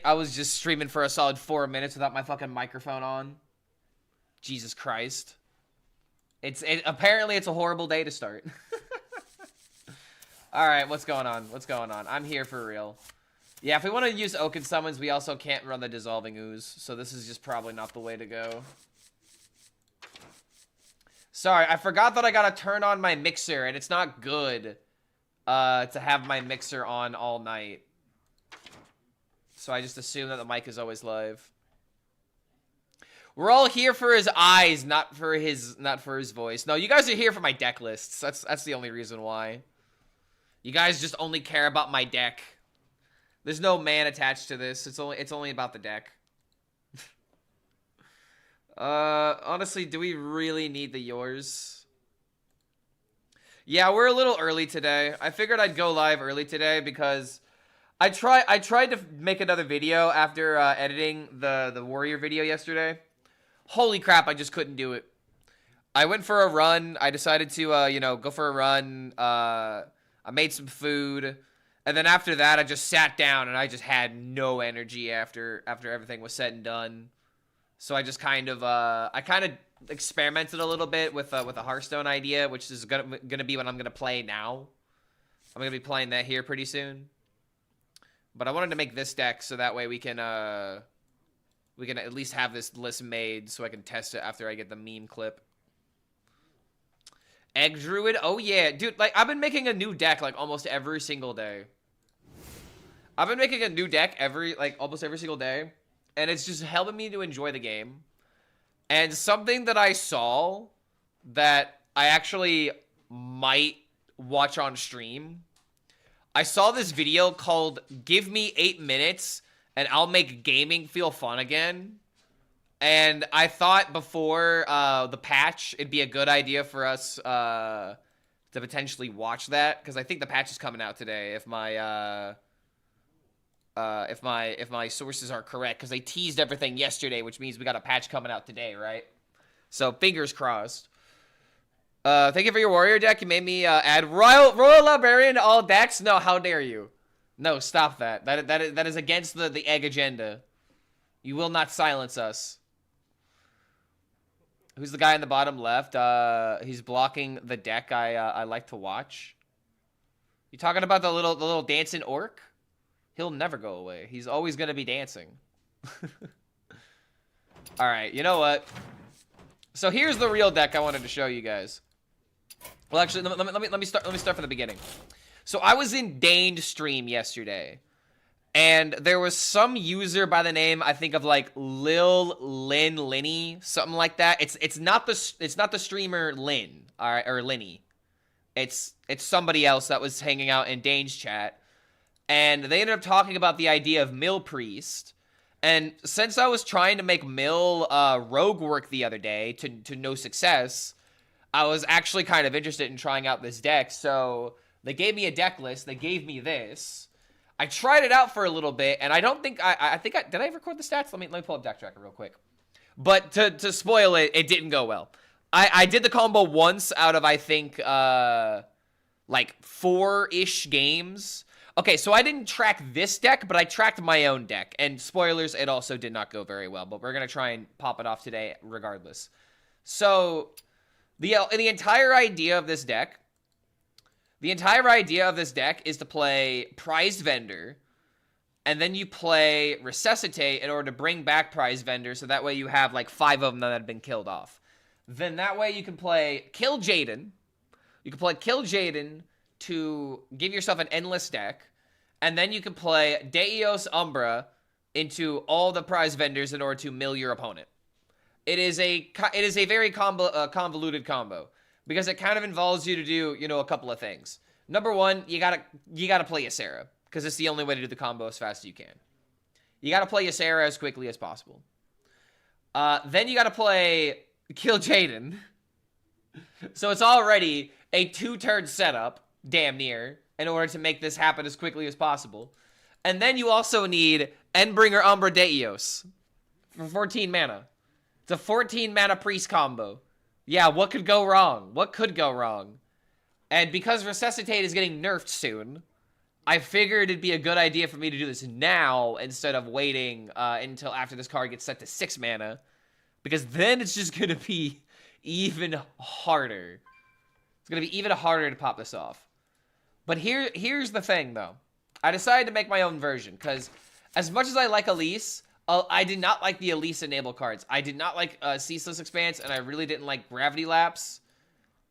I was just streaming for a solid 4 minutes without my fucking microphone on. Jesus Christ. Apparently it's a horrible day to start. Alright, what's going on? What's going on? I'm here for real. Yeah, if we want to use Oaken Summons, we also can't run the Dissolving Ooze, so this is just probably not the way to go. Sorry, I forgot that I gotta turn on my mixer, and it's not good to have my mixer on all night. So I just assume that the mic is always live. We're all here for his eyes, not for his voice. No, you guys are here for my deck lists. That's the only reason why. You guys just only care about my deck. There's no man attached to this. It's only about the deck. Honestly, do we really need the yours? Yeah, we're a little early today. I figured I'd go live early today because I tried to make another video after editing the Warrior video yesterday. Holy crap, I just couldn't do it. I went for a run. I decided to, you know, go for a run. I made some food. And then after that, I just sat down and I just had no energy after everything was said and done. So I just kind of, experimented a little bit with a Hearthstone idea, which is gonna be what I'm gonna play now. I'm gonna be playing that here pretty soon. But I wanted to make this deck so that way we can at least have this list made so I can test it after I get the meme clip. Egg Druid? Oh yeah, dude, like I've been making a new deck like almost every single day. I've been making a new deck almost every single day, and it's just helping me to enjoy the game. And something that I saw that I actually might watch on stream, I saw this video called "Give Me 8 Minutes and I'll Make Gaming Feel Fun Again." And I thought before the patch, it'd be a good idea for us to potentially watch that, because I think the patch is coming out today. If my sources are correct, because they teased everything yesterday, which means we got a patch coming out today, right? So fingers crossed. Thank you for your warrior deck. You made me add Royal Librarian to all decks. No, how dare you? No, stop that. That is against the egg agenda. You will not silence us. Who's the guy in the bottom left? He's blocking the deck I like to watch. You talking about the little dancing orc? He'll never go away. He's always gonna be dancing. All right, you know what? So here's the real deck I wanted to show you guys. Well, actually, let me start from the beginning. So I was in Dane's stream yesterday, and there was some user by the name, I think, of like Linny, something like that. It's not the streamer Lin, all right, or Linny. It's somebody else that was hanging out in Dane's chat, and they ended up talking about the idea of Mill Priest. And since I was trying to make Mill rogue work the other day to no success, I was actually kind of interested in trying out this deck. So they gave me a deck list. They gave me this. I tried it out for a little bit, and I don't think did I record the stats? Let me pull up Deck Tracker real quick. But to spoil it, it didn't go well. I did the combo once out of, I think, like 4-ish games. Okay, so I didn't track this deck, but I tracked my own deck. And spoilers, it also did not go very well. But we're going to try and pop it off today regardless. So the entire idea of this deck is to play Prized Vendor, and then you play Resuscitate in order to bring back Prized Vendor, so that way you have like 5 of them that have been killed off. Then that way you can play Kill Jaden. You can play Kill Jaden to give yourself an endless deck, and then you can play Deus Umbra into all the Prized Vendors in order to mill your opponent. It is a very convoluted combo, because it kind of involves you to do, you know, a couple of things. Number one, you gotta play Ysera, because it's the only way to do the combo as fast as you can. You gotta play Ysera as quickly as possible. Then you gotta play Kill Jaden. So it's already a 2-turn setup, damn near, in order to make this happen as quickly as possible. And then you also need Endbringer Umbra Deus for 14 mana. It's a 14 mana priest combo. Yeah, what could go wrong? What could go wrong? And because Resuscitate is getting nerfed soon, I figured it'd be a good idea for me to do this now instead of waiting until after this card gets set to 6 mana. Because then it's just going to be even harder. It's going to be even harder to pop this off. But here's the thing, though. I decided to make my own version, because as much as I like Elise, I did not like the Elise enable cards. I did not like Ceaseless Expanse, and I really didn't like Gravity Lapse.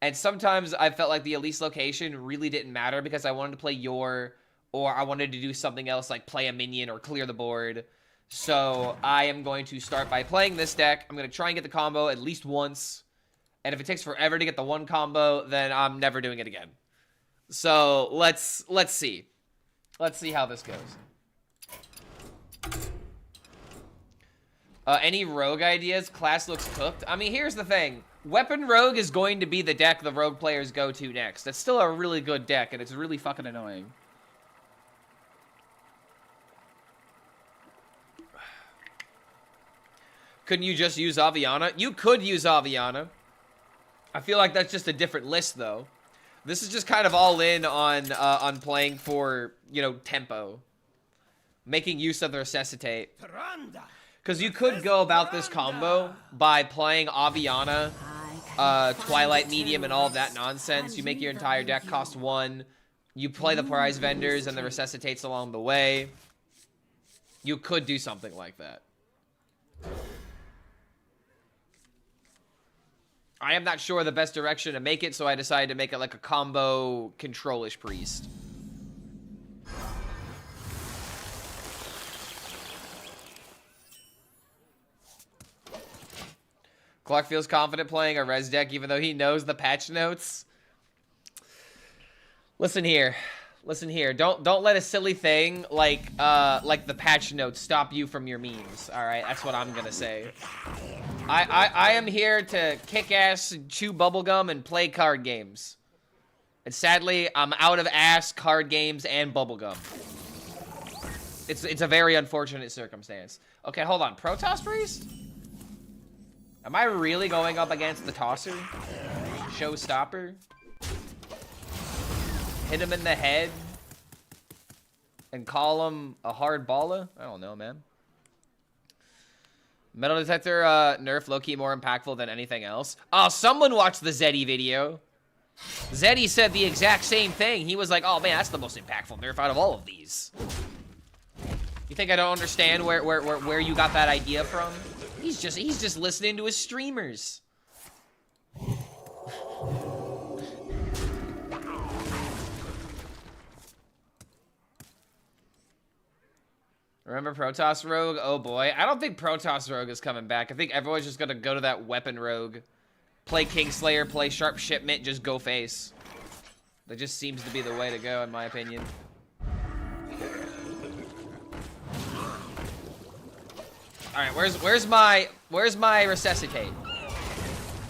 And sometimes I felt like the Elise location really didn't matter because I wanted to play Yor, or I wanted to do something else like play a minion or clear the board. So I am going to start by playing this deck. I'm going to try and get the combo at least once. And if it takes forever to get the one combo, then I'm never doing it again. So let's see. Let's see how this goes. Any rogue ideas? Class looks cooked. I mean, here's the thing. Weapon Rogue is going to be the deck the rogue players go to next. That's still a really good deck, and it's really fucking annoying. Couldn't you just use Aviana? You could use Aviana. I feel like that's just a different list, though. This is just kind of all in on playing for, you know, tempo. Making use of the Resuscitate. Because you could go about this combo by playing Aviana, Twilight Medium, and all of that nonsense. You make your entire deck cost 1. You play the prize vendors and the Resuscitates along the way. You could do something like that. I am not sure the best direction to make it, so I decided to make it like a combo control-ish priest. Clark feels confident playing a res deck even though he knows the patch notes. Listen here. Listen here. Don't let a silly thing like the patch notes stop you from your memes. All right, that's what I'm gonna say. I am here to kick ass, chew bubblegum, and play card games. And sadly, I'm out of ass, card games, and bubblegum. It's a very unfortunate circumstance. Okay, hold on. Protoss Priest? Am I really going up against the Tosser? Showstopper? Hit him in the head? And call him a hard baller? I don't know, man. Metal Detector nerf low-key more impactful than anything else. Oh, someone watched the Zeddy video. Zeddy said the exact same thing. He was like, oh man, that's the most impactful nerf out of all of these. You think I don't understand where you got that idea from? He's just listening to his streamers. Remember Protoss Rogue? Oh boy. I don't think Protoss Rogue is coming back. I think everyone's just gonna go to that Weapon Rogue. Play Kingslayer, play Sharp Shipment, just go face. That just seems to be the way to go, in my opinion. Alright, where's my Resuscitate?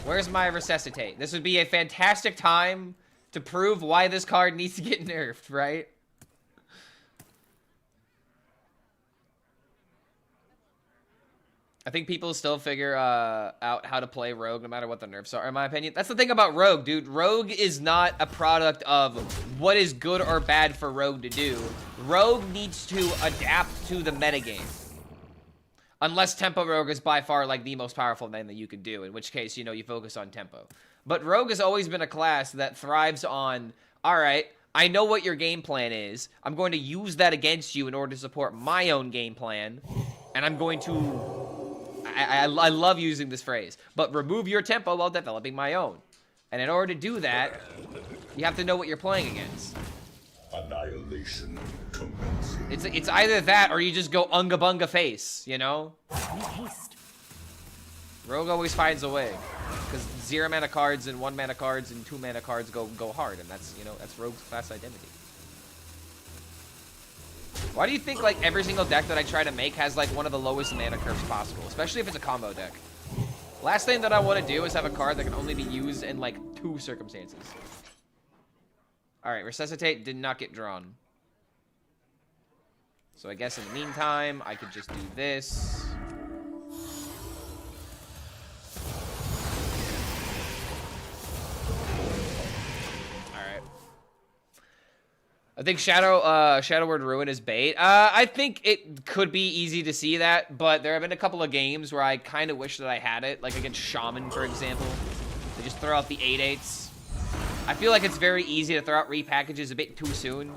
Where's my Resuscitate? This would be a fantastic time to prove why this card needs to get nerfed, right? I think people still figure out how to play Rogue no matter what the nerfs are, in my opinion. That's the thing about Rogue, dude. Rogue is not a product of what is good or bad for Rogue to do. Rogue needs to adapt to the metagame. Unless Tempo Rogue is by far, like, the most powerful thing that you can do, in which case, you know, you focus on Tempo. But Rogue has always been a class that thrives on, alright, I know what your game plan is. I'm going to use that against you in order to support my own game plan. And I'm going to... I love using this phrase, but remove your tempo while developing my own. And in order to do that, you have to know what you're playing against. Annihilation commencing. It's either that or you just go unga bunga face, you know? Rogue always finds a way. Because 0 mana cards and 1 mana cards and 2 mana cards go hard, and that's, you know, that's Rogue's class identity. Why do you think, like, every single deck that I try to make has, like, one of the lowest mana curves possible? Especially if it's a combo deck. Last thing that I want to do is have a card that can only be used in, like, 2 circumstances. Alright, Resuscitate did not get drawn. So I guess in the meantime, I could just do this. I think Shadow Word Ruin is bait. I think it could be easy to see that, but there have been a couple of games where I kind of wish that I had it, like against Shaman, for example. They just throw out the 8/8s. I feel like it's very easy to throw out repackages a bit too soon.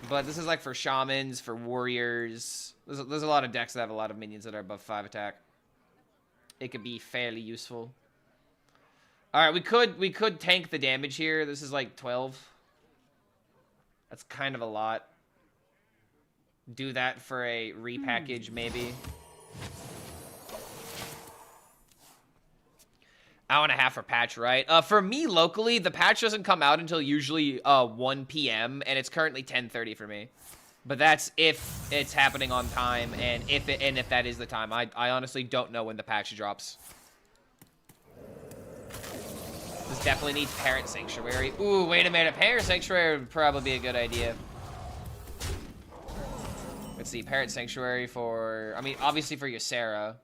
But this is like for Shamans, for Warriors. There's a lot of decks that have a lot of minions that are above 5 attack. It could be fairly useful. All right, we could tank the damage here. This is like 12. That's kind of a lot. Do that for a repackage, maybe. Hour and a half for patch, right? For me, locally, the patch doesn't come out until usually 1 p.m., and it's currently 10:30 for me. But that's if it's happening on time, and if that is the time. I honestly don't know when the patch drops. This definitely needs Parent Sanctuary. Ooh, wait a minute. Parent Sanctuary would probably be a good idea. Let's see. Parent Sanctuary for... I mean, obviously for Ysera.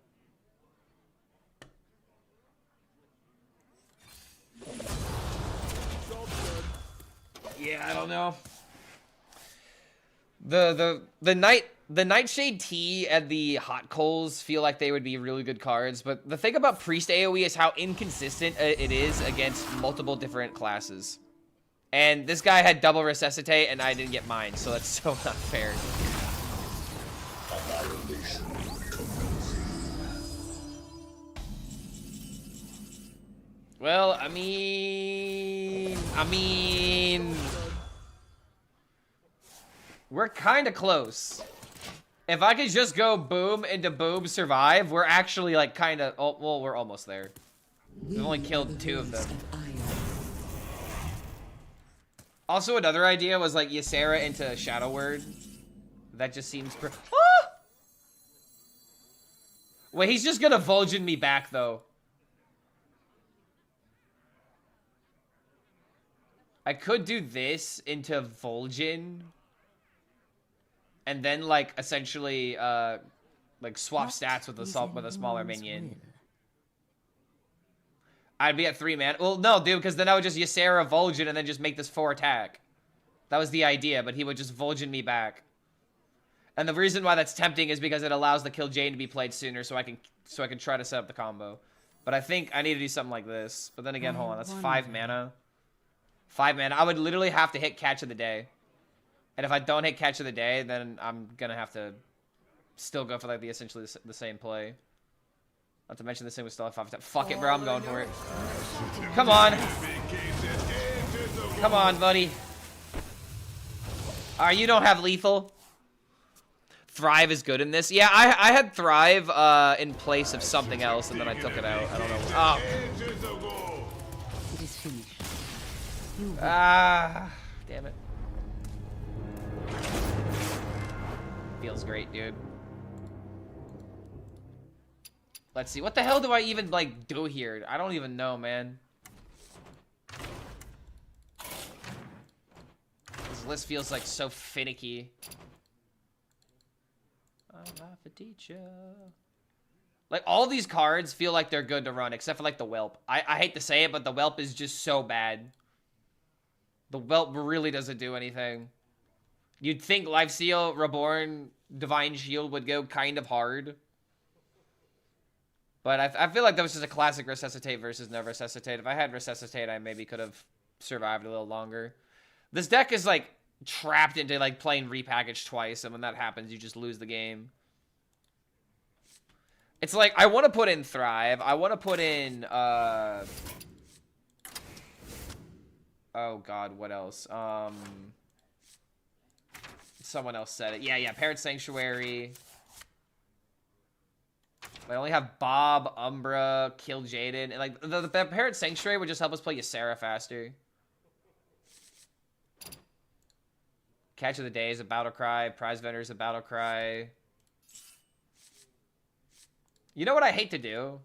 Yeah, I don't know. The Nightshade Tea and the Hot Coals feel like they would be really good cards, but the thing about Priest AoE is how inconsistent it is against multiple different classes. And this guy had double Resuscitate, and I didn't get mine, so that's so not fair. Well, I mean... We're kind of close. If I could just go boom into boom survive, we're actually like kind of... Oh, well, we're almost there. We've only killed 2 of them. Also, another idea was like Ysera into Shadow Word. That just seems... Ah! Wait, he's just gonna Vulgin me back, though. I could do this into Vulgin. And then, like, essentially, like, swap stats with a smaller minion. I'd be at 3 mana. Well, no, dude, because then I would just Ysera Vulgin and then just make this 4 attack. That was the idea, but he would just Vulgin me back. And the reason why that's tempting is because it allows the Kill Jane to be played sooner, so I can try to set up the combo. But I think I need to do something like this. But then again, hold on, that's 5 mana. 5 mana. I would literally have to hit Catch of the Day. And if I don't hit Catch of the Day, then I'm gonna have to still go for like essentially the same play. Not to mention this thing was still at 5 attack. Fuck it, bro. I'm going for it. Come on. Come on, buddy. You don't have lethal. Thrive is good in this. Yeah, I had Thrive in place of something else, and then I took it out. I don't know. Oh. It is finished. Damn it. Feels great, dude. Let's see. What the hell do I even, like, do here? I don't even know, man. This list feels, like, so finicky. I'm not a teacher. Like, all these cards feel like they're good to run, except for, like, the Whelp. I hate to say it, but the Whelp is just so bad. The Whelp really doesn't do anything. You'd think Lifesteal, Reborn, Divine Shield would go kind of hard. But I feel like that was just a classic Resuscitate versus no Resuscitate. If I had Resuscitate, I maybe could have survived a little longer. This deck is, like, trapped into, like, playing repackaged twice, and when that happens, you just lose the game. It's like, I want to put in Thrive. I want to put in, oh, God, what else? Someone else said it. Yeah, Parent Sanctuary. I only have Bob, Umbra, Kill Jaden. And, like, the Parent Sanctuary would just help us play Ysera faster. Catch of the Day is a Battle Cry. Prize Vendor is a Battle Cry. You know what I hate to do?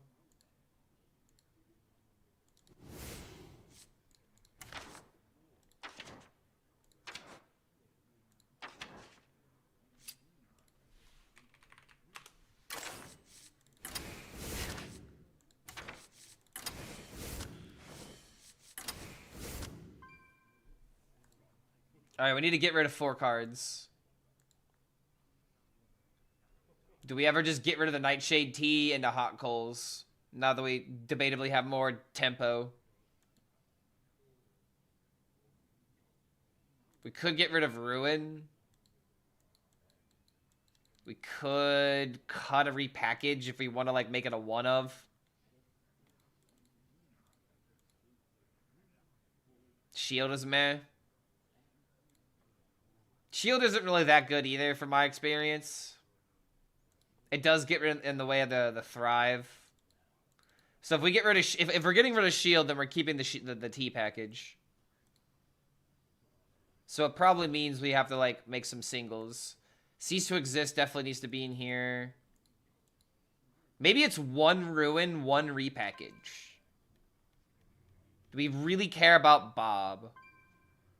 Alright, we need to get rid of 4 cards. Do we ever just get rid of the Nightshade Tea into Hot Coals? Now that we debatably have more tempo. We could get rid of Ruin. We could cut a repackage if we want to, like, make it a one of. Shield is meh. Shield isn't really that good either, from my experience. It does get rid in the way of the Thrive. So if we get rid of if we're getting rid of Shield, then we're keeping the T package. So it probably means we have to, like, make some singles. Cease to Exist definitely needs to be in here. Maybe it's 1 Ruin, 1 repackage. Do we really care about Bob?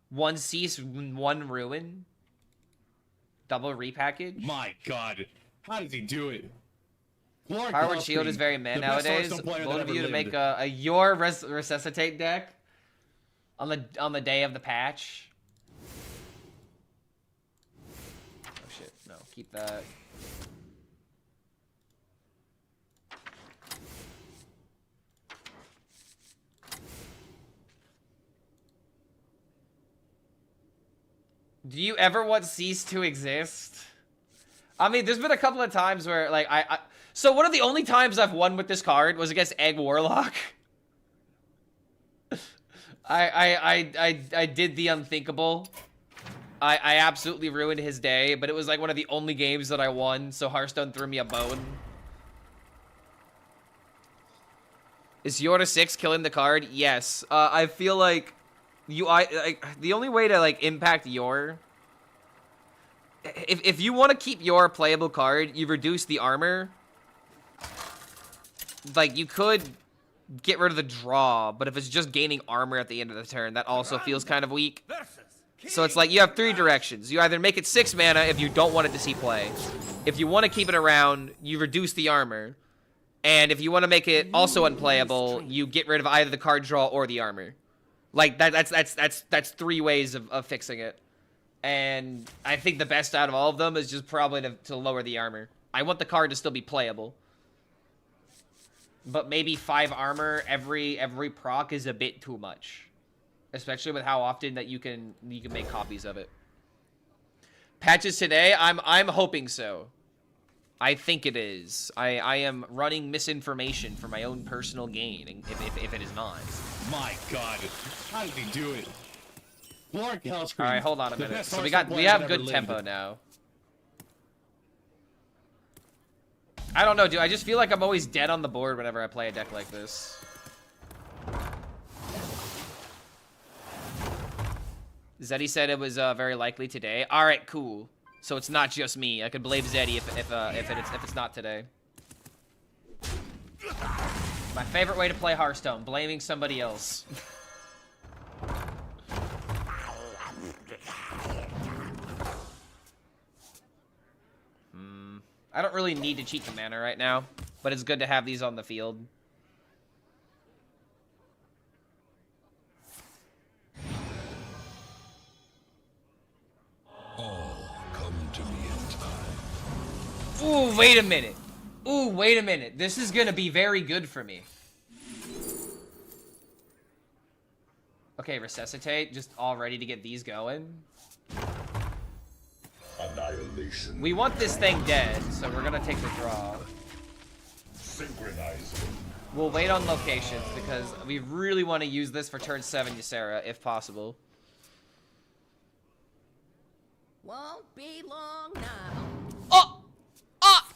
1 Cease, 1 Ruin? Double repackage? My God. How does he do it? Power Shield is very meh nowadays. Both of you to make a your Resuscitate deck on the day of the patch. Oh shit, no, keep that. Do you ever want Cease to Exist? I mean, there's been a couple of times where, like, so one of the only times I've won with this card was against Egg Warlock. I did the unthinkable. I absolutely ruined his day, but it was like one of the only games that I won, so Hearthstone threw me a bone. Is Yorta 6 killing the card? Yes. I feel like the only way to, like, impact Yor, if you want to keep your playable card, you reduce the armor. Like, you could get rid of the draw, but if it's just gaining armor at the end of the turn, that also feels kind of weak. So it's like you have 3 directions. You either make it 6 mana if you don't want it to see play. If you want to keep it around, you reduce the armor. And if you want to make it also unplayable, you get rid of either the card draw or the armor. Like, that's 3 ways of fixing it. And I think the best out of all of them is just probably to lower the armor. I want the card to still be playable. But maybe 5 armor every proc is a bit too much. Especially with how often that you can make copies of it. Patches today? I'm hoping so. I think it is. I am running misinformation for my own personal gain, if it is not. My God, how did he do it? Clark HELLSCREAM. All right, hold on a minute. So we have good tempo now. I don't know, dude. I just feel like I'm always dead on the board whenever I play a deck like this. Zeddy said it was very likely today. All right, cool. So it's not just me. I could blame Zeddy if it's not today. My favorite way to play Hearthstone, blaming somebody else. I don't really need to cheat the mana right now, but it's good to have these on the field. All come to me in time. Ooh, wait a minute. Ooh, wait a minute. This is gonna be very good for me. Okay, Resuscitate, just all ready to get these going. Annihilation. We want this thing dead, so we're gonna take the draw. Synchronizing. We'll wait on locations because we really want to use this for turn 7 Ysera, if possible. Won't be long now. Oh! Ah!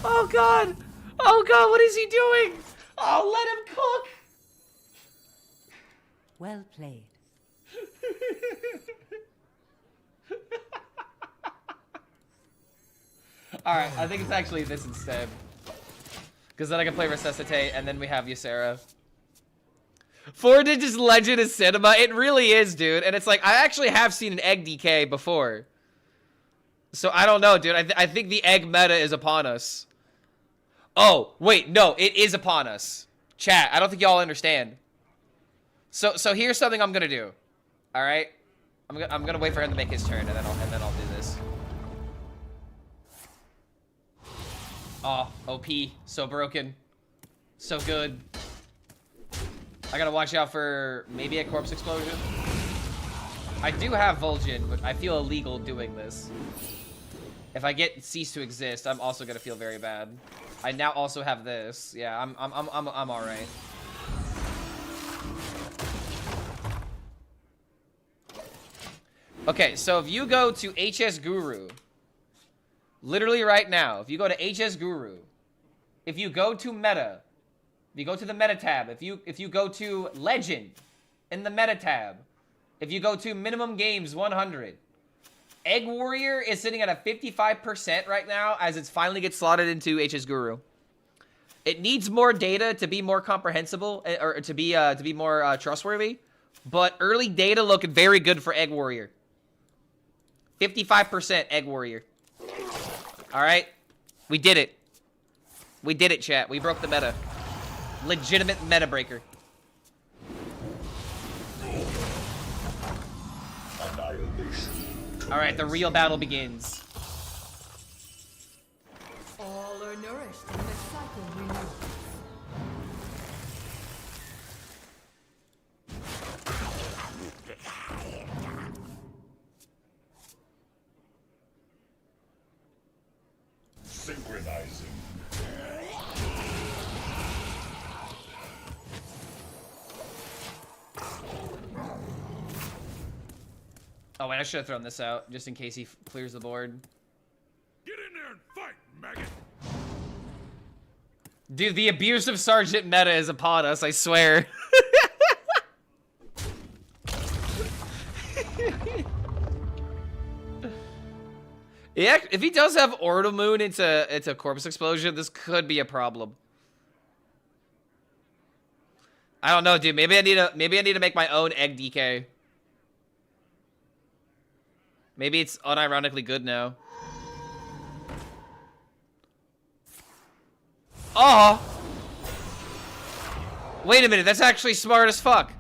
Oh god! Oh god, what is he doing? Oh, let him cook! Well played. Alright, I think it's actually this instead. Because then I can play Resuscitate, and then we have Ysera. 4 Digits Legend is cinema. It really is, dude. And it's like, I actually have seen an egg DK before. So I don't know, dude. I think the egg meta is upon us. Oh, wait, no, it is upon us. Chat, I don't think y'all understand. So here's something I'm gonna do. All right, I'm gonna wait for him to make his turn, and then I'll do this. Oh, OP, so broken, so good. I gotta watch out for maybe a corpse explosion. I do have Vulgin, but I feel illegal doing this. If I get cease to exist, I'm also gonna feel very bad. I now also have this. Yeah, I'm all right. Okay, so if you go to HS Guru, literally right now, if you go to HS Guru, if you go to meta, if you go to the meta tab, if you go to legend in the meta tab, if you go to minimum games 100, Egg Warrior is sitting at a 55% right now as it's finally gets slotted into HS Guru. It needs more data to be more comprehensible or to be more trustworthy, but early data look very good for Egg Warrior. 55% Egg Warrior. All right, we did it. We did it, chat. We broke the meta. Legitimate meta breaker. All right, the real battle begins. All are nourished and the cycle renews. Synchronizing. Oh, wait, I should have thrown this out just in case he clears the board. Get in there and fight, maggot. Dude, the abusive sergeant meta is upon us, I swear. Yeah, if he does have Orbital Moon into Corpse Explosion, this could be a problem. I don't know, dude. Maybe I need to make my own egg DK. Maybe it's unironically good now. Oh! Wait a minute, that's actually smart as fuck.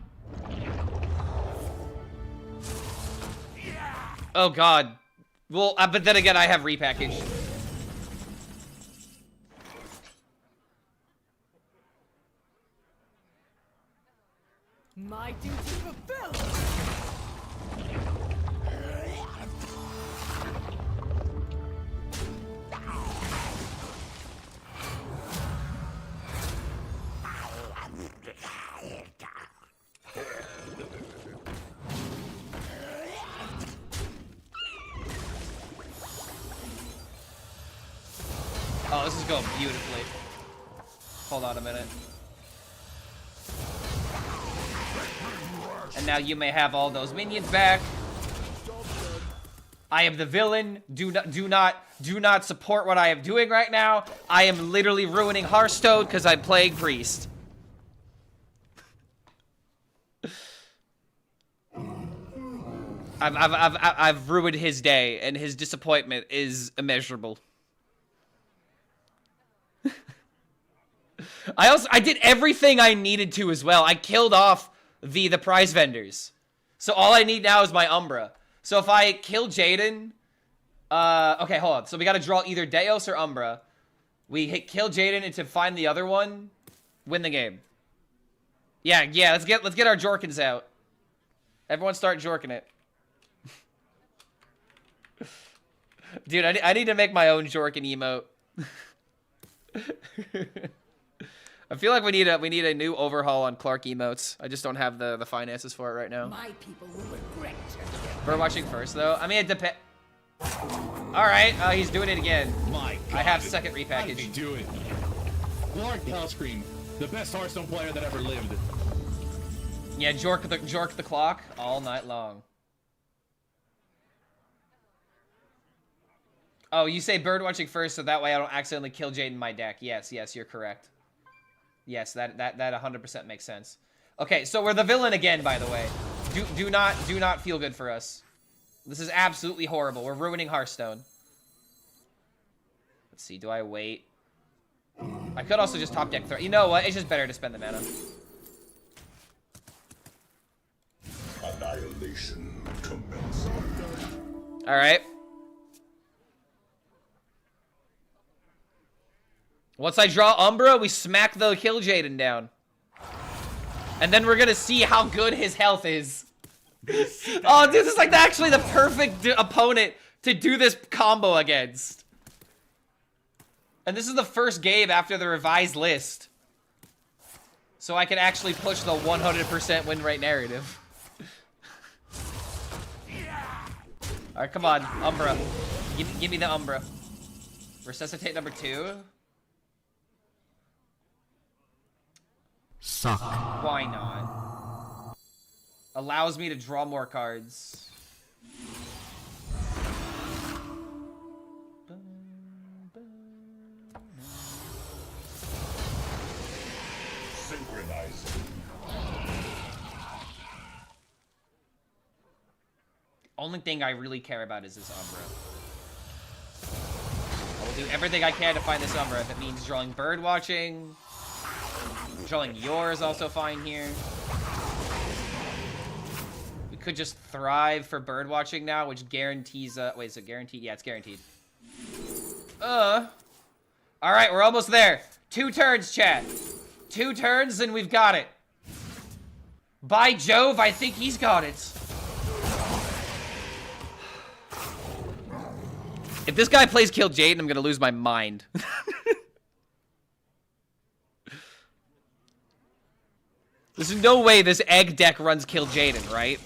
Oh god. Well, but then again, I have repackaged. My duty fulfilled. Oh, this is going beautifully. Hold on a minute. And now you may have all those minions back. I am the villain. Do not support what I am doing right now. I am literally ruining Hearthstone because I'm playing Priest. I've ruined his day, and his disappointment is immeasurable. I did everything I needed to as well. I killed off the prize vendors. So all I need now is my Umbra. So if I kill Jaden, okay, hold on. So we got to draw either Deos or Umbra. We kill Jaden and to find the other one, win the game. Yeah, let's get our Jorkins out. Everyone start Jorking it. Dude, I need to make my own Jorkin emote. I feel like we need a new overhaul on Clark emotes. I just don't have the finances for it right now. My people will regret. We're watching first though. I mean, it depends. All right, he's doing it again. My God, I have second how did he repackage. do it? Lord HELLSCREAM, the best Hearthstone player that ever lived. Yeah, jork the clock all night long. Oh, you say bird watching first, so that way I don't accidentally kill Jade in my deck. Yes, you're correct. Yes, that 100% makes sense. Okay, so we're the villain again, by the way. Do not feel good for us. This is absolutely horrible. We're ruining Hearthstone. Let's see, do I wait? I could also just top deck throw. You know what? It's just better to spend the mana. Initiation commencing. All right. Once I draw Umbra, we smack the Kill Jaden down. And then we're gonna see how good his health is. Oh, dude, this is like actually the perfect opponent to do this combo against. And this is the first game after the revised list. So I can actually push the 100% win rate narrative. Alright, come on, Umbra. Give me the Umbra. Resuscitate number 2. Suck. Why not? Allows me to draw more cards. Synchronizing. Only thing I really care about is this Umbra. I will do everything I can to find this Umbra. If it means drawing bird watching, drawing yours also fine here. We could just thrive for bird watching now, which guarantees. Wait, is it guaranteed? Yeah, it's guaranteed. All right, we're almost there. 2 turns, chat. 2 turns, and we've got it. By Jove, I think he's got it. If this guy plays Kill Jaden, I'm gonna lose my mind. There's no way this egg deck runs Kill Jaden, right?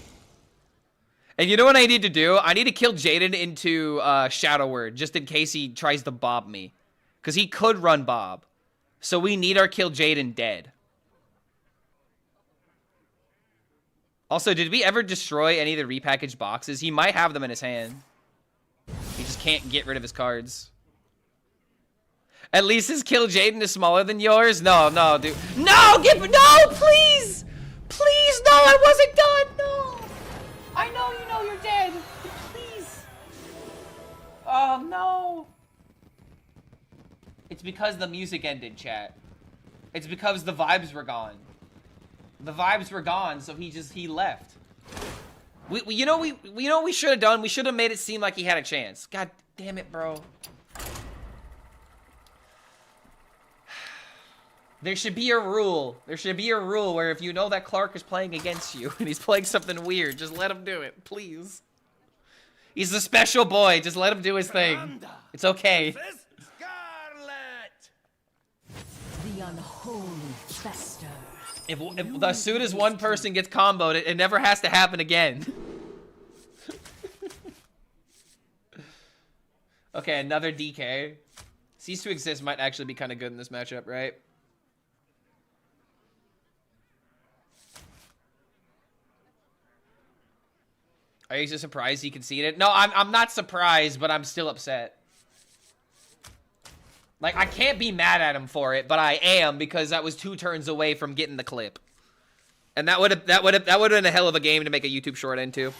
And you know what I need to do? I need to kill Jaden into Shadow Word, just in case he tries to bob me. Because he could run Bob. So we need our Kill Jaden dead. Also, did we ever destroy any of the repackaged boxes? He might have them in his hand. He just can't get rid of his cards. At least his Kill Jaden is smaller than yours? No, no, dude. No, no, please! Please, no, I wasn't done, no! I know you know you're dead. Please. Oh, no. It's because the music ended, chat. It's because the vibes were gone. The vibes were gone, so he left. You know what we should have done? We should have made it seem like he had a chance. God damn it, bro. There should be a rule. There should be a rule where if you know that Clark is playing against you and he's playing something weird, just let him do it, please. He's a special boy. Just let him do his thing. It's okay. The unholy fester. If as soon as one person gets comboed, it never has to happen again. Okay, another DK. Cease to Exist might actually be kind of good in this matchup, right? Are you so surprised he conceded? No, I'm not surprised, but I'm still upset. Like, I can't be mad at him for it, but I am because that was 2 turns away from getting the clip. And that would have been a hell of a game to make a YouTube short into.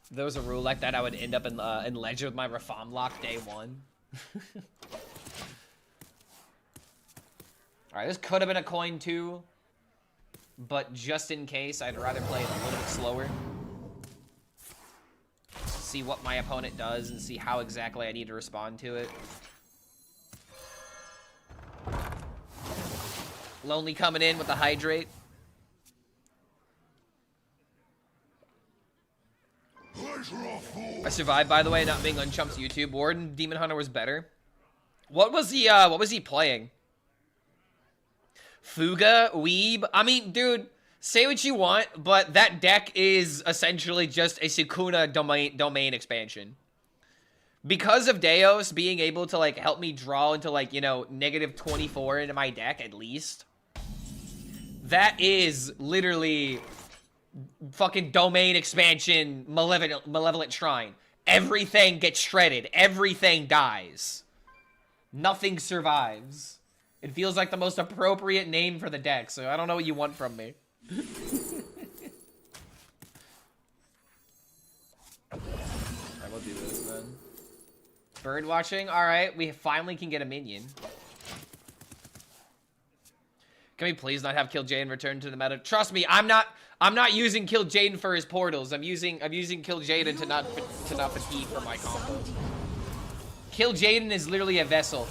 If there was a rule like that, I would end up in Ledger with my Rafam lock day 1. Alright, this could have been a coin too. But just in case, I'd rather play it a little bit slower. See what my opponent does and see how exactly I need to respond to it. Lonely coming in with the Hydrate. I survived, by the way, not being on Chump's YouTube. Warden Demon Hunter was better. What was he playing? Fuga? Weeb? I mean, dude, say what you want, but that deck is essentially just a Sukuna domain expansion. Because of Deos being able to, like, help me draw into, like, you know, -24 into my deck, at least. That is literally fucking domain expansion, malevolent shrine. Everything gets shredded. Everything dies. Nothing survives. It feels like the most appropriate name for the deck, so I don't know what you want from me. Alright, we'll do this then. Bird watching? Alright, we finally can get a minion. Can we please not have Kill Jaden return to the meta? Trust me, I'm not using Kill Jaden for his portals. I'm using Kill Jaden to not fatigue for my combo. Kill Jaden is literally a vessel.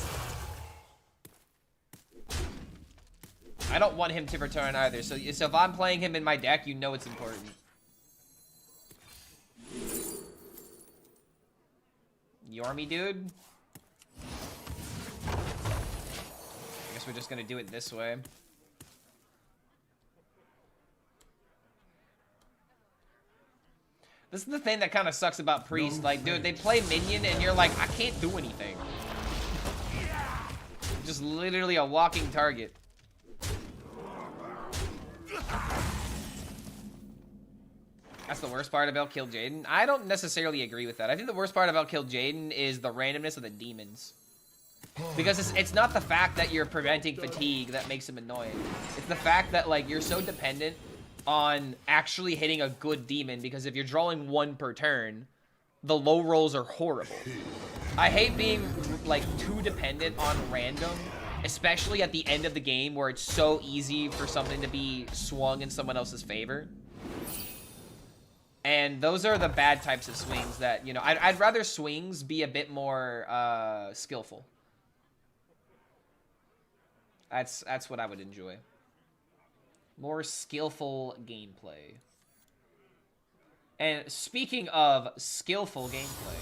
I don't want him to return either. So if I'm playing him in my deck, you know it's important. Yormy, dude. I guess we're just gonna do it this way. This is the thing that kind of sucks about Priest. Like, dude, they play minion and you're like, I can't do anything. Just literally a walking target. That's the worst part about Kill Jaden. I don't necessarily agree with that. I think the worst part about Kill Jaden is the randomness of the demons. Because it's not the fact that you're preventing fatigue that makes him annoying. It's the fact that, like, you're so dependent on actually hitting a good demon, because if you're drawing one per turn, the low rolls are horrible. I hate being, like, too dependent on random, especially at the end of the game where it's so easy for something to be swung in someone else's favor. And those are the bad types of swings that, you know, I'd rather swings be a bit more skillful. That's what I would enjoy. More skillful gameplay. And speaking of skillful gameplay.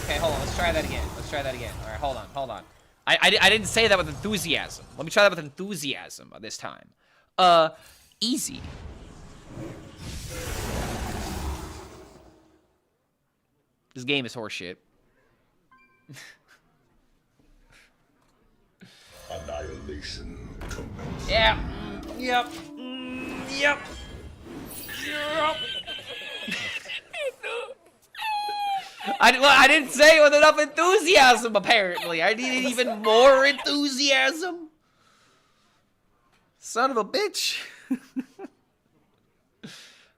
Okay, hold on. Let's try that again. Let's try that again. All right, hold on. I didn't say that with enthusiasm. Let me try that with enthusiasm this time. Easy. This game is horseshit. Annihilation commences. Yeah. Yep. Yep. I didn't say it with enough enthusiasm, apparently. I needed even more enthusiasm. Son of a bitch.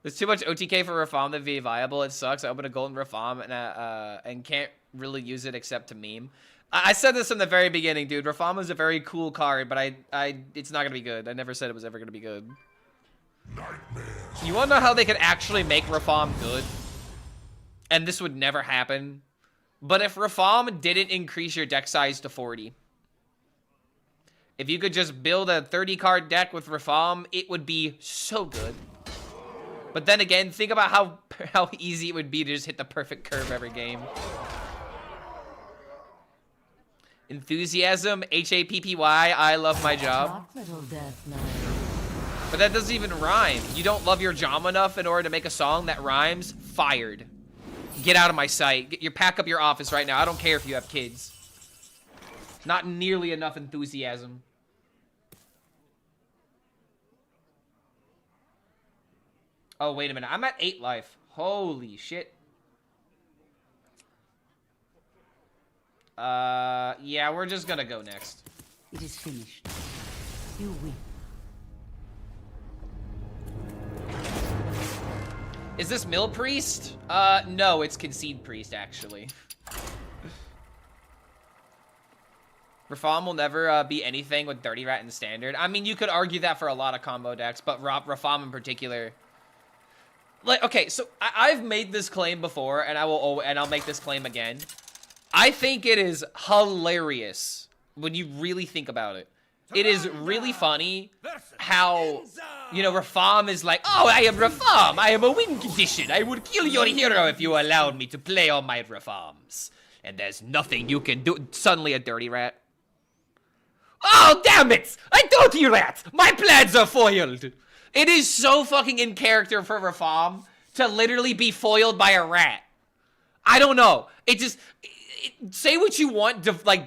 There's too much OTK for Rafaam to be viable. It sucks. I opened a golden Rafaam and can't really use it except to meme. I said this from the very beginning, dude. Rafaam is a very cool card, but it's not gonna be good. I never said it was ever gonna be good. You wanna know how they could actually make Rafaam good? And this would never happen. But if Rafaam didn't increase your deck size to 40. If you could just build a 30-card deck with Rafaam, it would be so good. But then again, think about how easy it would be to just hit the perfect curve every game. Enthusiasm, H-A-P-P-Y, I love my job. But that doesn't even rhyme. You don't love your job enough in order to make a song that rhymes? Fired. Get out of my sight. Pack up your office right now. I don't care if you have kids. Not nearly enough enthusiasm. Oh, wait a minute. I'm at 8 life. Holy shit. Yeah, we're just gonna go next. It is finished. You win. Is this Mill Priest? No, it's Concede Priest, actually. Rafaam will never be anything with Dirty Rat in Standard. I mean, you could argue that for a lot of combo decks, but Rafaam in particular. Like, okay, so I've made this claim before, and I'll make this claim again. I think it is hilarious when you really think about it. It is really funny how, you know, Rafaam is like, oh, I am Rafaam. I am a win condition. I would kill your hero if you allowed me to play all my Rafaams. And there's nothing you can do. Suddenly a Dirty Rat. Oh, damn it! A Dirty Rat! My plans are foiled! It is so fucking in character for Rafaam to literally be foiled by a rat. I don't know. It just... say what you want to, like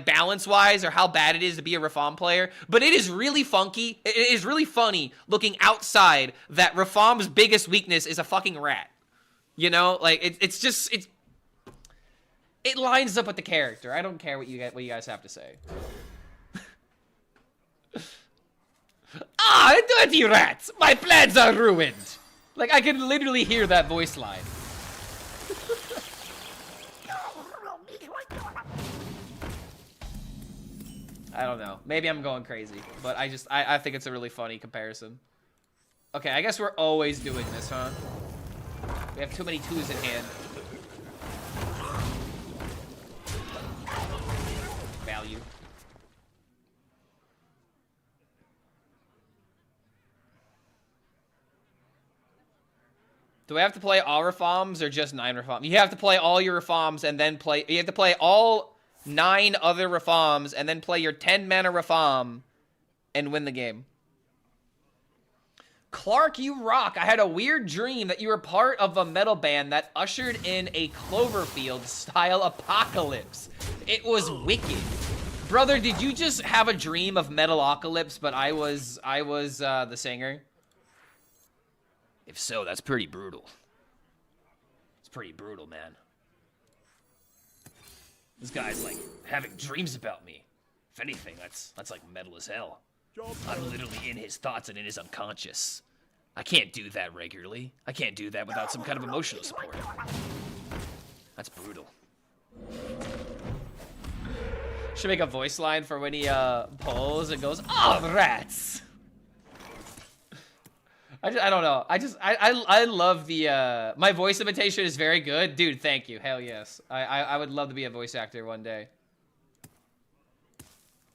balance-wise or how bad it is to be a Rafaam player, but it is really funky. It is really funny looking outside that Rafaam's biggest weakness is a fucking rat. You know? Like, it lines up with the character. I don't care what you guys have to say. Ah, dirty rats! My plans are ruined! Like, I can literally hear that voice line. I don't know. Maybe I'm going crazy, but I think it's a really funny comparison. Okay, I guess we're always doing this, huh? We have too many 2s in hand. Value. Do I have to play all reforms or just 9 reforms? You have to play all your reforms and then play... You have to play all 9 other reforms and then play your 10 mana reform and win the game. Clark, you rock. I had a weird dream that you were part of a metal band that ushered in a Cloverfield-style apocalypse. It was wicked. Brother, did you just have a dream of Metalocalypse, but I was the singer? If so, that's pretty brutal. It's pretty brutal, man. This guy's, like, having dreams about me. If anything, that's like metal as hell. I'm literally in his thoughts and in his unconscious. I can't do that regularly. I can't do that without some kind of emotional support. That's brutal. Should make a voice line for when he pulls and goes, "Oh, rats!" I don't know. I love the my voice imitation is very good, dude. Thank you. Hell yes. I would love to be a voice actor one day.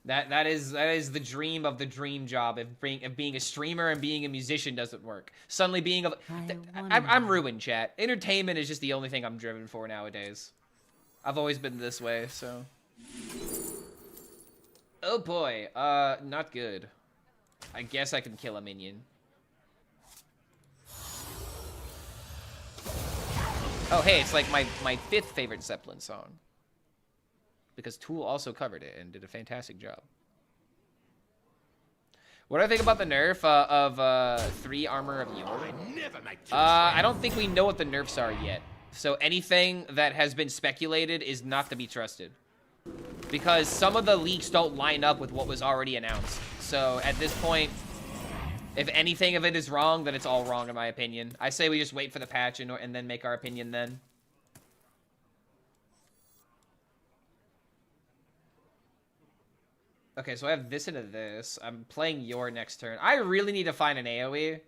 That is the dream of the dream job of being a streamer, and being a musician doesn't work. Suddenly being a... I'm ruined, chat. Entertainment is just the only thing I'm driven for nowadays. I've always been this way, so... Oh boy, not good. I guess I can kill a minion. Oh hey, it's like my 5th favorite Zeppelin song. Because Tool also covered it and did a fantastic job. What do I think about the nerf of 3 Armor of Yore? I don't think we know what the nerfs are yet. So anything that has been speculated is not to be trusted. Because some of the leaks don't line up with what was already announced. So at this point, if anything of it is wrong, then it's all wrong in my opinion. I say we just wait for the patch and then make our opinion then. Okay, so I have this into this. I'm playing your next turn. I really need to find an AoE.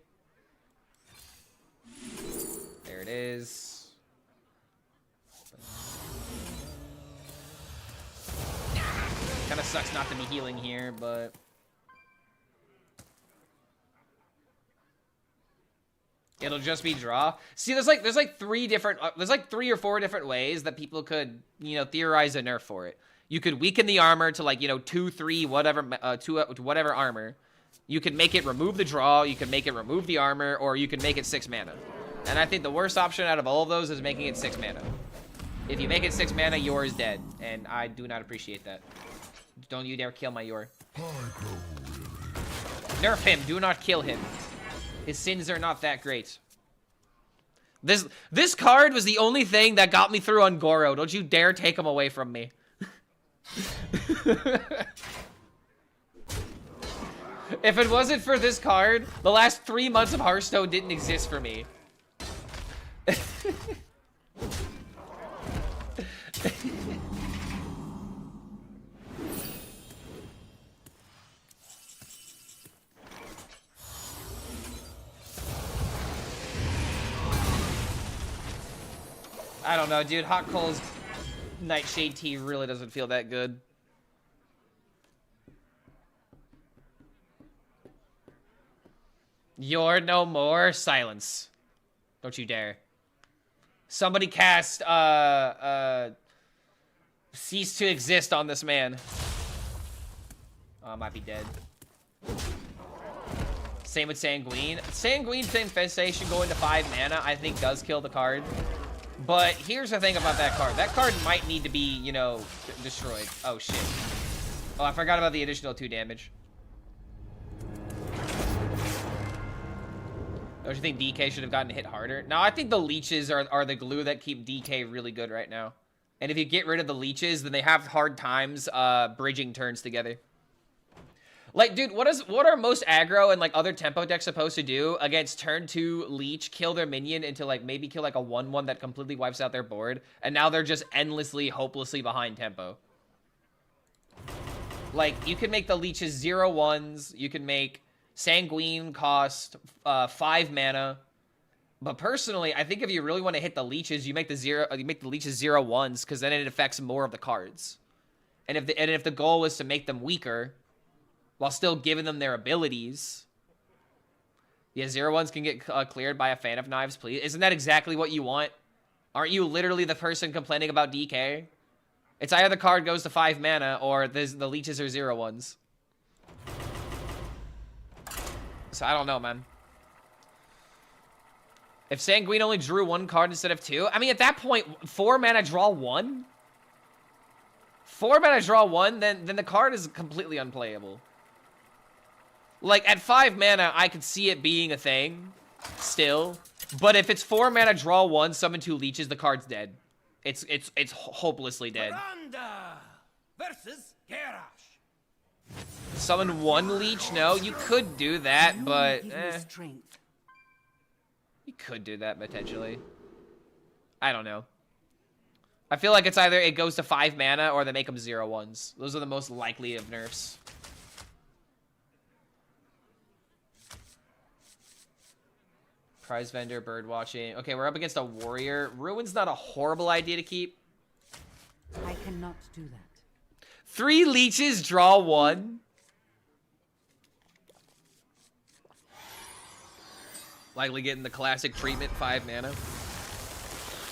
There it is. Kind of sucks not to be healing here, but... It'll just be draw. See, there's like 3 different... there's like 3 or 4 different ways that people could, you know, theorize a nerf for it. You could weaken the armor to, like, you know, 2, 3, whatever, whatever armor. You could make it remove the draw, you could make it remove the armor, or you could make it 6 mana. And I think the worst option out of all of those is making it 6 mana. If you make it 6 mana, Yor is dead, and I do not appreciate that. Don't you dare kill my Yor. Nerf him, do not kill him. His sins are not that great. This card was the only thing that got me through on Goro. Don't you dare take him away from me. If it wasn't for this card, the last 3 months of Hearthstone didn't exist for me. I don't know, dude. Hot Coal's Nightshade tea really doesn't feel that good. You're no more. Silence. Don't you dare. Somebody cast Cease to Exist on this man. Oh, I might be dead. Same with Sanguine. Sanguine's Infestation going to 5 mana, I think, does kill the card. But here's the thing about that card. That card might need to be, you know, destroyed. Oh, shit. Oh, I forgot about the additional 2 damage. Don't you think DK should have gotten hit harder? No, I think the leeches are the glue that keep DK really good right now. And if you get rid of the leeches, then they have hard times bridging turns together. Like, dude, what are most aggro and, like, other tempo decks supposed to do against turn 2 leech, kill their minion into, like, maybe kill, like, a 1/1 that completely wipes out their board, and now they're just endlessly, hopelessly behind tempo. Like, you can make the leeches 0/1s. You can make Sanguine cost 5 mana. But personally, I think if you really want to hit the leeches, you make the leeches 0/1s, because then it affects more of the cards. And if the goal was to make them weaker, while still giving them their abilities, yeah, 0/1s can get cleared by a Fan of Knives, please. Isn't that exactly what you want? Aren't you literally the person complaining about DK? It's either the card goes to 5 mana or the leeches are 0/1s. So I don't know, man. If Sanguine only drew 1 card instead of 2, I mean, at that point, 4 mana draw 1? 4 mana draw 1, then the card is completely unplayable. Like, at 5 mana, I could see it being a thing, still. But if it's 4 mana draw 1, summon 2 leeches, the card's dead. It's hopelessly dead. Versus Garrosh. Summon 1 leech? No, you could do that, but you could do that potentially. I don't know. I feel like it's either it goes to 5 mana or they make them 0/1s. Those are the most likely of nerfs. Prize vendor, bird watching. Okay, we're up against a warrior. Ruin's not a horrible idea to keep. I cannot do that. 3 leeches, draw 1. Likely getting the classic treatment, 5 mana.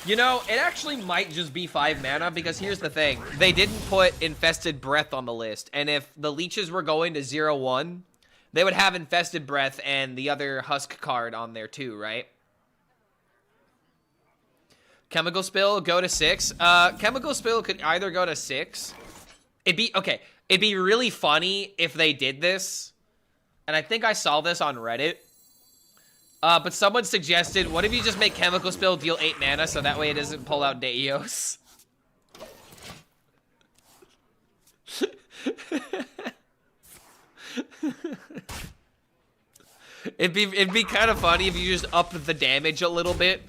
You know, it actually might just be 5 mana, because here's the thing. They didn't put Infested Breath on the list, and if the leeches were going to 0/1, they would have Infested Breath and the other Husk card on there too, right? Chemical Spill, go to 6. Chemical Spill could either go to 6. It'd be really funny if they did this. And I think I saw this on Reddit. But someone suggested, what if you just make Chemical Spill deal 8 mana so that way it doesn't pull out Deos? It'd be kind of funny if you just upped the damage a little bit.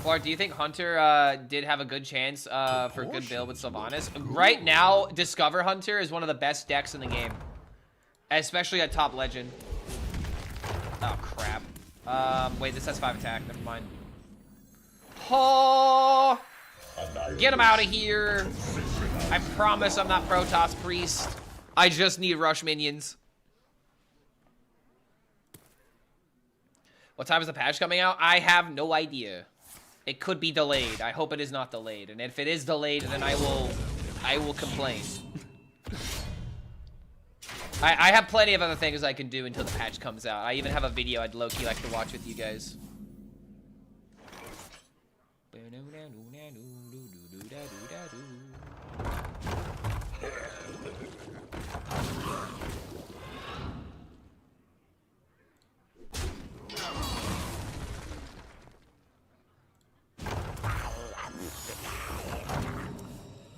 Clark, do you think Hunter did have a good chance for good build with Sylvanas? Right now, Discover Hunter is one of the best decks in the game. Especially at top legend. Oh, crap. Wait, this has 5 attack. Never mind. Oh! Get him out of here! I promise I'm not Protoss Priest. I just need rush minions. What time is the patch coming out? I have no idea. It could be delayed. I hope it is not delayed. And if it is delayed, then I will complain. I have plenty of other things I can do until the patch comes out. I even have a video I'd low-key like to watch with you guys.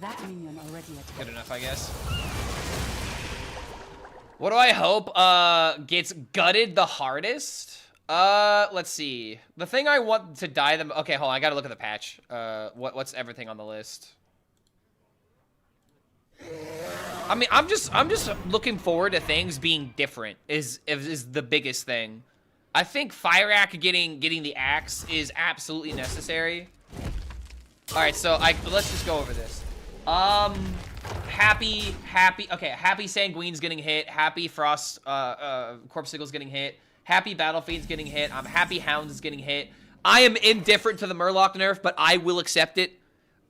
That minion already attacked. Good enough, I guess. What do I hope gets gutted the hardest? Let's see. The thing I want to die them. Okay, hold on. I gotta look at the patch. What's everything on the list? I mean, I'm just looking forward to things being different. Is the biggest thing. I think Firac getting the axe is absolutely necessary. All right, so let's just go over this. Happy Sanguine's getting hit. Happy Frost, Corpse Sickle's getting hit. Happy Battlefiend's getting hit. I'm happy Hounds is getting hit. I am indifferent to the Murloc nerf, but I will accept it.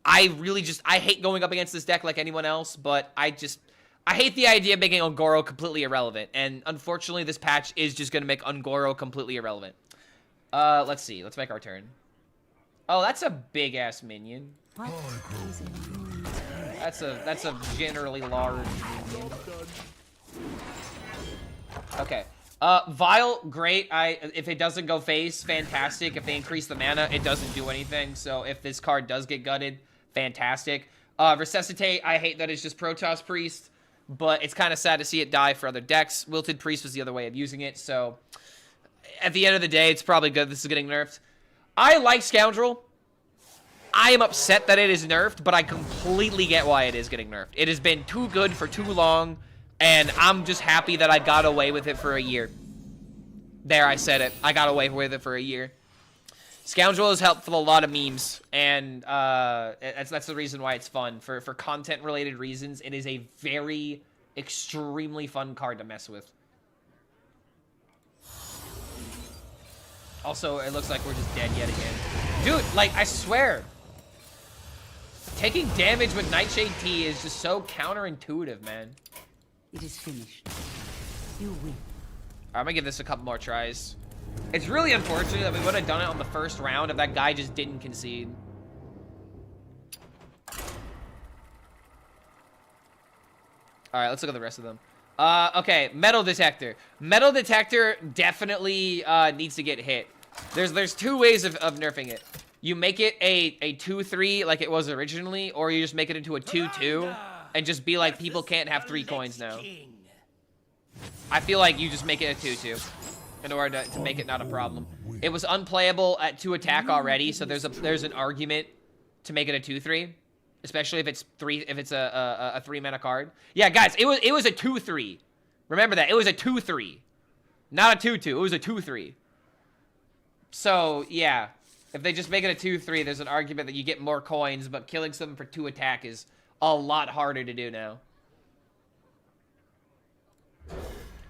I hate going up against this deck like anyone else, but I hate the idea of making Ungoro completely irrelevant. And unfortunately, this patch is just gonna make Ungoro completely irrelevant. Let's see. Let's make our turn. Oh, that's a big-ass minion. That's a generally large minion. Okay. Vile, great. If it doesn't go face, fantastic. If they increase the mana, it doesn't do anything. So if this card does get gutted, fantastic. Resuscitate, I hate that it's just Protoss Priest, but it's kind of sad to see it die for other decks. Wilted Priest was the other way of using it, so at the end of the day, it's probably good this is getting nerfed. I like Scoundrel. I am upset that it is nerfed, but I completely get why it is getting nerfed. It has been too good for too long, and I'm just happy that I got away with it for a year. There, I said it. I got away with it for a year. Scoundrel has helped with a lot of memes, and that's the reason why it's fun. For content-related reasons, it is a very, extremely fun card to mess with. Also, it looks like we're just dead yet again. Dude, like, I swear. Taking damage with Nightshade Tea is just so counterintuitive, man. It is finished. You win. I'm gonna give this a couple more tries. It's really unfortunate that we would have done it on the first round if that guy just didn't concede. Alright, let's look at the rest of them. Okay, Metal Detector. Metal Detector definitely needs to get hit. There's two ways of nerfing it. You make it a 2-3 like it was originally, or you just make it into a 2-2 and just be like, people can't have 3 coins now. I feel like you just make it a 2-2 in order to make it not a problem. It was unplayable at 2 attack already, so there's an argument to make it a 2-3, especially if it's a 3 mana card. Yeah, guys, it was a 2-3. Remember that. It was a 2-3. Not a 2-2. It was a 2-3. So, yeah. If they just make it a 2-3, there's an argument that you get more coins, but killing something for 2 attack is a lot harder to do now.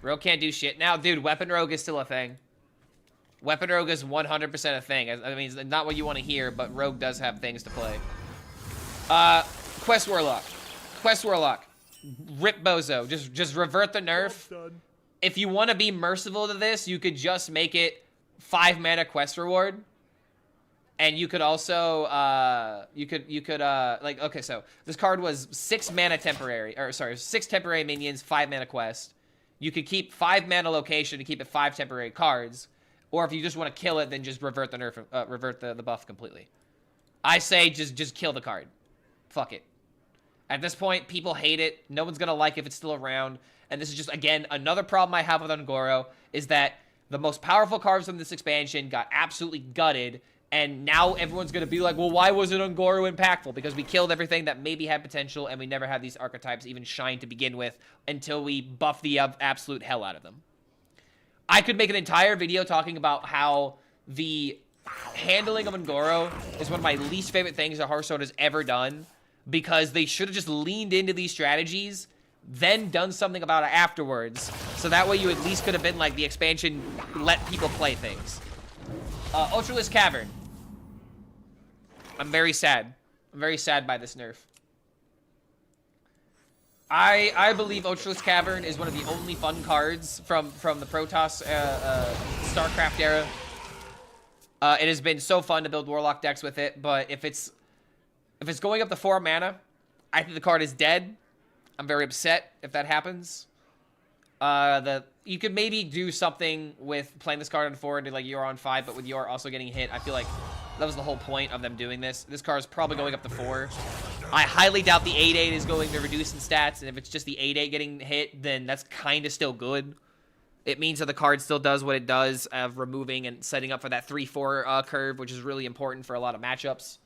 Rogue can't do shit. Now, dude, Weapon Rogue is still a thing. Weapon Rogue is 100% a thing. I mean, it's not what you want to hear, but Rogue does have things to play. Quest Warlock. Quest Warlock. Rip Bozo. Just revert the nerf. If you want to be merciful to this, you could just make it 5 mana quest reward. And you could also, like, okay, so this card was 6 mana temporary, or sorry, 6 temporary minions, 5 mana quest. You could keep 5 mana location to keep it 5 temporary cards. Or if you just want to kill it, then just revert the nerf, revert the buff completely. I say just kill the card. Fuck it. At this point, people hate it. No one's gonna like if it's still around. And this is just, again, another problem I have with Ungoro, is that the most powerful cards from this expansion got absolutely gutted. And now everyone's going to be like, well, why wasn't Ungoro impactful? Because we killed everything that maybe had potential, and we never had these archetypes even shine to begin with until we buff the absolute hell out of them. I could make an entire video talking about how the handling of Ungoro is one of my least favorite things that Hearthstone has ever done, because they should have just leaned into these strategies, then done something about it afterwards. So that way you at least could have been like, the expansion let people play things. Ultralisk Cavern. I'm very sad. I'm very sad by this nerf. I believe Ultralisk Cavern is one of the only fun cards from the Protoss StarCraft era. It has been so fun to build Warlock decks with it, but if it's going up to 4 mana, I think the card is dead. I'm very upset if that happens. You could maybe do something with playing this card on 4 and do like you're on 5, but with you're also getting hit. I feel like that was the whole point of them doing this. This card is probably going up to 4. I highly doubt the 8/8 is going to reduce in stats, and if it's just the 8/8 getting hit, then that's kind of still good. It means that the card still does what it does of removing and setting up for that 3/4 curve, which is really important for a lot of matchups.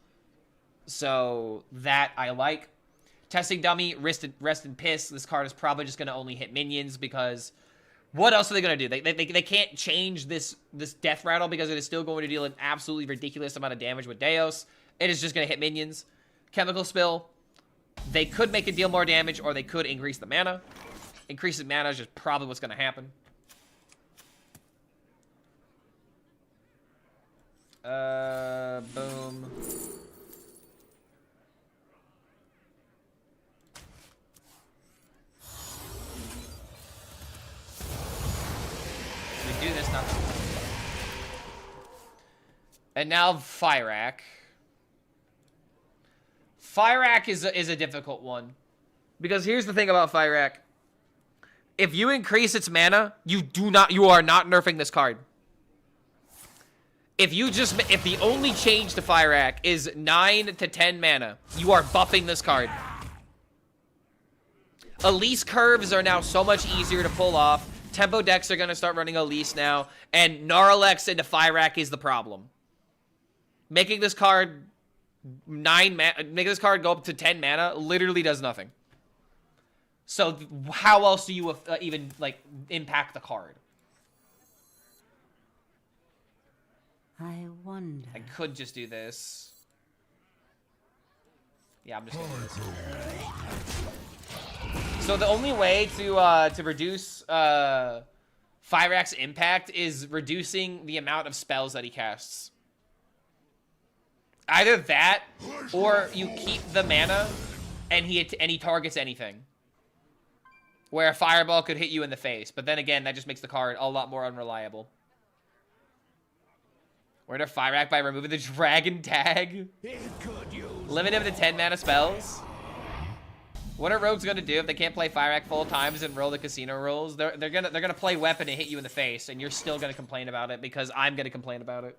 So that I like. Testing Dummy, Rest in Piss. This card is probably just going to only hit minions, because what else are they going to do? They can't change this death rattle, because it is still going to deal an absolutely ridiculous amount of damage with Deos. It is just going to hit minions. Chemical Spill. They could make it deal more damage, or they could increase the mana. Increasing mana is just probably what's going to happen. Boom. We do this now. And now Fyrakk. Fyrakk is a difficult one, because here's the thing about Fyrakk. If you increase its mana, you are not nerfing this card. If the only change to Fire Act is 9 to 10 mana, you are buffing this card. Elise curves are now so much easier to pull off. Tempo decks are going to start running Elise now. And Gnarlex into Fire Act is the problem. Making this card making this card go up to 10 mana literally does nothing. So how else do you even, like, impact the card? I wonder. I could just do this. Yeah, I'm just gonna do this. So the only way to reduce Fire Act's impact is reducing the amount of spells that he casts. Either that, or you keep the mana, and he targets anything. Where a fireball could hit you in the face, but then again, that just makes the card a lot more unreliable. We're gonna Fire Act by removing the Dragon Tag. Limit him to 10 mana spells. What are rogues gonna do if they can't play Fire Act full times and roll the casino rolls? They're gonna play weapon and hit you in the face, and you're still gonna complain about it because I'm gonna complain about it.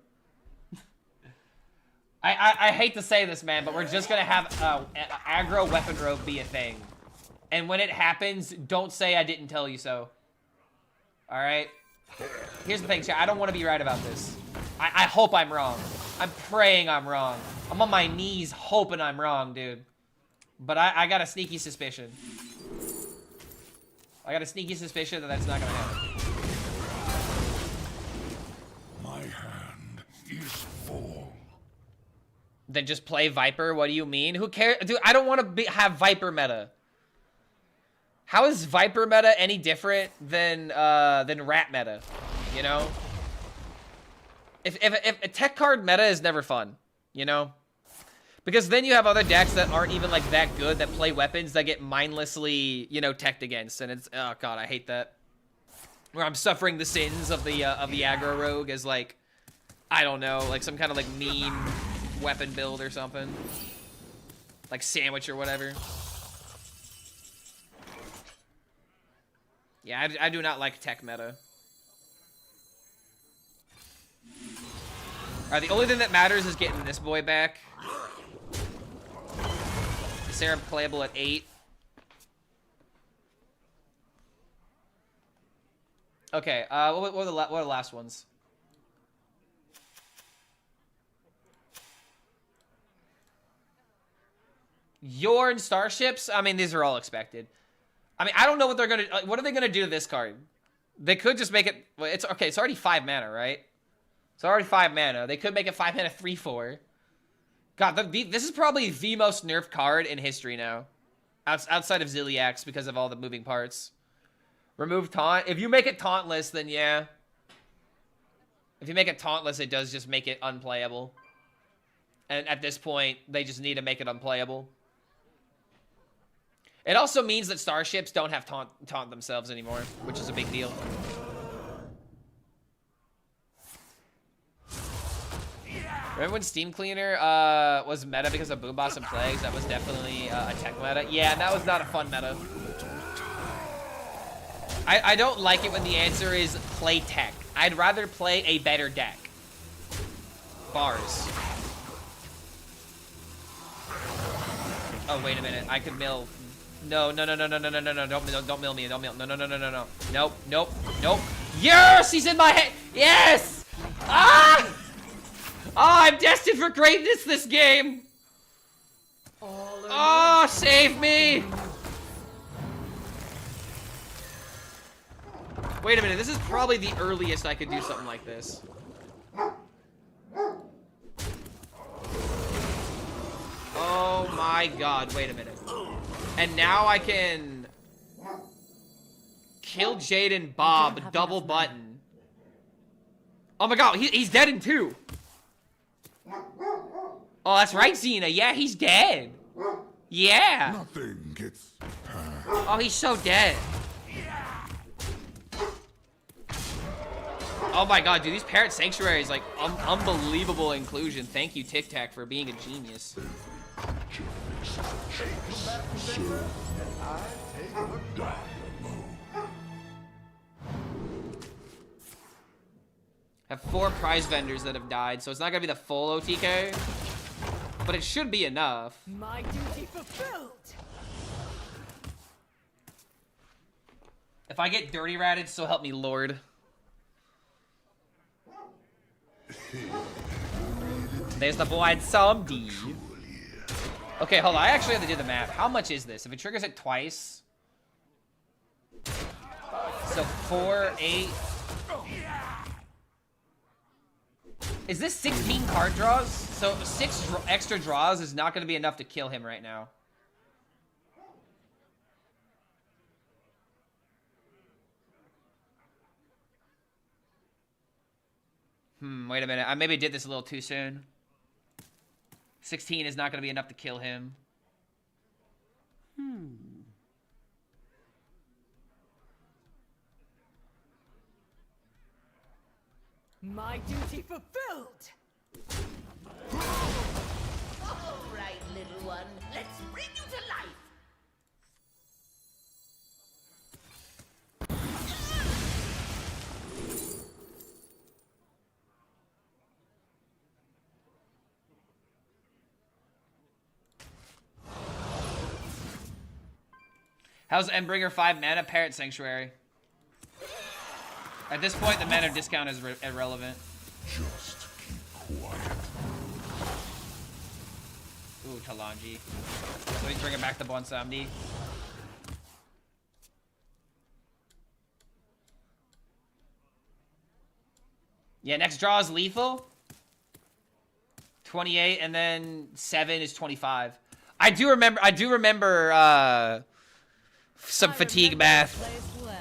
I hate to say this, man, but we're just gonna have aggro weapon rogue be a thing. And when it happens, don't say I didn't tell you so. All right? Here's the thing, chat. I don't want to be right about this. I hope I'm wrong. I'm praying I'm wrong. I'm on my knees hoping I'm wrong, dude. But I got a sneaky suspicion. I got a sneaky suspicion that that's not going to happen. My hand is full. Then just play Viper? What do you mean? Who cares? Dude, I don't want to have Viper meta. How is Viper meta any different than Rat meta? You know? If a tech card meta is never fun, you know? Because then you have other decks that aren't even like that good that play weapons that get mindlessly, you know, teched against, and it's, oh god, I hate that. Where I'm suffering the sins of the aggro rogue as like, I don't know, like some kind of like mean weapon build or something, like sandwich or whatever. Yeah, I do not like tech meta. Alright, the only thing that matters is getting this boy back. Sarah playable at 8. Okay, what are the last ones? Yorn Starships? I mean, these are all expected. I mean, I don't know what they're gonna. What are they gonna do to this card? They could just make it. Well, it's okay. It's already 5 mana, right? It's already 5 mana. They could make it 5 mana 3/4. God, this is probably the most nerfed card in history now, outside of Ziliax because of all the moving parts. Remove taunt. If you make it tauntless, then yeah. If you make it tauntless, it does just make it unplayable. And at this point, they just need to make it unplayable. It also means that starships don't have taunt themselves anymore, which is a big deal. Remember when Steam Cleaner was meta because of Boom Boss and Plagues? That was definitely a tech meta. Yeah, and that was not a fun meta. I don't like it when the answer is play tech. I'd rather play a better deck. Bars. Oh, wait a minute. I could mill. No. Don't mill me. Don't mill. No. Nope. Yes! He's in my head! Yes! Ah! Oh, I'm destined for greatness this game! Oh, save me! Wait a minute, this is probably the earliest I could do something like this. Oh my god, wait a minute. And now I can kill Jaden Bob, double button. Oh my god, he's dead in 2. Oh, that's right, Xena. Yeah, he's dead. Yeah. Nothing gets past. Oh, he's so dead. Oh my god, dude, these Parrot Sanctuaries, like, unbelievable inclusion. Thank you, Tic Tac, for being a genius. Have 4 prize vendors that have died, so it's not gonna be the full OTK, but it should be enough. My duty fulfilled. If I get dirty ratted, so help me, Lord. There's the blind zombie. Okay, hold on. I actually have to do the math. How much is this? If it triggers it twice. So 4, 8. Is this 16 card draws? So 6 extra draws is not going to be enough to kill him right now. Wait a minute. I maybe did this a little too soon. 16 is not going to be enough to kill him. My duty fulfilled. All right, little one. Let's bring you to life. How's Endbringer 5 mana? Parrot Sanctuary. At this point, the mana discount is irrelevant. Just keep quiet. Ooh, Talanji. So he's bringing back the Bonsamdi. Yeah, next draw is lethal. 28, and then 7 is 25. I do remember some fatigue math. Well.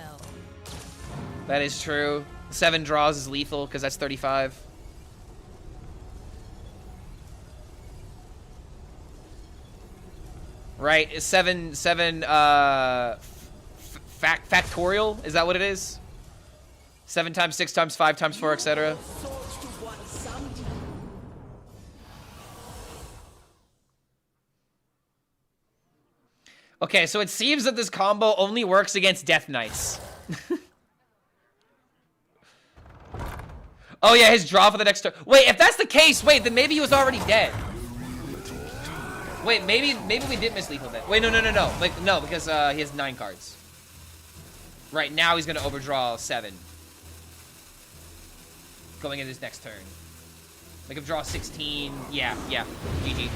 That is true. 7 draws is lethal because that's 35. Right, 7 factorial, is that what it is? 7 times 6 times 5 times 4, etc. Okay, so it seems that this combo only works against Death Knights. Oh yeah, his draw for the next turn. Wait, if that's the case, wait, then maybe he was already dead. Wait, maybe we did miss lethal then. Wait, no. Like, no, because he has 9 cards. Right, now he's gonna overdraw 7. Going into his next turn. Make him draw 16. Yeah. GG.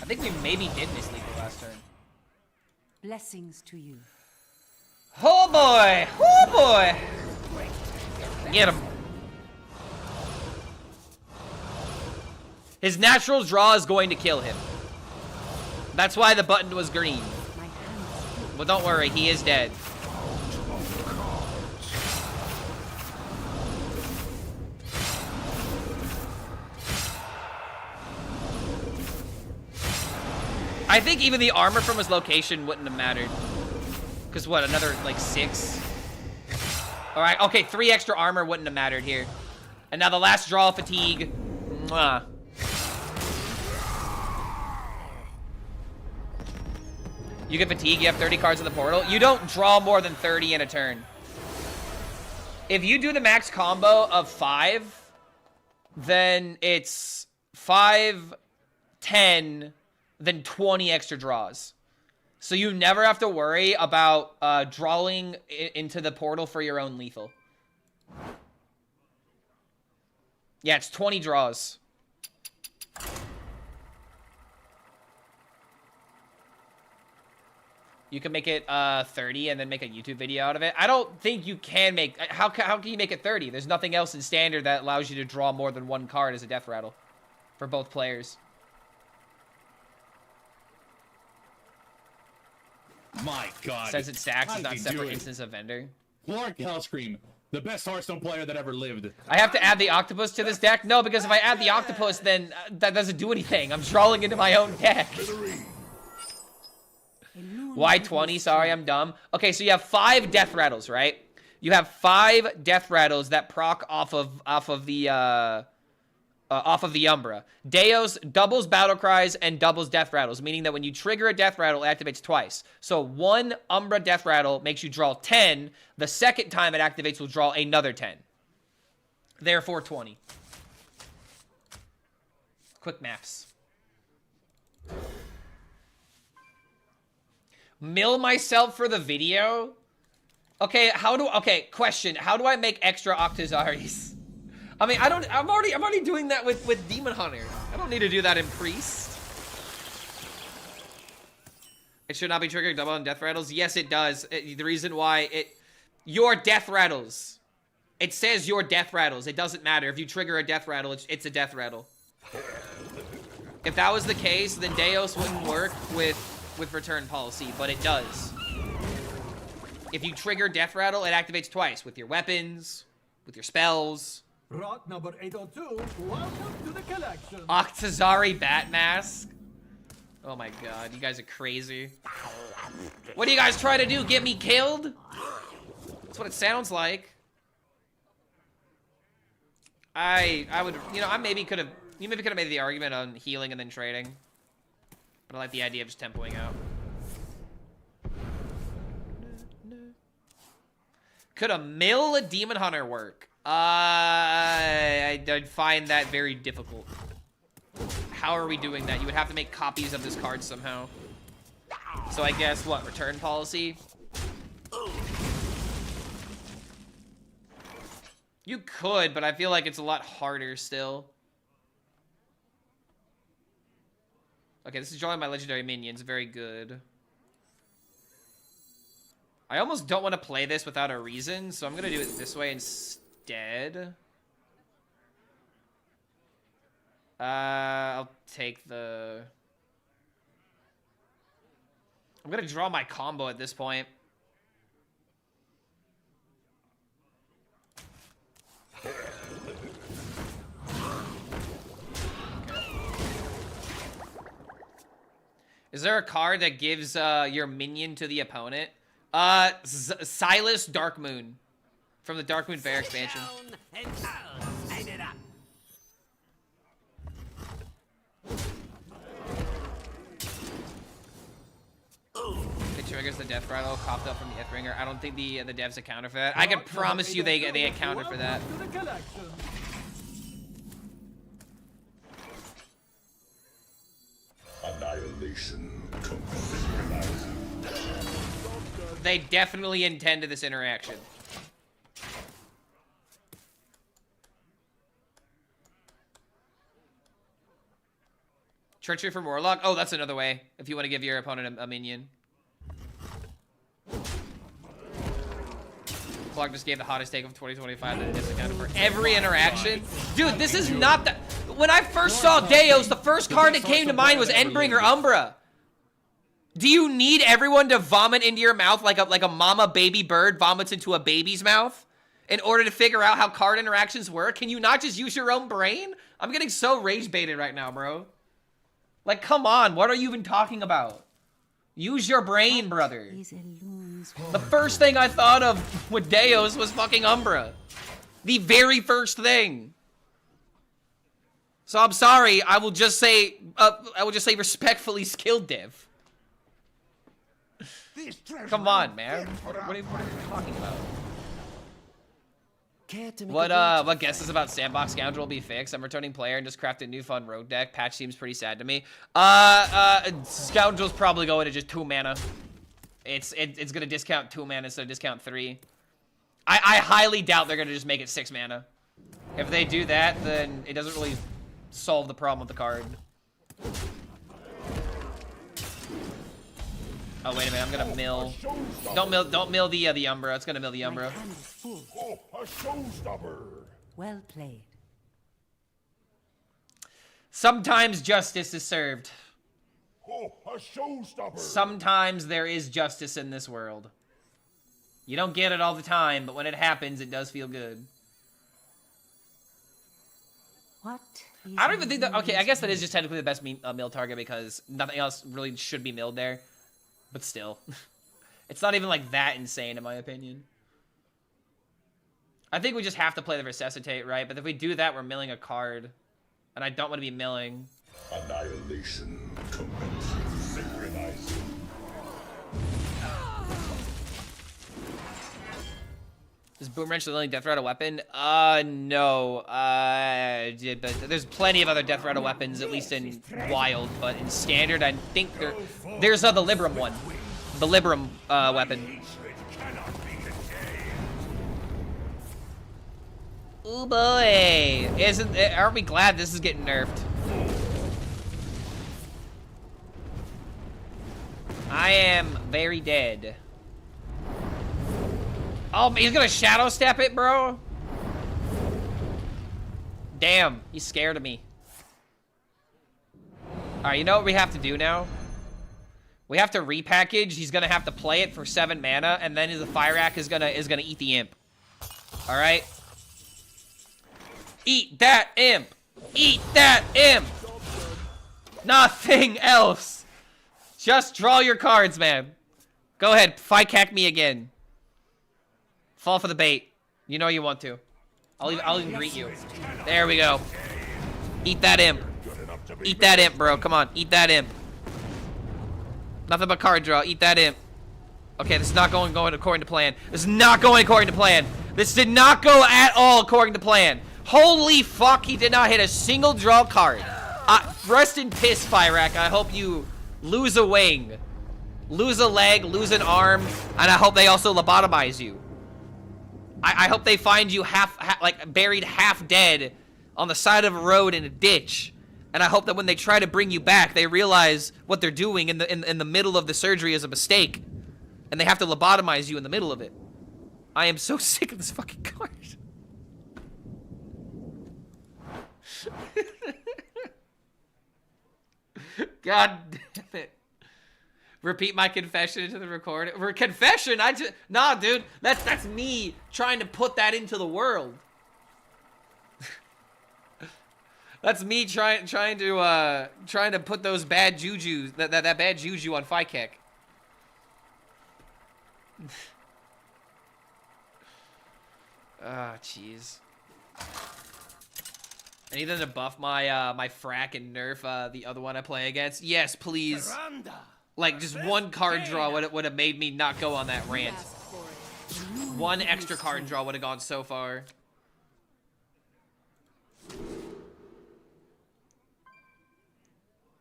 I think we maybe did miss lethal last turn. Blessings to you. Oh boy! Oh boy! Get him. His natural draw is going to kill him. That's why the button was green. My hands. But don't worry, he is dead. I think even the armor from his location wouldn't have mattered. Because what, another, like, 6? Alright, okay, 3 extra armor wouldn't have mattered here. And now the last draw, fatigue. Mwah. You get fatigue, you have 30 cards in the portal. You don't draw more than 30 in a turn. If you do the max combo of 5, then it's 5, 10, then 20 extra draws. So you never have to worry about drawing into the portal for your own lethal. Yeah, it's 20 draws. You can make it 30 and then make a YouTube video out of it. I don't think you can make... How can you make it 30? There's nothing else in Standard that allows you to draw more than 1 card as a Death Rattle for both players. My God. Says it stacks, How is did not he separate do it? instance of vendor. Clark HELLSCREAM, the best Hearthstone player that ever lived. I have to add the Octopus to this deck? No, because if I add the Octopus, then that doesn't do anything. I'm drawing into my own deck. Why 20? Sorry, I'm dumb. Okay, so you have 5 Death Rattles, right? You have 5 Death Rattles that proc off of the off of the Umbra. Deos doubles battle cries and doubles death rattles, meaning that when you trigger a death rattle, it activates twice. So one Umbra death rattle makes you draw 10. The second time it activates will draw another 10. Therefore 20. Quick maths. Mill myself for the video? Okay, question. How do I make extra Octazaris? I mean, I'm already doing that with Demon Hunter. I don't need to do that in Priest. It should not be triggering double on death rattles. Yes, it does. The reason why your death rattles. It says your death rattles. It doesn't matter. If you trigger a death rattle, it's a death rattle. If that was the case, then Deos wouldn't work with return policy, but it does. If you trigger death rattle, it activates twice with your weapons, with your spells. Rot number 802, welcome to the collection. Octazari Bat Mask. Oh my god, you guys are crazy. What do you guys try to do? Get me killed? That's what it sounds like. I would, you know, you maybe could have made the argument on healing and then trading. But I like the idea of just tempoing out. Could a mill a Demon Hunter work? I'd find that very difficult. How are we doing that? You would have to make copies of this card somehow. So I guess, what, return policy? You could, but I feel like it's a lot harder still. Okay, this is drawing my legendary minions. Very good. I almost don't want to play this without a reason, so I'm going to do it this way instead. I'll take the... I'm going to draw my combo at this point. Is there a card that gives your minion to the opponent? Silas Darkmoon from the Darkmoon Fair expansion. It triggers the Death Rattle coughed up from the Ithringer. I don't think the devs account for that. I can promise you they accounted for that. Annihilation. They definitely intended this interaction. Treachery from Warlock? Oh, that's another way. If you want to give your opponent a minion. Clark just gave the hottest take of 2025 that it's accounted for every interaction. Dude, this is not that. When I first saw Deos, the first card that came to mind was Endbringer Umbra. Do you need everyone to vomit into your mouth like a mama baby bird vomits into a baby's mouth in order to figure out how card interactions work? Can you not just use your own brain? I'm getting so rage baited right now, bro. Like, come on. What are you even talking about? Use your brain, brother. The first thing I thought of with Deos was fucking Umbra. The very first thing. So I'm sorry. I will just say respectfully skilled div. Come on, man. What are you talking about? What guesses about Sandbox Scoundrel will be fixed? I'm returning player and just crafted a new fun rogue deck. Patch seems pretty sad to me. Scoundrel's probably going to just 2 mana. It's gonna discount 2 mana instead of discount 3. I highly doubt they're gonna just make it 6 mana. If they do that, then it doesn't really solve the problem with the card. Oh, wait a minute, I'm gonna mill. Don't mill the Umbra. It's gonna mill the Umbra. Oh, a showstopper. Well played. Sometimes justice is served. Oh, a showstopper. Sometimes there is justice in this world. You don't get it all the time, but when it happens, it does feel good. What? I don't even think that... Okay, I guess that is just technically the best mill target because nothing else really should be milled there. But still. It's not even like that insane in my opinion. I think we just have to play the Resuscitate, right? But if we do that, we're milling a card. And I don't want to be milling. Annihilation commences. Synchronizing. Is Boom Wrench the only Death Rattle weapon? No. But there's plenty of other Death Rattle weapons, at least in Wild. But in Standard, I think there's the Libram one. The Libram weapon. Ooh boy! Aren't we glad this is getting nerfed? I am very dead. Oh, he's gonna shadow step it, bro. Damn, he's scared of me. All right, you know what we have to do now? We have to repackage. He's gonna have to play it for 7 mana, and then the Fire Act is gonna eat the imp. All right. Eat that imp. Eat that imp. Nothing else. Just draw your cards, man. Go ahead, fight cack me again. Fall for the bait. You know you want to. I'll even greet you. There we go. Eat that imp. Eat that imp, bro. Come on, eat that imp. Nothing but card draw. Eat that imp. Okay, this is not going according to plan. This is not going according to plan. This did not go at all according to plan. Holy fuck, he did not hit a single draw card. Rest in piss, Fyrak. I hope you lose a wing, lose a leg, lose an arm, and I hope they also lobotomize you. I hope they find you like buried half dead on the side of a road in a ditch. And I hope that when they try to bring you back, they realize what they're doing in the middle of the surgery is a mistake. And they have to lobotomize you in the middle of it. I am so sick of this fucking card. God damn it. Repeat my confession into the recording. Confession? Nah, dude. That's me trying to put that into the world. That's me trying to put those bad jujus, that bad juju on Fykick. Ah, jeez. I need them to buff my my frack and nerf the other one I play against. Yes, please. Like just one card draw would have made me not go on that rant. One extra card draw would have gone so far.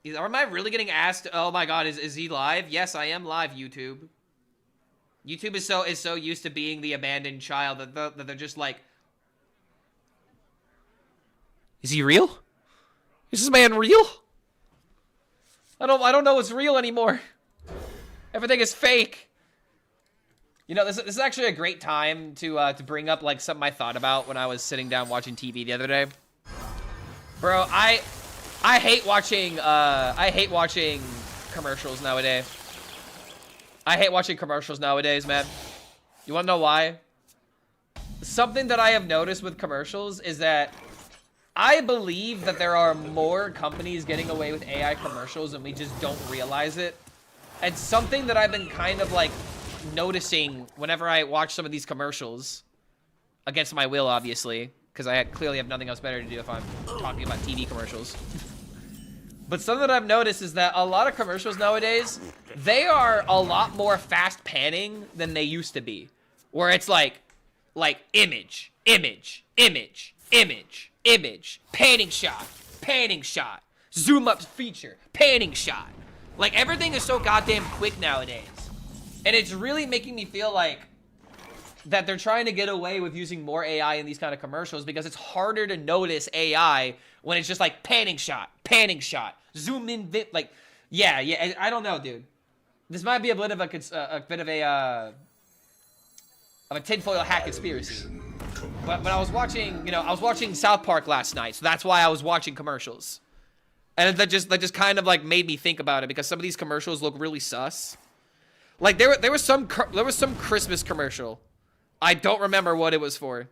Am I really getting asked? Oh my god, is he live? Yes, I am live, YouTube. YouTube is so used to being the abandoned child that they're just like, is he real? Is this man real? I don't know what's real anymore. Everything is fake. You know, this is actually a great time to bring up like something I thought about when I was sitting down watching TV the other day. Bro, I hate watching commercials nowadays. I hate watching commercials nowadays, man. You wanna know why? Something that I have noticed with commercials is that I believe that there are more companies getting away with AI commercials and we just don't realize it. And something that I've been kind of like noticing whenever I watch some of these commercials, against my will, obviously, because I clearly have nothing else better to do if I'm talking about TV commercials. But something that I've noticed is that a lot of commercials nowadays, they are a lot more fast panning than they used to be. Where it's like image, image, image, image, image, panning shot, zoom up feature, panning shot. Like everything is so goddamn quick nowadays. And it's really making me feel like that they're trying to get away with using more AI in these kind of commercials because it's harder to notice when it's just like panning shot, zoom in, like, yeah, I don't know, dude. This might be a bit of a tinfoil hat conspiracy. But I was watching South Park last night, so that's why I was watching commercials. And that just kind of like made me think about it because some of these commercials look really sus. Like there was some Christmas commercial. I don't remember what it was for.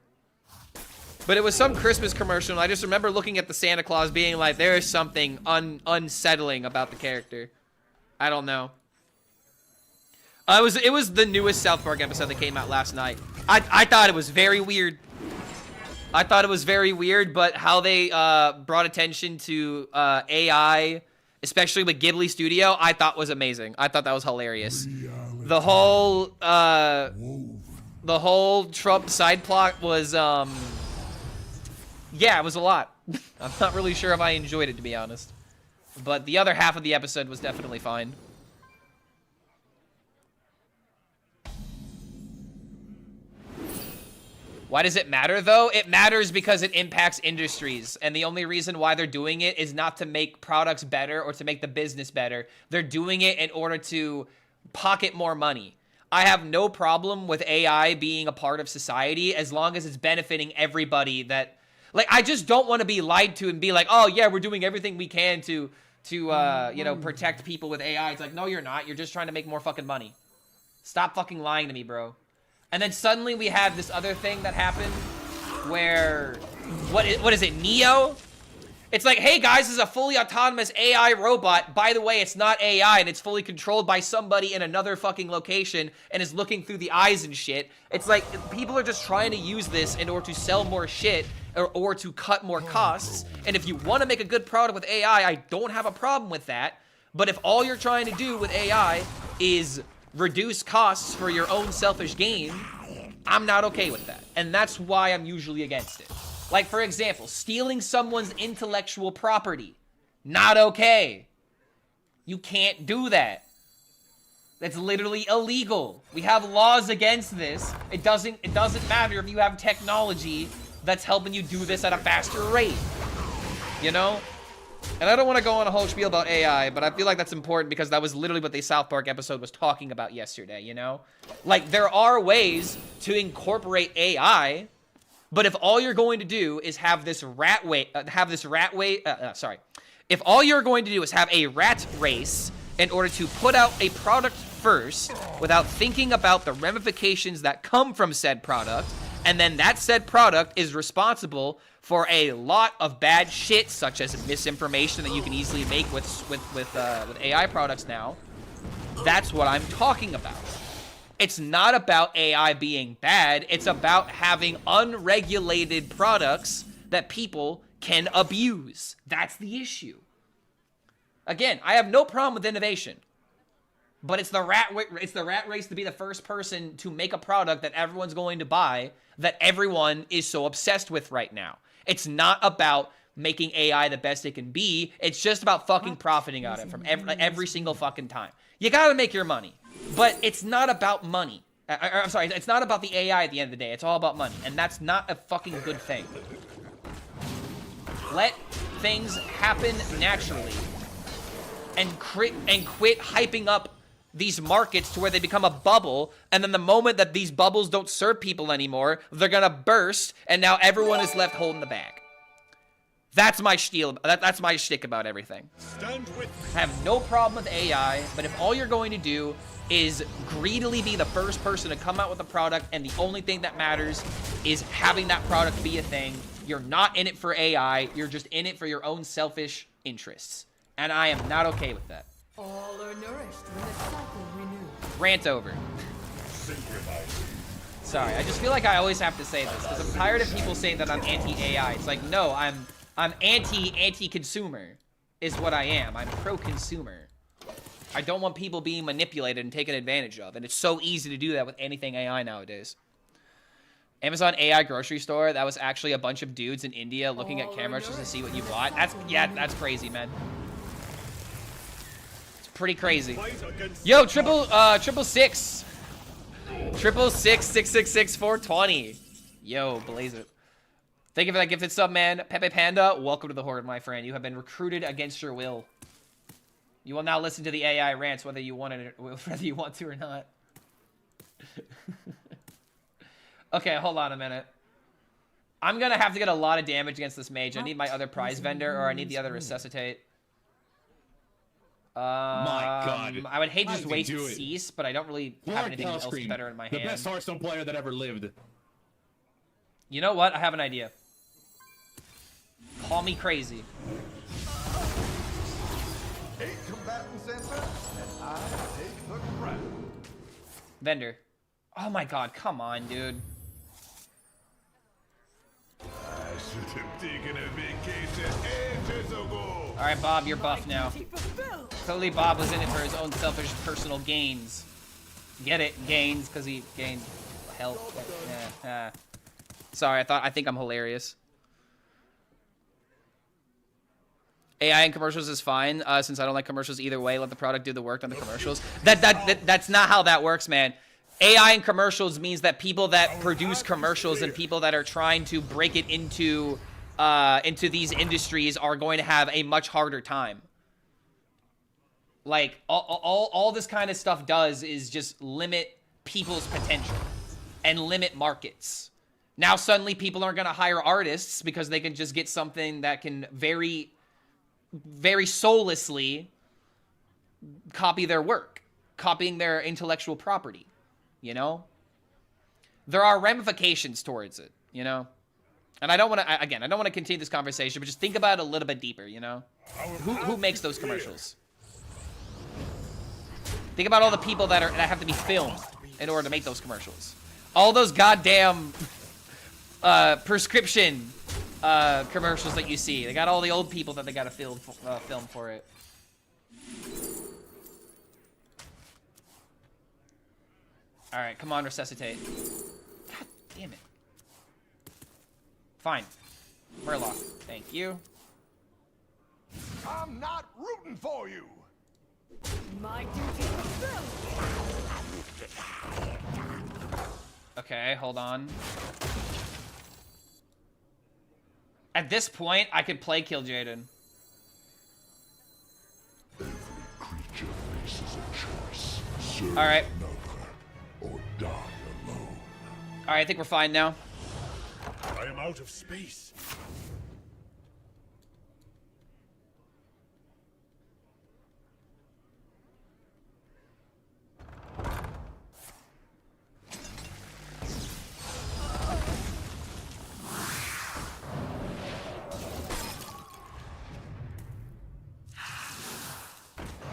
But it was some Christmas commercial, and I just remember looking at the Santa Claus being like, there is something unsettling about the character. I don't know. It was the newest South Park episode that came out last night. I thought it was very weird. I thought it was very weird, but how they brought attention to AI, especially with Ghibli Studio, I thought was amazing. I thought that was hilarious. The whole Trump side plot was yeah, it was a lot. I'm not really sure if I enjoyed it, to be honest. But the other half of the episode was definitely fine. Why does it matter, though? It matters because it impacts industries, and the only reason why they're doing it is not to make products better or to make the business better. They're doing it in order to pocket more money. I have no problem with AI being a part of society as long as it's benefiting everybody that... Like, I just don't want to be lied to and be like, oh, yeah, we're doing everything we can to you know, protect people with AI. It's like, no, you're not. You're just trying to make more fucking money. Stop fucking lying to me, bro. And then suddenly we have this other thing that happened where, what is it, Neo? It's like, hey guys, this is a fully autonomous AI robot. By the way, it's not AI and it's fully controlled by somebody in another fucking location and is looking through the eyes and shit. It's like, people are just trying to use this in order to sell more shit or to cut more costs. And if you want to make a good product with AI, I don't have a problem with that. But if all you're trying to do with AI is reduce costs for your own selfish gain, I'm not okay with that. And that's why I'm usually against it. Like, for example, stealing someone's intellectual property. Not okay. You can't do that. That's literally illegal. We have laws against this. It doesn't matter if you have technology that's helping you do this at a faster rate. You know? And I don't want to go on a whole spiel about AI, but I feel like that's important because that was literally what the South Park episode was talking about yesterday, you know? Like, there are ways to incorporate AI, but if all you're going to do is have this if all you're going to do is have a rat race in order to put out a product first without thinking about the ramifications that come from said product, and then that said product is responsible for a lot of bad shit, such as misinformation that you can easily make with AI products now. That's what I'm talking about. It's not about AI being bad. It's about having unregulated products that people can abuse. That's the issue. Again, I have no problem with innovation, but it's the rat race to be the first person to make a product that everyone's going to buy, that everyone is so obsessed with right now. It's not about making AI the best it can be. It's just about fucking profiting on it from every single fucking time. You gotta make your money, but it's not about money. I'm sorry, it's not about the AI at the end of the day. It's all about money, and that's not a fucking good thing. Let things happen naturally, and quit hyping up these markets to where they become a bubble, and then the moment that these bubbles don't serve people anymore, they're gonna burst, and now everyone is left holding the bag. That's my spiel. That's my shtick about everything. I have no problem with AI, but if all you're going to do is greedily be the first person to come out with a product, and the only thing that matters is having that product be a thing, you're not in it for AI, you're just in it for your own selfish interests. And I am not okay with that. All are nourished when the cycle renews. Rant over. Sorry, I just feel like I always have to say this, because I'm tired of people saying that I'm anti-AI. It's like, no, I'm anti-consumer is what I am. I'm pro-consumer. I don't want people being manipulated and taken advantage of, and it's so easy to do that with anything AI nowadays. Amazon AI grocery store, that was actually a bunch of dudes in India looking at cameras just to see what you bought. That's crazy, man. Pretty crazy. Yo, triple six 666 420. Yo, blaze it. Thank you for that gifted sub, man. Pepe Panda, welcome to the horde, my friend. You have been recruited against your will. You will now listen to the AI rants whether you want to or not. Okay, hold on a minute. I'm gonna have to get a lot of damage against this mage. I need my other prize vendor, or I need the other resuscitate. My God. I would hate to just How did he waste do it? cease, but I don't really have anything else HELLSCREAM, better in my the hand. best Hearthstone player that ever lived. You know what? I have an idea. Call me crazy. 8 combatants enter, and I take the crown. Vendor. Oh my God, come on, dude. should have taken a vacation ages ago. All right, Bob, you're buff now. Clearly, Bob was in it for his own selfish personal gains. Get it, gains, because he gained health. Yeah. Sorry, I think I'm hilarious. AI in commercials is fine, since I don't like commercials either way. Let the product do the work on the commercials. That's not how that works, man. AI in commercials means that people that produce commercials and people that are trying to break it into these industries are going to have a much harder time. Like, all this kind of stuff does is just limit people's potential and limit markets. Now suddenly people aren't going to hire artists because they can just get something that can very soullessly copy their work, copying their intellectual property, you know? There are ramifications towards it, you know? And I don't want to, again, I don't want to continue this conversation, but just think about it a little bit deeper, you know? Who makes those commercials? Think about all the people that have to be filmed in order to make those commercials. All those goddamn prescription commercials that you see. They got all the old people that they got to film for it. All right, come on, resuscitate. God damn it. Fine. Murloc, thank you. I'm not rooting for you. My duty fulfilled. Okay, hold on. At this point, I could play Kill Jaden. Every creature faces a choice. Serve All right. another or die alone. All right, I think we're fine now. I am out of space.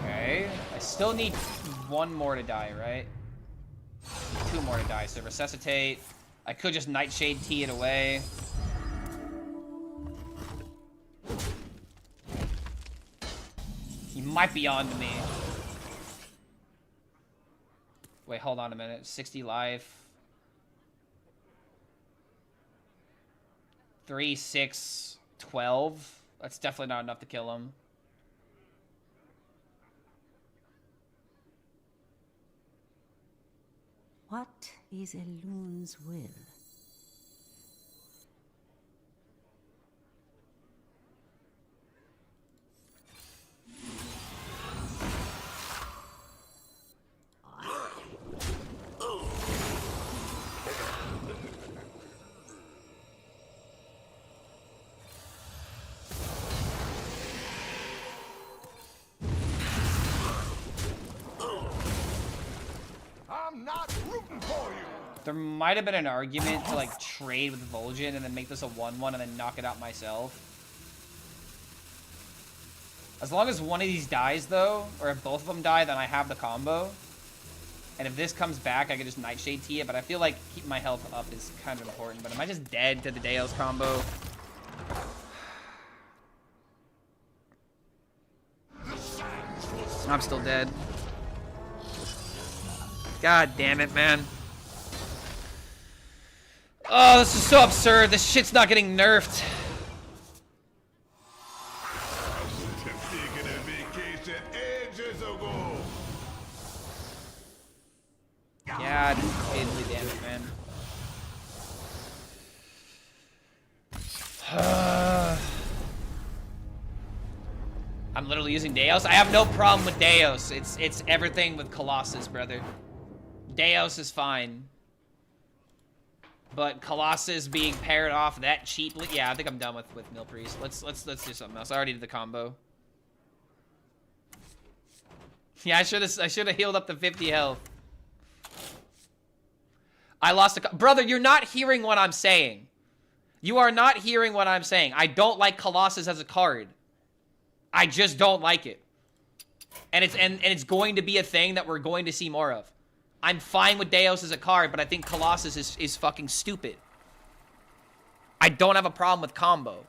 Okay, I still need one more to die, right? Two more to die, so resuscitate. I could just Nightshade Tea it away. He might be on to me. Wait, hold on a minute. 60 life. 3, 6, 12. That's definitely not enough to kill him. What is a loon's will? I'm not rooting for you. There might have been an argument to like trade with Vol'jin and then make this a 1-1 and then knock it out myself. As long as one of these dies though, or if both of them die, then I have the combo. And if this comes back, I can just Nightshade Tea it, but I feel like keeping my health up is kind of important. But am I just dead to the Deos combo? I'm still dead. God damn it, man. Oh, this is so absurd. This shit's not getting nerfed. I should have taken a vacation ages ago. God diddly damn it, man. I'm literally using Deos. I have no problem with Deos. It's everything with Colossus, brother. Deos is fine. But Colossus being paired off that cheaply, yeah, I think I'm done with Mill Priest. Let's do something else. I already did the combo. Yeah, I should have healed up to 50 health. I lost a brother. You're not hearing what I'm saying. You are not hearing what I'm saying. I don't like Colossus as a card. I just don't like it. And it's going to be a thing that we're going to see more of. I'm fine with Deos as a card, but I think Colossus is fucking stupid. I don't have a problem with combo.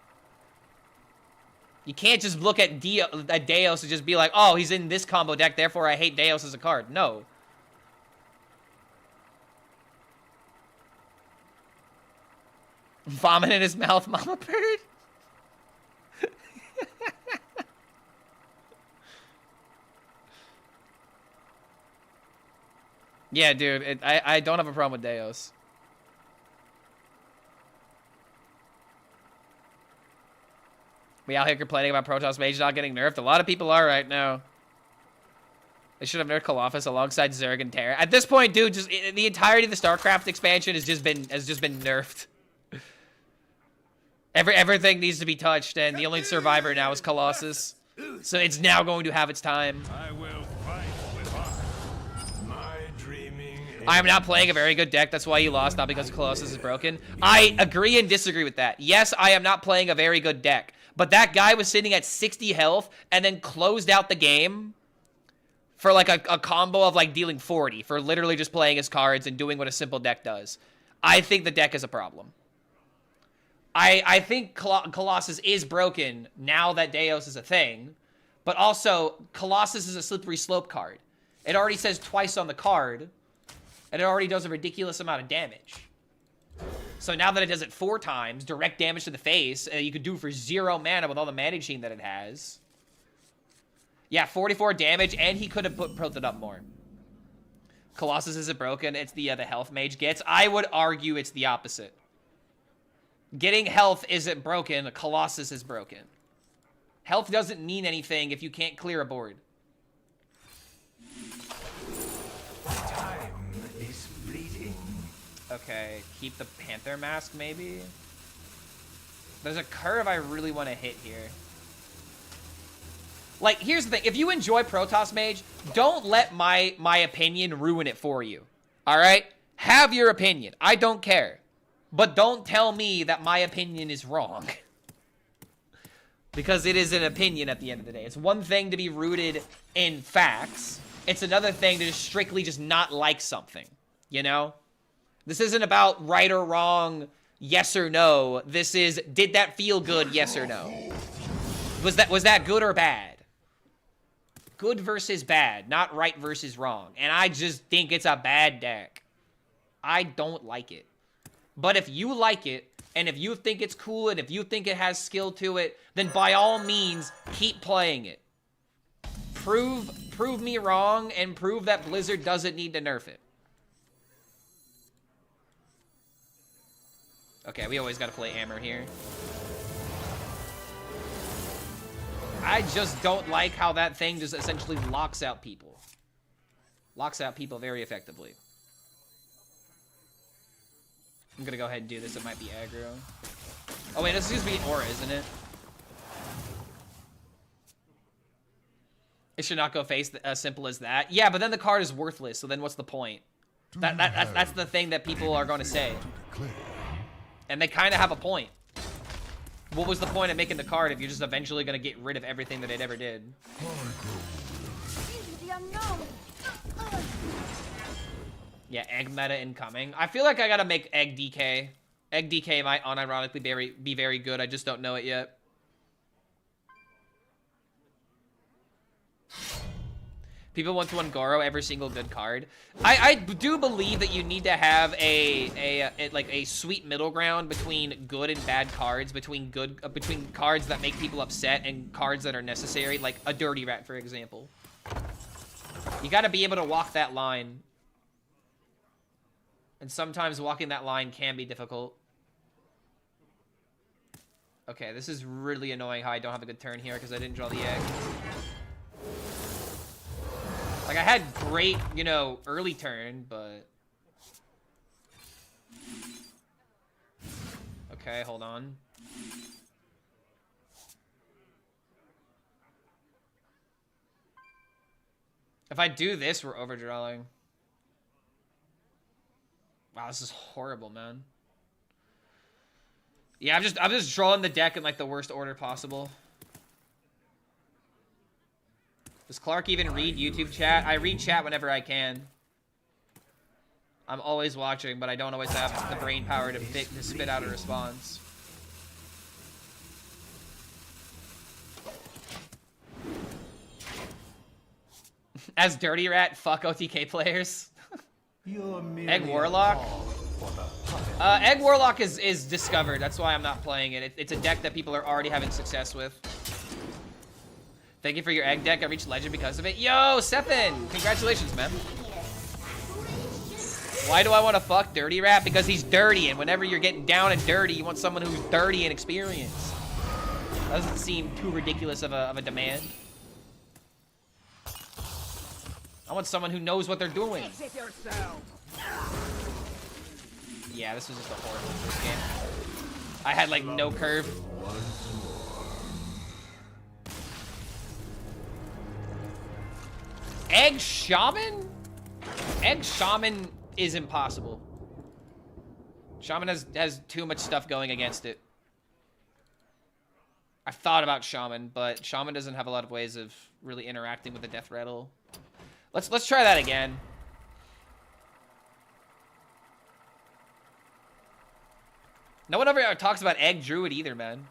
You can't just look at Deos and just be like, oh, he's in this combo deck, therefore I hate Deos as a card. No. Vomit in his mouth, mama bird. Yeah, dude, I don't have a problem with Deos. We out here complaining about Protoss Mage not getting nerfed. A lot of people are right now. They should have nerfed Colossus alongside Zerg and Terra. At this point, dude, just the entirety of the StarCraft expansion has just been nerfed. Everything needs to be touched, and the only survivor now is Colossus. So it's now going to have its time. I will fight with art. My dreaming. I am not playing a very good deck. That's why you lost, not because Colossus is broken. I agree and disagree with that. Yes, I am not playing a very good deck. But that guy was sitting at 60 health and then closed out the game for like a combo of like dealing 40 for literally just playing his cards and doing what a simple deck does. I think the deck is a problem. I think Colossus is broken now that Deos is a thing, but also Colossus is a slippery slope card. It already says twice on the card, and it already does a ridiculous amount of damage. So now that it does it 4 times, direct damage to the face, you could do for 0 mana with all the mana chain that it has. Yeah, 44 damage, and he could have built it up more. Colossus isn't broken, it's the health mage gets. I would argue it's the opposite. Getting health isn't broken, Colossus is broken. Health doesn't mean anything if you can't clear a board. Time is fleeting. Okay, keep the Panther Mask, maybe? There's a curve I really want to hit here. Like, here's the thing. If you enjoy Protoss Mage, don't let my opinion ruin it for you. Alright? Have your opinion. I don't care. But don't tell me that my opinion is wrong. Because it is an opinion at the end of the day. It's one thing to be rooted in facts. It's another thing to just strictly just not like something. You know? This isn't about right or wrong, yes or no. This is, did that feel good, yes or no? Was that good or bad? Good versus bad, not right versus wrong. And I just think it's a bad deck. I don't like it. But if you like it, and if you think it's cool, and if you think it has skill to it, then by all means, keep playing it. Prove me wrong, and prove that Blizzard doesn't need to nerf it. Okay, we always gotta play Hammer here. I just don't like how that thing just essentially locks out people. Locks out people very effectively. I'm gonna go ahead and do this. It might be aggro. Oh wait, this is supposed to be Aura, isn't it? It should not go face as simple as that. Yeah, but then the card is worthless, so then what's the point? That's the thing that people are going to say. And they kind of have a point. What was the point of making the card if you're just eventually going to get rid of everything that it ever did? The unknown. Yeah, egg meta incoming. I feel like I gotta make egg DK. Egg DK might unironically be very good. I just don't know it yet. People want to Ungoro every single good card. I do believe that you need to have a sweet middle ground between good and bad cards, between cards that make people upset and cards that are necessary, like a Dirty Rat, for example. You gotta be able to walk that line. And sometimes walking that line can be difficult. Okay, this is really annoying how I don't have a good turn here because I didn't draw the egg. Like, I had great, you know, early turn, but... Okay, hold on. If I do this, we're overdrawing. Wow, this is horrible, man. Yeah, I'm just drawing the deck in like the worst order possible. Does Clark even read YouTube chat? I read chat whenever I can. I'm always watching, but I don't always have the brain power to spit out a response. As Dirty Rat, fuck OTK players. You're merely Egg a Warlock. pawn for the puppet. Egg Warlock is discovered. That's why I'm not playing it. It's a deck that people are already having success with. Thank you for your egg deck. I reached legend because of it. Yo, Stefan! Congratulations, man. Why do I want to fuck Dirty Rat? Because he's dirty, and whenever you're getting down and dirty, you want someone who's dirty and experienced. Doesn't seem too ridiculous of a demand. I want someone who knows what they're doing. Yeah, this was just a horrible first game. I had like no curve. Egg Shaman? Egg Shaman is impossible. Shaman has too much stuff going against it. I thought about Shaman, but Shaman doesn't have a lot of ways of really interacting with the death rattle. Let's try that again. No one ever talks about Egg Druid either, man.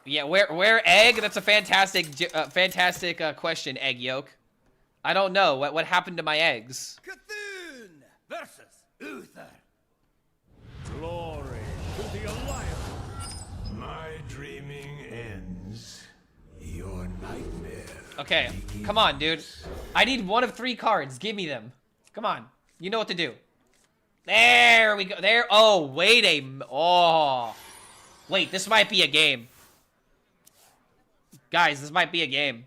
Yeah, where egg? That's a fantastic question, Egg Yolk. I don't know. What happened to my eggs? Cthulhu versus Uther. Glory to the Alliance. My dreaming ends. Your nightmare. Okay, come on, dude. I need one of 3 cards. Give me them. Come on. You know what to do. There we go. There. Oh, wait a... Oh. Wait, this might be a game. Guys, this might be a game.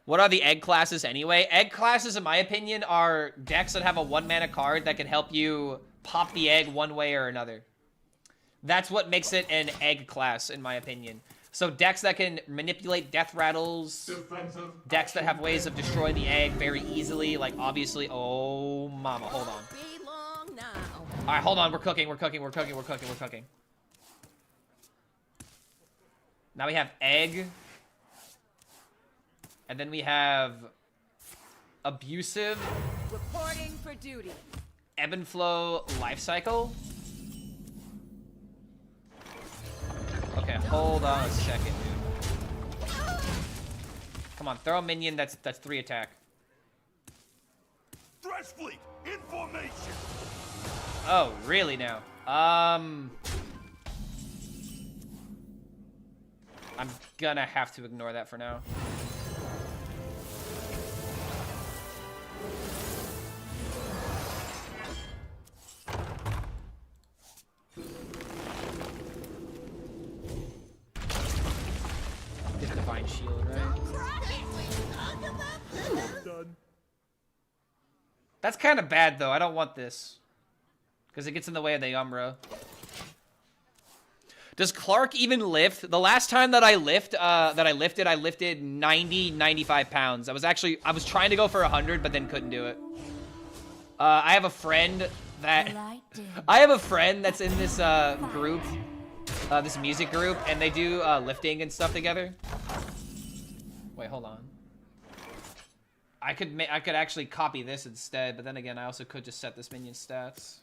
What are the egg classes anyway? Egg classes, in my opinion, are decks that have a 1-mana card that can help you pop the egg one way or another. That's what makes it an egg class, in my opinion. So decks that can manipulate death rattles, decks that have ways of destroying the egg very easily, like obviously, oh mama, hold on. Be long now. All right, hold on, we're cooking. Now we have egg. And then we have abusive, Reporting for duty. ebb and flow life cycle. Okay, hold on a second, dude. Come on, throw a minion that's 3 attack. Thresh fleet in formation. Oh, really now? I'm gonna have to ignore that for now. Divine Shield, right? Done. That's kind of bad, though. I don't want this. Because it gets in the way of the Umbra. Does Clark even lift? The last time that I lifted, I lifted 95 pounds. I was trying to go for 100, but then couldn't do it. I have a friend that's in this group, this music group, and they do lifting and stuff together. Wait, hold on. I could actually copy this instead, but then again, I also could just set this minion stats.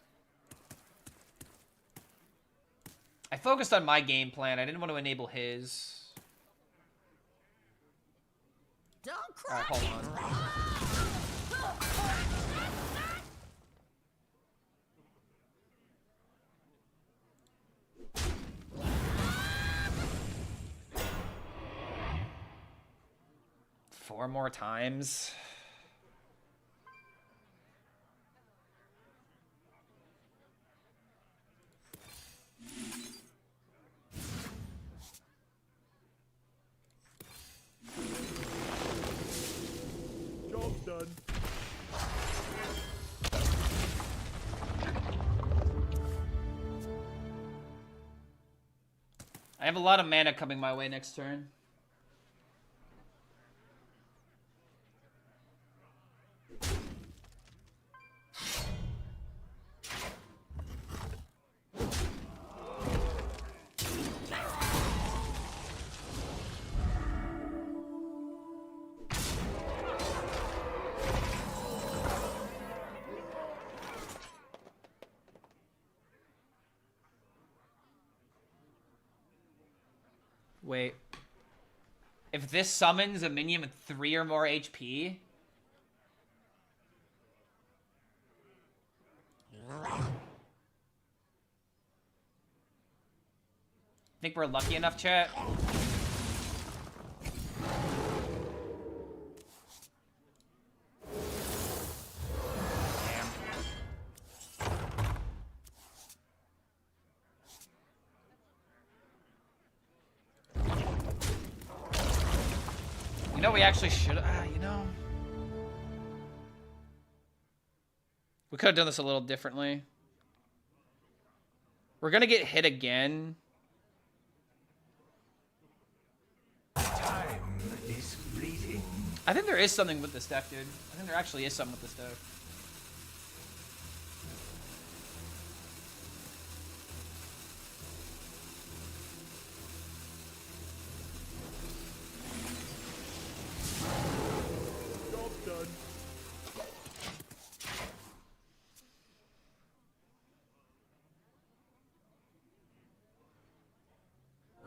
I focused on my game plan. I didn't want to enable his. Don't cry. All right, hold on. 4 more times. Job's done. I have a lot of mana coming my way next turn. Wait. If this summons a minion with 3 or more HP... Think we're lucky enough, chat? You know, we actually should you know. We could have done this a little differently. We're gonna get hit again. Time is fleeting. I think there is something with this deck, dude. I think there actually is something with this deck.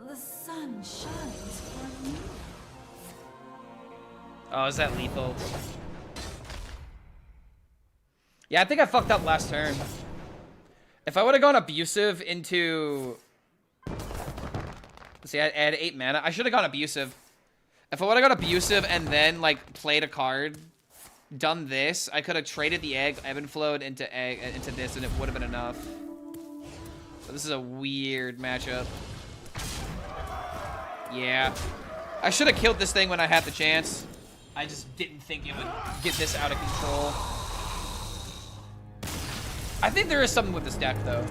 The sun shines for me. Oh, is that lethal? Yeah, I think I fucked up last turn. If I would have gone abusive into... Let's see, I had 8 mana. I should have gone abusive. If I would have gone abusive and then, like, played a card, done this, I could have traded the egg, ebb and flowed into this, and it would have been enough. But this is a weird matchup. Yeah. I should have killed this thing when I had the chance. I just didn't think it would get this out of control. I think there is something with this deck, though.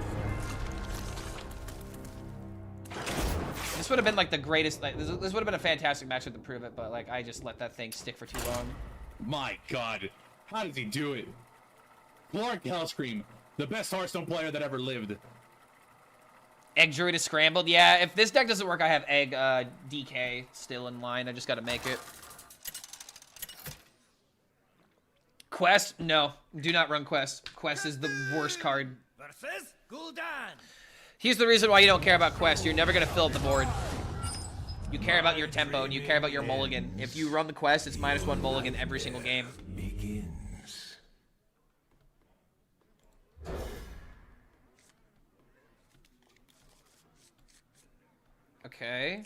This would have been, like, the greatest... Like, this would have been a fantastic matchup to prove it, but, like, I just let that thing stick for too long. My God. How does he do it? Clark HELLSCREAM, the best Hearthstone player that ever lived. Egg Druid is scrambled. Yeah, if this deck doesn't work, I have Egg DK still in line. I just gotta make it. Quest? No. Do not run Quest. Quest is the worst card. Versus Gul'dan. Here's the reason why you don't care about Quest. You're never gonna fill up the board. You care about your tempo, and you care about your mulligan. If you run the Quest, it's -1 mulligan every single game. Begins. Okay.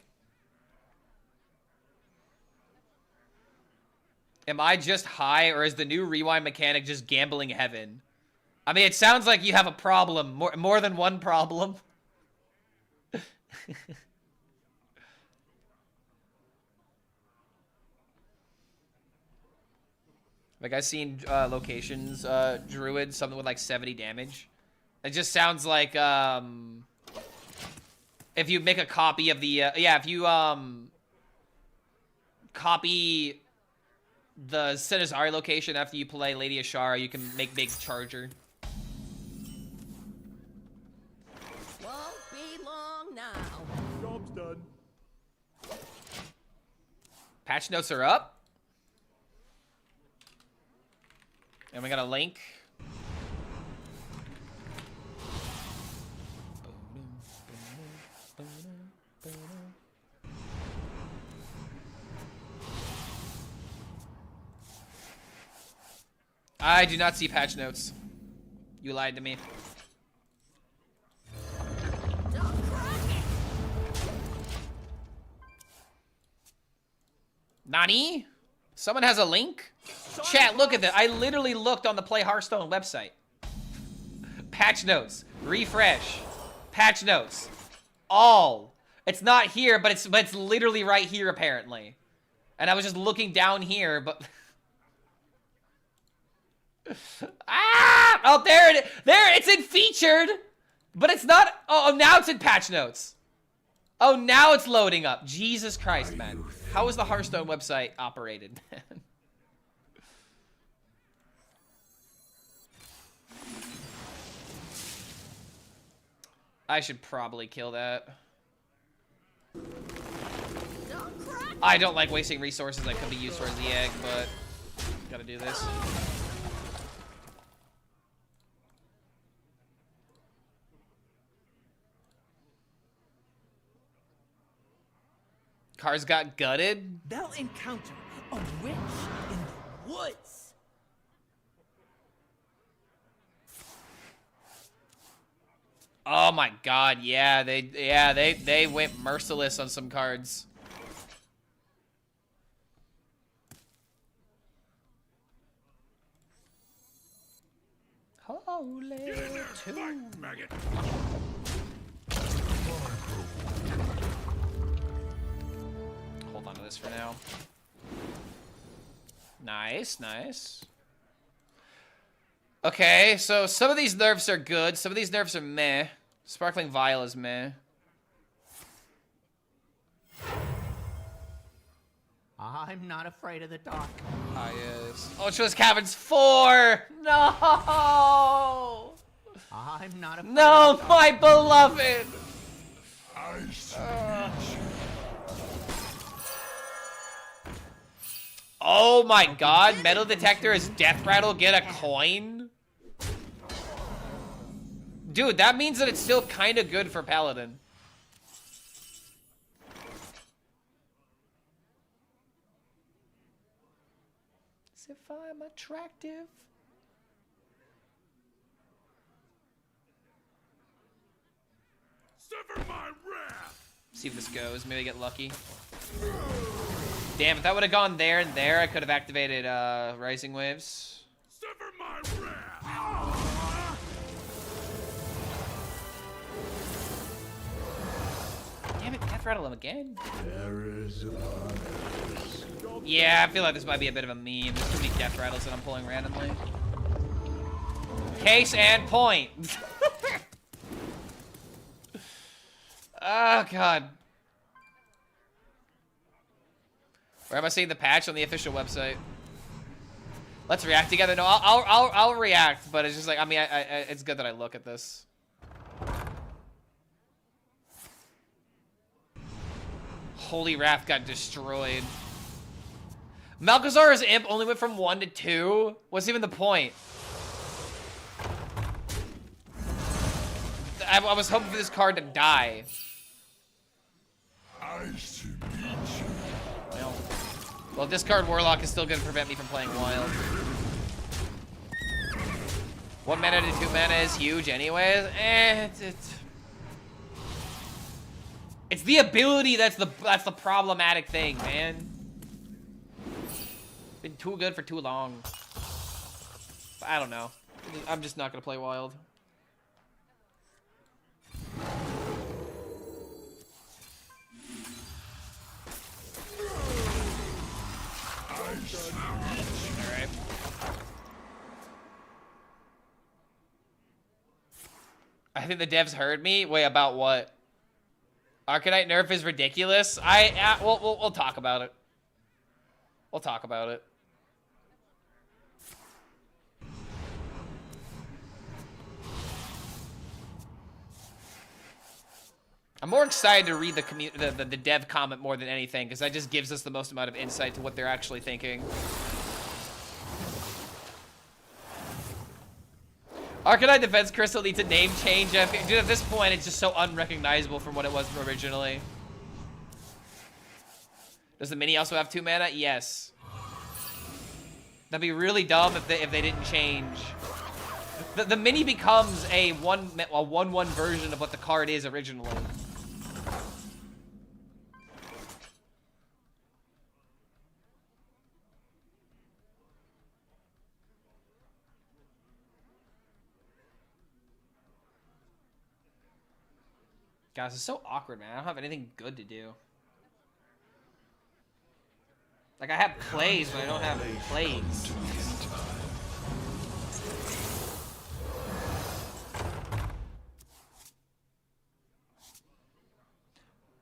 Am I just high, or is the new rewind mechanic just gambling heaven? I mean, it sounds like you have a problem. More than one problem. Like, I've seen locations, druid, something with like 70 damage. It just sounds like, if you make a copy of the, yeah, if you, copy the Sinazari location after you play Lady Ashara, you can make big charger. Won't be long now. Job's done. Patch notes are up. And we got a link. I do not see patch notes. You lied to me. Nani? Someone has a link? Chat, look at that. I literally looked on the Play Hearthstone website. Patch notes. Refresh. Patch notes. All. It's not here, but it's literally right here, apparently. And I was just looking down here, but... Ah! Oh, there it is. There, it's in featured. But it's not... Oh, now it's in patch notes. Oh, now it's loading up. Jesus Christ, man. How is the Hearthstone website operated, man? I should probably kill that. I don't like wasting resources that could be used towards the egg, but gotta do this. Cars got gutted. They'll encounter a witch in the woods. Oh my god, yeah, they went merciless on some cards. Holy two. Hold on to this for now. Nice, nice. Okay, so some of these nerfs are good, some of these nerfs are meh. Sparkling Vial is meh. I'm not afraid of the dark. Ah, yes. Ultra's Caverns 4! No! I'm not afraid No, of the dark. my beloved! Oh my god, metal detector is death rattle, get a coin? Dude, that means that it's still kind of good for Paladin. As if I'm attractive. Sever my wrath! See if this goes. Maybe I get lucky. Damn, if that would have gone there and there, I could have activated Rising Waves. Sever my wrath! Damn it, Death Rattle him again. There is Yeah, I feel like this might be a bit of a meme. There's too many Death Rattles that I'm pulling randomly. Case and point. Oh, God. Where am I seeing the patch on the official website? Let's react together. No, I'll react, but it's just like, I mean, it's good that I look at this. Holy Wrath got destroyed. Malchazar's imp only went from 1 to 2? What's even the point? I was hoping for this card to die. Well, discard Warlock is still going to prevent me from playing Wild. 1 mana to 2 mana is huge anyways. It's the ability that's the problematic thing, man. Been too good for too long. But I don't know. I'm just not gonna play Wild. Alright. I think the devs heard me. Wait, about what? Arcanite nerf is ridiculous. We'll talk about it. We'll talk about it. I'm more excited to read the dev comment more than anything, because that just gives us the most amount of insight to what they're actually thinking. Arcanite Defense Crystal needs a name change. Dude, at this point, it's just so unrecognizable from what it was originally. Does the mini also have 2 mana? Yes. That'd be really dumb if they didn't change. The mini becomes a 1/1 version of what the card is originally. Guys, it's so awkward, man. I don't have anything good to do. Like, I have plays, but I don't have plays.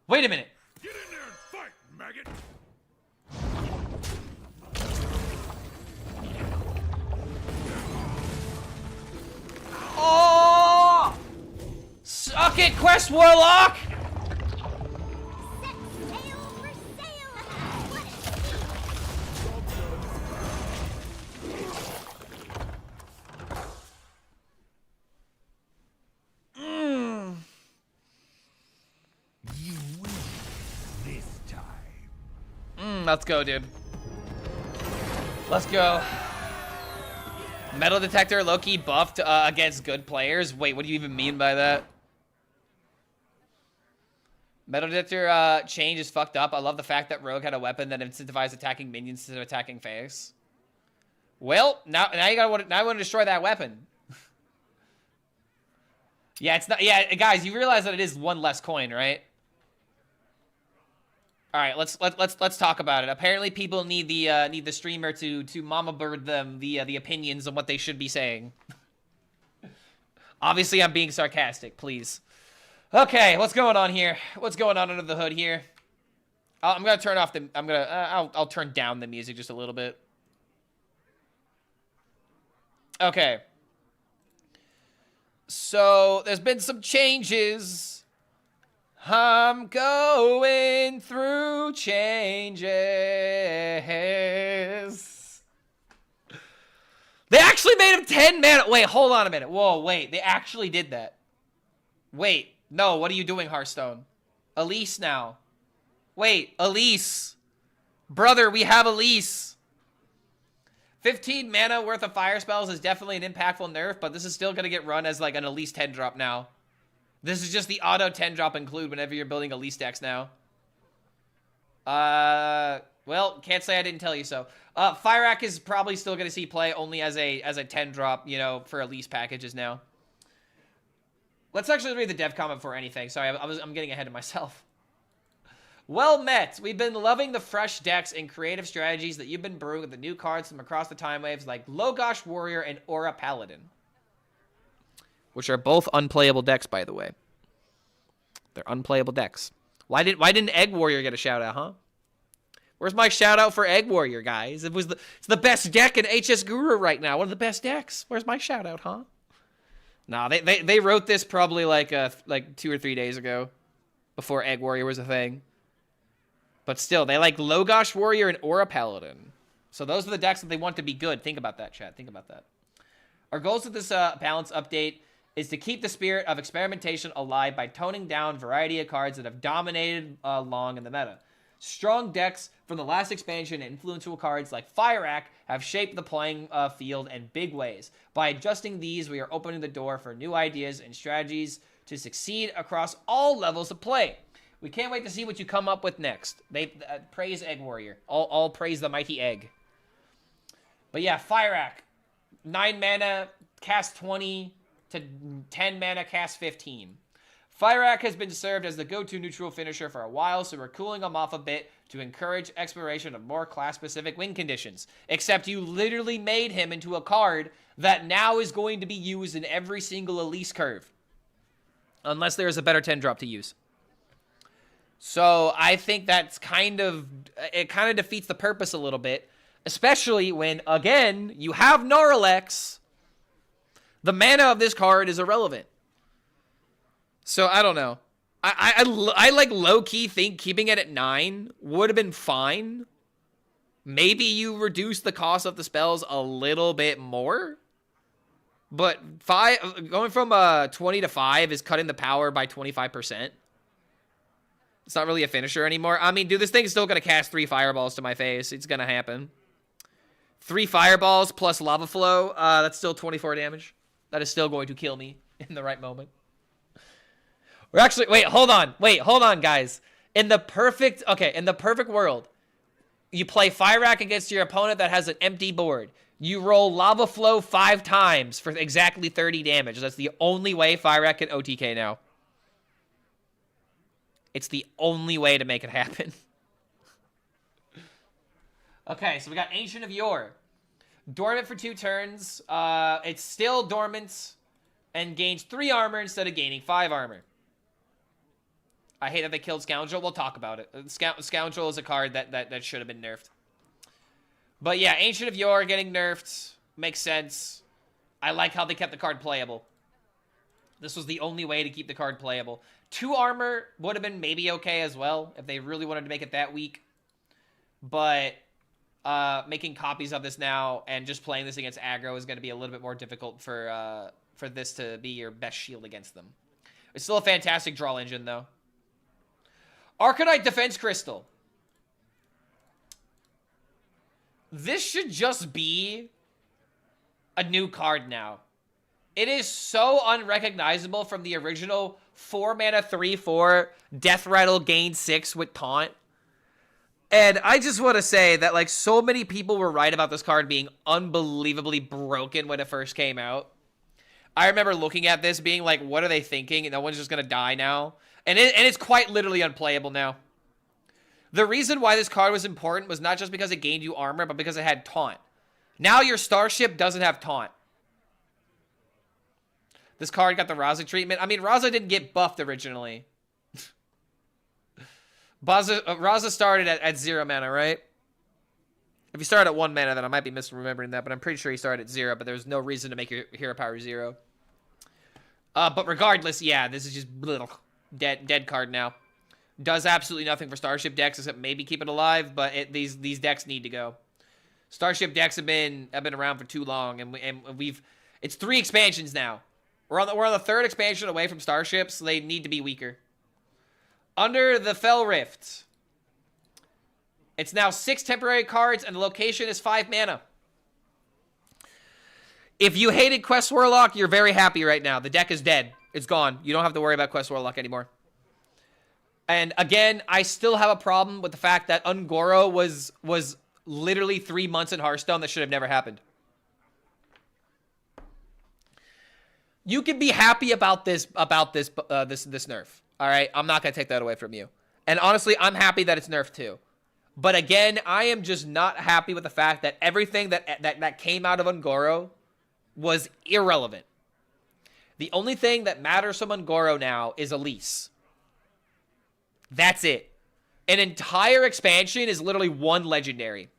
Wait a minute. Get in there and fight, maggot! Oh! Suck it, Quest Warlock! You win this time. Let's go, dude. Let's go. Metal detector low-key buffed against good players. Wait, what do you even mean by that? Metal detector change is fucked up. I love the fact that Rogue had a weapon that incentivized attacking minions instead of attacking face. Well, now you want to destroy that weapon. Yeah, it's not. Yeah, guys, you realize that it is one less coin, right? All right, let's talk about it. Apparently, people need the streamer to mama bird them the opinions on what they should be saying. Obviously, I'm being sarcastic. Please. Okay, what's going on here? What's going on under the hood here? I'm gonna turn off the. I'll turn down the music just a little bit. Okay. So there's been some changes. I'm going through changes. They actually made him 10 mana. Wait, hold on a minute. Whoa, wait. They actually did that. Wait. No, what are you doing, Hearthstone? Elise now. Wait, Elise. Brother, we have Elise. 15 mana worth of fire spells is definitely an impactful nerf, but this is still going to get run as like an Elise 10 drop now. This is just the auto 10 drop include whenever you're building Elise decks now. Well, can't say I didn't tell you so. Fire Rack is probably still going to see play only as a 10 drop, you know, for Elise packages now. Let's actually read the dev comment before anything. Sorry, I'm getting ahead of myself. Well met. We've been loving the fresh decks and creative strategies that you've been brewing with the new cards from across the time waves like Logosh Warrior and Aura Paladin. Which are both unplayable decks, by the way. They're unplayable decks. Why didn't Egg Warrior get a shout out, huh? Where's my shout out for Egg Warrior, guys? It's the best deck in HS Guru right now. One of the best decks. Where's my shout out, huh? Nah, they wrote this probably like 2 or 3 days ago, before Egg Warrior was a thing. But still, they like Logosh Warrior and Aura Paladin. So those are the decks that they want to be good. Think about that, chat. Think about that. Our goals with this balance update is to keep the spirit of experimentation alive by toning down variety of cards that have dominated long in the meta. Strong decks from the last expansion and influential cards like Fire Rack have shaped the playing field in big ways. By adjusting these, we are opening the door for new ideas and strategies to succeed across all levels of play. We can't wait to see what you come up with next. They praise Egg Warrior. All praise the mighty Egg. But yeah, Fire Rack. 9 mana, cast 20 to 10 mana, cast 15. Fire Rack has been served as the go-to neutral finisher for a while, so we're cooling them off a bit to encourage exploration of more class-specific win conditions. Except you literally made him into a card that now is going to be used in every single Elise curve. Unless there is a better 10 drop to use. So I think that's kind of defeats the purpose a little bit. Especially when, again, you have Gnarlex. The mana of this card is irrelevant. So, I don't know. I like low-key think keeping it at 9 would have been fine. Maybe you reduce the cost of the spells a little bit more. But going from 20 to 5 is cutting the power by 25%. It's not really a finisher anymore. I mean, dude, this thing's still going to cast 3 fireballs to my face. It's going to happen. 3 fireballs plus lava flow. That's still 24 damage. That is still going to kill me in the right moment. We're actually... Wait, hold on. Wait, hold on, guys. In the perfect world, you play Fire Rack against your opponent that has an empty board. You roll lava flow 5 times for exactly 30 damage. That's the only way Fire Rack can OTK now. It's the only way to make it happen. Okay, so we got Ancient of Yore. Dormant for 2 turns. It's still dormant and gains 3 armor instead of gaining 5 armor. I hate that they killed Scoundrel. We'll talk about it. Scoundrel is a card that should have been nerfed. But yeah, Ancient of Yore getting nerfed. Makes sense. I like how they kept the card playable. This was the only way to keep the card playable. 2 armor would have been maybe okay as well if they really wanted to make it that weak. But making copies of this now and just playing this against aggro is going to be a little bit more difficult for this to be your best shield against them. It's still a fantastic draw engine, though. Arcanite Defense Crystal. This should just be a new card now. It is so unrecognizable from the original 4 mana 3/4 Death Rattle gain 6 with taunt. And I just want to say that, like, so many people were right about this card being unbelievably broken when it first came out. I remember looking at this being like, what are they thinking? And no one's just going to die now. And it's quite literally unplayable now. The reason why this card was important was not just because it gained you armor, but because it had taunt. Now your Starship doesn't have taunt. This card got the Raza treatment. I mean, Raza didn't get buffed originally. Raza started at 0 mana, right? If you start at 1 mana, then I might be misremembering that, but I'm pretty sure he started at 0, but there's no reason to make your hero power 0. But regardless, yeah, this is just dead card now. Does absolutely nothing for Starship decks except maybe keep it alive, but these decks need to go. Starship decks have been around for too long, and it's 3 expansions now. We're on the 3rd expansion away from Starships, so they need to be weaker. Under the Fell Rift, it's now 6 temporary cards, and the location is 5 mana. If you hated Quest Warlock, you're very happy right now. The deck is dead. It's gone. You don't have to worry about Quest Warlock anymore. And again, I still have a problem with the fact that Ungoro was literally 3 months in Hearthstone that should have never happened. You can be happy about this nerf. All right, I'm not gonna take that away from you. And honestly, I'm happy that it's nerfed too. But again, I am just not happy with the fact that everything that came out of Ungoro was irrelevant. The only thing that matters from Ungoro now is Elise. That's it. An entire expansion is literally 1 legendary.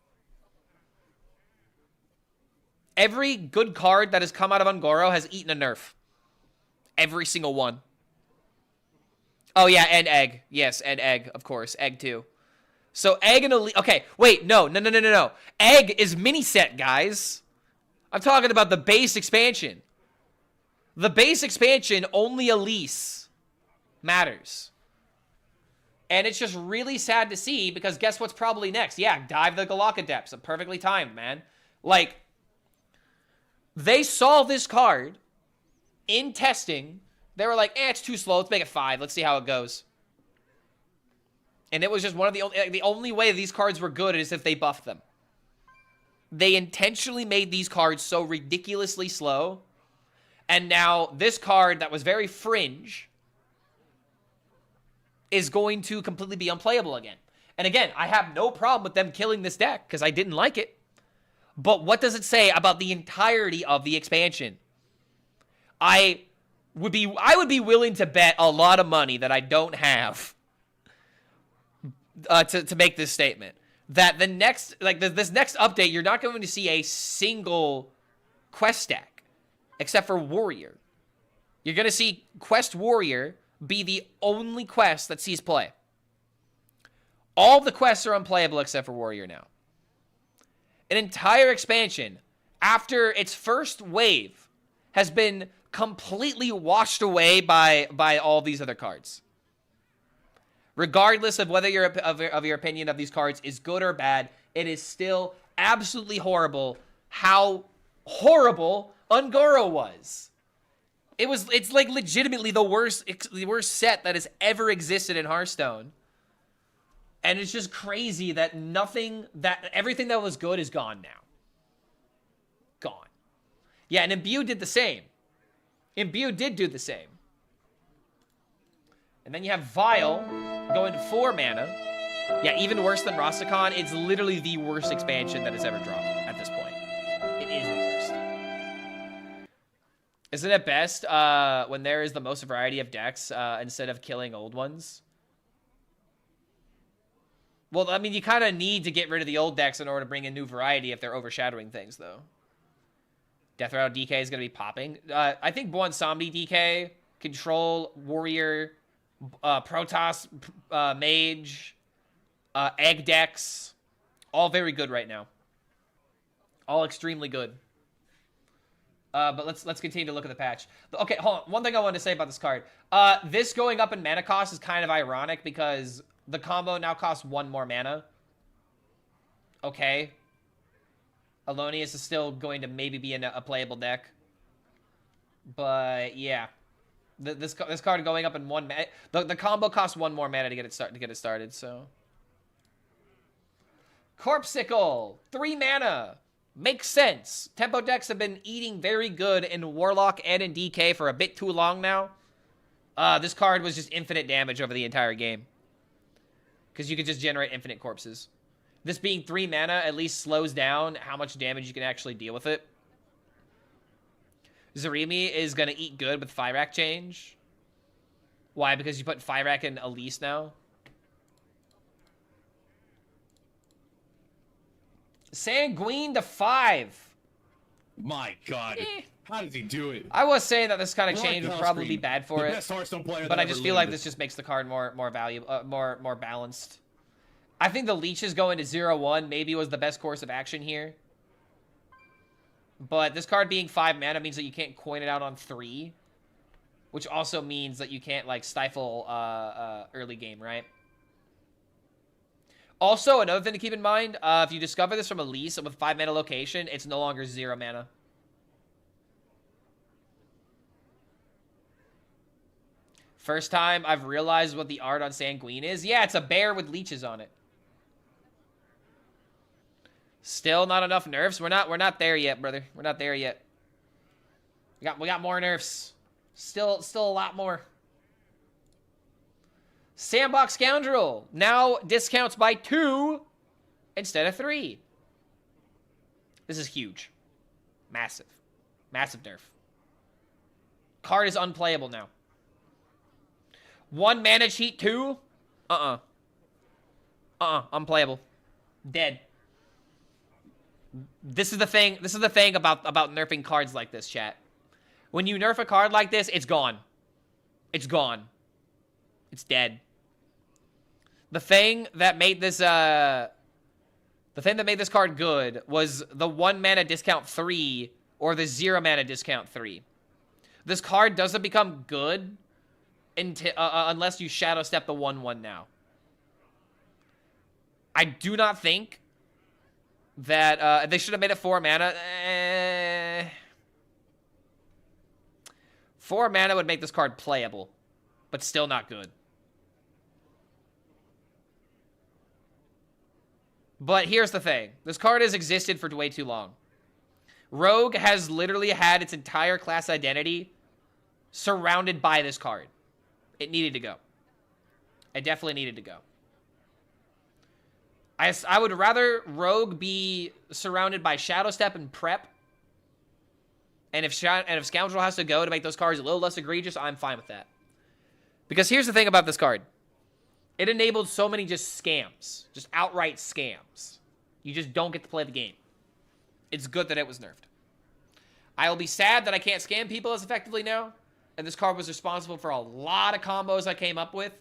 Every good card that has come out of Ungoro has eaten a nerf. Every single one. Oh, yeah, and Egg. Yes, and Egg, of course. Egg, too. So, Egg and Elite... Okay, wait, no. Egg is mini set, guys. I'm talking about the base expansion. The base expansion, only Elise matters. And it's just really sad to see, because guess what's probably next? Yeah, Dive the Galaka Depths. Perfectly timed, man. Like, they saw this card in testing. They were like, it's too slow. Let's make it 5. Let's see how it goes. And it was just one of the only way these cards were good is if they buffed them. They intentionally made these cards so ridiculously slow. And now this card that was very fringe is going to completely be unplayable again. And again, I have no problem with them killing this deck because I didn't like it. But what does it say about the entirety of the expansion? I would be willing to bet a lot of money that I don't have to make this statement. That the next, this next update, you're not going to see a single quest stack except for Warrior. You're going to see Quest Warrior be the only quest that sees play. All the quests are unplayable except for Warrior now. An entire expansion, after its first wave, has been completely washed away by all these other cards. Regardless of whether your opinion of these cards is good or bad, it is still absolutely horrible how horrible Ungoro was. It's like legitimately the worst set that has ever existed in Hearthstone. And it's just crazy that everything that was good is gone now. Gone. Yeah, and Imbue did the same. Imbue did do the same. And then you have Vile going to 4 mana. Yeah, even worse than Rastakhan. It's literally the worst expansion that has ever dropped at this point. It is the worst. Isn't it best when there is the most variety of decks instead of killing old ones? Well, I mean, you kind of need to get rid of the old decks in order to bring in new variety if they're overshadowing things, though. Death Rattle DK is going to be popping. I think Boan Somni DK, Control, Warrior, Protoss, Mage, Egg decks, all very good right now. All extremely good. But let's continue to look at the patch. Okay, hold on. One thing I wanted to say about this card. This going up in mana cost is kind of ironic because the combo now costs 1 more mana. Okay. Alonius is still going to maybe be in a playable deck. But yeah, this card going up in 1 mana. The combo costs 1 more mana to get it started. So Corpsicle, 3 mana. Makes sense. Tempo decks have been eating very good in Warlock and in DK for a bit too long now. This card was just infinite damage over the entire game. Because you could just generate infinite corpses. This being 3 mana at least slows down how much damage you can actually deal with it. Zarimi is going to eat good with Fyrakk change. Why? Because you put Fyrakk in Elise now. Sanguine to 5. My God. How does he do it? I was saying that this kind of change would probably be bad for it. Best Hearthstone player but that I ever just feel like lived. this just makes the card more valuable, more balanced. I think the leeches going to 0/1 maybe was the best course of action here. But this card being 5 mana means that you can't coin it out on 3. Which also means that you can't, like, stifle early game, right? Also, another thing to keep in mind, if you discover this from Elise with 5 mana location, it's no longer 0 mana. First time I've realized what the art on Sanguine is. Yeah, it's a bear with leeches on it. Still not enough nerfs. We're not there yet, brother. We're not there yet. We got more nerfs. Still a lot more. Sandbox Scoundrel now discounts by 2 instead of 3. This is huge. Massive. Massive nerf. Card is unplayable now. 1 mana cheat 2? Unplayable. Dead. This is the thing about nerfing cards like this, chat. When you nerf a card like this, it's gone. It's gone. It's dead. The thing that made this card good was the 1 mana discount 3 or the 0 mana discount 3. This card doesn't become good until unless you shadow step the 1/1 now. I do not think that they should have made it 4 mana. 4 mana would make this card playable, but still not good. But here's the thing. This card has existed for way too long. Rogue has literally had its entire class identity surrounded by this card. It needed to go. It definitely needed to go. I would rather Rogue be surrounded by Shadow Step and Prep. And if Scoundrel has to go to make those cards a little less egregious, I'm fine with that. Because here's the thing about this card. It enabled so many just scams. Just outright scams. You just don't get to play the game. It's good that it was nerfed. I will be sad that I can't scam people as effectively now. And this card was responsible for a lot of combos I came up with.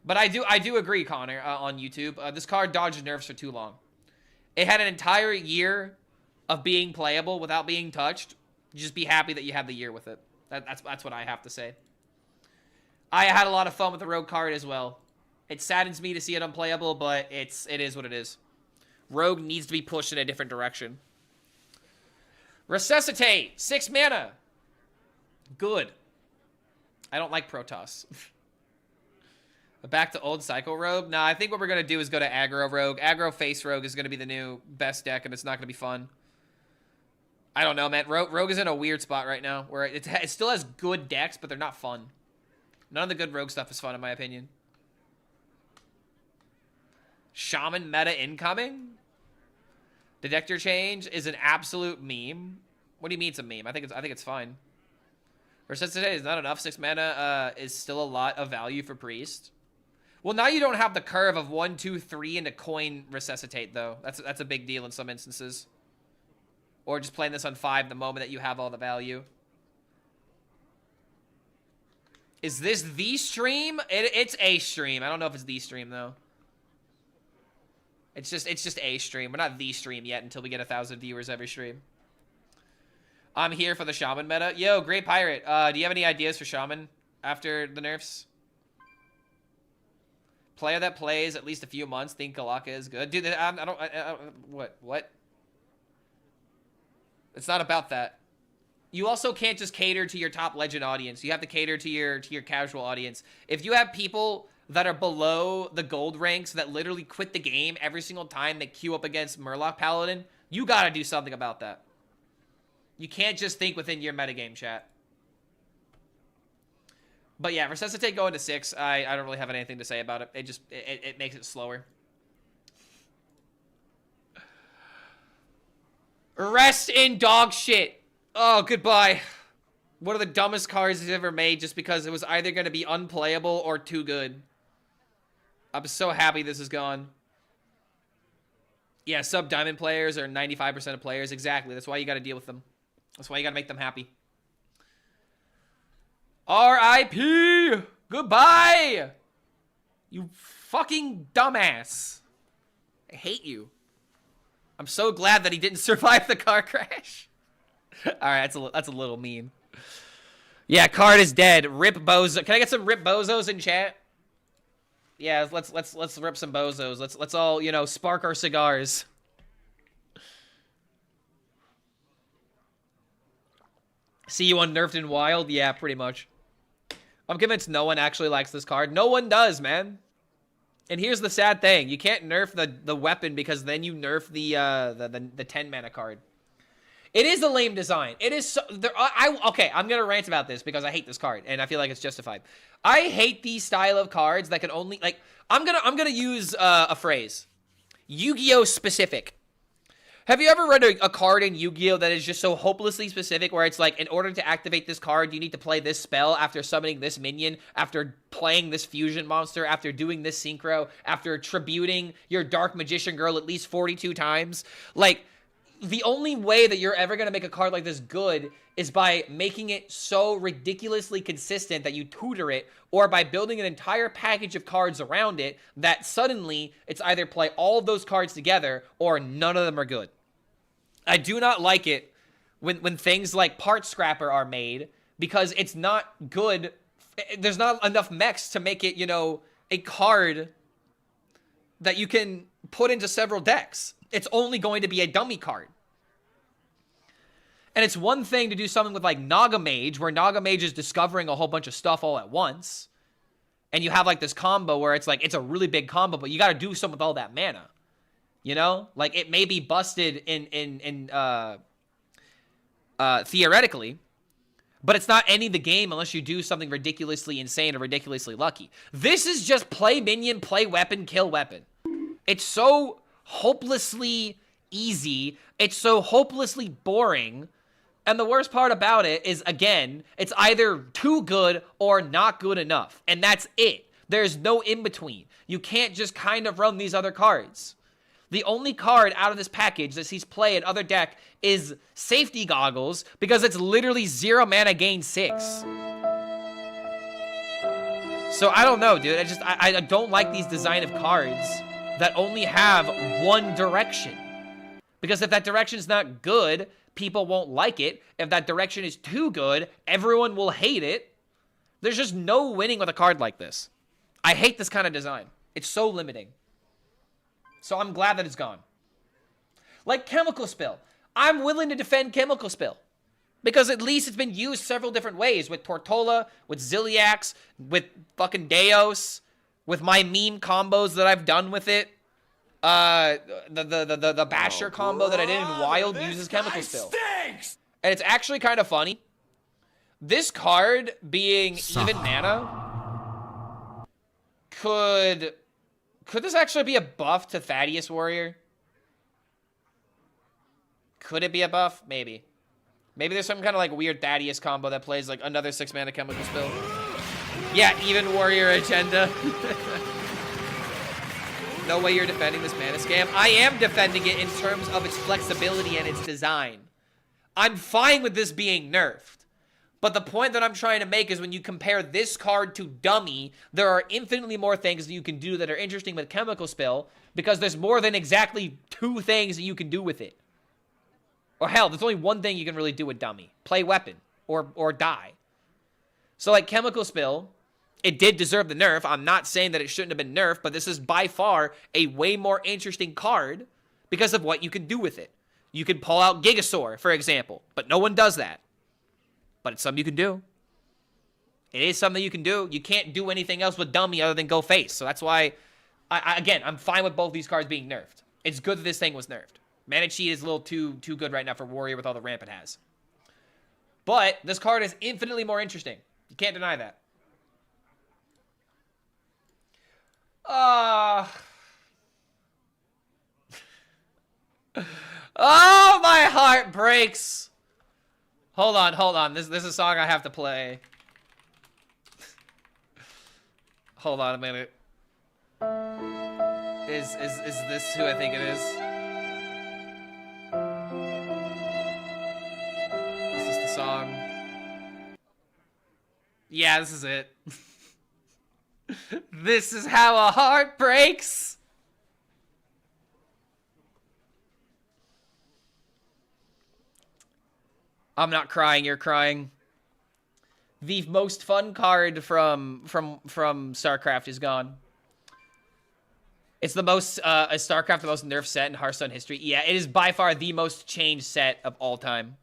But I do agree, Connor, on YouTube. This card dodged nerfs for too long. It had an entire year of being playable without being touched. Just be happy that you had the year with it. That's what I have to say. I had a lot of fun with the Rogue card as well. It saddens me to see it unplayable, but it is what it is. Rogue needs to be pushed in a different direction. Resuscitate, 6 mana. Good. I don't like Protoss. Back to old Psycho Rogue? Nah, I think what we're going to do is go to Aggro Rogue. Aggro Face Rogue is going to be the new best deck, and it's not going to be fun. I don't know, man. Rogue is in a weird spot right now, where it still has good decks, but they're not fun. None of the good Rogue stuff is fun, in my opinion. Shaman meta incoming? Detector change is an absolute meme. What do you mean it's a meme? I think it's fine. Resuscitate is not enough. 6 mana is still a lot of value for Priest. Well, now you don't have the curve of 1, 2, 3 into coin Resuscitate, though. That's a big deal in some instances. Or just playing this on 5 the moment that you have all the value. Is this the stream? It's a stream. I don't know if it's the stream, though. It's just a stream. We're not the stream yet until we get 1,000 viewers every stream. I'm here for the Shaman meta. Yo, Great Pirate. Do you have any ideas for Shaman after the nerfs? Player that plays at least a few months think Galaka is good. Dude, I don't... What? It's not about that. You also can't just cater to your top legend audience. You have to cater to your casual audience. If you have people that are below the gold ranks that literally quit the game every single time they queue up against Murloc Paladin, you gotta do something about that. You can't just think within your metagame, chat. But yeah, Resuscitate going to 6, I don't really have anything to say about it. It makes it slower. Rest in dog shit. Oh, goodbye. One of the dumbest cards he's ever made just because it was either going to be unplayable or too good. I'm so happy this is gone. Yeah, sub-diamond players are 95% of players. Exactly. That's why you got to deal with them. That's why you got to make them happy. R.I.P. Goodbye. You fucking dumbass. I hate you. I'm so glad that he didn't survive the car crash. All right, that's a little mean. Yeah, card is dead. Rip bozo. Can I get some rip bozos in chat? Yeah, let's rip some bozos. Let's all, you know, spark our cigars. See you on Nerfed and Wild? Yeah, pretty much. I'm convinced no one actually likes this card. No one does, man. And here's the sad thing. You can't nerf the weapon because then you nerf the 10 mana card. It is a lame design. It is so... Okay, I'm going to rant about this because I hate this card, and I feel like it's justified. I hate these style of cards that can only... Like, I'm gonna use a phrase. Yu-Gi-Oh! Specific. Have you ever read a card in Yu-Gi-Oh! That is just so hopelessly specific where it's like, in order to activate this card, you need to play this spell after summoning this minion, after playing this fusion monster, after doing this synchro, after tributing your Dark Magician girl at least 42 times? Like... The only way that you're ever going to make a card like this good is by making it so ridiculously consistent that you tutor it, or by building an entire package of cards around it that suddenly it's either play all of those cards together or none of them are good. I do not like it when things like Part Scrapper are made because it's not good. There's not enough mechs to make it, you know, a card that you can put into several decks. It's only going to be a dummy card. And it's one thing to do something with like Naga Mage, where Naga Mage is discovering a whole bunch of stuff all at once. And you have like this combo where it's like, it's a really big combo, but you got to do something with all that mana. You know? Like it may be busted theoretically, but it's not ending the game unless you do something ridiculously insane or ridiculously lucky. This is just play minion, play weapon, kill weapon. It's so hopelessly easy. It's so hopelessly boring. And the worst part about it is, again, it's either too good or not good enough. And that's it. There's no in-between. You can't just kind of run these other cards. The only card out of this package that sees play in other deck is Safety Goggles because it's literally 0 mana gain 6. So I don't know, dude. I don't like these design of cards that only have one direction. Because if that direction is not good, people won't like it. If that direction is too good, everyone will hate it. There's just no winning with a card like this. I hate this kind of design. It's so limiting. So I'm glad that it's gone. Like Chemical Spill. I'm willing to defend Chemical Spill. Because at least it's been used several different ways. With Tortola, with Ziliax, with fucking Deos, with my meme combos that I've done with it. The Basher combo that I did in Wild uses Chemical Spill. Stinks! And it's actually kind of funny. This card being even mana, could this actually be a buff to Thaddeus Warrior? Could it be a buff? Maybe. Maybe there's some kind of like weird Thaddeus combo that plays like another 6 mana Chemical Spill. Yeah, even Warrior agenda. No way you're defending this mana scam. I am defending it in terms of its flexibility and its design. I'm fine with this being nerfed. But the point that I'm trying to make is when you compare this card to Dummy, there are infinitely more things that you can do that are interesting with Chemical Spill because there's more than exactly 2 things that you can do with it. Or hell, there's only one thing you can really do with Dummy. Play weapon or die. So like Chemical Spill, it did deserve the nerf. I'm not saying that it shouldn't have been nerfed, but this is by far a way more interesting card because of what you can do with it. You could pull out Gigasaur, for example, but no one does that. But it's something you can do. It is something you can do. You can't do anything else with Dummy other than go face. So that's why, again, I'm fine with both these cards being nerfed. It's good that this thing was nerfed. Mana Cheat is a little too good right now for Warrior with all the ramp it has. But this card is infinitely more interesting. You can't deny that. Oh, my heart breaks. Hold on. This is a song I have to play. Hold on a minute. Is this who I think it is? Is this the song? Yeah, this is it. This is how a heart breaks. I'm not crying, you're crying. The most fun card from StarCraft is gone. It's the most, StarCraft, the most nerfed set in Hearthstone history. Yeah, it is by far the most changed set of all time.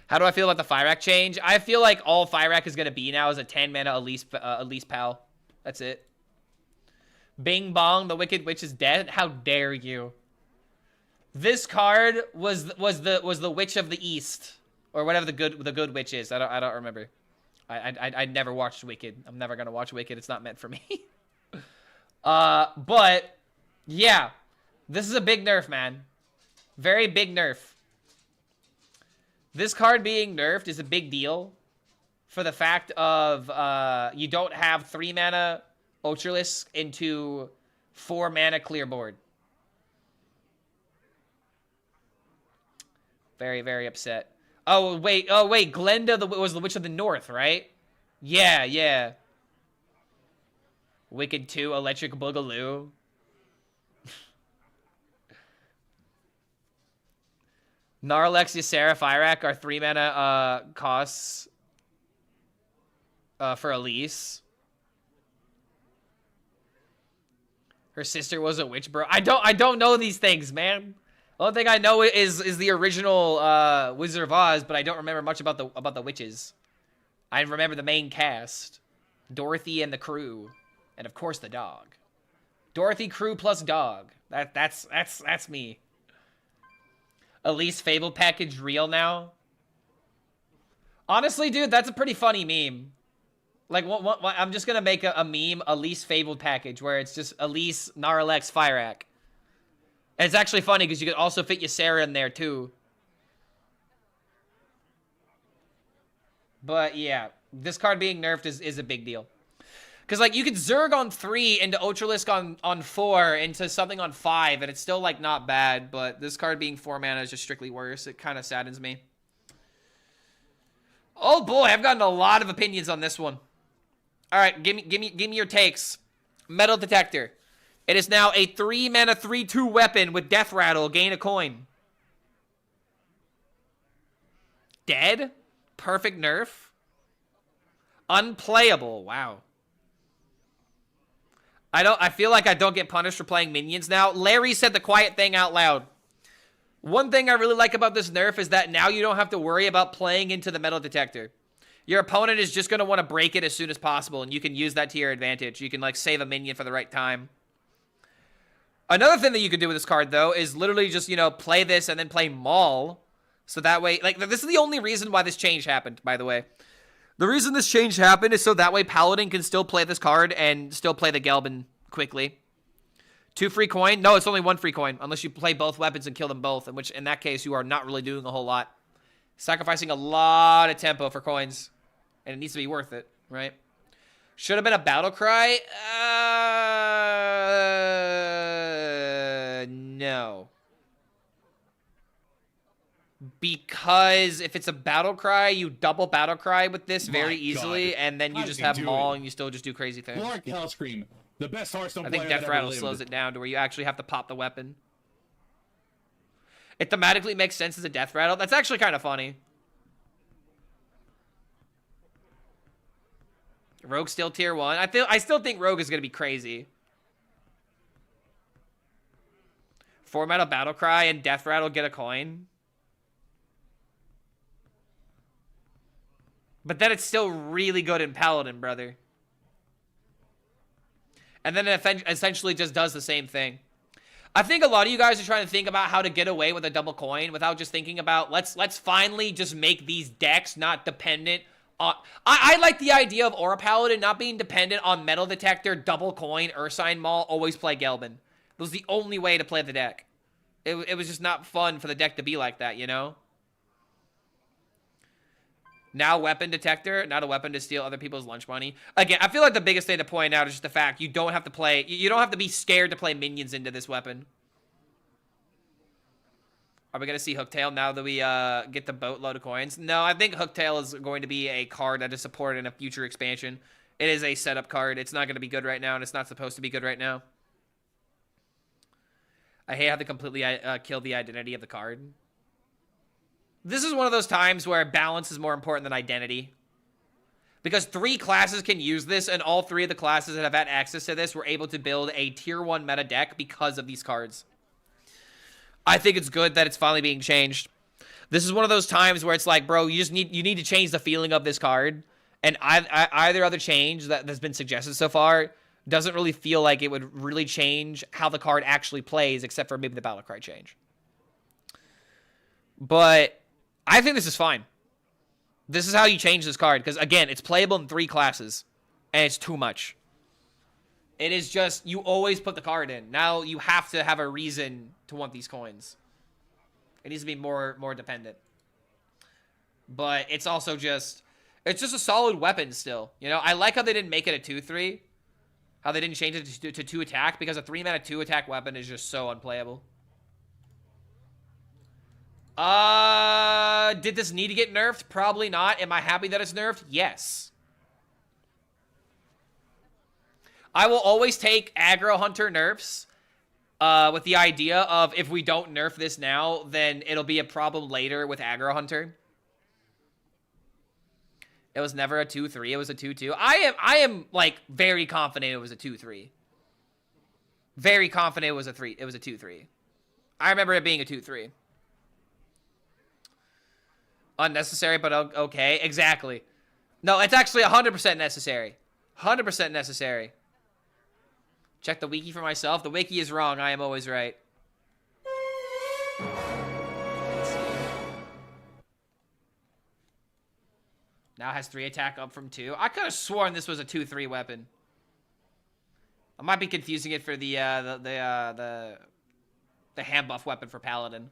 How do I feel about the Fyrakk change? I feel like all Fyrakk is going to be now is a 10 mana Elise Pal. That's it. Bing Bong, the Wicked Witch is dead. How dare you? This card was the Witch of the East, or whatever the good witch is. I don't remember. I never watched Wicked. I'm never gonna watch Wicked. It's not meant for me. But yeah, this is a big nerf, man. Very big nerf. This card being nerfed is a big deal for the fact of you don't have 3 mana Ultralisk into 4 mana clear board. Very, very upset. Oh, wait. Glenda was the Witch of the North, right? Yeah. Wicked 2, Electric Boogaloo. Gnarlex, Ysera, Fyrakk are 3 mana costs for Elise. Her sister was a witch, bro. I don't know these things, man. The only thing I know is the original Wizard of Oz, but I don't remember much about the witches. I remember the main cast, Dorothy and the crew, and of course the dog. Dorothy, crew plus dog. That's me. Elise Fable package real now. Honestly, dude, that's a pretty funny meme. Like, what I'm just gonna make a meme, Elise Fable package, where it's just Elise, Gnarlex, Fyrakk. And it's actually funny because you could also fit Ysera in there too. But yeah, this card being nerfed is a big deal. Because like you could Zerg on 3 into Ultralisk on 4 into something on 5, and it's still like not bad. But this card being 4 mana is just strictly worse. It kind of saddens me. Oh boy, I've gotten a lot of opinions on this one. All right, give me your takes. Metal Detector. It is now a 3 mana 3/2 weapon with Death Rattle. Gain a coin. Dead? Perfect nerf? Unplayable. Wow. I feel like I don't get punished for playing minions now. Larry said the quiet thing out loud. One thing I really like about this nerf is that now you don't have to worry about playing into the Metal Detector. Your opponent is just going to want to break it as soon as possible, and you can use that to your advantage. You can like save a minion for the right time. Another thing that you could do with this card, though, is literally just, you know, play this and then play Maul. So that way, like, this is the only reason why this change happened, by the way. The reason this change happened is so that way Paladin can still play this card and still play the Gelbin quickly. 2 free coin? No, it's only 1 free coin, unless you play both weapons and kill them both, in which, in that case, you are not really doing a whole lot. Sacrificing a lot of tempo for coins, and it needs to be worth it, right? Should have been a battle cry? No. Because if it's a battle cry, you double battle cry with this very easily, and then you just have Maul and you still just do crazy things. Clark HELLSCREAM, the best Hearthstone I player think that Death ever Rattle lived. slows it down to where you actually have to pop the weapon. It thematically makes sense as a Death Rattle. That's actually kind of funny. Rogue's still tier 1. I still think Rogue is going to be crazy. 4-mana Battlecry and Death Rattle get a coin. But then it's still really good in Paladin, brother. And then it essentially just does the same thing. I think a lot of you guys are trying to think about how to get away with a double coin without just thinking about let's finally just make these decks not dependent on... I like the idea of Aura Paladin not being dependent on Metal Detector, double coin, Ursine Maul, always play Gelbin. It was the only way to play the deck. It was just not fun for the deck to be like that, you know? Now Weapon Detector, not a weapon to steal other people's lunch money. Again, I feel like the biggest thing to point out is just the fact you don't have to play... You don't have to be scared to play minions into this weapon. Are we going to see Hooktail now that we get the boatload of coins? No, I think Hooktail is going to be a card that is supported in a future expansion. It is a setup card. It's not going to be good right now, and it's not supposed to be good right now. I hate how they completely kill the identity of the card. This is one of those times where balance is more important than identity. Because 3 classes can use this, and all 3 of the classes that have had access to this were able to build a tier 1 meta deck because of these cards. I think it's good that it's finally being changed. This is one of those times where it's like, bro, you need to change the feeling of this card. And either other change that's been suggested so far doesn't really feel like it would really change how the card actually plays, except for maybe the Battlecry change. But I think this is fine. This is how you change this card. Because, again, it's playable in 3 classes. And it's too much. It is just, you always put the card in. Now you have to have a reason to want these coins. It needs to be more dependent. But it's also just, it's just a solid weapon still. You know, I like how they didn't make it a 2-3. How they didn't change it to 2 attack. Because a 3-mana 2 attack weapon is just so unplayable. Did this need to get nerfed? Probably not. Am I happy that it's nerfed? Yes. I will always take Aggro Hunter nerfs with the idea of if we don't nerf this now, then it'll be a problem later with Aggro Hunter. It was never a 2-3. It was a 2-2. I am like very confident it was a 2-3. Very confident it was a 3. It was a 2-3. I remember it being a 2-3. Unnecessary, but okay. Exactly. No, it's actually 100% necessary. 100% necessary. Check the wiki for myself. The wiki is wrong. I am always right. Now has 3 attack up from 2. I could have sworn this was a 2-3 weapon. I might be confusing it for the hand buff weapon for Paladin.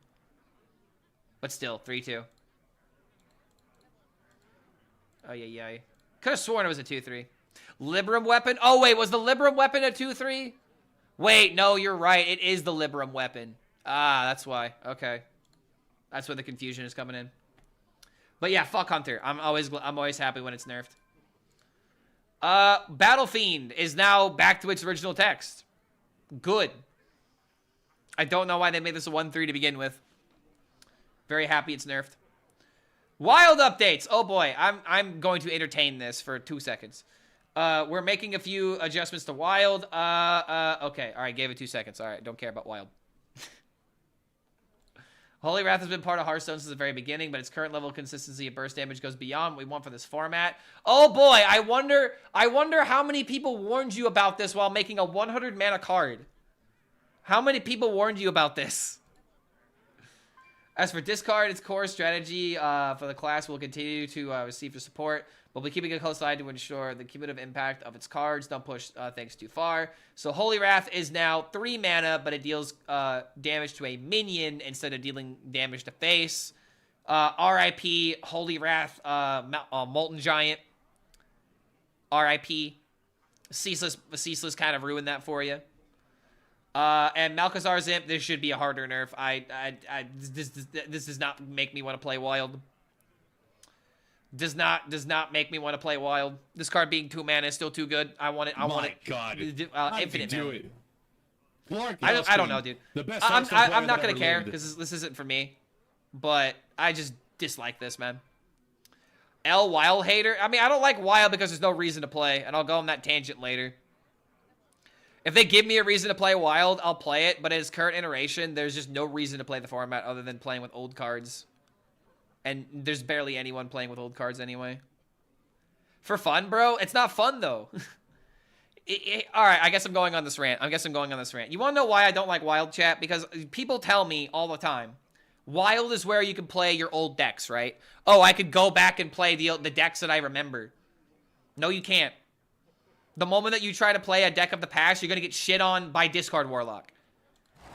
But still, 3-2. Oh, yeah. Could have sworn it was a 2-3. Libram weapon? Oh, wait, was the Libram weapon a 2-3? Wait, no, you're right. It is the Libram weapon. Ah, that's why. Okay. That's where the confusion is coming in. But yeah, fuck Hunter. I'm always happy when it's nerfed. Battle Fiend is now back to its original text. Good. I don't know why they made this a 1-3 to begin with. Very happy it's nerfed. Wild updates. Oh boy, I'm going to entertain this for 2 seconds. We're making a few adjustments to Wild. Okay, all right, gave it 2 seconds. All right, don't care about Wild. Holy Wrath has been part of Hearthstone since the very beginning, but its current level of consistency of burst damage goes beyond what we want for this format. Oh boy, I wonder how many people warned you about this while making a 100 mana card. How many people warned you about this? As for discard, its core strategy for the class will continue to receive your support. We'll be keeping a close eye to ensure the cumulative impact of its cards don't push things too far. So Holy Wrath is now 3 mana, but it deals damage to a minion instead of dealing damage to face. RIP, Holy Wrath, Molten Giant. RIP. Ceaseless kind of ruined that for you. And Malchezaar's Imp, this should be a harder nerf. This does not make me want to play Wild. Does not make me want to play Wild. This card being 2 mana is still too good. I want it. I want it. God. Infinite mana. I don't know, dude. I'm not gonna care because this isn't for me. But I just dislike this, man. Wild hater. I mean, I don't like Wild because there's no reason to play, and I'll go on that tangent later. If they give me a reason to play Wild, I'll play it. But in its current iteration, there's just no reason to play the format other than playing with old cards. And there's barely anyone playing with old cards anyway. For fun, bro? It's not fun, though. All right, I guess I'm going on this rant. You want to know why I don't like Wild, chat? Because people tell me all the time, Wild is where you can play your old decks, right? Oh, I could go back and play the decks that I remember. No, you can't. The moment that you try to play a deck of the past, you're going to get shit on by Discard Warlock.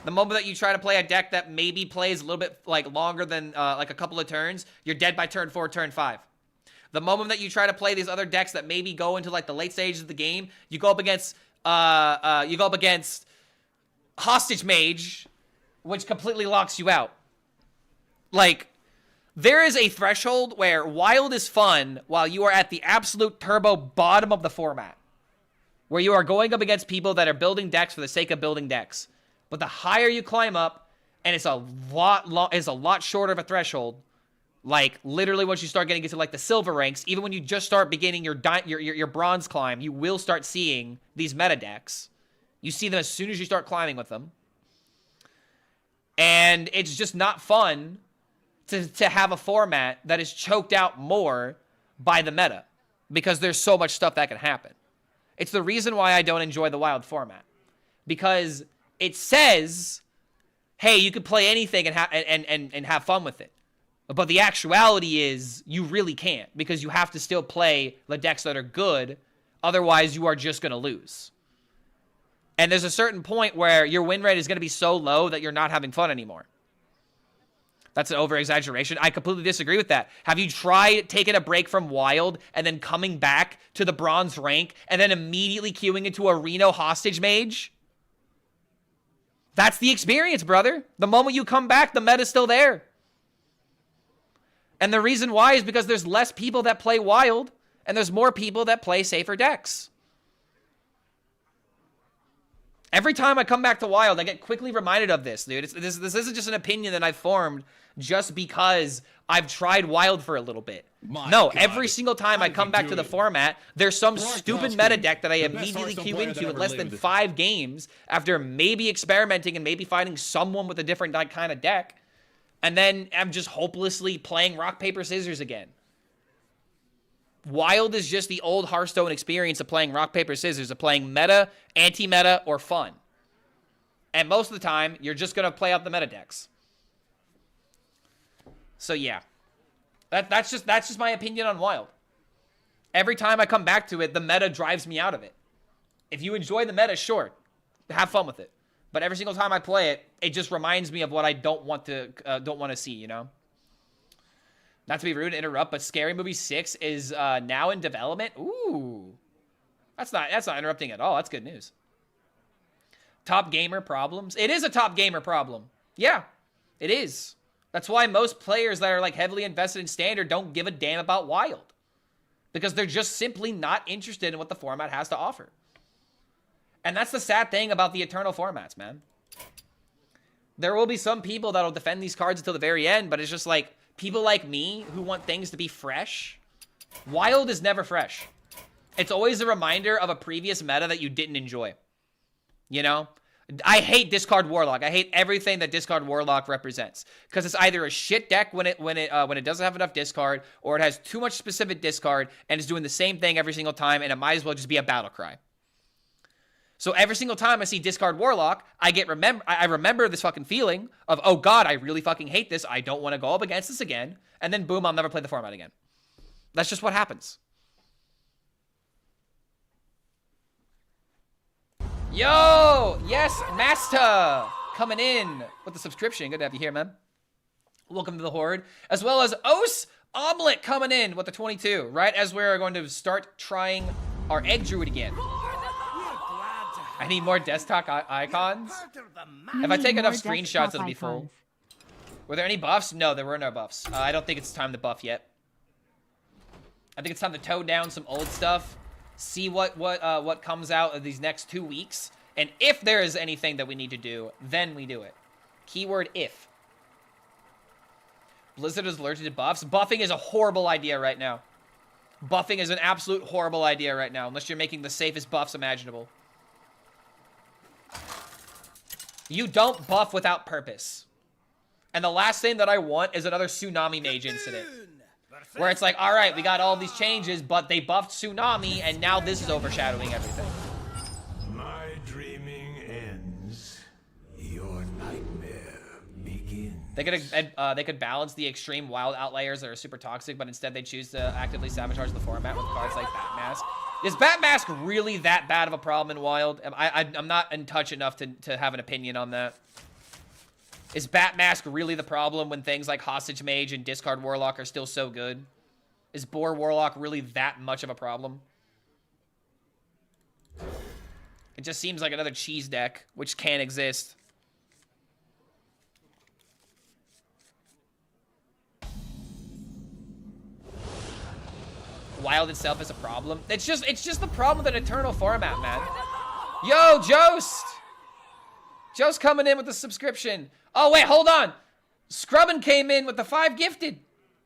The moment that you try to play a deck that maybe plays a little bit like longer than like a couple of turns, you're dead by turn 4, turn 5. The moment that you try to play these other decks that maybe go into like the late stages of the game, you go up against Hostage Mage, which completely locks you out. Like, there is a threshold where Wild is fun while you are at the absolute turbo bottom of the format, where you are going up against people that are building decks for the sake of building decks. But the higher you climb up, and it's a lot shorter of a threshold. Like, literally once you start getting into, like, the silver ranks, even when you just start beginning your bronze climb, you will start seeing these meta decks. You see them as soon as you start climbing with them. And it's just not fun to have a format that is choked out more by the meta. Because there's so much stuff that can happen. It's the reason why I don't enjoy the Wild format. Because it says, hey, you can play anything and have fun with it. But the actuality is you really can't, because you have to still play the decks that are good. Otherwise, you are just going to lose. And there's a certain point where your win rate is going to be so low that you're not having fun anymore. That's an over-exaggeration. I completely disagree with that. Have you tried taking a break from Wild and then coming back to the bronze rank and then immediately queuing into a Reno Hostage Mage? That's the experience, brother. The moment you come back, the meta's still there. And the reason why is because there's less people that play Wild, and there's more people that play safer decks. Every time I come back to Wild, I get quickly reminded of this, dude. This isn't just an opinion that I've formed just because I've tried Wild for a little bit. Every single time I come back to the format, there's some stupid meta deck that I immediately queue into in less than 5 games after maybe experimenting and maybe finding someone with a different kind of deck. And then I'm just hopelessly playing rock, paper, scissors again. Wild is just the old Hearthstone experience of playing rock, paper, scissors, of playing meta, anti-meta, or fun. And most of the time, you're just going to play out the meta decks. So yeah. That's just my opinion on Wild. Every time I come back to it, the meta drives me out of it. If you enjoy the meta, sure. Have fun with it. But every single time I play it, it just reminds me of what I don't want to see, you know? Not to be rude and interrupt, but Scary Movie 6 is now in development. Ooh. That's not interrupting at all. That's good news. Top gamer problems. It is a top gamer problem. Yeah, it is. That's why most players that are like heavily invested in Standard don't give a damn about Wild. Because they're just simply not interested in what the format has to offer. And that's the sad thing about the Eternal formats, man. There will be some people that'll defend these cards until the very end, but it's just like, people like me who want things to be fresh. Wild is never fresh. It's always a reminder of a previous meta that you didn't enjoy. You know? I hate Discard Warlock. I hate everything that Discard Warlock represents. Because it's either a shit deck when it doesn't have enough discard, or it has too much specific discard, and is doing the same thing every single time, and it might as well just be a battle cry. So every single time I see Discard Warlock, I remember this fucking feeling of, oh god, I really fucking hate this. I don't want to go up against this again. And then boom, I'll never play the format again. That's just what happens. Yo! Yes, Master! Coming in with the subscription. Good to have you here, man. Welcome to the Horde. As well as Os Omelet coming in with the 22. Right as we're going to start trying our Egg Druid again. I need more desktop icons. If I take enough screenshots, it'll be full. Were there any buffs? No, there were no buffs. I don't think it's time to buff yet. I think it's time to tone down some old stuff. See what comes out of these next 2 weeks. And if there is anything that we need to do, then we do it. Keyword if. Blizzard is allergic to buffs. Buffing is a horrible idea right now. Buffing is an absolute horrible idea right now, unless you're making the safest buffs imaginable. You don't buff without purpose. And the last thing that I want is another Tsunami Mage incident. Where it's like, alright, we got all these changes, but they buffed Tsunami, and now this is overshadowing everything. My dreaming ends. Your nightmare begins. They could balance the extreme wild outliers that are super toxic, but instead they choose to actively sabotage the format with cards like Bat Mask. Is Bat Mask really that bad of a problem in Wild? I'm not in touch enough to have an opinion on that. Is Bat Mask really the problem when things like Hostage Mage and Discard Warlock are still so good? Is Boar Warlock really that much of a problem? It just seems like another cheese deck, which can exist. Wild itself is a problem. It's just the problem with an Eternal format, man. Yo, Jost! Jost coming in with the subscription. Oh wait, hold on. Scrubbin came in with the 5 gifted.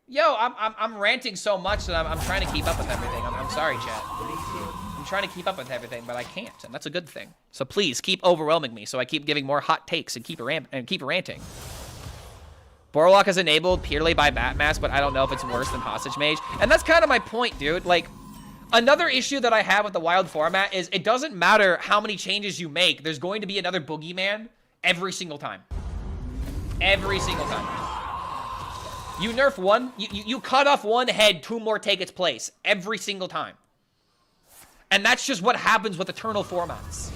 Yo, I'm ranting so much that I'm trying to keep up with everything. I'm sorry, chat. I'm trying to keep up with everything, but I can't, and that's a good thing. So please keep overwhelming me, so I keep giving more hot takes and keep ranting. Borlock is enabled purely by Bat Mask, but I don't know if it's worse than Hostage Mage. And that's kind of my point, dude. Like, another issue that I have with the Wild format is it doesn't matter how many changes you make. There's going to be another Boogeyman every single time. Every single time. You nerf one, you cut off one head, 2 more take its place. Every single time. And that's just what happens with Eternal formats.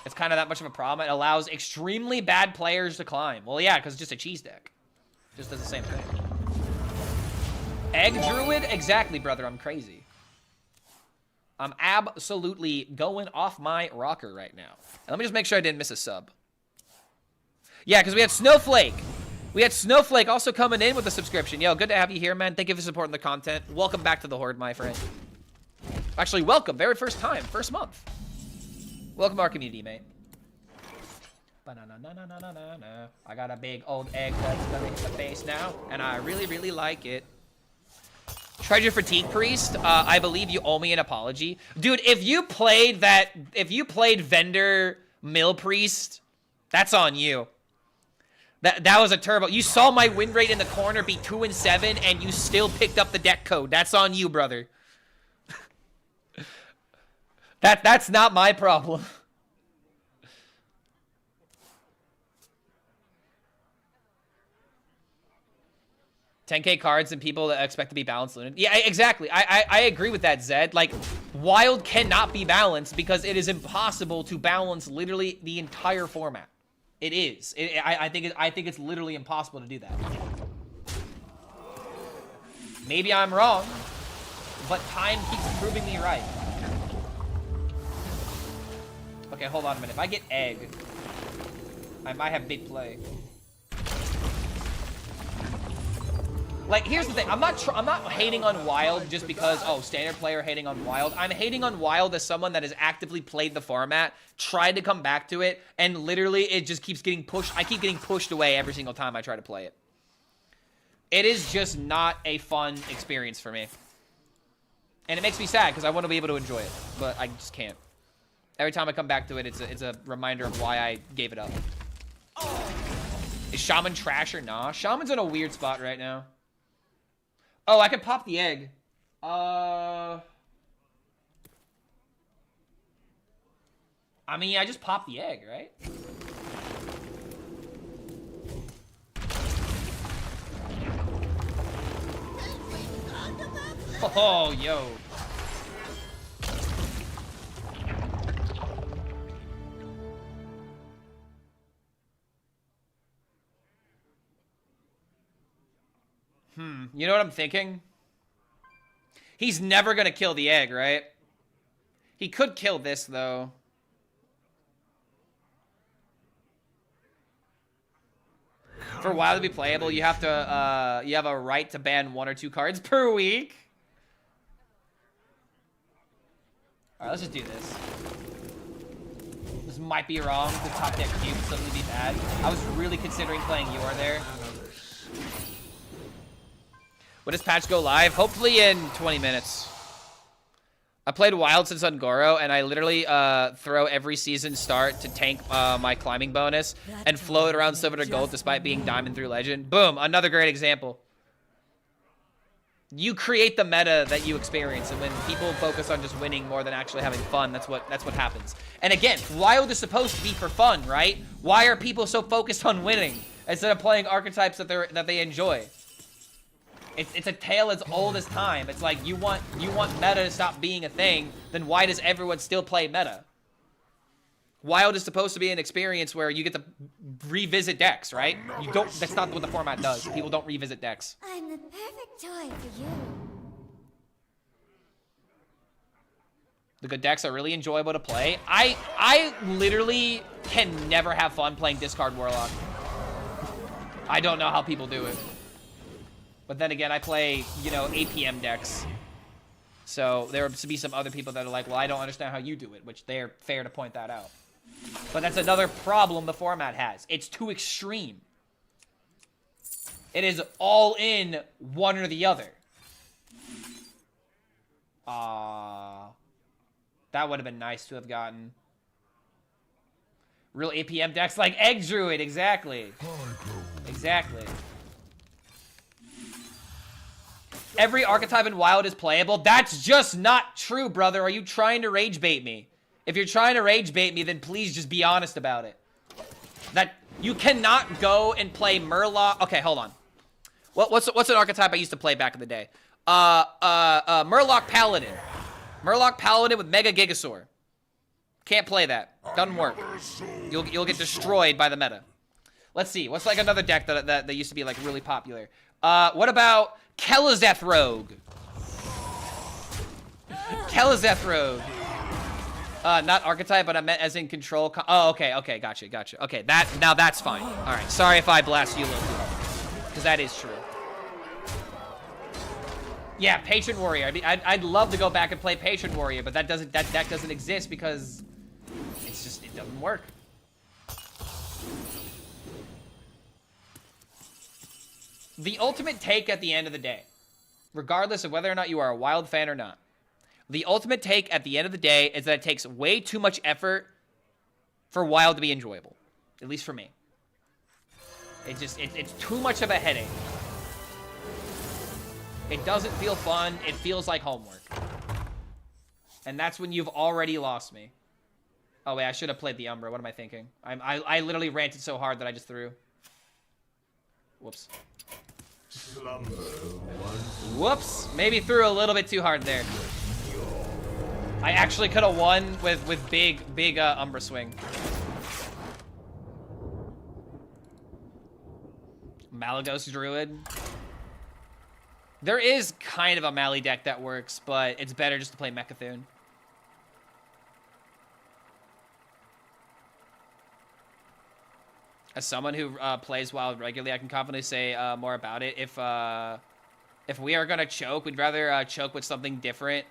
It's kind of that much of a problem. It allows extremely bad players to climb. Well, yeah, because it's just a cheese deck. Just does the same thing. Egg Druid? Exactly, brother. I'm crazy. I'm absolutely going off my rocker right now. And let me just make sure I didn't miss a sub. Yeah, because we had Snowflake. We had Snowflake also coming in with a subscription. Yo, good to have you here, man. Thank you for supporting the content. Welcome back to the Horde, my friend. Actually, welcome. Very first time. First month. Welcome to our community, mate. I got a big old egg that's gonna hit the face now, and I really, really like it. Treasure Fatigue Priest, I believe you owe me an apology. Dude, if you played Vendor Mill Priest, that's on you. That was a turbo. You saw my win rate in the corner be 2-7, and you still picked up the deck code. That's on you, brother. That's not my problem. $10K cards and people that expect to be balanced. Yeah, exactly. I agree with that, Zed. Like, Wild cannot be balanced because it is impossible to balance literally the entire format. It is. I think it's literally impossible to do that. Maybe I'm wrong, but time keeps proving me right. Okay, hold on a minute. If I get egg, I might have big play. Like, here's the thing. I'm not hating on Wild just because, oh, standard player hating on Wild. I'm hating on Wild as someone that has actively played the format, tried to come back to it, and literally it just keeps getting pushed. I keep getting pushed away every single time I try to play it. It is just not a fun experience for me. And it makes me sad because I want to be able to enjoy it, but I just can't. Every time I come back to it, it's a reminder of why I gave it up. Is Shaman trash or nah? Shaman's in a weird spot right now. Oh, I can pop the egg. I mean, I just popped the egg, right? Oh, yo. You know what I'm thinking? He's never gonna kill the egg, right? He could kill this, though. For a while to be playable, you have to, you have a right to ban 1 or 2 cards per week. Alright, let's just do this. This might be wrong. The top deck cube would suddenly be bad. I was really considering playing Yor there. When does patch go live? Hopefully in 20 minutes. I played Wild since Ungoro, and I literally throw every season start to tank my climbing bonus and float around 700 gold despite being diamond through legend. Boom, another great example. You create the meta that you experience, and when people focus on just winning more than actually having fun, that's what happens. And again, Wild is supposed to be for fun, right? Why are people so focused on winning instead of playing archetypes that they enjoy? It's a tale as old as time. It's like you want meta to stop being a thing, then why does everyone still play meta? Wild is supposed to be an experience where you get to revisit decks, right? You don't. That's not what the format does. People don't revisit decks. I'm the perfect toy for you. The good decks are really enjoyable to play. I literally can never have fun playing Discard Warlock. I don't know how people do it. But then again, I play, you know, APM decks. So there will be some other people that are like, well, I don't understand how you do it, which they're fair to point that out. But that's another problem the format has. It's too extreme. It is all in one or the other. That would have been nice to have gotten. Real APM decks like Egg Druid, exactly. Exactly. Every archetype in Wild is playable. That's just not true, brother. Are you trying to rage bait me? If you're trying to rage bait me, then please just be honest about it. That you cannot go and play Murloc. Okay, hold on. What's an archetype I used to play back in the day? Murloc Paladin. Murloc Paladin with Mega Gigasaur. Can't play that. Doesn't work. You'll get destroyed by the meta. Let's see. What's like another deck that used to be like really popular? What about Kelazeth Rogue? Kelazeth Rogue. Not archetype, but I meant as in control. Oh, okay, gotcha. Okay, now that's fine. All right, sorry if I blast you a little too hard, because that is true. Yeah, Patron Warrior. I'd love to go back and play Patron Warrior, but that deck doesn't exist because it doesn't work. The ultimate take at the end of the day, regardless of whether or not you are a Wild fan or not, the ultimate take at the end of the day is that it takes way too much effort for Wild to be enjoyable. At least for me. It's too much of a headache. It doesn't feel fun. It feels like homework. And that's when you've already lost me. Oh, wait, I should have played the Umbra. What am I thinking? I literally ranted so hard that I just threw. Whoops. Whoops. Maybe threw a little bit too hard there. I actually could have won with big Umbra swing. Malagos Druid. There is kind of a Mali deck that works, but it's better just to play Mechathune. As someone who plays Wild regularly, I can confidently say more about it. If we are gonna choke, we'd rather choke with something different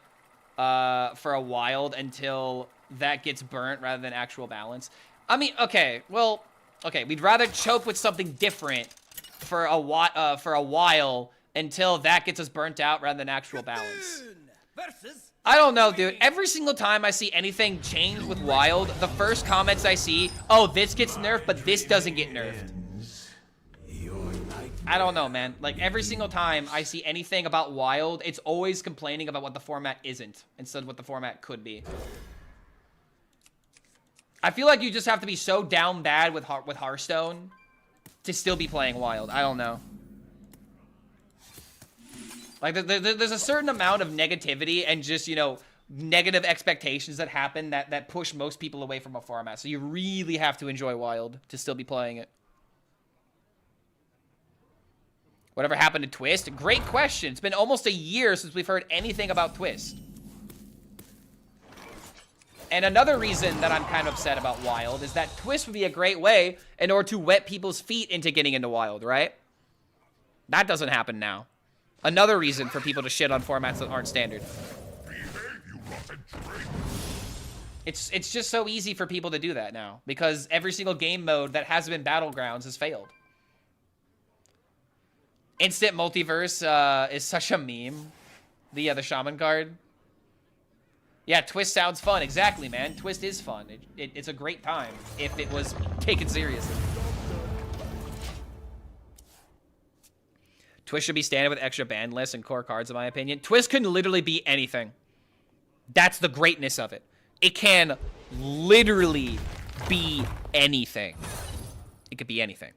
for a Wild until that gets burnt rather than actual balance. I mean, okay, we'd rather choke with something different for a while until that gets us burnt out rather than actual balance. I don't know, dude. Every single time I see anything change with Wild, the first comments I see, oh, this gets nerfed, but this doesn't get nerfed. I don't know, man. Like, every single time I see anything about Wild, it's always complaining about what the format isn't instead of what the format could be. I feel like you just have to be so down bad with Hearthstone to still be playing Wild. I don't know. Like, there's a certain amount of negativity and just, you know, negative expectations that happen that push most people away from a format. So you really have to enjoy Wild to still be playing it. Whatever happened to Twist? Great question. It's been almost a year since we've heard anything about Twist. And another reason that I'm kind of upset about Wild is that Twist would be a great way in order to wet people's feet into getting into Wild, right? That doesn't happen now. Another reason for people to shit on formats that aren't standard. It's just so easy for people to do that now because every single game mode that has been Battlegrounds has failed. Instant Multiverse is such a meme. The Shaman card. Yeah, Twist sounds fun. Exactly, man. Twist is fun. It's a great time if it was taken seriously. Twist should be standard with extra ban lists and core cards, in my opinion. Twist can literally be anything. That's the greatness of it. It can literally be anything. It could be anything.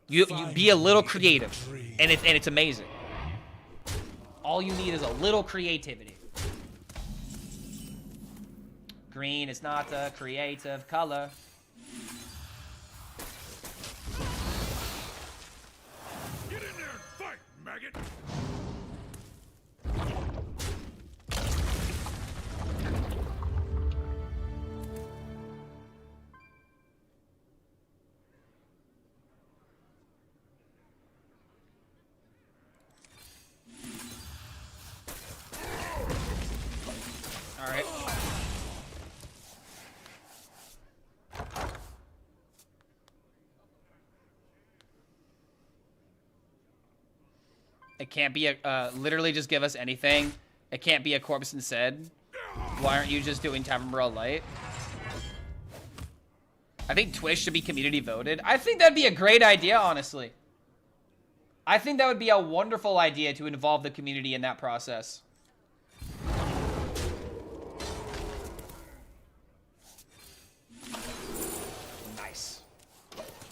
You be a little creative, and it's amazing. All you need is a little creativity. Green is not a creative color. Get in there and fight, maggot! All right. It can't be a, literally just give us anything. It can't be a corpse instead. Why aren't you just doing Tavern Brawl Light? I think Twitch should be community voted. I think that'd be a great idea, honestly. I think that would be a wonderful idea to involve the community in that process. Nice.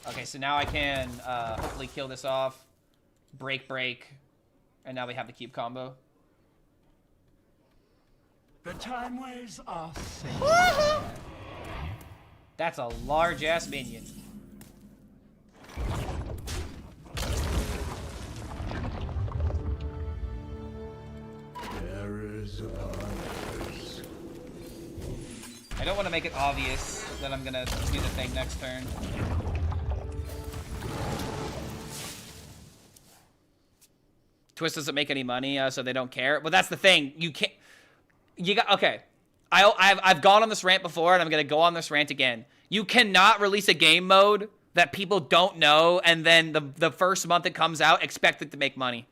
Okay, so now I can hopefully kill this off. Break. And now we have the cube combo. The time waves are safe. That's a large-ass minion. Errors upon errors. I don't want to make it obvious that I'm gonna do the thing next turn. Twist doesn't make any money, so they don't care. But that's the thing. You can't. You got okay. I've gone on this rant before, and I'm gonna go on this rant again. You cannot release a game mode that people don't know, and then the first month it comes out, expect it to make money.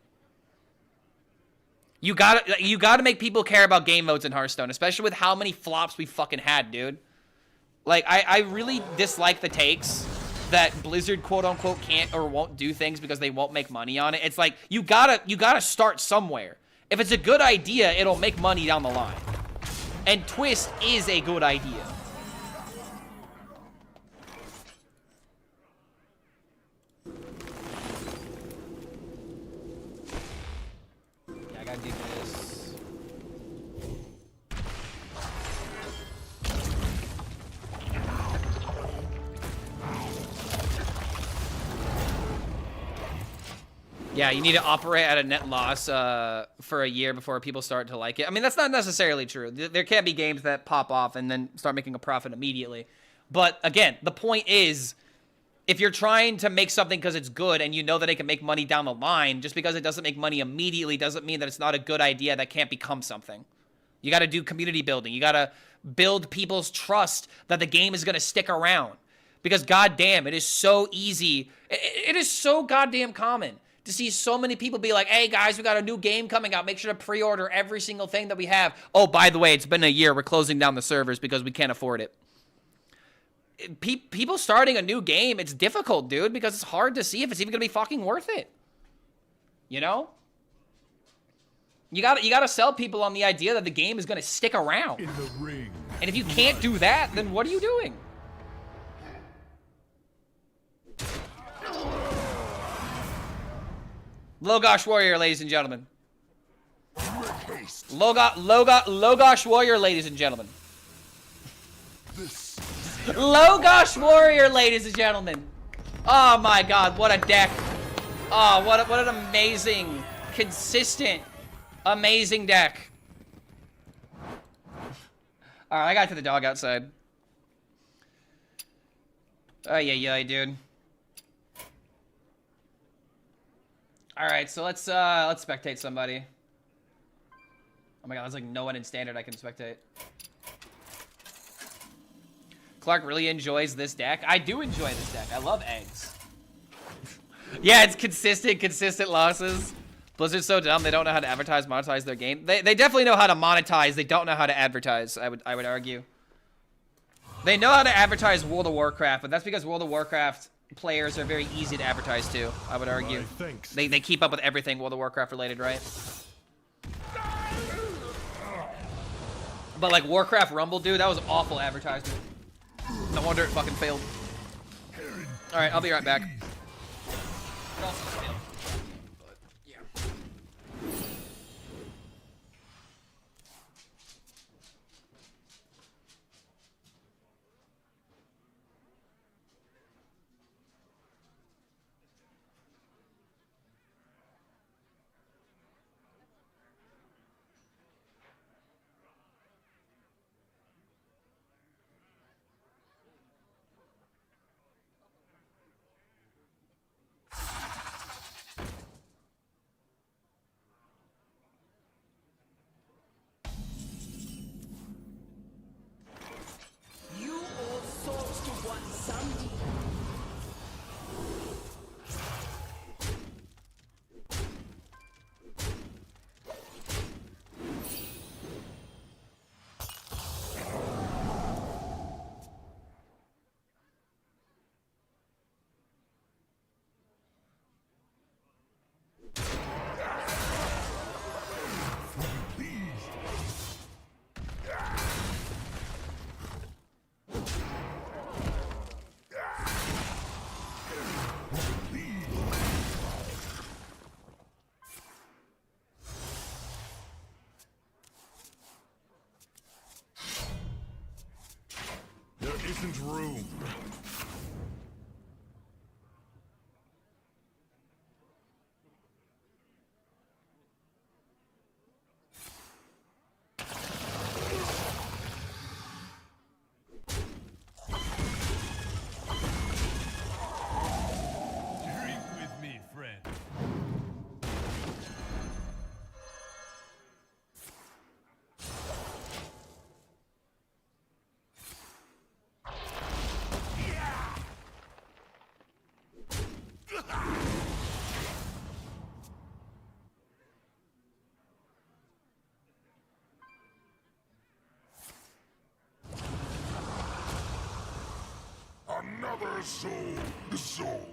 You gotta make people care about game modes in Hearthstone, especially with how many flops we fucking had, dude. Like, I really dislike the takes that Blizzard quote-unquote can't or won't do things because they won't make money on it. It's like, you gotta start somewhere. If it's a good idea, it'll make money down the line. And Twist is a good idea. Yeah, I gotta do this. Yeah, you need to operate at a net loss for a year before people start to like it. I mean, that's not necessarily true. There can be games that pop off and then start making a profit immediately. But again, the point is, if you're trying to make something because it's good and you know that it can make money down the line, just because it doesn't make money immediately doesn't mean that it's not a good idea that can't become something. You got to do community building. You got to build people's trust that the game is going to stick around. Because goddamn, it is so easy. It is so goddamn common to see so many people be like, hey guys, we got a new game coming out. Make sure to pre-order every single thing that we have. Oh, by the way, it's been a year. We're closing down the servers because we can't afford it. People starting a new game, it's difficult, dude, because it's hard to see if it's even going to be fucking worth it. You know? You gotta sell people on the idea that the game is going to stick around. In the ring. And if you can't do that, then what are you doing? Logosh Warrior, ladies and gentlemen. Logosh Warrior, ladies and gentlemen. Logosh Warrior, ladies and gentlemen. Oh my god, what a deck. Oh, what an amazing, consistent, amazing deck. Alright, I got to the dog outside. Oh yeah, dude. Alright, so let's spectate somebody. Oh my god, there's like no one in standard I can spectate. Clark really enjoys this deck. I do enjoy this deck. I love eggs. Yeah, it's consistent losses. Blizzard's so dumb, they don't know how to advertise, monetize their game. They definitely know how to monetize, they don't know how to advertise, I would argue. They know how to advertise World of Warcraft, but that's because World of Warcraft players are very easy to advertise to, I would argue. They keep up with everything World of Warcraft related, right? But like Warcraft Rumble, dude, that was awful advertisement. No wonder it fucking failed. Alright, I'll be right back. You all souls to want some. There isn't room. Drink with me, friend. Another soul sold.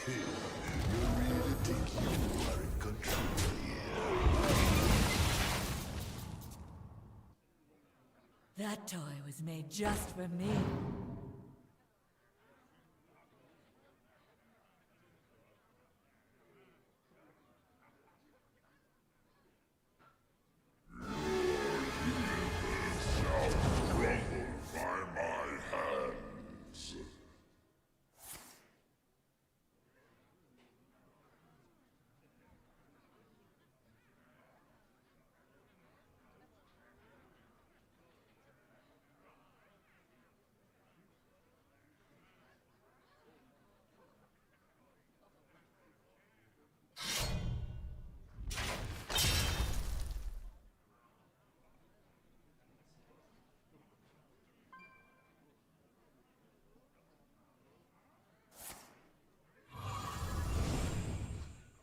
You really think you are in control here? That toy was made just for me. Crumbled by my hands.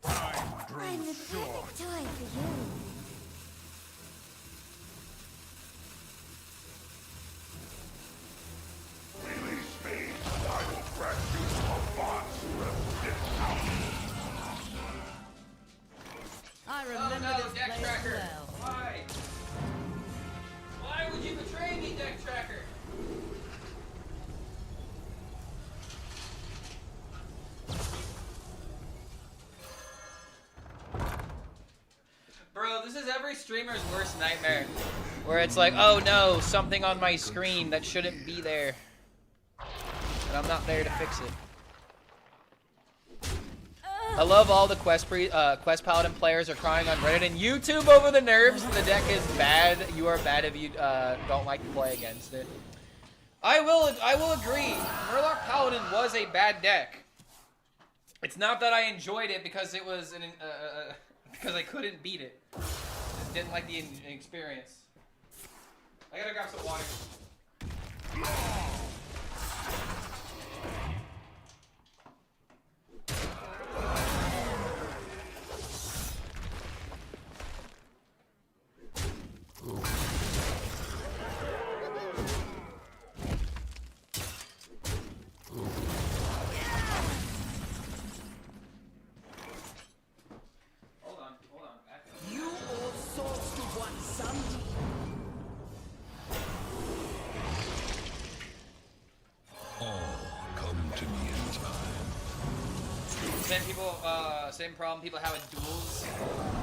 I'm the perfect toy for you. Release me, and I will grant you a monstrous I remember this place well. Why? Why would you betray me, Deck Tracker? Bro, this is every streamer's worst nightmare. Where it's like, oh no, something on my screen that shouldn't be there. And I'm not there to fix it. I love all the Quest Paladin players are crying on Reddit and YouTube over the nerfs. The deck is bad. You are bad if you don't like to play against it. I will agree. Murloc Paladin was a bad deck. It's not that I enjoyed it because it was because I couldn't beat it. Just didn't like the experience. I gotta grab some water. You all souls to one someday. All come to me in time. Same problem people have with duels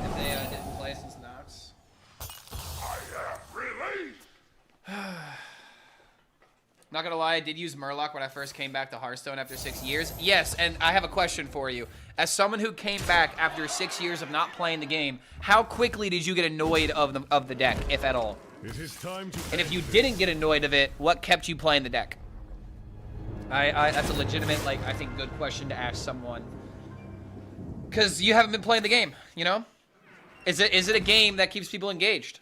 if they didn't play since Nox. I am relieved. Not gonna lie, I did use Murloc when I first came back to Hearthstone after 6 years. Yes, and I have a question for you. As someone who came back after 6 years of not playing the game, how quickly did you get annoyed of the deck, if at all? It is time to. And if you didn't get annoyed of it, what kept you playing the deck? That's a legitimate, like, I think good question to ask someone. Because you haven't been playing the game, you know? Is it a game that keeps people engaged?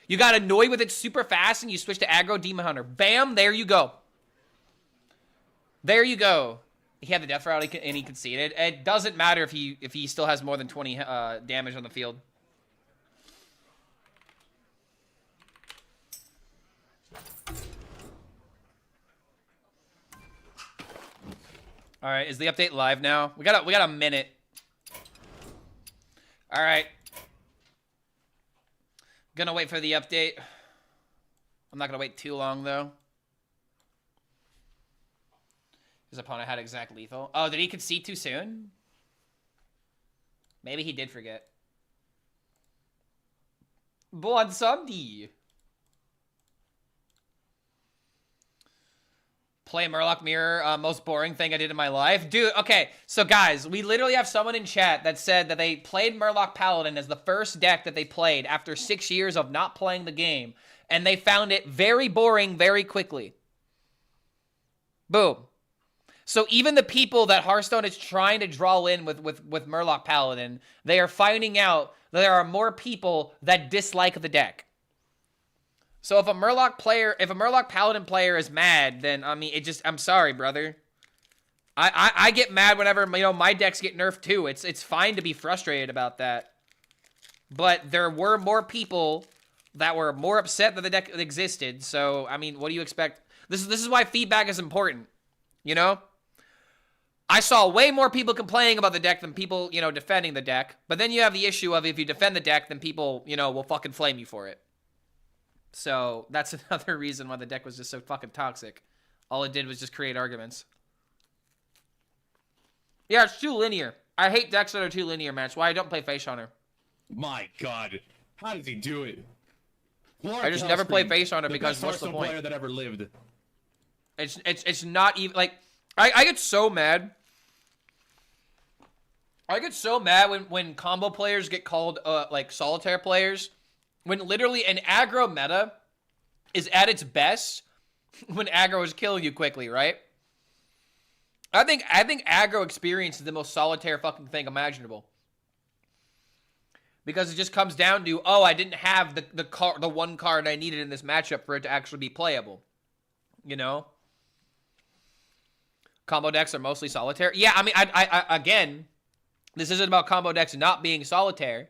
You got annoyed with it super fast and you switched to aggro Demon Hunter. Bam, there you go. There you go. He had the death route and he conceded. It doesn't matter if he still has more than 20 damage on the field. All right, is the update live now? We got a minute. All right. Gonna wait for the update. I'm not gonna wait too long though. His opponent had exact lethal. Oh, did he concede too soon? Maybe he did forget. Buon Sunday. Play Murloc Mirror, most boring thing I did in my life. Dude, okay, so guys, we literally have someone in chat that said that they played Murloc Paladin as the first deck that they played after 6 years of not playing the game, and they found it very boring very quickly. Boom. So even the people that Hearthstone is trying to draw in with Murloc Paladin, they are finding out that there are more people that dislike the deck. So if a Murloc Paladin player is mad, then I mean, I'm sorry, brother. I get mad whenever, you know, my decks get nerfed too. It's fine to be frustrated about that. But there were more people that were more upset that the deck existed. So I mean, what do you expect? This is why feedback is important. You know? I saw way more people complaining about the deck than people, you know, defending the deck. But then you have the issue of if you defend the deck, then people, you know, will fucking flame you for it. So that's another reason why the deck was just so fucking toxic. All it did was just create arguments. Yeah, it's too linear. I hate decks that are too linear, man. It's why I don't play Face Hunter. My God, how does he do it? I just never play Face Hunter because what's the point? Player that ever lived. It's not even like I get so mad. I get so mad when combo players get called like solitaire players. When literally an aggro meta is at its best when aggro is killing you quickly, right? I think aggro experience is the most solitaire fucking thing imaginable. Because it just comes down to, oh, I didn't have the one card I needed in this matchup for it to actually be playable. You know? Combo decks are mostly solitaire. Yeah, I mean, I again, this isn't about combo decks not being solitaire.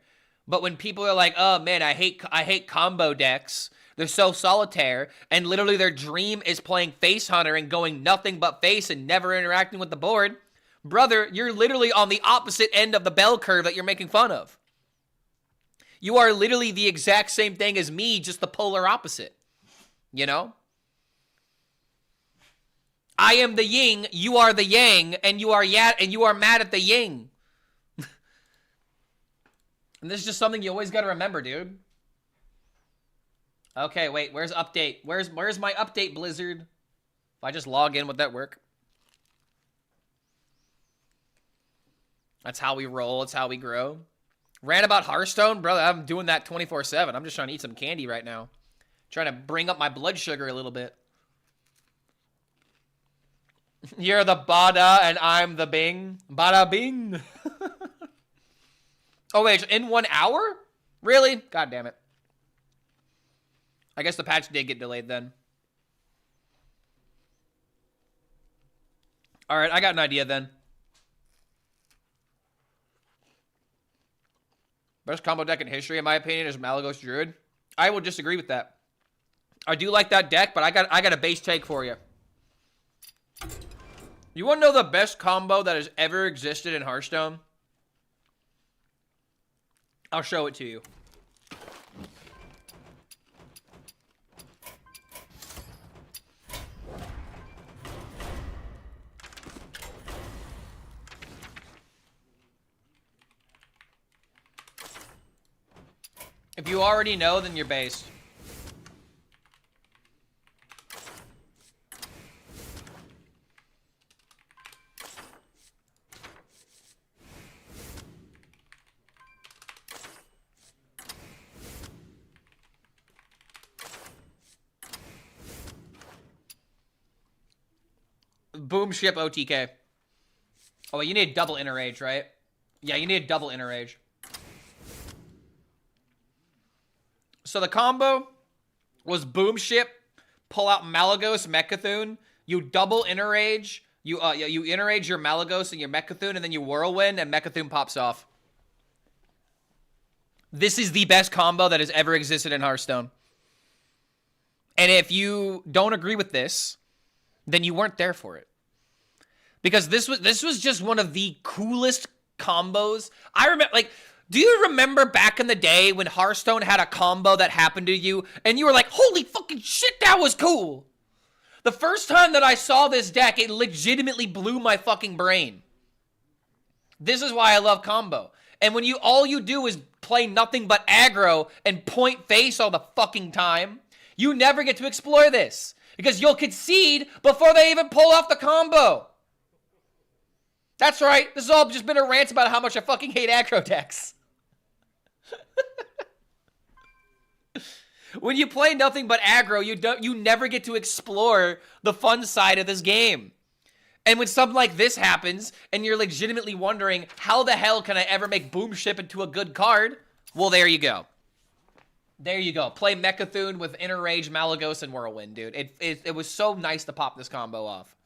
But when people are like, oh man, I hate combo decks. They're so solitaire. And literally their dream is playing Face Hunter and going nothing but face and never interacting with the board. Brother, you're literally on the opposite end of the bell curve that you're making fun of. You are literally the exact same thing as me, just the polar opposite. You know? I am the yin, you are the yang, and you are mad at the yin. And this is just something you always gotta remember, dude. Okay, wait, where's update? Where's my update, Blizzard? If I just log in, would that work? That's how we roll, that's how we grow. Rant about Hearthstone? Brother, I'm doing that 24/7. I'm just trying to eat some candy right now. Trying to bring up my blood sugar a little bit. You're the Bada and I'm the Bing. Bada Bing. Oh, wait, in 1 hour? Really? God damn it. I guess the patch did get delayed then. All right, I got an idea then. Best combo deck in history, in my opinion, is Malagos Druid. I will disagree with that. I do like that deck, but I got a base take for you. You want to know the best combo that has ever existed in Hearthstone? I'll show it to you. If you already know, then you're based. Boom ship OTK. Oh, wait, you need double inner rage, right? Yeah, you need double inner rage. So the combo was boom ship, pull out Malagos, Mecha'thun, you double inner rage, you inner rage your Malagos and your Mecha'thun, and then you whirlwind, and Mecha'thun pops off. This is the best combo that has ever existed in Hearthstone. And if you don't agree with this, then you weren't there for it. Because this was just one of the coolest combos. I remember, like, do you remember back in the day when Hearthstone had a combo that happened to you and you were like, holy fucking shit, that was cool? The first time that I saw this deck, it legitimately blew my fucking brain. This is why I love combo. And when all you do is play nothing but aggro and point face all the fucking time, you never get to explore this. Because you'll concede before they even pull off the combo. That's right. This has all just been a rant about how much I fucking hate aggro decks. When you play nothing but aggro, you never get to explore the fun side of this game. And when something like this happens, and you're legitimately wondering, how the hell can I ever make Boom Ship into a good card? Well, there you go. There you go. Play Mecha'thun with Inner Rage, Malagos, and Whirlwind, dude. It was so nice to pop this combo off.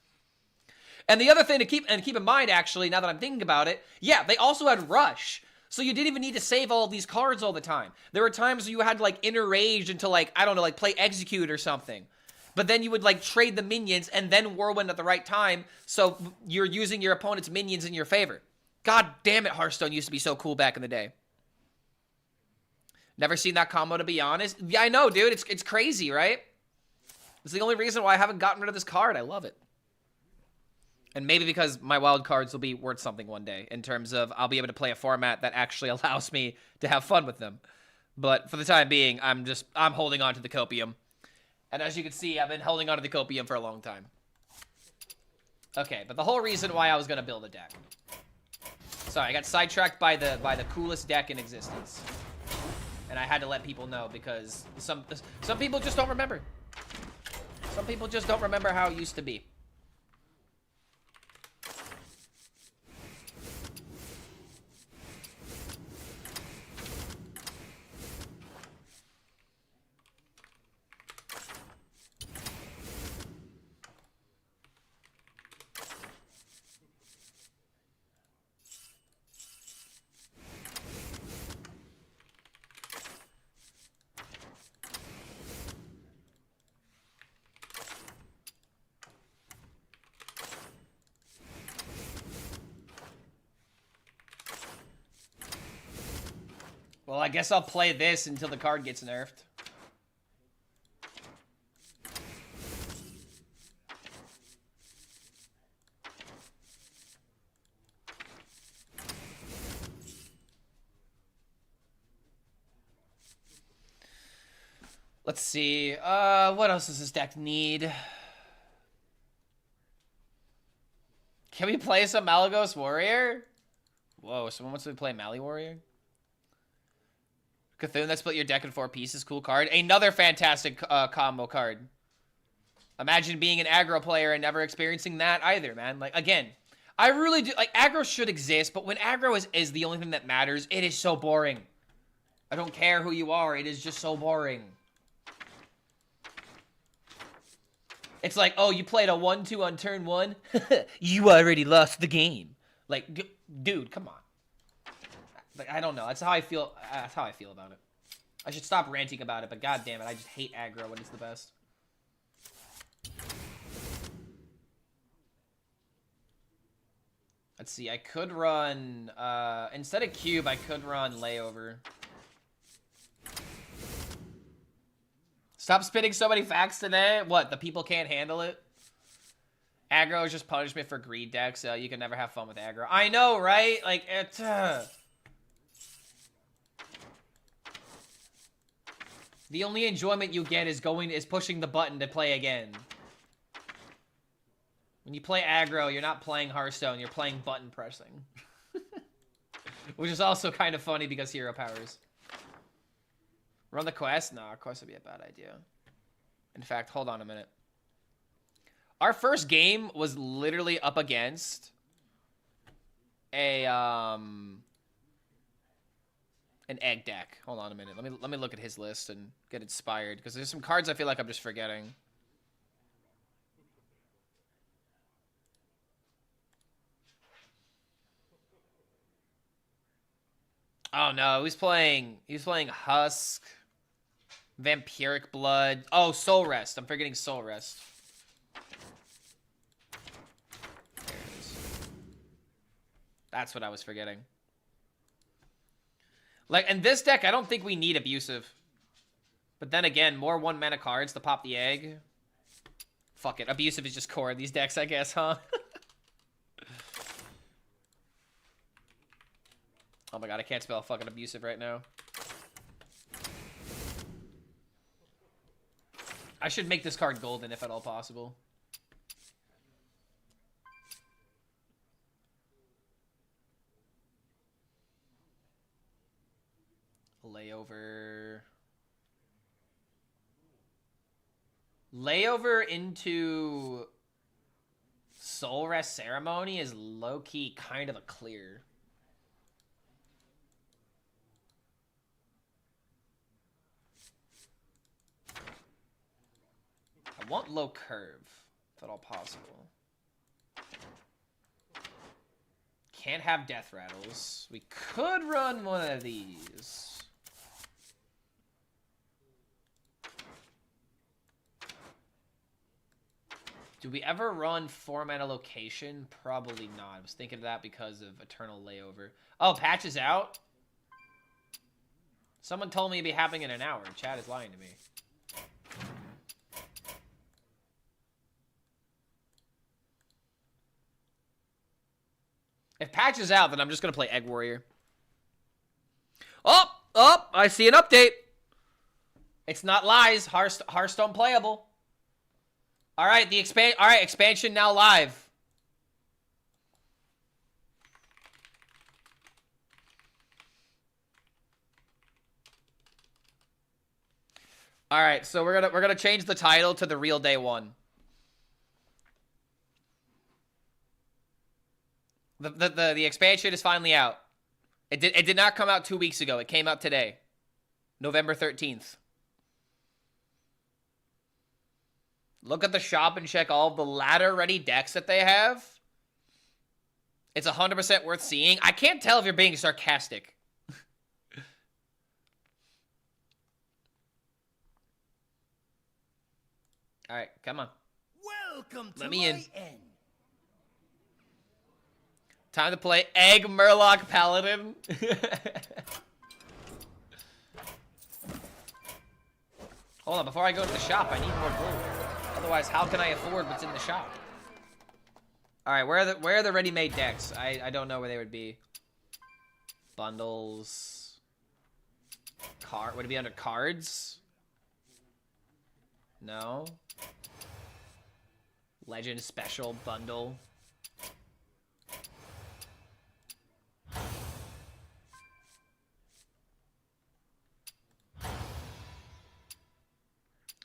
And the other thing to keep in mind, actually, now that I'm thinking about it, yeah, they also had Rush. So you didn't even need to save all these cards all the time. There were times where you had to, like, Inner Rage into, like, I don't know, like, play Execute or something. But then you would, like, trade the minions and then Whirlwind at the right time, so you're using your opponent's minions in your favor. God damn it, Hearthstone used to be so cool back in the day. Never seen that combo, to be honest. Yeah, I know, dude. It's crazy, right? It's the only reason why I haven't gotten rid of this card. I love it. And maybe because my wild cards will be worth something one day in terms of I'll be able to play a format that actually allows me to have fun with them. But for the time being, I'm holding on to the Copium. And as you can see, I've been holding on to the Copium for a long time. Okay, but the whole reason why I was going to build a deck. Sorry, I got sidetracked by the coolest deck in existence. And I had to let people know because some people just don't remember. Some people just don't remember how it used to be. Well, I guess I'll play this until the card gets nerfed. Let's see. What else does this deck need? Can we play some Malagos Warrior? Whoa, someone wants to play Mali Warrior? Cthulhu that split your deck in 4 pieces. Cool card. Another fantastic combo card. Imagine being an aggro player and never experiencing that either, man. Like, again, I really do. Like, aggro should exist, but when aggro is the only thing that matters, it is so boring. I don't care who you are. It is just so boring. It's like, oh, you played a 1-2 on turn 1? You already lost the game. Like, dude, come on. Like, I don't know. That's how I feel. That's how I feel about it. I should stop ranting about it, but god damn it, I just hate aggro when it's the best. Let's see, I could run, instead of cube, I could run layover. Stop spitting so many facts today. What, the people can't handle it? Aggro is just punishment for greed decks, so you can never have fun with aggro. I know, right? Like, it's, the only enjoyment you get is pushing the button to play again. When you play aggro, you're not playing Hearthstone, you're playing button pressing. Which is also kind of funny because hero powers. Run the quest? No, quest would be a bad idea. In fact, hold on a minute. Our first game was literally up against an egg deck. Hold on a minute. Let me look at his list and get inspired because there's some cards I feel like I'm just forgetting. Oh no, he's playing Husk, Vampiric Blood. Oh, Soul Rest. I'm forgetting Soul Rest. There it is. That's what I was forgetting. Like, in this deck, I don't think we need Abusive. But then again, more 1-mana cards to pop the egg. Fuck it. Abusive is just core in these decks, I guess, huh? Oh my god, I can't spell fucking Abusive right now. I should make this card golden if at all possible. Layover. Layover into Soul Rest Ceremony is low-key kind of a clear. I want low curve, if at all possible. Can't have death rattles. We could run one of these. Do we ever run 4-mana location? Probably not. I was thinking of that because of Eternal Layover. Oh, patch is out? Someone told me it'd be happening in an hour. Chad is lying to me. If patch is out, then I'm just going to play Egg Warrior. Oh, I see an update. It's not lies. Hearthstone playable. All right, expansion now live. All right, so we're gonna change the title to The Real Day 1. The expansion is finally out. It did not come out 2 weeks ago. It came out today, November 13th. Look at the shop and check all the ladder-ready decks that they have. It's 100% worth seeing. I can't tell if you're being sarcastic. All right, come on. Welcome to Let me in. end. Time to play Egg Murloc Paladin. Hold on, before I go to the shop, I need more gold. Otherwise, how can I afford what's in the shop? All right, where are the ready-made decks? I don't know where they would be. Bundles. Would it be under cards? No. Legend Special Bundle.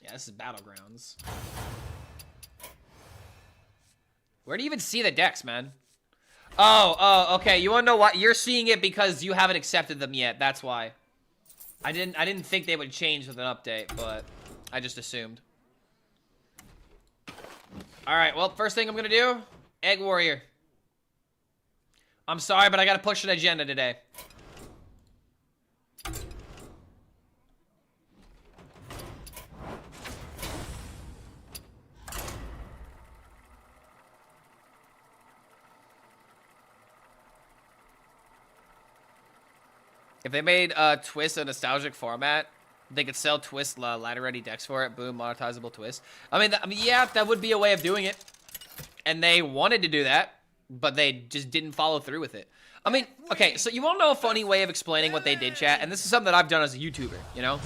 Yeah, this is Battlegrounds. Where do you even see the decks, man? Oh, okay. You wanna know why? You're seeing it because you haven't accepted them yet. That's why. I didn't think they would change with an update, but I just assumed. All right. Well, first thing I'm gonna do, Egg Warrior. I'm sorry, but I gotta push an agenda today. If they made Twist a nostalgic format, they could sell Twist ladder-ready decks for it. Boom, monetizable Twist. I mean, yeah, that would be a way of doing it. And they wanted to do that, but they just didn't follow through with it. I mean, okay, so you want to know a funny way of explaining what they did, chat? And this is something that I've done as a YouTuber, you know?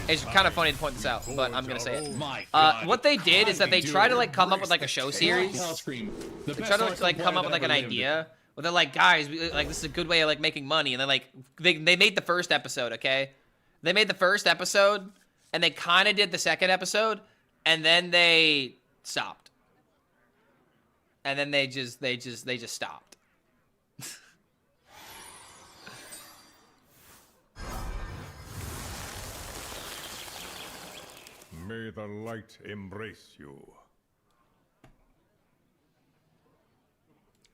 It's kind of funny to point this out, but I'm going to say it. What they did is that they try to, like, come up with, like, a show series. They try to, like, come up with, like, an idea. Well, they're like, guys, like, this is a good way of, like, making money. And they're like, they made the first episode, okay? They made the first episode, and they kind of did the second episode, and then they stopped. And then they just stopped. May the light embrace you.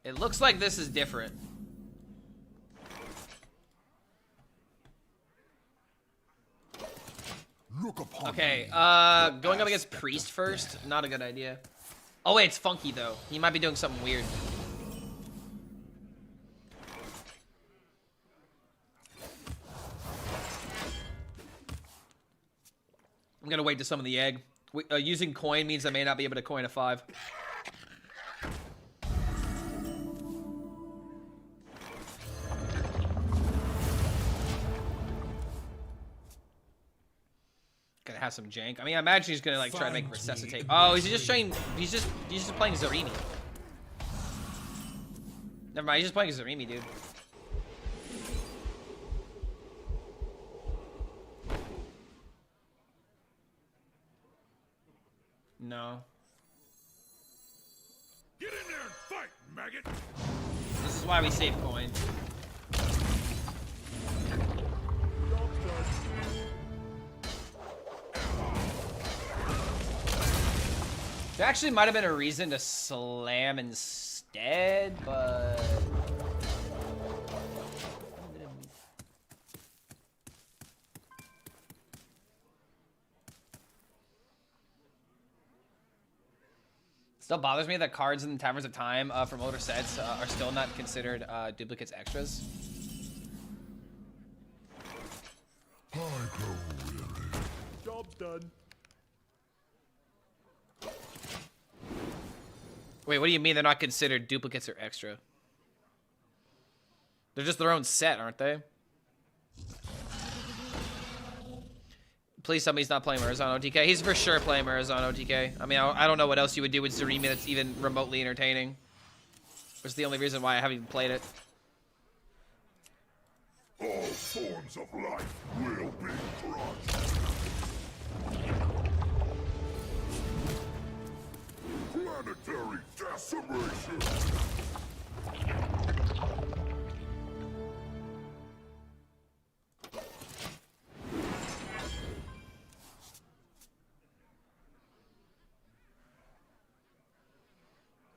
It looks like this is different. Look upon Okay, going up against Priest first, not a good idea. Oh wait, it's Funky though. He might be doing something weird. I'm gonna wait to summon the egg. Using coin means I may not be able to coin a 5. Gonna have some jank. I mean, I imagine he's gonna like try to make resuscitate. Oh, is he just trying? He's just playing Zarimi. Never mind, he's just playing Zarimi, dude. No. Get in there and fight, maggot! This is why we save coin. There actually might have been a reason to slam instead, but... Still bothers me that cards in the Taverns of Time from older sets are still not considered duplicates extras. I grow weary. Job's done. Wait, what do you mean they're not considered duplicates or extra? They're just their own set, aren't they? Please tell me he's not playing Murazan OTK. He's for sure playing Murazan OTK. I mean, I don't know what else you would do with Zarimi that's even remotely entertaining. It's the only reason why I haven't even played it. All forms of life will be crushed. Planetary decimation.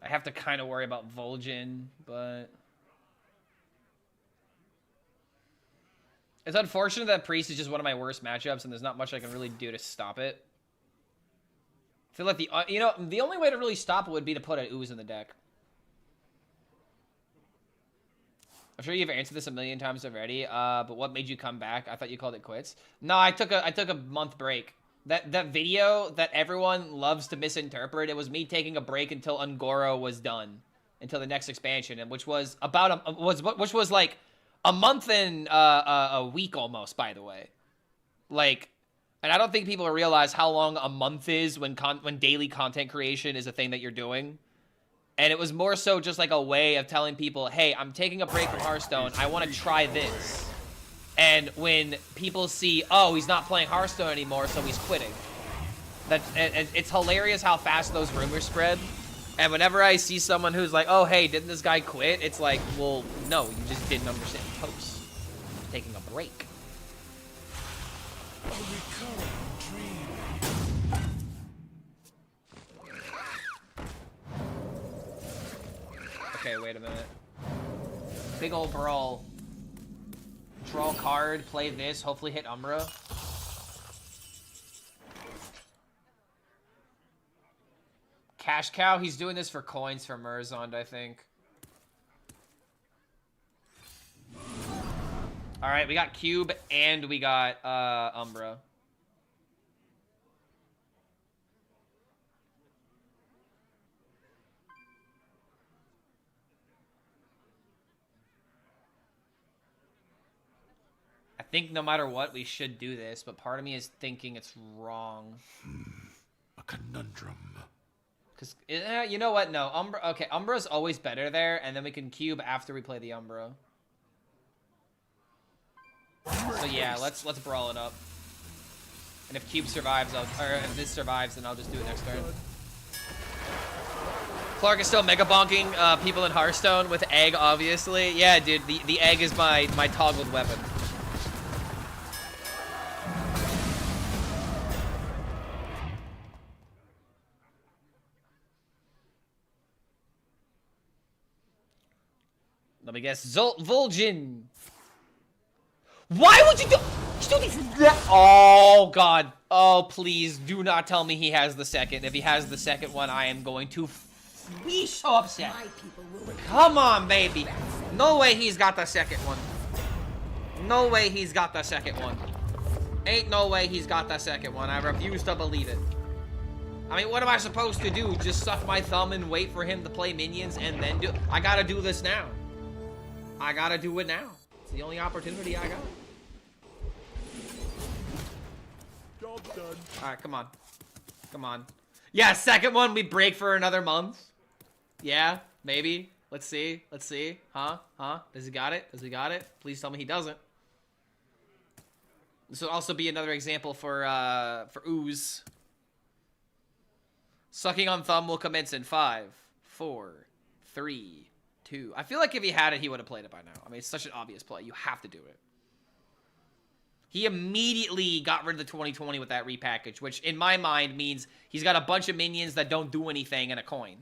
I have to kind of worry about Vol'jin, but... It's unfortunate that Priest is just one of my worst matchups, and there's not much I can really do to stop it. I feel like the only way to really stop it would be to put an Ooze in the deck. I'm sure you've answered this a million times already, but what made you come back? I thought you called it quits. No, I took a month break. That video that everyone loves to misinterpret, it was me taking a break until Ungoro was done, until the next expansion, and which was about which was like a month and a week almost, by the way. Like, and I don't think people realize how long a month is when daily content creation is a thing that you're doing. And it was more so just like a way of telling people, hey, I'm taking a break from Hearthstone. I want to try this. And when people see, oh, he's not playing Hearthstone anymore, so he's quitting. It's hilarious how fast those rumors spread. And whenever I see someone who's like, oh, hey, didn't this guy quit? It's like, well, no, you just didn't understand posts. Taking a break. A recurring dream. Okay, wait a minute. Big ol' brawl. Draw card, play this, hopefully hit Umbra. Cash cow, he's doing this for coins for Merzond, I think. Alright, we got Cube and we got Umbra. I think no matter what, we should do this, but part of me is thinking it's wrong. A conundrum. Because, you know what? No, Umbra. Okay, Umbra's always better there, and then we can cube after we play the Umbra. So yeah, let's brawl it up. And if cube survives, or if this survives, then I'll just do it next turn. Clark is still mega bonking people in Hearthstone with egg, obviously. Yeah, dude, the egg is my toggled weapon. Let me guess. Vol'jin. Why would you do... Oh, God. Oh, please. Do not tell me he has the second. If he has the second one, I am going to be so upset. Come on, baby. No way he's got the second one. No way he's got the second one. Ain't no way he's got the second one. I refuse to believe it. I mean, what am I supposed to do? Just suck my thumb and wait for him to play minions and then do... I gotta do this now. I gotta do it now. It's the only opportunity I got. Job done. Alright, come on. Come on. Yeah, second one, we break for another month. Yeah, maybe. Let's see. Let's see. Huh? Huh? Does he got it? Does he got it? Please tell me he doesn't. This will also be another example for ooze. Sucking on thumb will commence in 5, 4, 3, 2. I feel like if he had it, he would have played it by now. I mean, it's such an obvious play. You have to do it. He immediately got rid of the 2020 with that repackage, which in my mind means he's got a bunch of minions that don't do anything and a coin.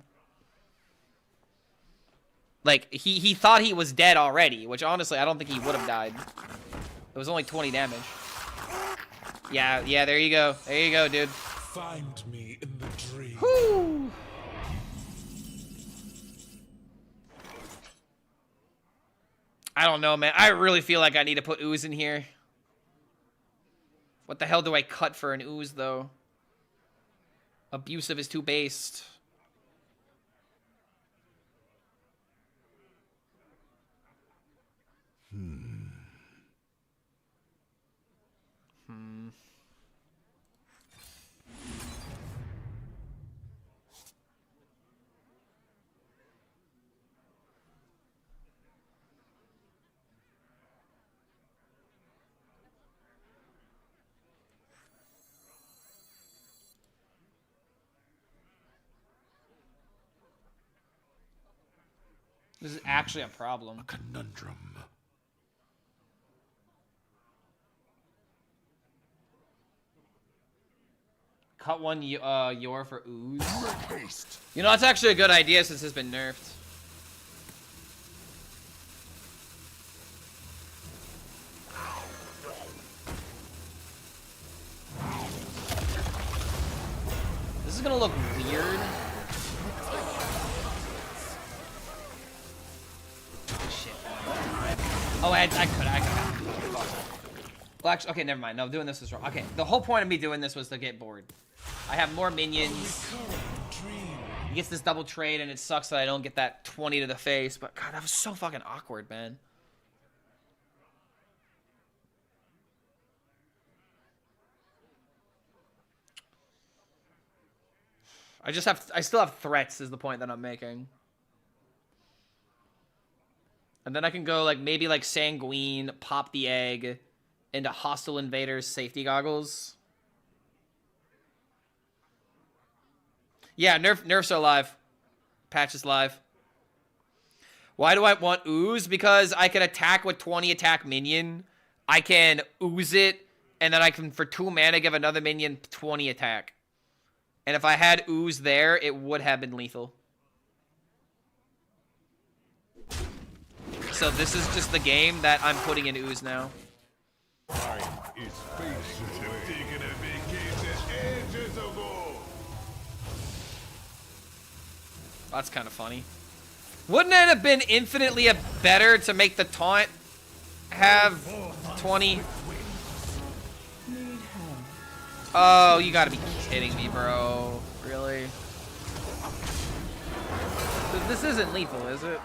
Like, he thought he was dead already, which honestly, I don't think he would have died. It was only 20 damage. Yeah, there you go. There you go, dude. Find me in the dream. Whoo! I don't know, man. I really feel like I need to put ooze in here. What the hell do I cut for an ooze, though? Abusive is too based. This is actually a problem. A conundrum. Cut one Yor for ooze. Make haste. You know, that's actually a good idea since it's been nerfed. This is gonna look weird. Shit. Oh, I could. Well, actually, okay, never mind. No, doing this was wrong. Okay, the whole point of me doing this was to get bored. I have more minions. He gets this double trade, and it sucks that I don't get that 20 to the face. But God, that was so fucking awkward, man. I still have threats is the point that I'm making. And then I can go like maybe like Sanguine, pop the egg into hostile invaders safety goggles. Yeah, nerfs are live. Patch is live. Why do I want ooze? Because I can attack with 20 attack minion. I can ooze it, and then I can, for 2 mana, give another minion 20 attack. And if I had ooze there, it would have been lethal. So this is just the game that I'm putting in ooze now. Time is fading away. Taking a vacation ages ago. That's kind of funny. Wouldn't it have been infinitely better to make the taunt have 20? Oh, you gotta be kidding me, bro. Really? This isn't lethal, is it?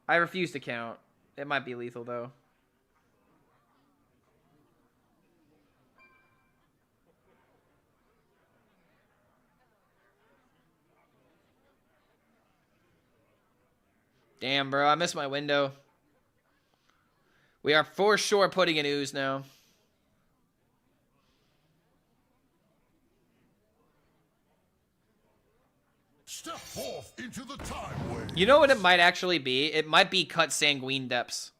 I refuse to count. It might be lethal, though. Damn, bro. I missed my window. We are for sure putting in ooze now. Step forth into the time wave. You know what it might actually be? It might be cut sanguine depths.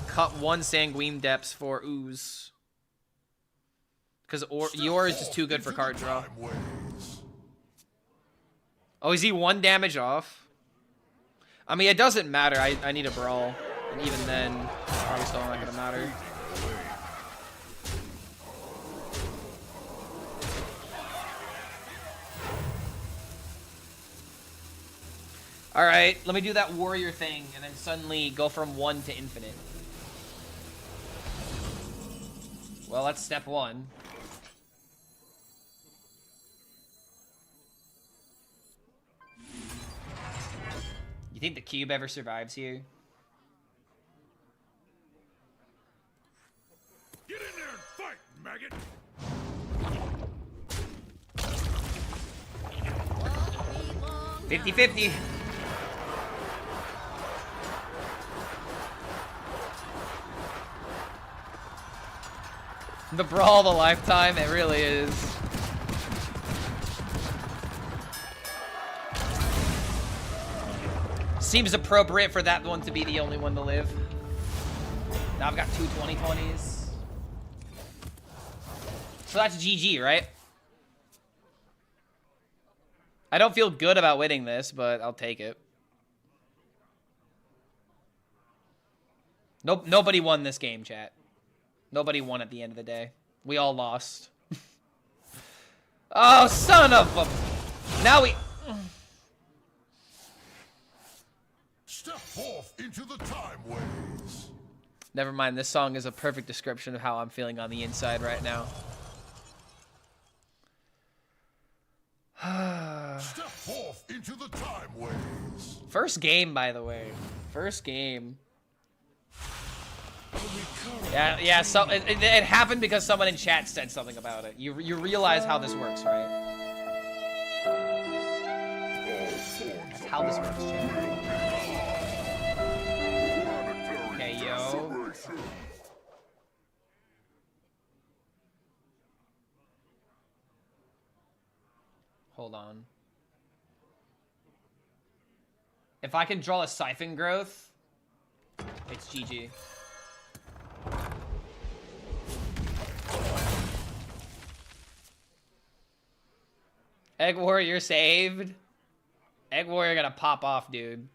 Cut 1 sanguine depths for ooze. Because yours is just too good for card draw. Oh, is he 1 damage off? I mean, it doesn't matter. I need a brawl. And even then, it's probably still not going to matter. Alright, let me do that warrior thing and then suddenly go from 1 to infinite. Well, that's step 1. You think the cube ever survives here? Get in there and fight, maggot. 50-50. The brawl of a lifetime, it really is. Seems appropriate for that one to be the only one to live. Now I've got 2 2020s. So that's GG, right? I don't feel good about winning this, but I'll take it. Nope, nobody won this game, chat. Nobody won at the end of the day. We all lost. Oh, son of a... Now we... Step forth into the time waves. Never mind, this song is a perfect description of how I'm feeling on the inside right now. Step forth into the time waves. First game, by the way. First game. Yeah, so it happened because someone in chat said something about it. You realize how this works, right? That's how this works, chat. Okay, yo. Hold on. If I can draw a Siphon Growth, it's GG. Egg Warrior saved. Egg Warrior gonna pop off, dude.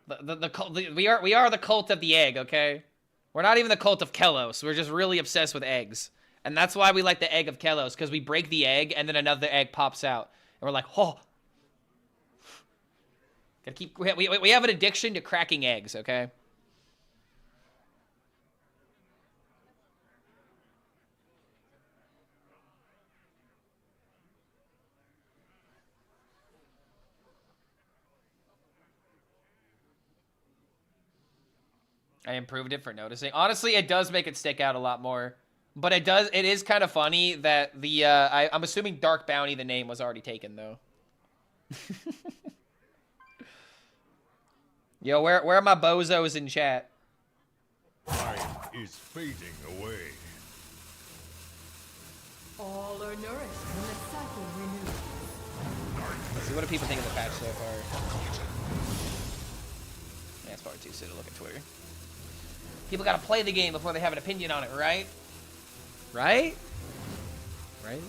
We are the cult of the egg, okay? We're not even the cult of Kellos. We're just really obsessed with eggs. And that's why we like the egg of Kellos, because we break the egg and then another egg pops out. And we're like, oh. Gotta keep, we have an addiction to cracking eggs, okay? I improved it for noticing. Honestly, it does make it stick out a lot more. But it is kind of funny that the, I'm assuming Dark Bounty, the name, was already taken, though. Yo, where are my bozos in chat? Time is fading away. All are nourished and the cycle renewed. Let's see, what do people think of the patch so far? Yeah, it's probably too soon to look at Twitter. People gotta play the game before they have an opinion on it, right? Right? Right?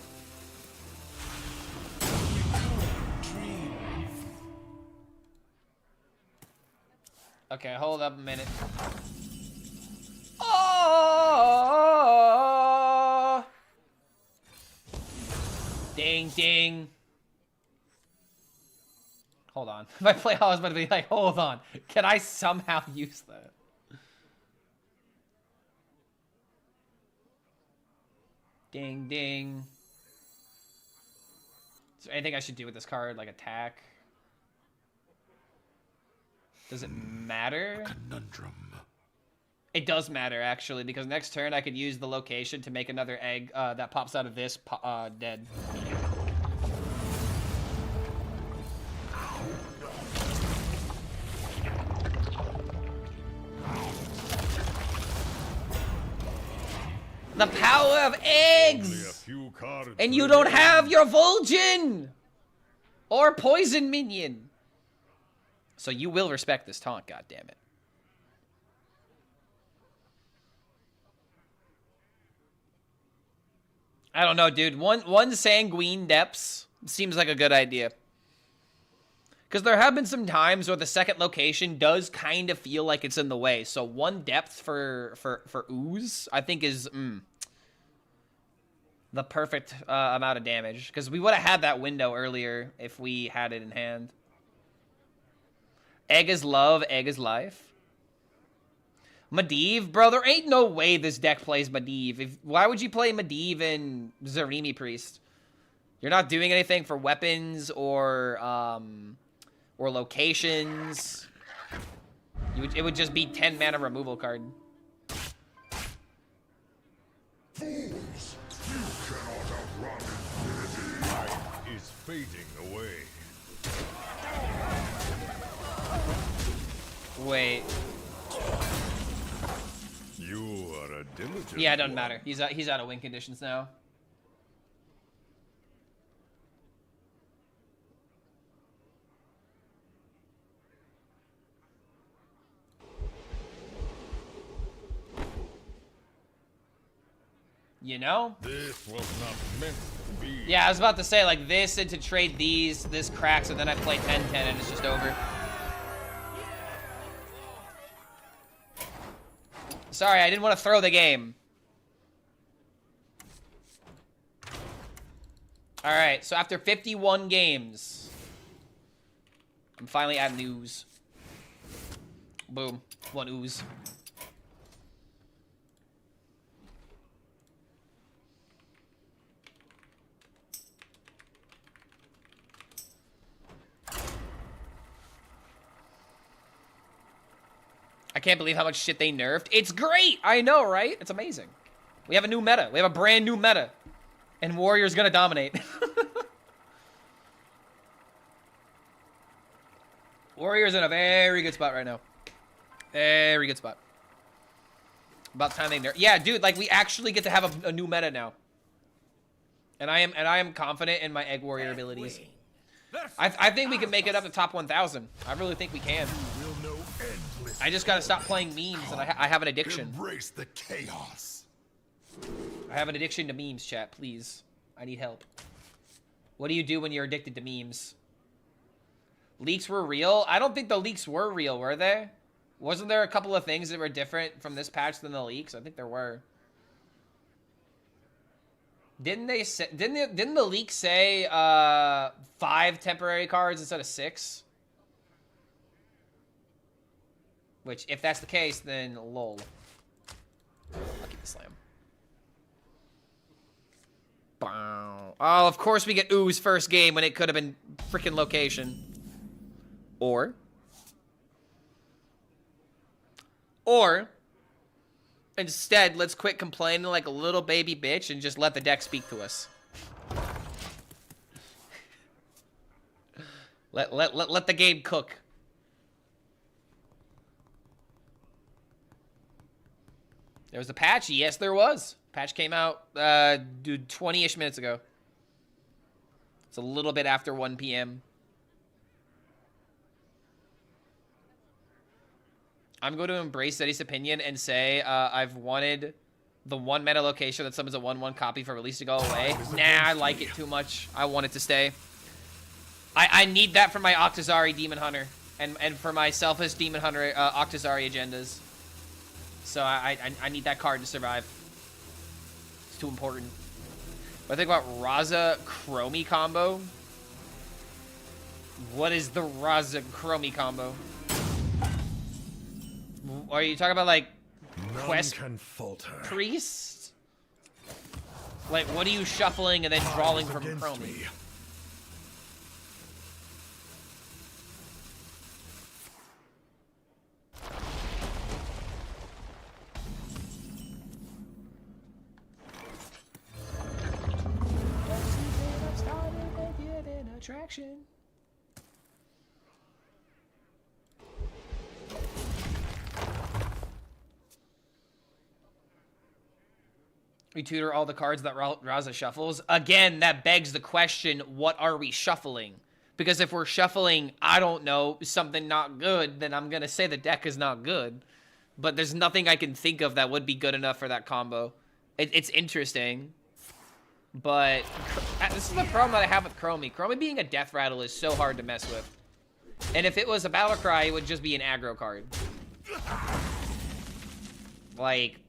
Okay, hold up a minute. Oh! Ding, ding. Hold on. If I play, I was about to be like, hold on. Can I somehow use that? Ding, ding. Is there anything I should do with this card? Like attack? Does it matter? Conundrum. It does matter, actually, because next turn I could use the location to make another egg that pops out of this dead. The power of eggs! And you don't have your Vol'jin! Or Poison Minion. So you will respect this taunt, goddammit. I don't know, dude. One Sanguine Depths seems like a good idea. Because there have been some times where the second location does kind of feel like it's in the way. So one Depth for Ooze, I think is the perfect amount of damage. Because we would have had that window earlier if we had it in hand. Egg is love, egg is life. Medivh? Bro, there ain't no way this deck plays Medivh. Why would you play Medivh in Zarimi Priest? You're not doing anything for weapons or locations. It would just be 10 mana removal card. Fools! You cannot outrun infinity. Life is fading away. Wait. You are a diligent. Yeah, it doesn't matter. He's out of win conditions now. You know? This was not meant to be. Yeah, I was about to say, like, this and to trade this cracks, and then I play 10-10 and it's just over. Sorry, I didn't want to throw the game. Alright, so after 51 games, I'm finally at an ooze. Boom. One ooze. I can't believe how much shit they nerfed. It's great! I know, right? It's amazing. We have a new meta. We have a brand new meta. And Warrior's gonna dominate. Warrior's in a very good spot right now. Very good spot. About time they nerf. Yeah, dude, like, we actually get to have a new meta now. And I am confident in my Egg Warrior abilities. I think we can make it up to top 1,000. I really think we can. I just gotta stop playing memes, and I have an addiction. Embrace the chaos. I have an addiction to memes, chat. Please. I need help. What do you do when you're addicted to memes? Leaks were real? I don't think the leaks were real, were they? Wasn't there a couple of things that were different from this patch than the leaks? I think there were. Didn't they say, didn't the leak say 5 temporary cards instead of 6? Which, if that's the case, then lol. I'll keep the slam. Bow. Oh, of course we get Ooze first game when it could have been freaking location. Or, instead, let's quit complaining like a little baby bitch and just let the deck speak to us. Let the game cook. There was a patch? Yes, there was. Patch came out, dude, 20-ish minutes ago. It's a little bit after 1 p.m. I'm going to embrace Eddie's opinion and say I've wanted the 1 meta location that summons a 1/1 copy for release to go away. Nah, I like it too much. I want it to stay. I need that for my Octazari Demon Hunter and for my Selfish Demon Hunter Octazari agendas. So I need that card to survive. It's too important. What I think about Raza Chromie combo? What is the Raza Chromie combo? Are you talking about like Quest None can falter. Priest? Like, what are you shuffling and then drawing from Against Chromie? me. Attraction. We tutor all the cards that Raza shuffles. Again, that begs the question, what are we shuffling? Because if we're shuffling, I don't know, something not good, then I'm going to say the deck is not good. But there's nothing I can think of that would be good enough for that combo. It's interesting. But this is the problem that I have with Chromie. Chromie being a death rattle is so hard to mess with. And if it was a battle cry, it would just be an aggro card. Like,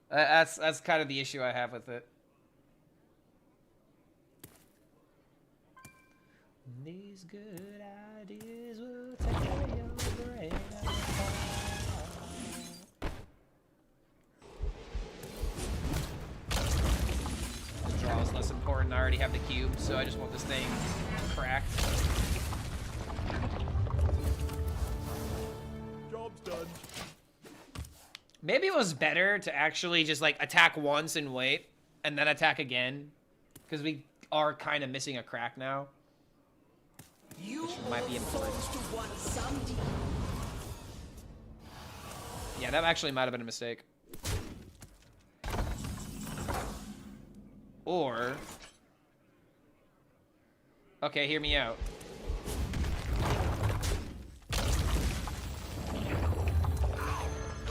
that's kind of the issue I have with it. These good ideas will tear your brain apart. Draw is less important. I already have the cube, so I just want this thing cracked. Job's done. Maybe it was better to actually just like attack once and wait, and then attack again, because we are kind of missing a crack now. Which might be important. Yeah, that actually might have been a mistake. Or... okay, hear me out.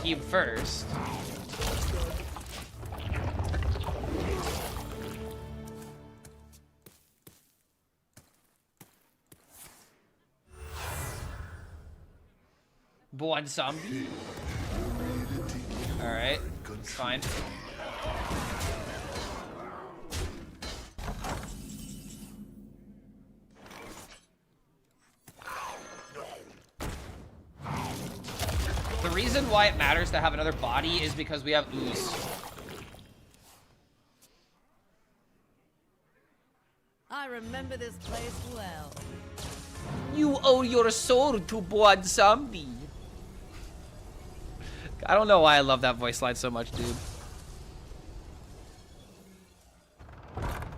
Cube first. Blood zombie. Alright, it's fine. The reason why it matters to have another body is because we have ooze. I remember this place well. You owe your soul to Blood Zombie. I don't know why I love that voice line so much, dude.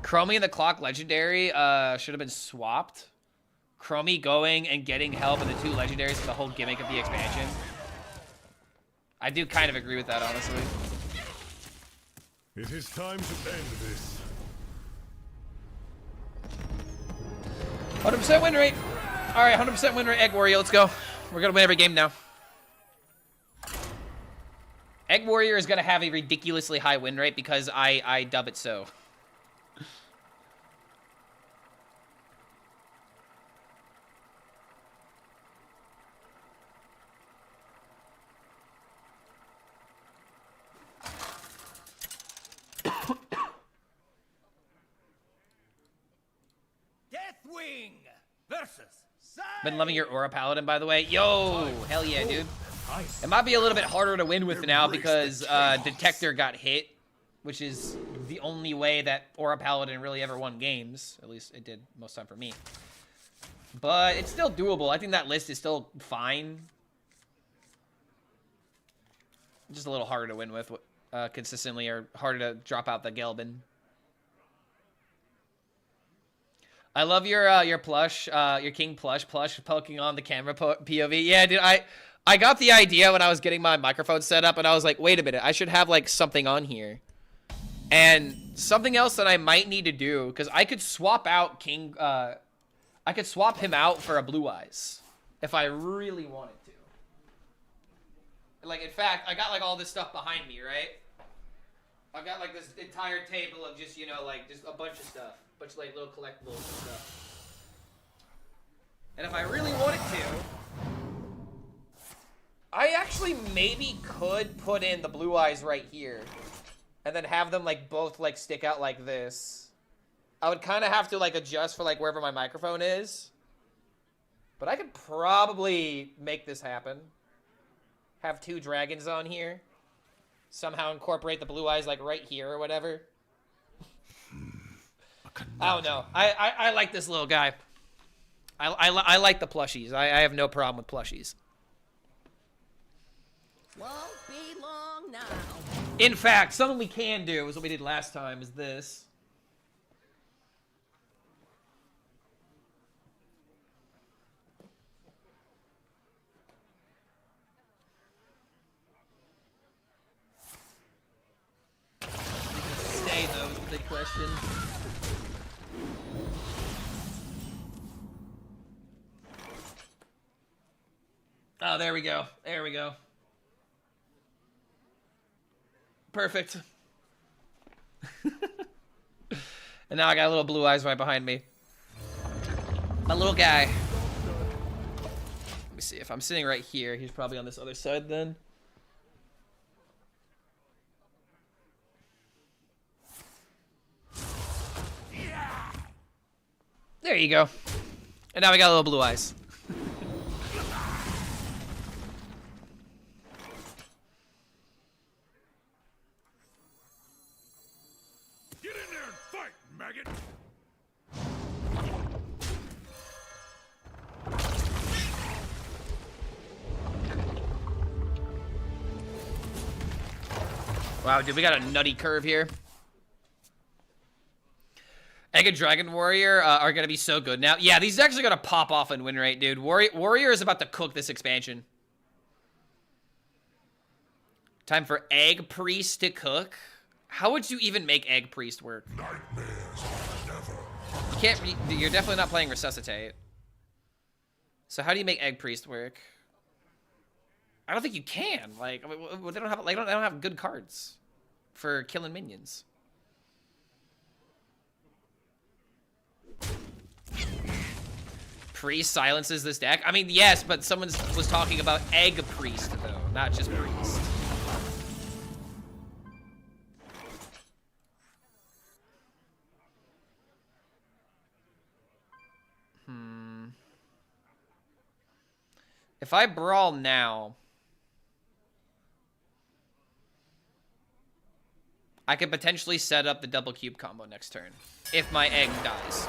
Chromie and the Clock Legendary should have been swapped. Chromie going and getting help in the 2 legendaries is the whole gimmick of the expansion. I do kind of agree with that, honestly. It is time to end this. 100% win rate. All right, 100% win rate, Egg Warrior. Let's go. We're going to win every game now. Egg Warrior is going to have a ridiculously high win rate because I dub it so. Deathwing versus Been loving your Aura Paladin, by the way. Yo, hell yeah, dude. It might be a little bit harder to win with now because Detector got hit, which is the only way that Aura Paladin really ever won games. At least it did most time for me. But it's still doable. I think that list is still fine. Just a little harder to win with consistently, or harder to drop out the Gelbin. I love your plush, your King plush poking on the camera POV. Yeah, dude, I got the idea when I was getting my microphone set up, and I was like, wait a minute, I should have like something on here. And something else that I might need to do, because I could swap out I could swap him out for a Blue Eyes if I really wanted to. Like, in fact, I got like all this stuff behind me, right? I've got like this entire table of just, you know, like just a bunch of stuff. A bunch of like little collectibles and stuff. And if I really wanted to, I actually maybe could put in the Blue Eyes right here. And then have them like both like stick out like this. I would kind of have to like adjust for like wherever my microphone is. But I could probably make this happen. Have 2 dragons on here. Somehow incorporate the Blue Eyes like right here or whatever. I don't know. I like this little guy. I like the plushies. I have no problem with plushies. Won't be long now. In fact, something we can do is what we did last time is this. Stay though is the big question. Oh, there we go. There we go. Perfect. And now I got a little Blue Eyes right behind me. My little guy. Let me see. If I'm sitting right here, he's probably on this other side then. There you go. And now we got a little Blue Eyes. Get in there and fight, maggot! Wow, dude, we got a nutty curve here. Egg and Dragon Warrior are going to be so good now. Yeah, these decks are going to pop off in win rate, dude. Warrior is about to cook this expansion. Time for Egg Priest to cook. How would you even make Egg Priest work? You can't. You're definitely not playing Resuscitate. So how do you make Egg Priest work? I don't think you can. Like, they don't have. Like, they don't have good cards for killing minions. Priest silences this deck. I mean, yes, but someone was talking about Egg Priest though, not just Priest. If I brawl now, I could potentially set up the double cube combo next turn if my egg dies.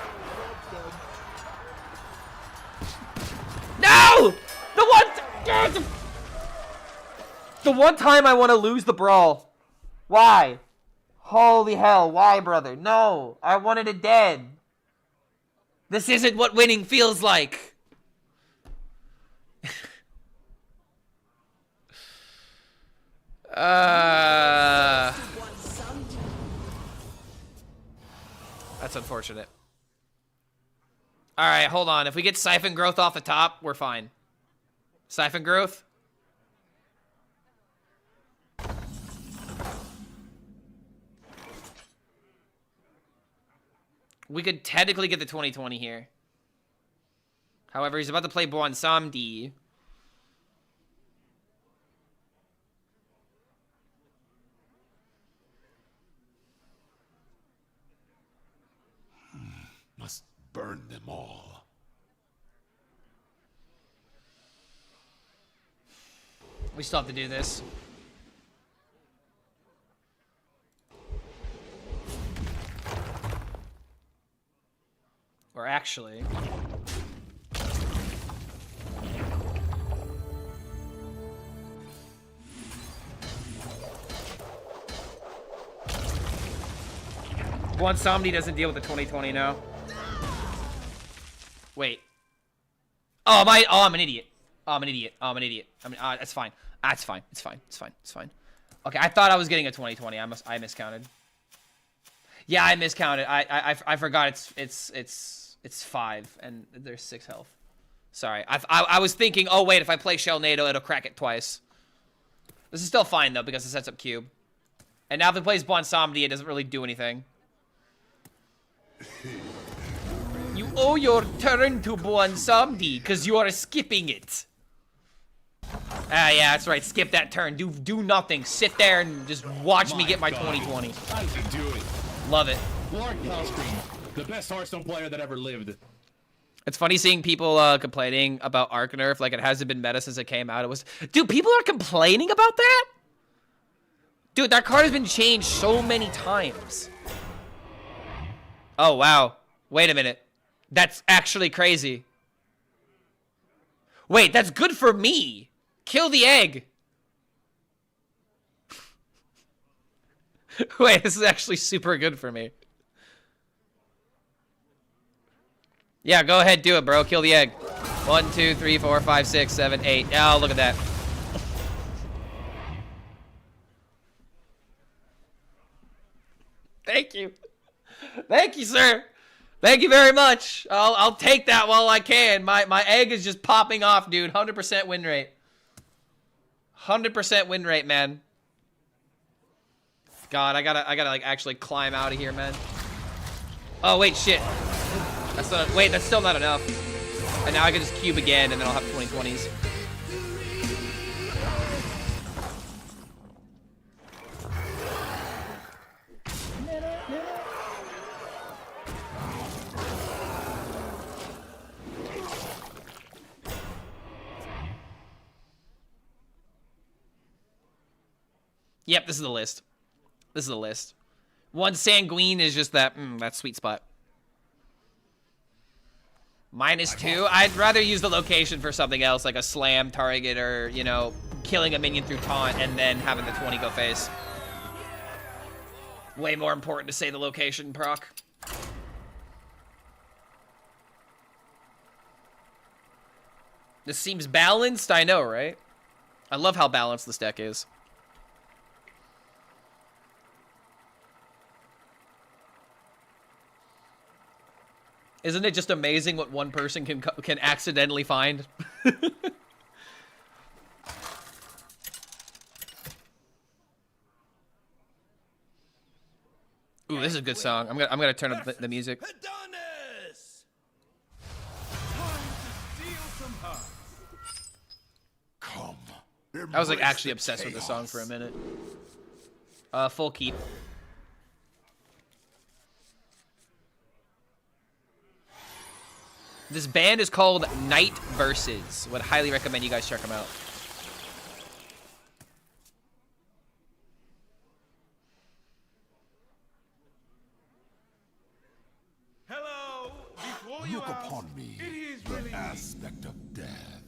No! The one time I want to lose the brawl. Why? Holy hell, why, brother? No, I wanted it dead. This isn't what winning feels like. That's unfortunate. Alright, hold on. If we get Siphon Growth off the top, we're fine. Siphon Growth? We could technically get the 2020 here. However, he's about to play Bwansamdi. Must burn them all. We still have to do this. Or actually... Bwansamdi doesn't deal with the 2020 now. Wait. Oh, I'm an idiot. Oh, I'm an idiot. Oh, I'm an idiot. I mean, that's fine. That's fine. It's fine. It's fine. It's fine. Okay, I thought I was getting a 2020. I miscounted. Yeah, I miscounted. I forgot it's 5 and there's 6 health. Sorry. I was thinking, oh wait, if I play Shellnado, it'll crack it twice. This is still fine though because it sets up cube. And now if it plays Bonsomnia, it doesn't really do anything. You owe your turn to Bonsomnia because you are skipping it. Ah, yeah, that's right. Skip that turn. Do nothing. Sit there and just watch me get my 2020. How does he do it? Love it. Lord HELLSCREAM, the best Hearthstone player that ever lived. It's funny seeing people complaining about Arc Nerf. Like, it hasn't been meta since it came out. It was... Dude, people are complaining about that? Dude, that card has been changed so many times. Oh, wow. Wait a minute. That's actually crazy. Wait, that's good for me. Kill the egg. Wait, this is actually super good for me. Yeah, go ahead, do it, bro. Kill the egg. 1, 2, 3, 4, 5, 6, 7, 8. Oh, look at that. Thank you. Thank you, sir. Thank you very much. I'll take that while I can. My egg is just popping off, dude. 100% win rate. 100% win rate, man. God, I gotta like actually climb out of here, man. Oh wait, shit. That's not. Wait, that's still not enough. And now I can just cube again, and then I'll have 2020s. Yep, this is the list. This is the list. One Sanguine is just that sweet spot. -2. I'd rather use the location for something else, like a slam target or, you know, killing a minion through taunt and then having the 20 go face. Way more important to say the location proc. This seems balanced, I know, right? I love how balanced this deck is. Isn't it just amazing what one person can accidentally find? Ooh, this is a good song. I'm gonna turn up the music. Come. I was like actually obsessed with this song for a minute. Full keep. This band is called Night Verses. Would highly recommend you guys check them out. Hello. Before you Look ask, upon me, it is the really aspect of death.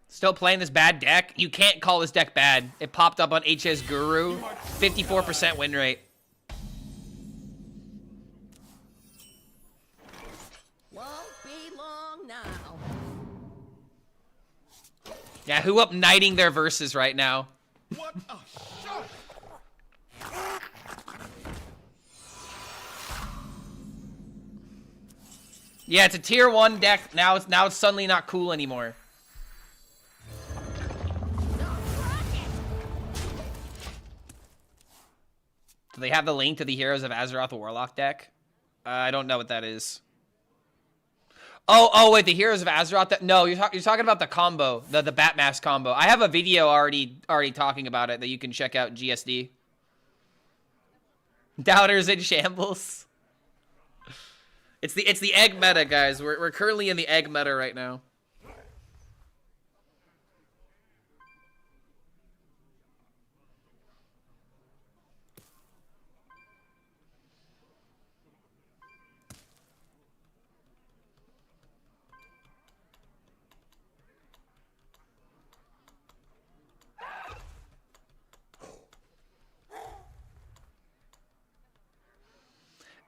Still playing this bad deck? You can't call this deck bad. It popped up on HS Guru. 54% win rate. Won't be long now. Yeah, who up knighting their verses right now? what a shot. Yeah, it's a tier 1 deck. Now it's suddenly not cool anymore. Do they have the link to the Heroes of Azeroth Warlock deck? I don't know what that is. Oh, wait, the Heroes of Azeroth. No, you're talking about the combo, the Batmask combo. I have a video already talking about it that you can check out. GSD. Doubters in shambles. It's the egg meta, guys. We're currently in the egg meta right now.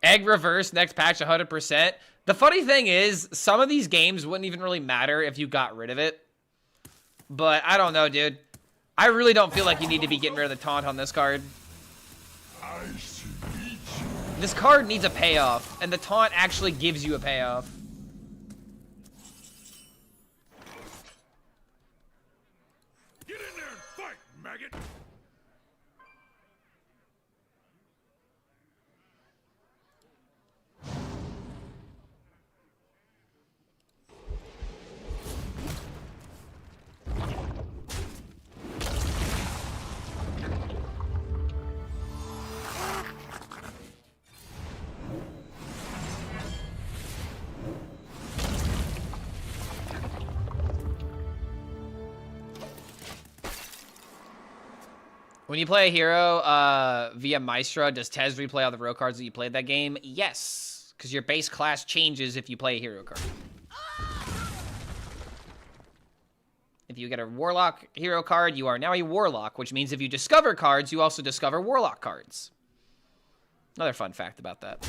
Egg reverse next patch 100%. The funny thing is, some of these games wouldn't even really matter if you got rid of it. But I don't know, dude. I really don't feel like you need to be getting rid of the taunt on this card. I should meet you. This card needs a payoff, and the taunt actually gives you a payoff. Get in there and fight, maggot! When you play a hero via Maestro, does Tez replay all the row cards that you played that game? Yes, because your base class changes if you play a hero card. If you get a Warlock hero card, you are now a Warlock, which means if you discover cards, you also discover Warlock cards. Another fun fact about that.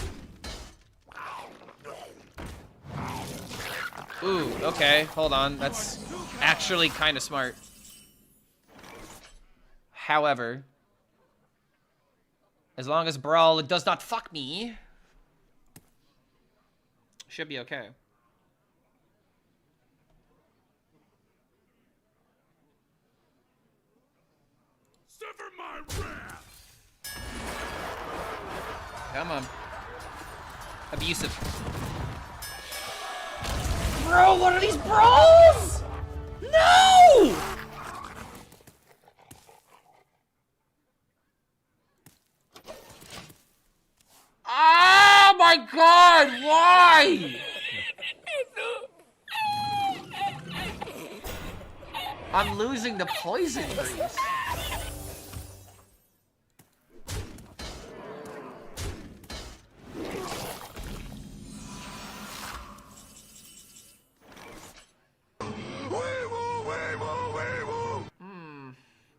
Ooh, okay, hold on. That's actually kind of smart. However, as long as Brawl does not fuck me, should be okay. Suffer my wrath! Come on. Abusive. Bro, what are these brawls? No! Oh my god, why? I'm losing the poison breeze.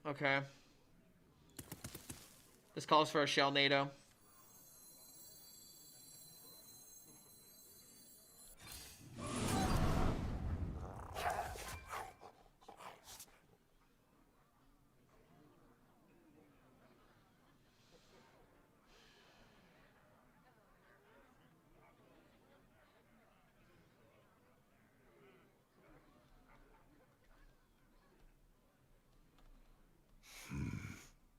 Okay. This calls for a shell NATO.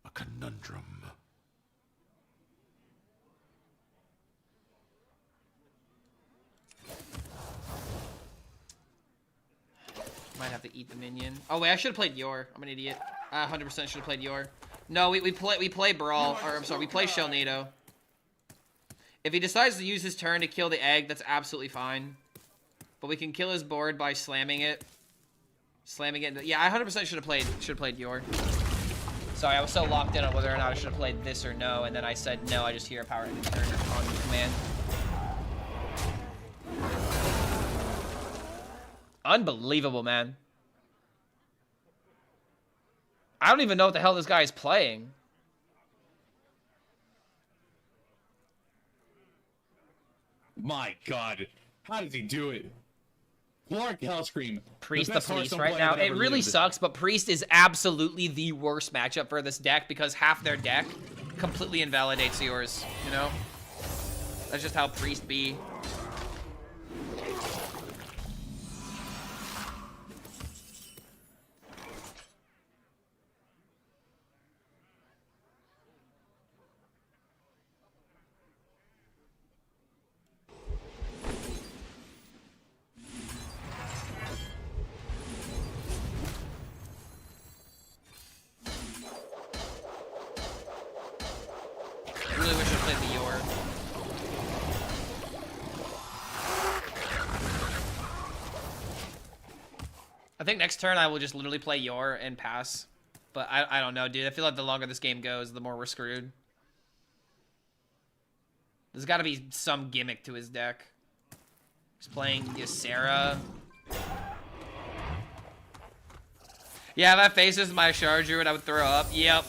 A conundrum. Might have to eat the minion. Oh wait, I should have played Yor. I'm an idiot. I 100% should have played Yor. No, we play Brawl, or I'm sorry, we play Shell NATO. If he decides to use his turn to kill the egg, that's absolutely fine. But we can kill his board by slamming it. Slamming it. Yeah, I 100% should have played Yor. Sorry, I was so locked in on whether or not I should have played this or no, and then I said no. I just hear a power and turn on command. Unbelievable, man. I don't even know what the hell this guy is playing. My God, how does he do it? Clark HELLSCREAM. Priest the police right now. It really sucks, but Priest is absolutely the worst matchup for this deck because half their deck completely invalidates yours, you know? That's just how Priest be. Really wish I played the Yor. I think next turn I will just literally play Yor and pass. But I don't know, dude. I feel like the longer this game goes, the more we're screwed. There's got to be some gimmick to his deck. He's playing Ysera. Yeah, if I faces my Shard Druid, I would throw up. Yep.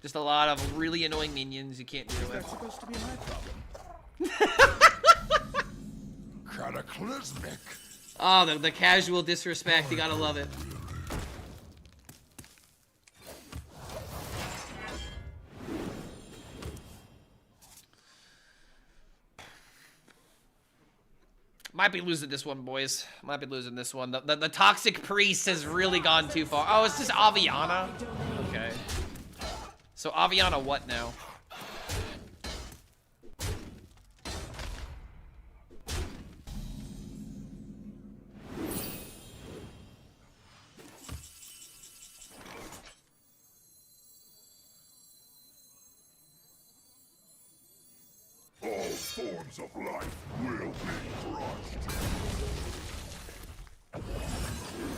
Just a lot of really annoying minions you can't deal with. That's supposed to be my problem. Cataclysmic. Oh, the casual disrespect. You gotta love it. Might be losing this one, boys. Might be losing this one. The toxic priest has really gone too far. Oh, it's just Aviana? Okay. So Aviana what now? All forms of life will be crushed.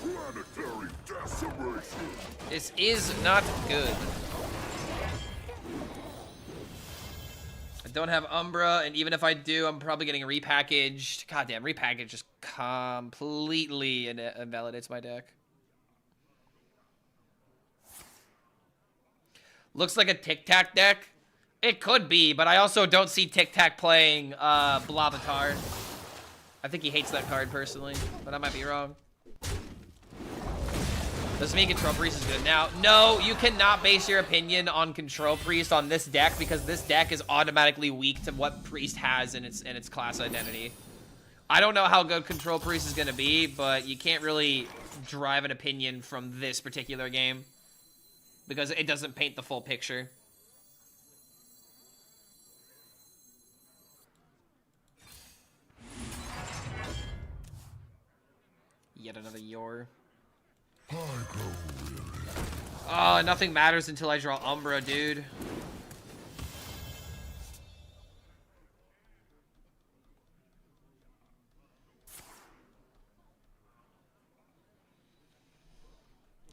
Planetary decimation. This is not good. I don't have Umbra, and even if I do, I'm probably getting repackaged. Goddamn, repackage just completely invalidates my deck. Looks like a Tic Tac deck. It could be, but I also don't see Tic Tac playing Blobatar. I think he hates that card personally, but I might be wrong. Doesn't mean Control Priest is good. Now, no, you cannot base your opinion on Control Priest on this deck because this deck is automatically weak to what Priest has in its class identity. I don't know how good Control Priest is going to be, but you can't really drive an opinion from this particular game because it doesn't paint the full picture. Yet another Yor. Oh, nothing matters until I draw Umbra, dude.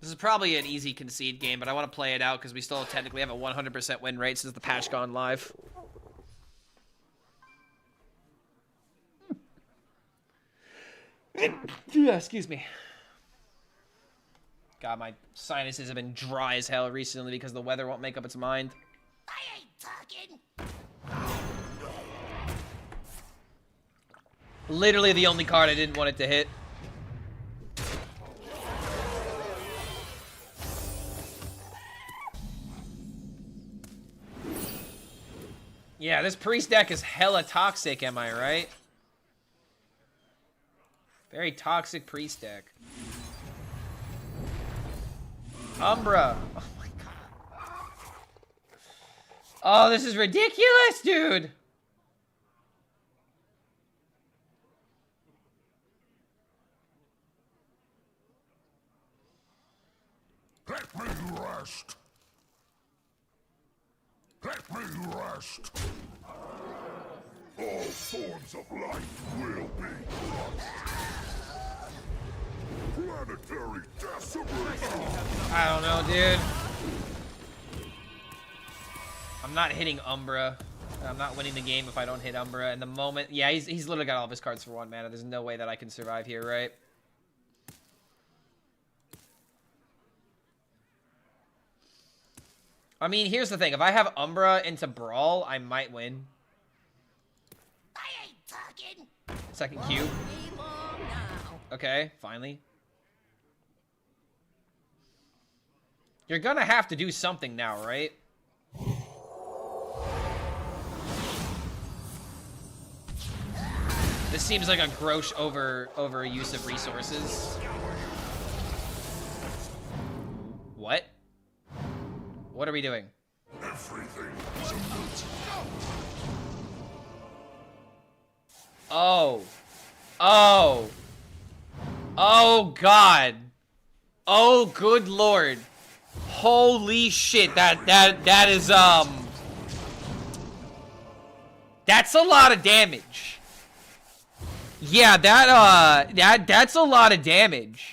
This is probably an easy concede game, but I want to play it out because we still technically have a 100% win rate since the patch gone live. Yeah, excuse me. God, my sinuses have been dry as hell recently because the weather won't make up its mind. I ain't talking. Literally the only card I didn't want it to hit. Yeah, this priest deck is hella toxic, am I right? Very toxic priest deck. Umbra. Oh my god. Oh, this is ridiculous, dude. Let me rest. Let me rest. All forms of life will be crushed. Planetary decimation. I don't know, dude. I'm not hitting Umbra. I'm not winning the game if I don't hit Umbra. And the moment... Yeah, he's literally got all of his cards for 1 mana. There's no way that I can survive here, right? I mean, here's the thing. If I have Umbra into Brawl, I might win. I ain't talking. Second Q. Okay, finally. You're gonna have to do something now, right? This seems like a gross over use of resources. What? What are we doing? Everything. Oh. Oh. Oh, God. Oh, good Lord. Holy shit. That is, that's a lot of damage. Yeah, that's a lot of damage.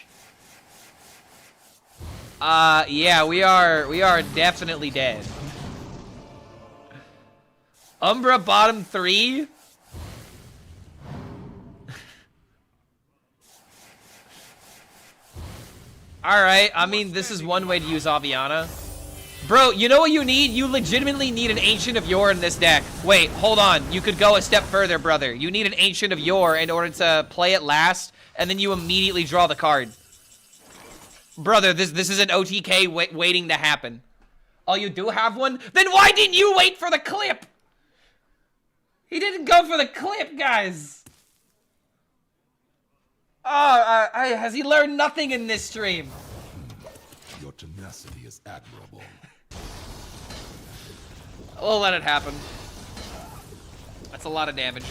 Yeah, we are definitely dead. Umbra bottom 3? Alright, I mean, this is one way to use Aviana. Bro, you know what you need? You legitimately need an Ancient of Yore in this deck. Wait, hold on. You could go a step further, brother. You need an Ancient of Yore in order to play it last, and then you immediately draw the card. Brother, this is an OTK waiting to happen. Oh, you do have one? Then why didn't you wait for the clip? He didn't go for the clip, guys. Oh, has he learned nothing in this stream? Your tenacity is admirable. We'll let it happen. That's a lot of damage.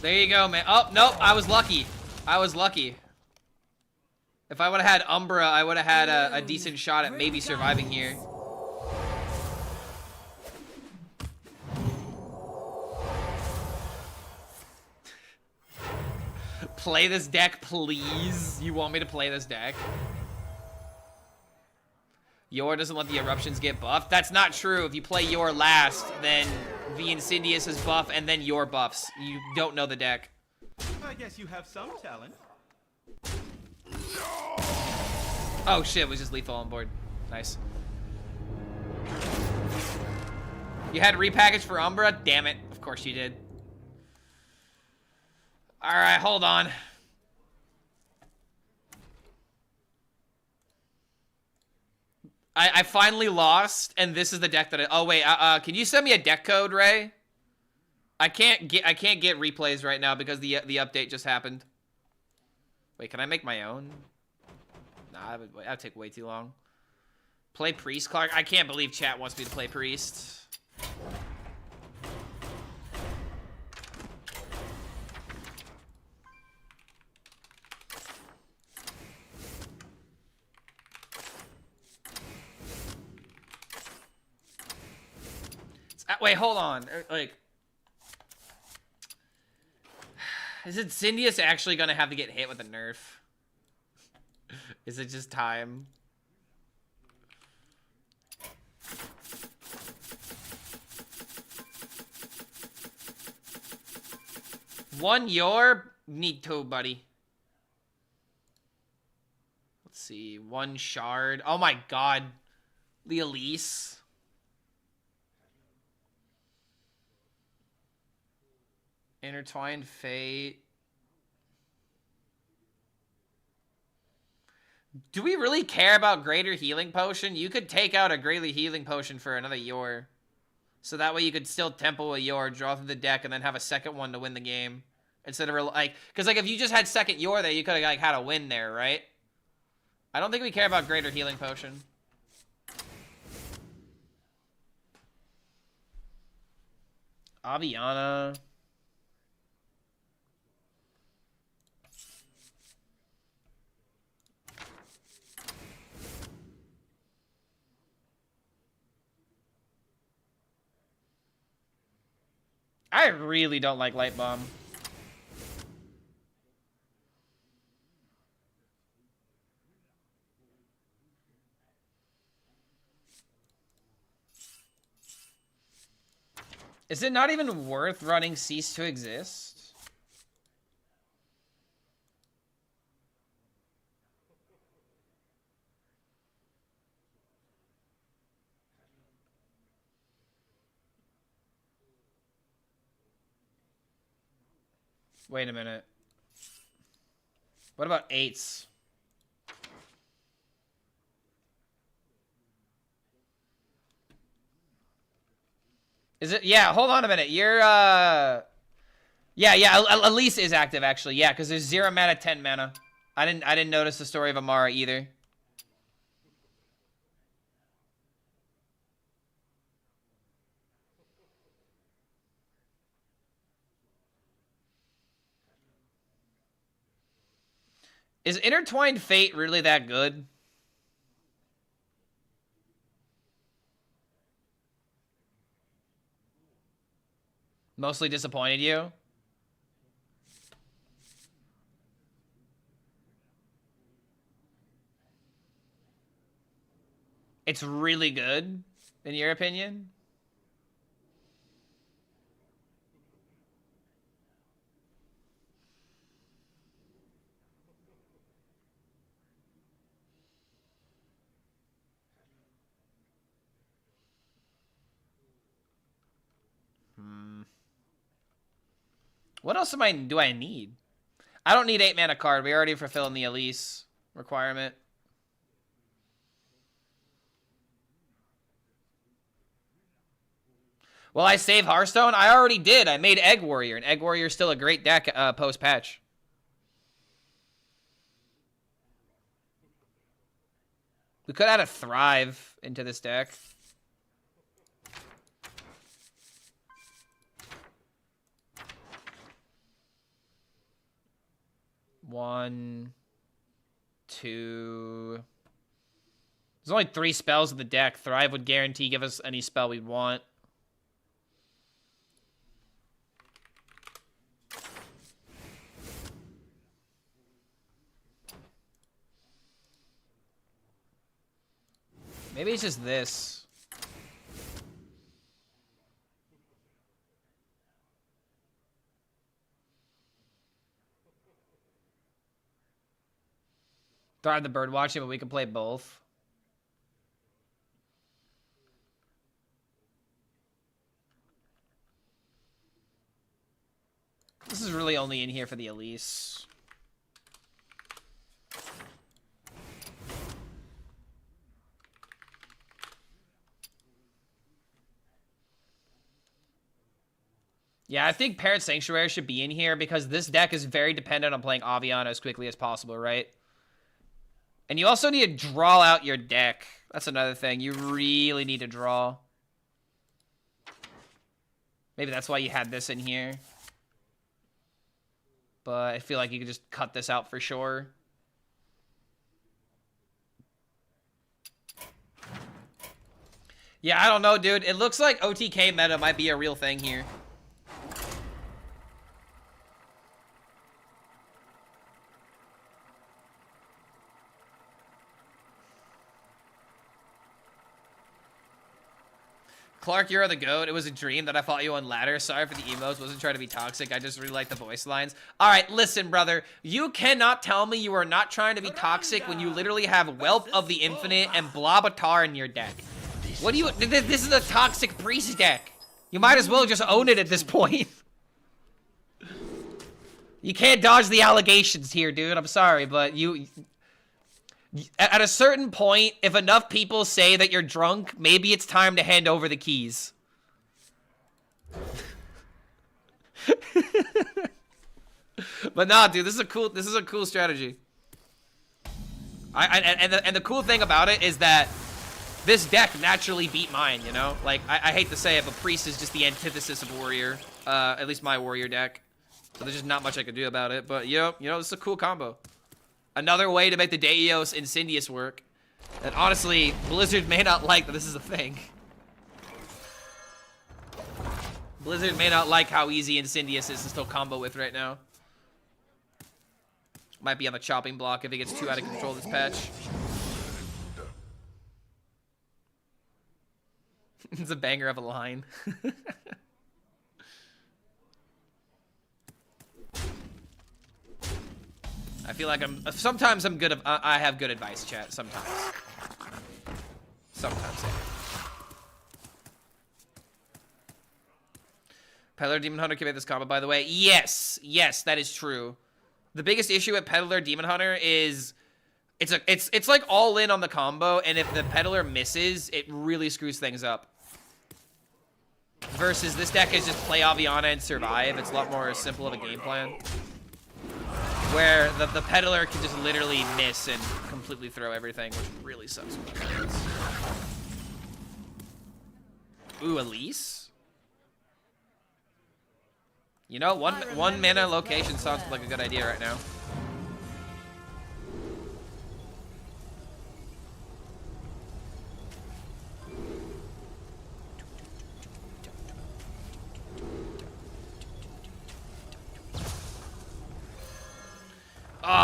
There you go, man. Oh, nope, I was lucky. I was lucky. If I would have had Umbra, I would have had a decent shot at maybe surviving here. Play this deck, please. You want me to play this deck? Yor doesn't let the eruptions get buffed. That's not true. If you play Yor last, then the Insidious is buff and then Yor buffs. You don't know the deck. I guess you have some talent. Oh shit, it was just lethal on board. Nice. You had repackaged for Umbra? Damn it. Of course you did. Alright, hold on. I finally lost, and this is the deck that I... Oh, wait, can you send me a deck code, Ray? I can't get replays right now because the update just happened. Wait, can I make my own? Nah, that would take way too long. Play Priest, Clark? I can't believe chat wants me to play Priest. Wait, hold on. Like, is Insidious actually gonna have to get hit with a nerf? Is it just time? One Yor? Need to, buddy. Let's see. One Shard. Oh my god. The Elise. Intertwined Fate. Do we really care about Greater Healing Potion? You could take out a Greater Healing Potion for another Yor. So that way you could still tempo a Yor, draw through the deck, and then have a second one to win the game. Instead of, like... Because, like, if you just had second Yor there, you could have, like, had a win there, right? I don't think we care about Greater Healing Potion. Aviana... I really don't like Light Bomb. Is it not even worth running Cease to Exist? Wait a minute. What about 8s? Is it? Yeah, hold on a minute. You're, Yeah, Elise is active, actually. Yeah, because there's 0 mana, 10 mana. I didn't notice the story of Amara either. Is Intertwined Fate really that good? Mostly disappointed you? It's really good, in your opinion? What else do I need? I don't need 8 mana card. We already fulfilling the Elise requirement. Well, I save Hearthstone? I already did. I made Egg Warrior, and Egg Warrior is still a great deck post-patch. We could add a Thrive into this deck. One, two. There's only 3 spells in the deck. Thrive would guarantee give us any spell we'd want. Maybe it's just this. Thrive the bird watching, but we can play both. This is really only in here for the Elise. Yeah, I think Parrot Sanctuary should be in here because this deck is very dependent on playing Aviana as quickly as possible, right? And you also need to draw out your deck. That's another thing. You really need to draw. Maybe that's why you had this in here. But I feel like you could just cut this out for sure. Yeah, I don't know, dude. It looks like OTK meta might be a real thing here. Clark, you're the GOAT. It was a dream that I fought you on ladder. Sorry for the emotes. Wasn't trying to be toxic. I just really like the voice lines. All right, listen, brother. You cannot tell me you are not trying to be toxic when you literally have Wealth of the Infinite and Blobatar in your deck. What do you... This is a toxic priest deck. You might as well just own it at this point. You can't dodge the allegations here, dude. I'm sorry, but you... At a certain point, if enough people say that you're drunk, maybe it's time to hand over the keys. But nah, dude, this is a cool strategy. And the cool thing about it is that this deck naturally beat mine, you know? Like, I hate to say it, but Priest is just the antithesis of Warrior. At least my Warrior deck. So there's just not much I can do about it. But, you know, this is a cool combo. Another way to make the Deus Incendious work. And honestly, Blizzard may not like that this is a thing. Blizzard may not like how easy Incendious is to still combo with right now. Might be on the chopping block if it gets too out of control this patch. It's a banger of a line. I feel like sometimes I'm good. I have good advice, chat. Sometimes. Yeah. Peddler Demon Hunter can make this combo, by the way. Yes, that is true. The biggest issue with Peddler Demon Hunter is it's like all in on the combo, and if the Peddler misses, it really screws things up. Versus this deck is just play Aviana and survive. It's a lot more simple of a game plan. Where the Peddler can just literally miss and completely throw everything, which really sucks. Ooh, Elise? You know, one mana location sounds like a good idea right now.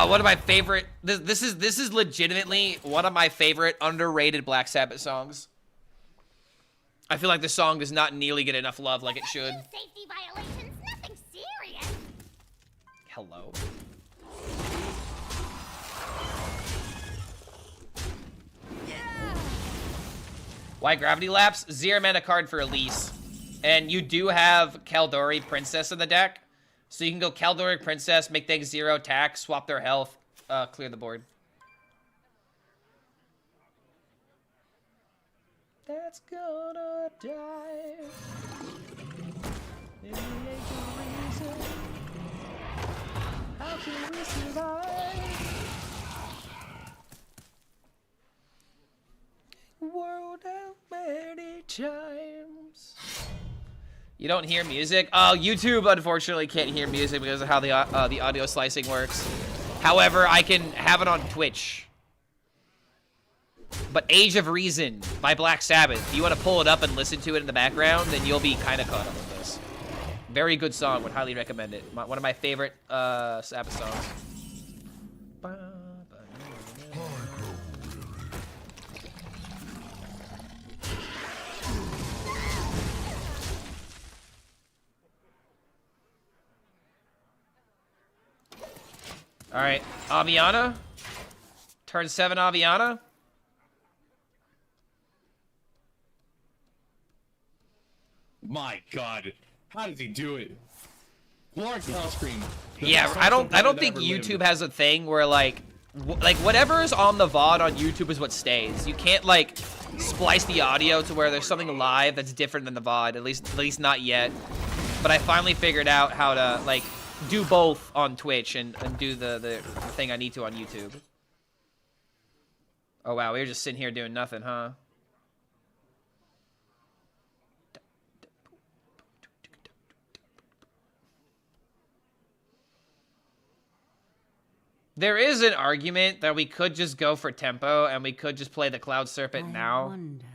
One of my favorite. This is legitimately one of my favorite underrated Black Sabbath songs. I feel like this song does not nearly get enough love like it should. Safety violations, nothing serious. Hello. Yeah. Why Gravity Lapse? 0 mana card for Elise. And you do have Kaldori Princess in the deck. So you can go Kaldoric Princess, make things 0 attack, swap their health, clear the board. That's gonna die in the age of reason. How can we survive? World how many times? You don't hear music? Oh, YouTube unfortunately can't hear music because of how the audio slicing works. However, I can have it on Twitch. But Age of Reason by Black Sabbath, if you want to pull it up and listen to it in the background, then you'll be kind of caught up with this. Very good song, would highly recommend it. One of my favorite Sabbath songs. All right, Aviana. Turn 7 Aviana. My God, how does he do it? Clark HELLSCREAM. Yeah, I don't think YouTube has a thing where like whatever is on the VOD on YouTube is what stays. You can't like splice the audio to where there's something live that's different than the VOD. At least not yet. But I finally figured out how to like do both on Twitch and do the thing I need to on YouTube. Oh wow, we were just sitting here doing nothing, huh? There is an argument that we could just go for tempo and we could just play the Cloud Serpent now. Wonder.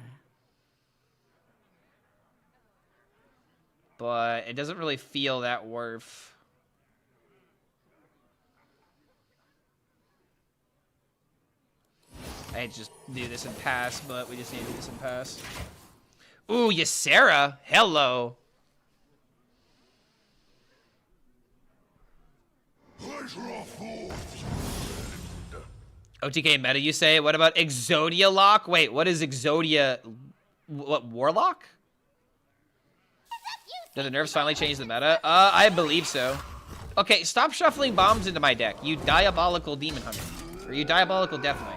But it doesn't really feel that worth. I just do this and pass, but we just need to do this and pass. Ooh, Ysera. Hello. OTK meta, you say? What about Exodia Lock? Wait, what is Exodia? What, Warlock? Did the nerfs finally change the meta? I believe so. Okay, stop shuffling bombs into my deck, you diabolical demon hunter. Or you diabolical death knight.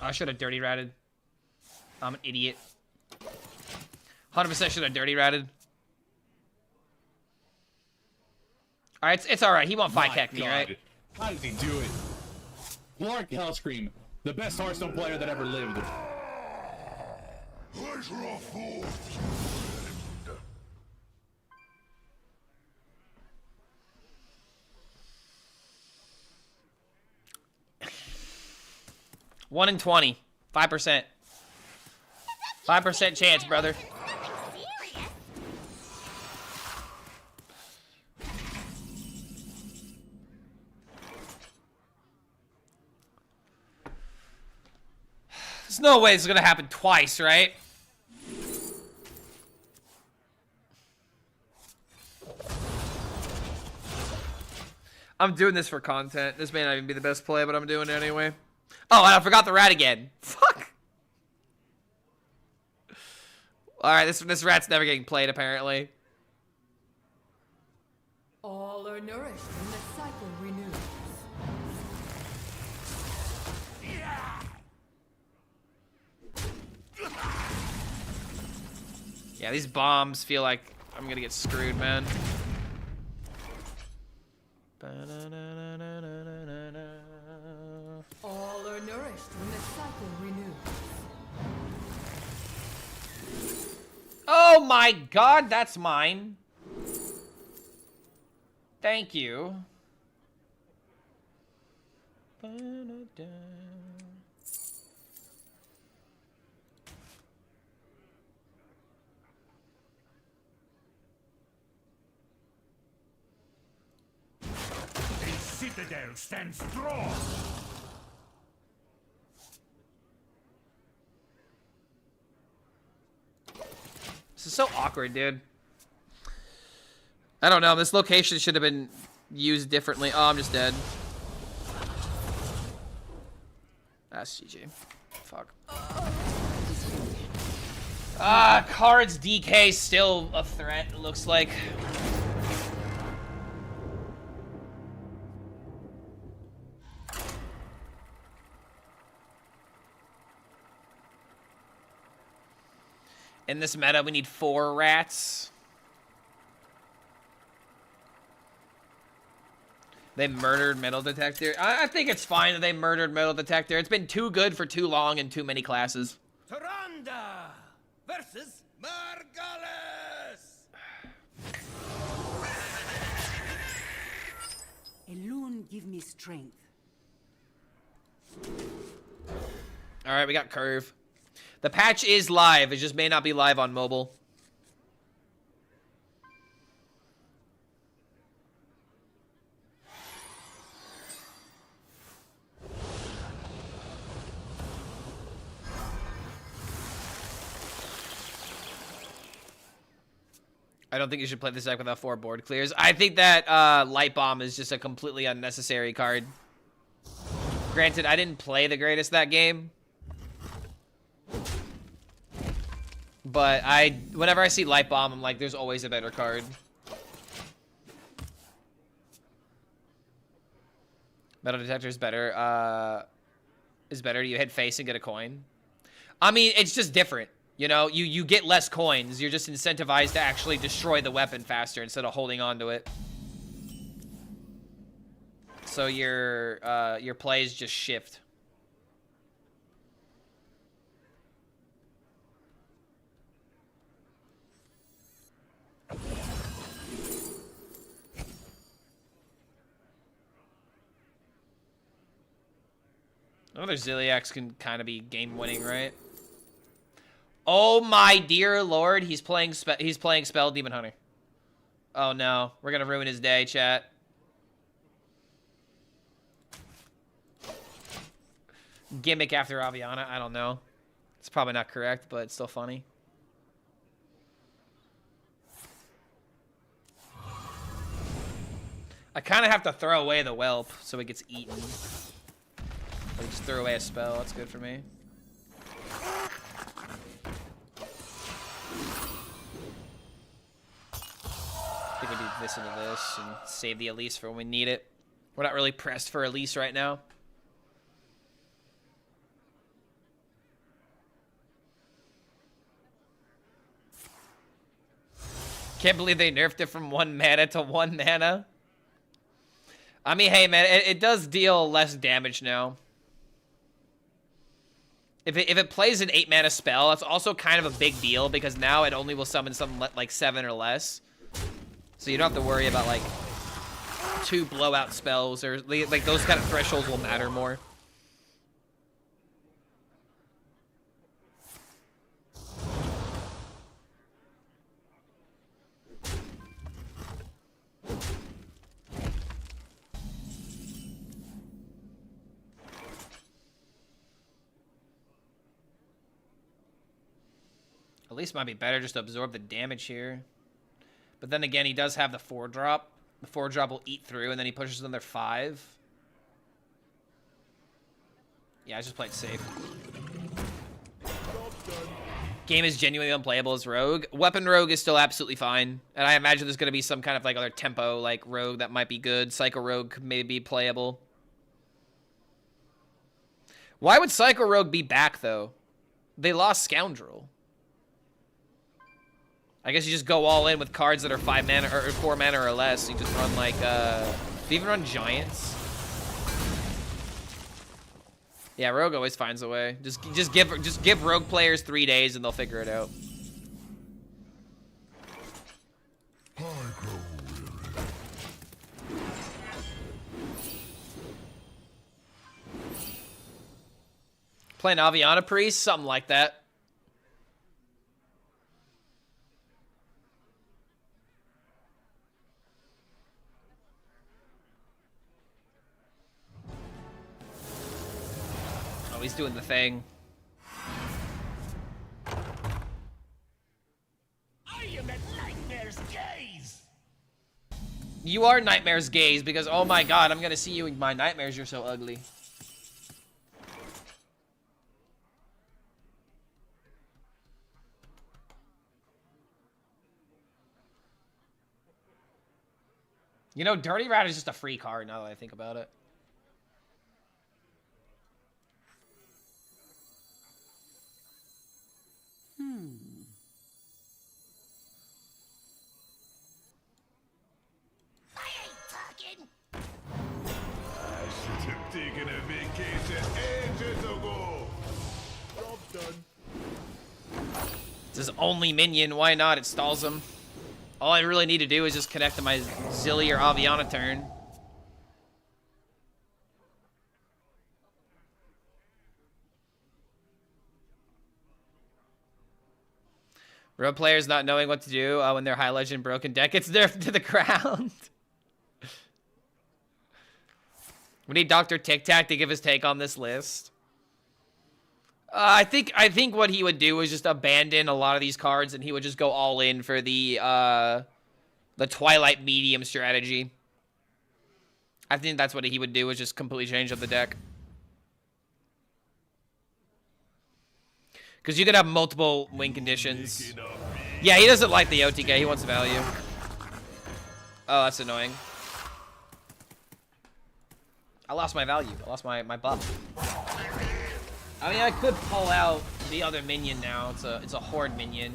I should have dirty ratted. I'm an idiot. 100% should have dirty ratted. Alright, it's alright. He won't 5-cack me, right? How does he do it? Clark HELLSCREAM, the best Hearthstone player that ever lived. One in 20. 5%. 5% chance, brother. There's no way this is gonna happen twice, right? I'm doing this for content. This may not even be the best play, but I'm doing it anyway. Oh, and I forgot the rat again. Fuck. Alright, this rat's never getting played, apparently. All are nourished and the cycle renews. Yeah, these bombs feel like I'm gonna get screwed, man. All are nourished when the cycle renews. Oh my god, that's mine. Thank you. The citadel stands strong. This is so awkward, dude. I don't know. This location should have been used differently. Oh, I'm just dead. That's GG. Fuck. Cards DK still a threat, it looks like. In this meta, we need 4 rats. They murdered Metal Detector. I think it's fine that they murdered Metal Detector. It's been too good for too long in too many classes. Taranda versus Margalis. Alone give me strength. All right, we got Curve. The patch is live. It just may not be live on mobile. I don't think you should play this deck without 4 board clears. I think that Light Bomb is just a completely unnecessary card. Granted, I didn't play the greatest that game. But whenever I see Light Bomb, I'm like, there's always a better card. Metal Detector is better. You hit face and get a coin. I mean, it's just different. You know, you get less coins. You're just incentivized to actually destroy the weapon faster instead of holding on to it. So your plays just shift. Other Ziliax can kind of be game-winning, right? Oh my dear lord, he's playing Spell Demon Hunter. Oh no, we're gonna ruin his day, chat. Gimmick after Aviana, I don't know. It's probably not correct, but it's still funny. I kind of have to throw away the whelp so it gets eaten. Or just throw away a spell, that's good for me. I think we do this into this and save the Elise for when we need it. We're not really pressed for Elise right now. Can't believe they nerfed it from 1 mana to 1 mana. I mean, hey, man, it does deal less damage now. If it plays an 8 mana spell, that's also kind of a big deal because now it only will summon something like 7 or less. So you don't have to worry about like 2 blowout spells or like those kind of thresholds will matter more. At least might be better just to absorb the damage here. But then again, he does have the 4-drop. The 4-drop will eat through, and then he pushes another 5. Yeah, I just played safe. Game is genuinely unplayable as Rogue. Weapon Rogue is still absolutely fine. And I imagine there's going to be some kind of like other tempo like Rogue that might be good. Psycho Rogue could maybe be playable. Why would Psycho Rogue be back, though? They lost Scoundrel. I guess you just go all in with cards that are 5 mana or 4 mana or less. You just run like, do you even run Giants? Yeah, Rogue always finds a way. Just give Rogue players 3 days and they'll figure it out. I grow weary. Playing Aviana Priest, something like that. Oh, he's doing the thing. that nightmares gaze. You are Nightmare's gaze because, oh my god, I'm gonna see you in my nightmares. You're so ugly. You know, Dirty Rat is just a free card now that I think about it. I ain't talking. I should have taken a vacation ages ago. Job done. It's his only minion. Why not? It stalls him. All I really need to do is just connect to my Zilly or Aviana turn. Real players not knowing what to do when their high legend broken deck gets nerfed to the ground. We need Dr. Tic Tac to give his take on this list. I think what he would do is just abandon a lot of these cards and he would just go all in for the Twilight medium strategy. I think that's what he would do, is just completely change up the deck. Because you could have multiple win conditions. Yeah, he doesn't like the OTK. He wants value. Oh, that's annoying. I lost my value. I lost my buff. I mean, I could pull out the other minion now. It's a horde minion.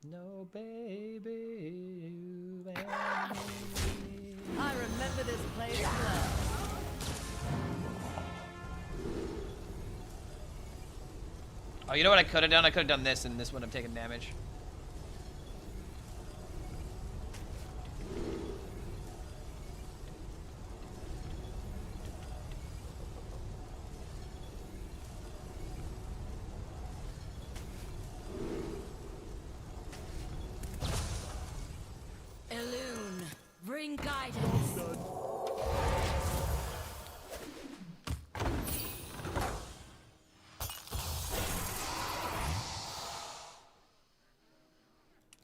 No, baby, you and me. I remember this place well. Oh, you know what I could have done? I could have done this, and this wouldn't have taken damage. Elune, bring guidance.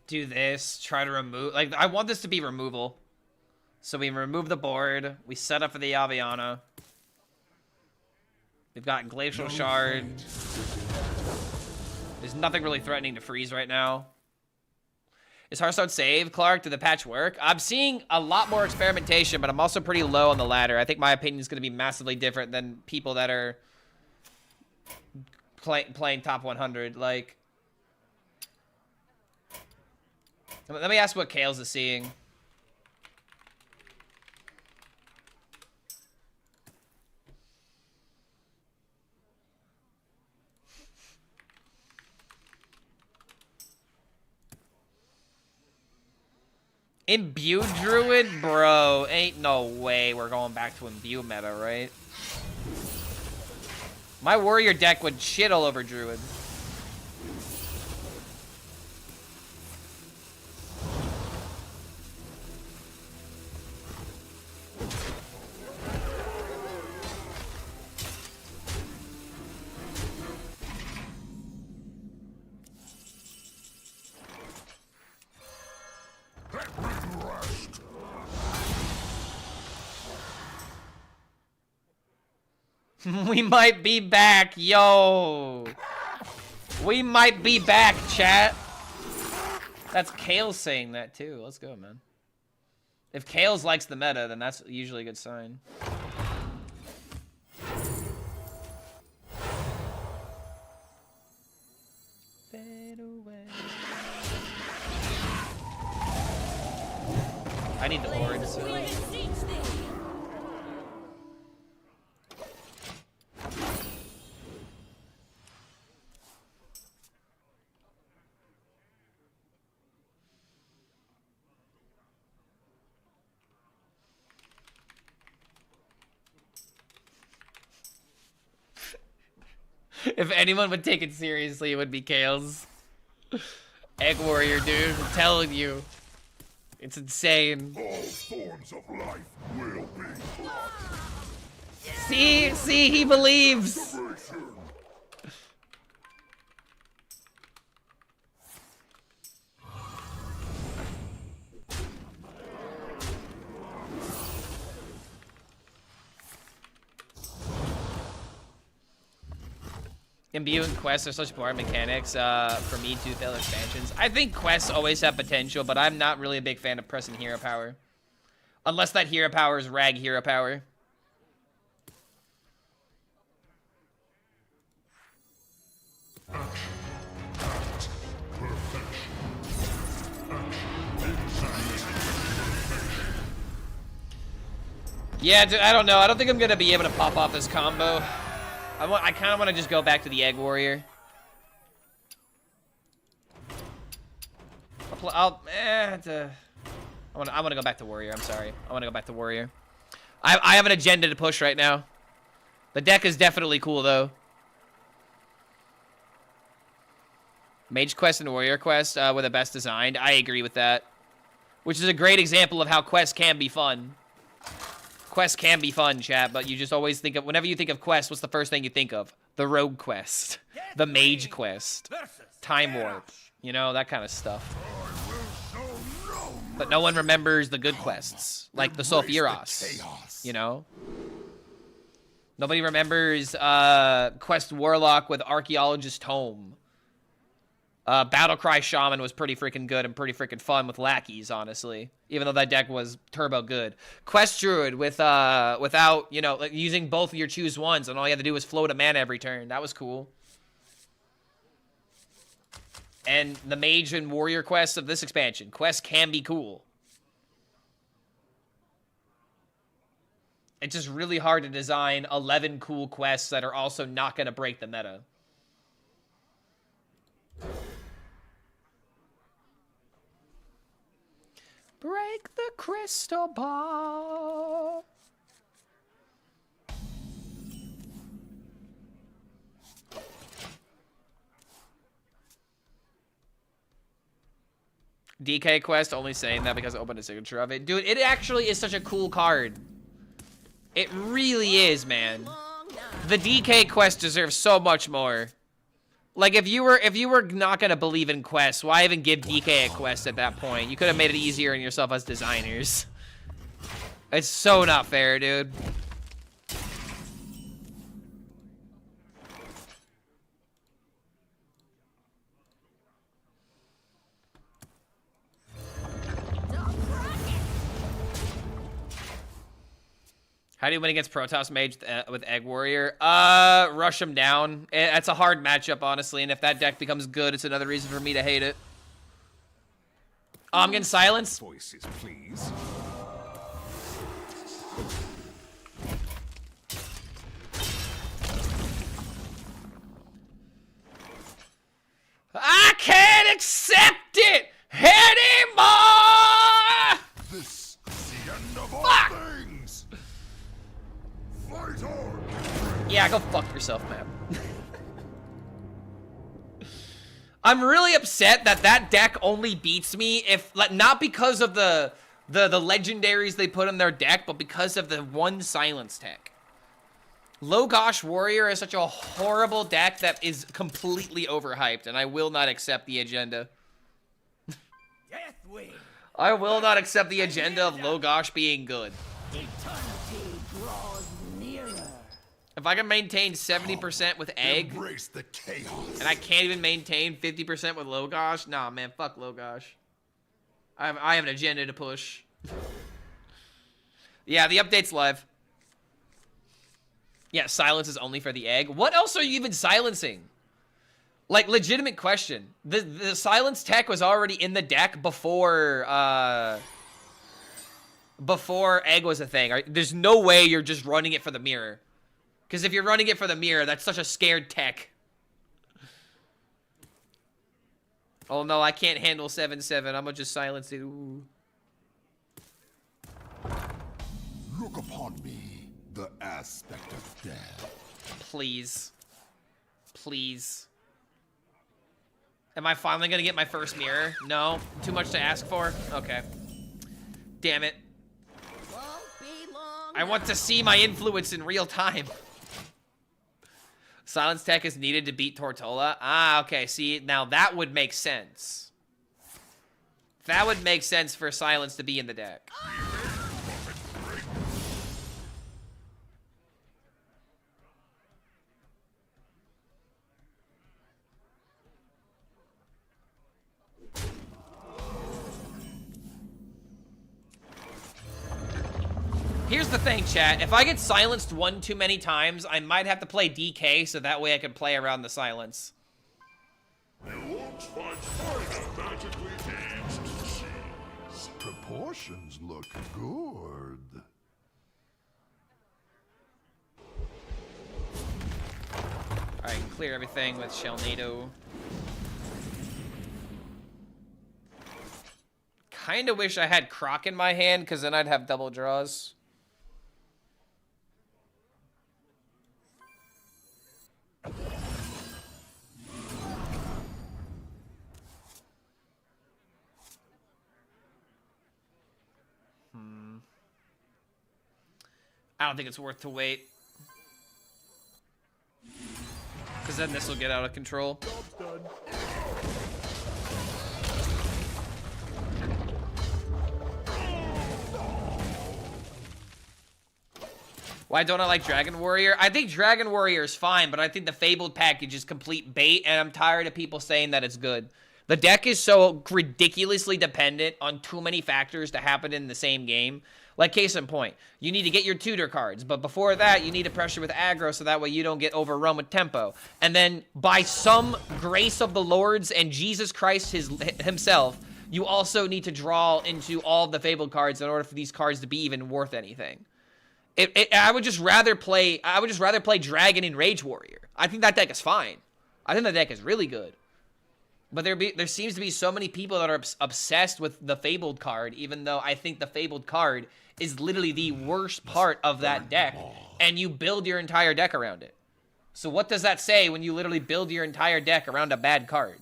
Do this, try to remove, like, I want this to be removal. So we remove the board, we set up for the Aviana. We've got Glacial Shard. There's nothing really threatening to freeze right now. Is Hearthstone save, Clark? Did the patch work? I'm seeing a lot more experimentation, but I'm also pretty low on the ladder. I think my opinion is going to be massively different than people that are playing top 100. Like, let me ask what Kales is seeing. Imbue Druid? Bro, ain't no way we're going back to Imbue meta, right? My warrior deck would shit all over Druid. We might be back, yo. We might be back, chat. That's Kale saying that too. Let's go, man. If Kales likes the meta, then that's usually a good sign. Fade away. I need the hordes. If anyone would take it seriously, it would be Kales. Egg Warrior, dude. I'm telling you. It's insane. All forms of life will be. See, he believes. Imbue and quests are such boring mechanics for me to fail expansions. I think quests always have potential, but I'm not really a big fan of pressing hero power. Unless that hero power is rag hero power. Yeah, dude, I don't know. I don't think I'm gonna be able to pop off this combo. I kind of want to just go back to the Egg Warrior. I want to go back to Warrior. I'm sorry. I want to go back to Warrior. I have an agenda to push right now. The deck is definitely cool though. Mage Quest and Warrior Quest were the best designed. I agree with that. Which is a great example of how quests can be fun. Quests can be fun, chat, but you just always think of, whenever you think of quests, what's the first thing you think of? The Rogue Quest, the Mage Quest, Time Warp, you know, that kind of stuff. But no one remembers the good quests, like the Sulfuros, you know? Nobody remembers Quest Warlock with Archaeologist Tome. Battlecry Shaman was pretty freaking good and pretty freaking fun with lackeys, honestly. Even though that deck was turbo good. Quest Druid with without, you know, like using both of your choose ones, and all you had to do was float a mana every turn. That was cool. And the Mage and Warrior quests of this expansion. Quests can be cool. It's just really hard to design 11 cool quests that are also not going to break the meta. Break the crystal ball. DK quest, only saying that because I opened a signature of it. Dude, it actually is such a cool card. It really is, man. The DK quest deserves so much more. Like, if you were not gonna believe in quests, why even give DK a quest at that point? You could have made it easier on yourself as designers. It's so not fair, dude. How do you win against Protoss Mage with Egg Warrior? Rush him down. It's a hard matchup, honestly, and if that deck becomes good, it's another reason for me to hate it. Oh, I'm getting silenced. Voices, please. I can't accept it anymore! This is the end of all Fuck! things. Fight on. Yeah, go fuck yourself, man. I'm really upset that that deck only beats me if, like, not because of the legendaries they put in their deck, but because of the one silence tech. Logosh Warrior is such a horrible deck that is completely overhyped, and I will not accept the agenda. Deathwing. I will not accept the agenda of Logosh being good. Eternity draws nearer. If I can maintain 70% with Egg, Embrace the chaos. and I can't even maintain 50% with Logosh, nah, man, fuck Logosh. I have an agenda to push. Yeah, the update's live. Yeah, silence is only for the Egg. What else are you even silencing? Like, legitimate question. The silence tech was already in the deck before Egg was a thing. There's no way you're just running it for the mirror. Because if you're running it for the mirror, that's such a scared tech. Oh no, I can't handle 7/7. I'm gonna just silence it. Ooh. Look upon me, the aspect of death. Please. Please. Am I finally gonna get my first mirror? No? Too much to ask for? Okay. Damn it. Won't be long I want to see my influence in real time. Silence tech is needed to beat Tortola. Ah, okay. See, now that would make sense. That would make sense for Silence to be in the deck. Here's the thing, chat. If I get silenced one too many times, I might have to play DK so that way I can play around the silence. Proportions look good. Alright, clear everything with Shelnado. Kinda wish I had Croc in my hand, because then I'd have double draws. I don't think it's worth to wait. Because then this will get out of control. Why don't I like Dragon Warrior? I think Dragon Warrior is fine, but I think the Fabled package is complete bait, and I'm tired of people saying that it's good. The deck is so ridiculously dependent on too many factors to happen in the same game. Like, case in point, you need to get your tutor cards, but before that, you need to pressure with aggro so that way you don't get overrun with tempo. And then, by some grace of the Lords and Jesus Christ himself, you also need to draw into all of the Fabled cards in order for these cards to be even worth anything. I would just rather play Dragon and Rage Warrior. I think that deck is fine. I think that deck is really good. But there seems to be so many people that are obsessed with the Fabled card, even though I think the Fabled card is literally the worst part of that deck, and you build your entire deck around it. So what does that say when you literally build your entire deck around a bad card?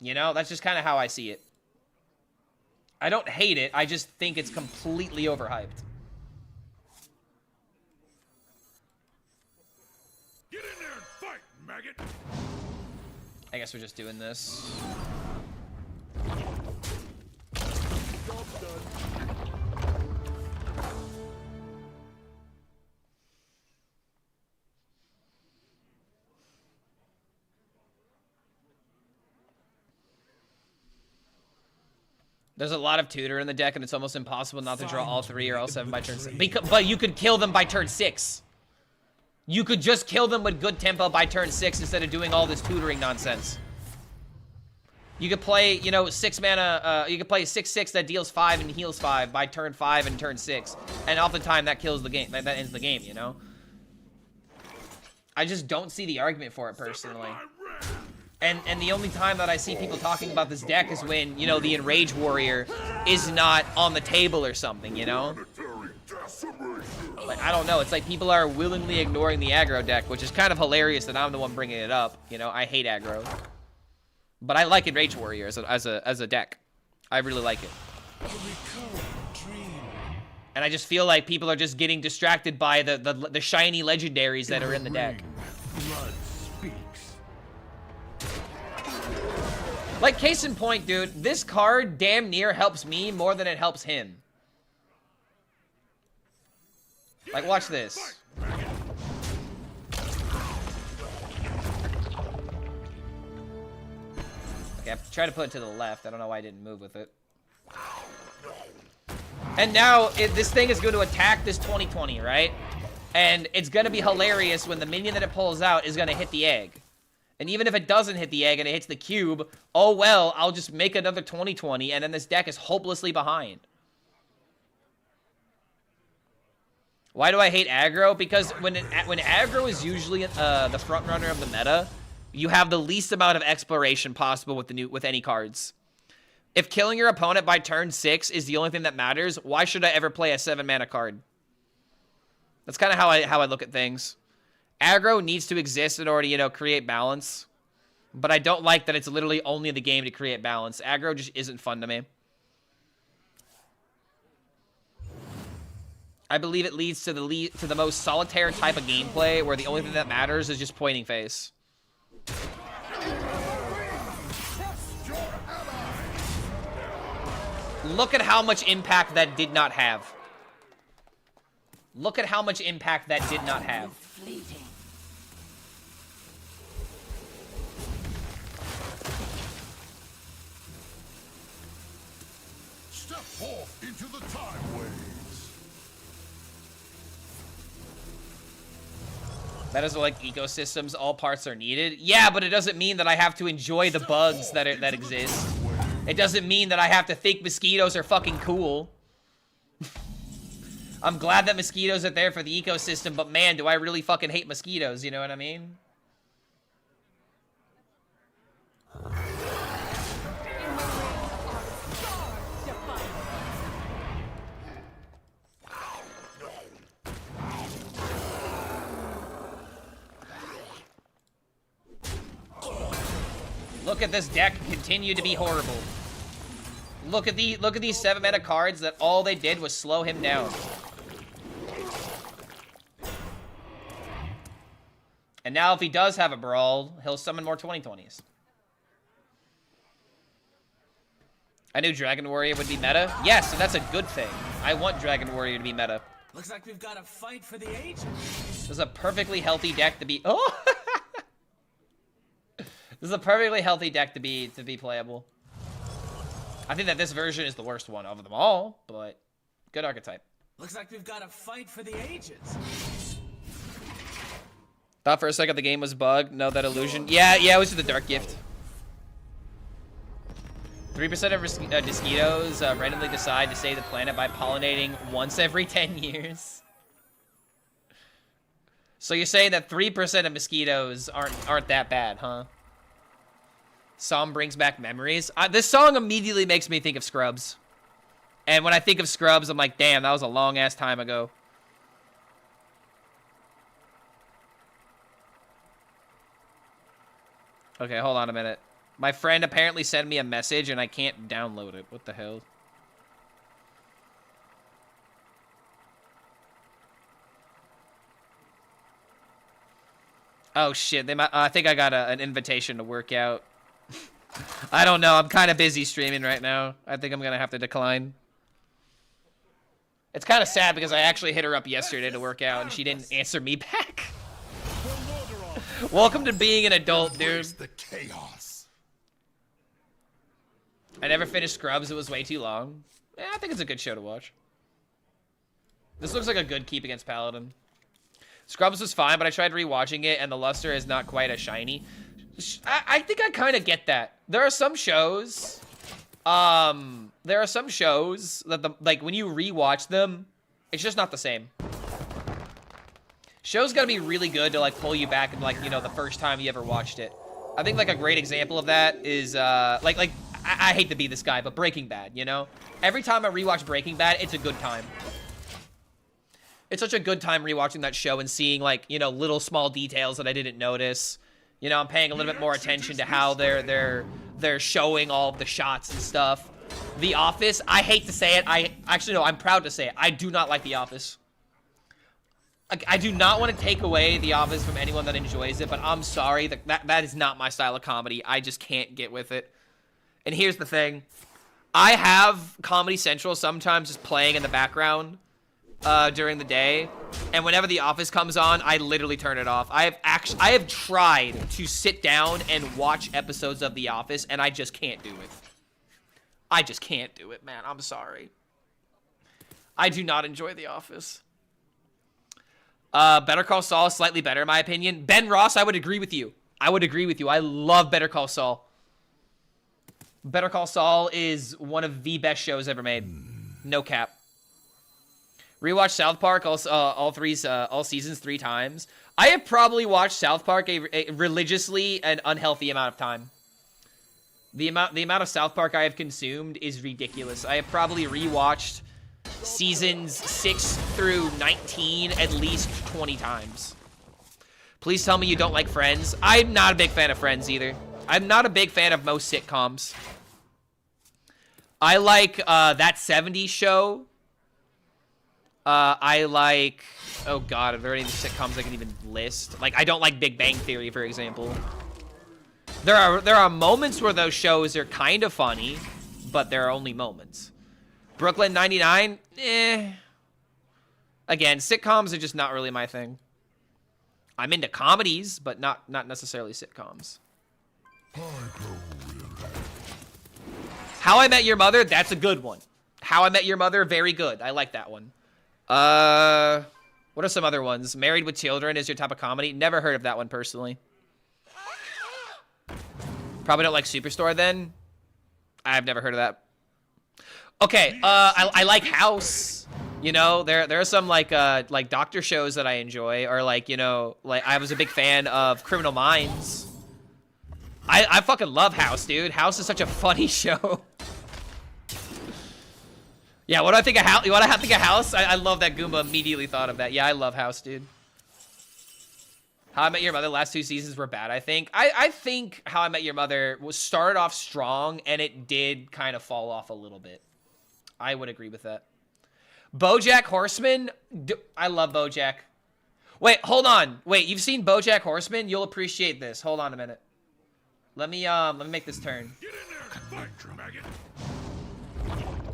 You know, that's just kind of how I see it. I don't hate it, I just think it's completely overhyped. Get in there and fight, maggot! I guess we're just doing this. There's a lot of tutor in the deck, and it's almost impossible not to draw all 3 or all 7 by turn 6. But you could kill them by turn 6. You could just kill them with good tempo by turn 6 instead of doing all this tutoring nonsense. You could play, you know, 6 mana, you could play 6/6 that deals 5 and heals 5 by turn 5 and turn 6. And oftentimes that kills the game, that ends the game, you know? I just don't see the argument for it personally. And the only time that I see people talking about this deck is when, you know, the Enrage Warrior is not on the table or something, you know? Like, I don't know. It's like people are willingly ignoring the aggro deck, which is kind of hilarious that I'm the one bringing it up. You know, I hate aggro. But I like Enrage Warrior as a deck. I really like it. And I just feel like people are just getting distracted by the shiny legendaries that are in the deck. Blood speaks. Like, case in point, dude, this card damn near helps me more than it helps him. Like, watch this. Okay, I tried to put it to the left. I don't know why I didn't move with it. And now, this thing is going to attack this 2020, right? And it's going to be hilarious when the minion that it pulls out is going to hit the egg. And even if it doesn't hit the egg and it hits the cube, oh well, I'll just make another 2020, and then this deck is hopelessly behind. Why do I hate aggro? Because when aggro is usually the front runner of the meta, you have the least amount of exploration possible with any cards. If killing your opponent by turn 6 is the only thing that matters, why should I ever play a 7 mana card? That's kind of how I look at things. Aggro needs to exist in order to, you know, create balance. But I don't like that it's literally only the game to create balance. Aggro just isn't fun to me. I believe it leads to the most solitaire type of gameplay where the only thing that matters is just pointing face. Look at how much impact that did not have. Look at how much impact that did not have. Step forth into the time waves. That is like ecosystems, all parts are needed. Yeah, but it doesn't mean that I have to enjoy the bugs that exist. It doesn't mean that I have to think mosquitoes are fucking cool. I'm glad that mosquitoes are there for the ecosystem, but man, do I really fucking hate mosquitoes, you know what I mean? Look at this deck continue to be horrible. Look at these 7 mana cards that all they did was slow him down. And now if he does have a brawl, he'll summon more 20/20s. I knew Dragon Warrior would be meta. Yes, and that's a good thing. I want Dragon Warrior to be meta. Looks like we've got a fight for the ages. This is a perfectly healthy deck to be. Oh, this is a perfectly healthy deck to be playable. I think that this version is the worst one of them all, but good archetype. Looks like we've got a fight for the ages. Thought for a second the game was bugged. No, that illusion. Yeah, it was just the Dark Gift. 3% of mosquitoes randomly decide to save the planet by pollinating once every 10 years. So you're saying that 3% of mosquitoes aren't that bad, huh? Song brings back memories. This song immediately makes me think of Scrubs. And when I think of Scrubs, I'm like, damn, that was a long-ass time ago. Okay, hold on a minute. My friend apparently sent me a message and I can't download it. What the hell? Oh shit, I think I got an invitation to work out. I don't know, I'm kind of busy streaming right now. I think I'm gonna have to decline. It's kind of sad because I actually hit her up yesterday to work out and she didn't answer me back. Welcome to being an adult, dude. The chaos. I never finished Scrubs, it was way too long. Yeah, I think it's a good show to watch. This looks like a good keep against Paladin. Scrubs was fine, but I tried rewatching it and the luster is not quite as shiny. I think I kind of get that. There are some shows, that like when you rewatch them, it's just not the same. Shows gotta be really good to like pull you back and like, you know, the first time you ever watched it. I think like a great example of that is I hate to be this guy, but Breaking Bad, you know? Every time I rewatch Breaking Bad, it's a good time. It's such a good time rewatching that show and seeing like, you know, little small details that I didn't notice. You know, I'm paying a little bit more attention to how they're showing all of the shots and stuff. The Office, I hate to say it. I'm proud to say it. I do not like The Office. I do not want to take away The Office from anyone that enjoys it, but I'm sorry. That is not my style of comedy. I just can't get with it. And here's the thing. I have Comedy Central sometimes just playing in the background during the day. And whenever The Office comes on, I literally turn it off. I have tried to sit down and watch episodes of The Office, and I just can't do it. I just can't do it, man. I'm sorry. I do not enjoy The Office. Better Call Saul is slightly better, in my opinion. Ben Ross, I would agree with you. I love Better Call Saul. Better Call Saul is one of the best shows ever made. No cap. Rewatched South Park all seasons 3 times. I have probably watched South Park a religiously an unhealthy amount of time. The amount of South Park I have consumed is ridiculous. I have probably rewatched seasons 6 through 19 at least 20 times. Please tell me you don't like Friends. I'm not a big fan of Friends either. I'm not a big fan of most sitcoms. I like That 70s Show. I like... Oh god, are there any sitcoms I can even list? Like, I don't like Big Bang Theory, for example. There are moments where those shows are kind of funny, but there are only moments. Brooklyn 99? Eh. Again, sitcoms are just not really my thing. I'm into comedies, but not necessarily sitcoms. How I Met Your Mother? That's a good one. How I Met Your Mother? Very good. I like that one. What are some other ones? Married with Children is your type of comedy? Never heard of that one personally. Probably don't like Superstore then. I've never heard of that. Okay, I like House. You know, there are some like doctor shows that I enjoy, or like, you know, like I was a big fan of Criminal Minds. I fucking love House, dude. House is such a funny show. Yeah, what do I think of House? You want to think of House? I love that Goomba immediately thought of that. Yeah, I love House, dude. How I Met Your Mother, last 2 seasons were bad, I think. I think How I Met Your Mother started off strong, and it did kind of fall off a little bit. I would agree with that. BoJack Horseman? I love BoJack. Wait, hold on. Wait, you've seen BoJack Horseman? You'll appreciate this. Hold on a minute. Let me make this turn. Get in there, fight, maggot.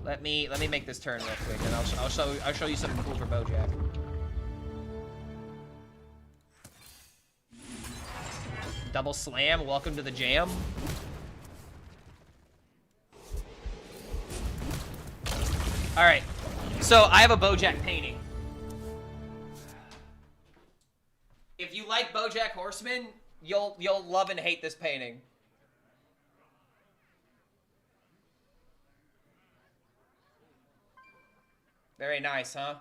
Let me make this turn real quick, and I'll show you something cool for BoJack. Double slam. Welcome to the jam. All right. So I have a BoJack painting. If you like BoJack Horseman, you'll love and hate this painting. Very nice, huh?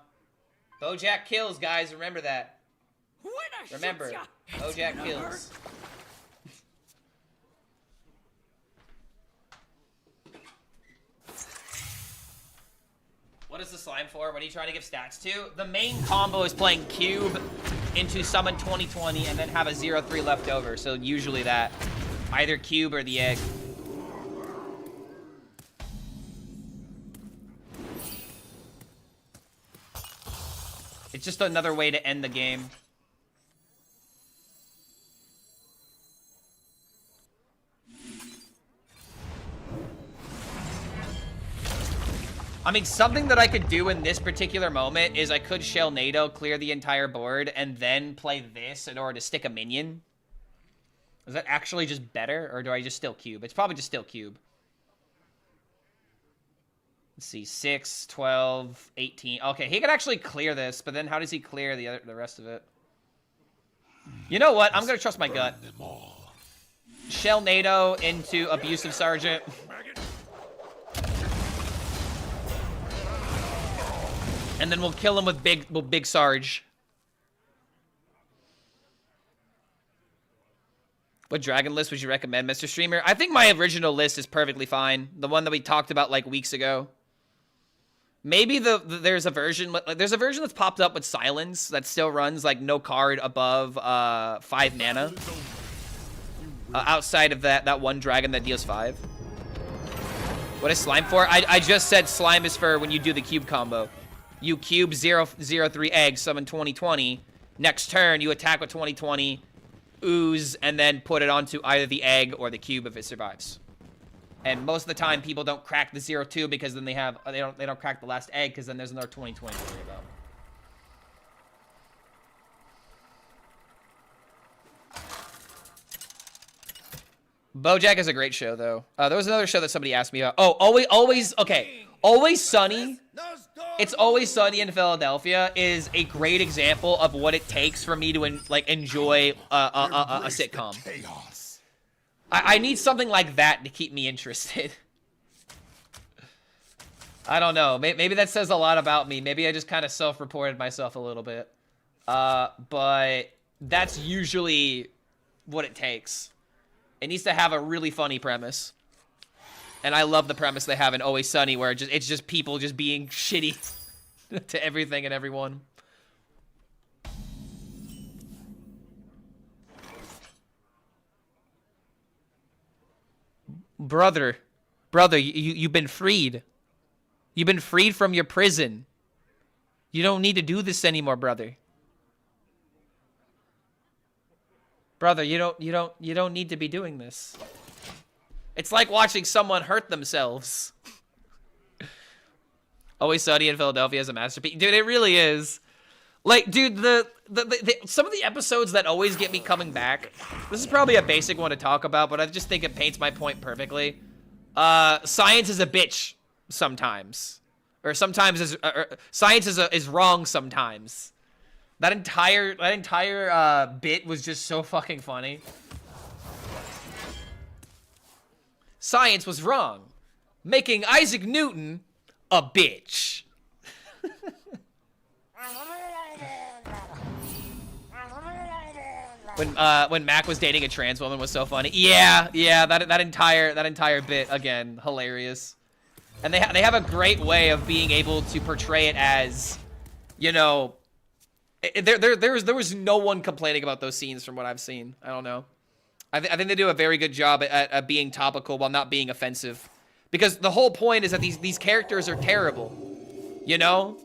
BoJack kills, guys. Remember that. Remember, BoJack kills. What is the slime for? What are you trying to give stats to? The main combo is playing Cube into Summon 2020 and then have a 0-3 left over. So usually that. Either Cube or the egg. It's just another way to end the game. I mean, something that I could do in this particular moment is I could shell NATO, clear the entire board, and then play this in order to stick a minion. Is that actually just better, or do I just still cube? It's probably just still cube. Let's see, 6, 12, 18. Okay, he can actually clear this, but then how does he clear the rest of it? You know what? I'm gonna trust my gut. Shell NATO into Abusive Sergeant. And then we'll kill him with Big Sarge. What dragon list would you recommend, Mr. Streamer? I think my original list is perfectly fine. The one that we talked about like weeks ago. Maybe there's a version that's popped up with Silence that still runs like no card above 5 mana. Outside of that one dragon that deals 5. What is slime for? I just said slime is for when you do the cube combo. You cube 0-0-3 eggs, summon 2020. Next turn, you attack with 2020, ooze, and then put it onto either the egg or the cube if it survives. And most of the time, people don't crack the 0-2 because then they don't crack the last egg because then there's another 2020 to worry about. BoJack is a great show, though. There was another show that somebody asked me about. Oh, okay. Always Sunny. It's Always Sunny in Philadelphia is a great example of what it takes for me to enjoy a sitcom. I need something like that to keep me interested. I don't know. Maybe that says a lot about me. Maybe I just kind of self-reported myself a little bit. But that's usually what it takes. It needs to have a really funny premise. And I love the premise they have in Always Sunny where it's just people just being shitty to everything and everyone. Brother, you've been freed. You've been freed from your prison. You don't need to do this anymore, brother. Brother, you don't need to be doing this. It's like watching someone hurt themselves. Always Sunny in Philadelphia is a masterpiece. Dude, it really is. Like, dude, some of the episodes that always get me coming back, this is probably a basic one to talk about, but I just think it paints my point perfectly. Science is a bitch sometimes. Or sometimes science is wrong sometimes. That entire bit was just so fucking funny. Science was wrong, making Isaac Newton a bitch. When Mac was dating a trans woman was so funny. Yeah, that entire bit again, hilarious. And they have a great way of being able to portray it as, you know, there was no one complaining about those scenes from what I've seen. I don't know. I think they do a very good job at being topical while not being offensive. Because the whole point is that these characters are terrible. You know?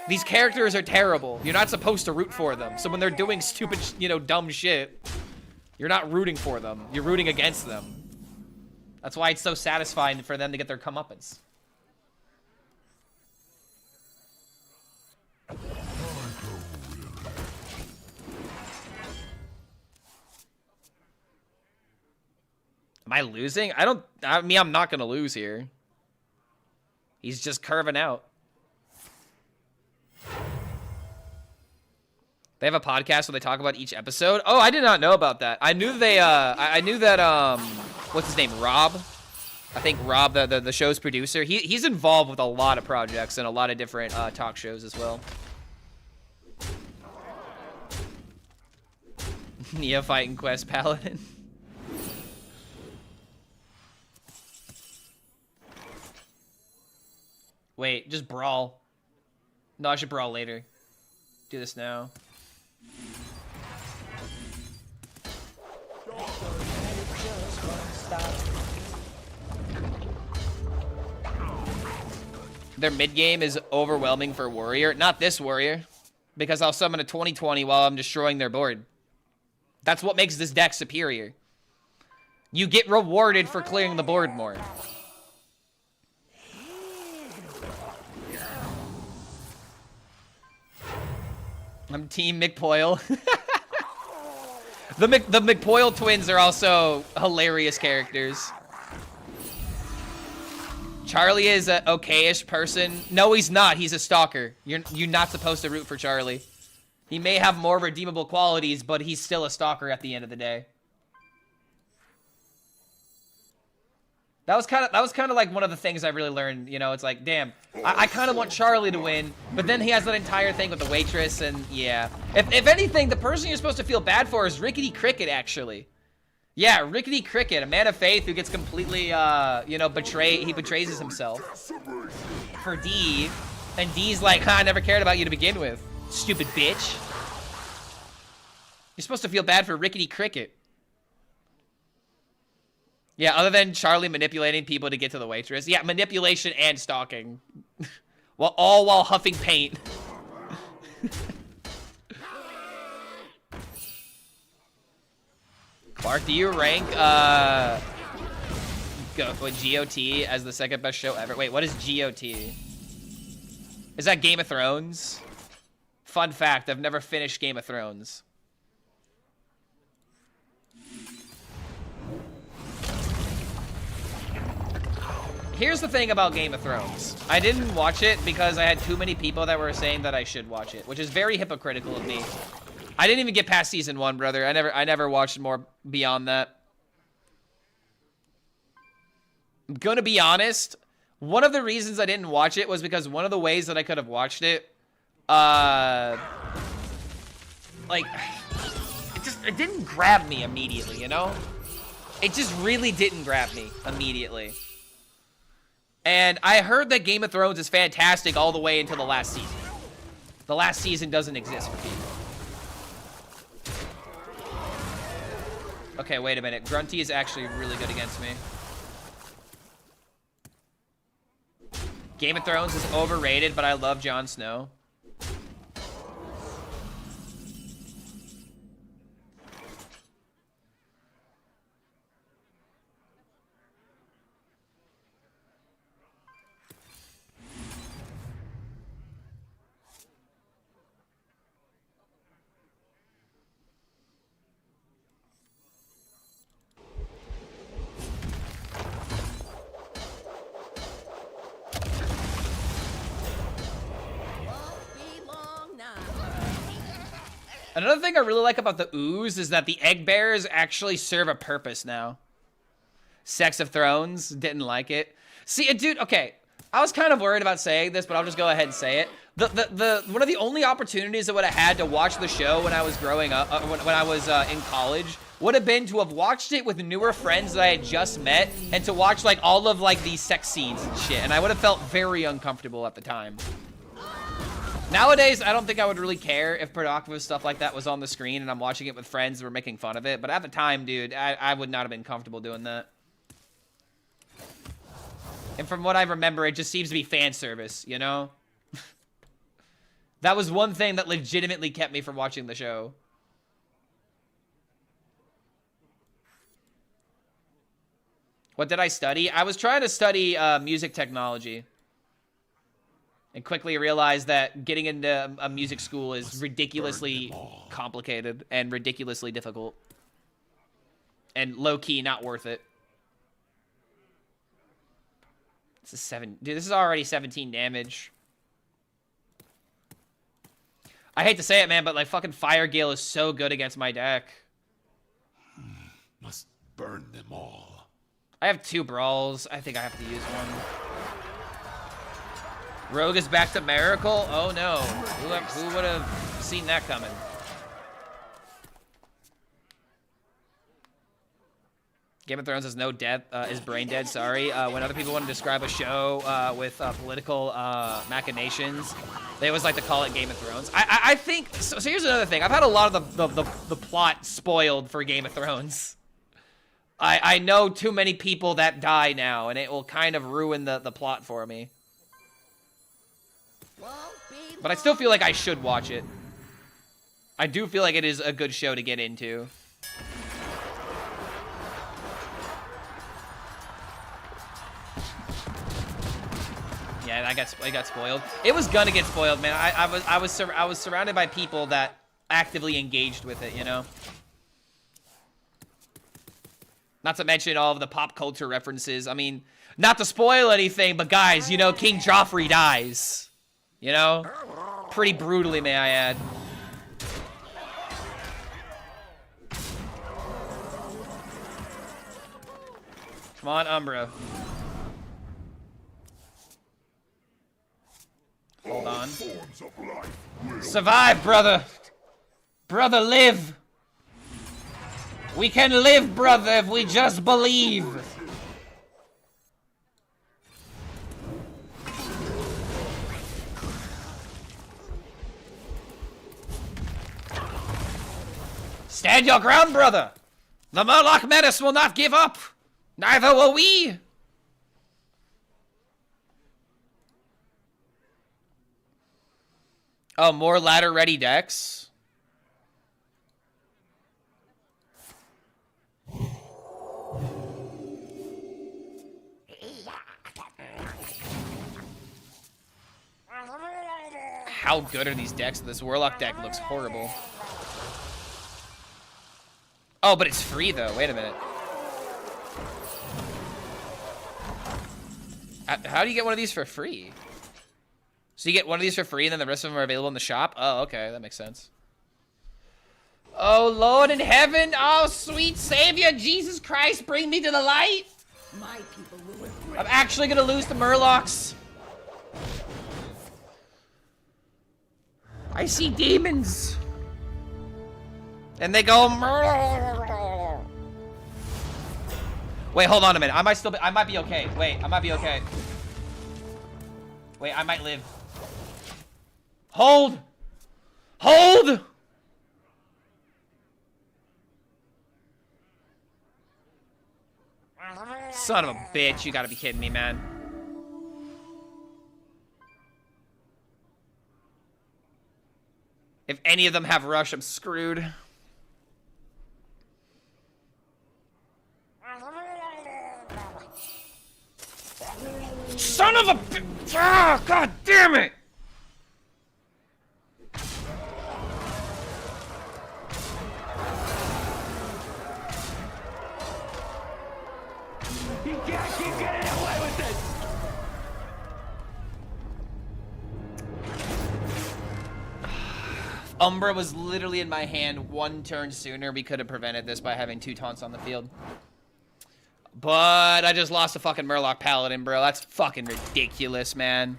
These characters are terrible. You're not supposed to root for them. So when they're doing stupid, you know, dumb shit, you're not rooting for them. You're rooting against them. That's why it's so satisfying for them to get their comeuppance. Am I losing? I mean, I'm not going to lose here. He's just curving out. They have a podcast where they talk about each episode. Oh, I did not know about that. I knew they, I knew that, what's his name? Rob? I think Rob, the show's producer. He's involved with a lot of projects and a lot of different talk shows as well. Neophyte and Quest Paladin. Wait, just brawl. No, I should brawl later. Do this now. Their mid game is overwhelming for warrior. Not this warrior, because I'll summon a 20/20 while I'm destroying their board. That's what makes this deck superior. You get rewarded for clearing the board more. I'm Team McPoyle. The McPoyle twins are also hilarious characters. Charlie is a okay-ish person. No, he's not. He's a stalker. You're not supposed to root for Charlie. He may have more redeemable qualities, but he's still a stalker at the end of the day. That was kind of like one of the things I really learned. You know, it's like, damn, I kind of want Charlie to win, but then he has that entire thing with the waitress, and yeah. If anything, the person you're supposed to feel bad for is Rickety Cricket, actually. Yeah, Rickety Cricket, a man of faith who gets completely, you know, he betrays himself for D, and D's like, I never cared about you to begin with, stupid bitch. You're supposed to feel bad for Rickety Cricket. Yeah, other than Charlie manipulating people to get to the waitress. Yeah, manipulation and stalking. all while huffing paint. Clark, do you rank GOT as the second best show ever? Wait, what is GOT? Is that Game of Thrones? Fun fact, I've never finished Game of Thrones. Here's the thing about Game of Thrones. I didn't watch it because I had too many people that were saying that I should watch it, which is very hypocritical of me. I didn't even get past season 1, brother. I never watched more beyond that. I'm gonna be honest. One of the reasons I didn't watch it was because one of the ways that I could have watched it, like, it didn't grab me immediately, you know? It just really didn't grab me immediately. And I heard that Game of Thrones is fantastic all the way until the last season. The last season doesn't exist for people. Okay, wait a minute. Grunty is actually really good against me. Game of Thrones is overrated, but I love Jon Snow. Another thing I really like about the ooze is that the egg bearers actually serve a purpose now. Sex of Thrones, didn't like it. See, dude, okay. I was kind of worried about saying this, but I'll just go ahead and say it. One of the only opportunities I would have had to watch the show when I was growing up, when I was in college, would have been to have watched it with newer friends that I had just met, and to watch like all of like these sex scenes and shit, and I would have felt very uncomfortable at the time. Nowadays, I don't think I would really care if provocative stuff like that was on the screen and I'm watching it with friends and we're making fun of it, but at the time, dude, I would not have been comfortable doing that. And from what I remember, it just seems to be fan service, you know? That was one thing that legitimately kept me from watching the show. What did I study? I was trying to study music technology. And quickly realized that getting into a music school is ridiculously complicated and ridiculously difficult. And low-key not worth it. This is 7. Dude, this is already 17 damage. I hate to say it, man, but like fucking Fire Gale is so good against my deck. Must burn them all. I have 2 brawls. I think I have to use one. Rogue is back to Miracle? Oh no. Who would have seen that coming? Game of Thrones is no death, is brain dead, sorry. When other people want to describe a show with political machinations, they always like to call it Game of Thrones. I think, so here's another thing. I've had a lot of the plot spoiled for Game of Thrones. I know too many people that die now, and it will kind of ruin the plot for me. But I still feel like I should watch it. I do feel like it is a good show to get into. Yeah, I got spoiled. It was gonna get spoiled, man. I was surrounded by people that actively engaged with it, you know. Not to mention all of the pop culture references. I mean, not to spoil anything, but guys, you know, King Joffrey dies. You know, pretty brutally, may I add. Come on, Umbra. Hold on. Survive, brother. Brother, live. We can live, brother, if we just believe. Stand your ground, brother. The Murloc Menace will not give up. Neither will we. Oh, more ladder-ready decks? How good are these decks? This Warlock deck looks horrible. Oh, but it's free, though. Wait a minute. How do you get one of these for free? So you get one of these for free, and then the rest of them are available in the shop? Oh, okay. That makes sense. Oh, Lord in heaven. Oh, sweet Savior. Jesus Christ, bring me to the light. My people will regret. I'm actually going to lose the Murlocs. I see demons. And they go... Wait, hold on a minute. I might be okay. Wait, I might be okay. Wait, I might live. Hold! Hold! Son of a bitch, you gotta be kidding me, man. If any of them have rush, I'm screwed. Son of a bitch! Ah, God damn it! You can't keep getting away with this! Umbra was literally in my hand one turn sooner, we could have prevented this by having 2 taunts on the field. But I just lost a fucking Murloc Paladin, bro. That's fucking ridiculous, man.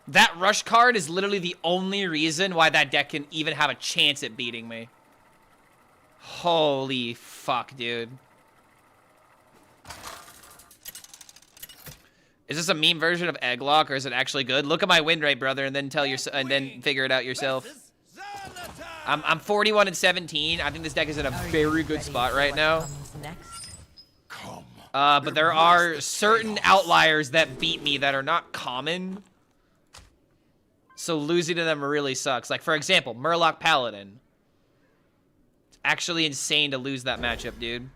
That rush card is literally the only reason why that deck can even have a chance at beating me. Holy fuck, dude. Is this a meme version of Egglock, or is it actually good? Look at my win rate, brother, and then figure it out yourself. I'm 41 and 17. I think this deck is in a very good spot right now. But there are certain outliers that beat me that are not common. So losing to them really sucks. Like, for example, Murloc Paladin. It's actually insane to lose that matchup, dude.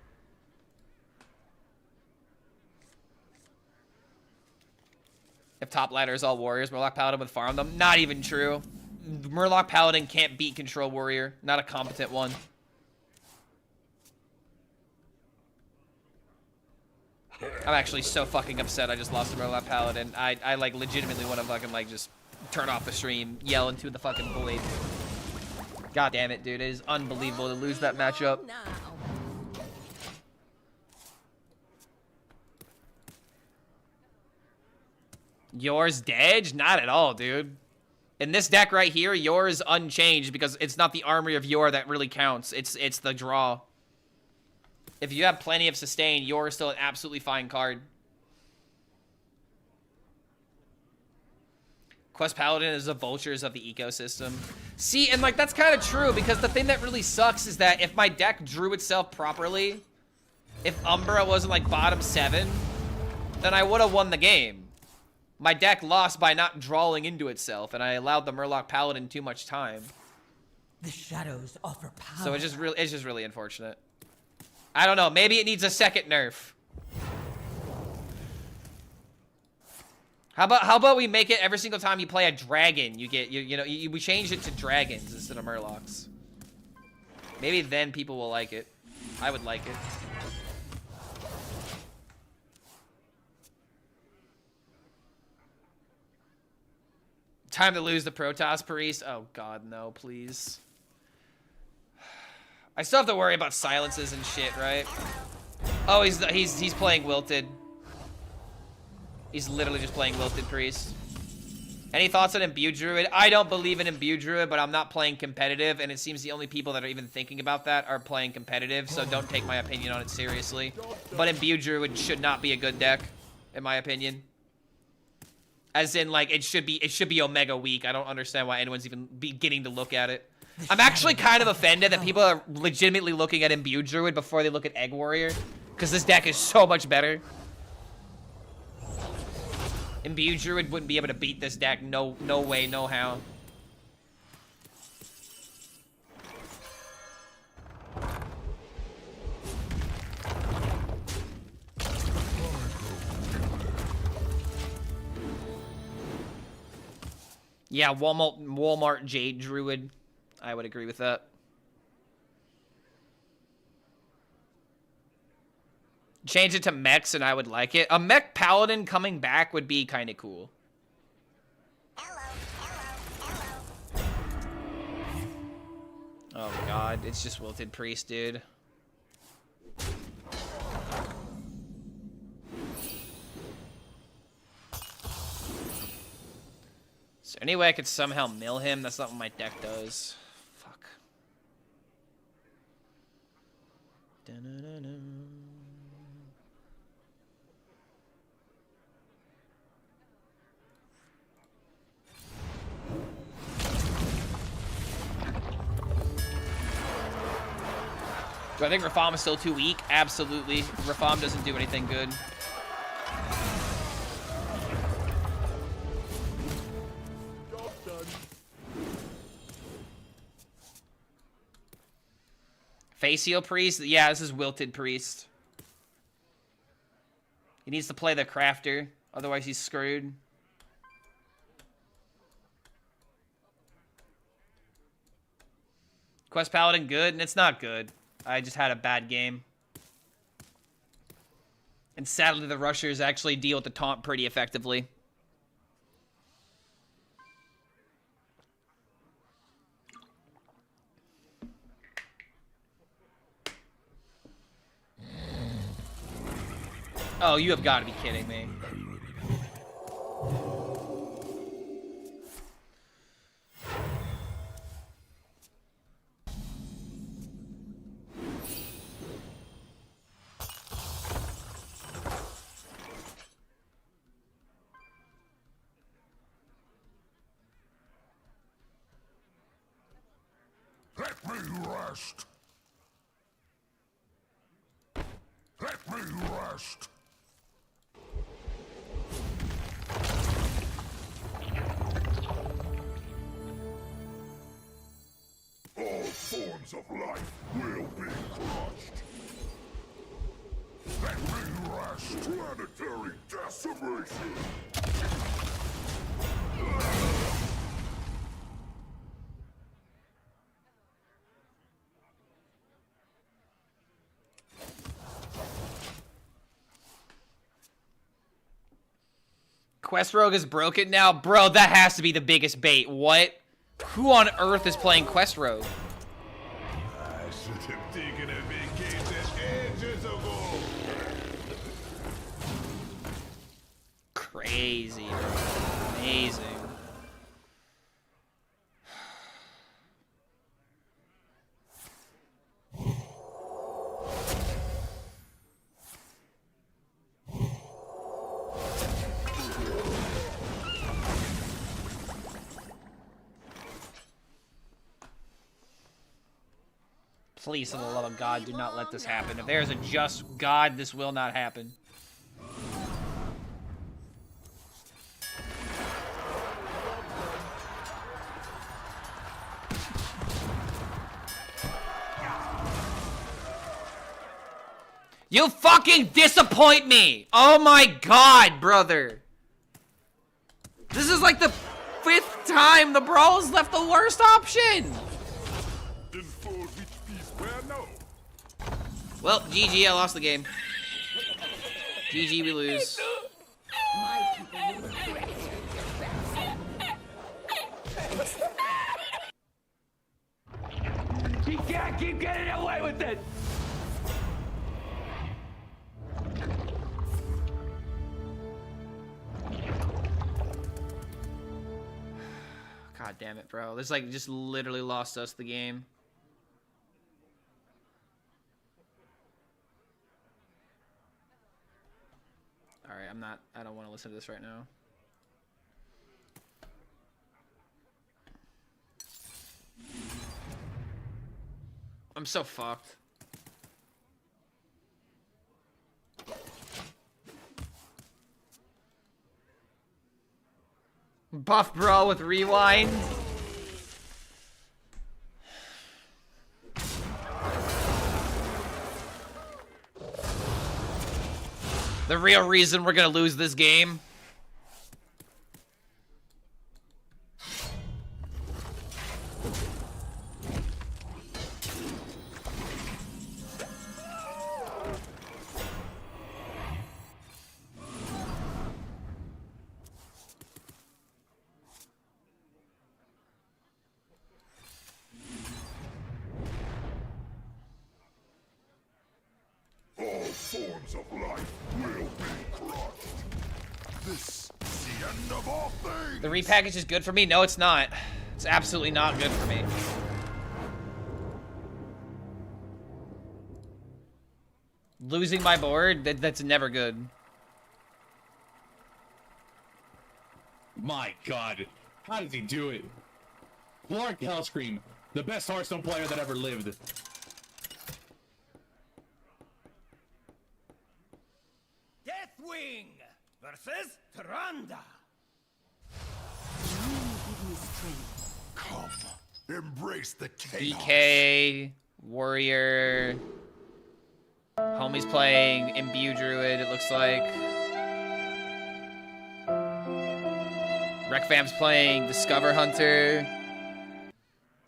If top ladder is all warriors, Murloc Paladin would farm them. Not even true. Murloc Paladin can't beat Control Warrior. Not a competent one. I'm actually so fucking upset I just lost to Murloc Paladin. I like legitimately want to fucking like just turn off the stream, yell into the fucking void. God damn it, dude. It is unbelievable to lose that matchup. Yours dead? Not at all, dude. In this deck right here, yours unchanged because it's not the armory of Yor that really counts. It's the draw. If you have plenty of sustain, Yor is still an absolutely fine card. Quest Paladin is the vultures of the ecosystem. See, and like that's kind of true because the thing that really sucks is that if my deck drew itself properly, if Umbra wasn't like bottom 7, then I would have won the game. My deck lost by not drawing into itself, and I allowed the Murloc Paladin too much time. The shadows offer power. So it's just really unfortunate. I don't know. Maybe it needs a second nerf. How about we make it every single time you play a dragon, you get we change it to dragons instead of Murlocs. Maybe then people will like it. I would like it. Time to lose the Protoss Priest. Oh god, no, please. I still have to worry about silences and shit, right? Oh, he's playing Wilted. He's literally just playing Wilted Priest. Any thoughts on Imbued Druid? I don't believe in Imbued Druid, but I'm not playing competitive, and it seems the only people that are even thinking about that are playing competitive, so don't take my opinion on it seriously. But Imbued Druid should not be a good deck, in my opinion. As in, like, it should be Omega weak. I don't understand why anyone's even beginning to look at it. I'm actually kind of offended that people are legitimately looking at Imbued Druid before they look at Egg Warrior, because this deck is so much better. Imbued Druid wouldn't be able to beat this deck. No way, no how. Yeah, Walmart Jade Druid. I would agree with that. Change it to mechs and I would like it. A mech paladin coming back would be kind of cool. Oh god, it's just Wilted Priest, dude. Is there any way I could somehow mill him? That's not what my deck does. Fuck. Da-na-na-na. Do I think Rafam is still too weak? Absolutely. Rafam doesn't do anything good. Face Heal Priest? Yeah, this is Wilted Priest. He needs to play the Crafter, otherwise he's screwed. Quest Paladin good? And it's not good. I just had a bad game. And sadly, the rushers actually deal with the taunt pretty effectively. Oh, you have got to be kidding me. Let me rest. Let me rest. All forms of life will be crushed. Let me rest. Planetary decimation. Quest Rogue is broken now? Bro, that has to be the biggest bait. What? Who on earth is playing Quest Rogue? I should have taken a vacation ages ago. Crazy, bro. Amazing. Please, for the love of God, do not let this happen. If there is a just God, this will not happen. You fucking disappoint me! Oh my God, brother! This is like the 5th time the Brawl has left the worst option! Well, GG, I lost the game. GG, we lose. My people will regret it. You can't keep getting away with it! God damn it, bro. This like just literally lost us the game. Alright, I don't want to listen to this right now. I'm so fucked. Buff bro with rewind. The real reason we're gonna lose this game. All forms of life will be crushed. This is the end of all things. The repackage is good for me? No, it's not. It's absolutely not good for me. Losing my board? That's never good. My God, how does he do it? Clark HELLSCREAM, the best Hearthstone player that ever lived. Deathwing versus Tyrande. Come, embrace the chaos. DK, Warrior. Homie's playing Imbue Druid, it looks like. Rekfam's playing Discover Hunter.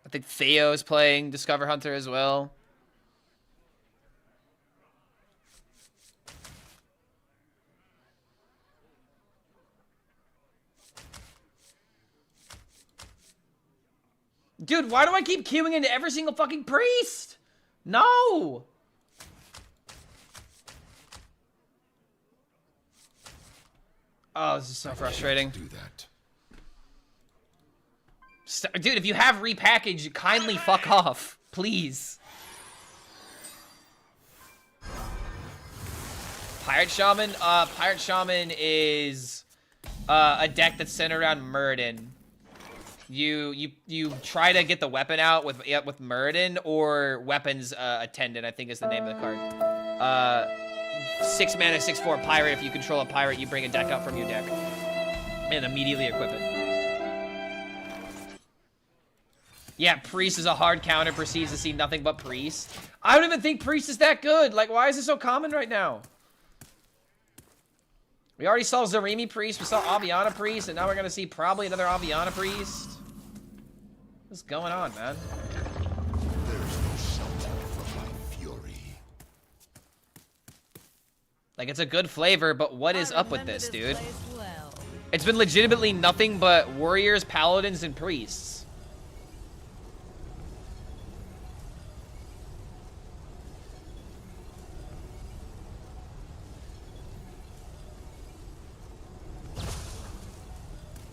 I think Theo's playing Discover Hunter as well. Dude, why do I keep queuing into every single fucking priest? No! Oh, this is so frustrating. Do that. Dude, if you have repackaged, kindly fuck off. Please. Pirate Shaman? Pirate Shaman is a deck that's centered around Muradin. You try to get the weapon out with Muradin, or Weapons Attendant, I think is the name of the card. 6 mana, 6/4 pirate. If you control a pirate, you bring a deck out from your deck and immediately equip it. Yeah, Priest is a hard counter, proceeds to see nothing but Priest. I don't even think Priest is that good. Like, why is it so common right now? We already saw Zarimi Priest, we saw Aviana Priest, and now we're gonna see probably another Aviana Priest. What's going on, man? There's no shelter from my fury. Like, it's a good flavor, but what is up with this, dude? place well. It's been legitimately nothing but warriors, paladins, and priests.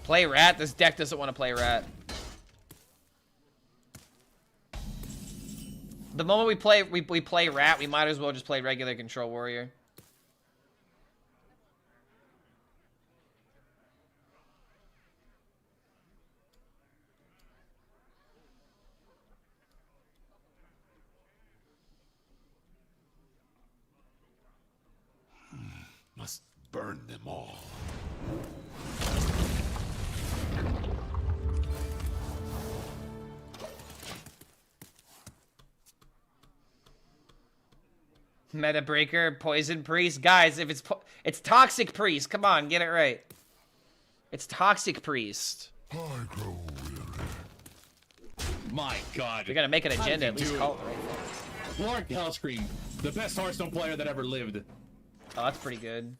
Play Rat? This deck doesn't want to play Rat. The moment we play Rat, we might as well just play regular Control Warrior. Must burn them all. Meta Breaker, Poison Priest. Guys, if it's Toxic Priest. Come on, get it right. It's Toxic Priest. I grow weary. My God. You're gonna make an agenda, at How did least you call do it right. Clark HELLSCREAM, the best Hearthstone player that ever lived. Oh, that's pretty good.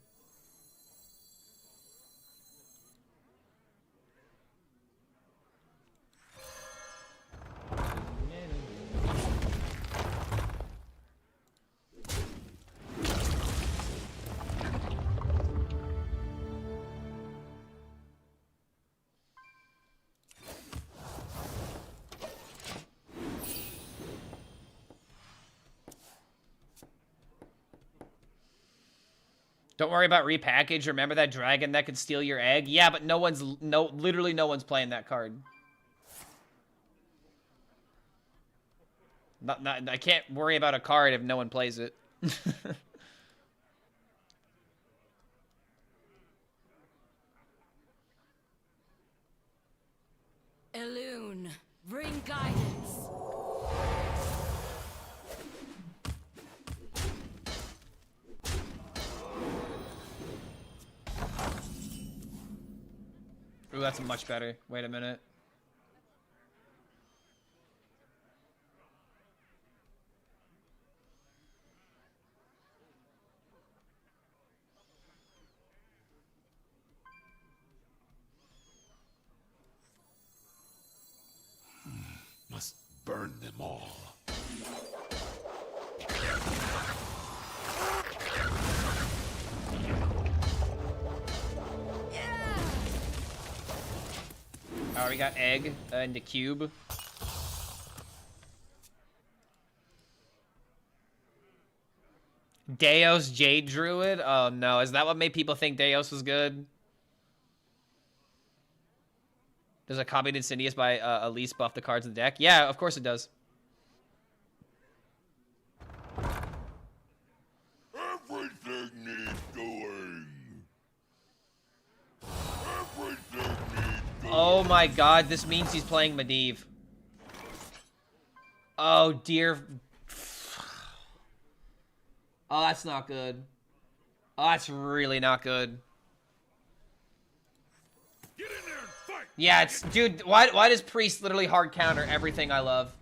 Don't worry about repackage. Remember that dragon that could steal your egg? Yeah, but literally no one's playing that card. I can't worry about a card if no one plays it. Elune, bring guidance. Ooh, that's much better. Wait a minute. Must burn them all. Oh, we got egg into cube. Deos Jade Druid? Oh no, is that what made people think Deos was good? Does a copied Insidious by Elise buff the cards in the deck? Yeah, of course it does. Everything needs doing. Everything needs doing. Oh my god, this means he's playing Medivh. Oh dear. Oh, that's not good. Oh, that's really not good. Get in there and fight. Yeah, it's... Dude, why does Priest literally hard counter everything I love?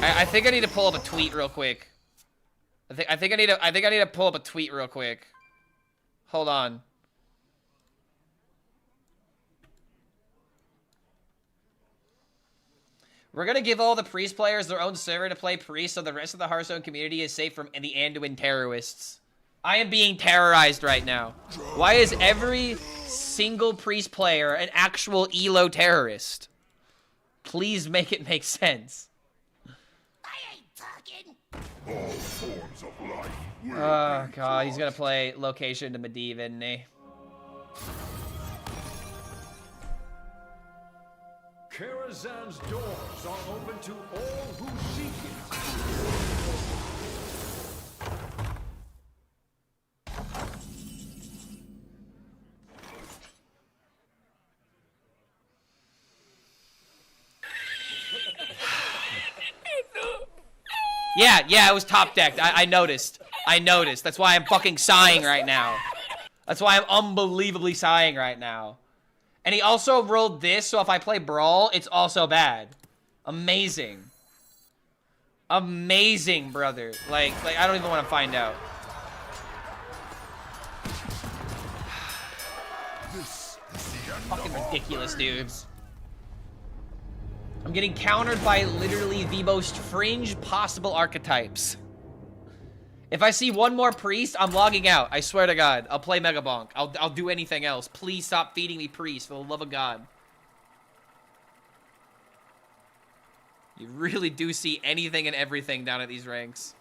I think I need to pull up a tweet real quick. I think I need to pull up a tweet real quick. Hold on. We're gonna give all the priest players their own server to play priest, so the rest of the Hearthstone community is safe from the Anduin terrorists. I am being terrorized right now. Why is every single priest player an actual ELO terrorist? Please make it make sense. I ain't talking. All forms of life will Oh be god, he's gonna crushed. play Location to Medivh, isn't he? Karazhan's doors are open to all who seek it. Yeah, it was top decked. I noticed. That's why I'm fucking sighing right now. That's why I'm unbelievably sighing right now. And he also rolled this, so if I play Brawl, it's also bad. Amazing. Amazing, brother. Like I don't even want to find out. This is the end Fucking of all ridiculous, things. dudes. I'm getting countered by literally the most fringe possible archetypes. If I see one more priest, I'm logging out. I swear to God. I'll play Mega Bonk. I'll do anything else. Please stop feeding me priest, for the love of God. You really do see anything and everything down at these ranks.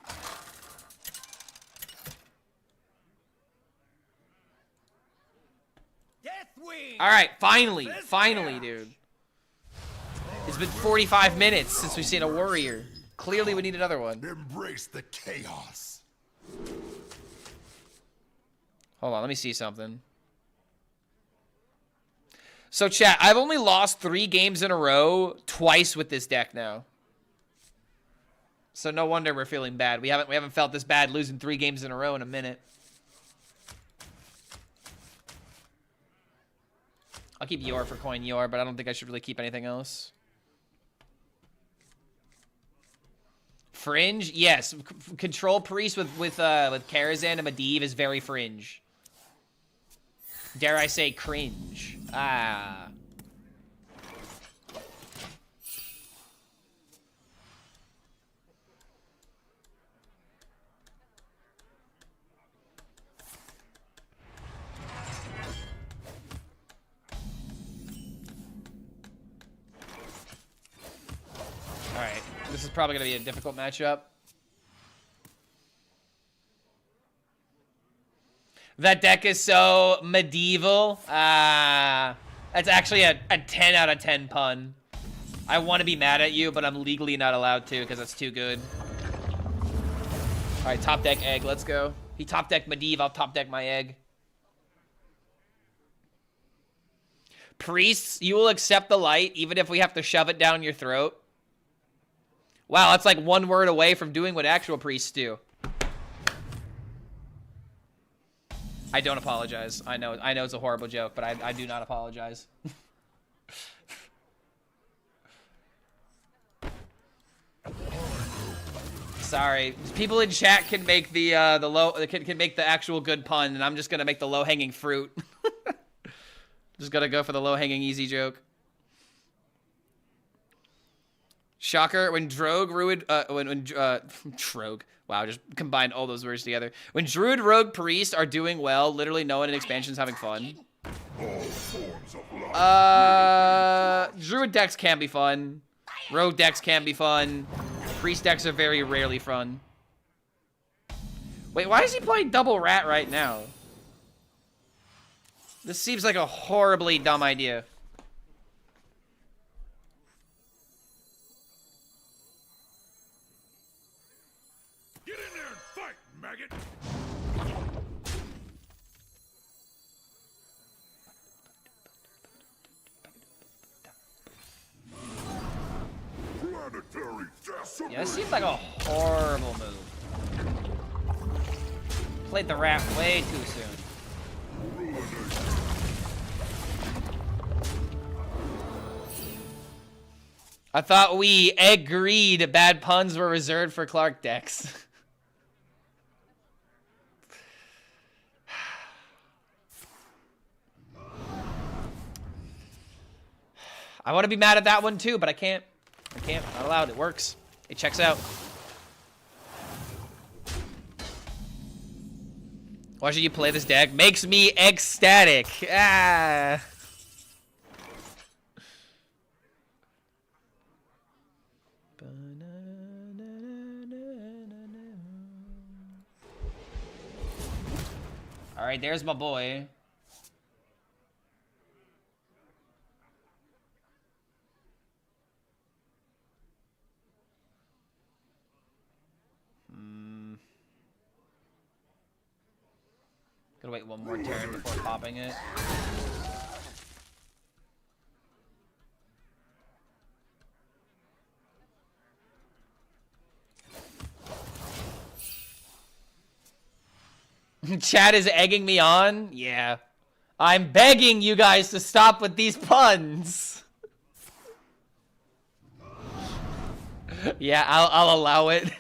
Alright, finally, dude. It's been 45 minutes since we've seen a warrior. Clearly we need another one. Embrace the chaos. Hold on, let me see something. So chat, I've only lost 3 games in a row twice with this deck now. So no wonder we're feeling bad. We haven't felt this bad losing 3 games in a row in a minute. I'll keep Yor for coin Yor, but I don't think I should really keep anything else. Fringe? Yes. Control priest with Karazhan and Medivh is very fringe. Dare I say cringe. Ah. Alright. This is probably going to be a difficult matchup. That deck is so medieval. That's actually a 10 out of 10 pun. I want to be mad at you, but I'm legally not allowed to because that's too good. Alright, top deck egg. Let's go. He top decked Medivh. I'll top deck my egg. Priests, you will accept the light even if we have to shove it down your throat. Wow, that's like one word away from doing what actual priests do. I don't apologize. I know it's a horrible joke, but I do not apologize. Sorry. People in chat can make the can make the actual good pun, and I'm just gonna make the low-hanging fruit. Just gotta go for the low-hanging easy joke. Shocker, when Drogue, Druid, Drogue. Wow, just combined all those words together. When Druid, Rogue, Priest are doing well, literally no one in expansion's having fun. All forms of life. Druid decks can be fun. Rogue decks can be fun. Priest decks are very rarely fun. Wait, why is he playing double rat right now? This seems like a horribly dumb idea. Get in there and fight, maggot! Planetary decimation! Yeah, this seems like a horrible move. Played the rat way too soon. I thought we agreed bad puns were reserved for Clark decks. I want to be mad at that one too, but I can't. I can't. Not allowed. It works. It checks out. Watching you play this deck makes me ecstatic. Ah. All right, there's my boy. Gotta wait one more turn before popping it. Chat is egging me on? Yeah. I'm begging you guys to stop with these puns. Yeah, I'll allow it.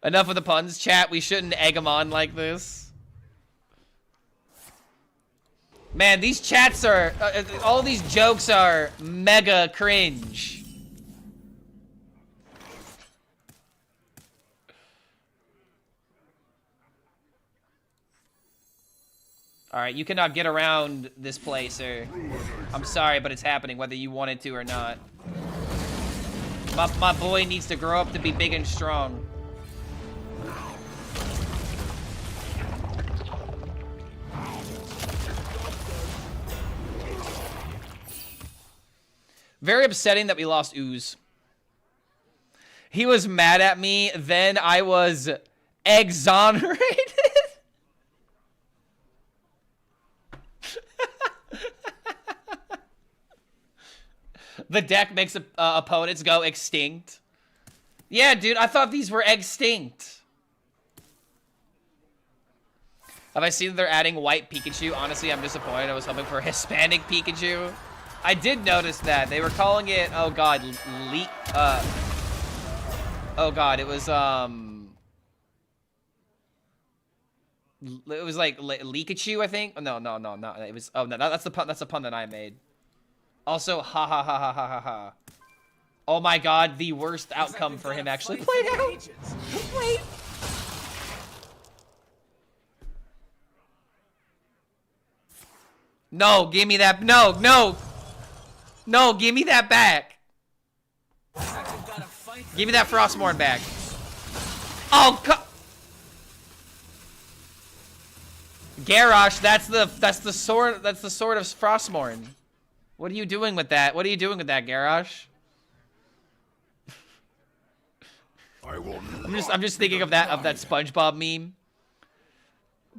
Enough of the puns, chat. We shouldn't egg them on like this. Man, these chats are... all these jokes are mega cringe. Alright, you cannot get around this play, sir. I'm sorry, but it's happening, whether you wanted to or not. My boy needs to grow up to be big and strong. Very upsetting that we lost Ooze. He was mad at me, then I was exonerated. The deck makes opponents go extinct. Yeah, dude, I thought these were extinct. Have I seen that they're adding white Pikachu? Honestly, I'm disappointed. I was hoping for Hispanic Pikachu. I did notice that. They were calling it, oh god, oh god, it was like Leakachu, I think. Oh, no. It was, oh no, that's the pun that I made. Also, ha ha ha ha ha ha ha. Oh my god, the worst outcome for him actually played out. Wait. No, give me that. No, give me that back. Give me that Frostmourne back. Oh, Garrosh, that's the sword of Frostmourne. What are you doing with that? What are you doing with that, Garrosh? I'm just thinking of that SpongeBob meme.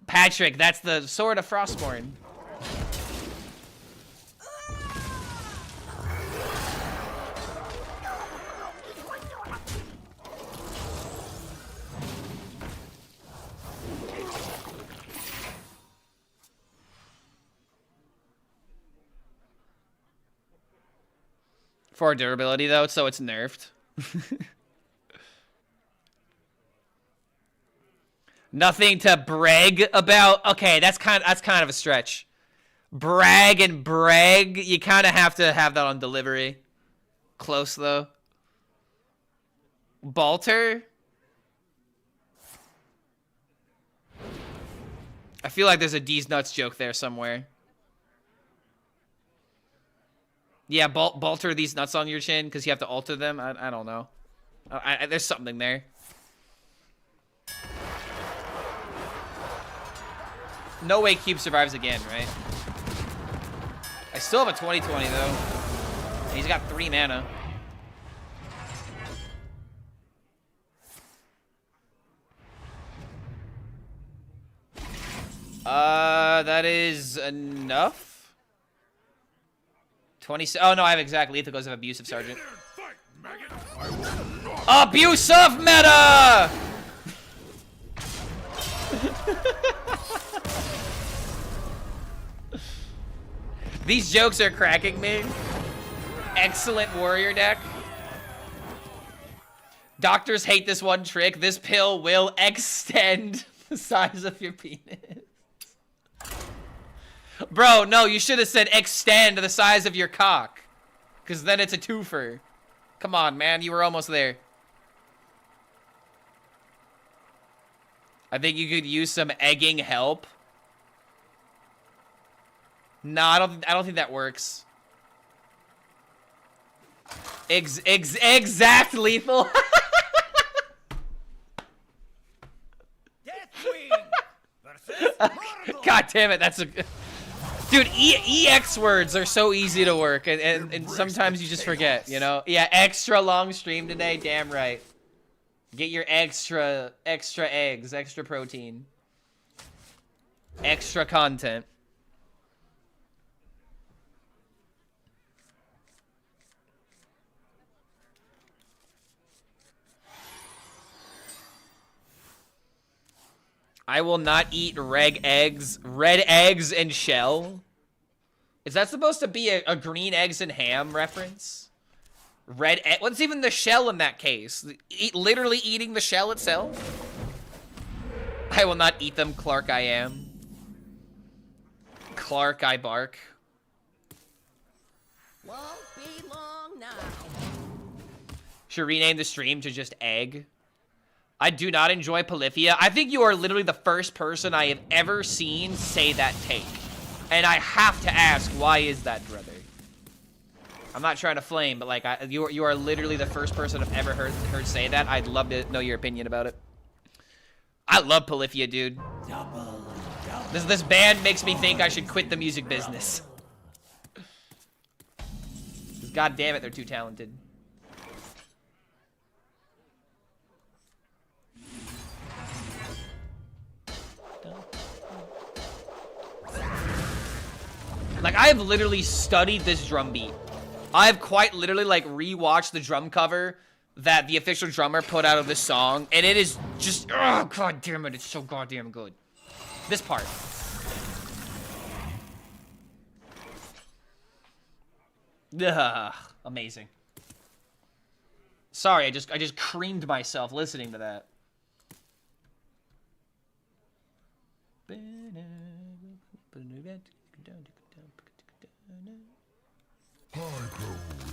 Patrick, that's the sword of Frostmourne. For durability, though, so it's nerfed. Nothing to brag about. Okay, that's kind of a stretch. Brag, you kind of have to have that on delivery. Close though. Balter. I feel like there's a D's nuts joke there somewhere. Yeah, Balter these nuts on your chin because you have to alter them. I don't know. There's something there. No way Cube survives again, right? I still have a 20/20 though. And he's got 3 mana. That is enough. 20. Oh no, I have exact lethal because of Abusive Sergeant. Abusive meta! These jokes are cracking me. excellent warrior deck. Doctors hate this one trick. This pill will extend the size of your penis. Bro, no, you should have said extend the size of your cock. Because then it's a twofer. Come on, man. You were almost there. I think you could use some egging help. No, I don't think that works. Exact lethal. God damn it, that's a... Dude, EX words are so easy to work, and sometimes you just forget, you know? Yeah, extra long stream today, damn right. Get your extra eggs, extra protein. Extra content. I will not eat red eggs and shell. Is that supposed to be a green eggs and ham reference? What's even the shell in that case? Literally eating the shell itself? I will not eat them, Clark I am. Clark I bark. Won't be long now. Should rename the stream to just egg. I do not enjoy Polyphia. I think you are literally the first person I have ever seen say that take. And I have to ask, why is that, brother? I'm not trying to flame, but like, you are literally the first person I've ever heard say that. I'd love to know your opinion about it. I love Polyphia, dude. This band makes me think I should quit the music business. God damn it, they're too talented. Like, I have literally studied this drum beat. I have quite literally, like, rewatched the drum cover that the official drummer put out of this song, and it is just, oh, god damn it, it's so goddamn good. This part. Ugh, amazing. Sorry, I just creamed myself listening to that.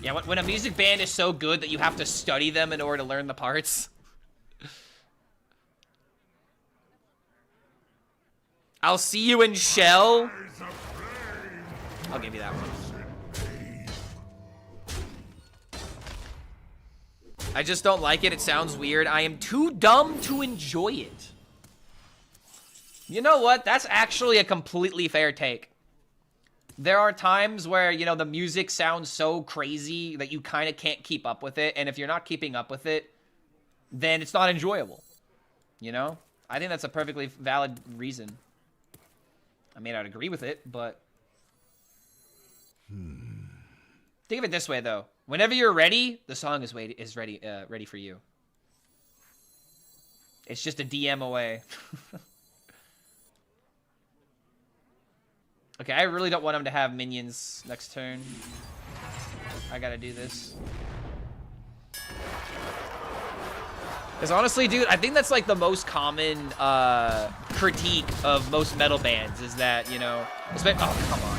Yeah, when a music band is so good that you have to study them in order to learn the parts. I'll see you in Shell. I'll give you that one. I just don't like it. It sounds weird. I am too dumb to enjoy it. You know what? That's actually a completely fair take. There are times where, you know, the music sounds so crazy that you kind of can't keep up with it. And if you're not keeping up with it, then it's not enjoyable. You know? I think that's a perfectly valid reason. I may not agree with it, but... Think of it this way, though. Whenever you're ready, the song is ready for you. It's just a DM away. Okay, I really don't want him to have minions next turn. I gotta do this. Because honestly, dude, I think that's like the most common critique of most metal bands is that, you know... Oh, come on.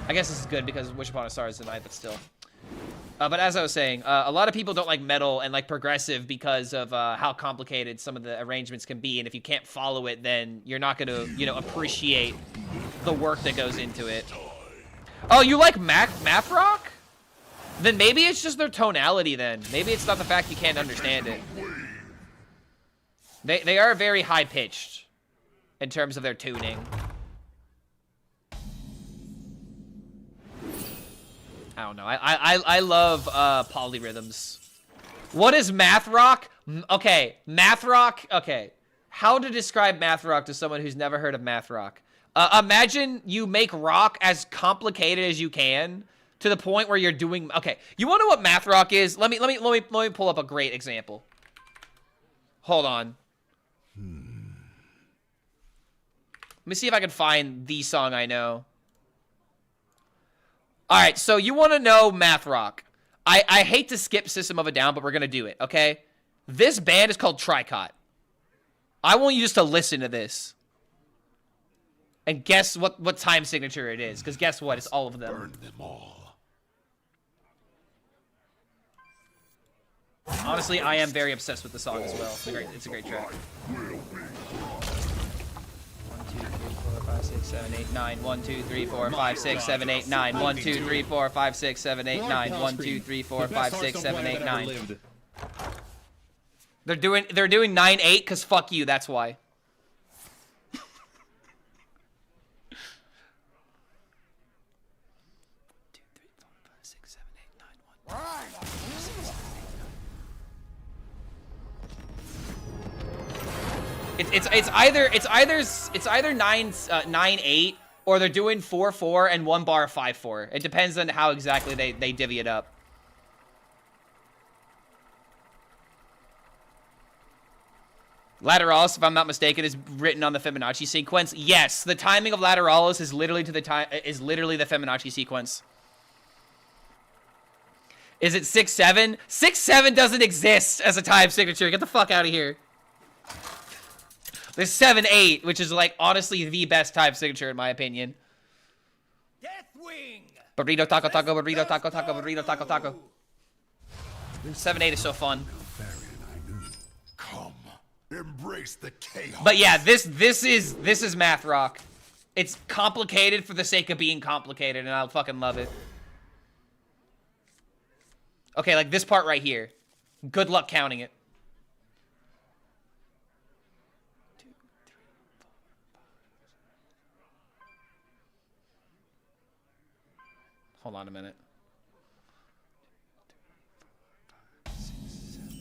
I guess this is good because Wish Upon a Star is tonight, but still. But as I was saying, a lot of people don't like metal and like progressive because of how complicated some of the arrangements can be. And if you can't follow it, then you're not going to, you know, appreciate the work that goes into it. Oh, you like math rock? Then maybe it's just their tonality then. Maybe it's not the fact you can't understand it. They are very high-pitched in terms of their tuning. I don't know. I love polyrhythms. What is math rock? Okay, math rock. Okay, how to describe math rock to someone who's never heard of math rock? Imagine you make rock as complicated as you can to the point where you're doing. Okay, you want to know what math rock is? Let me pull up a great example. Hold on. Let me see if I can find the song I know. All right, so you want to know Math Rock. I hate to skip System of a Down, but we're going to do it, okay? This band is called Tricot. I want you just to listen to this. And guess what time signature it is, because guess what? It's all of them. Burn them all. Honestly, I am very obsessed with the song as well. It's a great track. 1, 2, 3, 4, 5, 6, 7, 8, 9. 1, 2, 3, 4, 5, 6, 7, 8, 9. 1, 2, 3, 4, 5, 6, 7, 8, 9. They're doing 9-8 because fuck you. That's why. It's either 9-8 or they're doing 4-4 and 1 bar 5-4. It depends on how exactly they divvy it up. Lateralis, if I'm not mistaken, is written on the Fibonacci sequence. Yes, the timing of Lateralis is literally the Fibonacci sequence. Is it 6-7? 6-7 doesn't exist as a time signature. Get the fuck out of here. There's 7-8, which is like honestly the best time signature in my opinion. Deathwing. Burrito taco taco burrito taco taco burrito taco taco. 7-8 is so fun. Come, embrace the chaos. But yeah, this is Math Rock. It's complicated for the sake of being complicated, and I fucking love it. Okay, like this part right here. Good luck counting it. 2, 3, 4, 5. Hold on a minute. 2, 3, 4, 5, 6, 7, 9,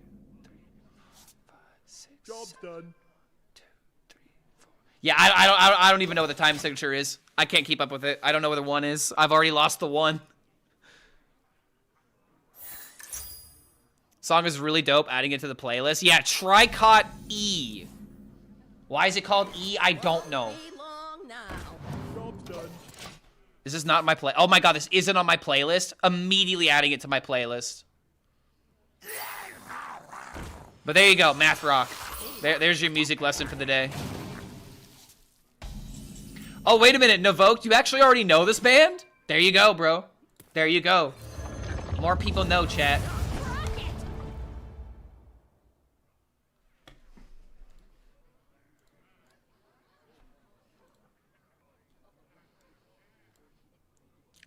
2, 3, 4, 5, 6. Job's done. 2, 3, 4. Yeah, I don't even know what the time signature is. I can't keep up with it. I don't know where the 1 is. I've already lost the 1. Song is really dope, adding it to the playlist. Yeah, Tricot E. Why is it called E? I don't know. Job's done. This is not my play. Oh my god, this isn't on my playlist. Immediately adding it to my playlist. But there you go, Math Rock. There's your music lesson for the day. Oh, wait a minute, Novoked, you actually already know this band? There you go, bro. There you go. More people know, chat.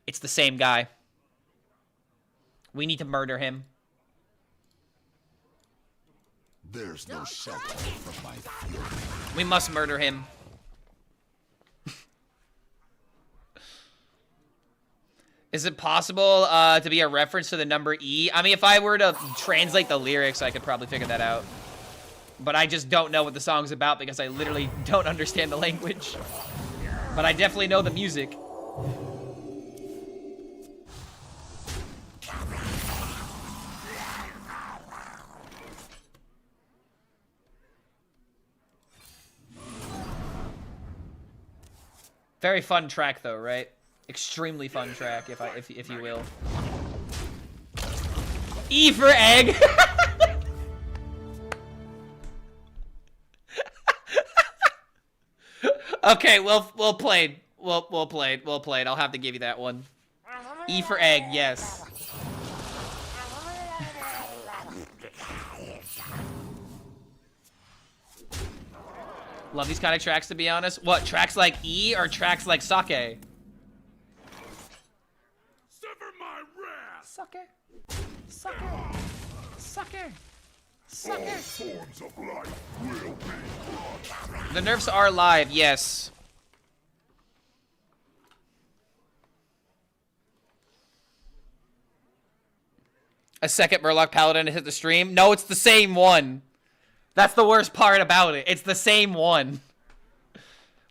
It's the same guy. We need to murder him. There's no shelter from my fury. We must murder him. Is it possible to be a reference to the number E? I mean, if I were to translate the lyrics, I could probably figure that out. But I just don't know what the song's about because I literally don't understand the language. But I definitely know the music. Very fun track though, right? Extremely fun track, if you will. E for egg. Okay, well played. Well played. I'll have to give you that one. E for egg, yes. Love these kind of tracks, to be honest. What, tracks like E or tracks like Sake? Sever my wrath. Sake. All forms of life will be crushed. The nerfs are live, yes. A second Murloc Paladin to hit the stream? No, it's the same one. That's the worst part about it. It's the same one.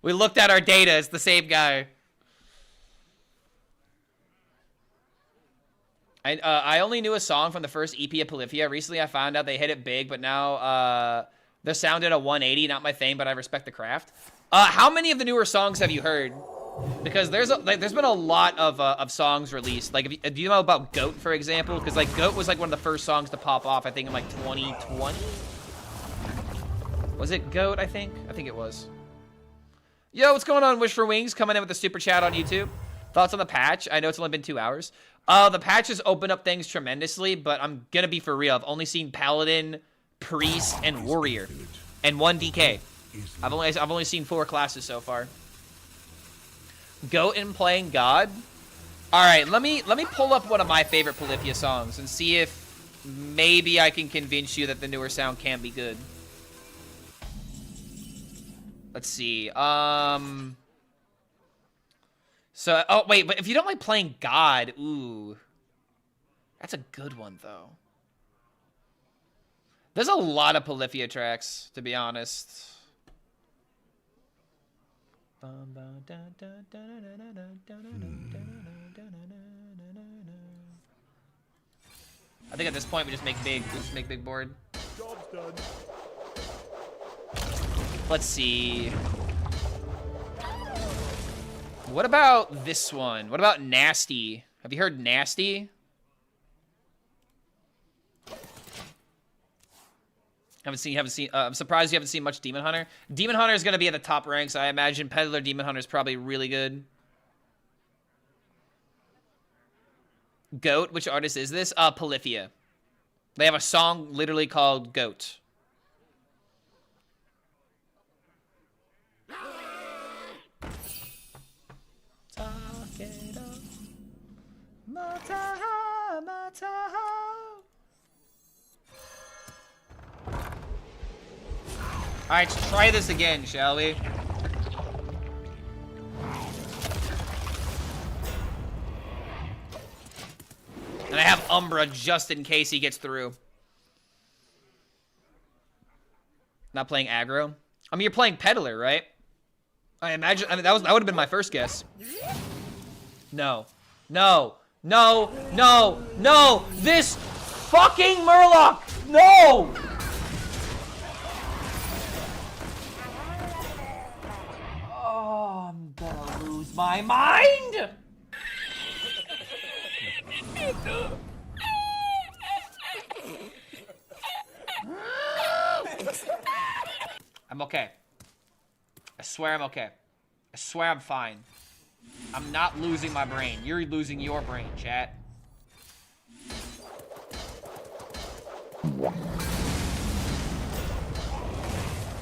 We looked at our data. It's the same guy. I only knew a song from the first EP of Polyphia. Recently, I found out they hit it big, but now the sound at a 180. Not my thing, but I respect the craft. How many of the newer songs have you heard? Because there's been a lot of songs released. Like, do you know about Goat, for example? Because like Goat was like one of the first songs to pop off. I think in like 2020. Was it Goat? I think it was. Yo, what's going on? Wish for Wings coming in with a super chat on YouTube. Thoughts on the patch? I know it's only been 2 hours. The patch has opened up things tremendously, but I'm gonna be for real. I've only seen Paladin, Priest, and Warrior, and 1 DK. I've only seen 4 classes so far. Goat and playing God. All right, let me pull up one of my favorite Polyphia songs and see if maybe I can convince you that the newer sound can be good. Let's see. So, oh wait, but if you don't like playing God, ooh, that's a good one though. There's a lot of Polyphia tracks, to be honest. I think at this point we just make big. We just make big board. Job's done. Let's see. What about this one? What about Nasty? Have you heard Nasty? Haven't seen. I'm surprised you haven't seen much Demon Hunter. Demon Hunter is gonna be at the top ranks, I imagine. Peddler Demon Hunter is probably really good. Goat, which artist is this? Polyphia. They have a song literally called Goat. Alright, let's try this again, shall we? And I have Umbra just in case he gets through. Not playing aggro. I mean, you're playing Peddler, right? I imagine. I mean, that would have been my first guess. No, no, no, no, no! This fucking Murloc! No! Oh, I'm gonna lose my mind! I'm okay. I swear I'm okay. I swear I'm fine. I'm not losing my brain. You're losing your brain, chat.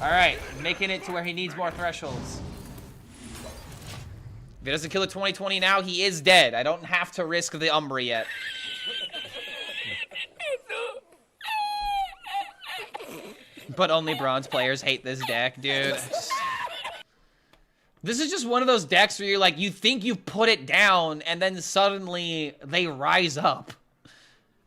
Alright, making it to where he needs more thresholds. If he doesn't kill a 2020 now, he is dead. I don't have to risk the Umbra yet. But only bronze players hate this deck, dude. This is just one of those decks where you're like, you think you put it down, and then suddenly they rise up.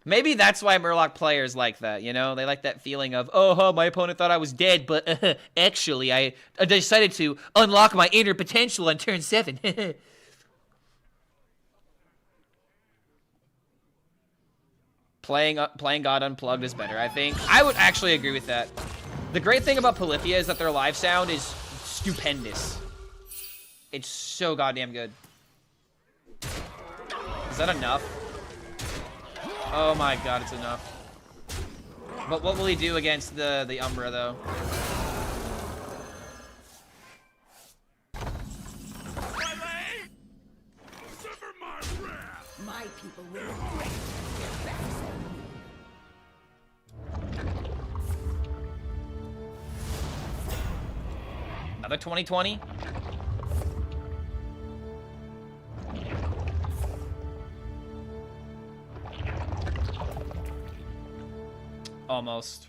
Maybe that's why Murloc players like that, you know? They like that feeling of, oh, my opponent thought I was dead, but actually I decided to unlock my inner potential on turn 7. Playing God Unplugged is better, I think. I would actually agree with that. The great thing about Polyphia is that their live sound is stupendous. It's so goddamn good. Is that enough? Oh my god, it's enough. But what will he do against the Umbra, though? My people will regret their backs. Another 2020? Almost.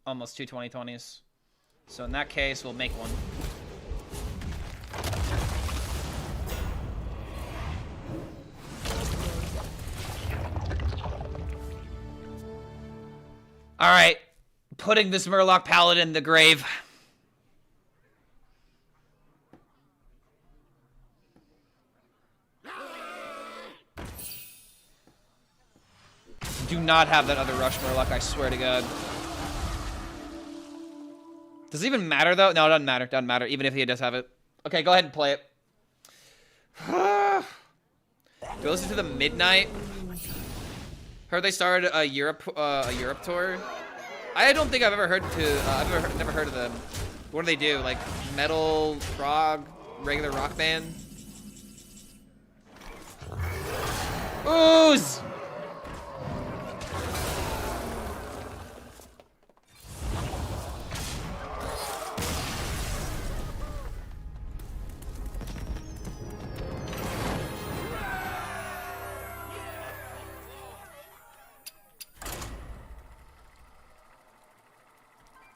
Almost 2 2020s. So in that case, we'll make one. Alright. Putting this Murloc Paladin in the grave. Do not have that other Rush Murloc, I swear to God. Does it even matter, though? No, it doesn't matter. Doesn't matter, even if he does have it. Okay, go ahead and play it. Do I listen to the Midnight? Heard they started a Europe tour. I don't think I've ever heard never heard of them. What do they do? Like metal, prog, regular rock band? Ooze!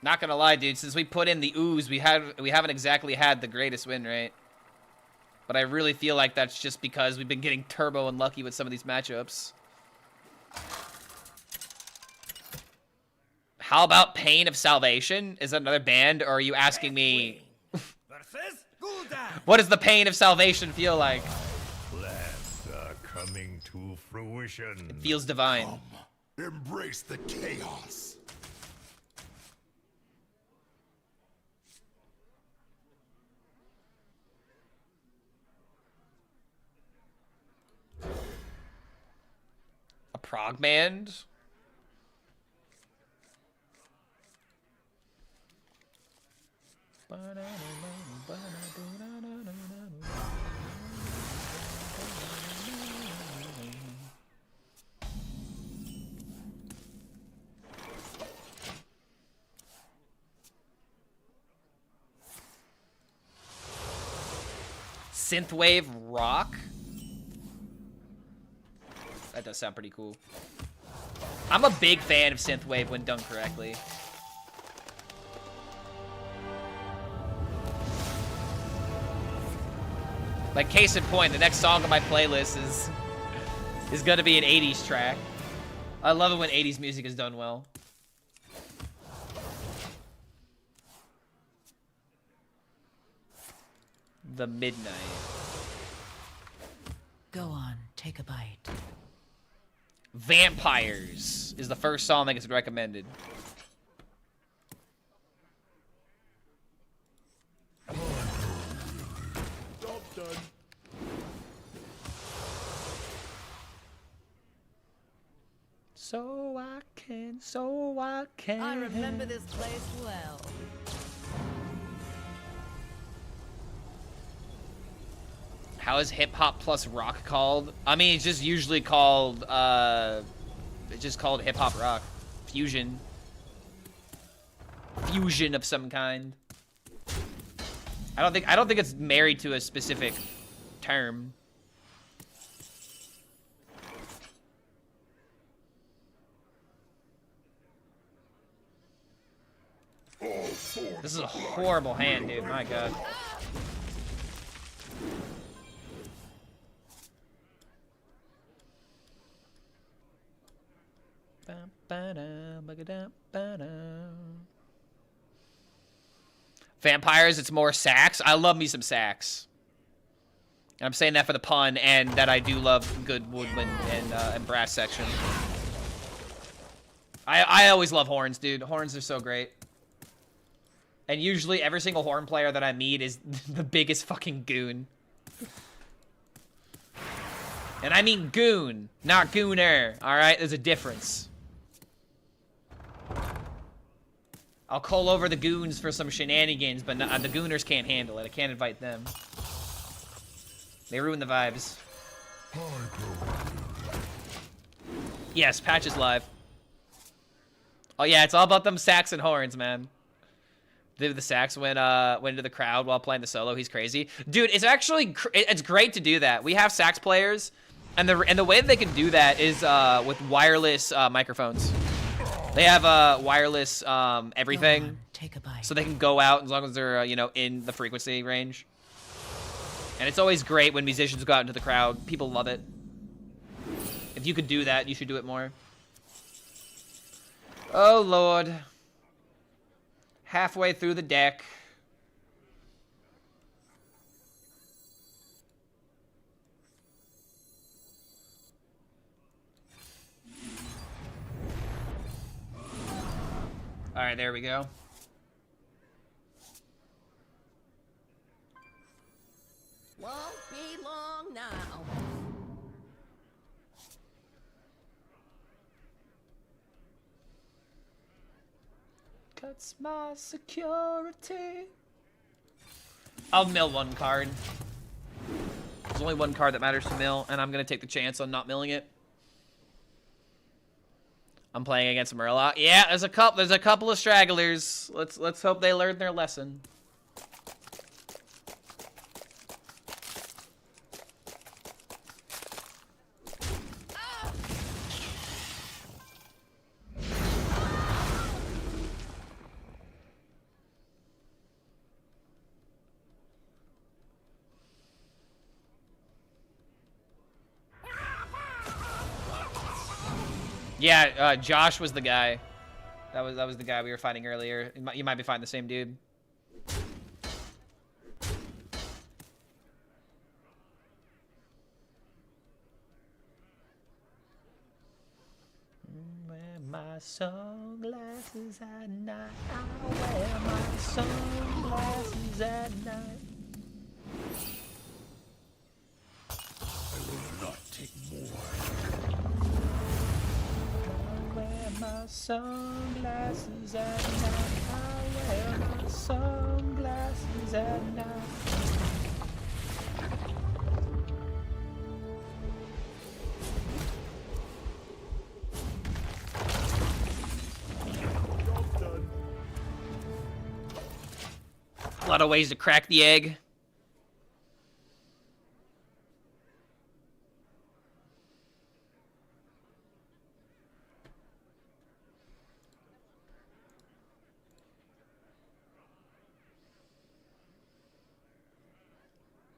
Not gonna lie, dude, since we put in the ooze, we haven't exactly had the greatest win rate. But I really feel like that's just because we've been getting turbo unlucky with some of these matchups. How about Pain of Salvation? Is that another band, or are you asking me what does the Pain of Salvation feel like? Plans are coming to fruition. It feels divine. Embrace the chaos. A prog band? Synthwave rock? That does sound pretty cool. I'm a big fan of synthwave when done correctly. Like, case in point, the next song on my playlist is gonna be an 80s track. I love it when 80s music is done well. The Midnight. Go on, take a bite. Vampires is the first song that gets recommended. So I can. I remember this place well. How is hip hop plus rock called? I mean, it's just usually called, it's just called hip hop rock. Fusion. Fusion of some kind. I don't think it's married to a specific term. This is a horrible hand, dude. My God. Vampires, it's more sax. I love me some sax. And I'm saying that for the pun, and that I do love good woodwind and brass section. I always love horns, dude. Horns are so great. And usually every single horn player that I meet is the biggest fucking goon. And I mean goon, not gooner. Alright, there's a difference. I'll call over the goons for some shenanigans, but the gooners can't handle it. I can't invite them. They ruin the vibes. Yes, Patch is live. Oh yeah, it's all about them sax and horns, man. The sax went into the crowd while playing the solo. He's crazy, dude. It's actually it's great to do that. We have sax players, and the way that they can do that is with wireless microphones. They have wireless everything, On, take a bite. so they can go out as long as they're you know, in the frequency range. And it's always great when musicians go out into the crowd. People love it. If you could do that, you should do it more. Oh Lord. Halfway through the deck. All right, there we go. Won't be long cuts my security. I'll mill one card. There's only one card that matters to mill, and I'm gonna take the chance on not milling it. I'm playing against Murloc. Yeah, there's a couple of stragglers. Let's hope they learned their lesson. Yeah, Josh was the guy. That was the guy we were fighting earlier. You might be fighting the same dude. Wear my sunglasses at night. I wear my sunglasses at night. I will not take more. My sunglasses at night. I wear my sunglasses at night. A lot of ways to crack the egg.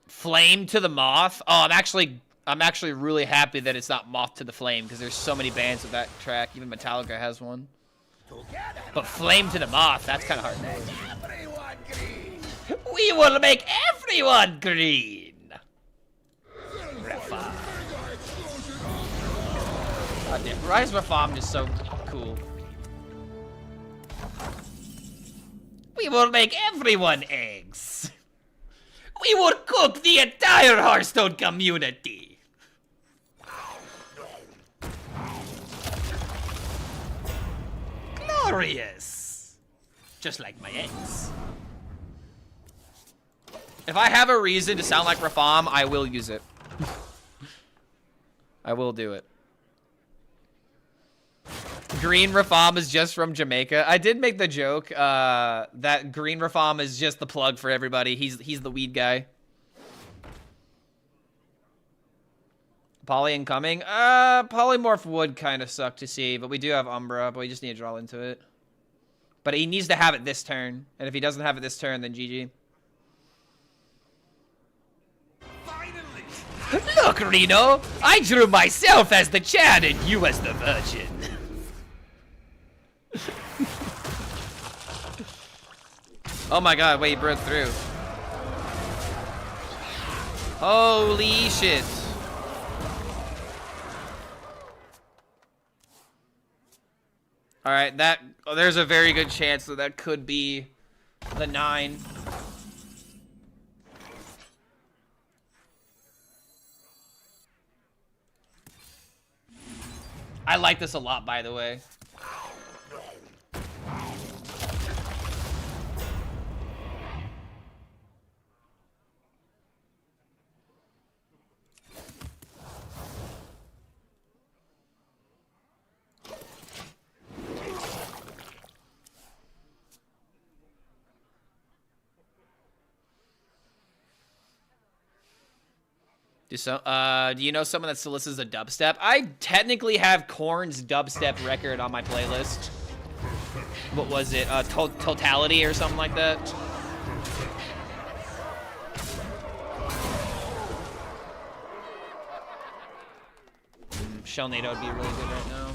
Flame to the Moth. Oh, I'm actually really happy that it's not Moth to the Flame, because there's so many bands with that track. Even Metallica has one. But Flame to the Moth, that's kind of hard. Everyone green. We will make everyone green. God damn, Rise Reformed is so cool. We will make everyone eggs. We will cook the entire Hearthstone community. Glorious. Just like my eggs. If I have a reason to sound like Rafam, I will use it. I will do it. Green Rafam is just from Jamaica. I did make the joke that Green Rafam is just the plug for everybody. He's the weed guy. Poly incoming. Polymorph would kind of suck to see, but we do have Umbra, but we just need to draw into it. But he needs to have it this turn, and if he doesn't have it this turn, then GG. Finally! Look, Reno! I drew myself as the Chad and you as the Virgin. Oh my god, wait, he broke through. Holy shit. Alright, there's a very good chance that could be the 9. I like this a lot, by the way. Do you know someone that still listens to dubstep? I technically have Korn's dubstep record on my playlist. What was it? Totality or something like that? Shellnado would be really good right now.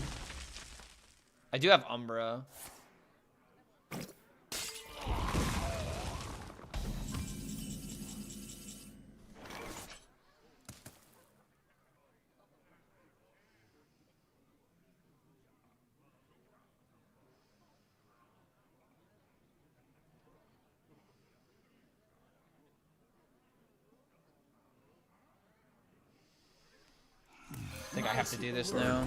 I do have Umbra. I think I have to do this now.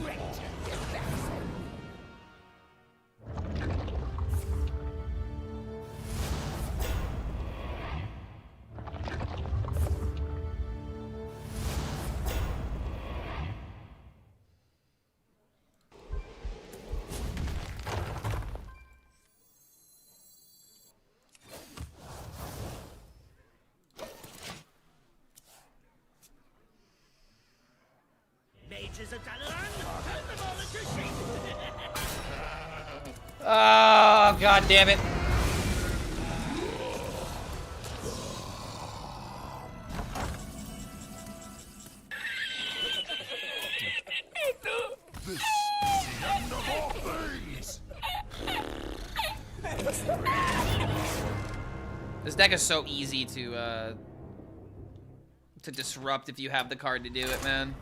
creatures of Dalaran. Turn them all into sheep. Oh, god damn it. This is the end of all things. This deck is so easy to disrupt if you have the card to do it, man.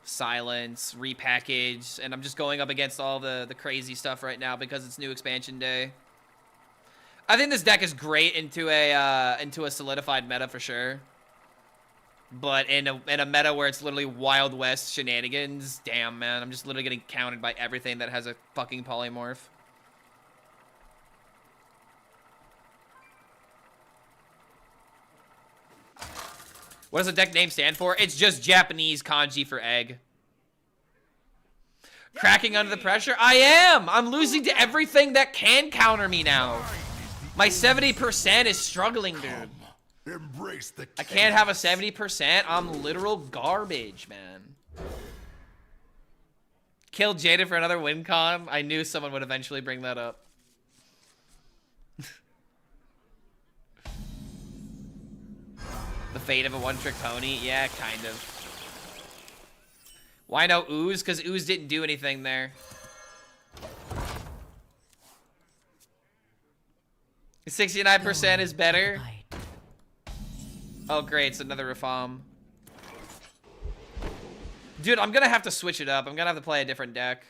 Silence, repackage, and I'm just going up against all the crazy stuff right now because it's new expansion day. I think this deck is great into a solidified meta for sure. But in a meta where it's literally Wild West shenanigans, damn man, I'm just literally getting counted by everything that has a fucking polymorph. What does the deck name stand for? It's just Japanese kanji for egg. Cracking under the pressure? I am! I'm losing to everything that can counter me now. My 70% is struggling, dude. Embrace the I can't have a 70%. I'm literal garbage, man. Killed Jada for another win con. I knew someone would eventually bring that up. The fate of a one-trick pony? Yeah, kind of. Why no Ooze? Because Ooze didn't do anything there. 69% is better. Oh, great. It's another Rafam. Dude, I'm going to have to switch it up. I'm going to have to play a different deck.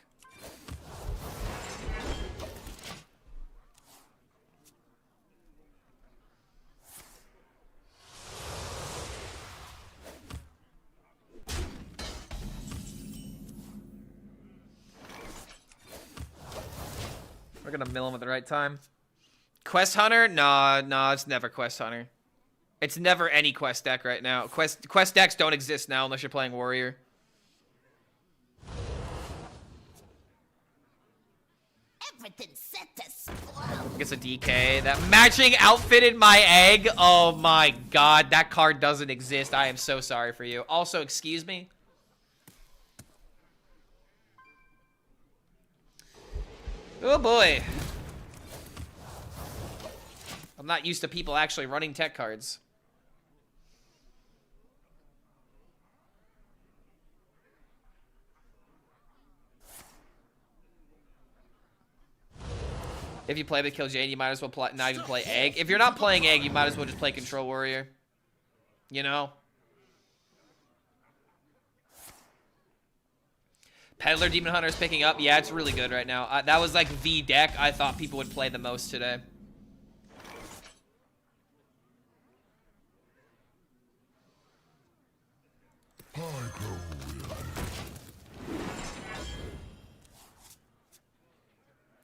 We're going to mill him at the right time. Quest Hunter? Nah, it's never Quest Hunter. It's never any quest deck right now. Quest decks don't exist now unless you're playing Warrior. Everything's set to spoil. Gets a DK. That matching outfitted my egg. Oh my god, that card doesn't exist. I am so sorry for you. Also, excuse me. Oh boy. I'm not used to people actually running tech cards. If you play with Kill Jane, you might as well not even play Egg. If you're not playing Egg, you might as well just play Control Warrior. You know? Peddler Demon Hunter is picking up. Yeah, it's really good right now. That was like the deck I thought people would play the most today.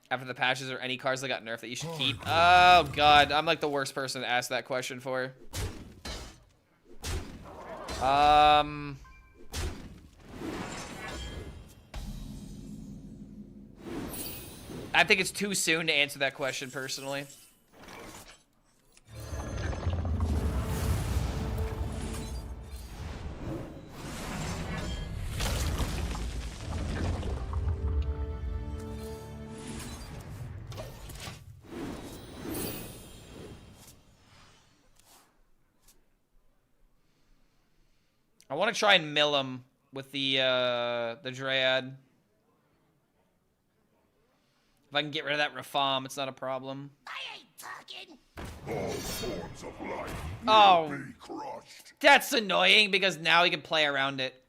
After the patches, or any cards that got nerfed that you should keep? Oh god, I'm like the worst person to ask that question for. I think it's too soon to answer that question personally. I want to try and mill him with the Dryad. If I can get rid of that Rafam, it's not a problem. I ain't talking. All forms of life Oh, will be crushed. that's annoying because now he can play around it.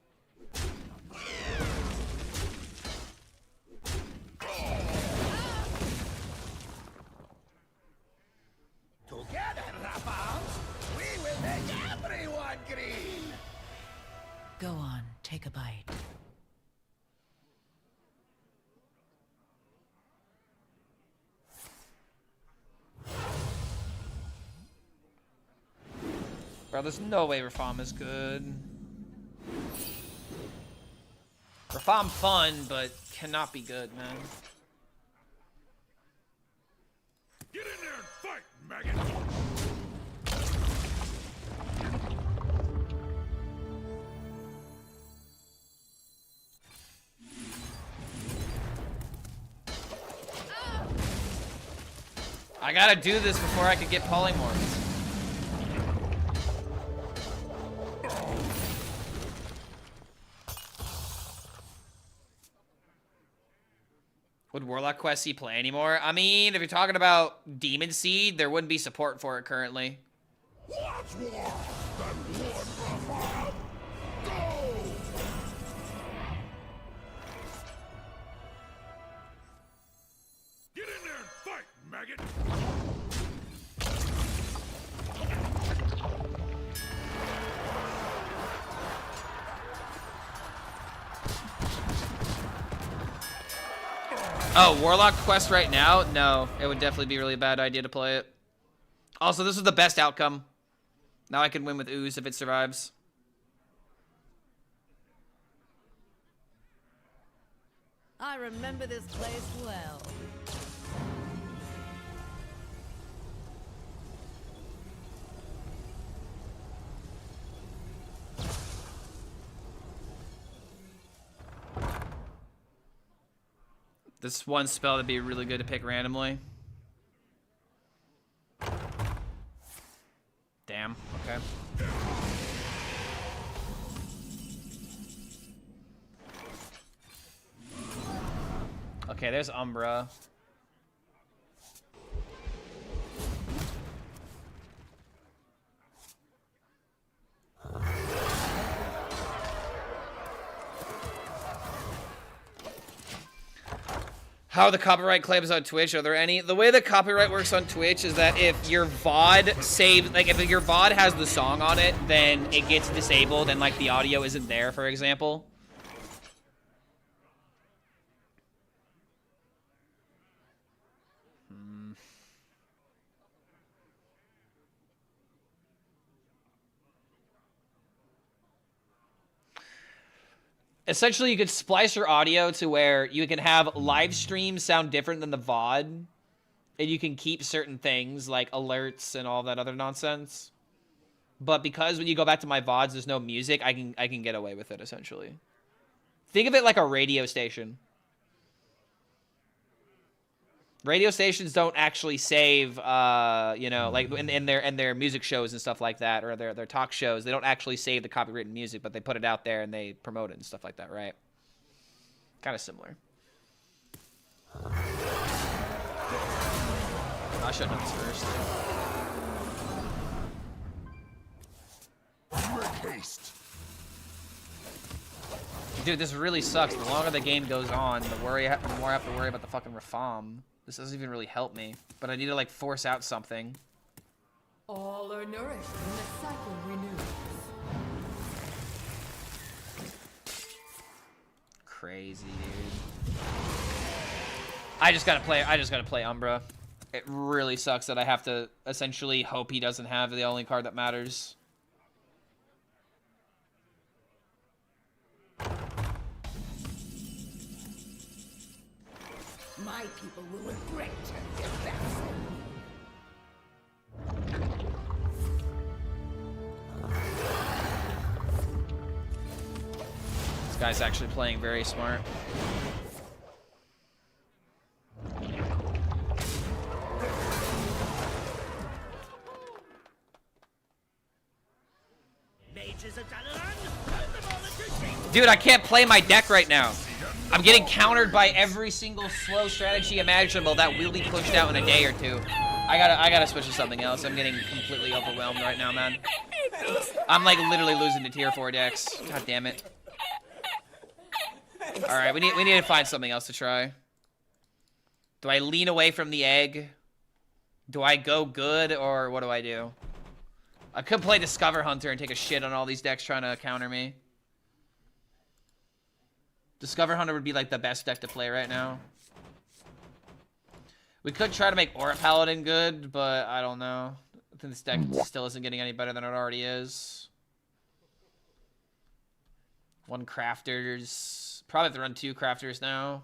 Together, Rapals, we will make everyone green. Go on, take a bite. Bro, there's no way Rafam is good. Rafam fun, but cannot be good, man. Get in there and fight, maggot! I gotta do this before I could get polymorphs. Would Warlock Quest see play anymore? I mean, if you're talking about Demon Seed, there wouldn't be support for it currently. What's war? Then one perform. Go! Get in there and fight, maggot! Oh, Warlock Quest right now? No, it would definitely be a really bad idea to play it. Also, this was the best outcome. Now I can win with Ooze if it survives. I remember this place well. This one spell that'd be really good to pick randomly. Damn, okay. Okay, there's Umbra. How are the copyright claims on Twitch? Are there any? The way the copyright works on Twitch is that if your VOD saved, like if your VOD has the song on it, then it gets disabled and like the audio isn't there, for example. Essentially, you could splice your audio to where you can have live streams sound different than the VOD, and you can keep certain things like alerts and all that other nonsense. But because when you go back to my VODs, there's no music, I can get away with it essentially. Think of it like a radio station. Radio stations don't actually save, you know, like in their music shows and stuff like that, or their talk shows. They don't actually save the copywritten music, but they put it out there and they promote it and stuff like that, right? Kind of similar. I should have done this first. Make haste. Dude, this really sucks. The longer the game goes on, the more I have to worry about the fucking reform. This doesn't even really help me, but I need to like force out something. All are nourished when the cycle renews. Crazy, dude. I just gotta play Umbra. It really sucks that I have to essentially hope he doesn't have the only card that matters. My people will regret their best. This guy's actually playing very smart. Dude, I can't play my deck right now. I'm getting countered by every single slow strategy imaginable that will be pushed out in a day or two. I gotta switch to something else. I'm getting completely overwhelmed right now, man. I'm like literally losing to tier 4 decks. God damn it. Alright, we need to find something else to try. Do I lean away from the egg? Do I go good, or what do I do? I could play Discover Hunter and take a shit on all these decks trying to counter me. Discover Hunter would be like the best deck to play right now. We could try to make Aura Paladin good, but I don't know. I think this deck still isn't getting any better than it already is. 1 Crafters. Probably have to run 2 Crafters now.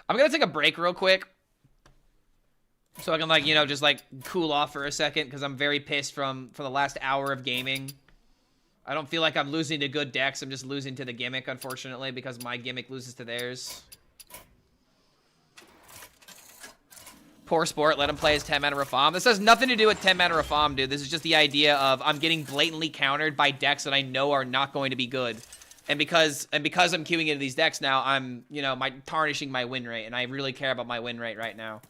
I'm gonna take a break real quick. So I can, like, you know, just, like, cool off for a second, because I'm very pissed from the last hour of gaming. I don't feel like I'm losing to good decks. I'm just losing to the gimmick, unfortunately, because my gimmick loses to theirs. Poor sport, let him play his 10-mana Rafam. This has nothing to do with 10-mana Rafam, dude. This is just the idea of I'm getting blatantly countered by decks that I know are not going to be good. And because I'm queuing into these decks now, I'm, you know, tarnishing my win rate. And I really care about my win rate right now.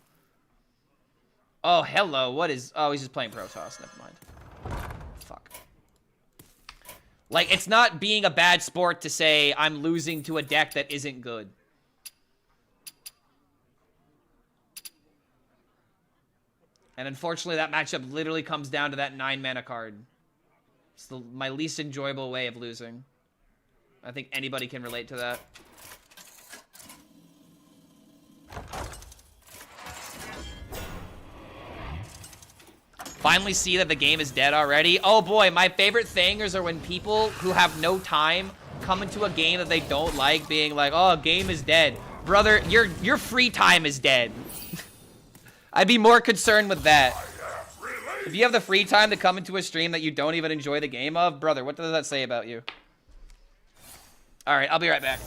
Oh, hello. What is... Oh, he's just playing Protoss. Never mind. Fuck. Like, it's not being a bad sport to say I'm losing to a deck that isn't good. And unfortunately, that matchup literally comes down to that 9-mana card. It's my least enjoyable way of losing. I think anybody can relate to that. Finally see that the game is dead already. Oh boy, my favorite things are when people who have no time come into a game that they don't like being like, oh, game is dead. Brother, your free time is dead. I'd be more concerned with that. If you have the free time to come into a stream that you don't even enjoy the game of, brother, what does that say about you? All right, I'll be right back.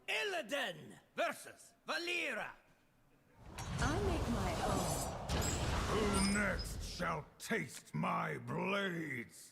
Illidan versus Valera. I make my own. Who next shall taste my blades?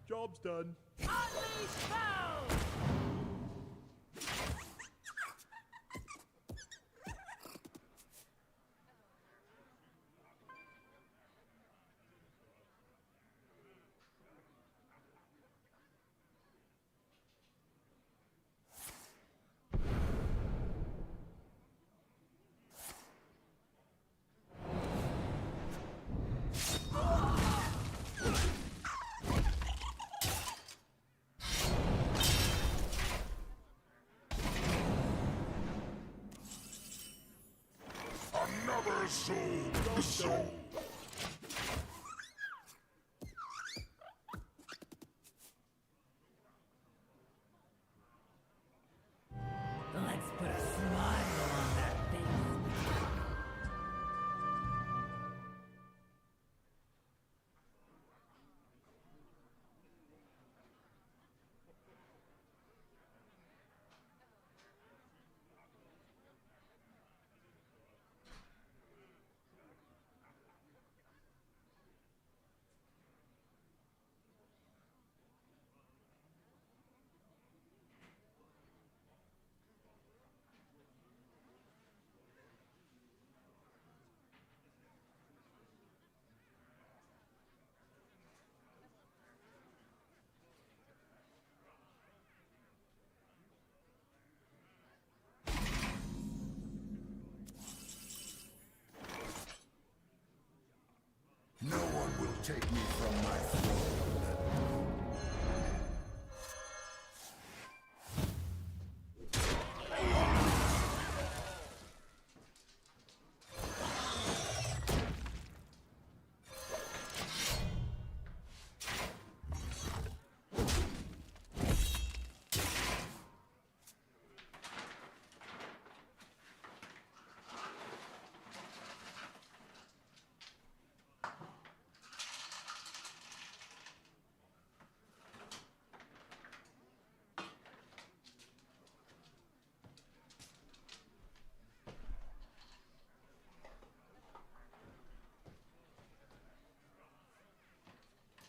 Job's done. Unleash hell! Another soul is soul. Let's put a smile on that face. take me from my throne.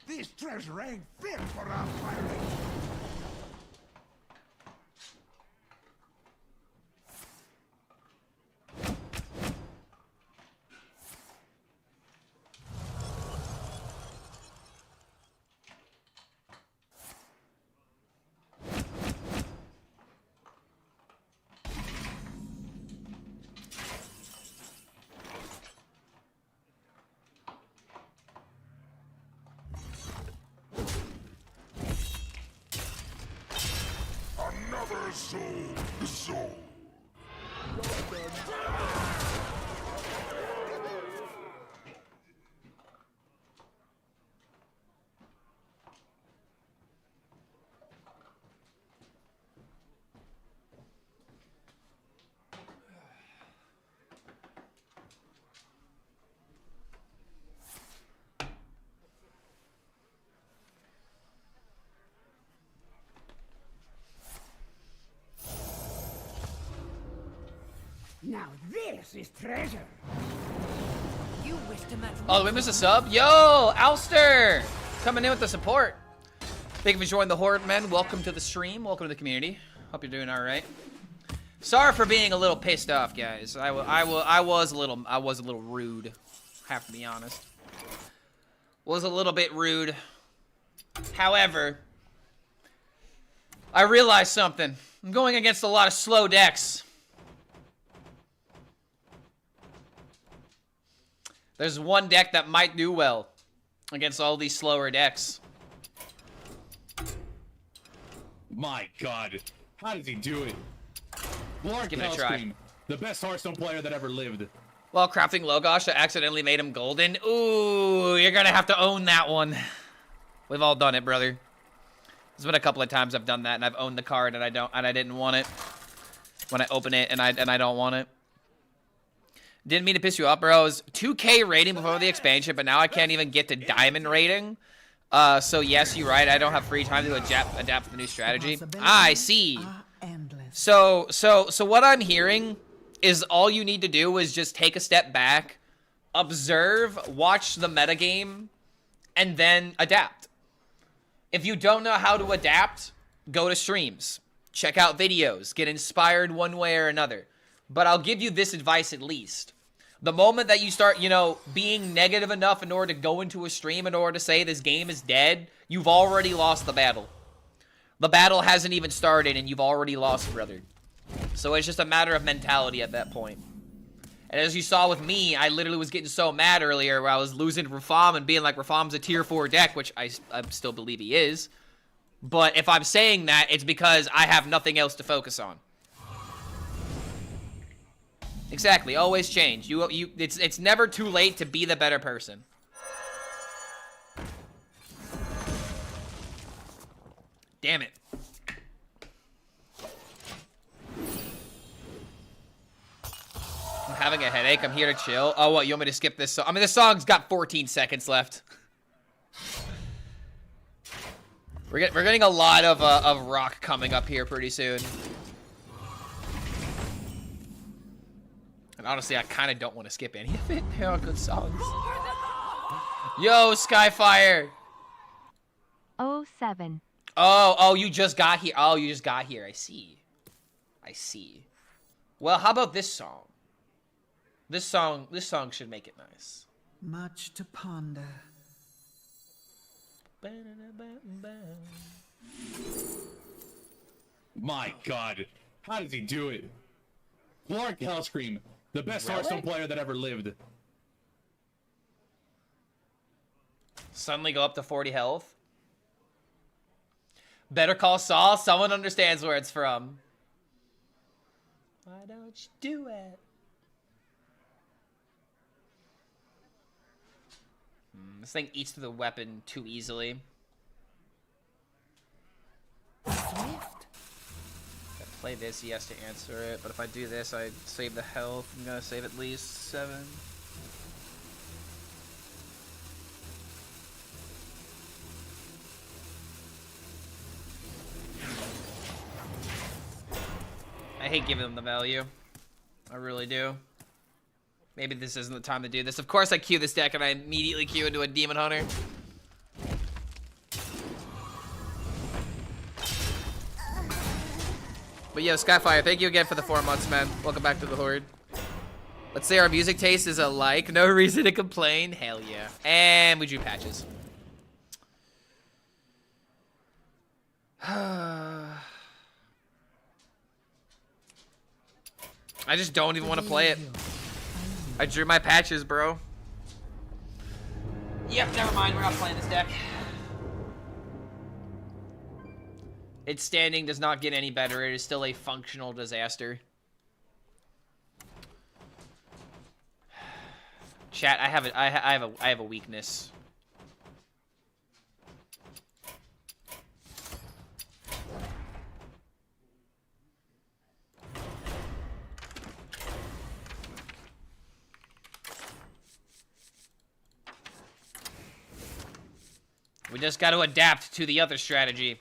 This treasure ain't fit for our pirate. Another soul. Now this is treasure. You wish to match Oh, did we miss a sub? Yo, Alster! Coming in with the support. Thank you for joining the Horde, men. Welcome to the stream. Welcome to the community. Hope you're doing all right. Sorry for being a little pissed off, guys. I was a little rude. Have to be honest. Was a little bit rude. However, I realized something. I'm going against a lot of slow decks. There's one deck that might do well against all these slower decks. My God, how does he do it? Lord Give it a try. HELLSCREAM, the best Hearthstone player that ever lived. Well, crafting Logosh that accidentally made him golden. Ooh, you're gonna have to own that one. We've all done it, brother. There's been a couple of times I've done that and I've owned the card and I didn't want it. When I open it and I don't want it. Didn't mean to piss you off, bro. I was 2K rating before the expansion, but now I can't even get to diamond rating. So yes, you're right. I don't have free time to adapt to the new strategy. I see. So what I'm hearing is all you need to do is just take a step back, observe, watch the metagame, and then adapt. If you don't know how to adapt, go to streams, check out videos, get inspired one way or another. But I'll give you this advice at least. The moment that you start, you know, being negative enough in order to go into a stream in order to say this game is dead, you've already lost the battle. The battle hasn't even started and you've already lost, brother. So it's just a matter of mentality at that point. And as you saw with me, I literally was getting so mad earlier where I was losing to Rafam and being like, Rafam's a tier 4 deck, which I still believe he is. But if I'm saying that, it's because I have nothing else to focus on. Exactly, always change. It's never too late to be the better person. Damn it. I'm having a headache. I'm here to chill. Oh, what? You want me to skip this song? I mean, this song's got 14 seconds left. We're getting a lot of rock coming up here pretty soon. And honestly, I kind of don't want to skip any of it. They are good songs. Yo, Skyfire. 07. Oh, you just got here. Oh, you just got here. I see. Well, how about this song? This song should make it nice. Much to ponder. My God, how does he do it? Lord HELLSCREAM, the best Hearthstone player that ever lived. Suddenly go up to 40 health. Better Call Saul. Someone understands where it's from. Why don't you do it? This thing eats through the weapon too easily. Swift. If I play this, he has to answer it. But if I do this, I save the health. I'm gonna save at least 7. I hate giving them the value. I really do. Maybe this isn't the time to do this. Of course I queue this deck and I immediately queue into a Demon Hunter. But yo, Skyfire, thank you again for the 4 months, man. Welcome back to the Horde. Let's say our music taste is alike. No reason to complain. Hell yeah. And we drew patches. I just don't even want to play it. I drew my patches, bro. Yep, never mind. We're not playing this deck. Its standing does not get any better. It is still a functional disaster. Chat, I have a weakness. We just got to adapt to the other strategy.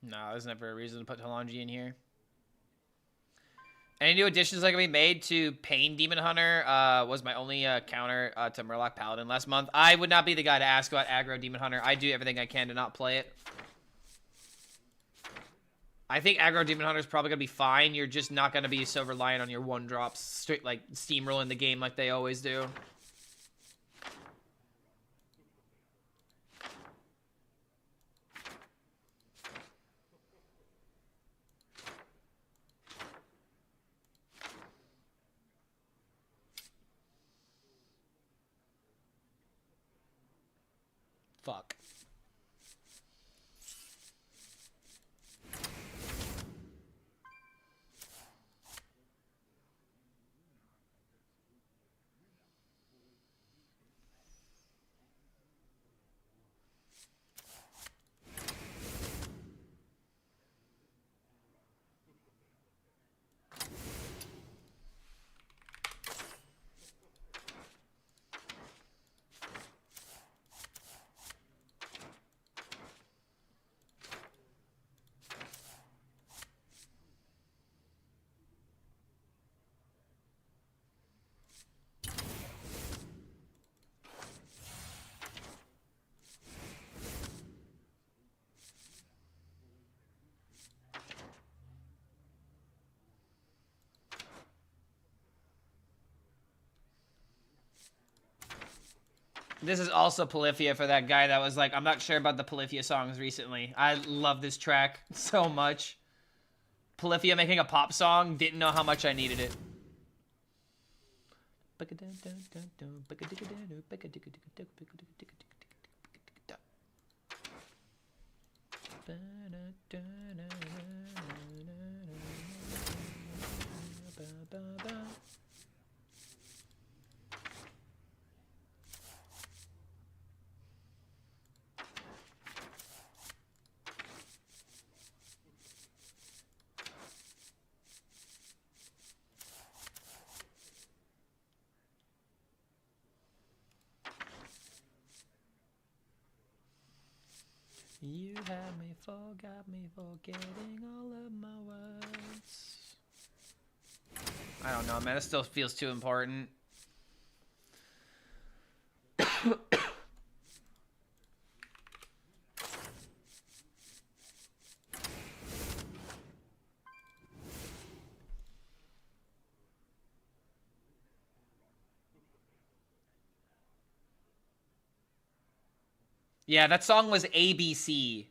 No, there's never a reason to put Talanji in here. Any new additions that can be made to Pain Demon Hunter was my only counter to Murloc Paladin last month. I would not be the guy to ask about aggro Demon Hunter. I do everything I can to not play it. I think aggro Demon Hunter is probably going to be fine. You're just not going to be so reliant on your 1-drops, straight like steamrolling the game like they always do. Fuck. This is also Polyphia for that guy that was like, I'm not sure about the Polyphia songs recently. I love this track so much. Polyphia making a pop song, didn't know how much I needed it. You had me, forgot me, forgetting all of my words. I don't know, man. It still feels too important. Yeah, that song was ABC.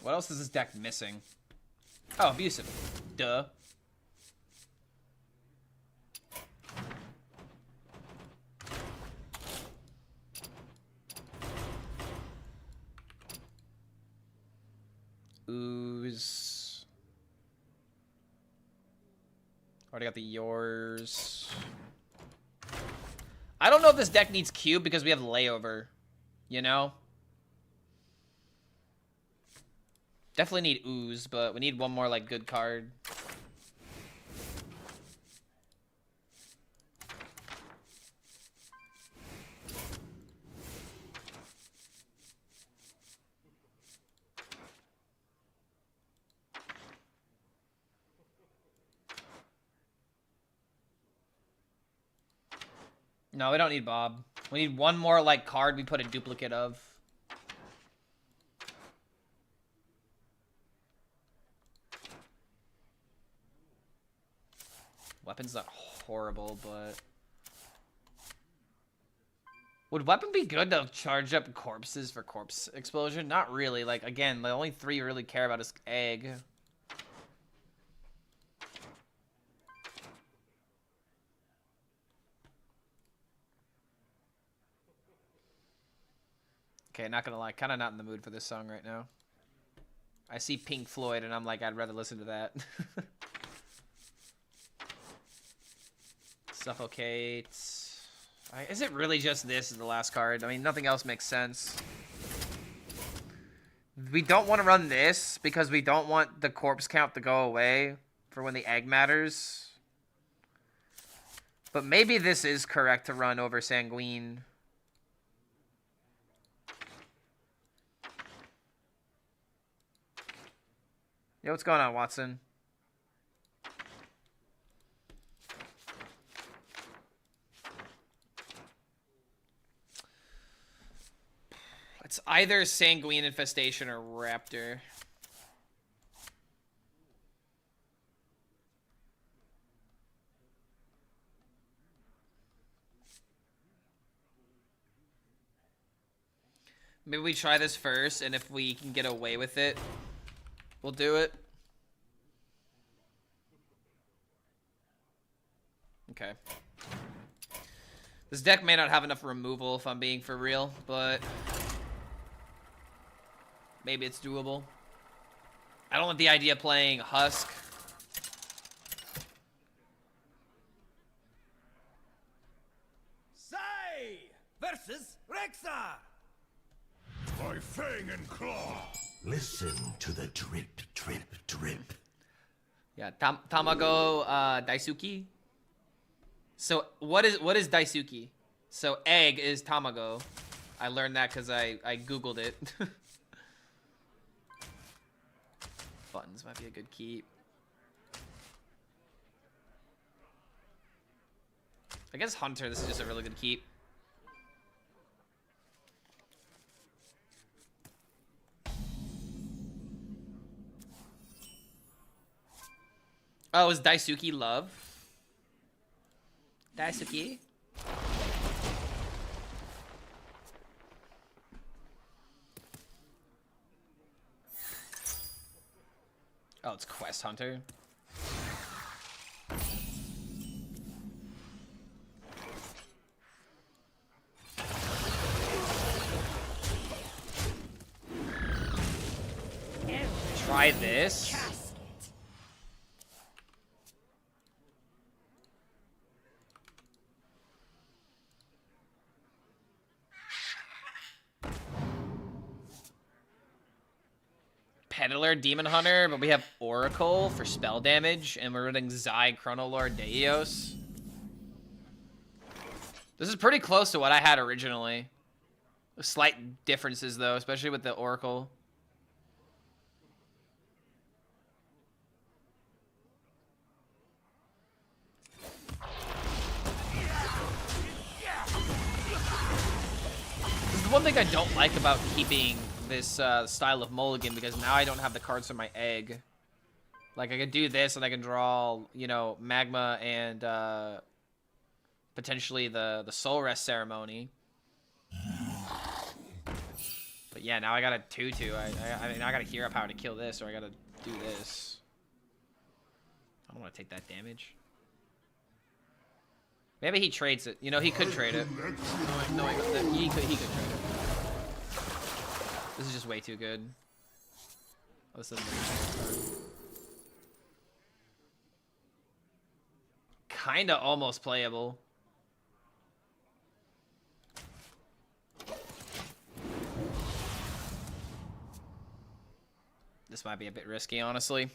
What else is this deck missing? Oh, abusive. Duh. Ooze. Already got the yours. I don't know if this deck needs cube because we have layover. You know? Definitely need ooze, but we need one more like good card. No, we don't need Bob. We need one more like card we put a duplicate of. Weapon's not horrible, but... Would weapon be good to charge up corpses for corpse explosion? Not really. Like, again, the only 3 you really care about is egg. Okay, not gonna lie. Kinda not in the mood for this song right now. I see Pink Floyd and I'm like, I'd rather listen to that. Suffocate. Is it really just this as the last card? I mean, nothing else makes sense. We don't want to run this because we don't want the corpse count to go away for when the egg matters. But maybe this is correct to run over Sanguine. Yo, what's going on, Watson? It's either Sanguine Infestation or Raptor. Maybe we try this first, and if we can get away with it, we'll do it. Okay. This deck may not have enough removal if I'm being for real, but maybe it's doable. I don't like the idea of playing Husk. Sai versus Rexar. By fang and claw. Listen to the drip, drip, drip. Yeah, Tamago Daisuke. So what is Daisuke? So egg is Tamago. I learned that because I googled it. Buttons might be a good keep. I guess Hunter, this is just a really good keep. Oh, is Daisuke love? Daisuke? Oh, it's Quest Hunter. Try this. Peddler Demon Hunter, but we have Oracle for spell damage, and we're running Zai Chronolord Deos. This is pretty close to what I had originally. Slight differences, though, especially with the Oracle. This is one thing I don't like about keeping this style of mulligan, because now I don't have the cards for my egg. Like, I could do this, and I can draw, you know, Magma and potentially the Soul Rest Ceremony. But yeah, now I got a 2/2. I mean, I got a hero power to kill this, or I gotta do this. I don't want to take that damage. Maybe he trades it. You know, he could trade it. No, he could trade it. This is just way too good. Oh, this isn't kinda almost playable. This might be a bit risky, honestly.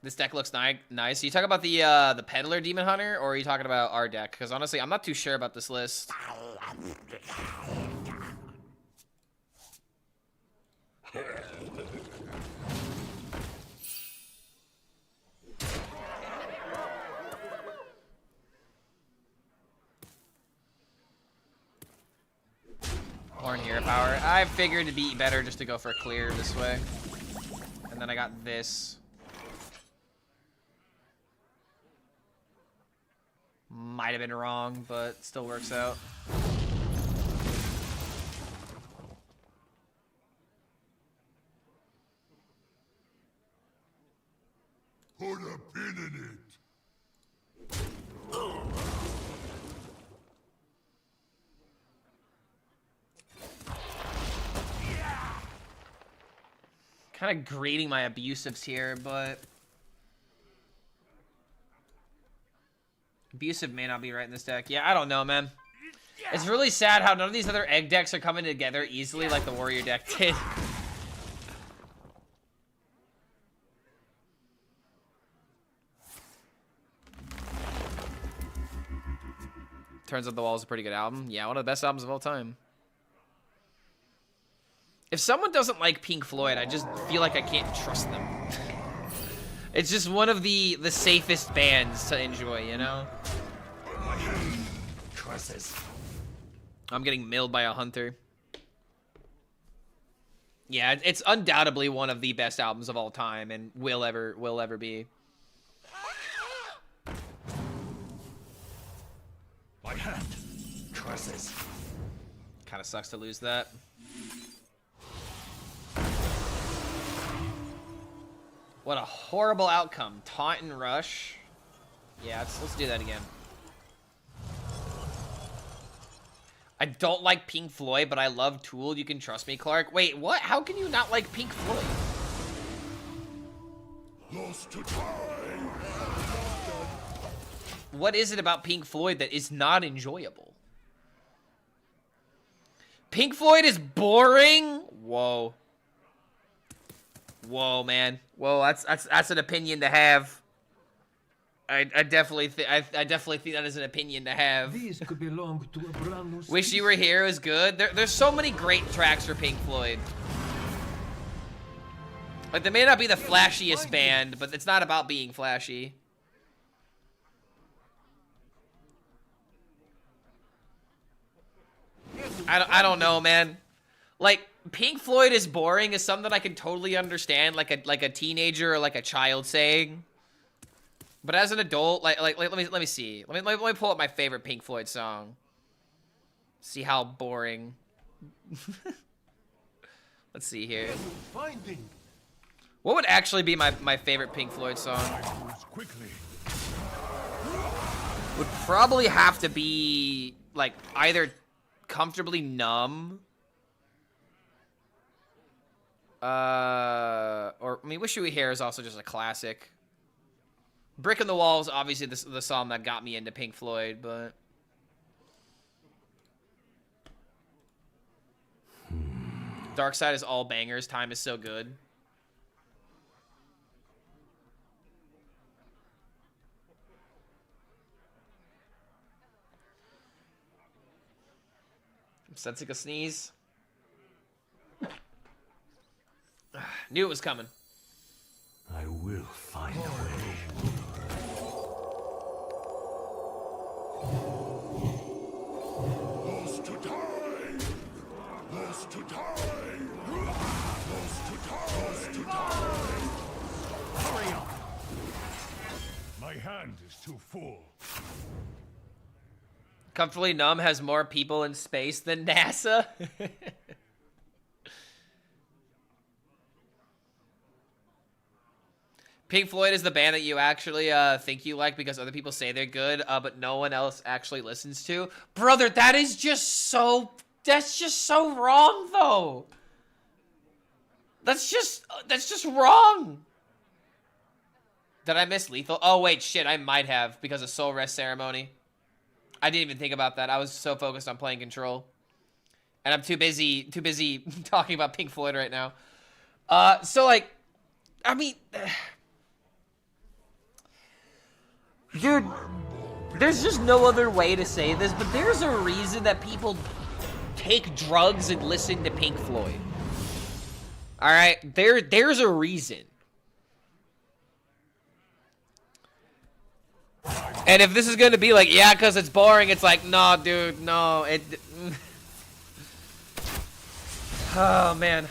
This deck looks nice. You talk about the Peddler Demon Hunter, or are you talking about our deck? Because honestly, I'm not too sure about this list. Horn Hero Power. I figured it'd be better just to go for a clear this way. And then I got this. Might have been wrong, but still works out. Put a pin in it. Kind of grading my abusives here, but abusive may not be right in this deck. Yeah, I don't know, man. It's really sad how none of these other egg decks are coming together easily like the warrior deck did. Turns Out the Wall is a pretty good album. Yeah, one of the best albums of all time. If someone doesn't like Pink Floyd, I just feel like I can't trust them. It's just one of the safest bands to enjoy, you know? Curses. I'm getting milled by a hunter. Yeah, it's undoubtedly one of the best albums of all time, and will ever be. My hand. Curses. Kind of sucks to lose that. What a horrible outcome. Taunt and Rush. Yeah, let's do that again. I don't like Pink Floyd, but I love Tool. You can trust me, Clark. Wait, what? How can you not like Pink Floyd? Lost to time. What is it about Pink Floyd that is not enjoyable? Pink Floyd is boring? Whoa. Whoa, man. Whoa, that's an opinion to have. I definitely think that is an opinion to have. These could belong to a brand new Wish You Were Here is good. There's so many great tracks for Pink Floyd. Like, they may not be the flashiest band, but it's not about being flashy. I don't know, man. Like, Pink Floyd is boring is something I can totally understand, like a teenager or like a child saying. But as an adult, let me see. Let me pull up my favorite Pink Floyd song. See how boring. Let's see here. What would actually be my favorite Pink Floyd song? Would probably have to be like either Comfortably Numb. Or I mean, Wish You Were Here is also just a classic. Brick in the Wall is obviously the song that got me into Pink Floyd, but Dark Side is all bangers. Time is so good. I'm sensing a sneeze. Knew it was coming. I will find a way. Those to die! Those to die! Those to die! Those to die! Hurry up! My hand is too full. Comfortably Numb has more people in space than NASA. Pink Floyd is the band that you actually think you like because other people say they're good, but no one else actually listens to. Brother, that is just so... That's just so wrong, though. That's just wrong. Did I miss Lethal? Oh, wait, shit, I might have because of Soul Rest Ceremony. I didn't even think about that. I was so focused on playing Control. And I'm too busy talking about Pink Floyd right now. So, like, I mean... Dude, there's just no other way to say this, but there's a reason that people take drugs and listen to Pink Floyd. Alright? There's a reason. And if this is gonna be like, yeah, because it's boring, it's like, no, dude, no. Oh, man.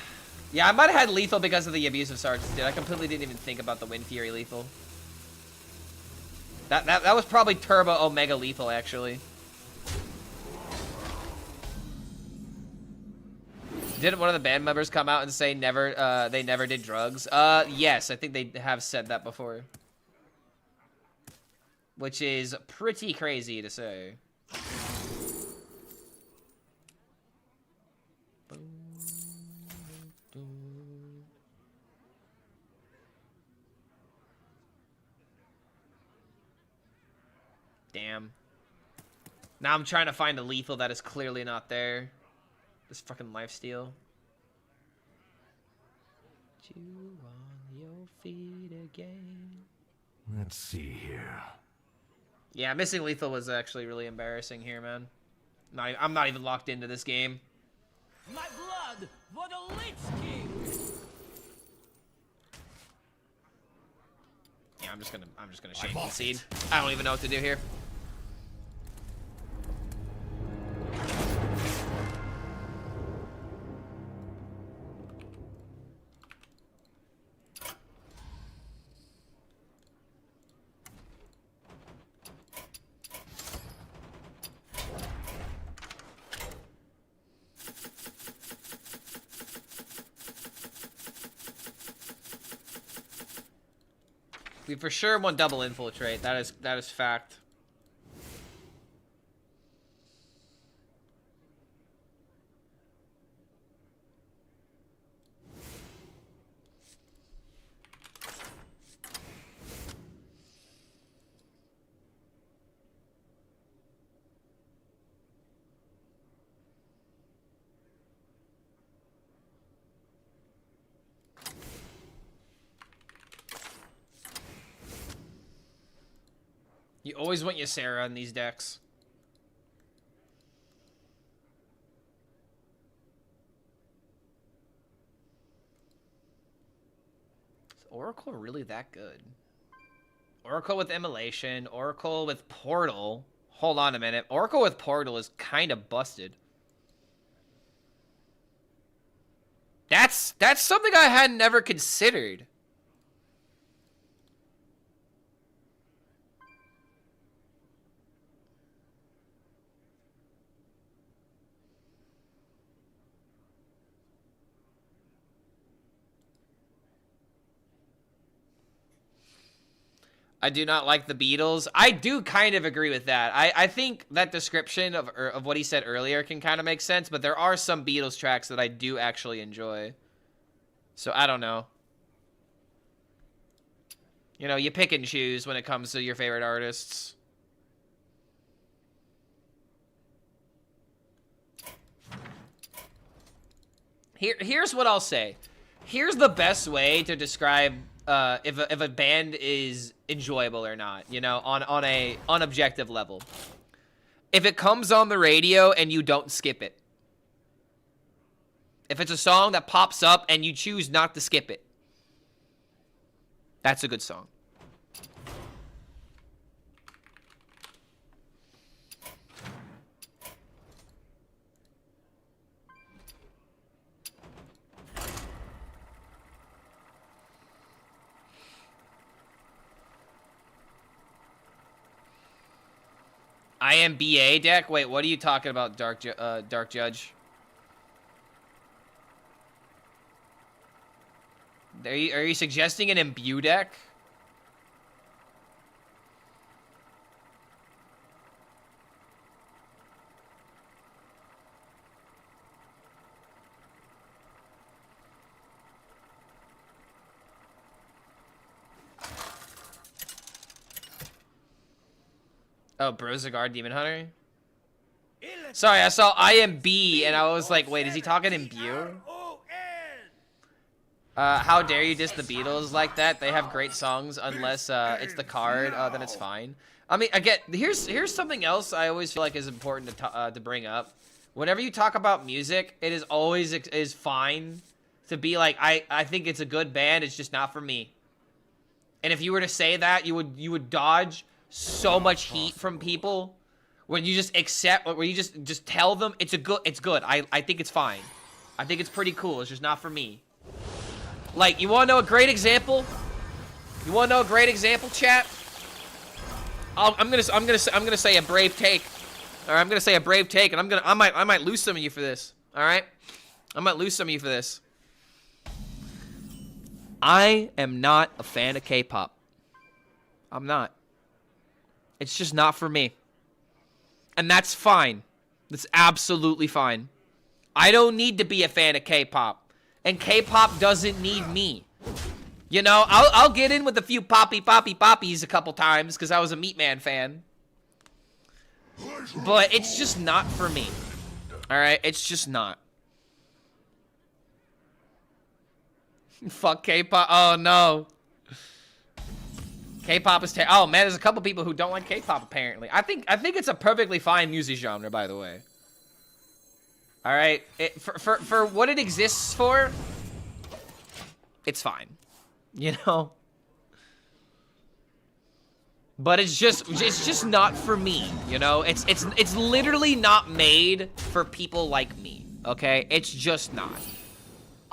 Yeah, I might have had Lethal because of the Abusive Sergeants, dude. I completely didn't even think about the Wind Fury Lethal. That was probably Turbo Omega Lethal, actually. Didn't one of the band members come out and say they never did drugs? Yes, I think they have said that before. Which is pretty crazy to say. Damn. Now I'm trying to find a Lethal that is clearly not there. This fucking lifesteal. You on your feet again. Let's see here. Yeah, missing Lethal was actually really embarrassing here, man. I'm not even locked into this game. My blood for the Lich King. Yeah, I'm just gonna shake and concede. I don't even know what to do here. We for sure want double infiltrate. That is fact. You always want Ysera in these decks. Is Oracle really that good? Oracle with Immolation, Oracle with Portal. Hold on a minute. Oracle with Portal is kind of busted. That's something I had never considered. I do not like the Beatles. I do kind of agree with that. I think that description of what he said earlier can kind of make sense, but there are some Beatles tracks that I do actually enjoy. So I don't know. You know, you pick and choose when it comes to your favorite artists. Here's what I'll say. Here's the best way to describe if a band is enjoyable or not, you know, on a objective level. If it comes on the radio and you don't skip it. If it's a song that pops up and you choose not to skip it. That's a good song. IMBA deck? Wait, what are you talking about, Dark Judge? Are you suggesting an imbue deck? Oh, Brozigar Demon Hunter? Sorry, I saw IMB and I was like, wait, is he talking imbue? How dare you diss the Beatles like that? They have great songs unless it's the card, then it's fine. I mean, again, here's something else I always feel like is important to bring up. Whenever you talk about music, it is always fine to be like, I think it's a good band, it's just not for me. And if you were to say that, you would dodge so much heat from people when you just accept, when you just tell them it's good. I think it's fine. I think it's pretty cool. It's just not for me. Like, you want to know a great example? You want to know a great example, chat? I'm gonna say a brave take. All right, I'm gonna say a brave take, and I might lose some of you for this. All right, I might lose some of you for this. I am not a fan of K-pop. I'm not. It's just not for me. And that's fine. That's absolutely fine. I don't need to be a fan of K-pop. And K-pop doesn't need me. You know, I'll get in with a few poppies a couple times because I was a Meatman fan. But it's just not for me. Alright? It's just not. Fuck K-pop. Oh, no. K-pop is oh man, there's a couple people who don't like K-pop apparently. I think it's a perfectly fine music genre, by the way. All right, for what it exists for, it's fine, you know. But it's just not for me, you know. It's literally not made for people like me. Okay, it's just not.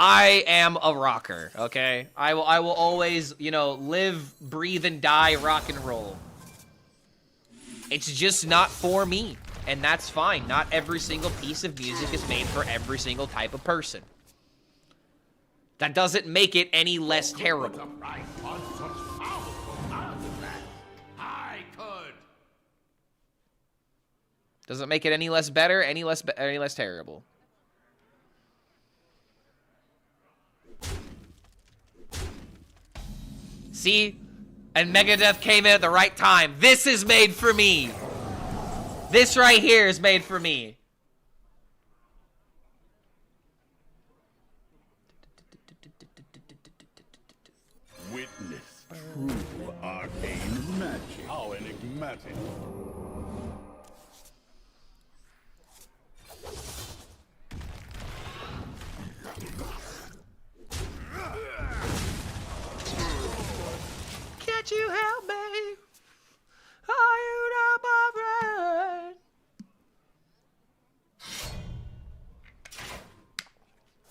I am a rocker, okay? I will always, you know, live, breathe, and die rock and roll. It's just not for me, and that's fine. Not every single piece of music is made for every single type of person. That doesn't make it any less terrible. Doesn't make it any less better, any less terrible. See? And Megadeth came in at the right time. This is made for me. This right here is made for me. Witness true arcane magic. How enigmatic. Can't you help me? Are you not my friend?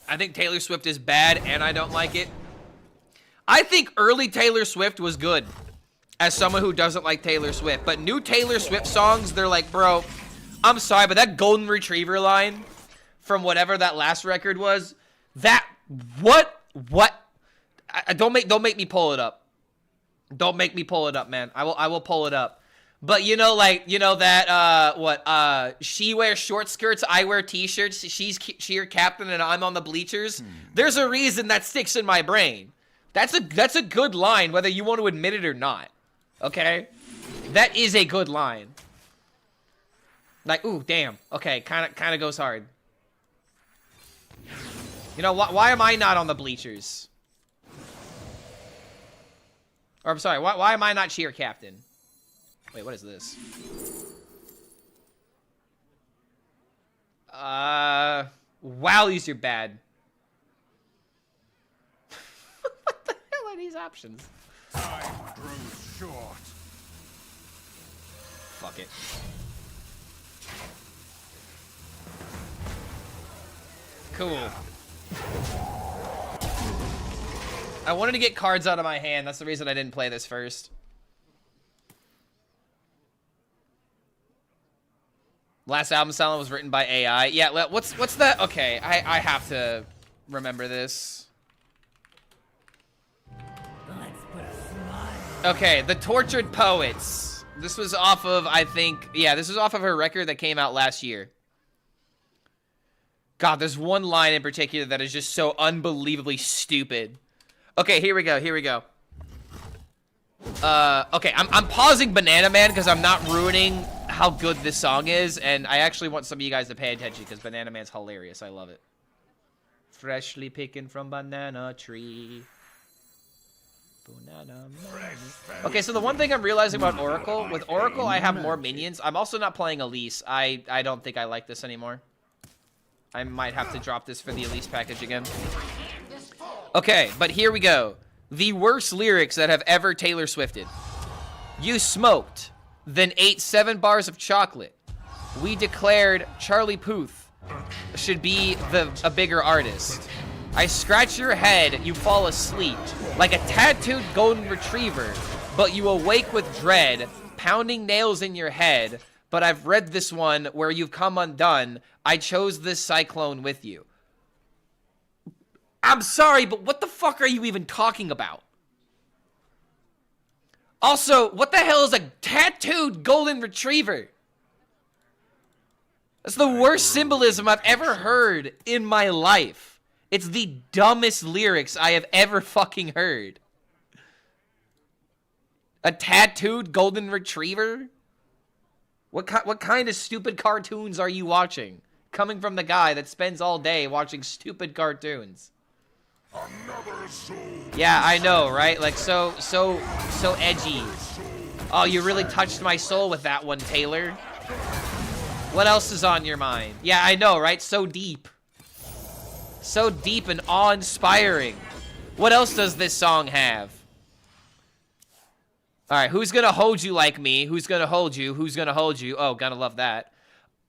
I think Taylor Swift is bad and I don't like it. I think early Taylor Swift was good as someone who doesn't like Taylor Swift. But new Taylor Swift songs, they're like, bro, I'm sorry, but that Golden Retriever line from whatever that last record was, that, what? Don't make me pull it up. Don't make me pull it up, man. I will pull it up. But you know, like, you know that she wears short skirts, I wear t-shirts, she's cheer captain and I'm on the bleachers. There's a reason that sticks in my brain. That's a good line, whether you want to admit it or not. Okay? That is a good line. Like, ooh, damn. Okay, kind of goes hard. You know, why am I not on the bleachers? Or, I'm sorry, why am I not cheer captain? Wait, what is this? Wow, these are bad. What the hell are these options? Time grows short. Fuck it. Cool. I wanted to get cards out of my hand. That's the reason I didn't play this first. Last album selling was written by AI. Yeah, what's that? Okay, I have to remember this. Let's put a smile. Okay, The Tortured Poets. This was off of, I think, yeah, this was off of her record that came out last year. God, there's one line in particular that is just so unbelievably stupid. Okay, here we go, here we go. Okay, I'm pausing Banana Man because I'm not ruining how good this song is, and I actually want some of you guys to pay attention because Banana Man's hilarious. I love it. Freshly picking from banana tree. Banana man. Okay, so the one thing I'm realizing about Oracle, with Oracle I have more minions. I'm also not playing Elise. I don't think I like this anymore. I might have to drop this for the Elise package again. Okay, but here we go. The worst lyrics that have ever Taylor Swifted. You smoked, then ate 7 bars of chocolate. We declared Charlie Puth should be a bigger artist. I scratch your head, you fall asleep, like a tattooed golden retriever, but you awake with dread, pounding nails in your head. But I've read this one where you've come undone. I chose this cyclone with you. I'm sorry, but what the fuck are you even talking about? Also, what the hell is a tattooed golden retriever? That's the worst symbolism I've ever heard in my life. It's the dumbest lyrics I have ever fucking heard. A tattooed golden retriever? What kind of stupid cartoons are you watching? Coming from the guy that spends all day watching stupid cartoons. Yeah, I know, right? Like, so edgy. Oh, you really touched my soul with that one, Taylor. What else is on your mind? Yeah, I know, right? So deep. So deep and awe-inspiring. What else does this song have? Alright, who's gonna hold you like me? Who's gonna hold you? Who's gonna hold you? Oh, gonna love that.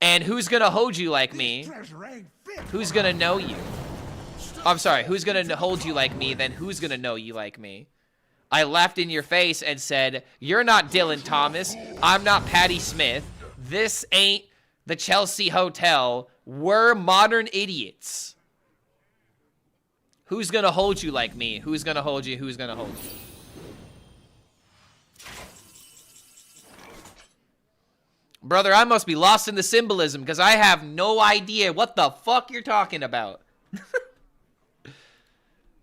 And who's gonna hold you like me? Who's gonna know you? Oh, I'm sorry, who's gonna hold you like me? Then who's gonna know you like me? I laughed in your face and said, you're not Dylan Thomas. I'm not Patti Smith. This ain't the Chelsea Hotel. We're modern idiots. Who's gonna hold you like me? Who's gonna hold you? Who's gonna hold you? Brother, I must be lost in the symbolism because I have no idea what the fuck you're talking about.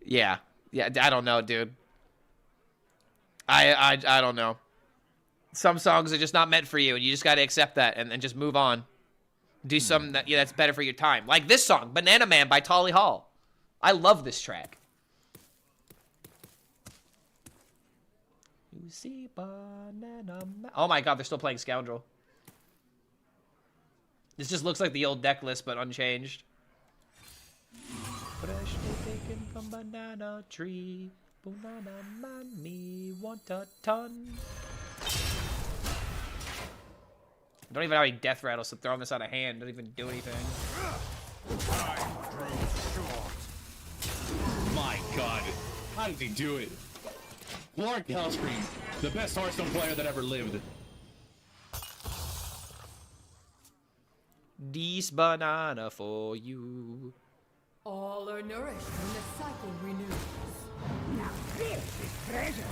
Yeah, I don't know, dude. I don't know. Some songs are just not meant for you, and you just got to accept that and just move on. Do something that's better for your time. Like this song, Banana Man by Tolly Hall. I love this track. You see Banana Man. Oh my god, they're still playing Scoundrel. This just looks like the old deck list, but unchanged. Freshly taken from banana tree. Banana man, me want a ton. I don't even have any death rattles, so throwing this out of hand doesn't even do anything. My god. How did he do it? Clark HELLSCREAM, the best Hearthstone player that ever lived. This banana for you. All are nourished when the cycle renews. Now this is treasure.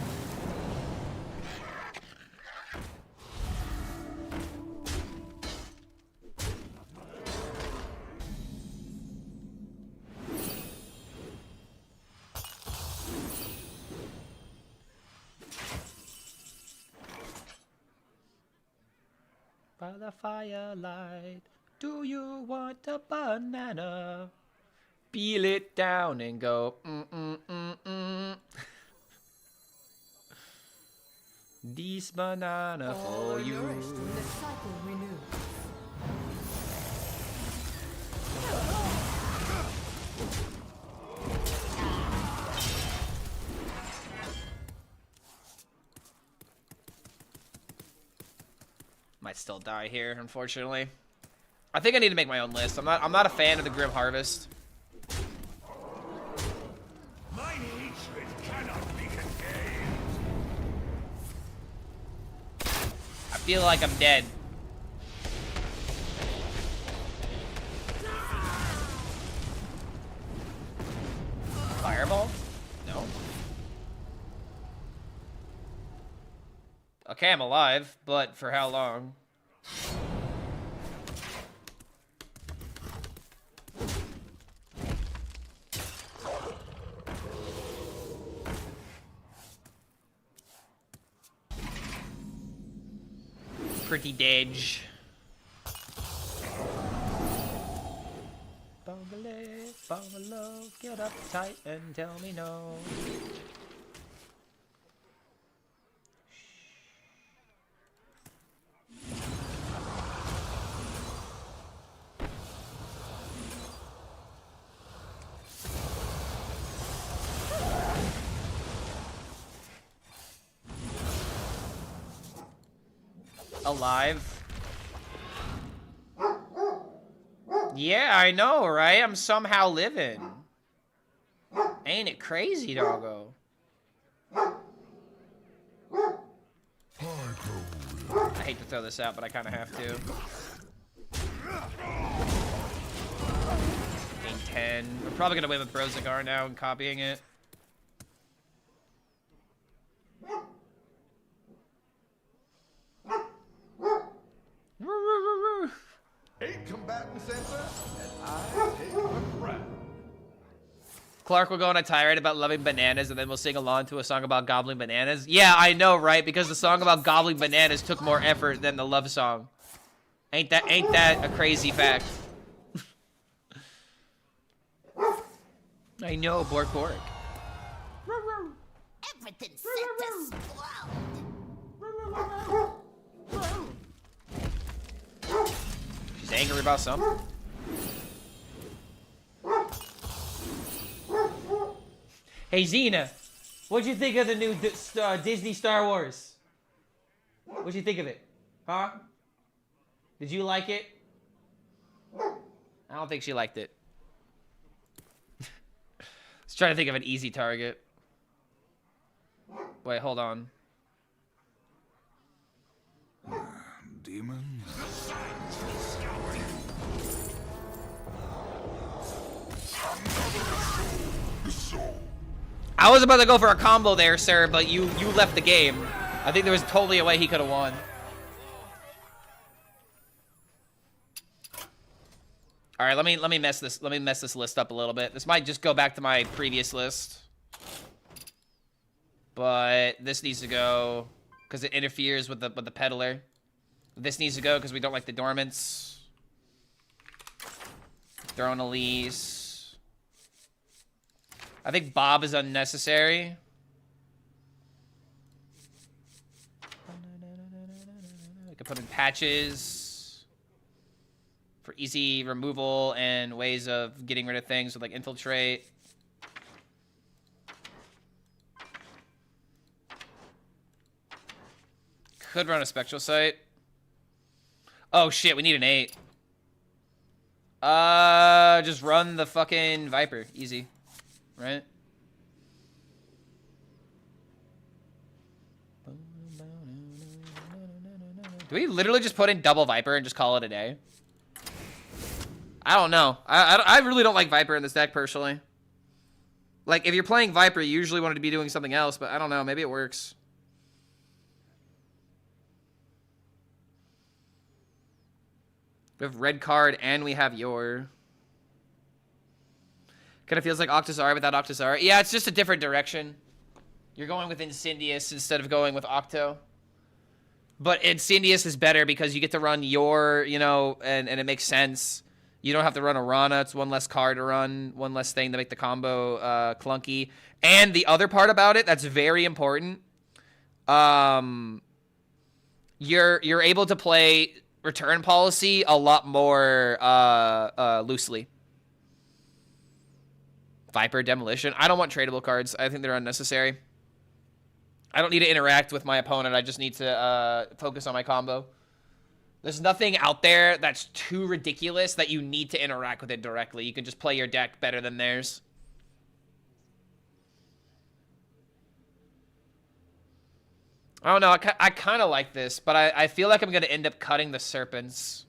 By the firelight, do you want a banana? peel it down and go. This banana for you. Nourished when the cycle renews. Might still die here, unfortunately. I think I need to make my own list. I'm not a fan of the Grim Harvest. My hatred cannot be contained. I feel like I'm dead. Fireball? No. Okay, I'm alive, but for how long? Pretty dead. Bungalow, get up tight and tell me no. Alive. Yeah, I know, right? I'm somehow living. Ain't it crazy, doggo? I hate to throw this out, but I kind of have to. Gain 10. We're probably going to win with Brozigar now and copying it. Eight combatant center, and I take the crown. Clark will go on a tirade about loving bananas, and then we'll sing along to a song about gobbling bananas. Yeah, I know, right? Because the song about gobbling bananas took more effort than the love song. Ain't that a crazy fact? I know, Bork. Everything's set to explode. She's angry about something. Hey, Xena, what'd you think of the new Disney Star Wars? What'd you think of it? Huh? Did you like it? I don't think she liked it. Let's try to think of an easy target. Wait, hold on. Demons? I was about to go for a combo there, sir, but you left the game. I think there was totally a way he could have won. All right, let me mess this list up a little bit. This might just go back to my previous list, but this needs to go because it interferes with the peddler. This needs to go because we don't like the dormants. Throwing Elise. I think Bob is unnecessary. We could put in patches for easy removal and ways of getting rid of things with like infiltrate. Could run a spectral sight. Oh shit, we need an 8. Just run the fucking Viper. Easy. Right? Do we literally just put in double Viper and just call it a day? I don't know. I really don't like Viper in this deck, personally. Like, if you're playing Viper, you usually want it to be doing something else, but I don't know. Maybe it works. We have red card, and we have your... Kind of feels like Octazar without Octazar. Yeah, it's just a different direction. You're going with Incendious instead of going with Octo. But Incendious is better because you get to run your, you know, and it makes sense. You don't have to run a Rana. It's one less card to run, one less thing to make the combo clunky. And the other part about it that's very important, you're able to play return policy a lot more loosely. Viper, Demolition. I don't want tradable cards. I think they're unnecessary. I don't need to interact with my opponent. I just need to focus on my combo. There's nothing out there that's too ridiculous that you need to interact with it directly. You can just play your deck better than theirs. I don't know. I kind of like this, but I feel like I'm going to end up cutting the Serpents.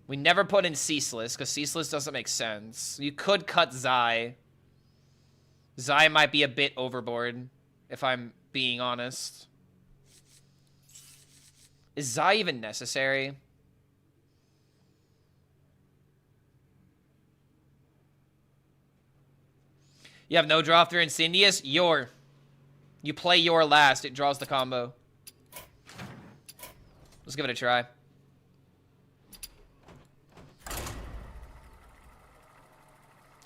We never put in Ceaseless, because Ceaseless doesn't make sense. You could cut Zai. Zai might be a bit overboard, if I'm being honest. Is Zai even necessary? You have no draw through Incendious? Yor. You play Yor last. It draws the combo. Let's give it a try.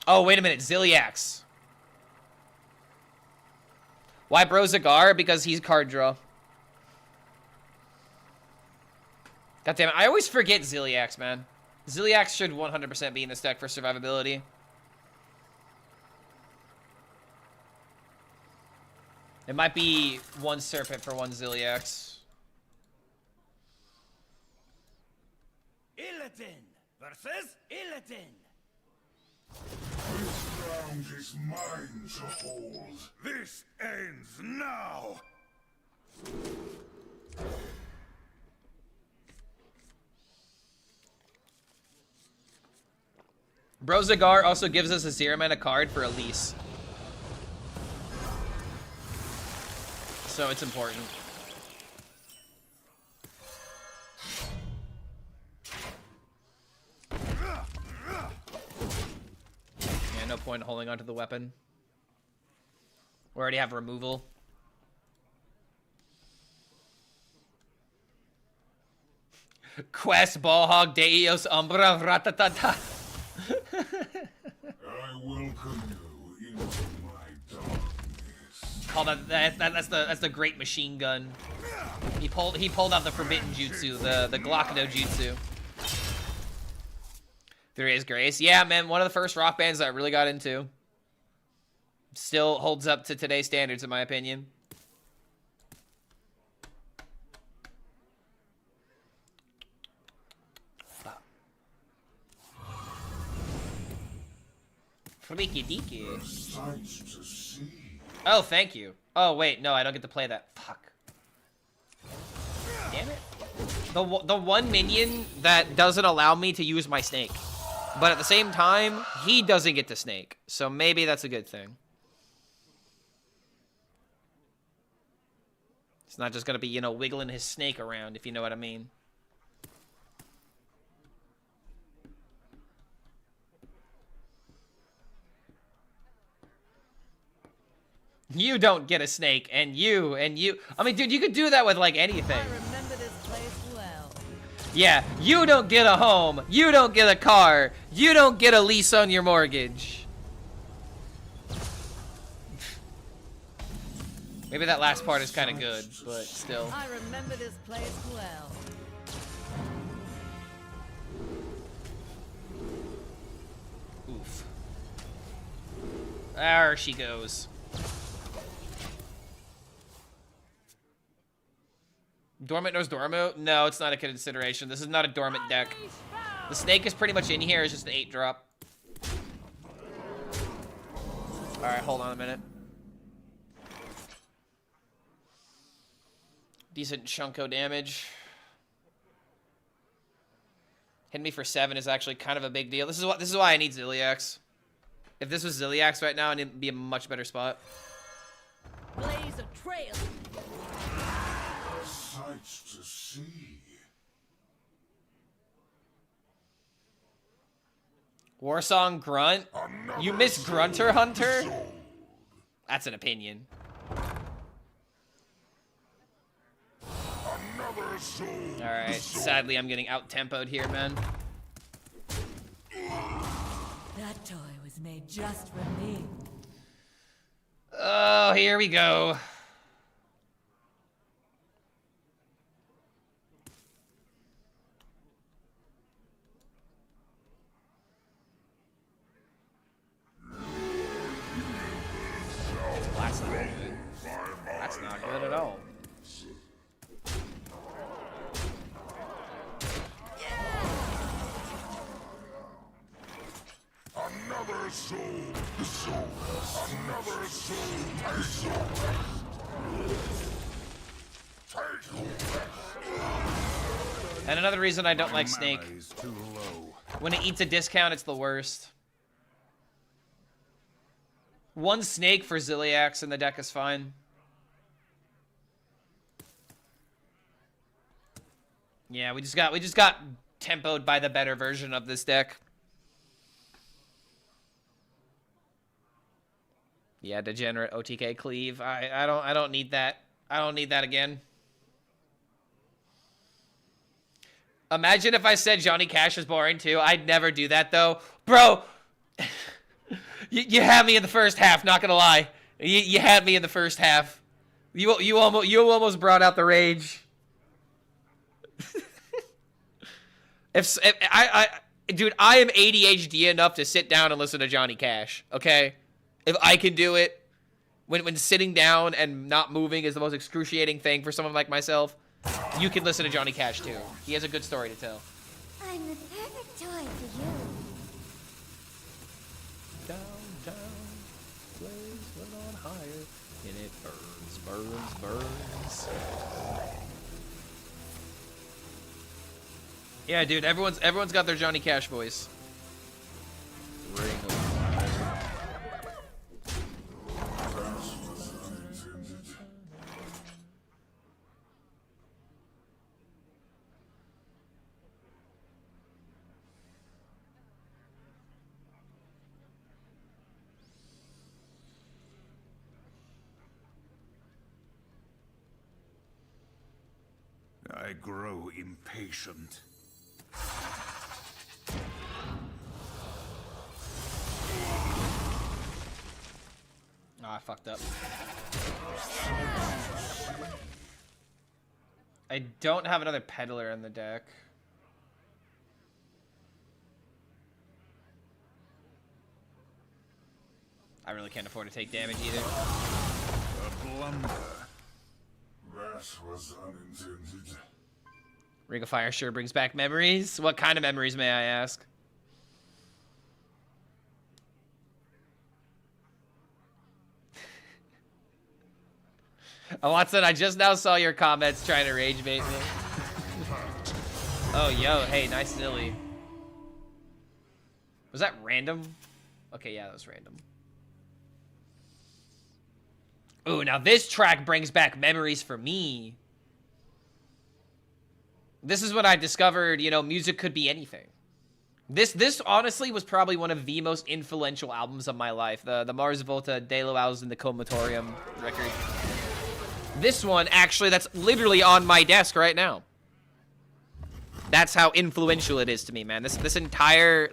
Oh, wait a minute. Ziliax. Why Brozagar? Because he's card draw. God damn it. I always forget Ziliax, man. Ziliax should 100% be in this deck for survivability. It might be one Serpent for one Ziliax. Illidan versus Illidan. This ground is mine to hold. This ends now. Brozagar also gives us a 0-mana card for Elise. So it's important. Yeah, no point in holding onto the weapon. We already have removal. Quest, Ballhog, Deus, Umbra, Ratatata. I welcome you into my darkness. Call that's the great machine gun. He pulled out the forbidden jutsu, the Glock no jutsu. There is Grace. Yeah, man, one of the first rock bands that I really got into. Still holds up to today's standards, in my opinion. Freaky deaky. Sights to see. Oh, thank you. Oh, wait, no, I don't get to play that. Fuck. Damn it. The one minion that doesn't allow me to use my snake. But at the same time, he doesn't get to snake. So maybe that's a good thing. It's not just gonna be, you know, wiggling his snake around, if you know what I mean. You don't get a snake, and you. I mean, dude, you could do that with, like, anything. I remember this place well. Yeah, you don't get a home. You don't get a car. You don't get a lease on your mortgage. Maybe that last part is kind of good, but still. I remember this place well. Oof. There she goes. Dormant knows Dormo? No, it's not a consideration. This is not a dormant deck. The snake is pretty much in here. It's just an 8-drop. Alright, hold on a minute. Decent chunko damage. Hitting me for 7 is actually kind of a big deal. This is why I need Ziliax. If this was Ziliax right now, I'd be a much better spot. Blaze a trail. Sights to see. Warsong Grunt? You miss Grunter Hunter? That's an opinion. Another Alright, sadly I'm getting out-tempoed here, man. That toy was made just for me. Oh, here we go. That's not good. That's not good at all. Another soul, another soul, And another reason I don't like Snake. When it eats a discount, it's the worst. One Snake for Ziliax in the deck is fine. Yeah, we just got tempoed by the better version of this deck. Yeah, degenerate OTK cleave. I don't need that. I don't need that again. Imagine if I said Johnny Cash is boring too. I'd never do that though. Bro, you had me in the first half, not gonna lie. You had me in the first half. You almost brought out the rage. Dude, I am ADHD enough to sit down and listen to Johnny Cash, okay? If I can do it, when sitting down and not moving is the most excruciating thing for someone like myself, you can listen to Johnny Cash too. He has a good story to tell. I'm the perfect toy for you. Down, blaze went on higher, and it burns. Yeah, dude, everyone's got their Johnny Cash voice. Ring of Fire. I grow impatient. Oh, I fucked up. I don't have another peddler in the deck. I really can't afford to take damage either. A blunder. That was unintended. Ring of Fire sure brings back memories. What kind of memories, may I ask? Watson, I just now saw your comments trying to rage bait me. Oh, yo, hey, nice Zilly. Was that random? Okay, yeah, that was random. Ooh, now this track brings back memories for me. This is when I discovered, you know, music could be anything. This honestly was probably one of the most influential albums of my life. The Mars Volta, De Loaus, and the Comatorium record. This one, actually, that's literally on my desk right now. That's how influential it is to me, man. This entire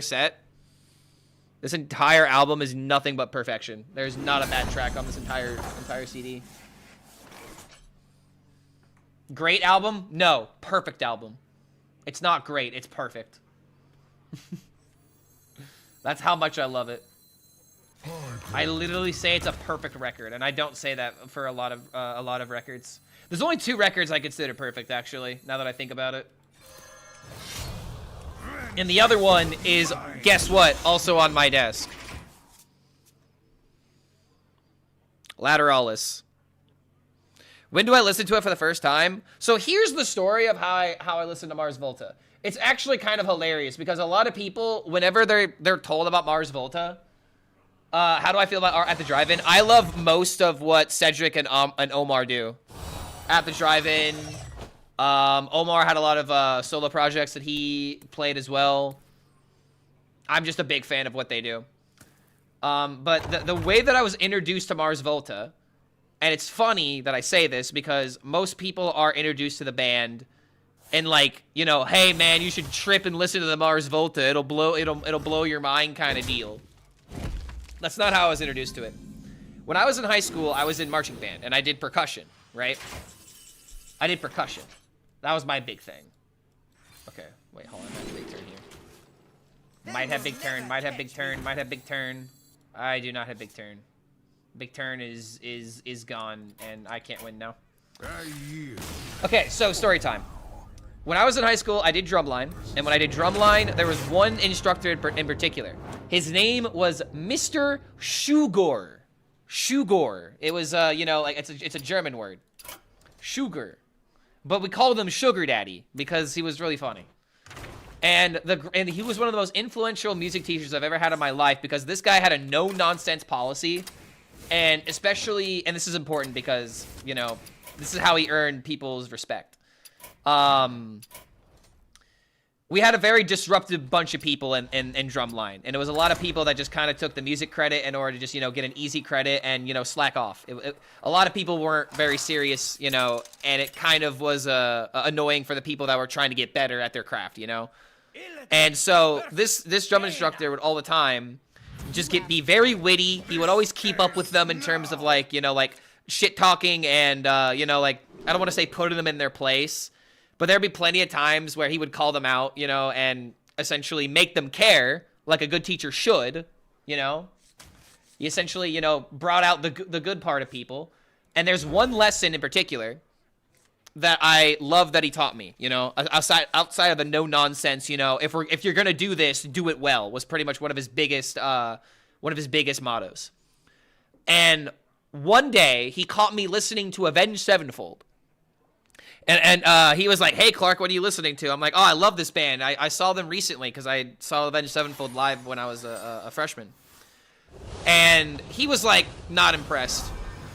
set, this entire album is nothing but perfection. There's not a bad track on this entire CD. Great album? No. Perfect album. It's not great. It's perfect. That's how much I love it. I literally say it's a perfect record, and I don't say that for a lot of records. There's only 2 records I consider perfect, actually, now that I think about it. And the other one is, guess what? Also on my desk. Lateralis. When do I listen to it for the first time? So here's the story of how I listen to Mars Volta. It's actually kind of hilarious because a lot of people, whenever they're told about Mars Volta, how do I feel about At the Drive-In? I love most of what Cedric and Omar do. At the Drive-In, Omar had a lot of solo projects that he played as well. I'm just a big fan of what they do. But the way that I was introduced to Mars Volta And it's funny that I say this because most people are introduced to the band and like, you know, hey man, you should trip and listen to the Mars Volta. It'll blow your mind kind of deal. That's not how I was introduced to it. When I was in high school, I was in marching band and I did percussion, right? I did percussion. That was my big thing. Okay, wait, hold on. I have a big turn here. Might have big turn, might have big turn, might have big turn. I do not have big turn. Big turn is gone, and I can't win now. Okay, so story time. When I was in high school, I did drumline, and when I did drumline, there was one instructor in particular. His name was Mr. Shugor. Shugor. It was, you know, like it's a German word. Sugar. But we called him Sugar Daddy because he was really funny. And he was one of the most influential music teachers I've ever had in my life because this guy had a no-nonsense policy. And especially, and this is important because, you know, this is how he earned people's respect. We had a very disruptive bunch of people in drumline. And it was a lot of people that just kind of took the music credit in order to just, you know, get an easy credit and, you know, slack off. A lot of people weren't very serious, you know, and it kind of was annoying for the people that were trying to get better at their craft, you know. And so this drum instructor would all the time just be very witty. He would always keep up with them in terms of like, you know, like shit talking and, you know, like, I don't want to say putting them in their place, but there'd be plenty of times where he would call them out, you know, and essentially make them care like a good teacher should, you know. He essentially, you know, brought out the good part of people. And there's one lesson in particular that I love that he taught me, you know, outside of the no nonsense, you know, if you're gonna do this, do it well, was pretty much one of his biggest mottos. And one day he caught me listening to Avenged Sevenfold, and he was like, "Hey Clark, what are you listening to?" I'm like, "Oh, I love this band. I saw them recently because I saw Avenged Sevenfold live when I was a freshman." And he was like, not impressed,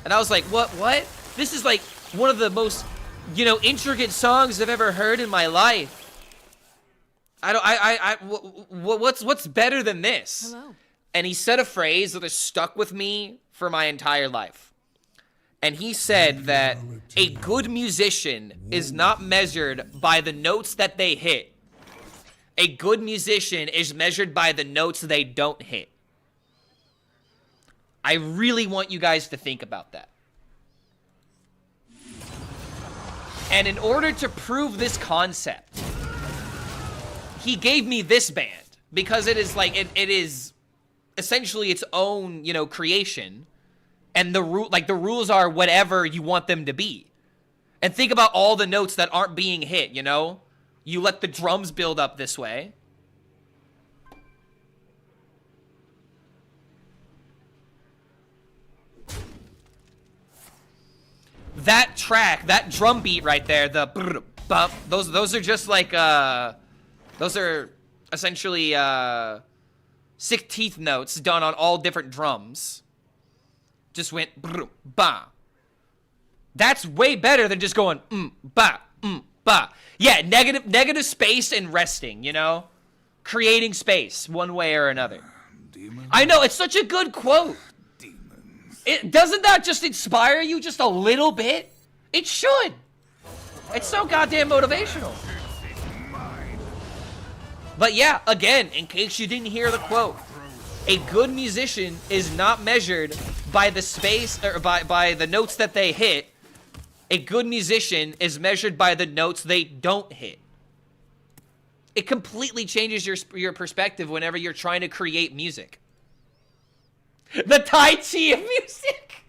and I was like, "What? This is like one of the most, you know, intricate songs I've ever heard in my life. What's better than this?" Hello. And he said a phrase that has stuck with me for my entire life. And he said that a good musician is not measured by the notes that they hit. A good musician is measured by the notes they don't hit. I really want you guys to think about that. And in order to prove this concept, he gave me this band because it is like it is essentially its own, you know, creation, and the rules are whatever you want them to be. And think about all the notes that aren't being hit, you know? You let the drums build up this way. That track, that drum beat right there, the brr, bump, those are just like those are essentially 6 notes done on all different drums. Just went brr, ba. That's way better than just going ba, ba. Yeah, negative space and resting, you know? Creating space one way or another. Demons. I know, it's such a good quote. Doesn't that just inspire you just a little bit? It should. It's so goddamn motivational. But yeah, again, in case you didn't hear the quote, a good musician is not measured by the space or by the notes that they hit. A good musician is measured by the notes they don't hit. It completely changes your perspective whenever you're trying to create music. The Tai Chi of music.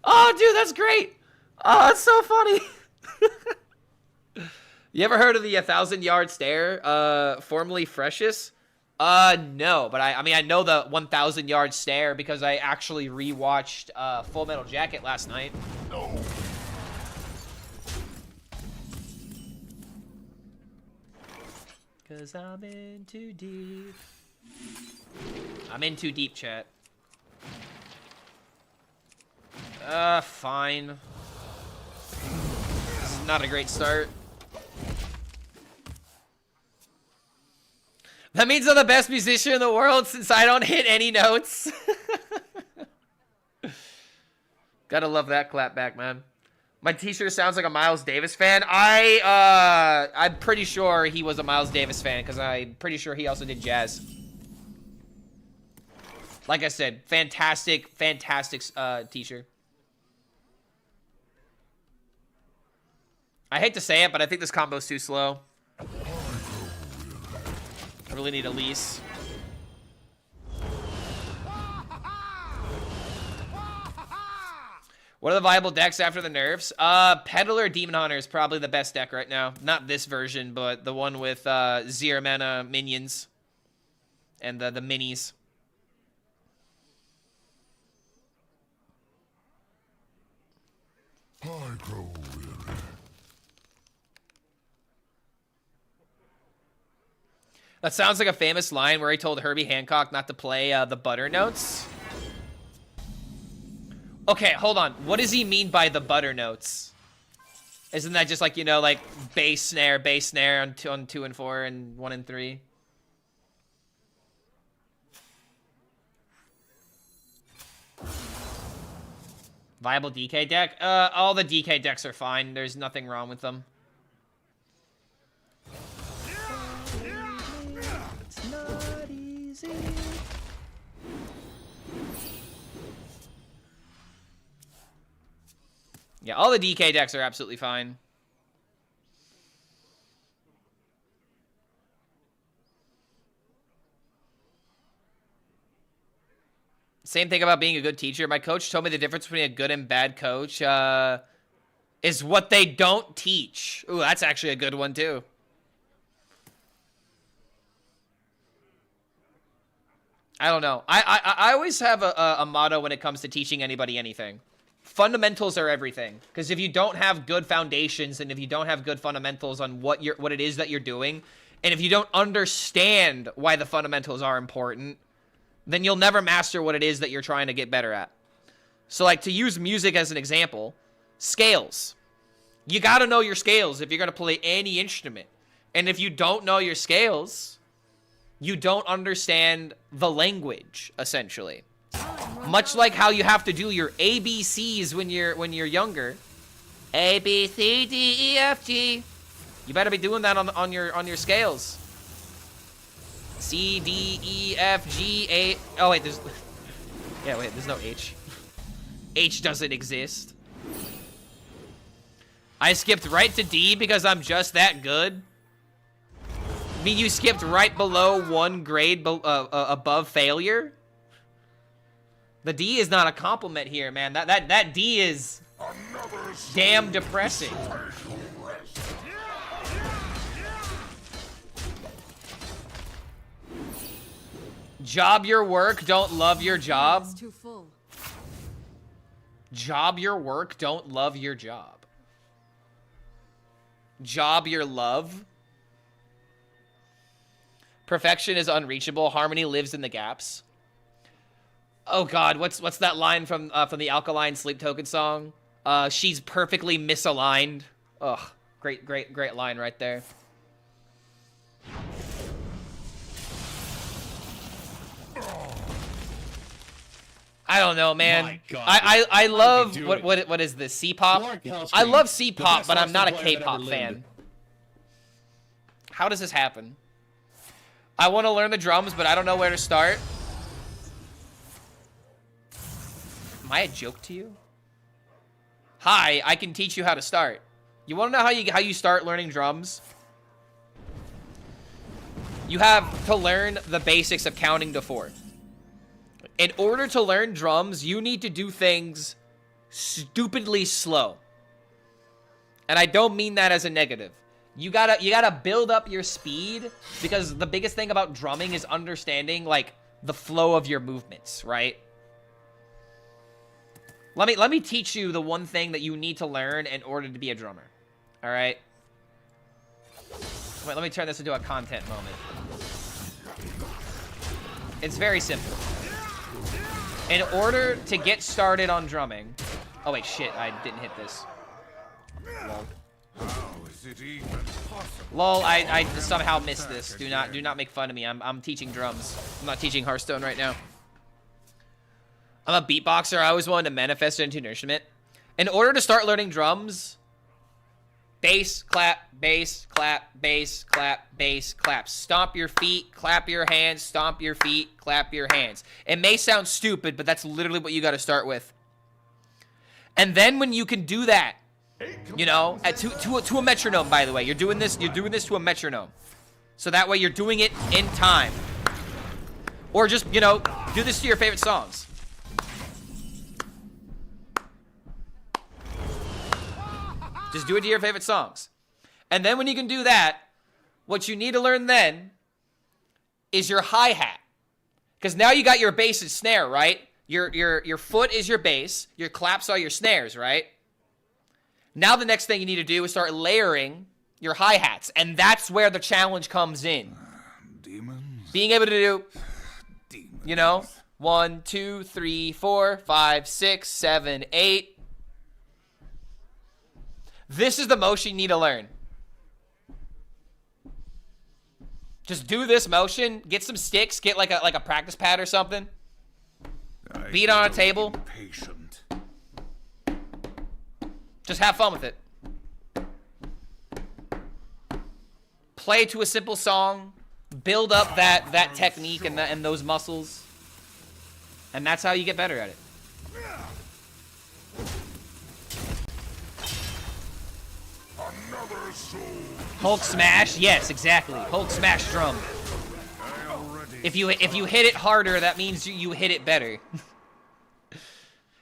Oh, dude, that's great. Oh, that's so funny. You ever heard of the 1,000-yard stare, formerly Freshest? No, but I mean, I know the 1,000-yard stare because I actually rewatched Full Metal Jacket last night. No. Cause I'm in too deep. I'm in too deep, chat. Fine. This is not a great start. That means I'm the best musician in the world since I don't hit any notes. Gotta love that clap back, man. My t-shirt sounds like a Miles Davis fan. I'm pretty sure he was a Miles Davis fan because I'm pretty sure he also did jazz. Like I said, fantastic, fantastic t-shirt. I hate to say it, but I think this combo's too slow. I really need a lease. What are the viable decks after the nerfs? Peddler Demon Hunter is probably the best deck right now. Not this version, but the one with 0 mana minions. And the minis. I grow weary. That sounds like a famous line where he told Herbie Hancock not to play the butter notes. Okay, hold on. What does he mean by the butter notes? Isn't that just like, you know, like bass snare on 2 and 4 and 1 and 3? Viable DK deck? All the DK decks are fine. There's nothing wrong with them. It's not easy. Yeah, all the DK decks are absolutely fine. Same thing about being a good teacher. My coach told me the difference between a good and bad coach is what they don't teach. Ooh, that's actually a good one too. I don't know. I always have a motto when it comes to teaching anybody anything. Fundamentals are everything. Because if you don't have good foundations and if you don't have good fundamentals on what it is that you're doing, and if you don't understand why the fundamentals are important, then you'll never master what it is that you're trying to get better at. So, like, to use music as an example, scales. You got to know your scales if you're going to play any instrument. And if you don't know your scales, you don't understand the language, essentially. Much like how you have to do your ABCs when you're younger. A, B, C, D, E, F, G. You better be doing that on your scales. C, D, E, F, G, A. Oh, wait, there's... Yeah, wait, there's no H. H doesn't exist. I skipped right to D because I'm just that good. I mean, you skipped right below 1 grade above failure? The D is not a compliment here, man. That D is damn depressing. Job your work, don't love your job. It's too full. Job your work, don't love your job. Job your love. Perfection is unreachable. Harmony lives in the gaps. Oh God, what's that line from the Alkaline Sleep Token song? She's perfectly misaligned. Ugh, great line right there. I don't know, man. My God, I love what what is this? C-pop? HELLSCREAM, I love C-pop, the but best I'm not a Hearthstone player that K-pop ever fan. lived. How does this happen? I want to learn the drums, but I don't know where to start. Am I a joke to you? Hi, I can teach you how to start. You want to know how you start learning drums? You have to learn the basics of counting to 4. In order to learn drums, you need to do things stupidly slow. And I don't mean that as a negative. You gotta build up your speed, because the biggest thing about drumming is understanding, like, the flow of your movements, right? Let me teach you the one thing that you need to learn in order to be a drummer. All right? Wait, let me turn this into a content moment. It's very simple. In order to get started on drumming... Oh, wait, shit. I didn't hit this. Lol. Is it even possible? Lol, I somehow missed this. Do not make fun of me. I'm teaching drums. I'm not teaching Hearthstone right now. I'm a beatboxer. I always wanted to manifest it into an instrument. In order to start learning drums, bass, clap, bass, clap, bass, clap, bass, clap. Stomp your feet, clap your hands, stomp your feet, clap your hands. It may sound stupid, but that's literally what you got to start with. And then when you can do that, you know, to a metronome, by the way, you're doing this to a metronome. So that way you're doing it in time. Or just, you know, do this to your favorite songs. Just do it to your favorite songs. And then when you can do that, what you need to learn then is your hi-hat. Because now you got your bass and snare, right? Your foot is your bass. Your claps are your snares, right? Now the next thing you need to do is start layering your hi-hats. And that's where the challenge comes in. Demons? Being able to do, Demons. you know, 1, 2, 3, 4, 5, 6, 7, 8. This is the motion you need to learn. Just do this motion. Get some sticks. Get like a practice pad or something. Beat on a table. Patient. Just have fun with it. Play to a simple song. Build up that technique and those muscles. And that's how you get better at it. Another soul. Hulk smash? Yes, exactly. Hulk smash drum. If you hit it harder, that means you hit it better.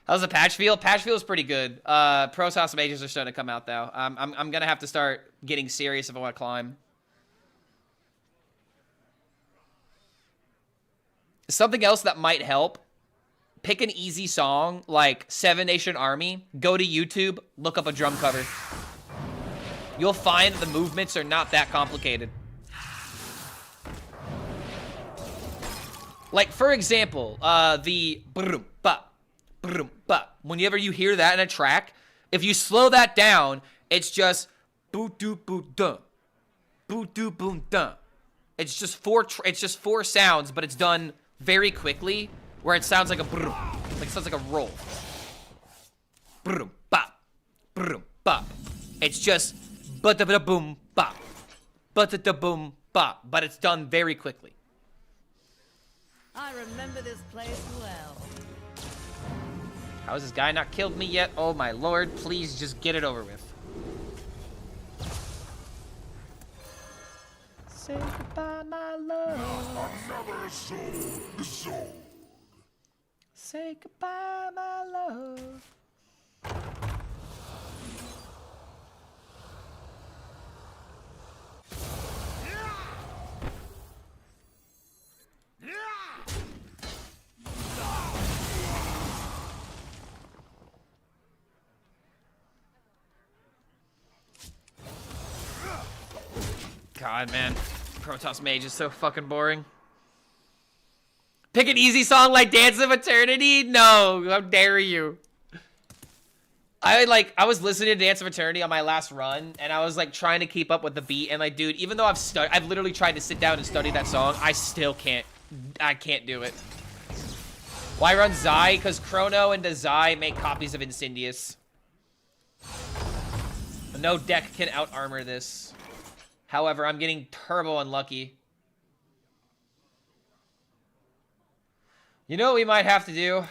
How's the patch feel? Patch feels pretty good. Pro Sauce Mages are starting to come out though. I'm gonna have to start getting serious if I want to climb. Something else that might help. Pick an easy song like Seven Nation Army. Go to YouTube. Look up a drum cover. You'll find the movements are not that complicated. Like, for example, the brum ba, brum ba. Whenever you hear that in a track, if you slow that down, it's just boot doo boot dun, boot doo boom dun. It's just four sounds, but it's done very quickly, where it sounds like a brum, like it sounds like a roll. Brum bop, brum bop. It's just ba-da-ba-boom bop, ba-da-da-boom bop, but it's done very quickly. I remember this place well. How has this guy not killed me yet? Oh my lord, please just get it over with. Say goodbye, my love. Another soul. The soul. Say goodbye, my love. God, man. Protoss Mage is so fucking boring. Pick an easy song like Dance of Eternity? No, how dare you. I was listening to Dance of Eternity on my last run, and I was like trying to keep up with the beat, and like, dude, even though I've literally tried to sit down and study that song, I still can't. I can't do it. Why run Zai? Because Chrono and Zai make copies of Incendious. No deck can out-armor this. However, I'm getting turbo unlucky. You know what we might have to do?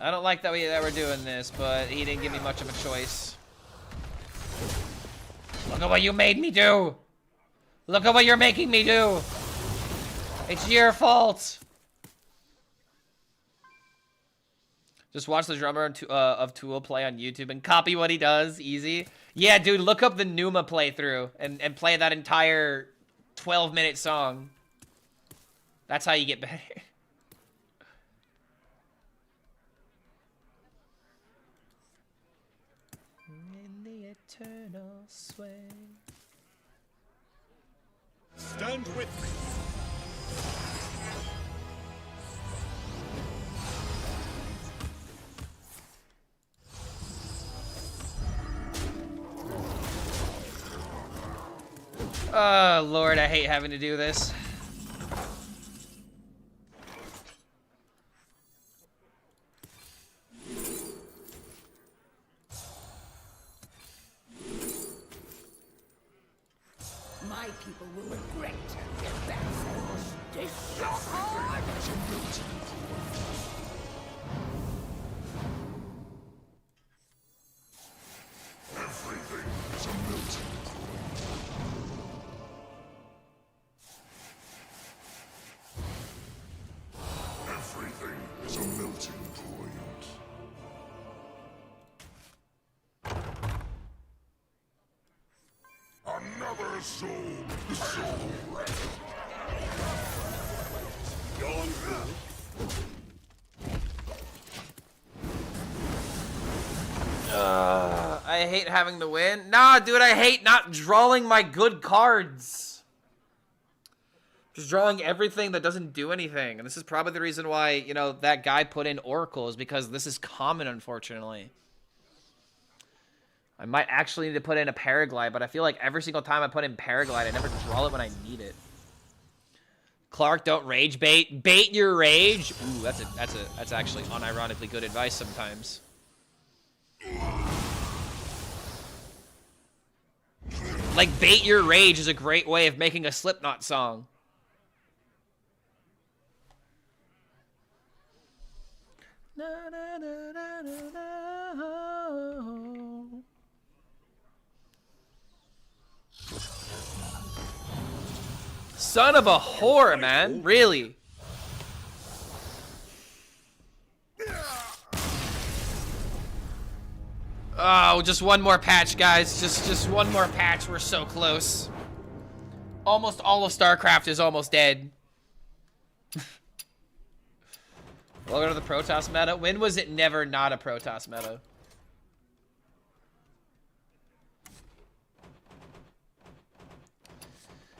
I don't like that we're doing this, but he didn't give me much of a choice. Look at what you made me do! Look at what you're making me do! It's your fault! Just watch the drummer of Tool play on YouTube and copy what he does. Easy. Yeah, dude, look up the Numa playthrough and play that entire 12-minute song. That's how you get better. In the eternal sway. Stand with me. Oh, Lord, I hate having to do this. My people will regret that force. This your heart. Everything is a melting point. Everything is a melting point. Another soul. The soul Rant. I hate having to win. Nah, dude, I hate not drawing my good cards. Just drawing everything that doesn't do anything. And this is probably the reason why, you know, that guy put in Oracle, is because this is common, unfortunately. I might actually need to put in a Paraglide, but I feel like every single time I put in Paraglide, I never draw it when I need it. Clark, don't rage bait. Bait your rage. Ooh, that's actually unironically good advice sometimes. Like, bait your rage is a great way of making a Slipknot song. Na, na, na, na, na, na. Son of a whore, man. Really? Oh, just one more patch, guys. Just one more patch. We're so close. Almost all of StarCraft is almost dead. Welcome to the Protoss meta. When was it never not a Protoss meta?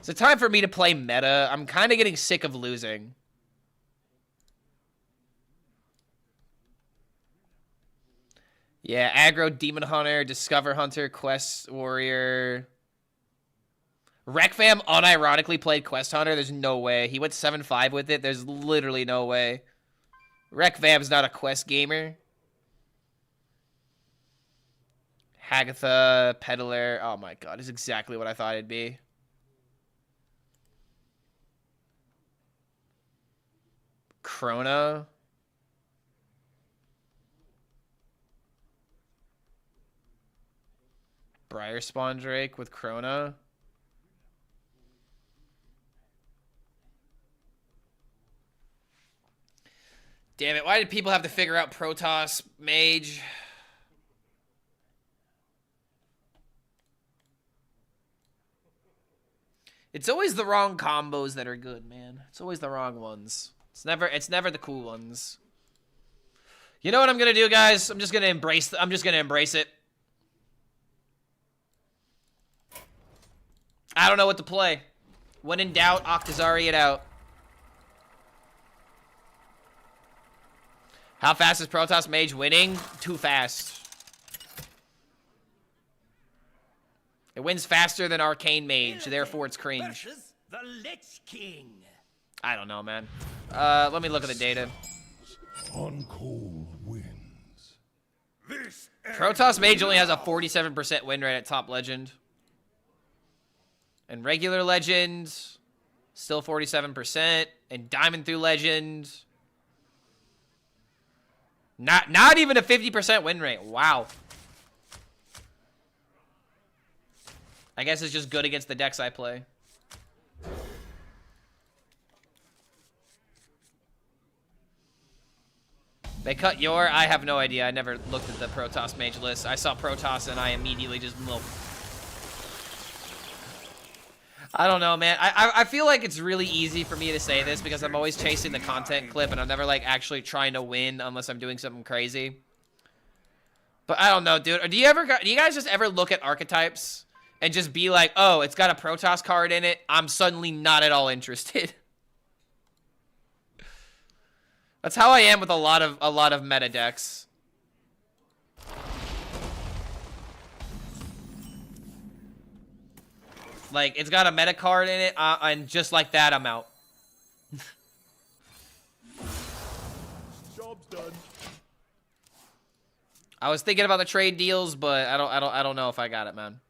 Is it time for me to play meta? I'm kind of getting sick of losing. Yeah, aggro, demon hunter, discover hunter, quest warrior. Rekfam unironically played quest hunter. There's no way. He went 7-5 with it. There's literally no way. Rekfam's not a quest gamer. Hagatha, peddler. Oh my god, it's exactly what I thought it'd be. Krona. Briar Spawn Drake with Krona. Damn it, why did people have to figure out Protoss Mage? It's always the wrong combos that are good, man. It's always the wrong ones. It's never the cool ones. You know what I'm gonna do, guys? I'm just gonna embrace it. I don't know what to play. When in doubt, Octazari it out. How fast is Protoss Mage winning? Too fast. It wins faster than Arcane Mage, therefore it's cringe. The Lich King. I don't know, man. Let me look at the data. On cold winds. Protoss Mage only has a 47% win rate at top legend. And regular legend, still 47%. And diamond through legend, not even a 50% win rate. Wow. I guess it's just good against the decks I play. They cut your... I have no idea. I never looked at the Protoss Mage list. I saw Protoss and I immediately just... I don't know, man. I feel like it's really easy for me to say this because I'm always chasing the content clip and I'm never, like, actually trying to win unless I'm doing something crazy. But I don't know, dude. Do you guys just ever look at archetypes and just be like, oh, it's got a Protoss card in it? I'm suddenly not at all interested. That's how I am with a lot of meta decks. Like, it's got a meta card in it, and just like that, I'm out. Job's done. I was thinking about the trade deals, but I don't know if I got it, man.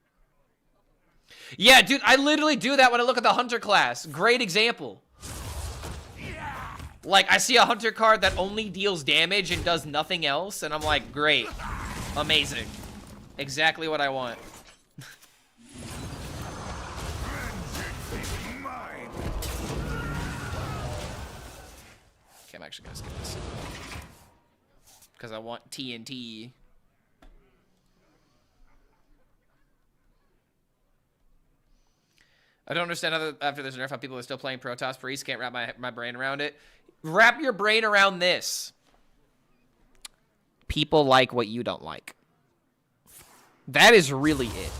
Yeah, dude, I literally do that when I look at the hunter class. Great example. Like, I see a hunter card that only deals damage and does nothing else, and I'm like, great. Amazing. Exactly what I want. Okay, I'm actually gonna skip this. Because I want TNT. I don't understand how after this nerf how people are still playing Protoss Priest. Can't wrap my brain around it. Wrap your brain around this. People like what you don't like. That is really it.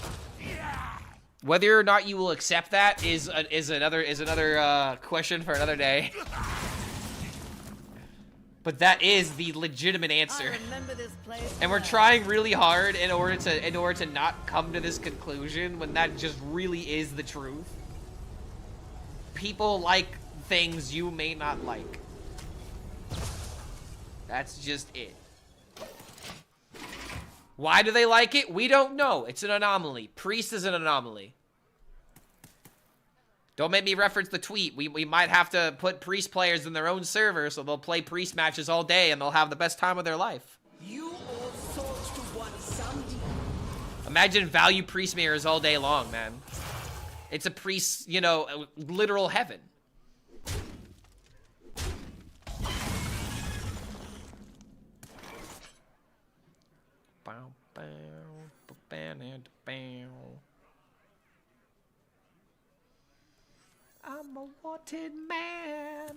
Whether or not you will accept that is another question for another day. But that is the legitimate answer. And we're trying really hard in order to not come to this conclusion when that just really is the truth. People like things you may not like. That's just it. Why do they like it? We don't know. It's an anomaly. Priest is an anomaly. Don't make me reference the tweet. We might have to put Priest players in their own server so they'll play Priest matches all day and they'll have the best time of their life. You all sought to want someday. Imagine value Priest mirrors all day long, man. It's a Priest, you know, literal heaven. Bow, bow, bow, bow. I'm a wanted man.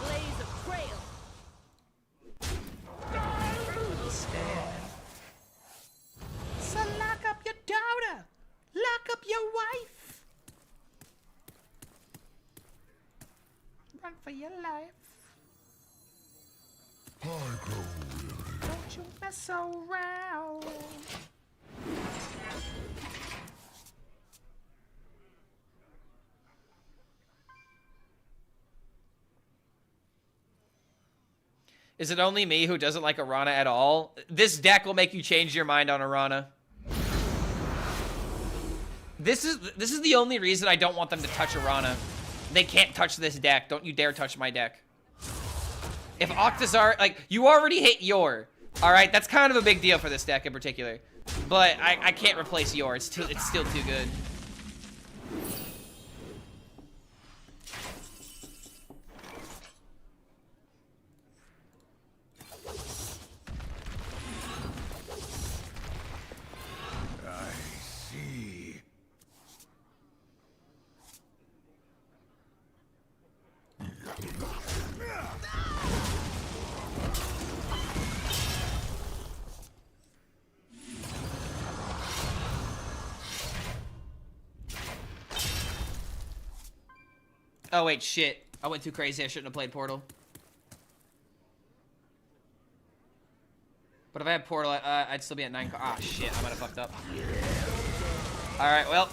Blaze a trail. So lock up your daughter. Lock up your wife. Run for your life. I grow weary. Don't you mess around. Is it only me who doesn't like Arana at all? This deck will make you change your mind on Arana. This is the only reason I don't want them to touch Arana. They can't touch this deck. Don't you dare touch my deck. If Octazar, like, you already hit Yor. Alright, that's kind of a big deal for this deck in particular. But I can't replace Yor. It's still too good. Oh, wait, shit. I went too crazy. I shouldn't have played Portal. But if I had Portal, I'd still be at 9. Ah, shit. I might have fucked up. Alright, well.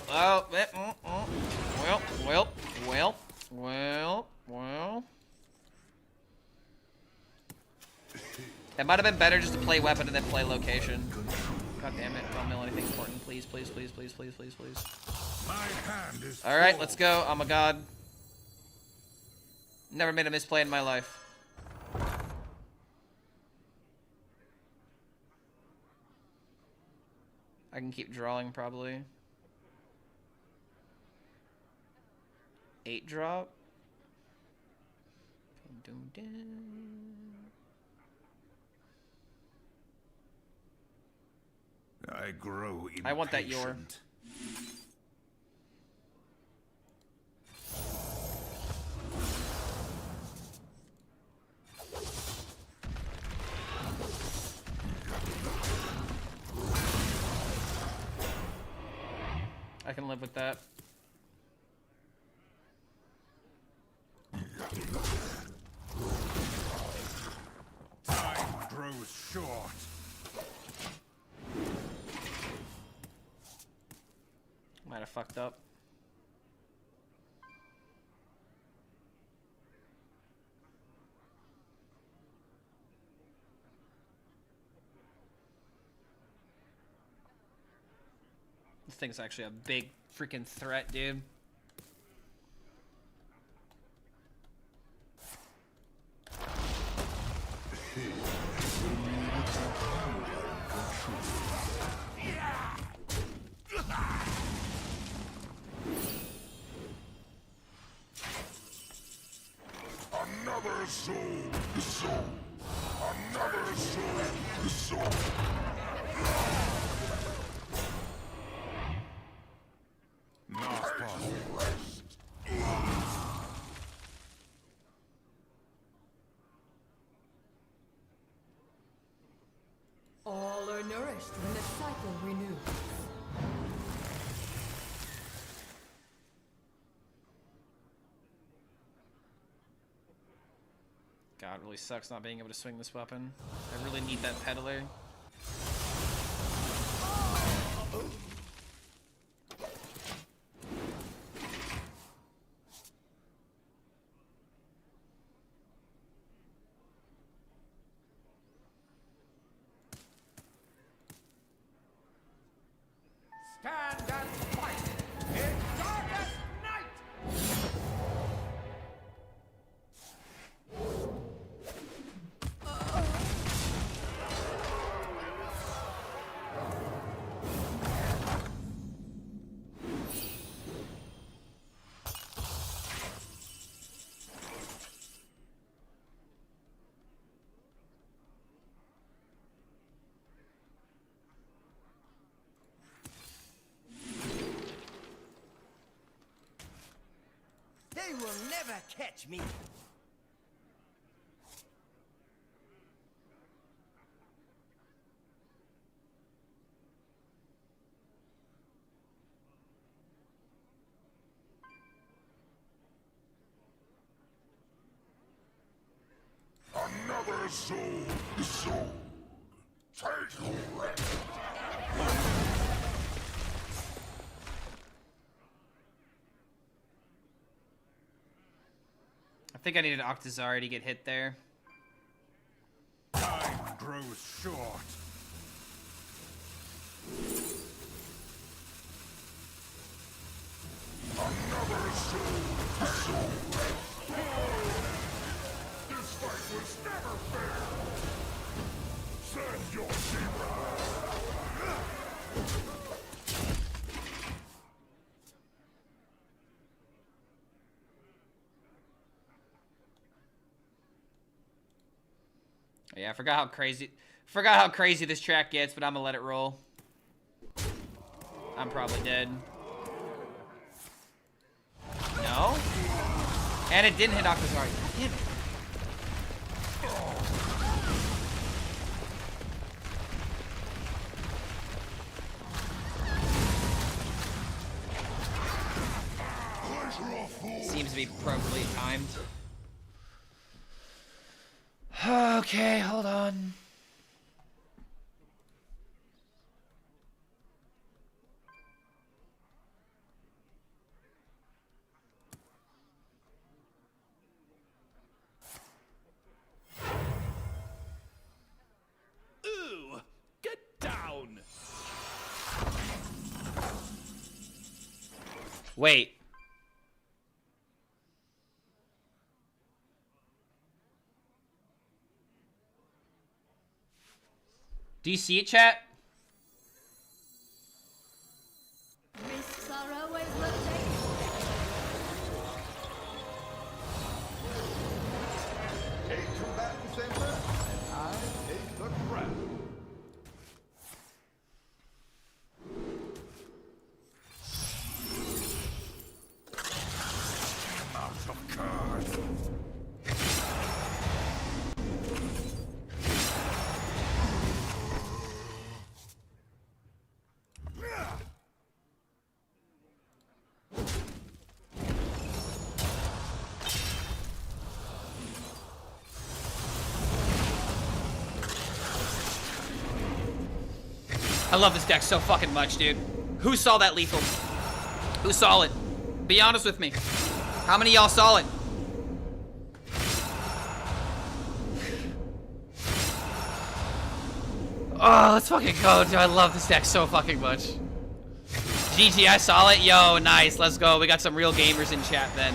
Well. It might have been better just to play weapon and then play location. God damn it. Don't mill anything important. Please. My hand is Alright, full. let's go. I'm a god. Never made a misplay in my life. I can keep drawing, probably. 8 drop. I grow impatient. I want that Yor. I can live with that. Time grows short. Might Might have fucked up. This thing's actually a big freaking threat, dude. Another soul, the soul. Another soul, the soul. Not possible. All are nourished when the cycle renews. God, it really sucks not being able to swing this weapon. I really need that peddler. Stand and fight in darkest night! They will never catch me. Another soul, the soul. Take rest. I think I needed Octazari to get hit there. Time grows short. Another soul, the soul. This fight was never fair. Send your hero. Yeah, I forgot how crazy this track gets, but I'm gonna let it roll. I'm probably dead. No? And it didn't hit Octazari. God damn it. Seems to be appropriately timed. Okay, hold on. Ooh! Get down! Wait. Do you see it, chat? Risks are always worth taking. Take combatants and breath, and I take the breath. Out of cards. I love this deck so fucking much, dude. Who saw that lethal? Who saw it? Be honest with me. How many of y'all saw it? Oh, let's fucking go, dude. I love this deck so fucking much. GG, I saw it. Yo, nice. Let's go. We got some real gamers in chat then.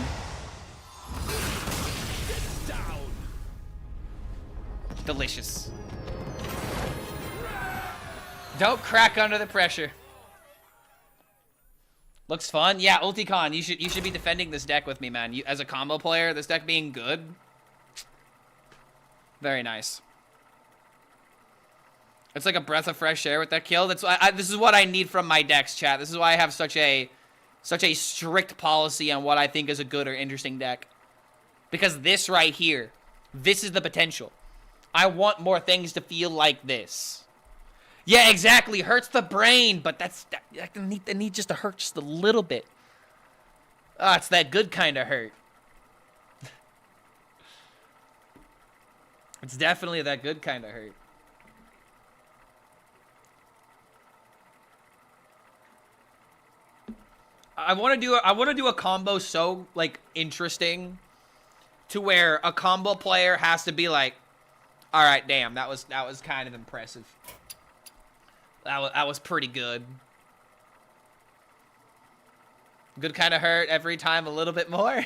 Delicious. Don't crack under the pressure. Looks fun. Yeah, Ulticon, you should be defending this deck with me, man. You, as a combo player, this deck being good. Very nice. It's like a breath of fresh air with that kill. That's why this is what I need from my decks, chat. This is why I have such a strict policy on what I think is a good or interesting deck. Because this right here, this is the potential. I want more things to feel like this. Yeah, exactly. Hurts the brain, but that need just to hurt just a little bit. Ah, it's that good kind of hurt. It's definitely that good kind of hurt. I want to do a combo so like interesting to where a combo player has to be like, all right, damn, that was kind of impressive. That was pretty good. Good kind of hurt every time a little bit more.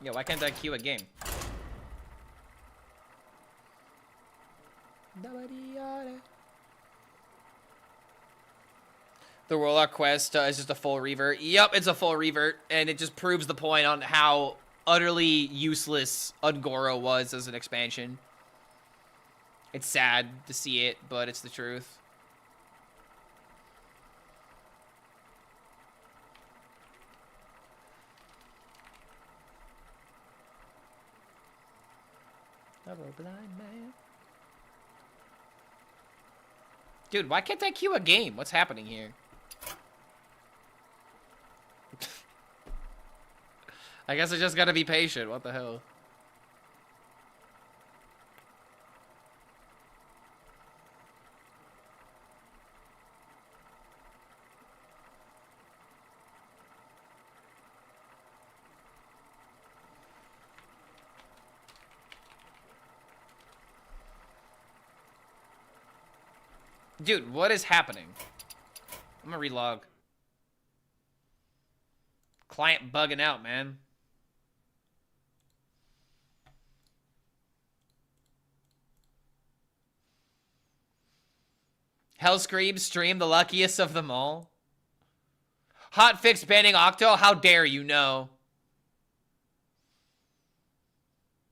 Yo, why can't I queue a game? The Warlock quest is just a full revert. Yep, it's a full revert, and it just proves the point on how utterly useless Ungoro was as an expansion. It's sad to see it, but it's the truth. Blind man. Dude, why can't I queue a game? What's happening here? I guess I just gotta be patient. What the hell? Dude, what is happening? I'm gonna relog. Client bugging out, man. HELLSCREAM stream, the luckiest of them all. Hot fix banning Octo? How dare you know?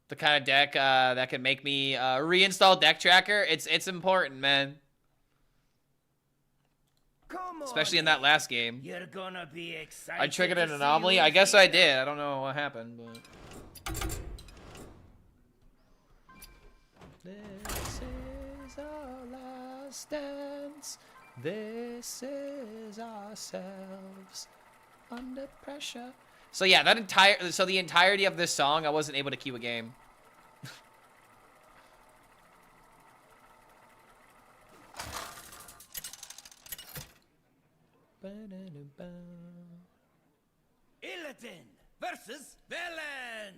The kind of deck that can make me reinstall deck tracker. It's important, man. Especially in that last game. You're gonna be excited. I triggered an anomaly. I guess I did. I don't know what happened, but this is our last dance. This is ourselves under pressure. So yeah, the entirety of this song, I wasn't able to queue a game. Illidan versus Velen.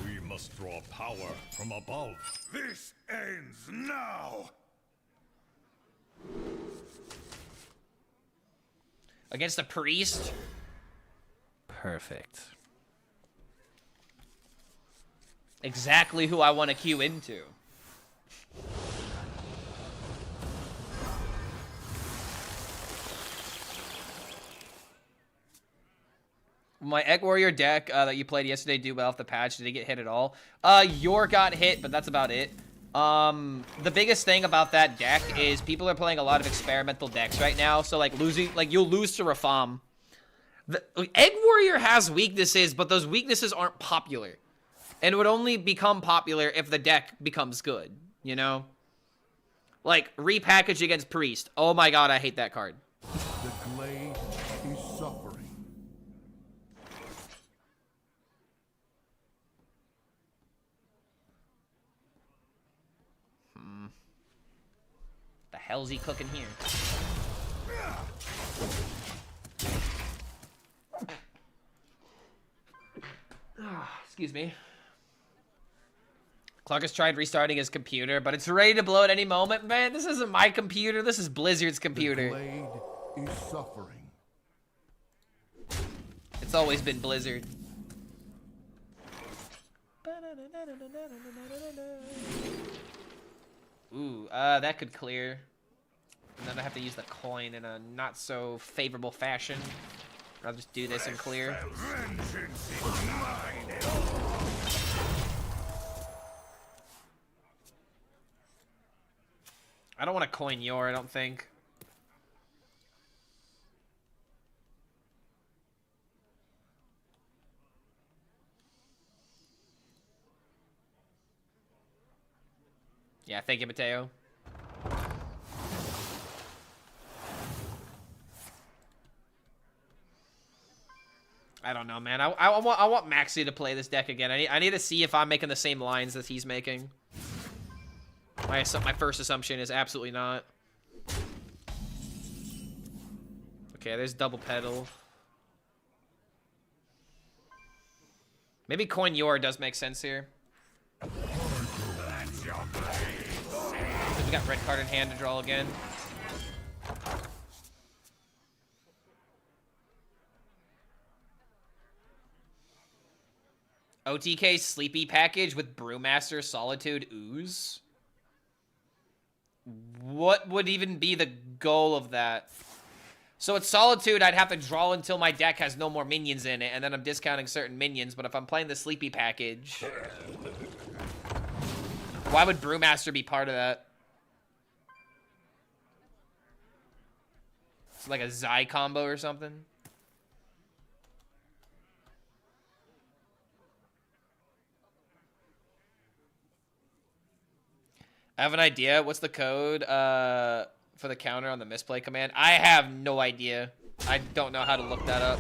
We must draw power from above. This ends now. Against a priest? Perfect. Exactly who I want to queue into. My Egg Warrior deck that you played yesterday do well off the patch. Did it get hit at all? Yor got hit, but that's about it. The biggest thing about that deck is people are playing a lot of experimental decks right now. So like you'll lose to Rafam. The Egg Warrior has weaknesses, but those weaknesses aren't popular. And it would only become popular if the deck becomes good, you know? Like, repackage against Priest. Oh my god, I hate that card. The glade is suffering. The hell's he cooking here? Excuse me. Clark has tried restarting his computer, but it's ready to blow at any moment. Man, this isn't my computer. This is Blizzard's computer. The glade is suffering. It's always been Blizzard. Ooh, that could clear. And then I have to use the coin in a not so favorable fashion. I'll just do this and clear. Vengeance is mine. I don't want to coin your, I don't think. Yeah, thank you, Mateo. I don't know, man. I want Maxi to play this deck again. I need to see if I'm making the same lines that he's making. My first assumption is absolutely not. Okay, there's double pedal. Maybe coin your does make sense here. We got red card in hand to draw again. OTK Sleepy package with Brewmaster Solitude Ooze? What would even be the goal of that? So it's Solitude, I'd have to draw until my deck has no more minions in it, and then I'm discounting certain minions, but if I'm playing the Sleepy package... Why would Brewmaster be part of that? It's like a Zai combo or something? I have an idea. What's the code for the counter on the misplay command? I have no idea. I don't know how to look that up.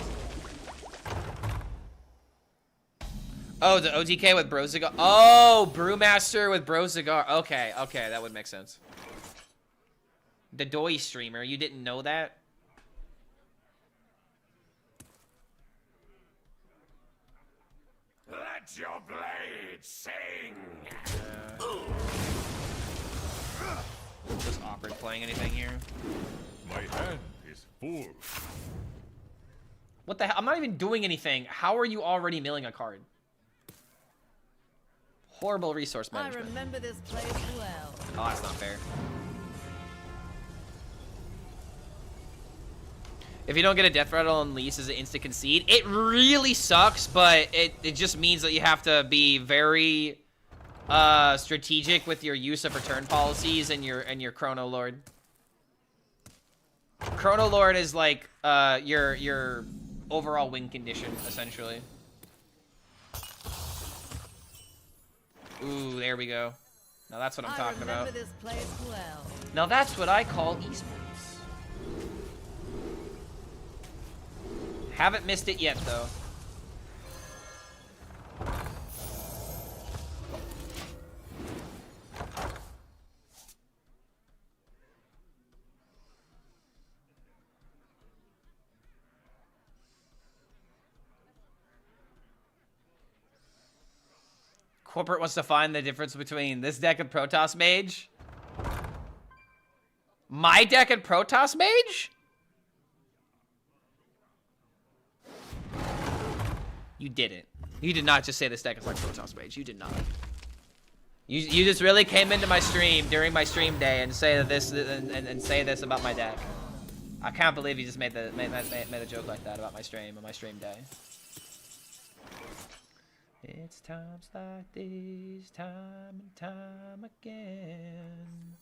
Oh, the OTK with Bro Cigar. Oh, Brewmaster with Bro Cigar. Okay, okay, that would make sense. The Doi streamer, you didn't know that? Let your blade sing. Just awkward playing anything here. My hand is full. What the hell? I'm not even doing anything. How are you already milling a card? Horrible resource management. I remember this place well. Oh, that's not fair. If you don't get a death rattle on lease as an instant concede, it really sucks, but it just means that you have to be very strategic with your use of return policies and your Chrono Lord. Chrono Lord is like your overall win condition, essentially. Ooh, there we go. Now that's what I'm talking about. This place well. Now that's what I call esports. Haven't missed it yet, though. Corporate wants to find the difference between this deck and Protoss Mage. My deck and Protoss Mage? You didn't. You did not just say this deck is like Protoss Mage. You did not. You just really came into my stream during my stream day and say that this and say this about my deck. I can't believe you just made a joke like that about my stream on my stream day. It's times like these, time and time again.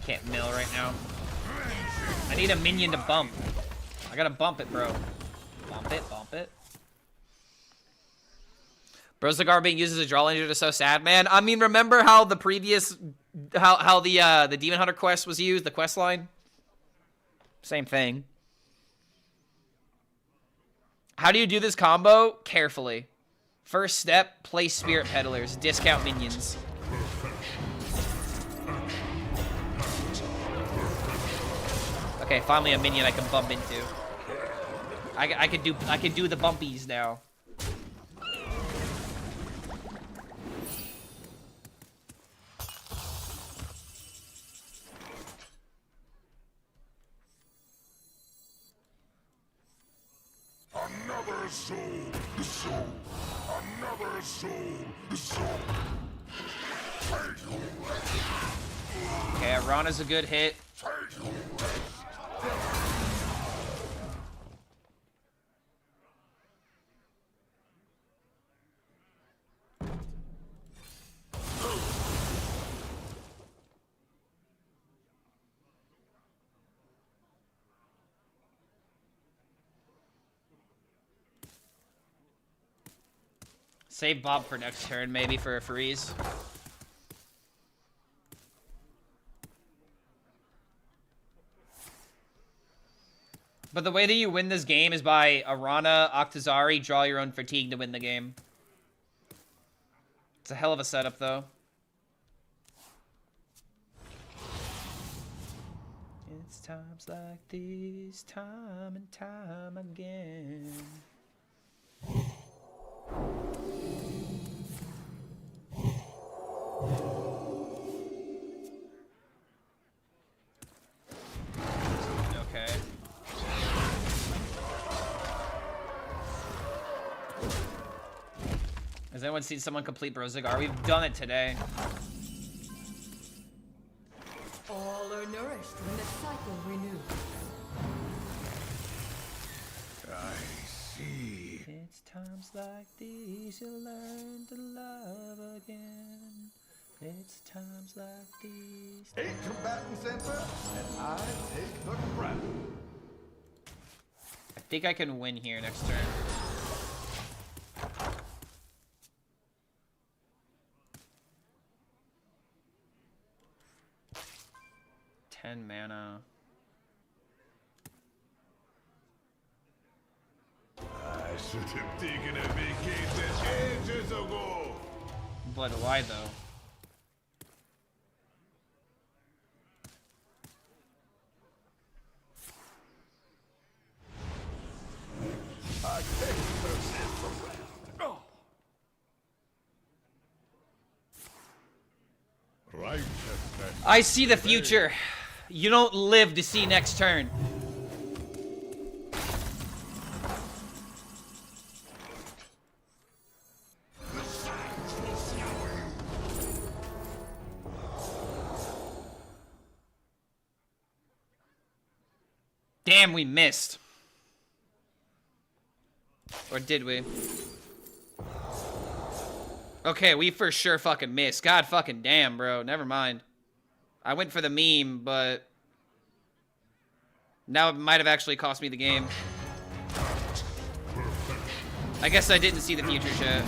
Can't mill right now. I need a minion to bump. I gotta bump it, bro. Bump it, bump it. Brozagar being used as a draw engine is so sad, man. I mean, remember how the previous, how the Demon Hunter quest was used, the quest line? Same thing. How do you do this combo? Carefully. First step, play Spirit Peddlers. Discount minions. Okay, finally a minion I can bump into. I can do the bumpies now. Another soul, the soul, another soul, the soul. Okay, Arana's a good hit. Save Bob for next turn, maybe for a freeze. But the way that you win this game is by Arana, Octazari, draw your own fatigue to win the game. It's a hell of a setup, though. It's times like these, time and time again. Okay. Has anyone seen someone complete Brozagar? We've done it today. All are nourished when the cycle renews. I see. It's times like these you learn to love again. It's times like these. 8 combatants enter, and I take the crown. I think I can win here next turn. Ten mana. I should have taken a vacation ages ago. But why though? I take mercy from Rant. Oh. Righteousness. I see the future. You don't live to see next turn. Damn, we missed. Or did we? Okay, we for sure fucking missed. God fucking damn, bro. Never mind. I went for the meme, but now it might have actually cost me the game. I guess I didn't see the future shit.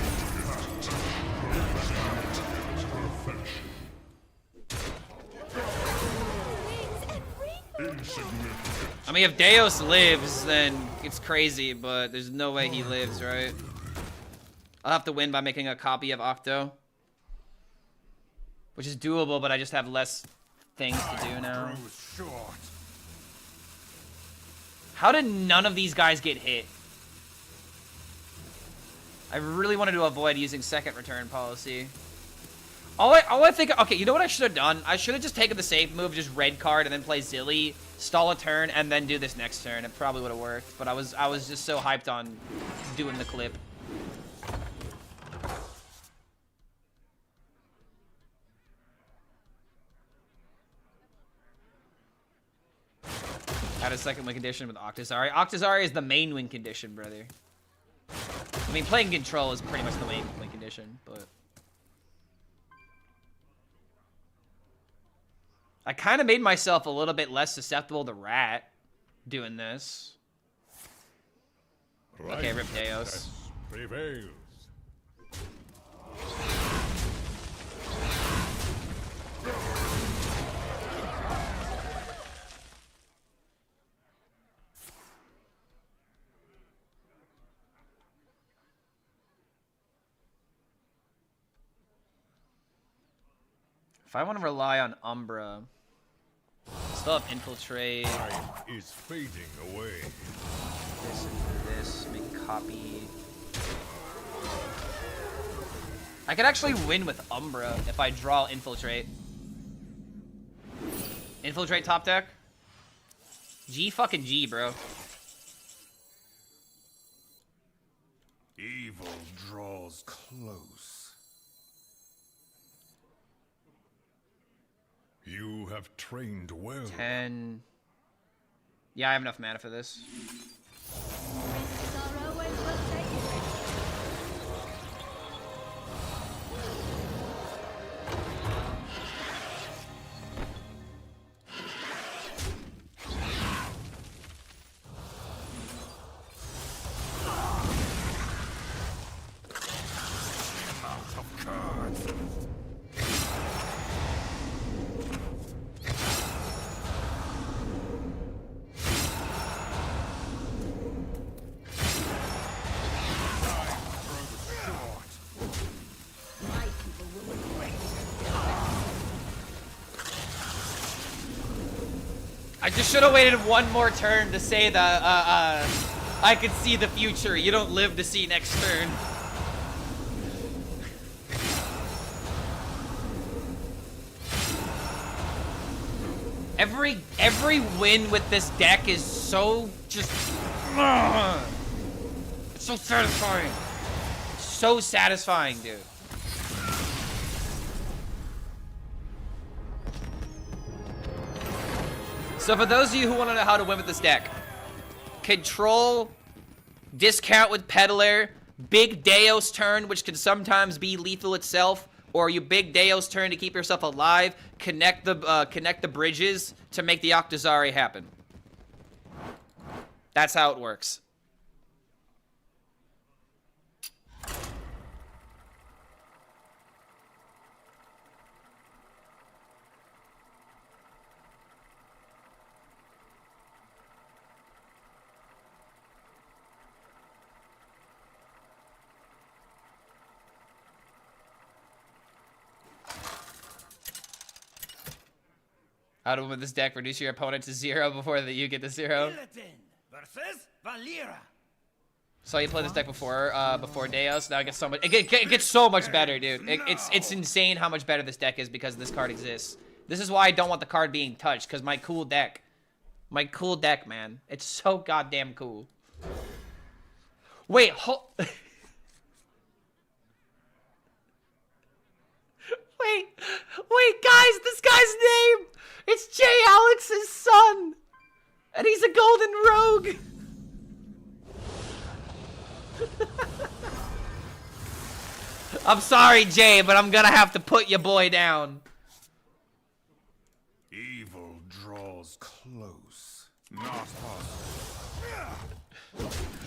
I mean, if Deus lives, then it's crazy, but there's no way he lives, right? I'll have to win by making a copy of Octo. Which is doable, but I just have less things to do now. How did none of these guys get hit? I really wanted to avoid using second return policy. All I think, okay, you know what I should have done? I should have just taken the safe move, just red card, and then play Zilly, stall a turn, and then do this next turn. It probably would have worked, but I was just so hyped on doing the clip. Add a second win condition with Octazari. Octazari is the main win condition, brother. I mean, playing control is pretty much the main win condition, but... I kind of made myself a little bit less susceptible to Rat doing this. Okay, rip Deos. Prevails. If I want to rely on Umbra, still have Infiltrate. Time is fading away. This and this, make a copy. I could actually win with Umbra if I draw Infiltrate. Infiltrate top deck? G fucking G, bro. Evil draws close. You have trained well. 10. Yeah, I have enough mana for this. Risks are always worth taking. My people will regret I just should have waited one more turn to say that I could see the future. You don't live to see next turn. Every win with this deck is so just it's so satisfying. It's so satisfying, dude. So for those of you who want to know how to win with this deck, control, discount with Peddler, big Deos turn, which can sometimes be lethal itself, or you big Deos turn to keep yourself alive, connect the bridges to make the Octazari happen. That's how it works. How to win with this deck: reduce your opponent to 0 before you get to 0. Illidan versus Valera. So you played this deck before Deos. Now it gets so much. It gets so much better, dude. It's insane how much better this deck is because this card exists. This is why I don't want the card being touched, because my cool deck, man. It's so goddamn cool. Wait, Wait, guys, this guy's name! It's Jay Alex's son! And he's a golden rogue! I'm sorry, Jay, but I'm gonna have to put your boy down. Evil draws close. Not possible.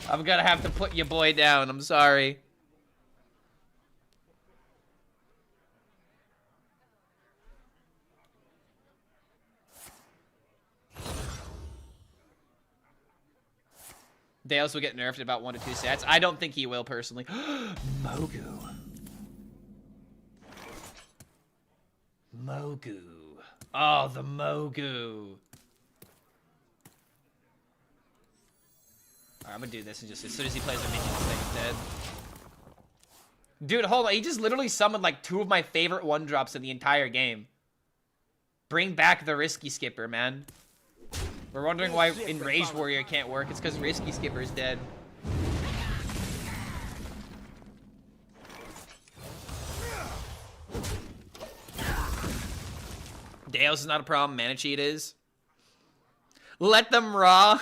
I'm gonna have to put your boy down. I'm sorry. Deos will get nerfed in about 1 to 2 sets. I don't think he will, personally. Mogu. Mogu. Oh, the Mogu. Alright, I'm gonna do this and just as soon as he plays a minion, this thing's dead. Dude, hold on. He just literally summoned like 2 of my favorite 1-drops in the entire game. Bring back the Risky Skipper, man. We're wondering why Enraged Warrior can't work. It's because Risky Skipper's dead. Deos is not a problem. Mana Cheat is. Let them raw.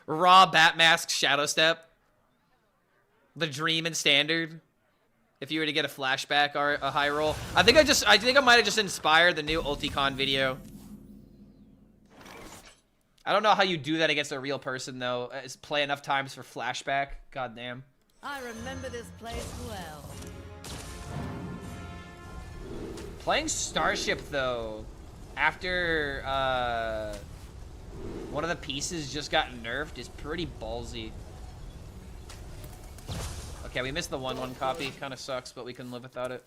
Raw Batmask Shadow Step. The Dream and Standard. If you were to get a flashback or a high roll. I think I might have just inspired the new Ulticon video. I don't know how you do that against a real person though. Play enough times for flashback. God damn. I remember this place well. Playing Starship though, after one of the pieces just got nerfed is pretty ballsy. Okay, we missed the 1/1 copy. Kind of sucks, but we can live without it.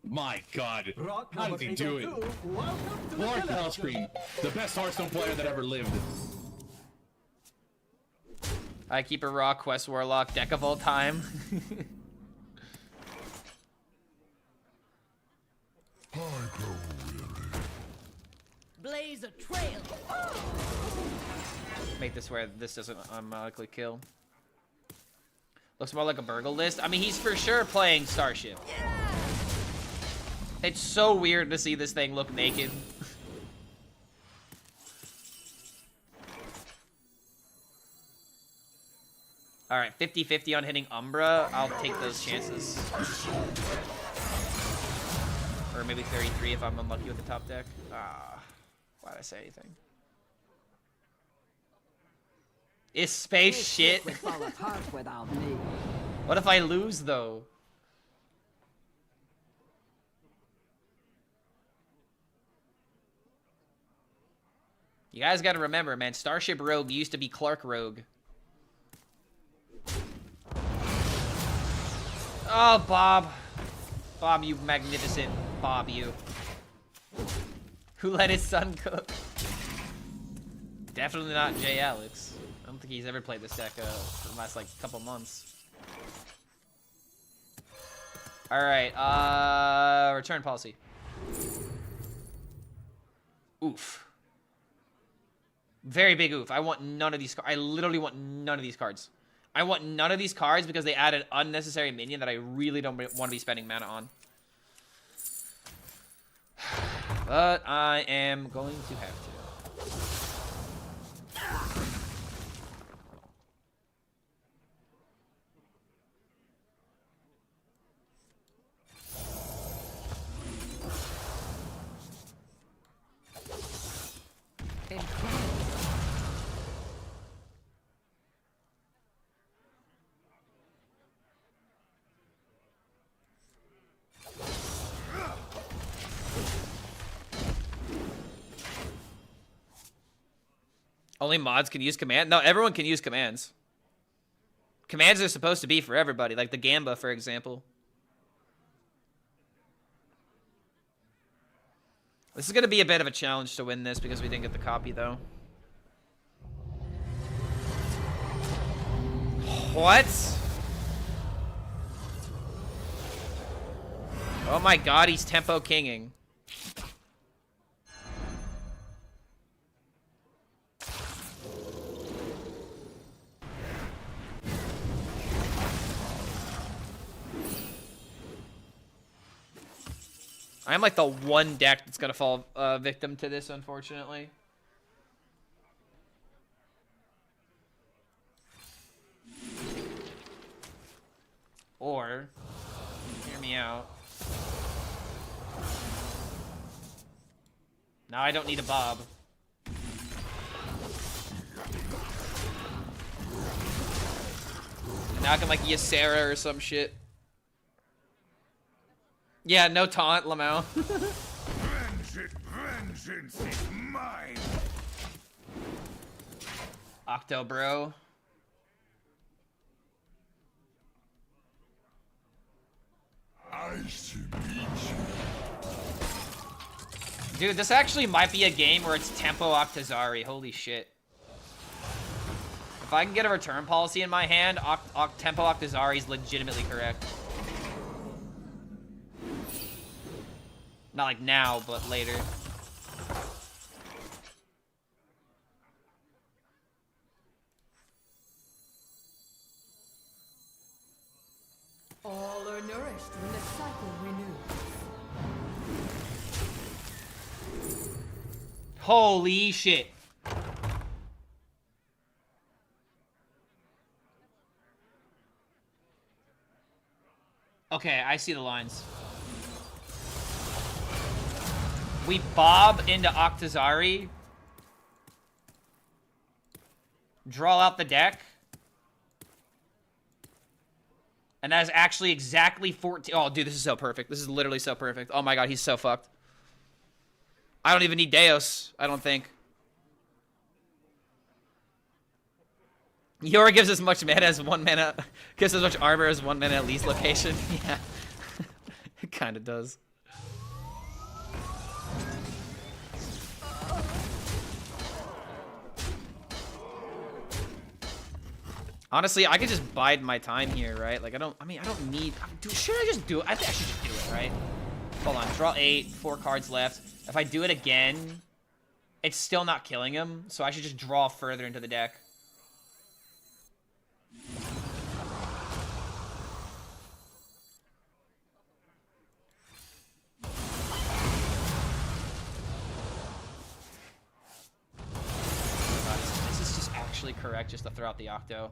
My God, how did he do it? Lord HELLSCREAM, the best Hearthstone player that ever lived. I keep a raw Quest Warlock deck of all time. Blaze a trail. Make this where this doesn't automatically kill. Looks more like a Burgle list. I mean, he's for sure playing Starship. It's so weird to see this thing look naked. Alright, 50-50 on hitting Umbra. I'll take those chances. Or maybe 33 if I'm unlucky with the top deck. Ah, why'd I say anything? Is space shit? What if I lose, though? You guys gotta remember, man, Starship Rogue used to be Clark Rogue. Oh, Bob. Bob, you magnificent Bob, you. Who let his son cook? Definitely not Jay Alex. I don't think he's ever played this deck for the last, like, couple months. Alright, return policy. Oof. Very big oof. I want none of these cards. I literally want none of these cards. I want none of these cards because they add an unnecessary minion that I really don't want to be spending mana on. But I am going to have to. Only mods can use command? No, everyone can use commands. Commands are supposed to be for everybody, like the Gamba, for example. This is going to be a bit of a challenge to win this because we didn't get the copy, though. What? Oh my god, he's tempo kinging. I'm like the one deck that's gonna fall victim to this, unfortunately. Or, hear me out. Now I don't need a Bob. Now I can like Ysera or some shit. Yeah, no taunt, Lamau. Vengeance is mine. Octo, bro. I should beat you. Dude, this actually might be a game where it's Tempo Octazari. Holy shit. If I can get a return policy in my hand, Tempo Octazari is legitimately correct. Not like now, but later. All are nourished when the cycle renews. Holy shit. Okay, I see the lines. We bob into Octazari. Draw out the deck. And that is actually exactly 14. Oh, dude, this is so perfect. This is literally so perfect. Oh my god, he's so fucked. I don't even need Deus, I don't think. Yora gives as much mana as 1 mana. Gives as much armor as 1 mana at least location. Yeah. It kind of does. Honestly, I could just bide my time here, right? Like, I don't need... should I just do it? I think I should just do it, right? Hold on. Draw 8. 4 cards left. If I do it again, it's still not killing him. So I should just draw further into the deck. This is just actually correct just to throw out the Octo.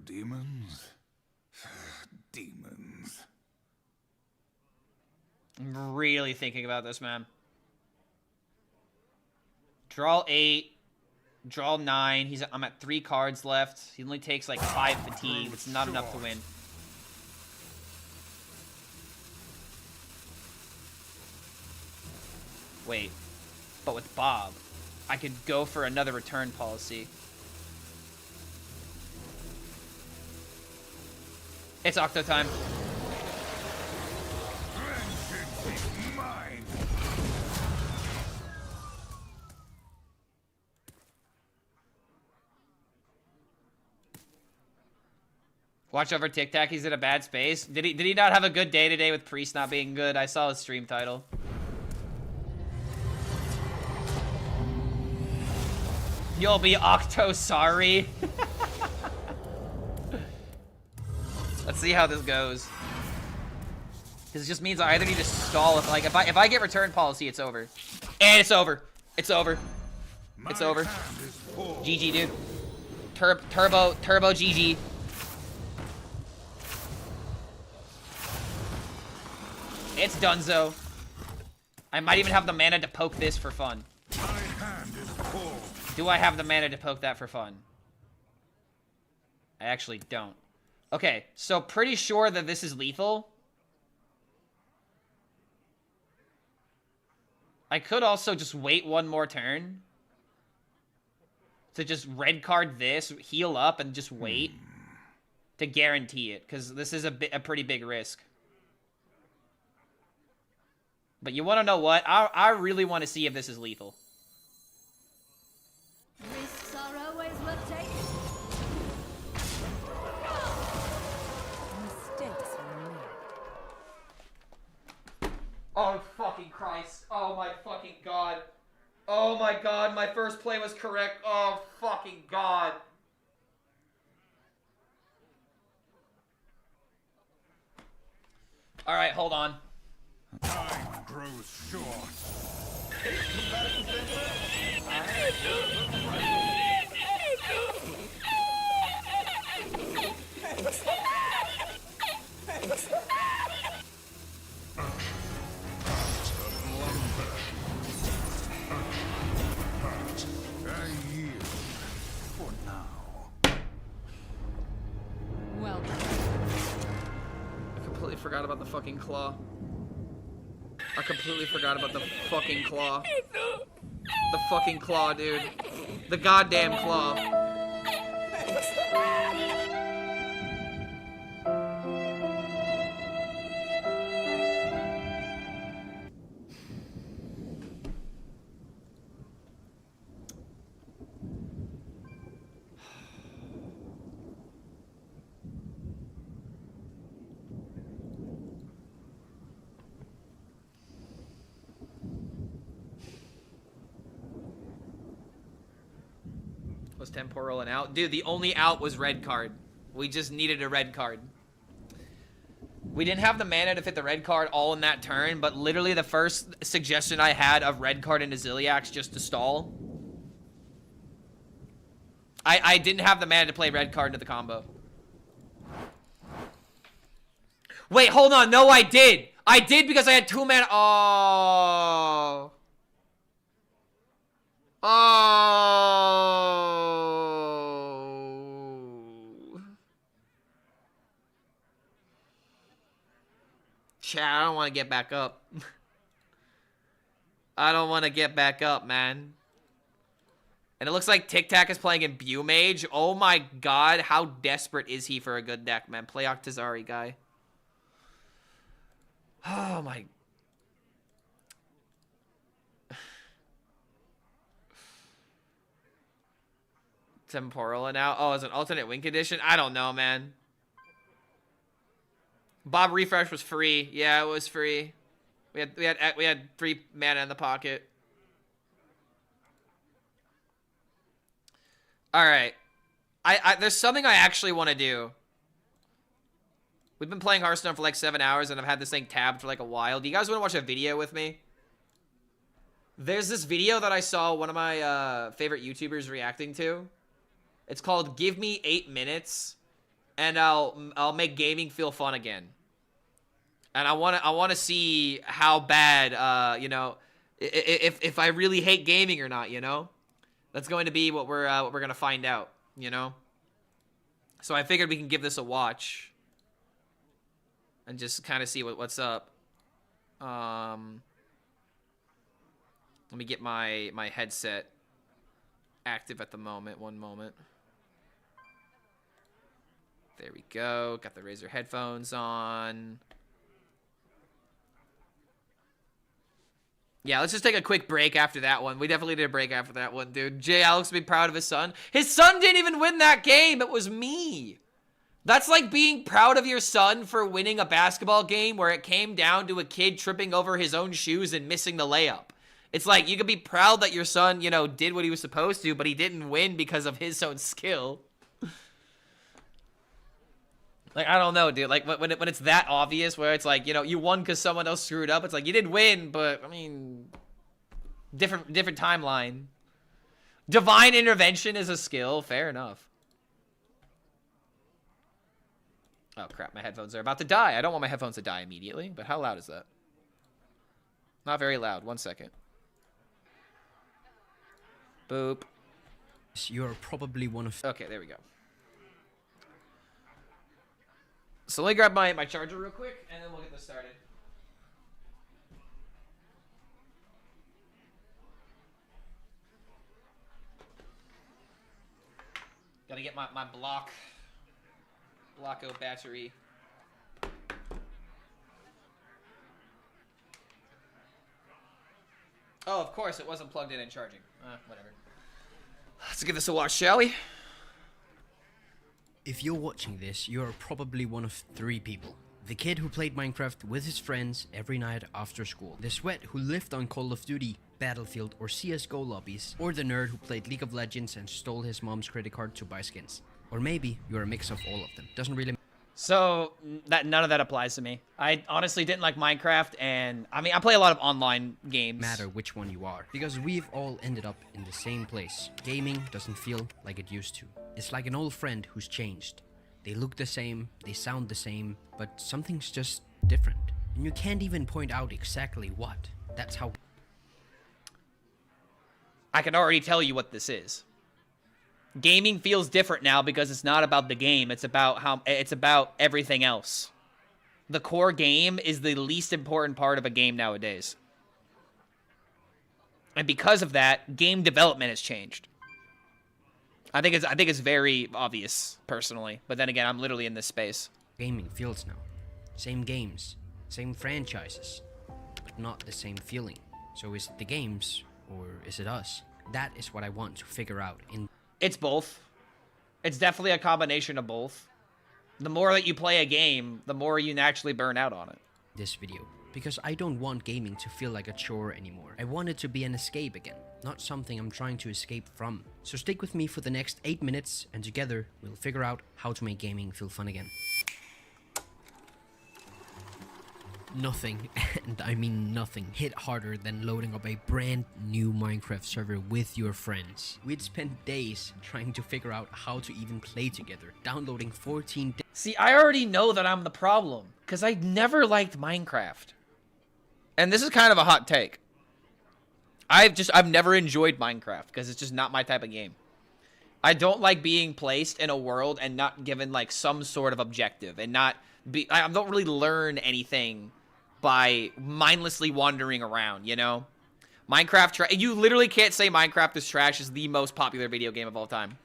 Demons? Demons. I'm really thinking about this, man. Draw 8. Draw 9. I'm at 3 cards left. He only takes like 5 fatigue. It's not enough to win. Wait. But with Bob, I could go for another return policy. It's Octo time. Watch over Tic Tac. He's in a bad space. Did he not have a good day today with Priest not being good? I saw his stream title. You'll be Octo sorry. Let's see how this goes. Because it just means I either need to stall if I get return policy, it's over. And it's over. It's over. It's over. GG, dude. Turbo GG. It's donezo. I might even have the mana to poke this for fun. Do I have the mana to poke that for fun? I actually don't. Okay, so pretty sure that this is lethal. I could also just wait 1 more turn. To just red card this, heal up, and just wait. To guarantee it, because this is a pretty big risk. But you want to know what? I really want to see if this is lethal. Risks are always worth taking. Oh, fucking Christ. Oh, my fucking God. Oh, my God. My first play was correct. Oh, fucking God. All right, hold on. Time grows short. Well done. I completely forgot about the fucking claw. I completely forgot about the fucking claw. The fucking claw, dude. The goddamn claw. Was temporal and out? Dude, the only out was red card. We just needed a red card. We didn't have the mana to fit the red card all in that turn, but literally the first suggestion I had of red card into Ziliax just to stall. I didn't have the mana to play red card into the combo. Wait, hold on. No, I did. I did because I had 2 mana. Oh. Oh. Chat, I don't want to get back up. I don't want to get back up, man. And it looks like Tic Tac is playing in Mage. Oh my god, how desperate is he for a good deck, man? Play Octazari, guy. Oh my... Temporal now? Oh, it's an alternate win condition? I don't know, man. Bob Refresh was free. Yeah, it was free. We had 3 mana in the pocket. All right. There's something I actually want to do. We've been playing Hearthstone for like 7 hours, and I've had this thing tabbed for like a while. Do you guys want to watch a video with me? There's this video that I saw one of my favorite YouTubers reacting to. It's called "Give Me 8 Minutes," and I'll make gaming feel fun again. And I want to see how bad you know, if I really hate gaming or not. You know, that's going to be what we're gonna find out. You know. So I figured we can give this a watch. And just kind of see what's up. Let me get my headset active at the moment. One moment. There we go. Got the Razer headphones on. Yeah, let's just take a quick break after that one. We definitely did a break after that one, dude. Jay Alex will be proud of his son. His son didn't even win that game. It was me. That's like being proud of your son for winning a basketball game where it came down to a kid tripping over his own shoes and missing the layup. It's like, you can be proud that your son, you know, did what he was supposed to, but he didn't win because of his own skill. Like, I don't know, dude. Like, when it's that obvious where it's like, you know, you won because someone else screwed up. It's like, you did win, but, I mean, different timeline. Divine intervention is a skill. Fair enough. Oh, crap. My headphones are about to die. I don't want my headphones to die immediately, but how loud is that? Not very loud. 1 second. Boop. You're probably one of... Okay, there we go. So let me grab my charger real quick, and then we'll get this started. Gotta get my Blocko battery. Oh, of course, it wasn't plugged in and charging. Whatever. Let's give this a watch, shall we? If you're watching this, you're probably one of 3 people. The kid who played Minecraft with his friends every night after school. The sweat who lived on Call of Duty, Battlefield, or CSGO lobbies. Or the nerd who played League of Legends and stole his mom's credit card to buy skins. Or maybe you're a mix of all of them. Doesn't really... So, none of that applies to me. I honestly didn't like Minecraft, and I mean, I play a lot of online games. Matter which one you are, because we've all ended up in the same place. Gaming doesn't feel like it used to. It's like an old friend who's changed. They look the same, they sound the same, but something's just different. And you can't even point out exactly what. That's how... I can already tell you what this is. Gaming feels different now because it's not about the game. It's about everything else. The core game is the least important part of a game nowadays. And because of that, game development has changed. I think it's very obvious, personally. But then again, I'm literally in this space. Gaming feels now. Same games, same franchises, but not the same feeling. So is it the games, or is it us? That is what I want to figure out in... It's both. It's definitely a combination of both. The more that you play a game, the more you naturally burn out on it. This video. because I don't want gaming to feel like a chore anymore. I want it to be an escape again, not something I'm trying to escape from. So stick with me for the next 8 minutes, and together we'll figure out how to make gaming feel fun again. Nothing, and I mean nothing, hit harder than loading up a brand new Minecraft server with your friends. We'd spent days trying to figure out how to even play together, downloading 14 See, I already know that I'm the problem, because I never liked Minecraft. And this is kind of a hot take. I've never enjoyed Minecraft because it's just not my type of game. I don't like being placed in a world and not given like some sort of objective and I don't really learn anything by mindlessly wandering around, you know? Minecraft, you literally can't say Minecraft is trash is the most popular video game of all time.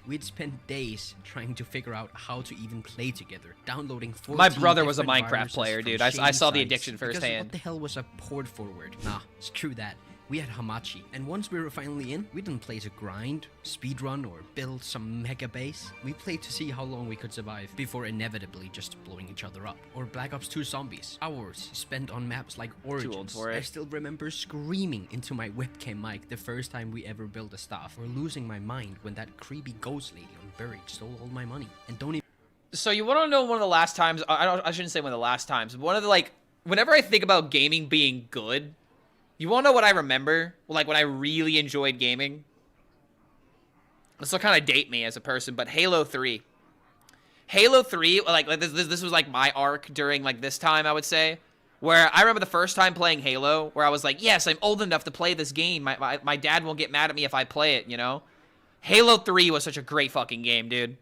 We'd spent days trying to figure out how to even play together, downloading 14 My brother was a different Minecraft viruses player, from dude. I saw the shady addiction sites. Because firsthand. what the hell was a port forward? Nah, screw that. We had Hamachi, and once we were finally in, we didn't play to grind, speedrun, or build some mega base. We played to see how long we could survive before inevitably just blowing each other up. Or Black Ops 2 Zombies. Hours spent on maps like Origins. Too old for it. I still remember screaming into my webcam mic the first time we ever built a staff, or losing my mind when that creepy ghost lady on Buried stole all my money. And don't even... So you want to know one of the last times, I shouldn't say one of the last times, but one of the, like, whenever I think about gaming being good, you want to know what I remember? Like, when I really enjoyed gaming? This will kind of date me as a person, but Halo 3. Halo 3, like this was, like, my arc during, like, this time, I would say. Where I remember the first time playing Halo, where I was like, yes, I'm old enough to play this game. My dad won't get mad at me if I play it, you know? Halo 3 was such a great fucking game, dude.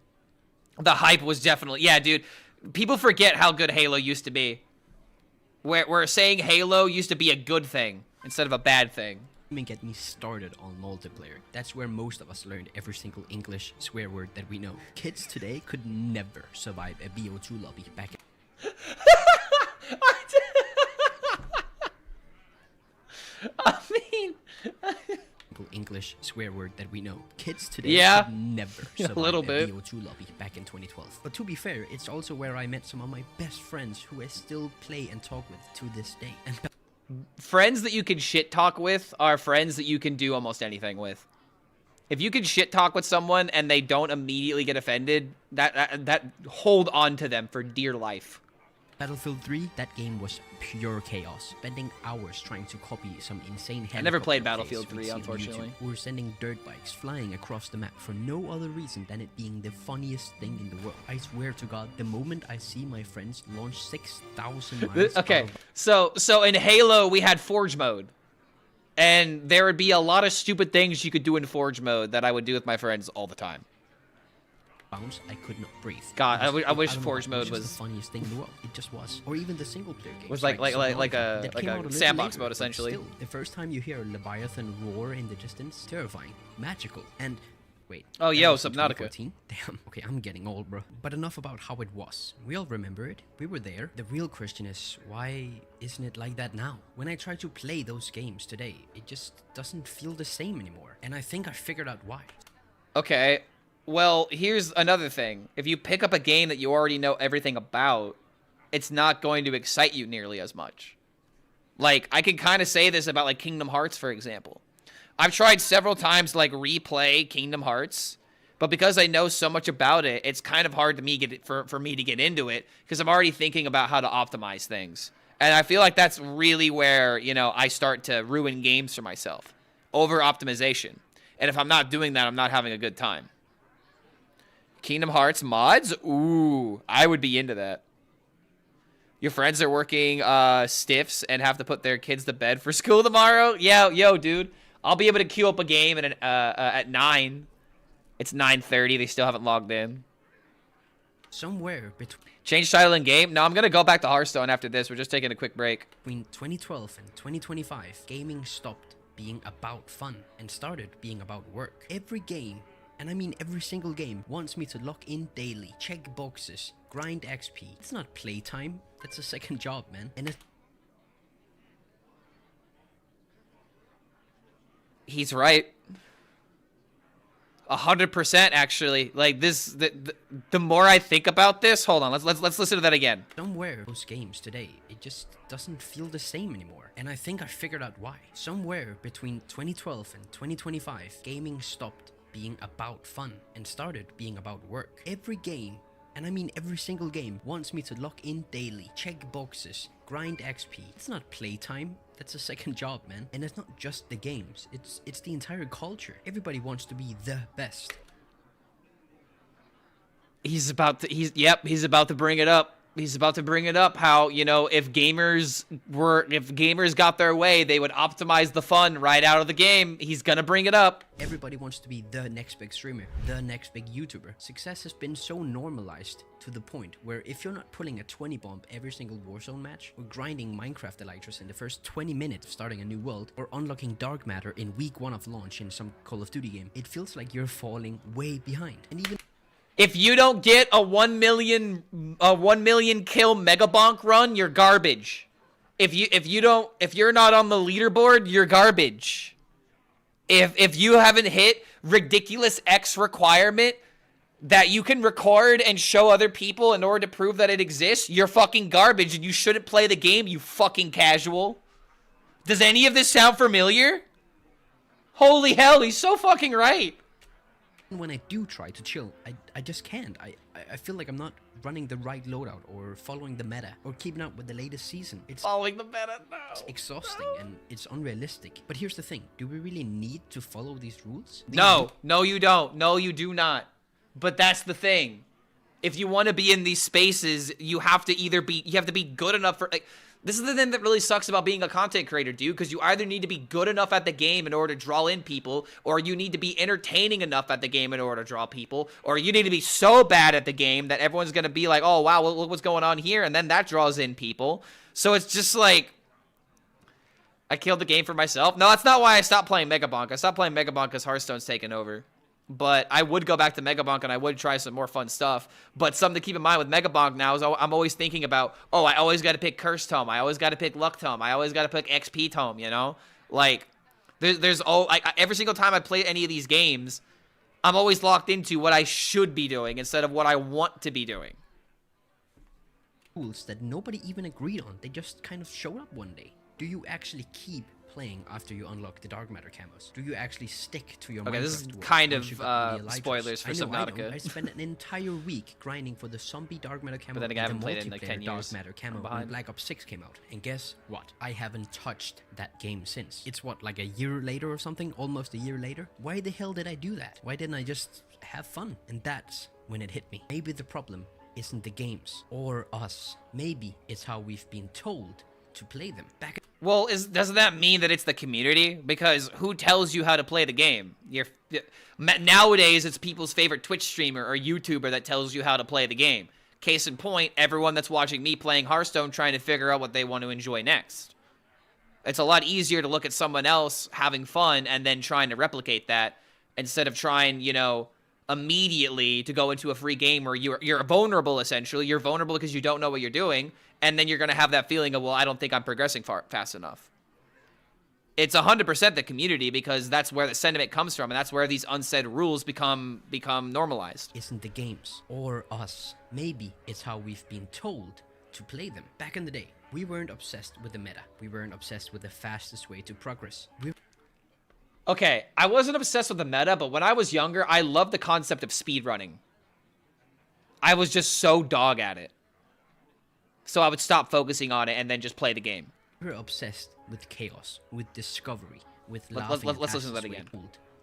The hype was definitely... Yeah, dude. People forget how good Halo used to be. Where saying Halo used to be a good thing instead of a bad thing. Even get me started on multiplayer. That's where most of us learned every single English swear word that we know. Kids today could never survive a BO2 lobby back in... I mean... English swear word that we know. Kids today could never survive a little a bit. BO2 lobby back in 2012. But to be fair, it's also where I met some of my best friends who I still play and talk with to this day. And friends that you can shit talk with are friends that you can do almost anything with. If you can shit talk with someone and they don't immediately get offended, that hold on to them for dear life. Battlefield 3, that game was pure chaos, spending hours trying to copy some insane I never played helicopter Battlefield plays we'd 3, see on unfortunately. YouTube. We were sending dirt bikes flying across the map for no other reason than it being the funniest thing in the world. I swear to God, the moment I see my friends launch 6,000 miles Okay, out of... so in Halo, we had Forge mode. And there would be a lot of stupid things you could do in Forge mode that I would do with my friends all the time. I could not breathe. God, I wish don't know, Forge it mode was was... the funniest thing in the world. It just was. Or even the single player games. Was like a sandbox mode, but essentially. Still, the first time you hear a Leviathan roar in the distance, terrifying, magical, and wait. Oh, that yo, was in Subnautica. 2014? Damn. Okay, I'm getting old, bro. But enough about how it was. We all remember it. We were there. The real question is, why isn't it like that now? When I try to play those games today, it just doesn't feel the same anymore. And I think I figured out why. Okay. Well, here's another thing. If you pick up a game that you already know everything about, it's not going to excite you nearly as much. Like, I can kind of say this about, like, Kingdom Hearts, for example. I've tried several times to, like, replay Kingdom Hearts, but because I know so much about it, it's kind of hard to for me to get into it, because I'm already thinking about how to optimize things. And I feel like that's really where, you know, I start to ruin games for myself. Over-optimization. And if I'm not doing that, I'm not having a good time. Kingdom Hearts mods? Ooh, I would be into that. Your friends are working stiffs and have to put their kids to bed for school tomorrow? Yeah, yo, dude. I'll be able to queue up a game at 9. It's 9:30. They still haven't logged in. Somewhere between... Change title in game? No, I'm going to go back to Hearthstone after this. We're just taking a quick break. Between 2012 and 2025, gaming stopped being about fun and started being about work. Every game, and I mean every single game, wants me to log in daily, check boxes, grind XP. It's not playtime. That's a second job, man. And he's right. 100% actually. Like this, the more I think about this, hold on, let's listen to that again. Somewhere those games today, it just doesn't feel the same anymore. And I think I figured out why. Somewhere between 2012 and 2025, gaming stopped being about fun and started being about work. Every game, and I mean every single game, wants me to log in daily, check boxes, grind XP. It's not playtime. That's a second job, man. And it's not just the games. It's the entire culture. Everybody wants to be the best. He's about to bring it up. He's about to bring it up how, you know, if gamers got their way, they would optimize the fun right out of the game. He's gonna bring it up. Everybody wants to be the next big streamer, the next big YouTuber. Success has been so normalized to the point where if you're not pulling a 20 bomb every single Warzone match, or grinding Minecraft elytras in the first 20 minutes of starting a new world, or unlocking dark matter in week 1 of launch in some Call of Duty game, it feels like you're falling way behind. And even if you don't get a 1 million kill mega bonk run, you're garbage. If you're not on the leaderboard, you're garbage. If you haven't hit ridiculous X requirement that you can record and show other people in order to prove that it exists, you're fucking garbage and you shouldn't play the game, you fucking casual. Does any of this sound familiar? Holy hell, he's so fucking right. when I do try to chill, I just can't. I feel like I'm not running the right loadout or following the meta or keeping up with the latest season. It's following the meta, no. It's exhausting and it's unrealistic. But here's the thing. Do we really need to follow these rules? No, you don't. No, you do not. But that's the thing. If you want to be in these spaces, you have to be good enough for, like, this is the thing that really sucks about being a content creator, dude, because you either need to be good enough at the game in order to draw in people, or you need to be entertaining enough at the game in order to draw people, or you need to be so bad at the game that everyone's going to be like, oh, wow, look what's going on here, and then that draws in people. So it's just like, I killed the game for myself. No, that's not why I stopped playing Megabonk. I stopped playing Megabonk because Hearthstone's taken over. But I would go back to Megabonk and I would try some more fun stuff. But something to keep in mind with Megabonk now is I'm always thinking about, oh, I always got to pick Curse Tome. I always got to pick Luck Tome. I always got to pick XP Tome, you know? Like, every single time I play any of these games, I'm always locked into what I should be doing instead of what I want to be doing. Rules that nobody even agreed on. They just kind of showed up one day. Do you actually keep playing after you unlock the dark matter camos? Do you actually stick to your Okay, Minecraft this is world kind of Elytras? spoilers for I Subnautica. I spent an entire week grinding for the zombie dark matter camo. But then again, I haven't and the played it in like 10 multiplayer dark years. matter camo when Black Ops 6 came out. And guess what? I haven't touched that game since. It's what, like a year later or something? Almost a year later? Why the hell did I do that? Why didn't I just have fun? And that's when it hit me. Maybe the problem isn't the games or us. Maybe it's how we've been told to play them. Well, doesn't that mean that it's the community? Because who tells you how to play the game? Nowadays, it's people's favorite Twitch streamer or YouTuber that tells you how to play the game. Case in point, everyone that's watching me playing Hearthstone trying to figure out what they want to enjoy next. It's a lot easier to look at someone else having fun and then trying to replicate that instead of trying, you know, immediately to go into a free game where you're vulnerable, essentially. You're vulnerable because you don't know what you're doing, and then you're going to have that feeling of, well, I don't think I'm progressing fast enough. It's 100% the community, because that's where the sentiment comes from, and that's where these unsaid rules become normalized. Isn't the games or us. Maybe it's how we've been told to play them. Back in the day, we weren't obsessed with the meta. We weren't obsessed with the fastest way to progress. Okay, I wasn't obsessed with the meta, but when I was younger, I loved the concept of speedrunning. I was just so dog at it. So I would stop focusing on it and then just play the game. We were obsessed with chaos, with discovery, with let's listen to that again.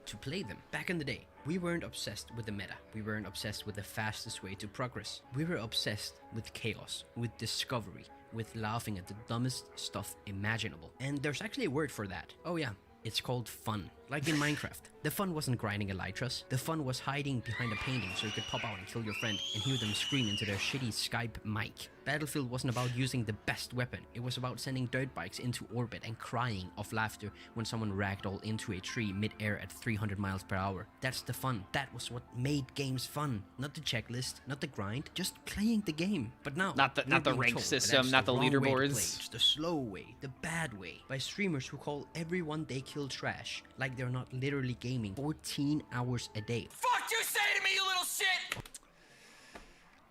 To play them. Back in the day, we weren't obsessed with the meta. We weren't obsessed with the fastest way to progress. We were obsessed with chaos, with discovery, with laughing at the dumbest stuff imaginable. And there's actually a word for that. Oh yeah. It's called fun. Like in Minecraft. The fun wasn't grinding elytras. The fun was hiding behind a painting so you could pop out and kill your friend and hear them scream into their shitty Skype mic. Battlefield wasn't about using the best weapon. It was about sending dirt bikes into orbit and crying of laughter when someone ragdolled into a tree mid-air at 300 miles per hour. That's the fun. That was what made games fun. Not the checklist, not the grind, just playing the game. But now, not the rank system, not the leaderboards. It's the slow way, the bad way, by streamers who call everyone they kill trash, like they're not literally gaming 14 hours a day. Fuck you say to me, you little shit!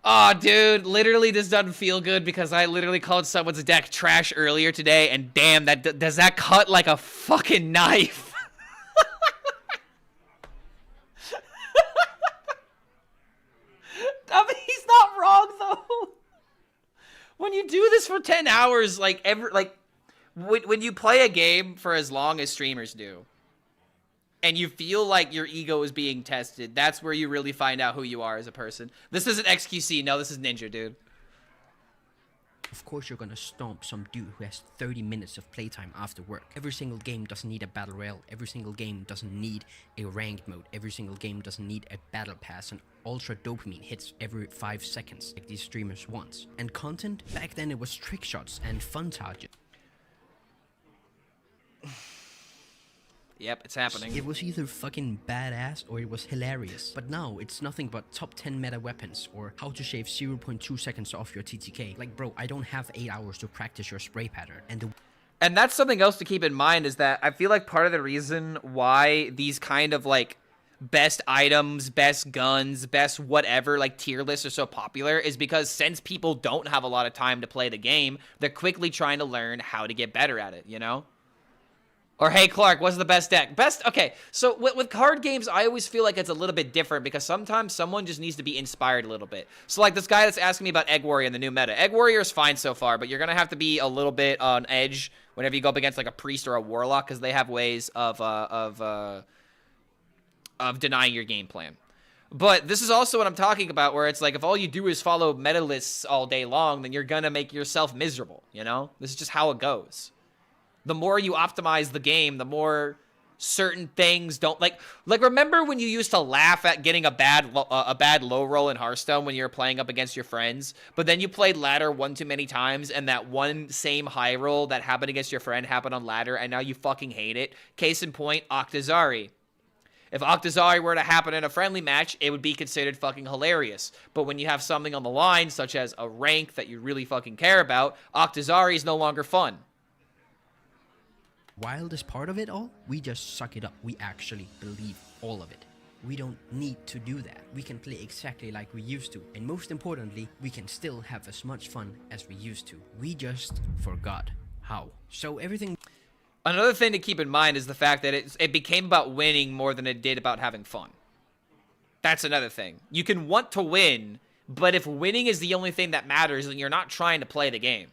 Aw, dude, literally this doesn't feel good because I literally called someone's deck trash earlier today, and damn, does that cut like a fucking knife? I mean, he's not wrong though. When you do this for 10 hours, like when you play a game for as long as streamers do, and you feel like your ego is being tested, that's where you really find out who you are as a person. This isn't XQC, no, this is Ninja, dude. Of course you're gonna stomp some dude who has 30 minutes of playtime after work. Every single game doesn't need a battle royale. Every single game doesn't need a ranked mode. Every single game doesn't need a battle pass and ultra dopamine hits every 5 seconds like these streamers want. And content, back then it was trick shots and fun targets. Yep, it's happening. It was either fucking badass or it was hilarious. But now, it's nothing but top 10 meta weapons or how to shave 0.2 seconds off your TTK. Like, bro, I don't have 8 hours to practice your spray pattern. And that's something else to keep in mind, is that I feel like part of the reason why these kind of like best items, best guns, best whatever, like tier lists are so popular is because since people don't have a lot of time to play the game, they're quickly trying to learn how to get better at it, you know? Or, hey, Clark, what's the best deck? Okay, so with card games, I always feel like it's a little bit different because sometimes someone just needs to be inspired a little bit. So, like, this guy that's asking me about Egg Warrior in the new meta. Egg Warrior is fine so far, but you're going to have to be a little bit on edge whenever you go up against, like, a Priest or a Warlock because they have ways of denying your game plan. But this is also what I'm talking about, where it's like, if all you do is follow meta lists all day long, then you're going to make yourself miserable, you know? This is just how it goes. The more you optimize the game, the more certain things don't like remember when you used to laugh at getting a bad low roll in Hearthstone when you were playing up against your friends, but then you played ladder one too many times and that one same high roll that happened against your friend happened on ladder and now you fucking hate it. Case in point, Octazari. If Octazari were to happen in a friendly match, it would be considered fucking hilarious. But when you have something on the line, such as a rank that you really fucking care about, Octazari is no longer fun. Wildest part of it all, we just suck it up. We actually believe all of it. We don't need to do that. We can play exactly like we used to. And most importantly, we can still have as much fun as we used to. We just forgot how. So everything... Another thing to keep in mind is the fact that it became about winning more than it did about having fun. That's another thing. You can want to win, but if winning is the only thing that matters, then you're not trying to play the game.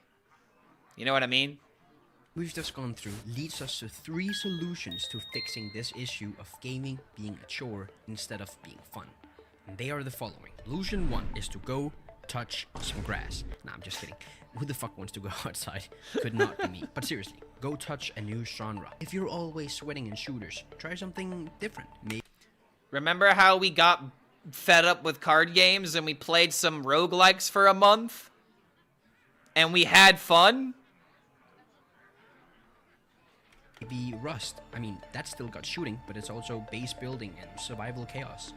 You know what I mean? We've just gone through leads us to 3 solutions to fixing this issue of gaming being a chore instead of being fun. And they are the following. Solution 1 is to go touch some grass. Nah, I'm just kidding. Who the fuck wants to go outside? Could not be me. But seriously, go touch a new genre. If you're always sweating in shooters, try something different. Remember how we got fed up with card games and we played some roguelikes for a month? And we had fun? Maybe Rust. I mean, that's still got shooting, but it's also base building and survival chaos.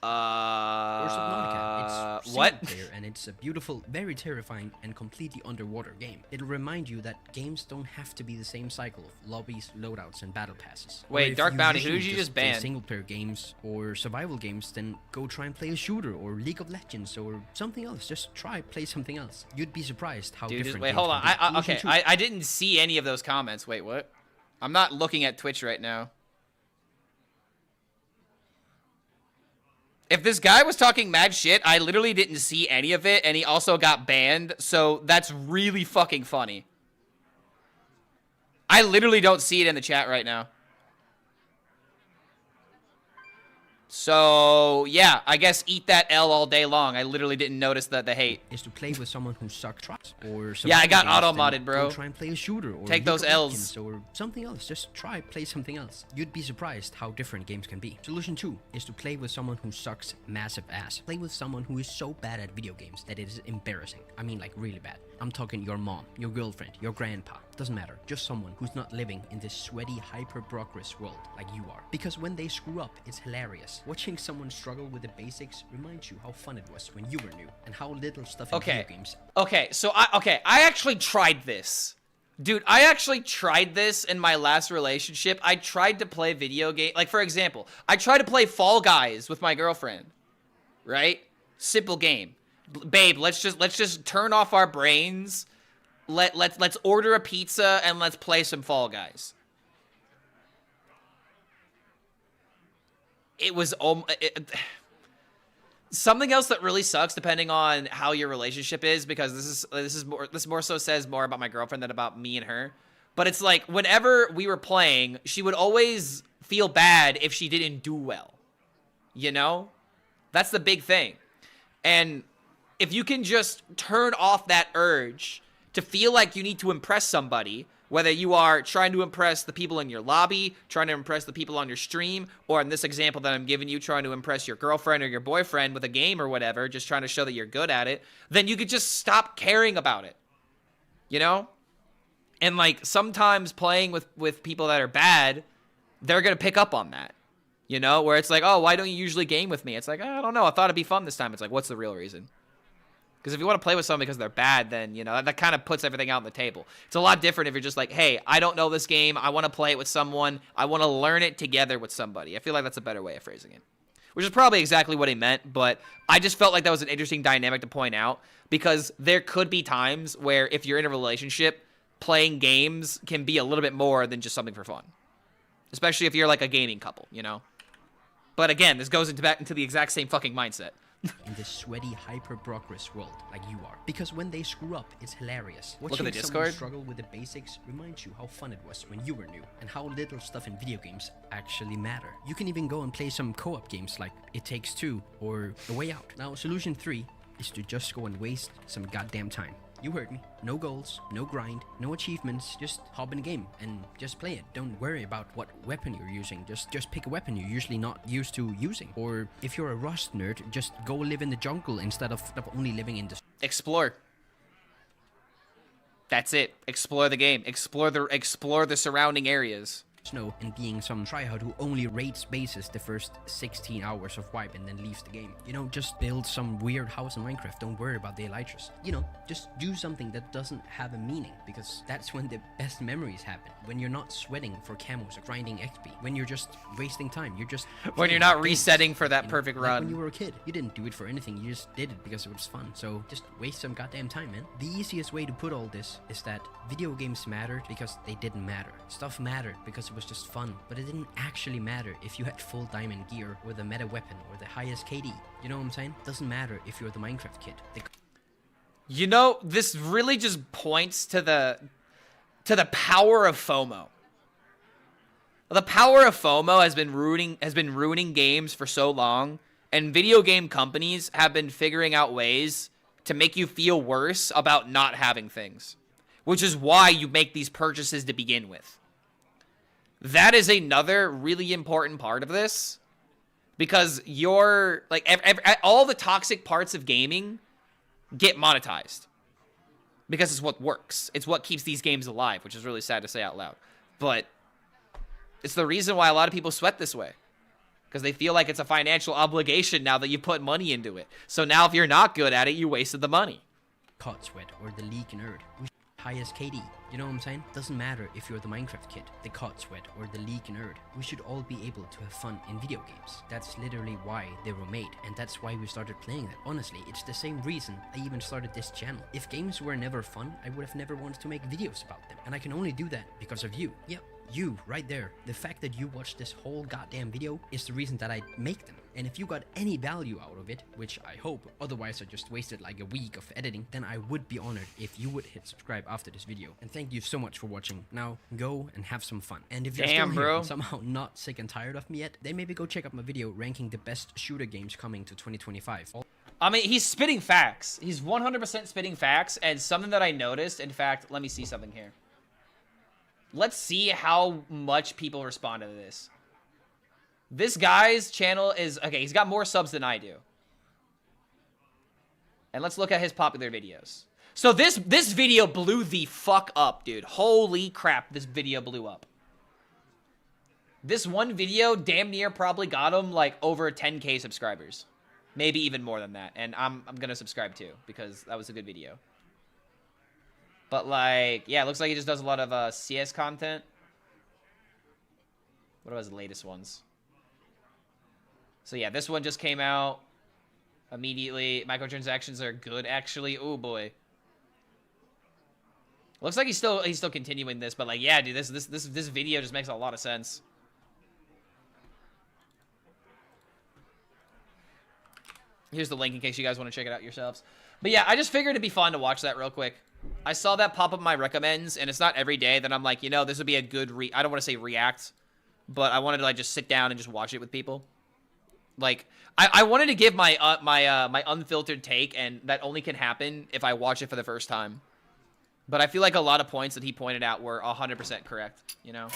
Or Subnautica. It's what? Player, and it's a beautiful, very terrifying, and completely underwater game. It'll remind you that games don't have to be the same cycle of lobbies, loadouts, and battle passes. Wait, Dark Bounty, who did you just ban? Single-player games or survival games, then go try and play a shooter or League of Legends or something else. Just play something else. You'd be surprised how different. Wait, hold on. I didn't see any of those comments. Wait, what? I'm not looking at Twitch right now. If this guy was talking mad shit, I literally didn't see any of it, and he also got banned, so that's really fucking funny. I literally don't see it in the chat right now. So, yeah, I guess eat that L all day long. I literally didn't notice the hate. Is to play with someone who sucks. Or yeah, I got auto-modded, bro. Try and play a shooter or take those L's. Or something else. Just play something else. You'd be surprised how different games can be. Solution 2 is to play with someone who sucks massive ass. Play with someone who is so bad at video games that it is embarrassing. I mean, like, really bad. I'm talking your mom, your girlfriend, your grandpa. Doesn't matter. Just someone who's not living in this sweaty, hyper-progress world like you are. Because when they screw up, it's hilarious. Watching someone struggle with the basics reminds you how fun it was when you were new and how little stuff in video games. Okay, so I actually tried this. Dude, I actually tried this in my last relationship. I tried to play video game. Like, for example, I tried to play Fall Guys with my girlfriend. Right? Simple game. Babe, let's just turn off our brains. Let's order a pizza and let's play some Fall Guys. It was something else that really sucks, depending on how your relationship is, because this more so says more about my girlfriend than about me and her. But it's like, whenever we were playing, she would always feel bad if she didn't do well. You know? That's the big thing. And if you can just turn off that urge to feel like you need to impress somebody, whether you are trying to impress the people in your lobby, trying to impress the people on your stream, or in this example that I'm giving you, trying to impress your girlfriend or your boyfriend with a game or whatever, just trying to show that you're good at it, then you could just stop caring about it. You know? And like, sometimes playing with people that are bad, they're going to pick up on that. You know? Where it's like, oh, why don't you usually game with me? It's like, I don't know. I thought it'd be fun this time. It's like, what's the real reason? Because if you want to play with someone because they're bad, then, you know, that kind of puts everything out on the table. It's a lot different if you're just like, hey, I don't know this game. I want to play it with someone. I want to learn it together with somebody. I feel like that's a better way of phrasing it. Which is probably exactly what he meant, but I just felt like that was an interesting dynamic to point out, because there could be times where if you're in a relationship, playing games can be a little bit more than just something for fun. Especially if you're like a gaming couple, you know? But again, this goes back into the exact same fucking mindset. In this sweaty, hyper-progress world like you are. Because when they screw up, it's hilarious. Look at the Discord. Someone struggle with the basics reminds you how fun it was when you were new, and how little stuff in video games actually matter. You can even go and play some co-op games like It Takes Two or A Way Out. Now, solution 3 is to just go and waste some goddamn time. You heard me. No goals, no grind, no achievements. Just hop in a game and just play it. Don't worry about what weapon you're using. Just pick a weapon you're usually not used to using. Or if you're a Rust nerd, just go live in the jungle instead of only living in the... Explore. That's it. Explore the game. Explore the surrounding areas. Snow and being some tryhard who only raids bases the first 16 hours of wipe and then leaves the game. You know, just build some weird house in Minecraft. Don't worry about the elytras. You know, just do something that doesn't have a meaning, because that's when the best memories happen. When you're not sweating for camos or grinding XP. When you're just wasting time. You're just... When you're not resetting for that perfect run. Like when you were a kid, you didn't do it for anything. You just did it because it was fun. So just waste some goddamn time, man. The easiest way to put all this is that video games mattered because they didn't matter. Stuff mattered because it was just fun, but it didn't actually matter if you had full diamond gear or the meta weapon or the highest KD. You know what I'm saying? Doesn't matter if you're the Minecraft kid. You know, this really just points to the power of FOMO. The power of FOMO has been ruining games for so long, and video game companies have been figuring out ways to make you feel worse about not having things, which is why you make these purchases to begin with. That is another really important part of this, because you're like all the toxic parts of gaming get monetized because it's what works. It's what keeps these games alive, which is really sad to say out loud, but it's the reason why a lot of people sweat this way, because they feel like it's a financial obligation now that you put money into it. So now if you're not good at it, you wasted the money. COD sweat or the League nerd. Highest KD. You know what I'm saying? Doesn't matter if you're the Minecraft kid, the COD sweat, or the League nerd. We should all be able to have fun in video games. That's literally why they were made, and that's why we started playing them. Honestly, it's the same reason I even started this channel. If games were never fun, I would have never wanted to make videos about them. And I can only do that because of you. Yep, you, right there. The fact that you watched this whole goddamn video is the reason that I make them. And if you got any value out of it, which I hope, otherwise I just wasted like a week of editing, then I would be honored if you would hit subscribe after this video. And thank you so much for watching. Now, go and have some fun. And if you're still here and somehow not sick and tired of me yet, then maybe go check out my video ranking the best shooter games coming to 2025. I mean, he's spitting facts. He's 100% spitting facts, and something that I noticed, in fact, let me see something here. Let's see how much people respond to this. This guy's channel is... Okay, he's got more subs than I do. And let's look at his popular videos. So this video blew the fuck up, dude. Holy crap, this video blew up. This one video damn near probably got him like over 10K subscribers. Maybe even more than that. And I'm gonna subscribe too, because that was a good video. But like, yeah, it looks like he just does a lot of CS content. What was the latest ones? So yeah, this one just came out immediately. Microtransactions are good, actually. Oh boy. Looks like he's still continuing this, but like, yeah, dude, this video just makes a lot of sense. Here's the link in case you guys want to check it out yourselves. But yeah, I just figured it'd be fun to watch that real quick. I saw that pop up in my recommends, and it's not every day that I'm like, you know, this would be a good I don't want to say react, but I wanted to like just sit down and just watch it with people. Like, I wanted to give my my unfiltered take, and that only can happen if I watch it for the first time. But I feel like a lot of points that he pointed out were 100% correct, you know?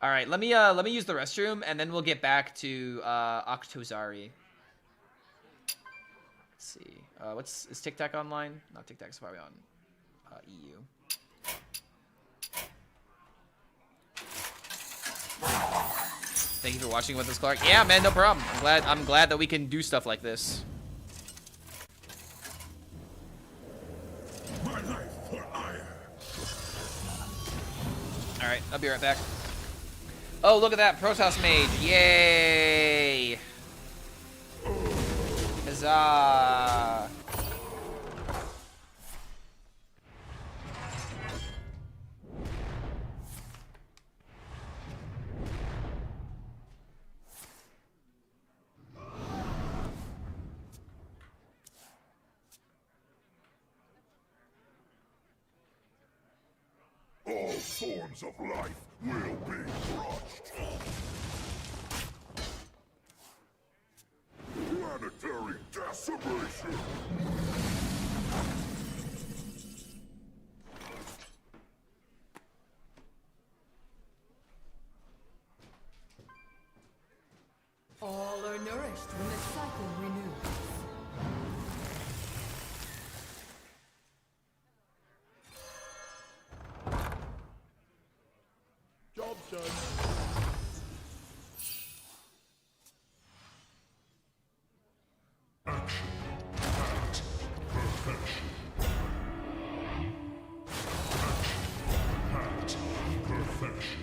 All right, let me use the restroom, and then we'll get back to Octozari. Let's see. Is TikTok online? Not TikTok, it's probably on EU. Thank you for watching with us, Clark. Yeah, man, no problem. I'm glad that we can do stuff like this. My life for ire. All right, I'll be right back. Oh, look at that Protoss Mage! Yay! Huzzah! All forms of life will be crushed. Planetary decimation. All are nourished when the cycle renews. Job done. Action. Act. Perfection. Action. Act. Perfection.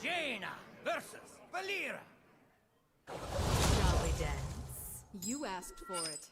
Jaina versus Valera. Shall we dance? You asked for it.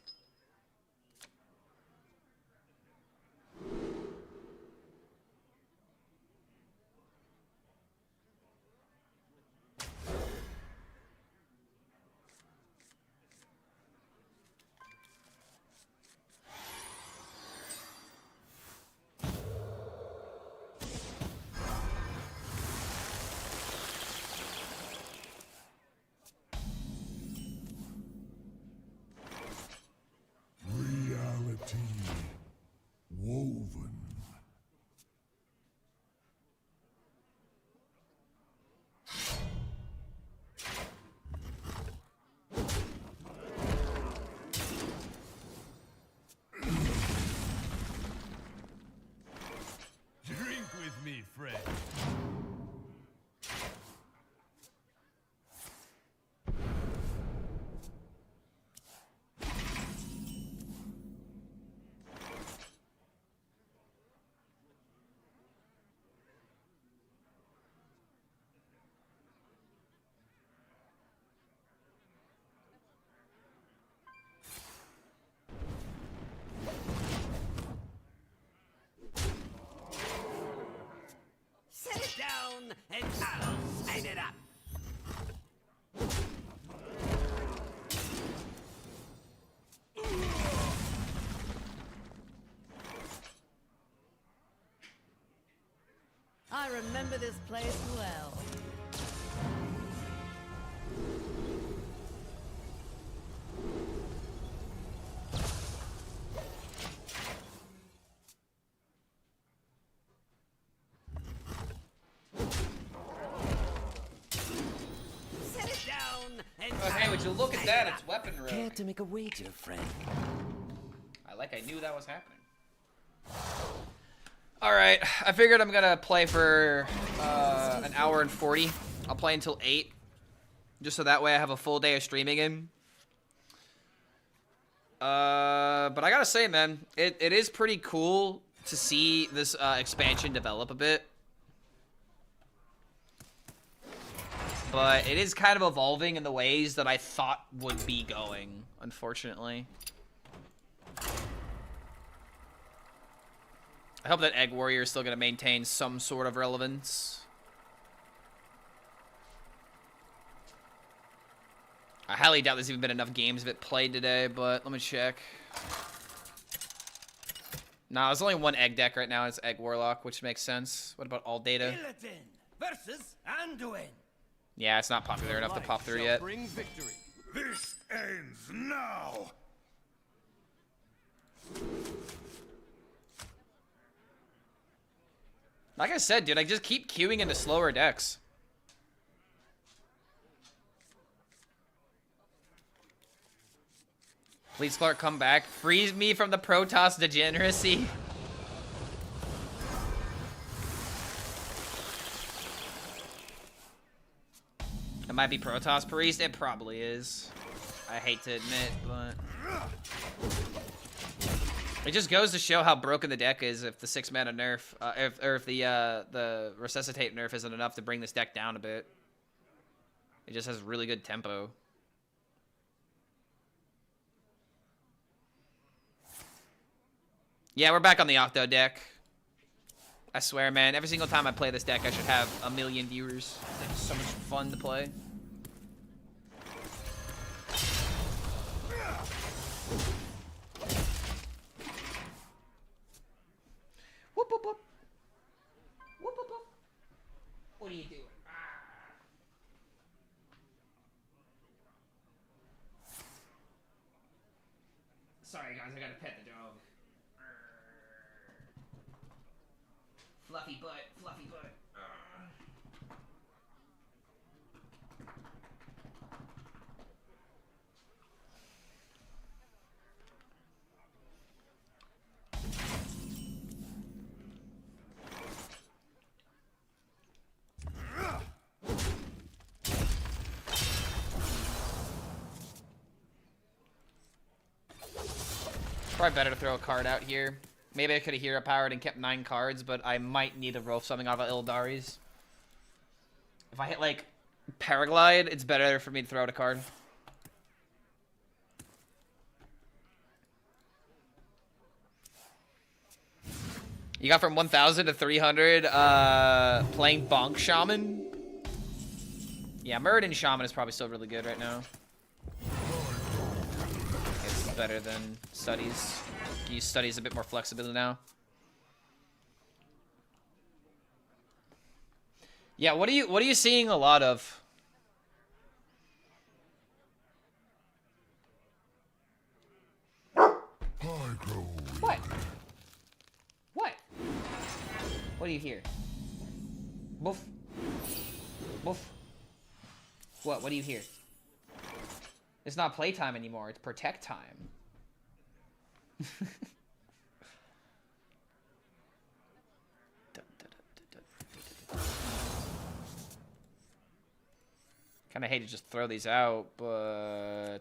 Line it up. I remember this place well. Set it down and Okay, would you look at that? It's weapon rogue. care to make a wager, friend? I knew that was happening. Alright, I figured I'm gonna play for an hour and 40. I'll play until 8. Just so that way I have a full day of streaming in. But I gotta say, man, it is pretty cool to see this expansion develop a bit. But it is kind of evolving in the ways that I thought would be going, unfortunately. I hope that Egg Warrior is still going to maintain some sort of relevance. I highly doubt there's even been enough games of it played today, but let me check. Nah, there's only one Egg deck right now. It's Egg Warlock, which makes sense. What about all data? Illidan versus Anduin. Yeah, it's not popular enough to pop through yet. Bring victory. This ends now. Like I said, dude, I just keep queuing into slower decks. Please, Clark, come back. Freeze me from the Protoss degeneracy. It might be Protoss Priest. It probably is. I hate to admit, but... It just goes to show how broken the deck is if the 6-mana nerf, if the Resuscitate nerf isn't enough to bring this deck down a bit. It just has really good tempo. Yeah, we're back on the Octo deck. I swear, man, every single time I play this deck, I should have 1 million viewers. It's so much fun to play. Whoop, whoop, whoop. Whoop, whoop, whoop. What are you doing? Sorry, guys, I gotta pet the dog. Fluffy butt, fluffy butt. Probably better to throw a card out here. Maybe I could have hero powered and kept 9 cards, but I might need to roll something out of Ildari's. If I hit like Paraglide, it's better for me to throw out a card. You got from 1,000 to 300 playing Bonk Shaman. Yeah, Muradin Shaman is probably still really good right now. It's better than Studies. Use Studies a bit more flexibility now. Yeah, what are you seeing a lot of? What? What? What do you hear? Woof. Woof. What do you hear? It's not playtime anymore, it's protect time. Kinda hate to just throw these out, but...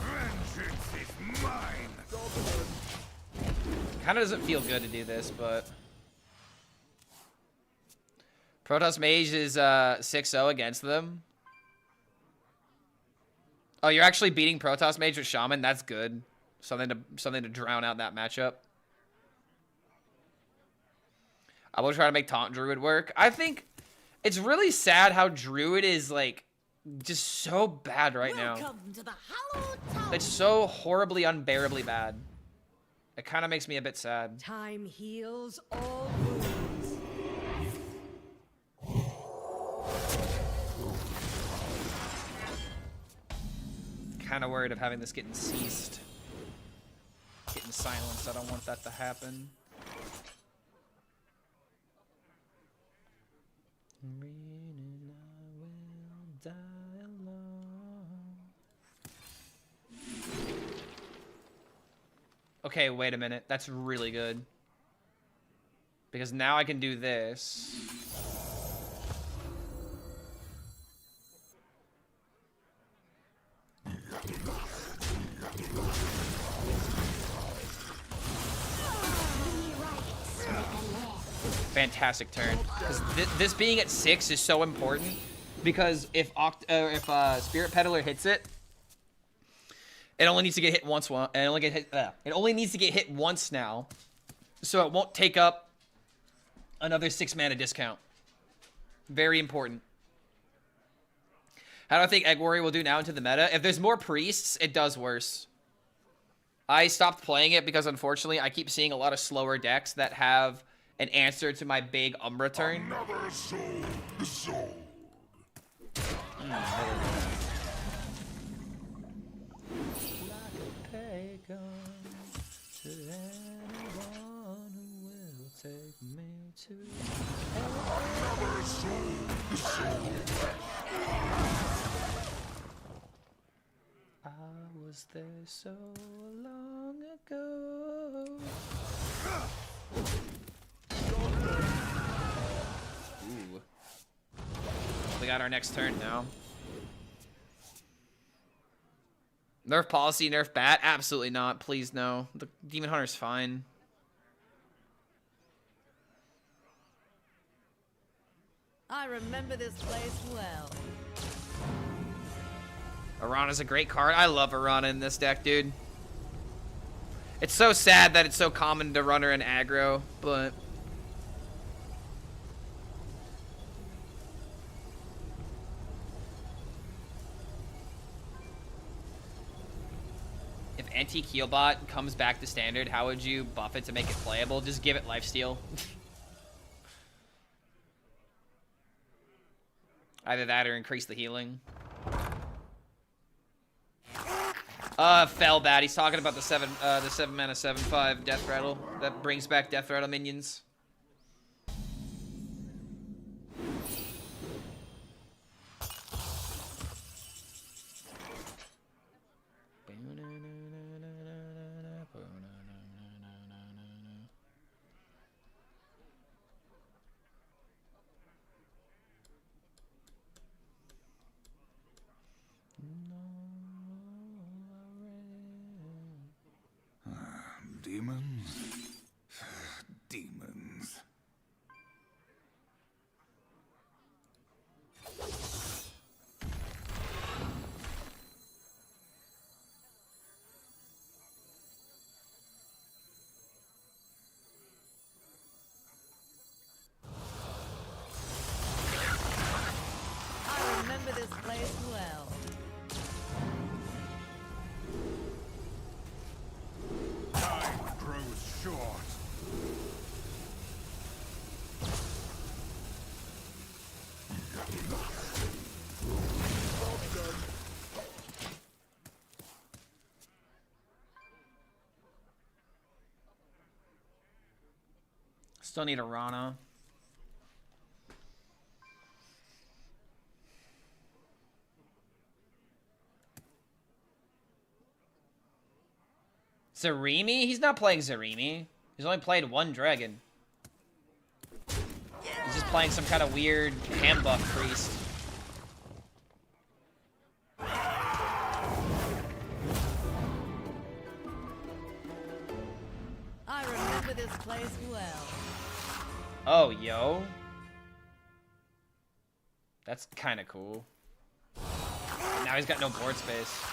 Vengeance is mine. Kinda doesn't feel good to do this, but... Protoss Mage is 6-0 against them. Oh, you're actually beating Protoss Mage with Shaman? That's good. Something to drown out that matchup. I will try to make Taunt Druid work. I think it's really sad how Druid is, like, just so bad right now. To the hallowed tower. It's so horribly, unbearably bad. It kind of makes me a bit sad. Time heals all wounds. Kind of worried of having this getting ceased. Getting silenced. I don't want that to happen. Okay, wait a minute. That's really good. Because now I can do this. Fantastic turn. Because this being at 6 is so important. Because if Spirit Peddler hits it, it only needs to get hit once. It only needs to get hit once now, so it won't take up another 6 mana discount. Very important. How do I think Egg Warrior will do now into the meta? If there's more priests, it does worse. I stopped playing it because unfortunately I keep seeing a lot of slower decks that have an answer to my big Umbra turn. Another soul. I was there so long ago. Ooh. We got our next turn now. Nerf policy, nerf bat? Absolutely not. Please no. The Demon Hunter's fine. I remember this place well. Arana's a great card. I love Arana in this deck, dude. It's so sad that it's so common to run her in aggro, but... If Antique Healbot comes back to standard, how would you buff it to make it playable? Just give it lifesteal. Either that or increase the healing. Fell bad. He's talking about the 7 mana 7/5 Death Rattle that brings back Death Rattle minions. Demons. Demons. I remember this place well. Time grows short. Still need a Rana. Zarimi? He's not playing Zarimi. He's only played one dragon. He's just playing some kind of weird hand buff priest. I remember this place well. Oh, yo. That's kind of cool. Now he's got no board space.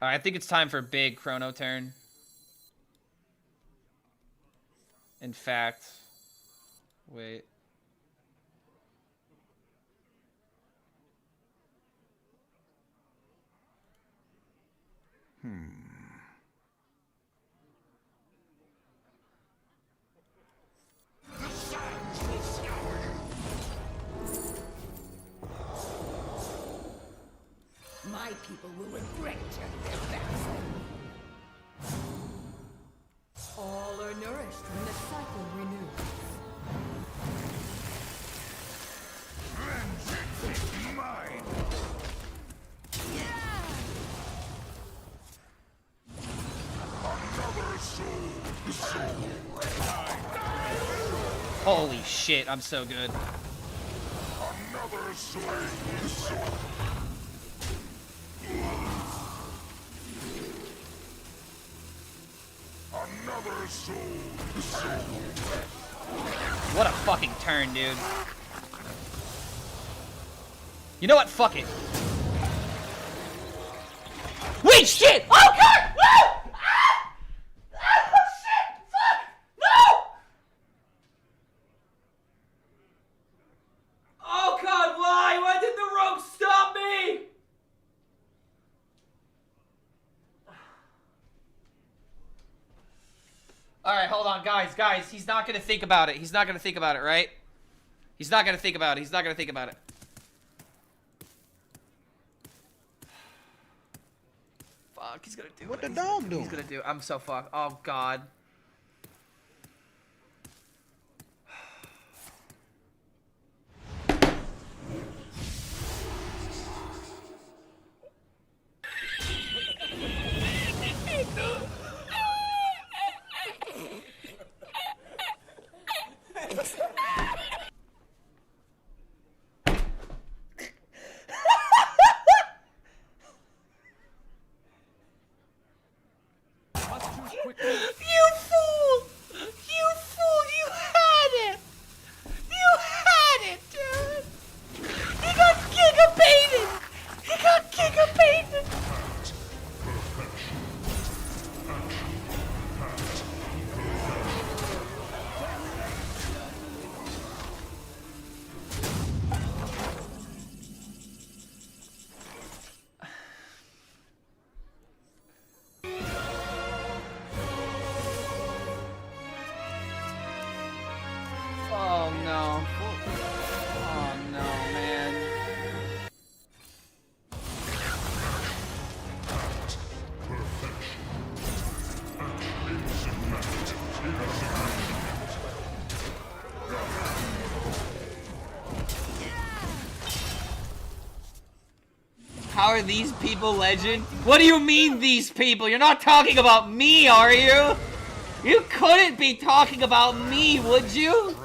Alright, I think it's time for a big chrono turn. In fact, wait. My people will regret their backside. All are nourished when the cycle renews. Vengeance is mine. Another soul. Holy shit, I'm so good. Another soul. Another soul. What a fucking turn, dude. You know what? Fuck it. Wait, shit! Oh, God! No! Ah! Ah, shit! Fuck! No! Oh, God, why? Why did the rope stop me? Alright, hold on, guys, he's not gonna think about it. He's not gonna think about it, right? He's not gonna think about it. He's not gonna think about it. Fuck, he's gonna do it. What the dog doing? He's gonna do it. I'm so fucked. Oh, God. You fool! You fool! You had it! You had it, dude! He got giga-baited! He got giga-baited! Oh no. Oh no, man. How are these people legend? What do you mean these people? You're not talking about me, are you? You couldn't be talking about me, would you?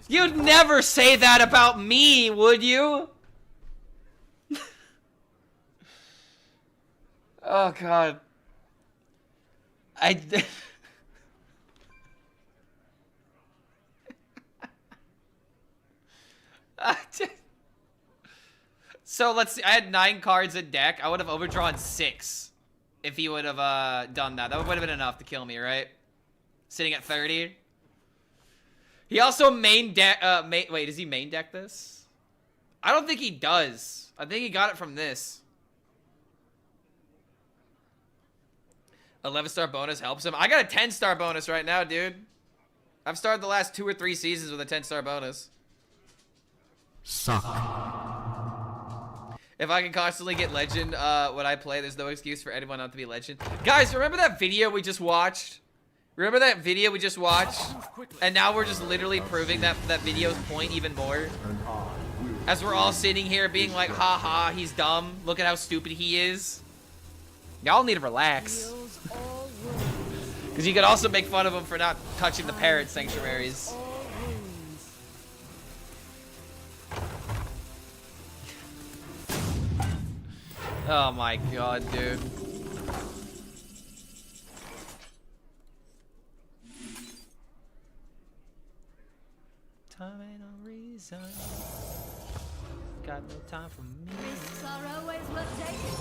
You'd never say that about me, would you? Oh, God. So let's see. I had 9 cards in deck. I would have overdrawn 6 if he would have done that. That would have been enough to kill me, right? Sitting at 30. He also main deck. Wait, does he main deck this? I don't think he does. I think he got it from this. 11-star bonus helps him. I got a 10-star bonus right now, dude. I've started the last 2 or 3 seasons with a 10-star bonus. Suck. If I can constantly get legend when I play, there's no excuse for anyone not to be legend. Guys, remember that video we just watched? Remember that video we just watched? And now we're just literally proving that video's point even more. As we're all sitting here being like, ha ha, he's dumb. Look at how stupid he is. Y'all need to relax. Because you could also make fun of him for not touching the parrot sanctuaries. Oh my god, dude. Time ain't no reason. Got no time for me. Risks are always worth taking.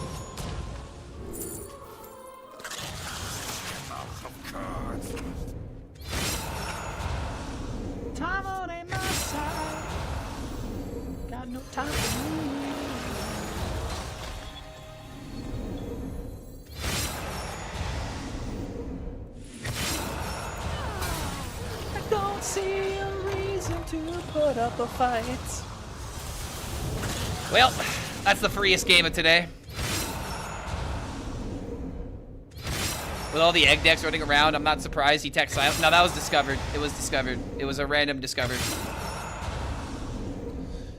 see a reason to put up a fight. Well, that's the freest game of today. With all the egg decks running around, I'm not surprised he tech silent. No, that was discovered. It was discovered. It was a random discovered.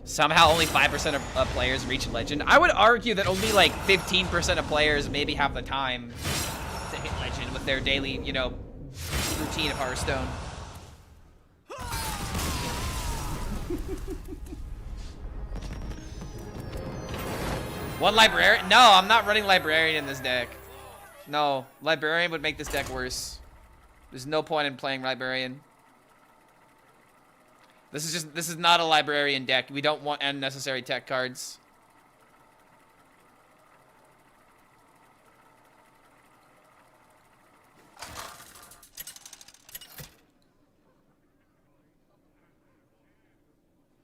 Somehow only 5% of players reach Legend. I would argue that only like 15% of players maybe have the time to hit Legend with their daily, you know, routine of Hearthstone. One Librarian? No, I'm not running Librarian in this deck. No, Librarian would make this deck worse. There's no point in playing Librarian. This is not a Librarian deck. We don't want unnecessary tech cards.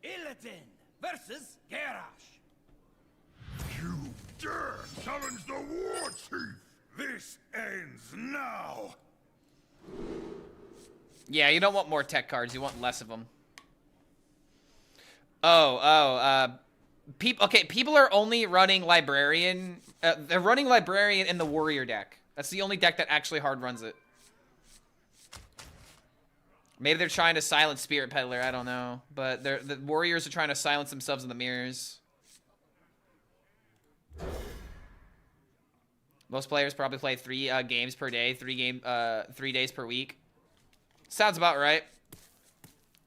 Illidan versus Garrosh. You dare challenge the war chief! This ends now! Yeah, you don't want more tech cards. You want less of them. People are only running Librarian. They're running Librarian in the Warrior deck. That's the only deck that actually hard runs it. Maybe they're trying to silence Spirit Peddler. I don't know. But the Warriors are trying to silence themselves in the mirrors. Most players probably play 3 games per day, 3 days per week. Sounds about right.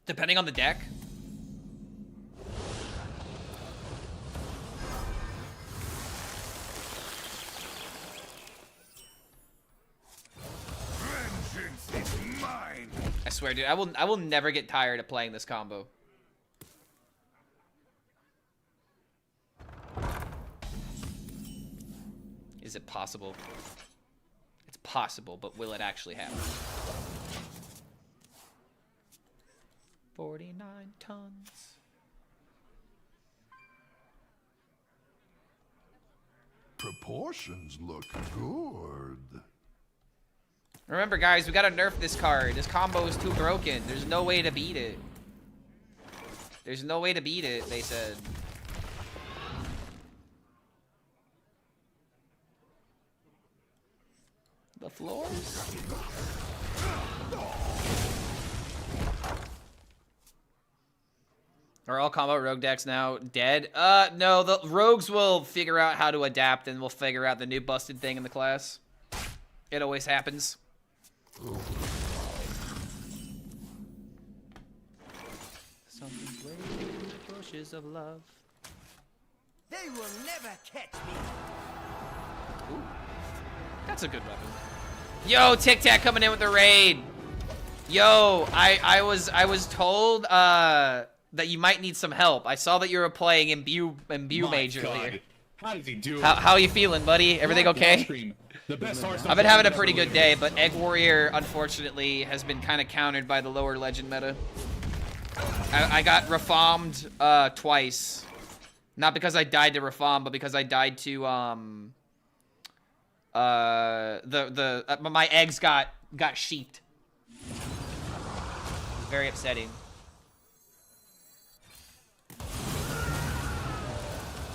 Depending on the deck. Vengeance is mine! I swear, dude, I will never get tired of playing this combo. Is it possible? It's possible, but will it actually happen? 49 tons. Proportions look good. Remember, guys, we gotta nerf this card. This combo is too broken. There's no way to beat it. There's no way to beat it, they said. The floors? Are all combo rogue decks now dead? No, the rogues will figure out how to adapt and we'll figure out the new busted thing in the class. It always happens. Something's waiting in the bushes of love. They will never catch me. Ooh. That's a good weapon. Yo, Tic Tac coming in with the raid. Yo, I was told that you might need some help. I saw that you were playing Imbue Mage earlier. How did he do it? How you feeling, buddy? Everything okay? The best I've been having a pretty good day, but Egg Warrior, unfortunately, has been kind of countered by the lower Legend meta. I got reformed twice. Not because I died to reform, but because I died to my eggs got sheeped. Very upsetting.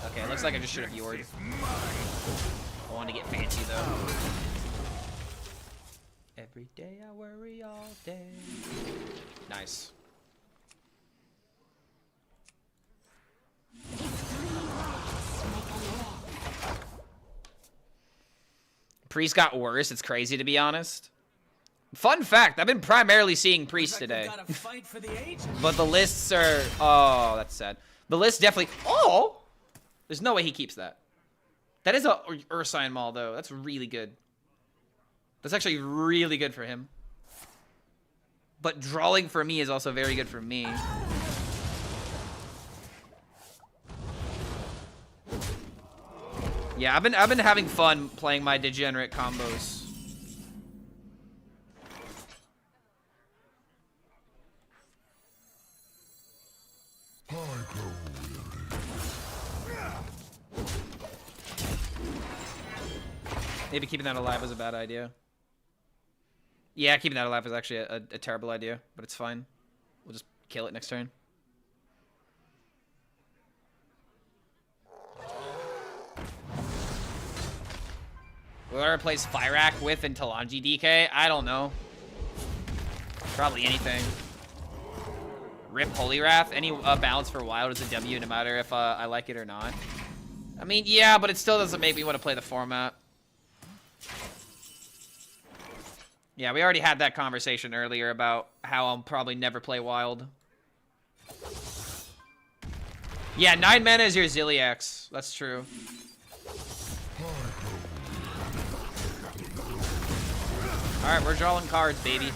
Okay, it looks like I just should have Yored. I want to get fancy though. Every day I worry all day. Nice. Priest got worse. It's crazy, to be honest. Fun fact, I've been primarily seeing Priest today. But the lists are... Oh, that's sad. The list definitely... Oh! There's no way he keeps that. That is a Ursine Maul, though. That's really good. That's actually really good for him. But drawing for me is also very good for me. Yeah, I've been having fun playing my degenerate combos. Maybe keeping that alive was a bad idea. Yeah, keeping that alive was actually a terrible idea, but it's fine. We'll just kill it next turn. Whoever replace Fyrakk with and Talanji DK? I don't know. Probably anything. Rip Holy Wrath. Any balance for Wild is a W no matter if I like it or not. I mean, yeah, but it still doesn't make me want to play the format. Yeah, we already had that conversation earlier about how I'll probably never play Wild. Yeah, 9 mana is your Zilliax. That's true. Alright, we're drawing cards, baby.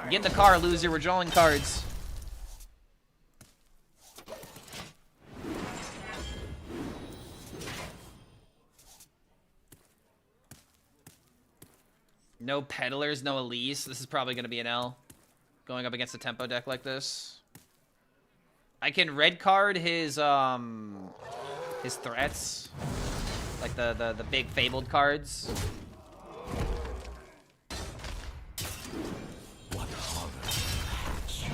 Get in the car, loser. We're drawing cards. No Peddlers, no Elise. This is probably going to be an L. Going up against a tempo deck like this. I can red card his threats. Like the big Fabled cards.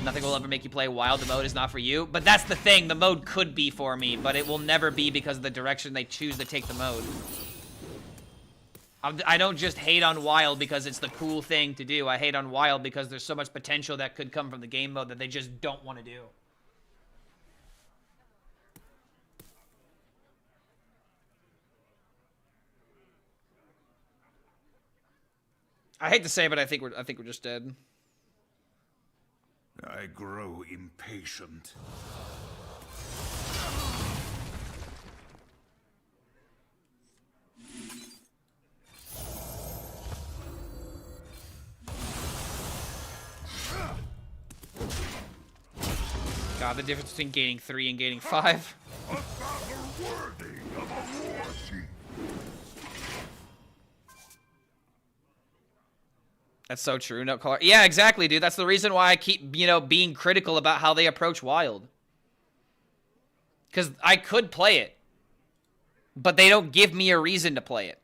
Nothing will ever make you play Wild. The mode is not for you. But that's the thing. The mode could be for me, but it will never be because of the direction they choose to take the mode. I don't just hate on Wild because it's the cool thing to do. I hate on Wild because there's so much potential that could come from the game mode that they just don't want to do. I hate to say, but I think we're just dead. I grow impatient. God, the difference between gaining 3 and gaining 5. A battle worthy of a war chief. That's so true. No color. Yeah, exactly, dude. That's the reason why I keep, you know, being critical about how they approach Wild. Because I could play it, but they don't give me a reason to play it.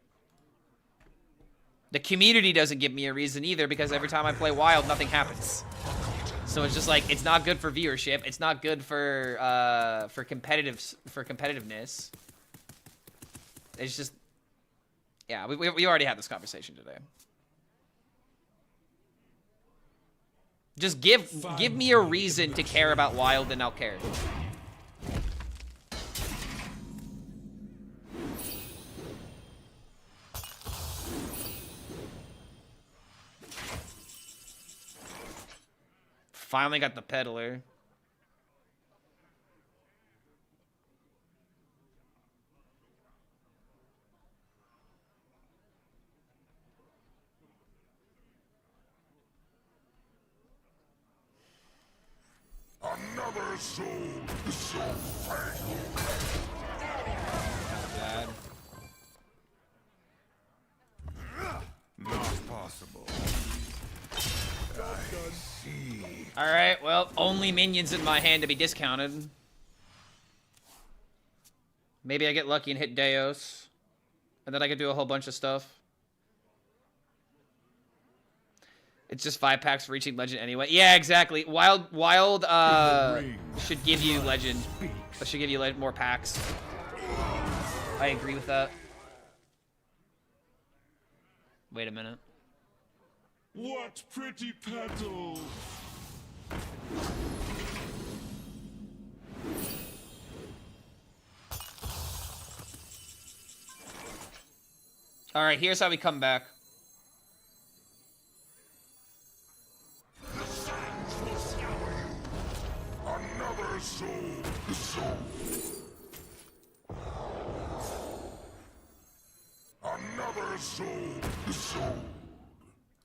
The community doesn't give me a reason either because every time I play Wild, nothing happens. So it's just like, it's not good for viewership. It's not good for competitiveness. It's just, yeah, we already had this conversation today. Just give me a reason to care about Wild and I'll care. Finally got the Peddler. Another soul, the soul Bad. Not possible. I see. Alright, well, only minions in my hand to be discounted. Maybe I get lucky and hit Deos. And then I can do a whole bunch of stuff. It's just 5 packs for reaching Legend anyway. Yeah, exactly. Wild should give you Legend. It should give you more packs. I agree with that. Wait a minute. What pretty petals! Alright, here's how we come back. Another soul, the soul. Another soul, the soul.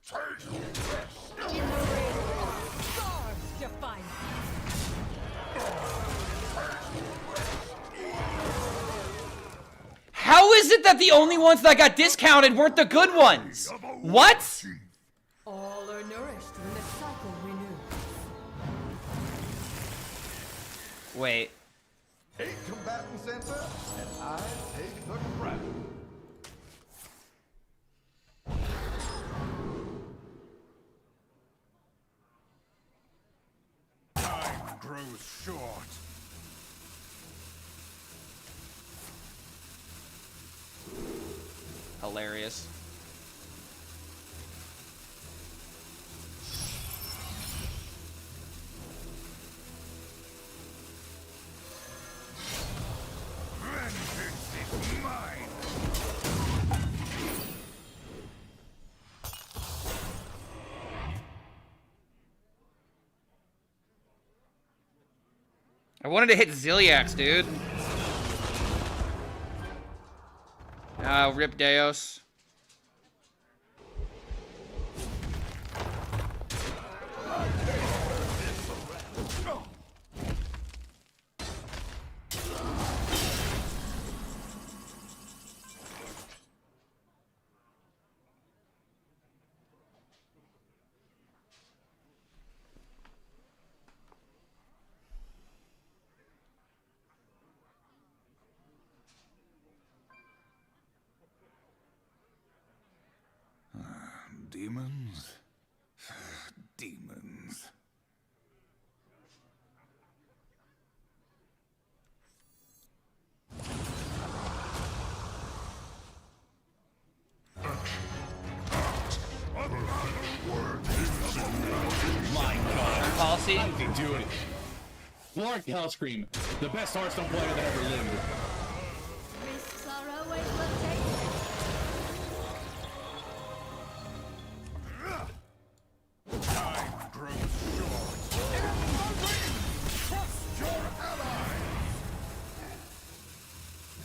Take this. Stars define. How is it that the only ones that got discounted weren't the good ones? What? All are nourished when the cycle renews. Wait. 8 combatants enter, and I take the crown. hilarious. Vengeance is mine. I wanted to hit Ziliax, dude. Rip Deos. Demons? Demons. My God. Policy. How did he do it? Clark HELLSCREAM, the best Hearthstone player that ever lived. Risks are always worth taking. Time grows short. Trust your allies.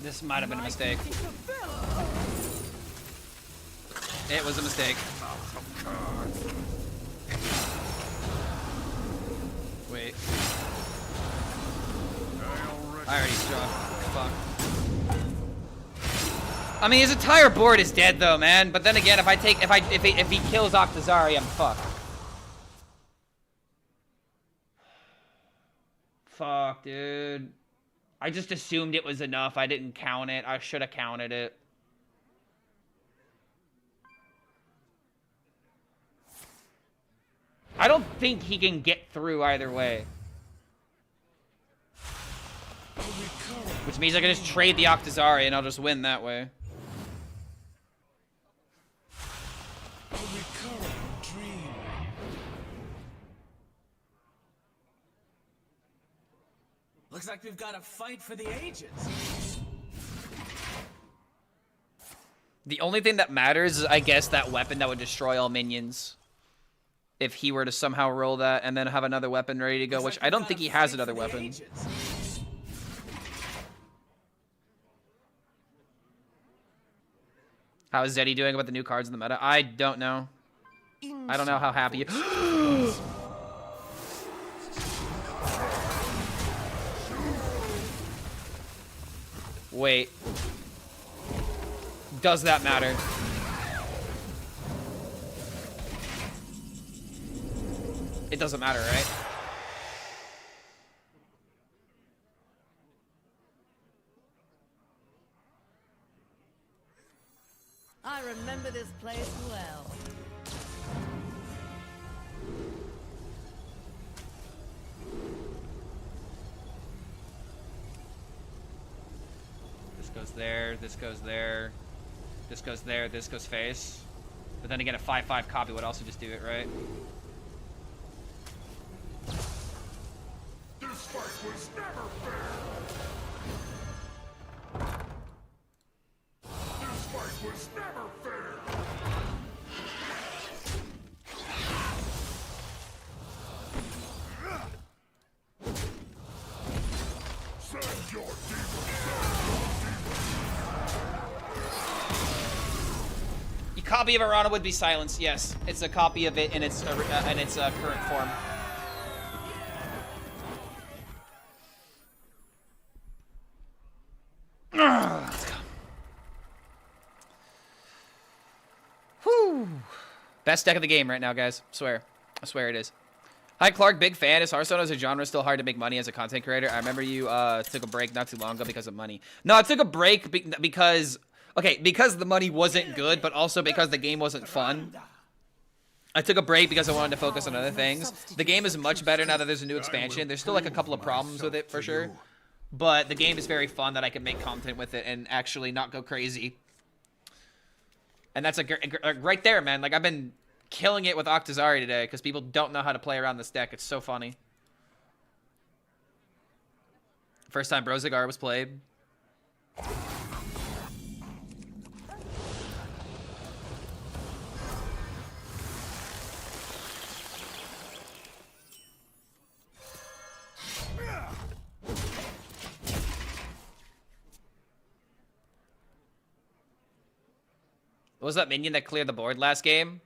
This might have been a mistake. It was a mistake. Wait. I already struck. Fuck. I mean, his entire board is dead though, man. But then again, if he kills Octazari, I'm fucked. Fuck, dude. I just assumed it was enough. I didn't count it. I should have counted it. I don't think he can get through either way. Which means I can just trade the Octazari and I'll just win that way. Looks like we've got a fight for the ages. The only thing that matters is, I guess, that weapon that would destroy all minions. If he were to somehow roll that and then have another weapon ready to go, which I don't think he has another weapon. How is Zeddy doing about the new cards in the meta? I don't know. I don't know how happy. Wait. Does that matter? It doesn't matter, right? I remember this place well. This goes there, this goes there, this goes there, this goes face. But then again, a 5/5 copy would also just do it, right? This fight was never fair. This fight was never fair. Send your A copy of Arana would be silenced. Yes, it's a copy of it in its current form. Let's go. Whew. Best deck of the game right now, guys. I swear it is. Hi, Clark. Big fan. Is Hearthstone as a genre still hard to make money as a content creator? I remember you took a break not too long ago because of money. No, I took a break because the money wasn't good, but also because the game wasn't fun. I took a break because I wanted to focus on other things. The game is much better now that there's a new expansion. There's still like a couple of problems with it for sure. But the game is very fun that I can make content with it and actually not go crazy. And that's right there, man. Like, I've been killing it with Octazari today because people don't know how to play around this deck. It's so funny. First time Brozigar was played. What was that minion that cleared the board last game?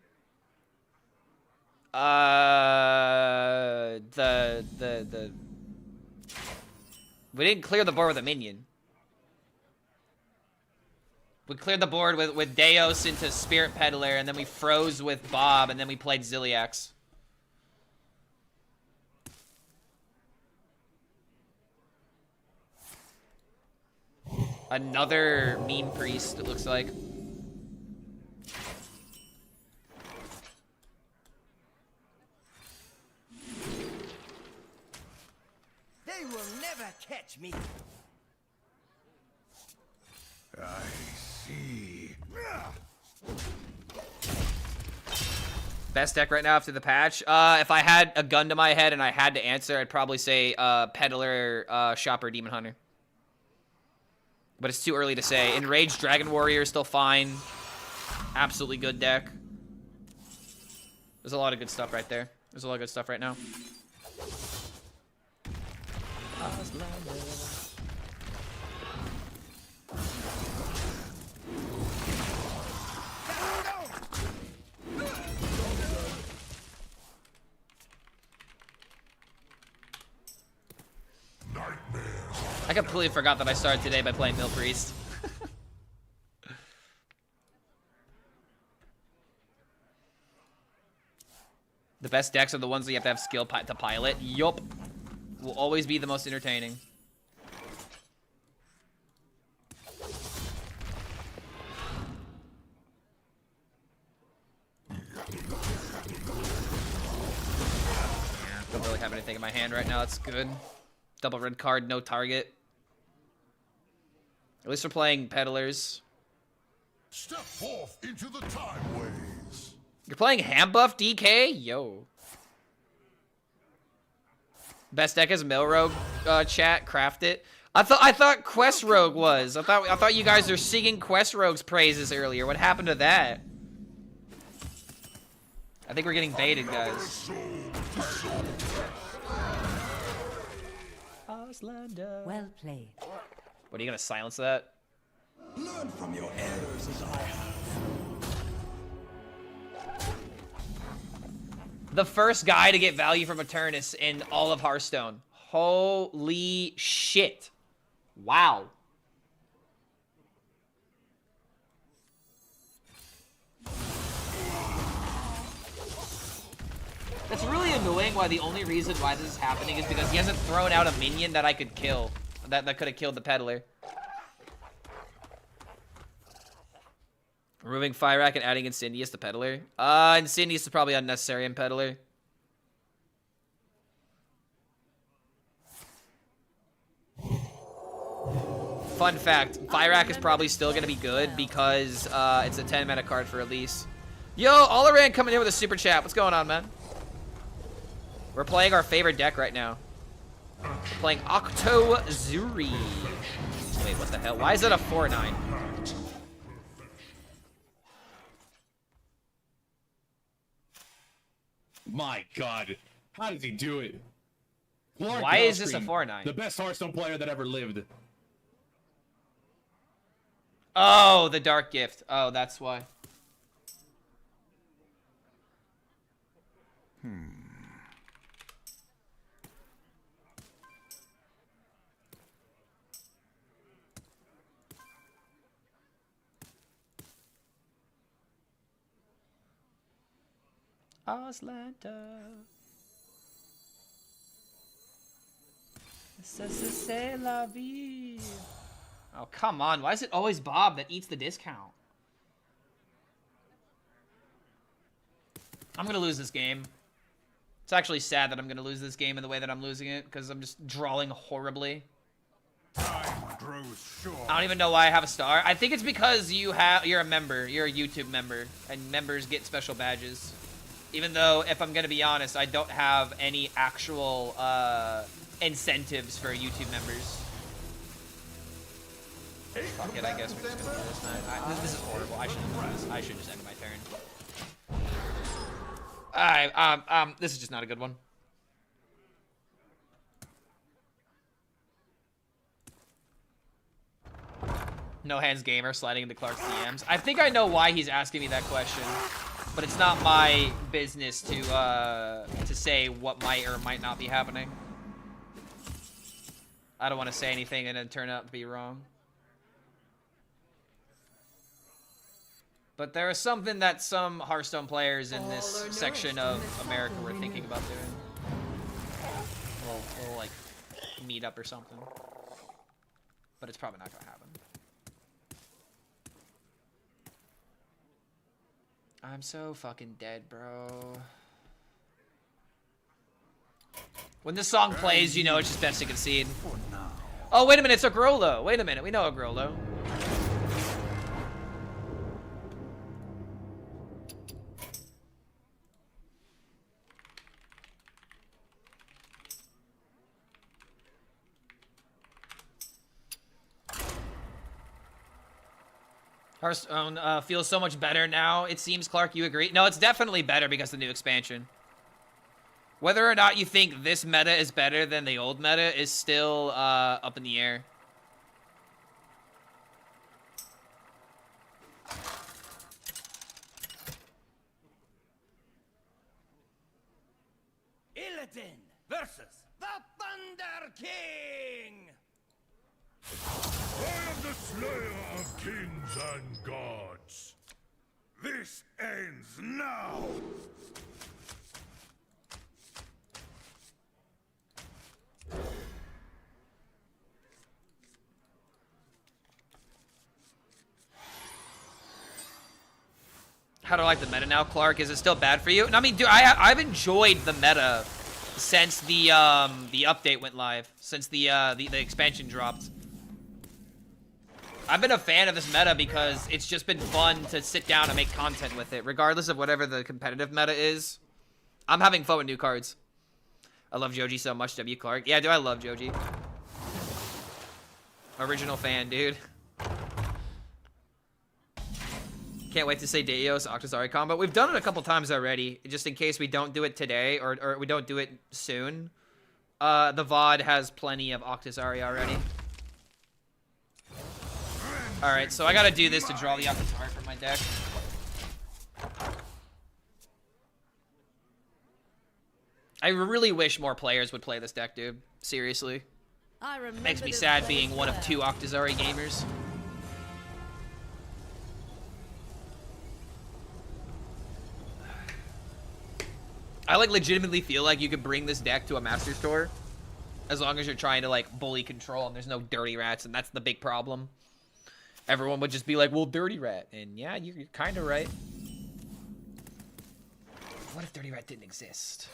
We didn't clear the board with a minion. We cleared the board with Deos into Spirit Peddler, and then we froze with Bob, and then we played Ziliax. Another meme priest, it looks like. They will never catch me. I see. Best deck right now after the patch? If I had a gun to my head and I had to answer, I'd probably say Peddler, Shopper, Demon Hunter. But it's too early to say. Enraged Dragon Warrior is still fine. Absolutely good deck. There's a lot of good stuff right there. There's a lot of good stuff right now. I completely forgot that I started today by playing Mill Priest. The best decks are the ones that you have to have skill to pilot. Yup. Will always be the most entertaining. Don't really have anything in my hand right now. That's good. Double red card, no target. At least we're playing Peddlers. Step forth into the time ways. You're playing Ham Buff DK? Yo. Best deck is Mill Rogue, chat. Craft it. I thought Quest Rogue was. I thought you guys were singing Quest Rogue's praises earlier. What happened to that? I think we're getting baited, guys. Well played. What, are you gonna silence that? Learn from your errors as I have. The first guy to get value from Eternus in all of Hearthstone. Holy shit. Wow. That's really annoying why the only reason why this is happening is because he hasn't thrown out a minion that I could kill. That could have killed the Peddler. Removing Fyrak and adding Incendius to Peddler. Incendius is probably unnecessary in Peddler. Fun fact, Fyrak is probably still going to be good because it's a 10 mana card for release. Yo, Olaran coming in with a super chat. What's going on, man? We're playing our favorite deck right now. We're playing Octozuri. Wait, what the hell? Why is it a 4/9? My God, how does he do it? Why is this a 4/9? The best Hearthstone player that ever lived. Oh, the Dark Gift. Oh, that's why. Auslanta. C'est la vie. Oh, come on. Why is it always Bob that eats the discount? I'm going to lose this game. It's actually sad that I'm going to lose this game in the way that I'm losing it because I'm just drawing horribly. Time grows short. I don't even know why I have a star. I think it's because you're a member. You're a YouTube member, and members get special badges. Even though, if I'm gonna be honest, I don't have any actual incentives for YouTube members. Fuck it, I guess we're just gonna do this now. This is horrible. I should have done this. I should just end my turn. Alright, this is just not a good one. No Hands Gamer sliding into Clark's DMs. I think I know why he's asking me that question, but it's not my business to say what might or might not be happening. I don't want to say anything and then turn out to be wrong. But there is something that some Hearthstone players in this section of America were thinking about doing. We'll like meet up or something. But it's probably not gonna happen. I'm so fucking dead, bro. When this song plays, you know it's just best to concede. Oh, wait a minute, it's a Grollo. Wait a minute, we know a Grollo. Hearthstone feels so much better now. It seems, Clark, you agree? No, it's definitely better because of the new expansion. Whether or not you think this meta is better than the old meta is still up in the air. Illidan versus the Thunder King! I am the slayer of kings and gods. This ends now. How do I like the meta now, Clark? Is it still bad for you? No, I mean, dude, I've enjoyed the meta since the update went live, since the expansion dropped. I've been a fan of this meta because it's just been fun to sit down and make content with it, regardless of whatever the competitive meta is. I'm having fun with new cards. I love Joji so much, W. Clark. Yeah, dude, I love Joji. Original fan, dude. Can't wait to say Deos Octazari combo. We've done it a couple times already, just in case we don't do it today or we don't do it soon. The VOD has plenty of Octazari already. Alright, so I gotta do this to draw the Octazari from my deck. I really wish more players would play this deck, dude. Seriously. Makes me sad being one of 2 Octazari gamers. I like legitimately feel like you could bring this deck to a master store as long as you're trying to like bully control and there's no dirty rats, and that's the big problem. Everyone would just be like, well, dirty rat. And yeah, you're kind of right. What if dirty rat didn't exist?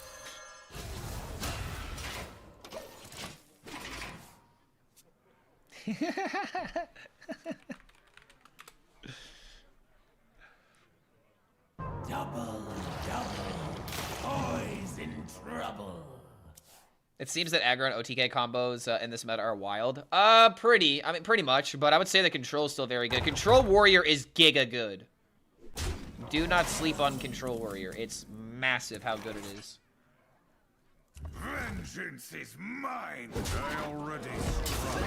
Double. Boys in trouble. It seems that aggro and OTK combos in this meta are wild. Pretty much, but I would say the control is still very good. Control Warrior is giga good. Do not sleep on Control Warrior. It's massive how good it is. Vengeance is mine. I already struck.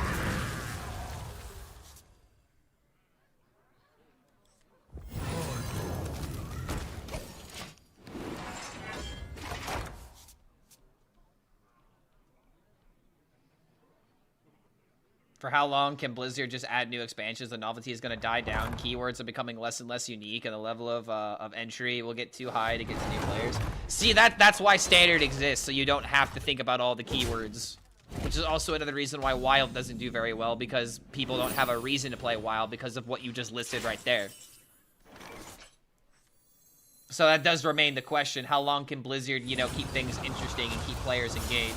For how long can Blizzard just add new expansions? The novelty is going to die down. Keywords are becoming less and less unique, and the level of entry will get too high to get to new players. See, that's why Standard exists, so you don't have to think about all the keywords. Which is also another reason why Wild doesn't do very well, because people don't have a reason to play Wild because of what you just listed right there. So that does remain the question. How long can Blizzard, you know, keep things interesting and keep players engaged?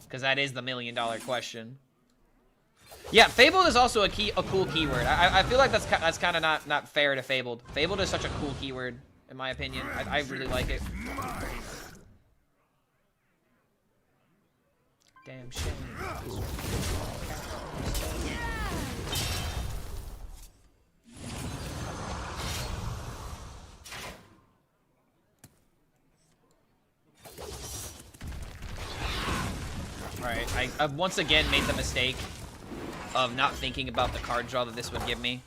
Because that is the $1 million question. Yeah, Fabled is also a cool keyword. I feel like that's kind of not fair to Fabled. Fabled is such a cool keyword, in my opinion. I really like it. Damn shame. Alright, I've once again made the mistake of not thinking about the card draw that this would give me.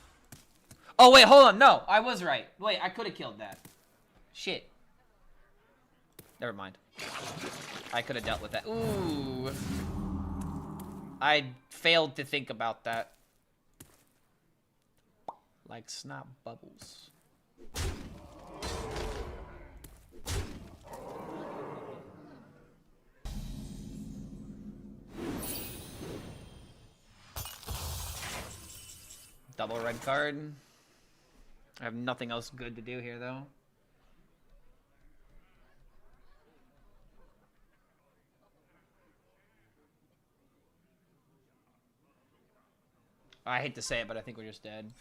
Oh, wait, hold on. No, I was right. Wait, I could have killed that. Shit. Never mind. I could have dealt with that. Ooh. I failed to think about that. Like snot bubbles. Double red card. I have nothing else good to do here, though. I hate to say it, but I think we're just dead.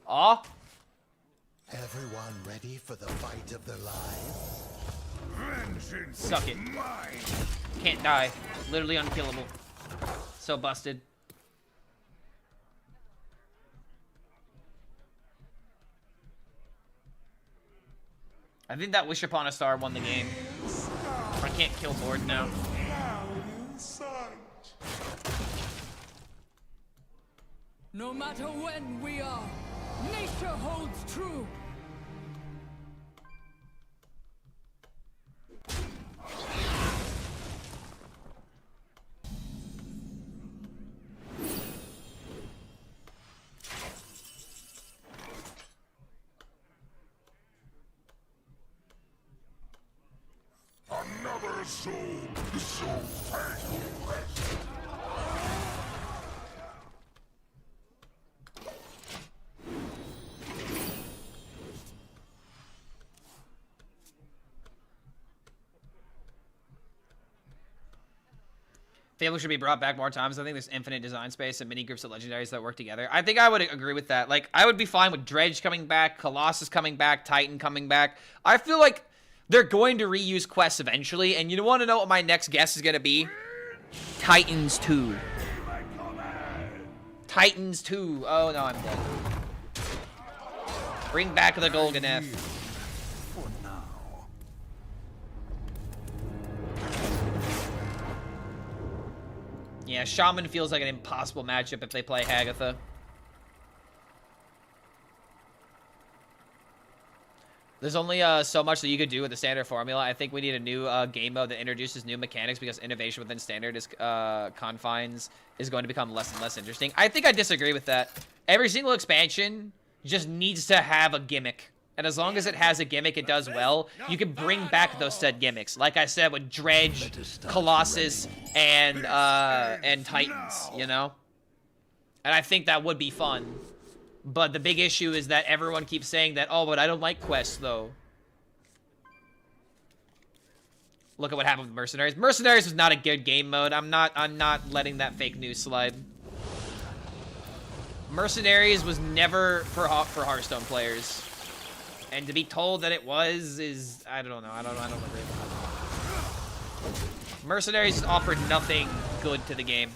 Aw. Everyone ready for the fight of their lives? Vengeance Suck it. is mine. Can't die. Literally unkillable. So busted. I think that Wish Upon a Star won the game. I can't kill board now. No matter when we are, nature holds true. Another soul, the soul tank rest. Fable should be brought back more times. I think there's infinite design space and mini groups of legendaries that work together. I think I would agree with that. Like, I would be fine with Dredge coming back, Colossus coming back, Titan coming back. I feel like they're going to reuse quests eventually, and you want to know what my next guess is going to be? Titans 2. Titans 2. Oh, no, I'm dead. Bring back the Golganeth. Yeah, Shaman feels like an impossible matchup if they play Hagatha. There's only so much that you could do with the standard formula. I think we need a new game mode that introduces new mechanics because innovation within standard confines is going to become less and less interesting. I think I disagree with that. Every single expansion just needs to have a gimmick. And as long as it has a gimmick it does well, you can bring back those said gimmicks. Like I said, with Dredge, Colossus, and Titans, you know? And I think that would be fun. But the big issue is that everyone keeps saying that, oh, but I don't like quests, though. Look at what happened with Mercenaries. Mercenaries was not a good game mode. I'm not letting that fake news slide. Mercenaries was never for Hearthstone players. And to be told that it was is, I don't know. I don't agree with that. Mercenaries offered nothing good to the game.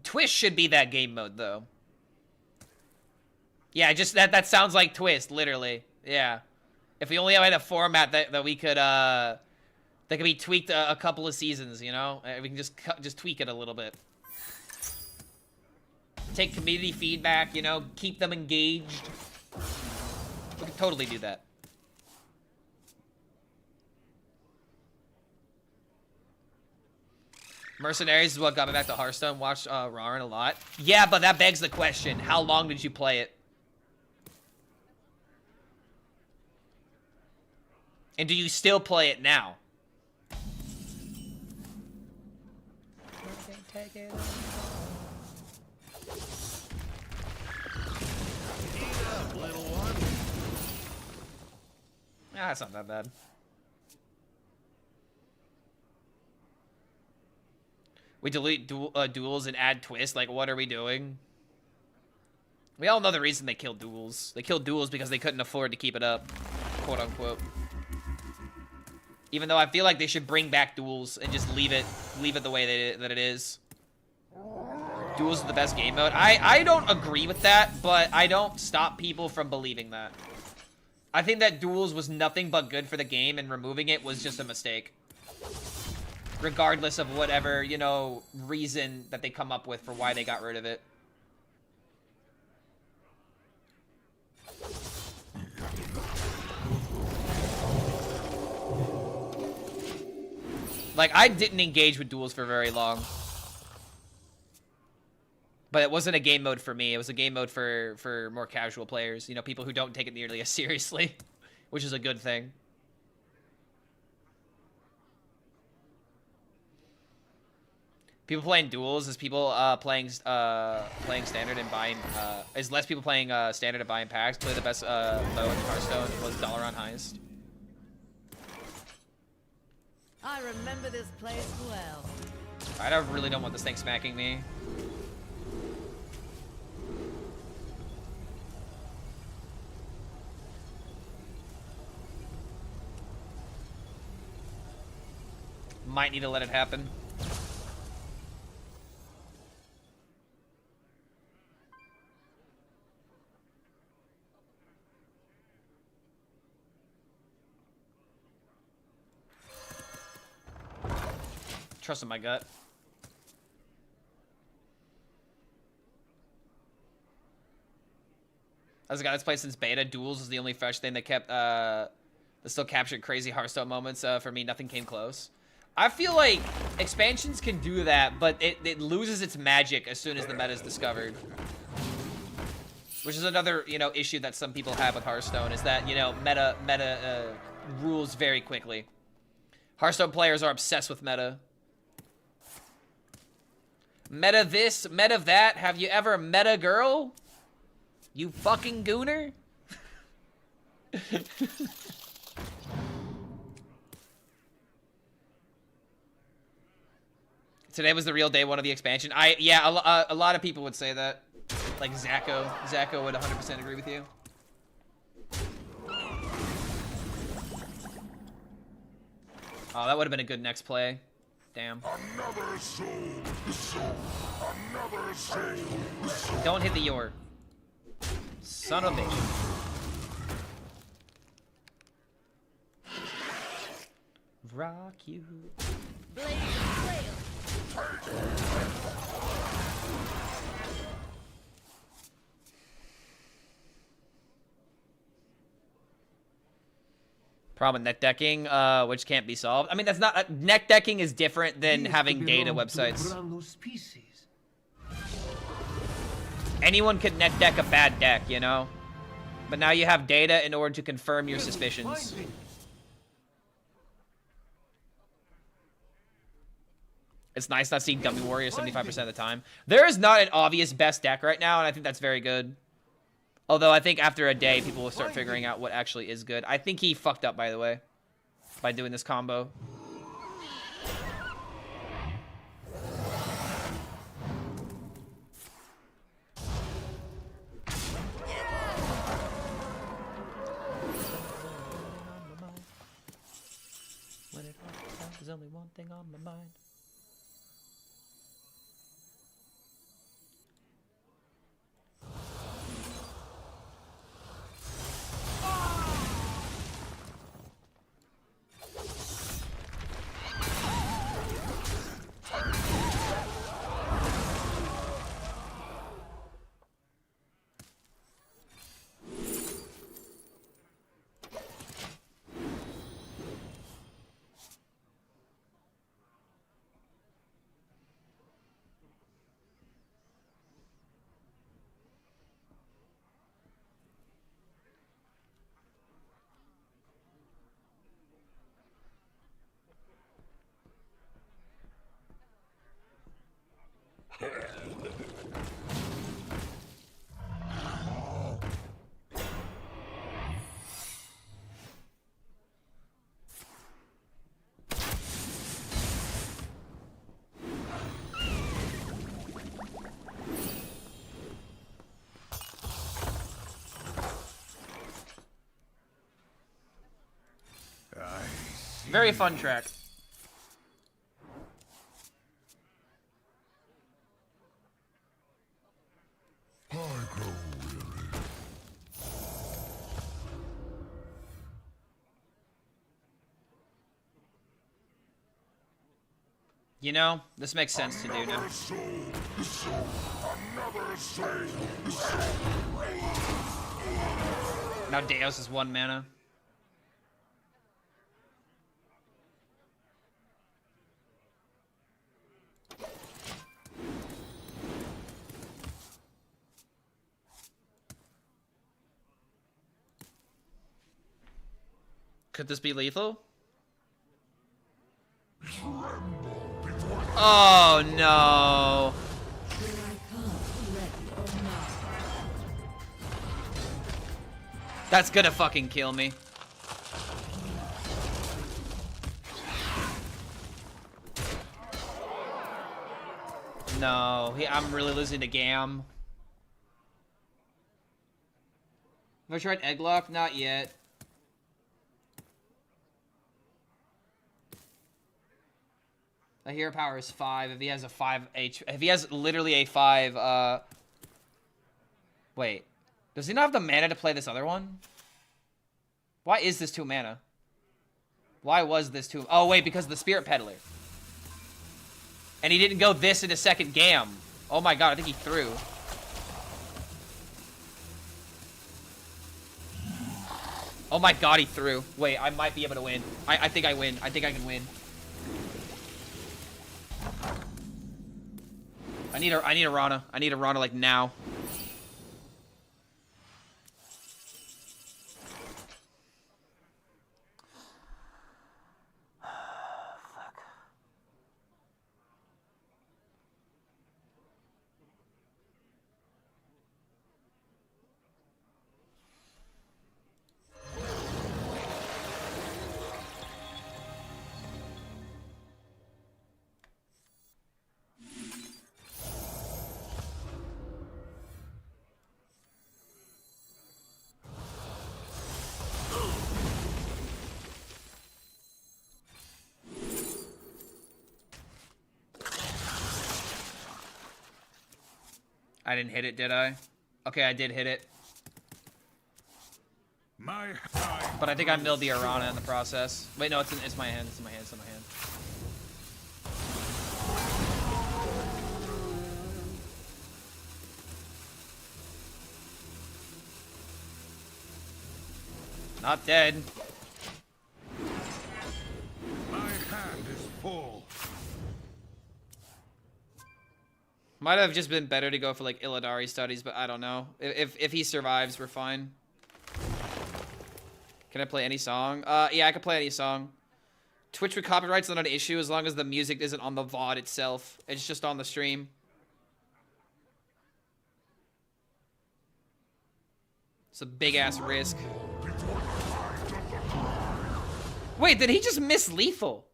Twist should be that game mode, though. Yeah, just that sounds like Twist, literally. Yeah. If we only had a format that we could, that could be tweaked a couple of seasons, you know? We can just tweak it a little bit. Take community feedback, you know, keep them engaged. We can totally do that. Mercenaries is what got me back to Hearthstone. Watched Rant a lot. Yeah, but that begs the question. How long did you play it? And do you still play it now? Nah, it's not that bad. We delete duels and add twists. Like, what are we doing? We all know the reason they killed duels. They killed duels because they couldn't afford to keep it up, quote unquote. Even though I feel like they should bring back duels and just leave it the way that it is. Duels is the best game mode. I don't agree with that, but I don't stop people from believing that. I think that duels was nothing but good for the game, and removing it was just a mistake. Regardless of whatever, you know, reason that they come up with for why they got rid of it. Like, I didn't engage with duels for very long. But it wasn't a game mode for me. It was a game mode for more casual players. You know, people who don't take it nearly as seriously. Which is a good thing. People playing duels is people playing standard and buying is less people playing standard and buying packs. Play the best mode in Hearthstone was dollar on heist. I remember this place well. I really don't want this thing smacking me. Might need to let it happen. Trust in my gut. As a guy that's played since beta, duels is the only fresh thing that kept that still captured crazy Hearthstone moments. For me, nothing came close. I feel like expansions can do that, but it loses its magic as soon as the meta is discovered. Which is another, you know, issue that some people have with Hearthstone, is that, you know, meta rules very quickly. Hearthstone players are obsessed with meta. Meta this, meta that. Have you ever met a girl? You fucking gooner? Today was the real day one of the expansion. Yeah, a lot of people would say that. Like Zacho. Zacho would 100% agree with you. Oh, that would have been a good next play. Damn. Another soul, another soul. Don't hit the York. Son of a bitch. Rock you. Blaze trail. Problem with net decking, which can't be solved. I mean, that's not net decking is different than having data websites. Anyone could net deck a bad deck, you know, but now you have data in order to confirm your suspicions. It's nice not seeing Dummy Warrior 75% of the time. There is not an obvious best deck right now, and I think that's very good. Although I think after a day, people will start figuring out what actually is good. I think he fucked up, by the way, by doing this combo. When it all comes out, there's only one thing on my mind. Very fun track. I grow weary. You know, this makes sense to do now. Now Deus is 1 mana. Could this be lethal? Oh no. That's gonna fucking kill me. No, I'm really losing to Gam. Have I tried Egglock? Not yet. The hero power is 5. If he has a 5 H, if he has literally a 5, wait, does he not have the mana to play this other one? Why is this 2 mana? Why was this 2? Oh wait, because of the Spirit Peddler. And he didn't go this in a second Gam. Oh my god, I think he threw. Oh my god, he threw. Wait, I might be able to win. I think I win. I think I can win. I need a Rana. I need a Rana like now. I didn't hit it, did I? Okay, I did hit it. But I think I milled the Arana in the process. Wait, no, it's my hand. It's in my hand. It's in my hand. Not dead. My hand is full. Might have just been better to go for like Illidari studies, but I don't know. If he survives, we're fine. Can I play any song? Yeah, I can play any song. Twitch with copyright's not an issue as long as the music isn't on the VOD itself. It's just on the stream. It's a big ass risk. Wait, did he just miss lethal?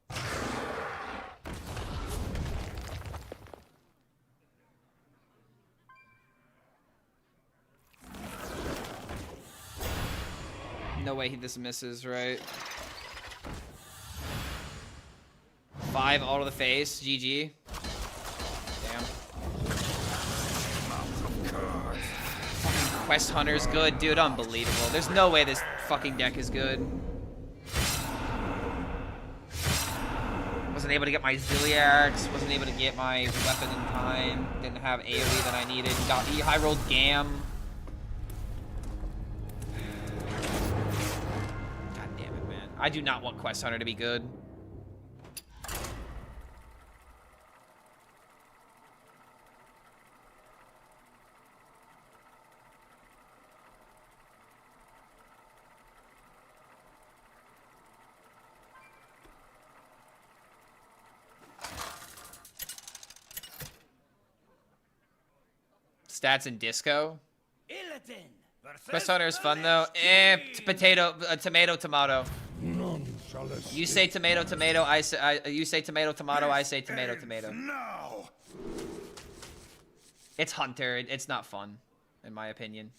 No way this misses, right? 5 all to the face. GG. Damn. Fucking Quest Hunter's good. Dude, unbelievable. There's no way this fucking deck is good. Wasn't able to get my Zilliax. Wasn't able to get my weapon in time. Didn't have AoE that I needed. He high rolled Gam. I do not want Quest Hunter to be good. Stats in Disco. Quest Hunter is fun though. Tomato. You say tomato, I say you say tomato, I say tomato. Now. It's Hunter. It's not fun, in my opinion.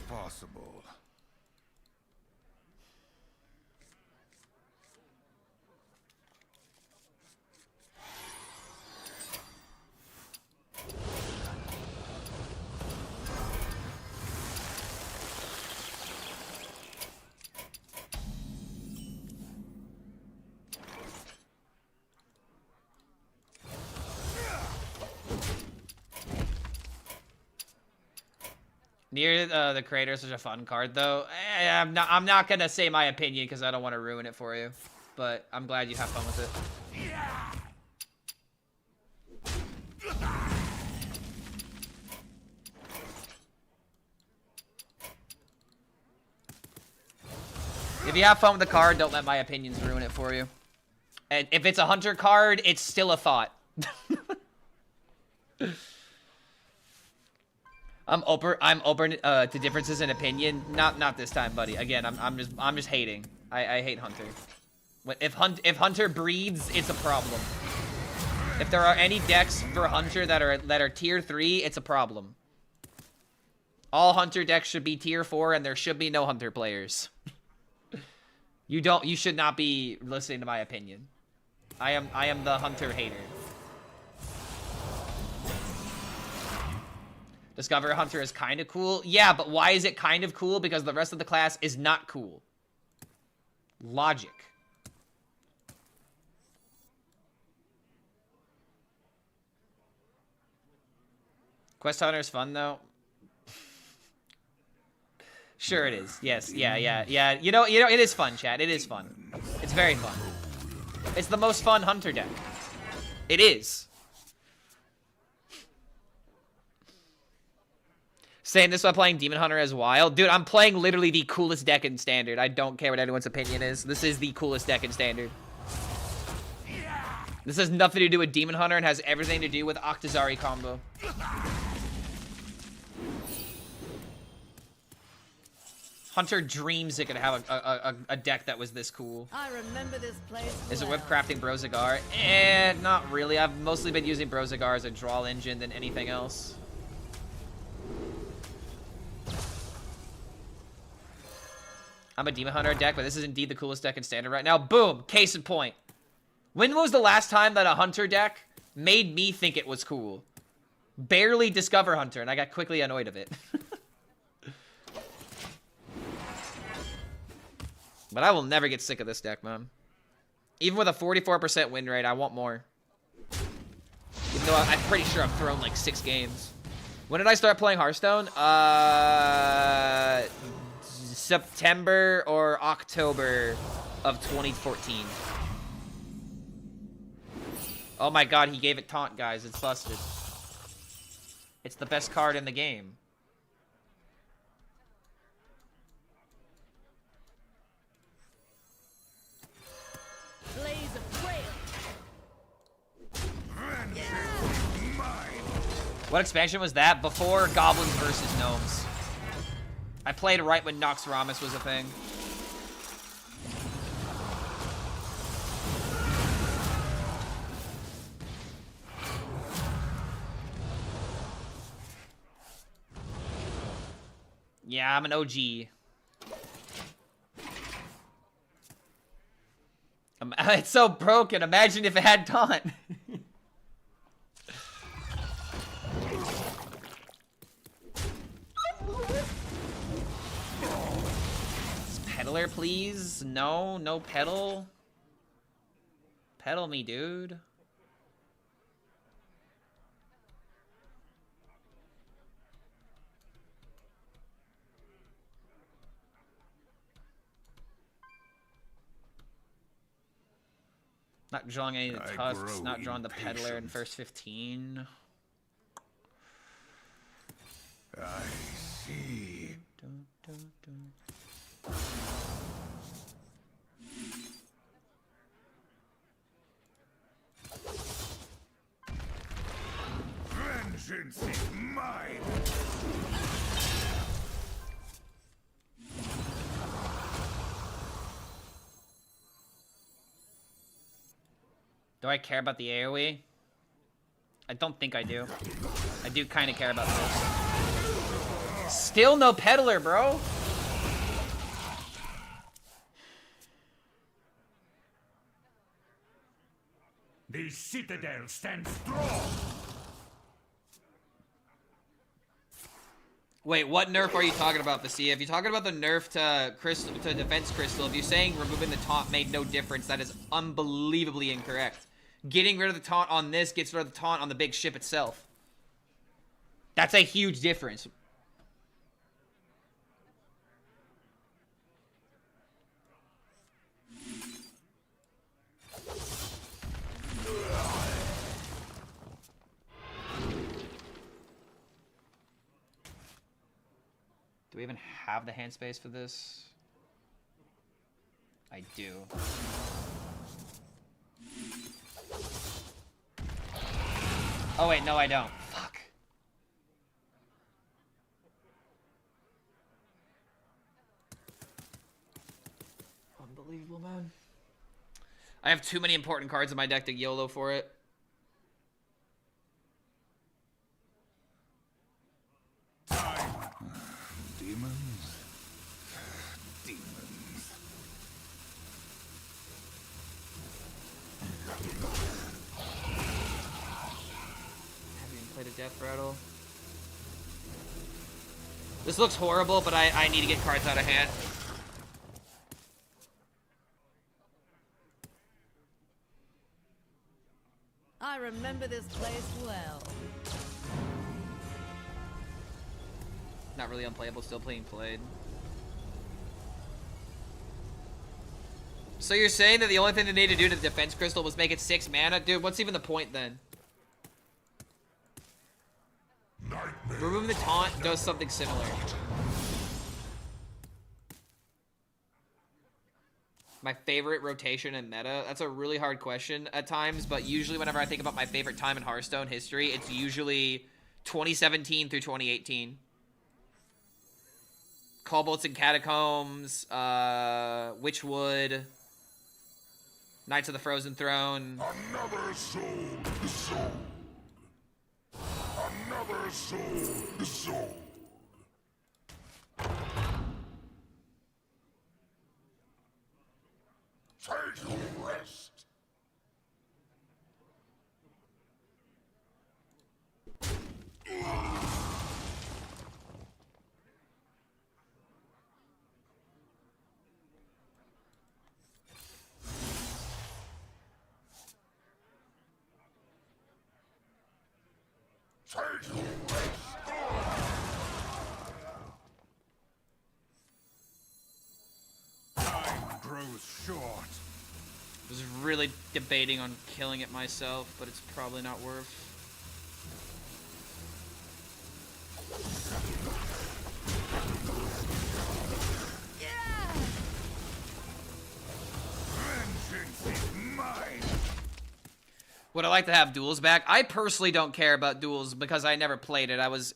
possible. Near the Crater is such a fun card, though. I'm not gonna say my opinion because I don't want to ruin it for you. But I'm glad you have fun with it. If you have fun with the card, don't let my opinions ruin it for you. And if it's a hunter card, it's still a thought. I'm open to differences in opinion. Not this time, buddy. Again, I'm just hating. I hate Hunter. If Hunter breeds, it's a problem. If there are any decks for Hunter that are tier 3, it's a problem. All Hunter decks should be tier 4, and there should be no Hunter players. You should not be listening to my opinion. I am the Hunter hater. Discover Hunter is kind of cool. Yeah, but why is it kind of cool? Because the rest of the class is not cool. Logic. Quest Hunter is fun, though. Sure it is. Yes. Yeah. You know, it is fun, chat. It is fun. It's very fun. It's the most fun Hunter deck. It is. Saying this while playing Demon Hunter as Wild. Dude, I'm playing literally the coolest deck in Standard. I don't care what anyone's opinion is. This is the coolest deck in Standard. This has nothing to do with Demon Hunter and has everything to do with Octazari combo. Hunter dreams it could have a deck that was this cool. I remember this place. Is it whip crafting Brozigar? Not really. I've mostly been using Brozigar as a draw engine than anything else. I'm a Demon Hunter deck, but this is indeed the coolest deck in Standard right now. Boom! Case in point. When was the last time that a Hunter deck made me think it was cool? Barely Discover Hunter, and I got quickly annoyed of it. But I will never get sick of this deck, man. Even with a 44% win rate, I want more. Even though I'm pretty sure I've thrown like 6 games. When did I start playing Hearthstone? September or October of 2014. Oh my god, he gave it taunt, guys. It's busted. It's the best card in the game. Blaze of trail. What expansion was that? Before Goblins versus Gnomes. I played right when Nox Ramus was a thing. Yeah, I'm an OG. It's so broken. Imagine if it had taunt. Peddler, please. No pedal. Pedal me, dude. Not drawing any of the tusks, not drawing the peddler in first 15. I see. Vengeance is mine. Do I care about the AoE? I don't think I do. I do kind of care about this. Still no peddler, bro. The citadel stands strong. Wait, what nerf are you talking about, Basia? If you're talking about the nerf to crystal, to defense crystal, if you're saying removing the taunt made no difference, that is unbelievably incorrect. Getting rid of the taunt on this gets rid of the taunt on the big ship itself. That's a huge difference. Do we even have the hand space for this? I do. Oh wait, no I don't. Fuck. Unbelievable, man. I have too many important cards in my deck to YOLO for it. Demons. Demons. Haven't even played a death rattle. This looks horrible, but I need to get cards out of hand. I remember this place well. Not really unplayable, still being played. So you're saying that the only thing they need to do to the defense crystal was make it 6 mana? Dude, what's even the point then? Removing the taunt does something similar. My favorite rotation in meta? That's a really hard question at times, but usually whenever I think about my favorite time in Hearthstone history, it's usually 2017 through 2018. Cobalts and Catacombs, Witchwood, Knights of the Frozen Throne. Another soul sold. Another soul sold. Take a rest. Time grows short. I was really debating on killing it myself, but it's probably not worth. Vengeance is mine. Would I like to have duels back? I personally don't care about duels because I never played it. I was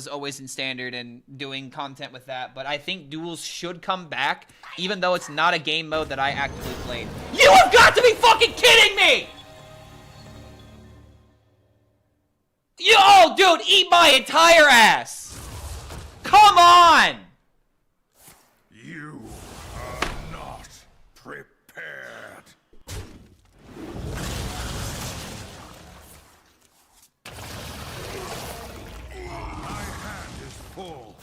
always in standard and doing content with that. But I think duels should come back, even though it's not a game mode that I actively played. You have got to be fucking kidding me! Oh, dude, eat my entire ass! Come on! You are not prepared. My hand is full.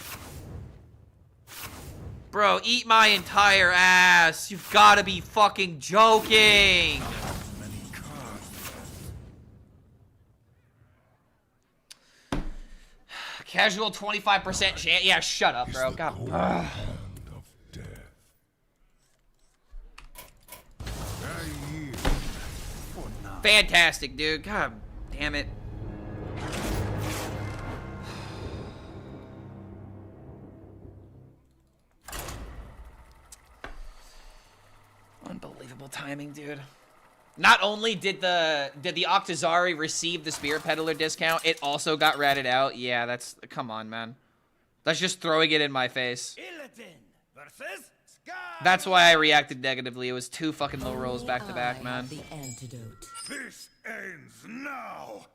Bro, eat my entire ass. You've got to be fucking joking. Casual 25% chance. Yeah, shut up, bro. God. Fantastic, dude. God damn it. Unbelievable timing, dude. Not only did the Octazari receive the Spirit Peddler discount, it also got ratted out. Yeah, that's... Come on, man. That's just throwing it in my face. That's why I reacted negatively. It was 2 fucking low rolls back to back, man. The antidote. This ends now.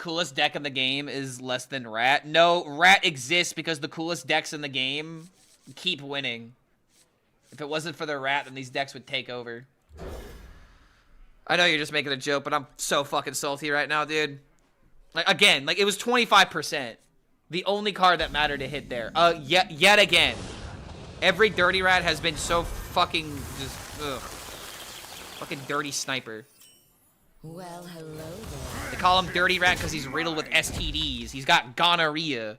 coolest deck in the game is less than Rat. No, Rat exists because the coolest decks in the game keep winning. If it wasn't for the Rat, then these decks would take over. I know you're just making a joke, but I'm so fucking salty right now, dude. Like, again, like, it was 25%. The only card that mattered to hit there. Yet again. Every Dirty Rat has been so fucking just, ugh. Fucking dirty sniper. Well, hello there. They call him Dirty Rat because he's riddled with STDs. He's got gonorrhea.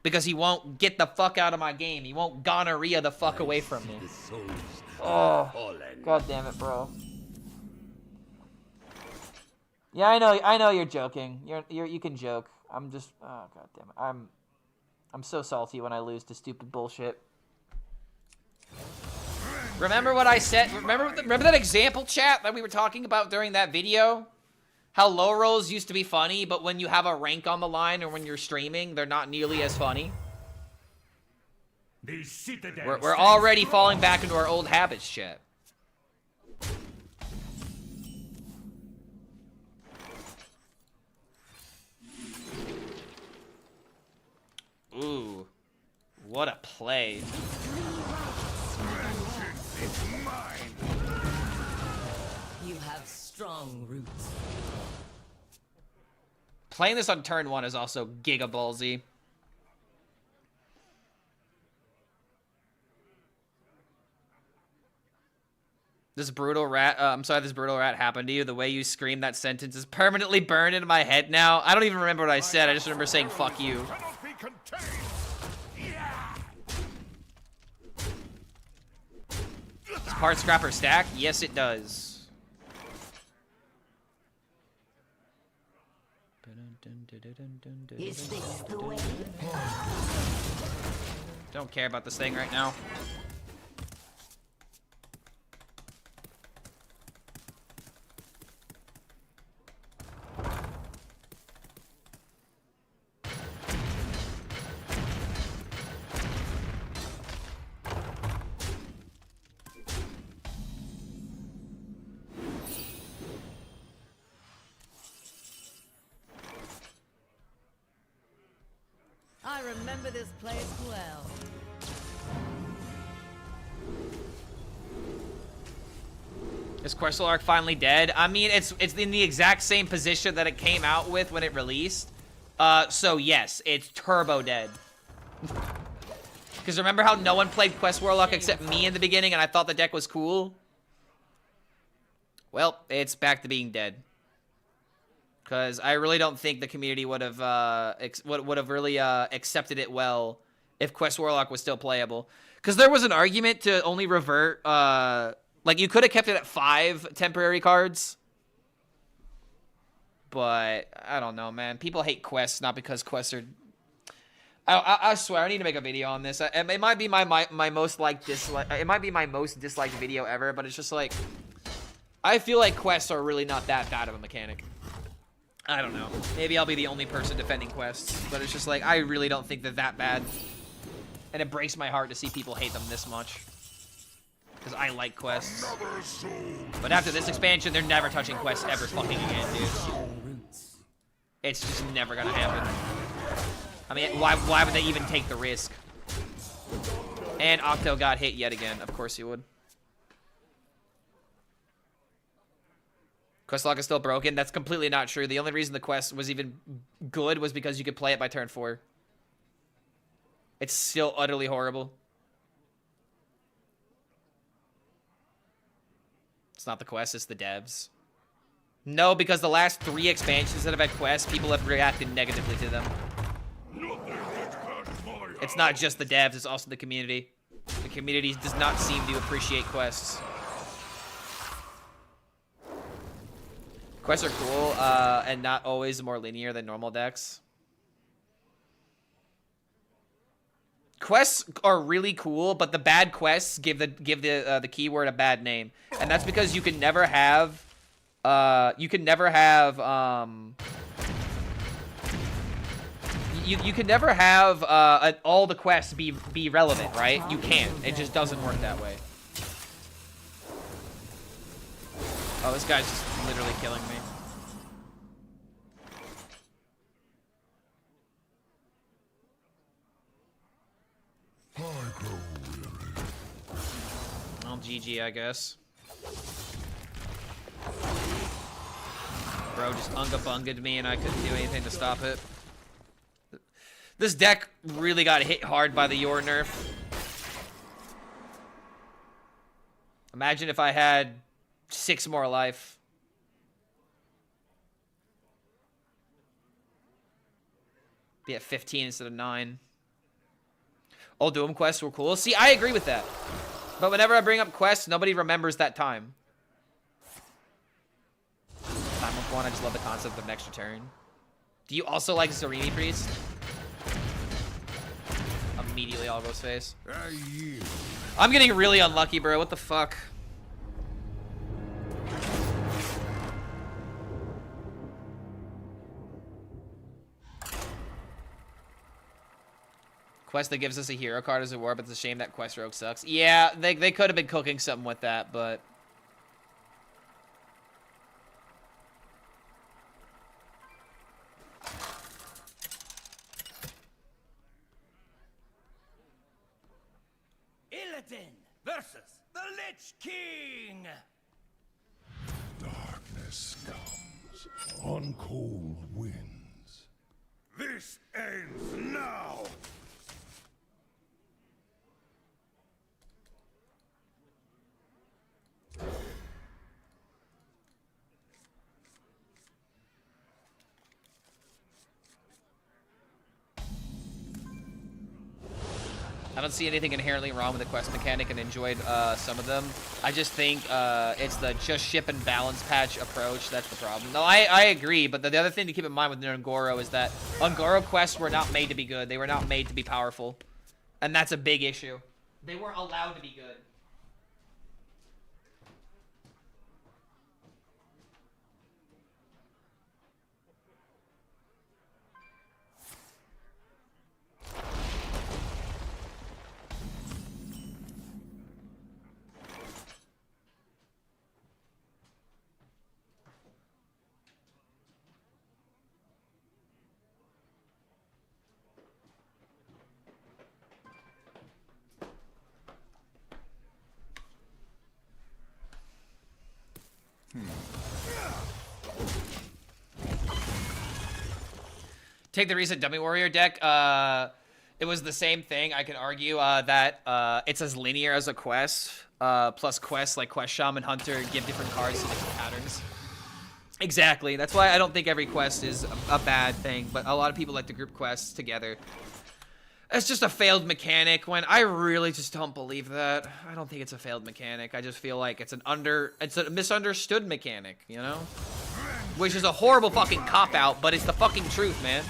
Because he won't get the fuck out of my game. He won't gonorrhea the fuck away from me. Oh, god damn it, bro. Yeah, I know you're joking. You can joke. I'm just, oh god damn it. I'm so salty when I lose to stupid bullshit. Remember what I said? Remember that example chat that we were talking about during that video? How low rolls used to be funny, but when you have a rank on the line or when you're streaming, they're not nearly as funny. We're already falling back into our old habits, chat. Ooh, what a play. You have strong roots. Playing this on turn 1 is also giga ballsy. This brutal rat happened to you. The way you scream that sentence is permanently burned into my head now. I don't even remember what I said. I just remember saying fuck you. Does part scrapper stack? Yes, it does. Is this the way? Don't care about this thing right now. I remember this place well. Is Questel Arc finally dead? I mean, it's in the exact same position that it came out with when it released. So yes, it's turbo dead. Because remember how no one played Quest Warlock except me in the beginning and I thought the deck was cool? Well, it's back to being dead. Because I really don't think the community would have really accepted it well if Quest Warlock was still playable. Because there was an argument to only revert, like you could have kept it at 5 temporary cards. But I don't know, man. People hate quests not because quests are. I swear I need to make a video on this. It might be my most disliked. It might be my most disliked video ever. But it's just like I feel like quests are really not that bad of a mechanic. I don't know. Maybe I'll be the only person defending quests, but it's just like I really don't think they're that bad. And it breaks my heart to see people hate them this much. Because I like quests. But after this expansion, they're never touching quests ever fucking again, dude. It's just never gonna happen. I mean, why would they even take the risk? And Octo got hit yet again. Of course he would. Questlock is still broken. That's completely not true. The only reason the quest was even good was because you could play it by turn 4. It's still utterly horrible. It's not the quest, it's the devs. No, because the last 3 expansions that have had quests, people have reacted negatively to them. It's not just the devs, it's also the community. The community does not seem to appreciate quests. Quests are cool, and not always more linear than normal decks. Quests are really cool, but the bad quests give the keyword a bad name, and that's because you can never have all the quests be relevant, right? You can't. It just doesn't work that way. Oh, this guy's just literally killing me. I guess. Bro just unga-bunged me and I couldn't do anything to stop it. This deck really got hit hard by the Yor nerf. Imagine if I had 6 more life. Be at 15 instead of 9. All Doom quests were cool. See, I agree with that. But whenever I bring up quests, nobody remembers that time. Time with 1, I just love the concept of an extra turn. Do you also like Zarimi Priest? Immediately all goes face. I'm getting really unlucky, bro. What the fuck? Quest that gives us a hero card as a war, but it's a shame that Quest Rogue sucks. Yeah, they could have been cooking something with that, but... Illidan versus the Lich King! Darkness comes on cold winds. This ends now! I don't see anything inherently wrong with the quest mechanic and enjoyed some of them. I just think it's the just ship and balance patch approach that's the problem. No, I agree, but the other thing to keep in mind with Ungoro is that Ungoro quests were not made to be good. They were not made to be powerful. And that's a big issue. They weren't allowed to be good. Take the recent Dummy Warrior deck. It was the same thing. I can argue that it's as linear as a quest. Plus quests like Quest Shaman Hunter give different cards to different patterns. Exactly. That's why I don't think every quest is a bad thing, but a lot of people like to group quests together. It's just a failed mechanic when I really just don't believe that. I don't think it's a failed mechanic. I just feel like it's a misunderstood mechanic, you know? Which is a horrible fucking cop-out, but it's the fucking truth, man.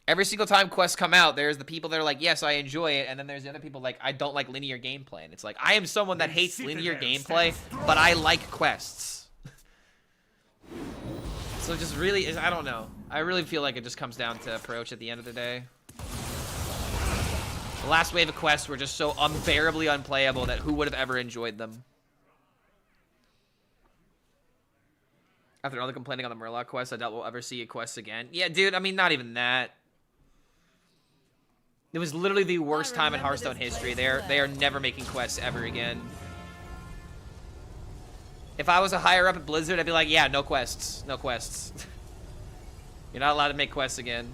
Every single time quests come out, there's the people that are like, yes, I enjoy it, and then there's the other people like, I don't like linear gameplay. And it's like, I am someone that hates linear gameplay, but I like quests. So it just really is, I don't know. I really feel like it just comes down to approach at the end of the day. The last wave of quests were just so unbearably unplayable that who would have ever enjoyed them? After all the complaining on the Murloc quest, I doubt we'll ever see a quest again. Yeah, dude, I mean, not even that. It was literally the worst time in Hearthstone history. They are never making quests ever again. If I was a higher up at Blizzard, I'd be like, yeah, no quests. No quests. You're not allowed to make quests again.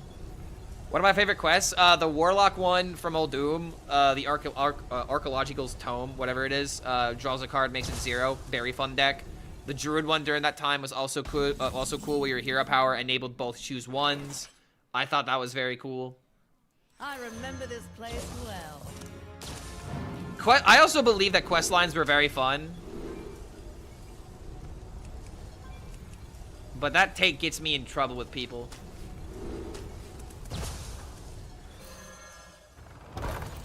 One of my favorite quests, the Warlock one from Old Doom, the Archaeological's Tome, whatever it is, draws a card, makes it 0. Very fun deck. The Druid one during that time was also cool where your hero power enabled both choose ones. I thought that was very cool. I remember this place well. I also believe that quest lines were very fun. But that take gets me in trouble with people.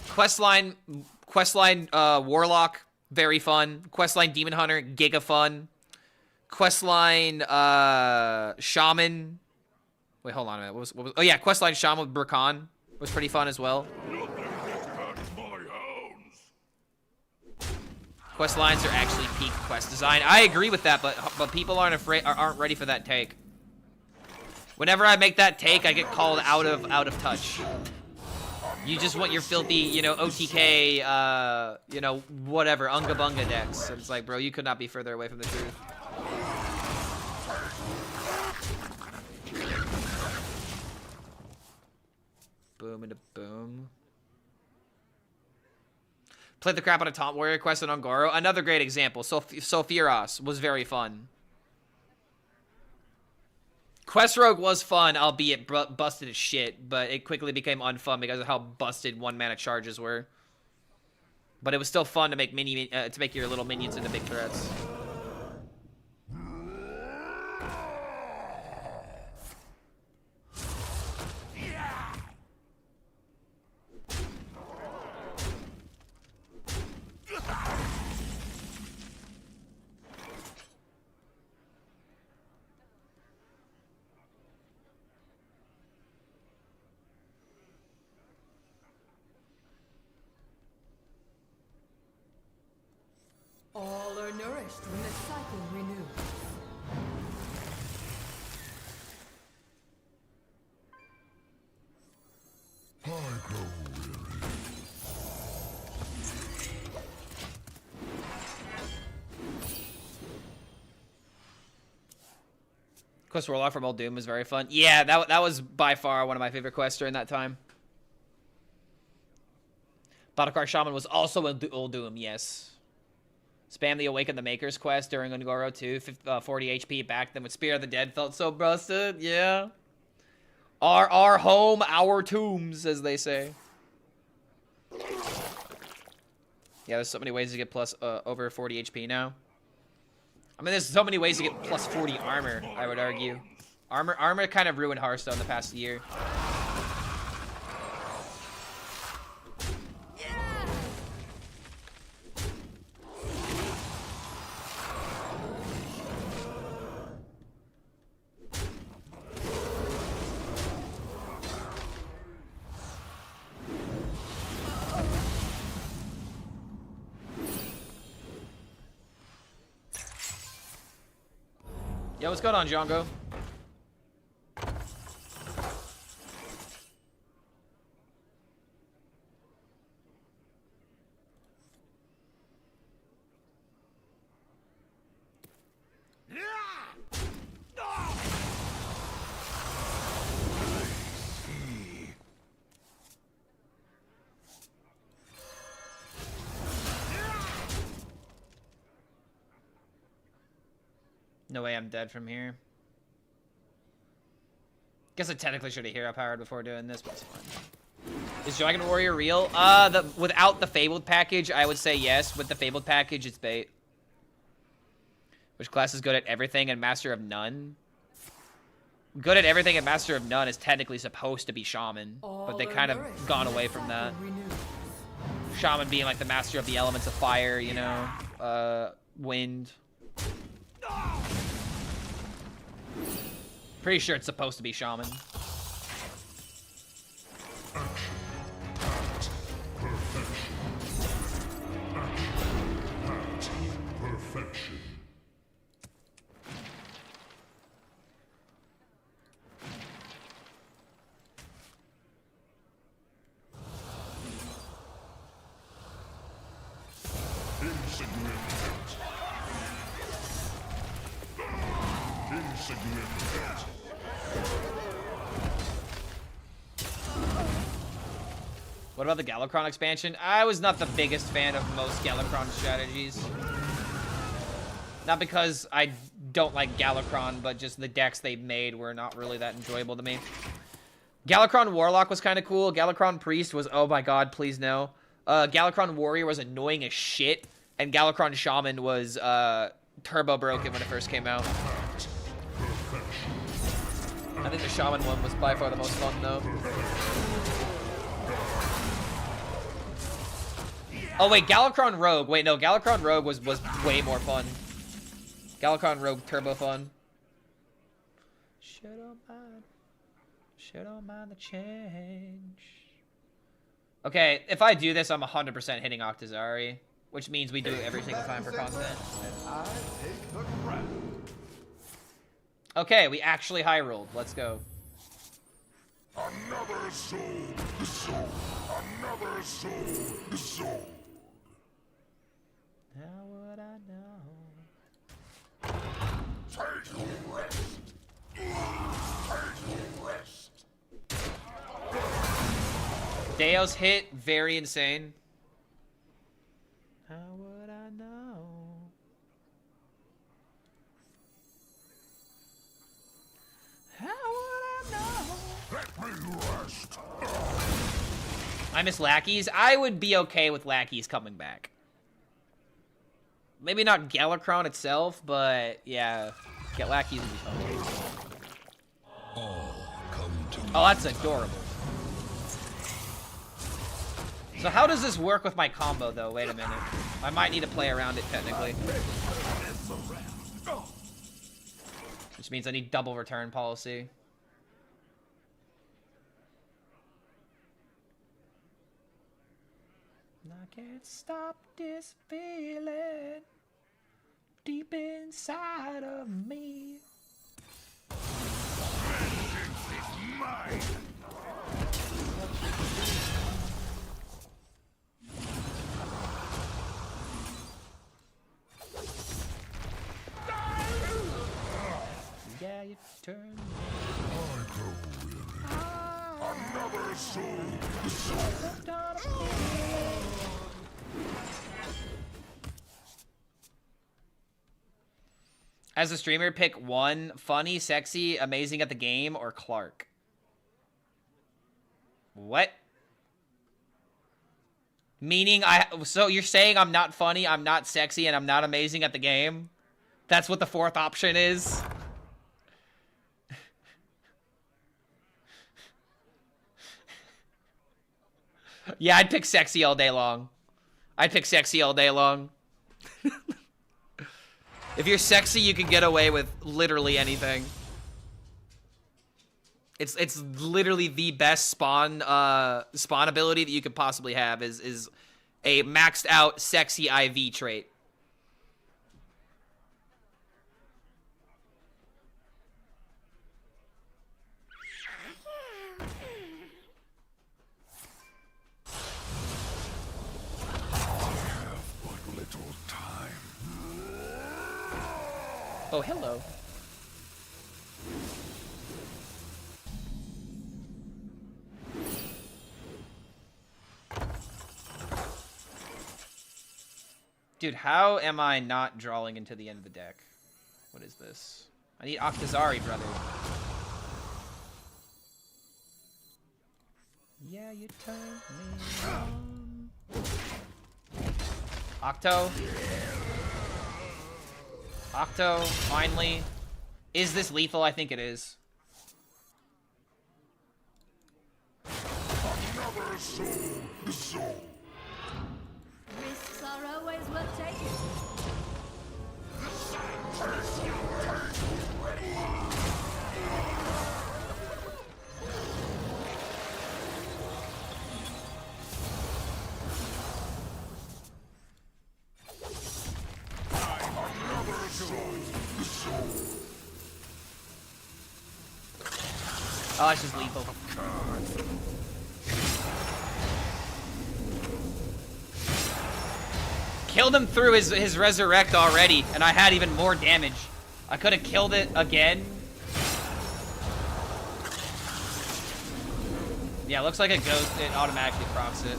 Questline Warlock, very fun. Questline Demon Hunter, giga fun. Questline Shaman. Wait, hold on a minute. What was oh yeah, Questline Shaman with Burkan was pretty fun as well. Quest lines are actually peak quest design. I agree with that, but people aren't ready for that take. Whenever I make that take, I get called out of touch. You just want your filthy, you know, OTK, you know, whatever, Unga Bunga decks. And it's like, bro, you could not be further away from the truth. Boom and a boom. Played the crap out of Taunt Warrior Quest on Ungoro. Another great example. Sophiros was very fun. Quest Rogue was fun, albeit busted as shit, but it quickly became unfun because of how busted 1-mana charges were. But it was still fun to make your little minions into big threats. All are nourished when the cycle renews. I grow weary. Quest Warlock from Old Doom was very fun. Yeah, that was by far one of my favorite quests during that time. Battlecry Shaman was also in Old Doom, yes. Spam the Awaken the Makers quest during Ungoro too. 40 HP back then with Spear of the Dead felt so busted. Yeah. Our home, our tombs, as they say. Yeah, there's so many ways to get plus over 40 HP now. I mean, there's so many ways to get plus 40 armor, I would argue. Armor kind of ruined Hearthstone the past year. Yo, what's going on, Django? No way I'm dead from here. Guess I technically should have hero powered before doing this, but it's fine. Is Dragon Warrior real? Without the Fabled package, I would say yes. With the Fabled package, it's bait. Which class is good at everything and Master of None? Good at everything and Master of None is technically supposed to be Shaman, but they kind of gone away from that. Shaman being like the master of the elements of fire, you know, wind. Pretty sure it's supposed to be Shaman. Perfection. Insignificant. Insignificant. What about the Galakrond expansion? I was not the biggest fan of most Galakrond strategies. Not because I don't like Galakrond, but just the decks they made were not really that enjoyable to me. Galakrond Warlock was kind of cool. Galakrond Priest was, oh my god, please no. Galakrond Warrior was annoying as shit. And Galakrond Shaman was turbo broken when it first came out. I think the Shaman one was by far the most fun, though. Oh, wait, Galakrond Rogue. Wait, no, Galakrond Rogue was way more fun. Galakrond Rogue turbo fun. Don't mind the change. Okay, if I do this, I'm 100% hitting Octazari, which means we do it every single time for content. Okay, we actually high rolled. Let's go. Another soul. The soul Another soul sold. How would I know? Take a rest. Take a rest. Deo's hit, very insane. How would I know? How would I know? Let me rest. I miss lackeys. I would be okay with lackeys coming back. Maybe not Galakron itself, but yeah, get lackeys would be fun. Oh, that's adorable. So how does this work with my combo, though? Wait a minute. I might need to play around it, technically. Which means I need double return policy. I can't stop this feeling deep inside of me. Vengeance is mine. Yeah, you turn. I grow weary. Another soul. As a streamer, pick one: funny, sexy, amazing at the game, or Clark. What? Meaning so you're saying I'm not funny, I'm not sexy, and I'm not amazing at the game? That's what the fourth option is? Yeah, I'd pick sexy all day long. I'd pick sexy all day long. If you're sexy, you can get away with literally anything. It's literally the best spawn ability that you could possibly have is a maxed out sexy IV trait. Oh, hello. Dude, how am I not drawing into the end of the deck? What is this? I need Octazari, brother. Yeah, you turned me on. Octo. Octo, finally. Is this lethal? I think it is. Another soul. Risks are always worth taking. Oh, it's just lethal. Killed him through his resurrect already, and I had even more damage. I could have killed it again. Yeah, looks like a ghost. It automatically procs it.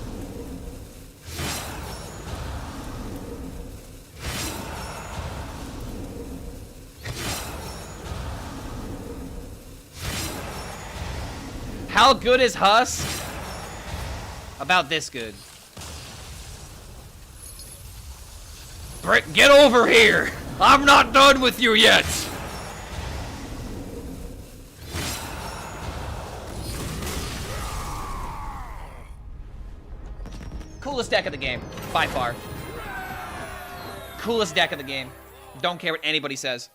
How good is Husk? About this good. Brick, get over here! I'm not done with you yet! Coolest deck of the game, by far. Coolest deck of the game. Don't care what anybody says.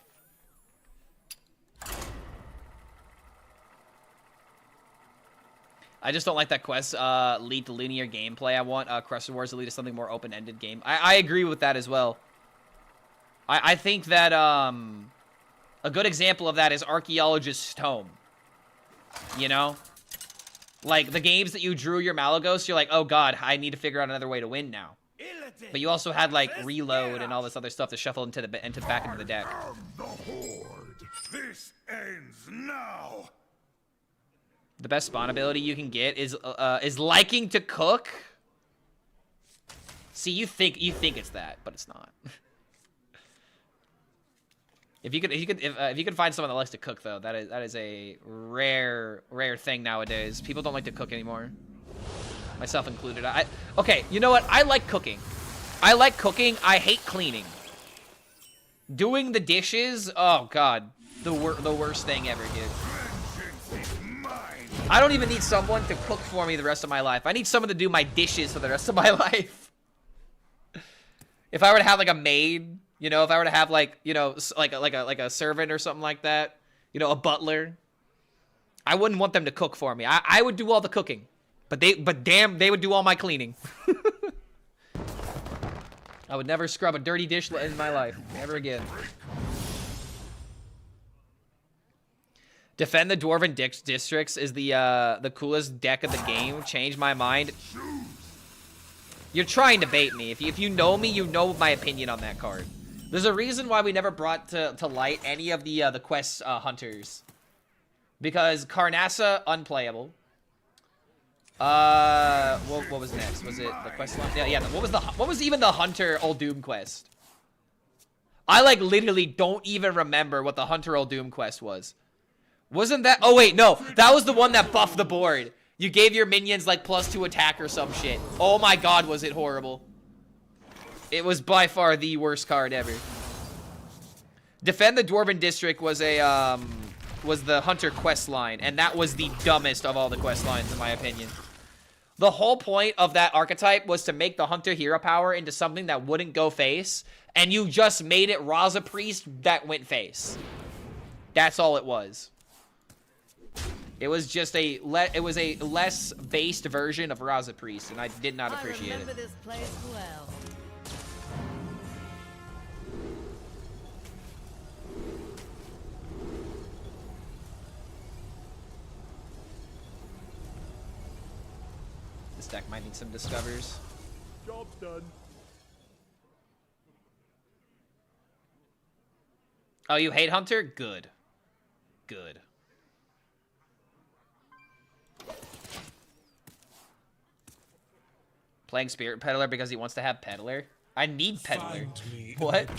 I just don't like that quest lead to linear gameplay. I want Crescent Wars to lead to something more open-ended game. I agree with that as well. I think that a good example of that is Archaeologist's Tome. You know? Like, the games that you drew your Malagos, you're like, oh god, I need to figure out another way to win now. But you also had, like, reload and all this other stuff to shuffle into the back into the deck. The horde. This ends now. The best spawn ability you can get is liking to cook. See, you think it's that, but it's not. If you could find someone that likes to cook, though, that is a rare thing nowadays. People don't like to cook anymore, myself included. Okay, you know what? I like cooking. I like cooking. I hate cleaning. Doing the dishes, oh god, the worst thing ever, dude. I don't even need someone to cook for me the rest of my life. I need someone to do my dishes for the rest of my life. If I were to have, like, a maid, you know, if I were to have, like, you know, like a servant or something like that, you know, a butler, I wouldn't want them to cook for me. I would do all the cooking, but damn, they would do all my cleaning. I would never scrub a dirty dish in my life, never again. Defend the Dwarven Districts is the coolest deck of the game. Change my mind. You're trying to bait me. If you know me, you know my opinion on that card. There's a reason why we never brought to light any of the quest hunters. Because Carnassa, unplayable. What was next? Was it the quest line? Yeah. What was even the Hunter Uldum quest? I, like, literally don't even remember what the Hunter Uldum quest was. Wasn't that? Oh wait, no, that was the one that buffed the board. You gave your minions like +2 attack or some shit. Oh my god, was it horrible? It was by far the worst card ever. Defend the Dwarven District was the Hunter quest line, and that was the dumbest of all the quest lines in my opinion. The whole point of that archetype was to make the Hunter hero power into something that wouldn't go face, and you just made it Raza Priest that went face. That's all it was. It was just a less based version of Raza Priest, and I did not appreciate it. I remember this place well. This deck might need some discovers. Job's done. Oh, you hate Hunter? Good. Good. Playing Spirit Peddler because he wants to have Peddler? I need Peddler. What?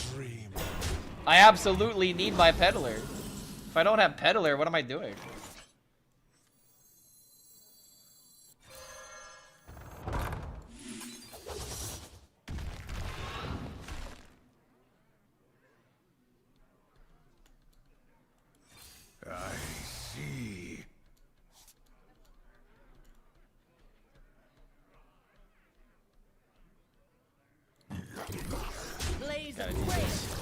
I absolutely need my Peddler. If I don't have Peddler, what am I doing? I see. Blaze Gotta of do grace. this.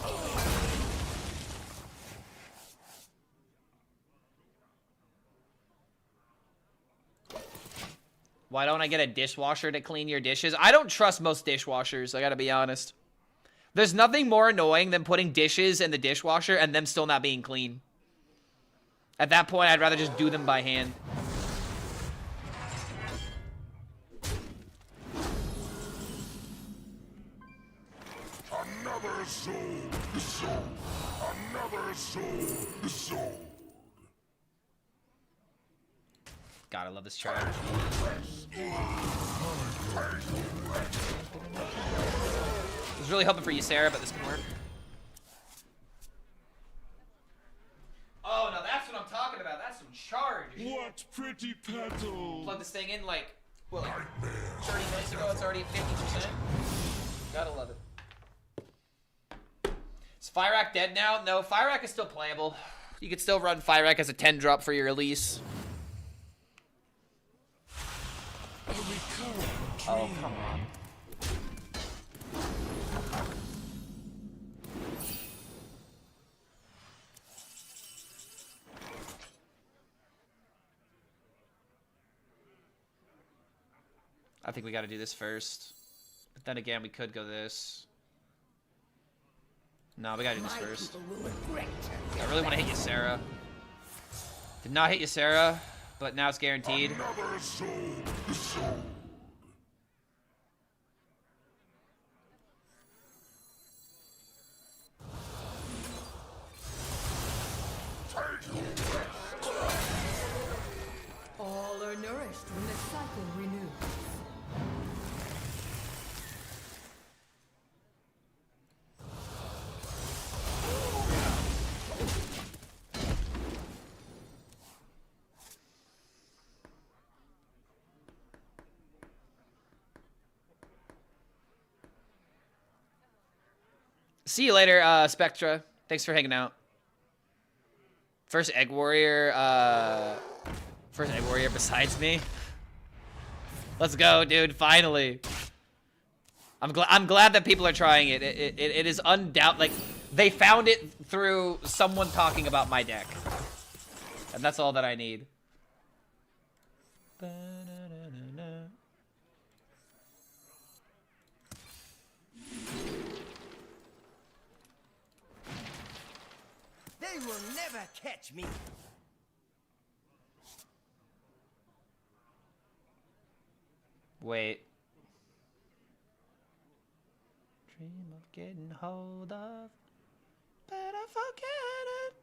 Why don't I get a dishwasher to clean your dishes? I don't trust most dishwashers, I gotta be honest. There's nothing more annoying than putting dishes in the dishwasher and them still not being clean. At that point, I'd rather just do them by hand. Another soul, the soul. Another soul, the soul. God, I love this track. I was really hoping for you, Sarah, but this can work. Oh, no, that's what I'm talking about. That's some charge. What pretty petals. Plug this thing in like, what, like 30 minutes ago, it's already at 50%. Gotta love it. Is Firac dead now? No, Firac is still playable. You could still run Firac as a 10 drop for your release. Oh, come on. I think we gotta do this first. But then again, we could go this. No, we gotta do this first. I really want to hit you, Sarah. Did not hit you, Sarah. but now it's guaranteed. Another soul. All are nourished when the cycle renews. See you later, Spectra. Thanks for hanging out. First egg warrior besides me. Let's go, dude. Finally. I'm glad that people are trying it. It is undoubt. Like, they found it through someone talking about my deck, and that's all that I need. They will never catch me. Wait. Dream of getting hold of, but I forget it.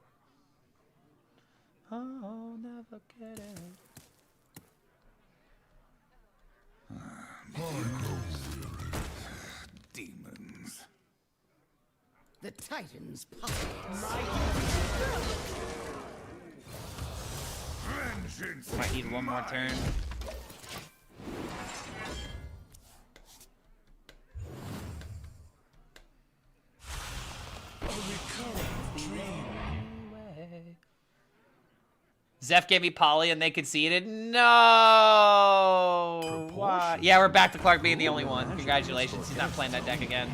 Oh, never get it. Demons. The Titans pop. Vengeance. Might need one more turn. Zeph gave me Polly and they conceded. No. Why? Yeah, we're back to Clark being the only one. Congratulations. He's not playing that deck again.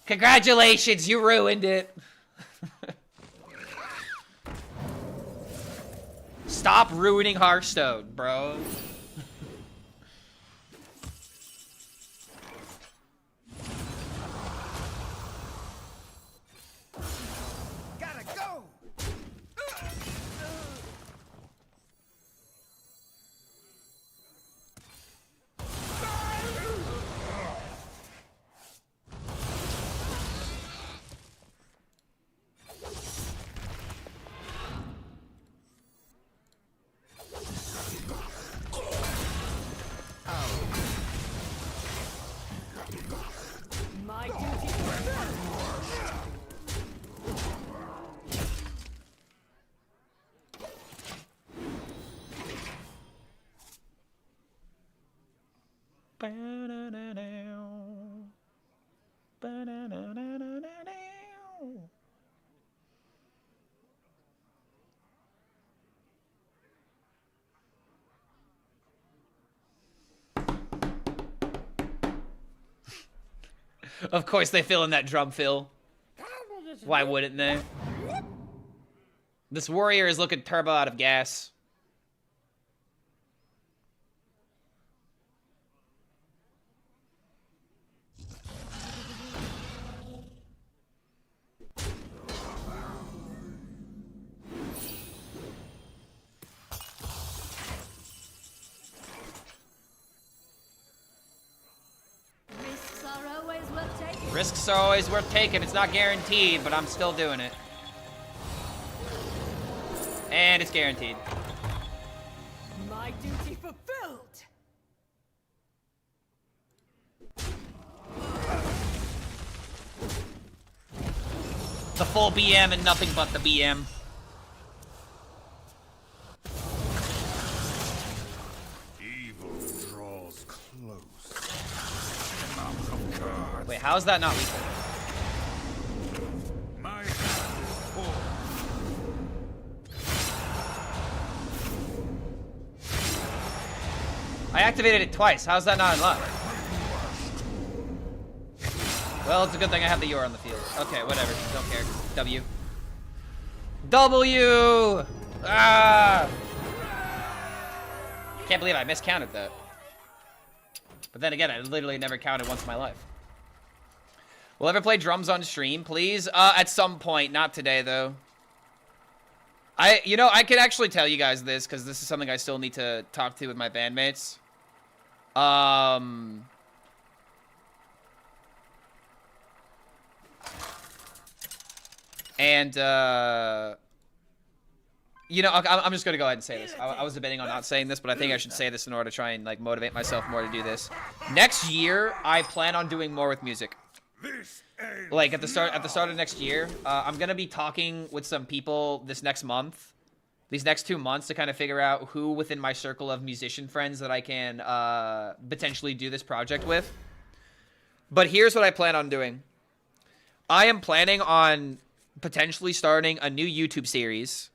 Congratulations, you ruined it. Stop ruining Hearthstone, bro. Gotta go. My duty Of course they fill in that drum fill. Why wouldn't they? This warrior is looking turbo out of gas. Risks are always worth taking. Risks are always worth taking. It's not guaranteed, but I'm still doing it. And it's guaranteed. My duty fulfilled. The full BM and nothing but the BM. Evil draws close. Amount of cards. Wait, how is that not lethal? My full. I activated it twice. How's that not unlocked? Well, it's a good thing I have the Yor on the field. Okay, whatever. Don't care. W. W! Ah! Can't believe I miscounted that. But then again, I literally never counted once in my life. Will ever play drums on stream, please? At some point. Not today, though. I can actually tell you guys this because this is something I still need to talk to with my bandmates. And, you know, I'm just gonna go ahead and say this. I was debating on not saying this, but I think I should say this in order to try and, like, motivate myself more to do this. Next year, I plan on doing more with music. Like, at the start of next year, I'm gonna be talking with some people this next month. These next 2 months to kind of figure out who within my circle of musician friends that I can potentially do this project with. But here's what I plan on doing. I am planning on potentially starting a new YouTube series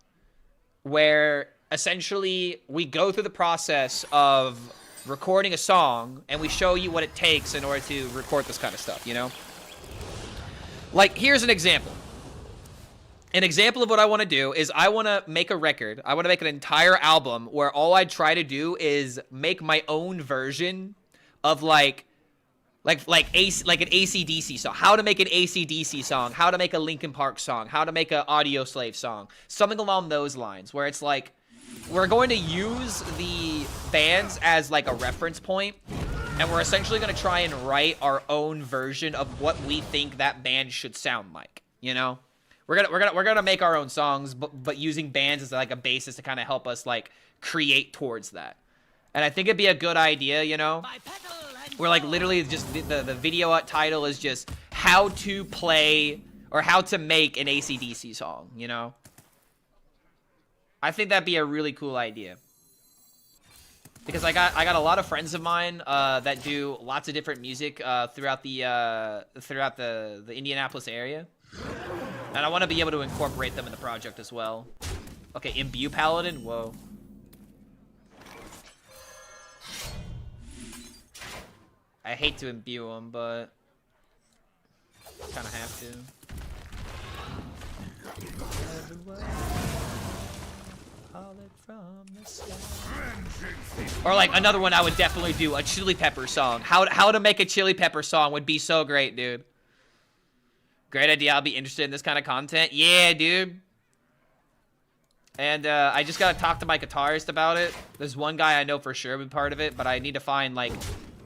where essentially we go through the process of recording a song and we show you what it takes in order to record this kind of stuff, you know? Like, here's an example. An example of what I want to do is I want to make a record. I want to make an entire album where all I try to do is make my own version of like an AC/DC song. How to make an AC/DC song. How to make a Linkin Park song. How to make an Audio Slave song. Something along those lines where it's like we're going to use the bands as like a reference point, and we're essentially going to try and write our own version of what we think that band should sound like, you know? We're gonna make our own songs, but using bands as like a basis to kind of help us like create towards that. And I think it'd be a good idea, you know, where like literally just the video title is just how to play or how to make an AC/DC song, you know. I think that'd be a really cool idea. Because I got a lot of friends of mine that do lots of different music throughout the Indianapolis area. And I want to be able to incorporate them in the project as well. Okay, Imbue Paladin? Whoa. I hate to imbue them, but kind of have to. Or like another one I would definitely do, a Chili Pepper song. How to make a Chili Pepper song would be so great, dude. Great idea. I'll be interested in this kind of content. Yeah, dude. And I just gotta talk to my guitarist about it. There's one guy I know for sure would be part of it, but I need to find like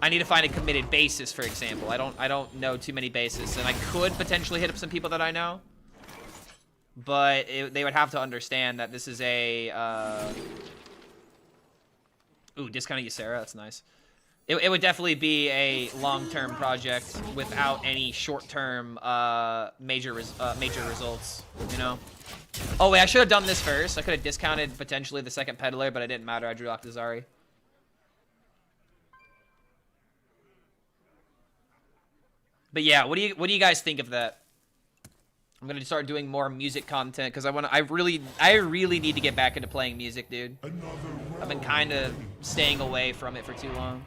a committed bassist, for example. I don't know too many bassists, and I could potentially hit up some people that I know, but they would have to understand that this is a ooh, discounted Ysera. That's nice. It would definitely be a long-term project without any short-term major results, you know? Oh, wait, I should have done this first. I could have discounted potentially the second peddler, but it didn't matter. I drew Octazari. But yeah, what do you guys think of that? I'm gonna start doing more music content because I really need to get back into playing music, dude. I've been kind of staying away from it for too long.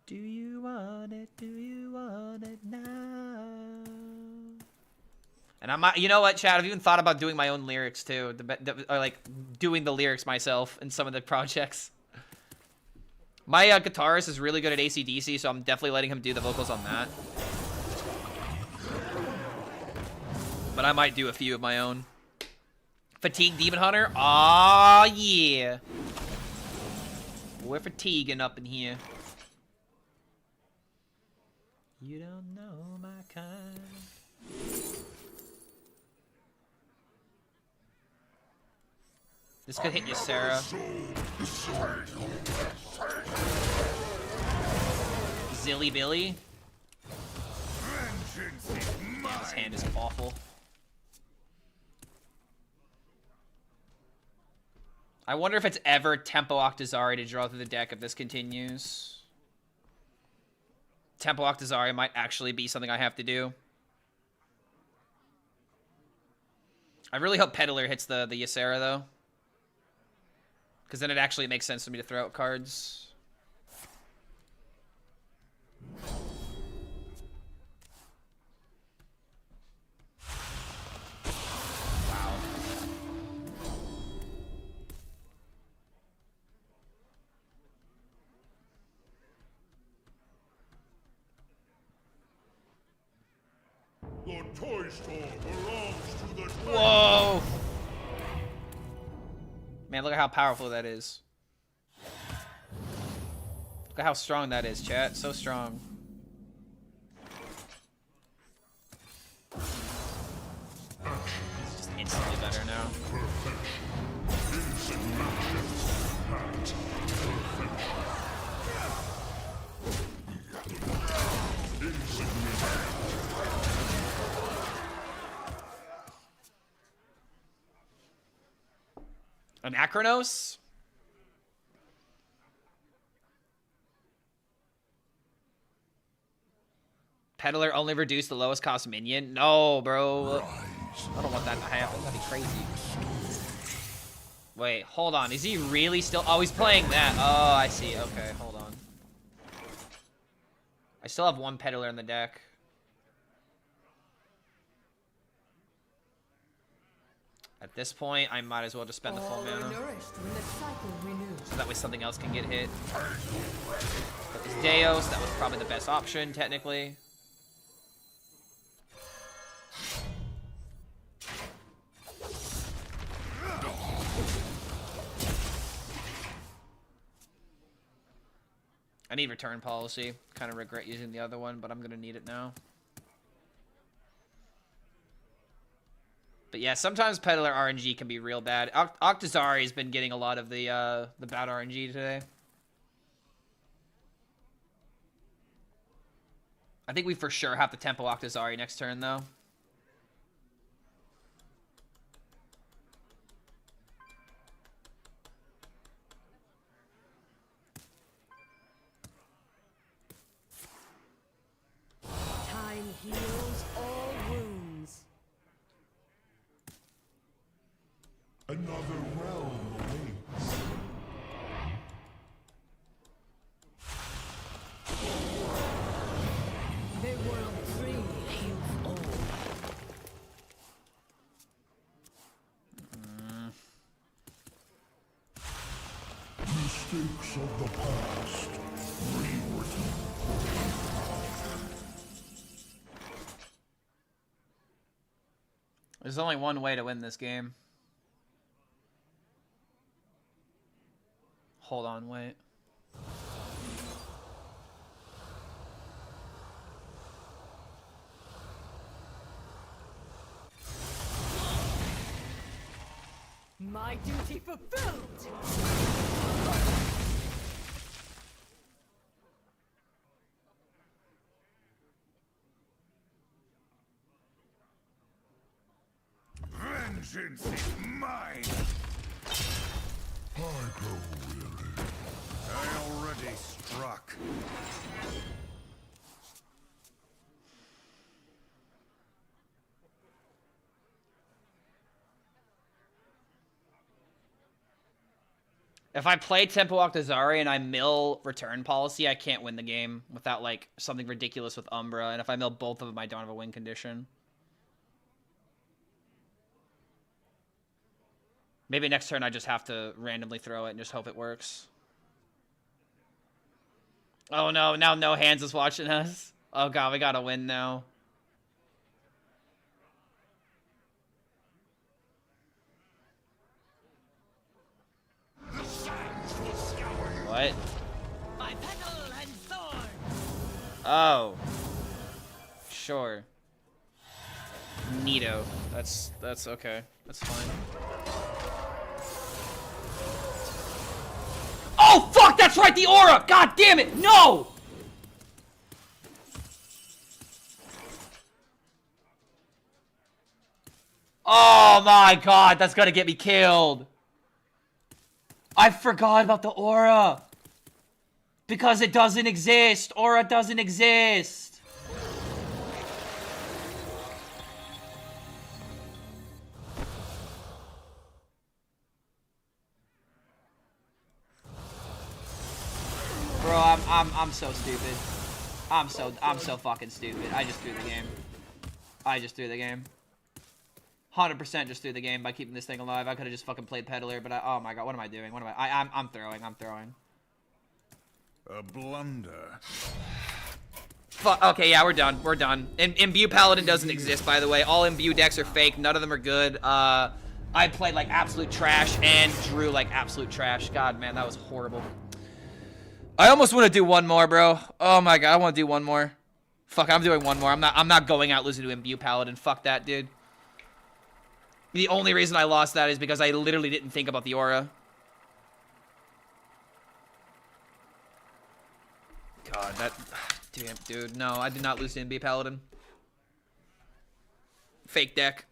Do you want it? Do you want it now? And I might, you know what, Chad? I've even thought about doing my own lyrics too, or like doing the lyrics myself in some of the projects. My guitarist is really good at AC/DC, so I'm definitely letting him do the vocals on that. But I might do a few of my own. Fatigue Demon Hunter? Aw, yeah. We're fatiguing up in here. You don't know my kind. This could hit you, Sarah. Zilly Billy. Yeah, this hand is awful. I wonder if it's ever Tempo Octazari to draw through the deck if this continues. Tempo Octazari might actually be something I have to do. I really hope Peddler hits the Ysera, though. Because then it actually makes sense for me to throw out cards. The toy store belongs to the Whoa! Man, look at how powerful that is. Look at how strong that is, chat. So strong. It's just instantly better now. An Acronos? Peddler only reduced the lowest cost minion? No, bro. I don't want that to happen. That'd be crazy. Wait, hold on. Is he really still... Oh, he's playing that. Oh, I see. Okay, hold on. I still have one Peddler in the deck. At this point, I might as well just spend the full mana. So that way something else can get hit. But this Deos, that was probably the best option, technically. I need return policy. Kind of regret using the other one, but I'm going to need it now. But yeah, sometimes Peddler RNG can be real bad. Octazari has been getting a lot of the bad RNG today. I think we for sure have to tempo Octazari next turn, though. Time heals all wounds. Another realm awaits. The world tree heals all. Mistakes of the past rewritten. There's only one way to win this game. Hold on, wait. My duty fulfilled. Vengeance is mine! I grow weary. I already struck. If I play Tempo Octazari and I mill return policy, I can't win the game without, like, something ridiculous with Umbra. And if I mill both of them, I don't have a win condition. Maybe next turn I just have to randomly throw it and just hope it works. Oh no, now No Hands is watching us. Oh god, we gotta win now. What? My petal and sword. Oh. Sure. Neato. That's okay. That's fine. Oh fuck, that's right, the aura! God damn it, no! Oh my god, that's gonna get me killed. I forgot about the aura. Because it doesn't exist. Aura doesn't exist. Bro, I'm so stupid. I'm so fucking stupid. I just threw the game. I just threw the game. 100% just threw the game by keeping this thing alive. I could have just fucking played Peddler, but oh my god, what am I doing? What am I'm throwing. A blunder. Okay, yeah, we're done. We're done. Imbue Paladin doesn't exist, by the way. All Imbue decks are fake. None of them are good. I played like absolute trash and drew like absolute trash. God, man, that was horrible. I almost want to do one more, bro. Oh my god, I want to do one more. Fuck, I'm doing one more. I'm not going out losing to Imbue Paladin. Fuck that, dude. The only reason I lost that is because I literally didn't think about the aura. God, that... Damn, dude. No, I did not lose to Imbue Paladin. Fake deck.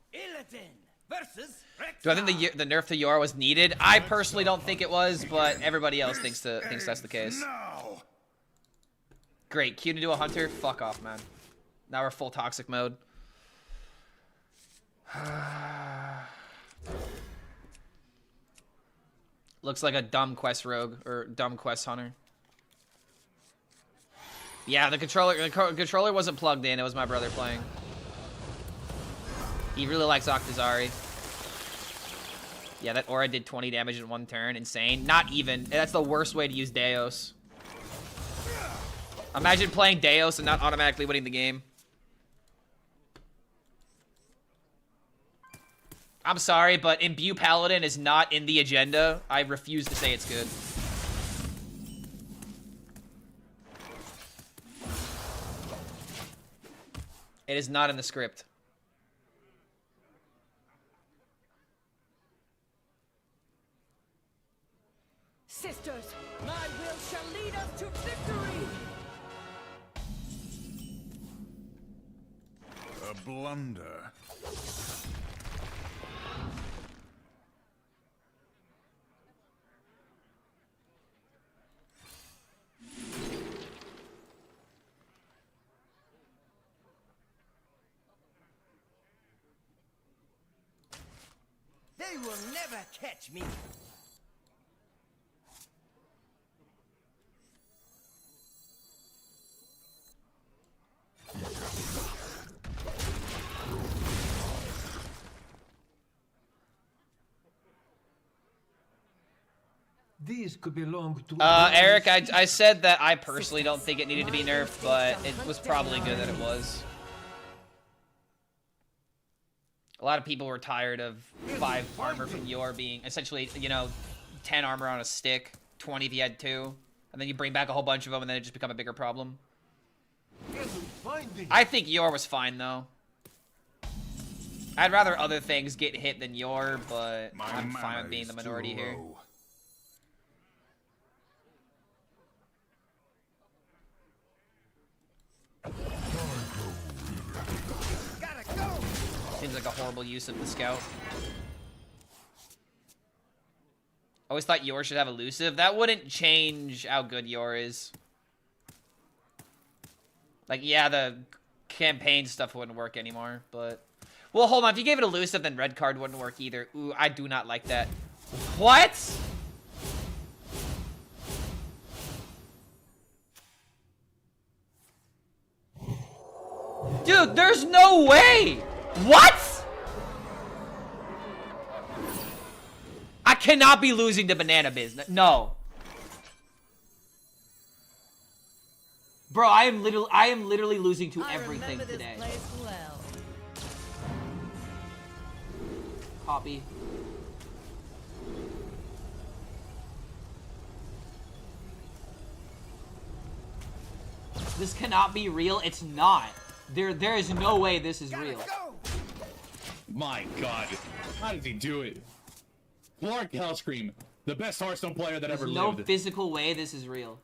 Do I think the nerf to Yor was needed? I personally don't think it was, but everybody else thinks that's the case. Great. Q to do a hunter? Fuck off, man. Now we're full toxic mode. Looks like a dumb quest rogue or dumb quest hunter. Yeah, the controller wasn't plugged in. It was my brother playing. He really likes Octazari. Yeah, that aura did 20 damage in one turn. Insane. Not even. That's the worst way to use Deos. Imagine playing Deos and not automatically winning the game. I'm sorry, but Imbue Paladin is not in the agenda. I refuse to say it's good. It is not in the script. Sisters, my will shall lead us to victory! A blunder. They will never catch me. These could belong to Eric, I said that I personally don't think it needed to be nerfed, but it was probably good that it was. A lot of people were tired of 5 armor from Yor being essentially, you know, 10 armor on a stick, 20 if you had 2, and then you bring back a whole bunch of them and then it just become a bigger problem. I think Yor was fine though. I'd rather other things get hit than Yor, but I'm fine with being the minority here. Seems like a horrible use of the scout. Always thought Yor should have elusive. That wouldn't change how good Yor is. Like, yeah, the campaign stuff wouldn't work anymore, but... Well, hold on. If you gave it elusive, then red card wouldn't work either. Ooh, I do not like that. What? Dude, there's no way! What? I cannot be losing to Banana Business. No. Bro, I am literally losing to everything today. Well. Copy. This cannot be real. It's not. There is no way this is real. My god. How did he do it? Clark HELLSCREAM, the best Hearthstone player that ever lived. There's no physical way this is real.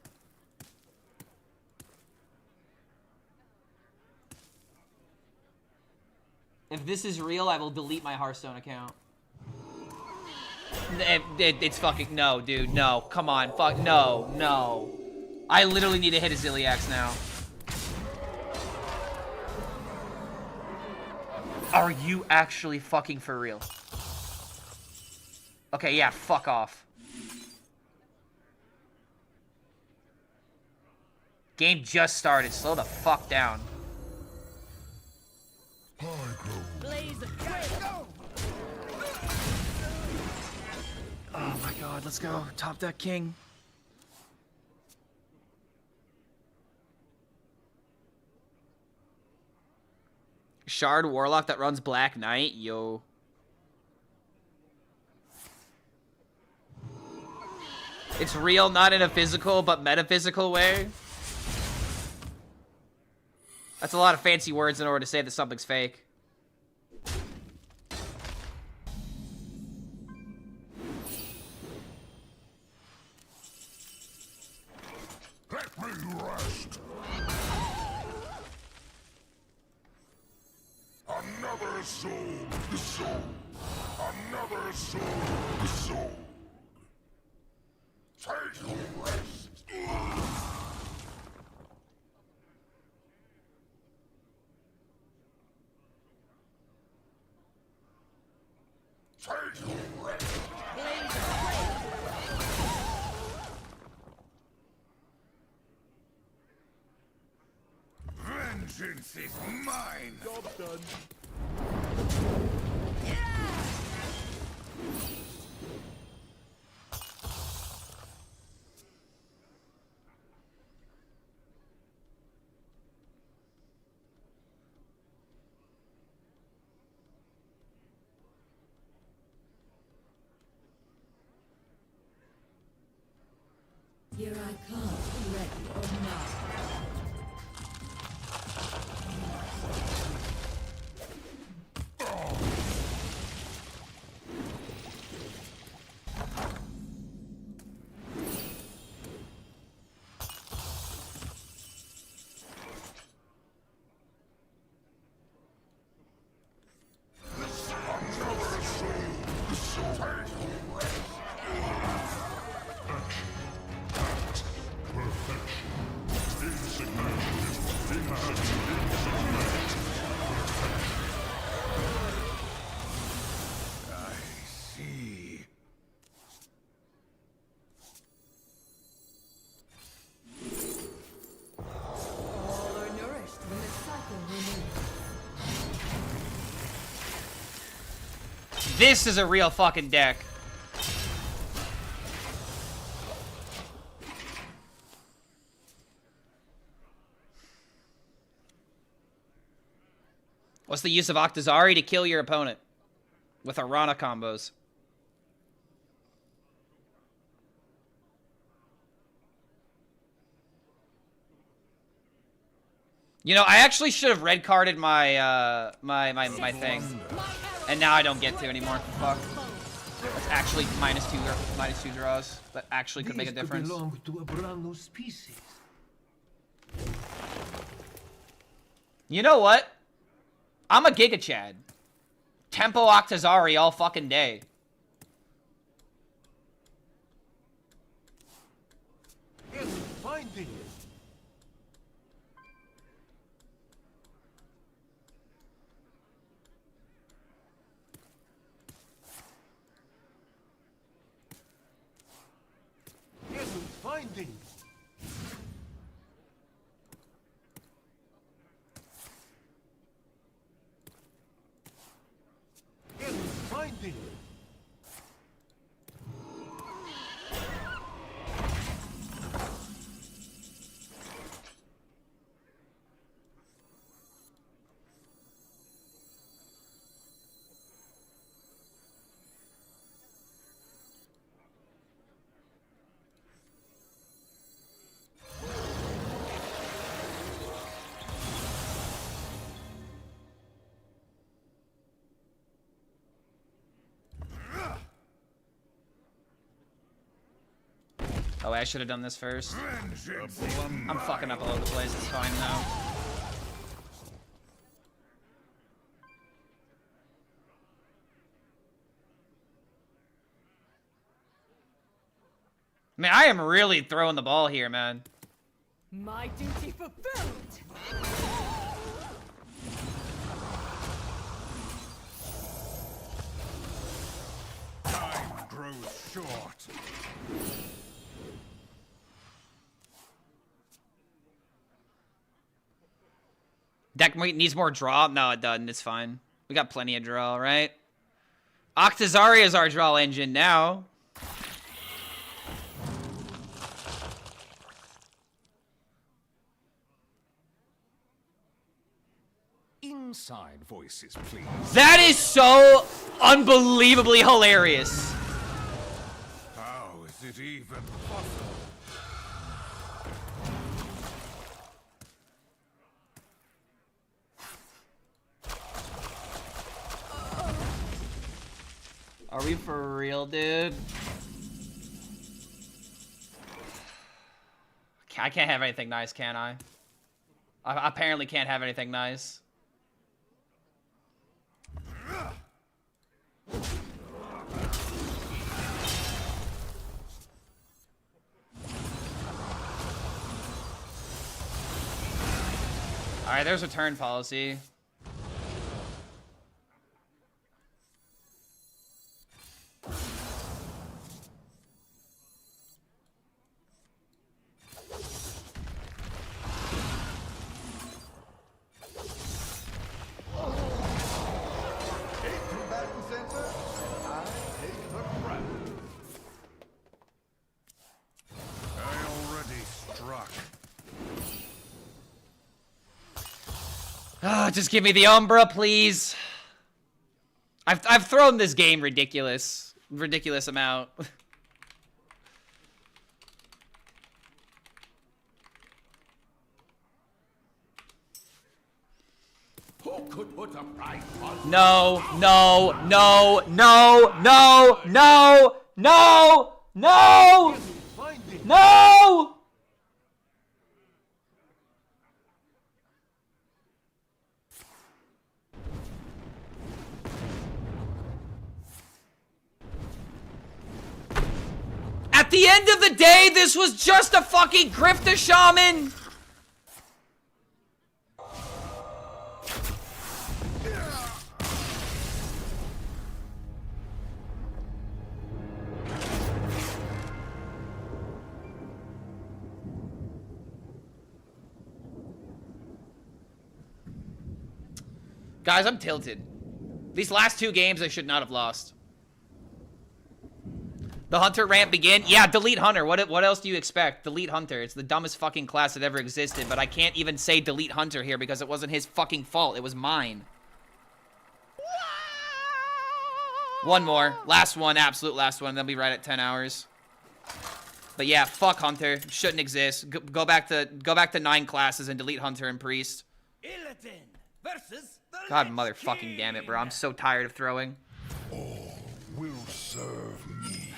If this is real, I will delete my Hearthstone account. It's fucking... No, dude. No. Come on. Fuck. No. No. I literally need to hit a Zilliax now. Are you actually fucking for real? Okay, yeah, fuck off. Game just started. Slow the fuck down. Blaze of trail. Oh my god, let's go. Top deck king. Shard Warlock that runs Black Knight? Yo. It's real, not in a physical, but metaphysical way. That's a lot of fancy words in order to say that something's fake. Let me rest. Another soul, the soul. Another soul, the soul. Take a rest. Take a rest. Vengeance is mine. Job done. Here I come, ready or not. This is a real fucking deck. What's the use of Octazari? To kill your opponent with Arana combos. You know, I actually should have red carded my my thing, and now I don't get to anymore. Fuck. That's actually minus two draws. That actually could make a difference. Belong to a brand new species. You know what? I'm a Giga Chad. Tempo Octazari all fucking day. Yes, finding it. Finding. Yes, finding. Oh, wait, I should have done this first. I'm fucking up all over the place. It's fine now. Man, I am really throwing the ball here, man. My duty fulfilled. Time grows short. Deck needs more draw? No, it doesn't. It's fine. We got plenty of draw, right? Octazari is our draw engine now. inside voices, please. That is so unbelievably hilarious. How is it even possible? Are we for real, dude? I can't have anything nice, can I? I apparently can't have anything nice. Alright, there's return policy. Just give me the Umbra, please. I've thrown this game ridiculous amount. Who could put a price on? No, no, no, no, no, no, no, no, no. At the end of the day, this was just a fucking grifter shaman. Guys, I'm tilted. These last two games I should not have lost. The Hunter rant begin? Yeah, delete Hunter. What else do you expect? Delete Hunter. It's the dumbest fucking class that ever existed, but I can't even say delete Hunter here because it wasn't his fucking fault. It was mine. One more. Last one. Absolute last one. Then we'll be right at 10 hours. But yeah, fuck Hunter. Shouldn't exist. Go back to 9 classes and delete Hunter and Priest. Illidan versus the God Lich motherfucking King. damn it, bro. I'm so tired of throwing. All will serve me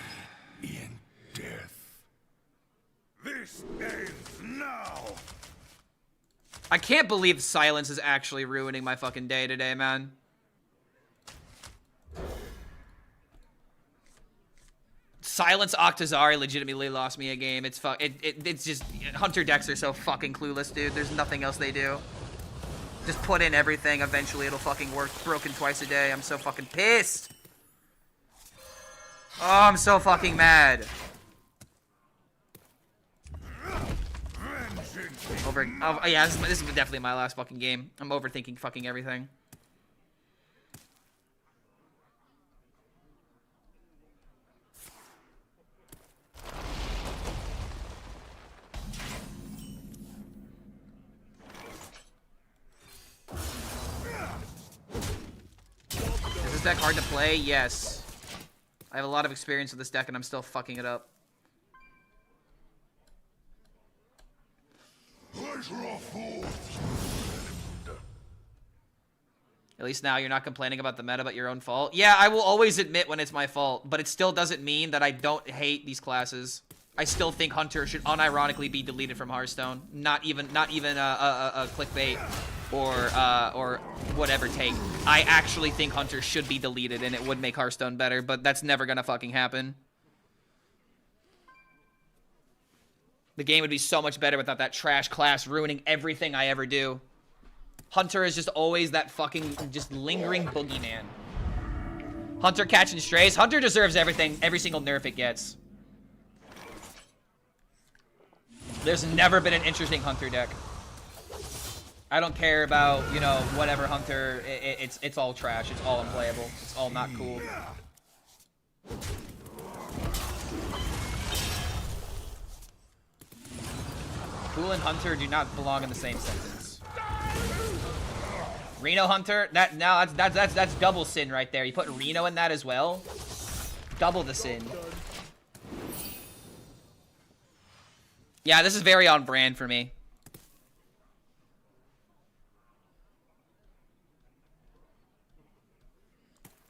in death. This ends now. I can't believe silence is actually ruining my fucking day today, man. Silence Octazari legitimately lost me a game. It's just Hunter decks are so fucking clueless, dude. There's nothing else they do. Just put in everything. Eventually it'll fucking work. Broken twice a day. I'm so fucking pissed. Oh, I'm so fucking mad. Oh, yeah, this is definitely my last fucking game. I'm overthinking fucking everything. Is this deck hard to play? Yes. I have a lot of experience with this deck and I'm still fucking it up. At least now you're not complaining about the meta, but your own fault. Yeah, I will always admit when it's my fault, but it still doesn't mean that I don't hate these classes. I still think Hunter should unironically be deleted from Hearthstone. Not even a clickbait or whatever take. I actually think Hunter should be deleted and it would make Hearthstone better, but that's never gonna fucking happen. The game would be so much better without that trash class ruining everything I ever do. Hunter is just always that fucking just lingering boogeyman. Hunter catching strays. Hunter deserves everything, every single nerf it gets. There's never been an interesting Hunter deck. I don't care about, you know, whatever Hunter. It's all trash. It's all unplayable. It's all not cool. Cool and Hunter do not belong in the same sentence. Reno Hunter. That's double sin right there. You put Reno in that as well. Double the sin. Yeah, this is very on brand for me.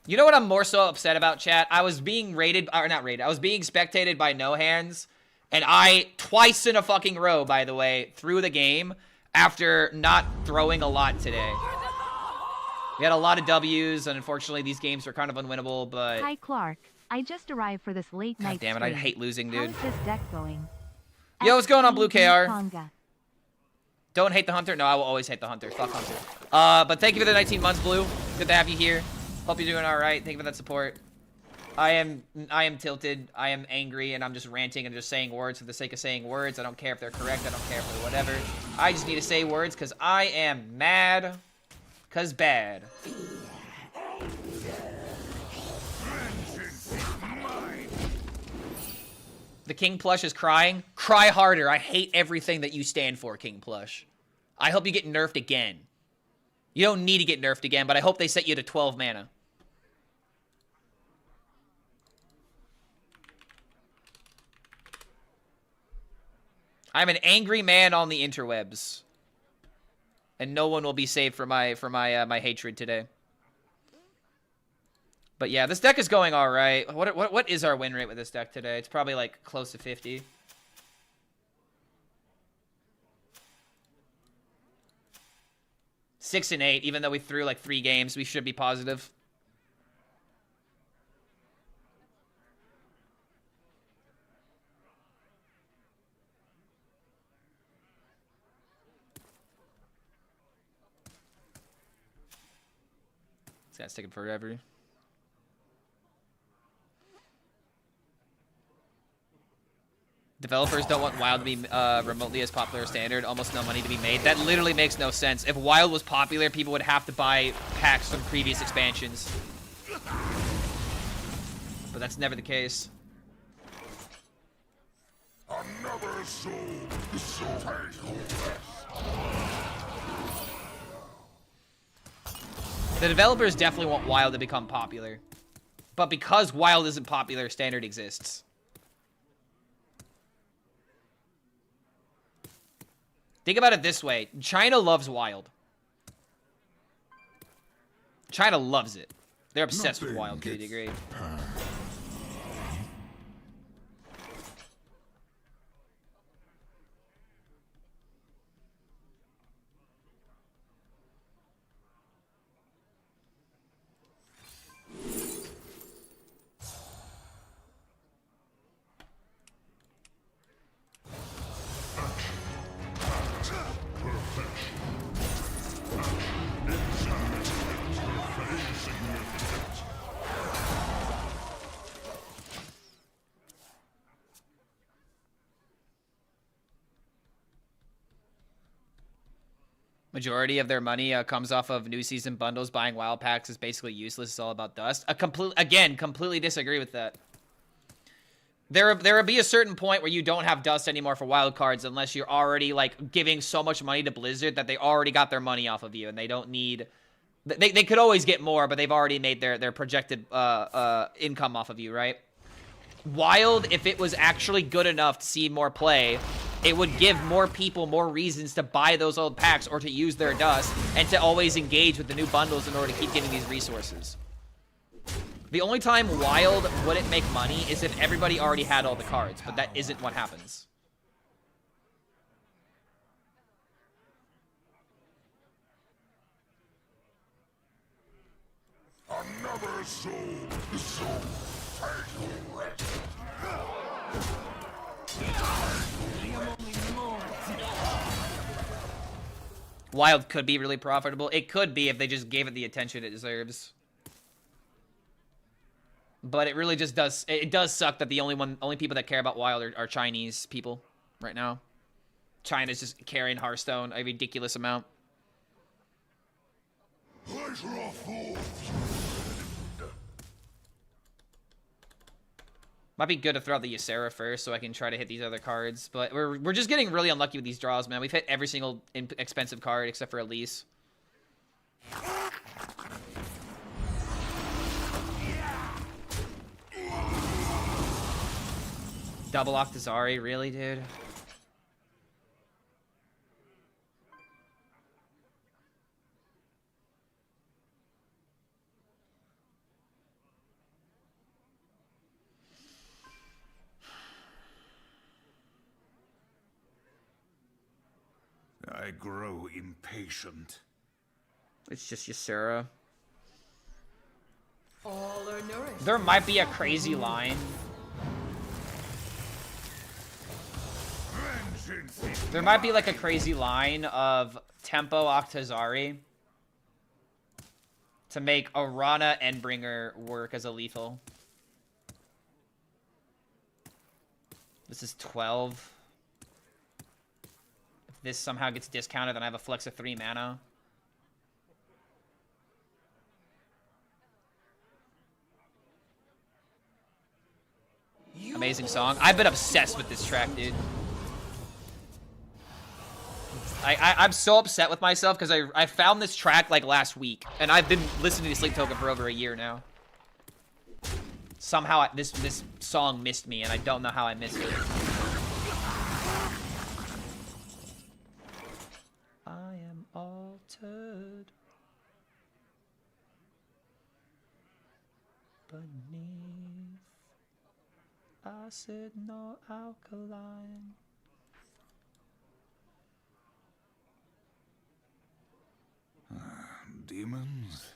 You know what I'm more so upset about, chat? I was being rated, or not rated, I was being spectated by No Hands, and I, twice in a fucking row, by the way, threw the game after not throwing a lot today. We had a lot of W's, and unfortunately these games were kind of unwinnable, but... Hi, Clark. I just arrived for this late night God damn it, I hate losing, dude. How's this deck going? Yo, what's going on, Blue KR? Conga. Don't hate the Hunter? No, I will always hate the Hunter. Fuck Hunter. But thank you for the 19 months, Blue. Good to have you here. Hope you're doing all right. Thank you for that support. I am tilted. I am angry, and I'm just ranting and just saying words for the sake of saying words. I don't care if they're correct. I don't care if they're whatever. I just need to say words because I am mad. Cause bad. The King Plush is crying. Cry harder. I hate everything that you stand for, King Plush. I hope you get nerfed again. You don't need to get nerfed again, but I hope they set you to 12 mana. I'm an angry man on the interwebs. And no one will be saved for my hatred today. But yeah, this deck is going all right. What is our win rate with this deck today? It's probably like close to 50. Six and 8, even though we threw like 3 games, we should be positive. This guy's taking forever. Developers don't want WoW to be remotely as popular as standard. Almost no money to be made. That literally makes no sense. If WoW was popular, people would have to buy packs from previous expansions. But that's never the case. Another soul. The developers definitely want WoW to become popular. But because WoW isn't popular, standard exists. Think about it this way. China loves Wild. China loves it. They're obsessed with Wild to a degree. Majority of their money comes off of new season bundles. Buying WoW packs is basically useless. It's all about dust. Completely disagree with that. There will be a certain point where you don't have dust anymore for wild cards unless you're already like giving so much money to Blizzard that they already got their money off of you and they don't need. They could always get more, but they've already made their projected income off of you, right? Wild, if it was actually good enough to see more play, it would give more people more reasons to buy those old packs or to use their dust and to always engage with the new bundles in order to keep getting these resources. The only time Wild wouldn't make money is if everybody already had all the cards, but that isn't what happens. Another soul. Wild could be really profitable. It could be if they just gave it the attention it deserves. But it really just does. It does suck that the only people that care about Wild are Chinese people right now. China's just carrying Hearthstone a ridiculous amount. Might be good to throw out the Ysera first so I can try to hit these other cards. But we're just getting really unlucky with these draws, man. We've hit every single expensive card except for Elise. Double Octazari, really, dude? I grow impatient. It's just Ysera. All are nourished. There might be a crazy line. There might be like a crazy line of Tempo Octazari to make a Rana Endbringer work as a lethal. This is 12. If this somehow gets discounted, then I have a flex of 3 mana. Amazing song. I've been obsessed with this track, dude. I'm so upset with myself because I found this track like last week, and I've been listening to Sleep Token for over a year now. Somehow this song missed me, and I don't know how I missed it. I am altered beneath acid, no alkaline. Demons?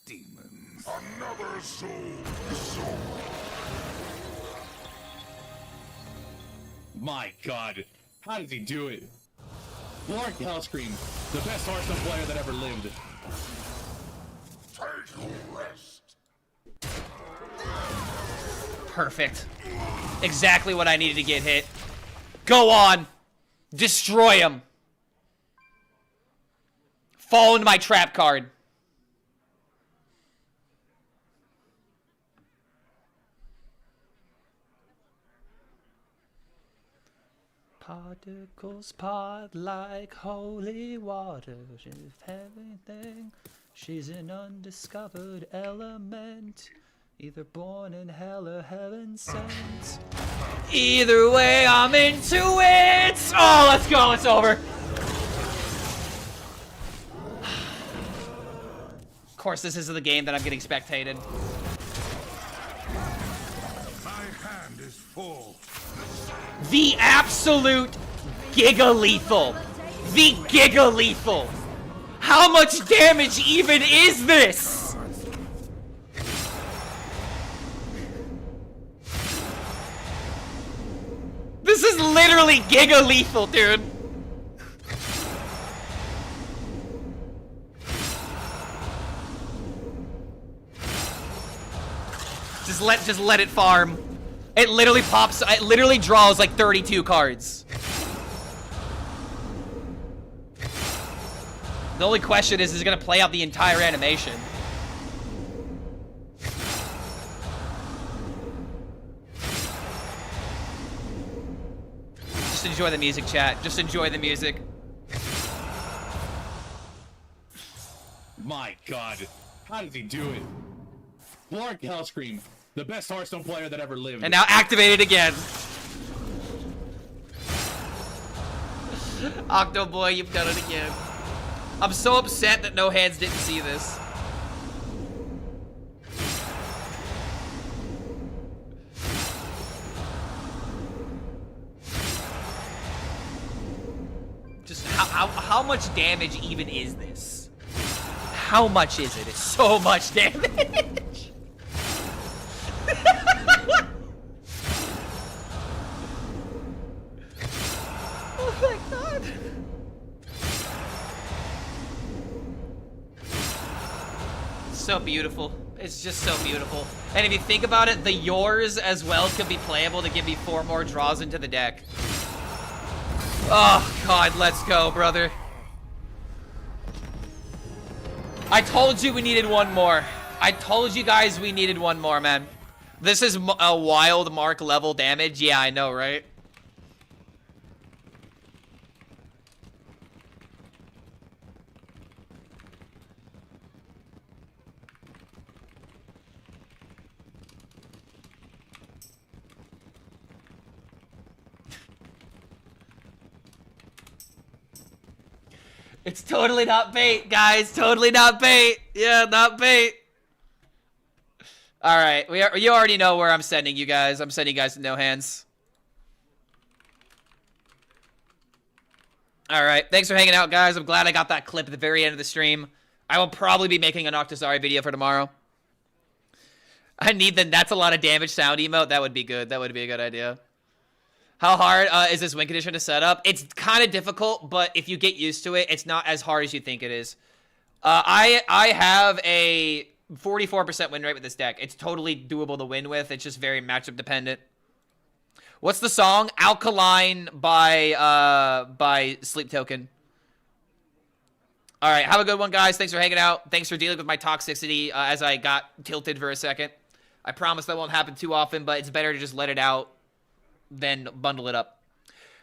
Demons. Another soul. My God, how does he do it? Lord HELLSCREAM, the best Hearthstone player that ever lived. Take a rest. Perfect. Exactly what I needed to get hit. Go on. Destroy him. Fall into my trap card. Particles part like holy water. If everything, she's an undiscovered element. Either born in hell or heaven sent. Either way, I'm into it. Oh, let's go. It's over. Of course, this is the game that I'm getting spectated. My hand is full. The absolute giga lethal. The giga lethal. How much damage even is this? This is literally giga lethal, dude. Just let it farm. It literally pops, it literally draws like 32 cards. The only question is it gonna play out the entire animation? Just enjoy the music, chat. Just enjoy the music. My God, how does he do it? Lord HELLSCREAM, the best Hearthstone player that ever lived. And now activate it again. Octo boy, you've done it again. I'm so upset that no hands didn't see this. Just how much damage even is this? How much is it? It's so much damage. Oh my God. So beautiful. It's just so beautiful. And if you think about it, the yours as well could be playable to give me 4 more draws into the deck. Oh God, let's go, brother. I told you we needed one more. I told you guys we needed one more, man. This is a wild mark level damage. Yeah, I know, right? It's totally not bait, guys. Totally not bait. Yeah, not bait. All right, you already know where I'm sending you guys. I'm sending you guys to no hands. All right, thanks for hanging out, guys. I'm glad I got that clip at the very end of the stream. I will probably be making an Octazari video for tomorrow. I need the "that's a lot of damage" sound emote. That would be good. That would be a good idea. How hard is this win condition to set up? It's kind of difficult, but if you get used to it, it's not as hard as you think it is. I have a 44% win rate with this deck. It's totally doable to win with. It's just very matchup dependent. What's the song? Alkaline by Sleep Token. All right, have a good one, guys. Thanks for hanging out. Thanks for dealing with my toxicity as I got tilted for a second. I promise that won't happen too often, but it's better to just let it out than bundle it up.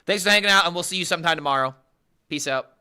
Thanks for hanging out, and we'll see you sometime tomorrow. Peace out.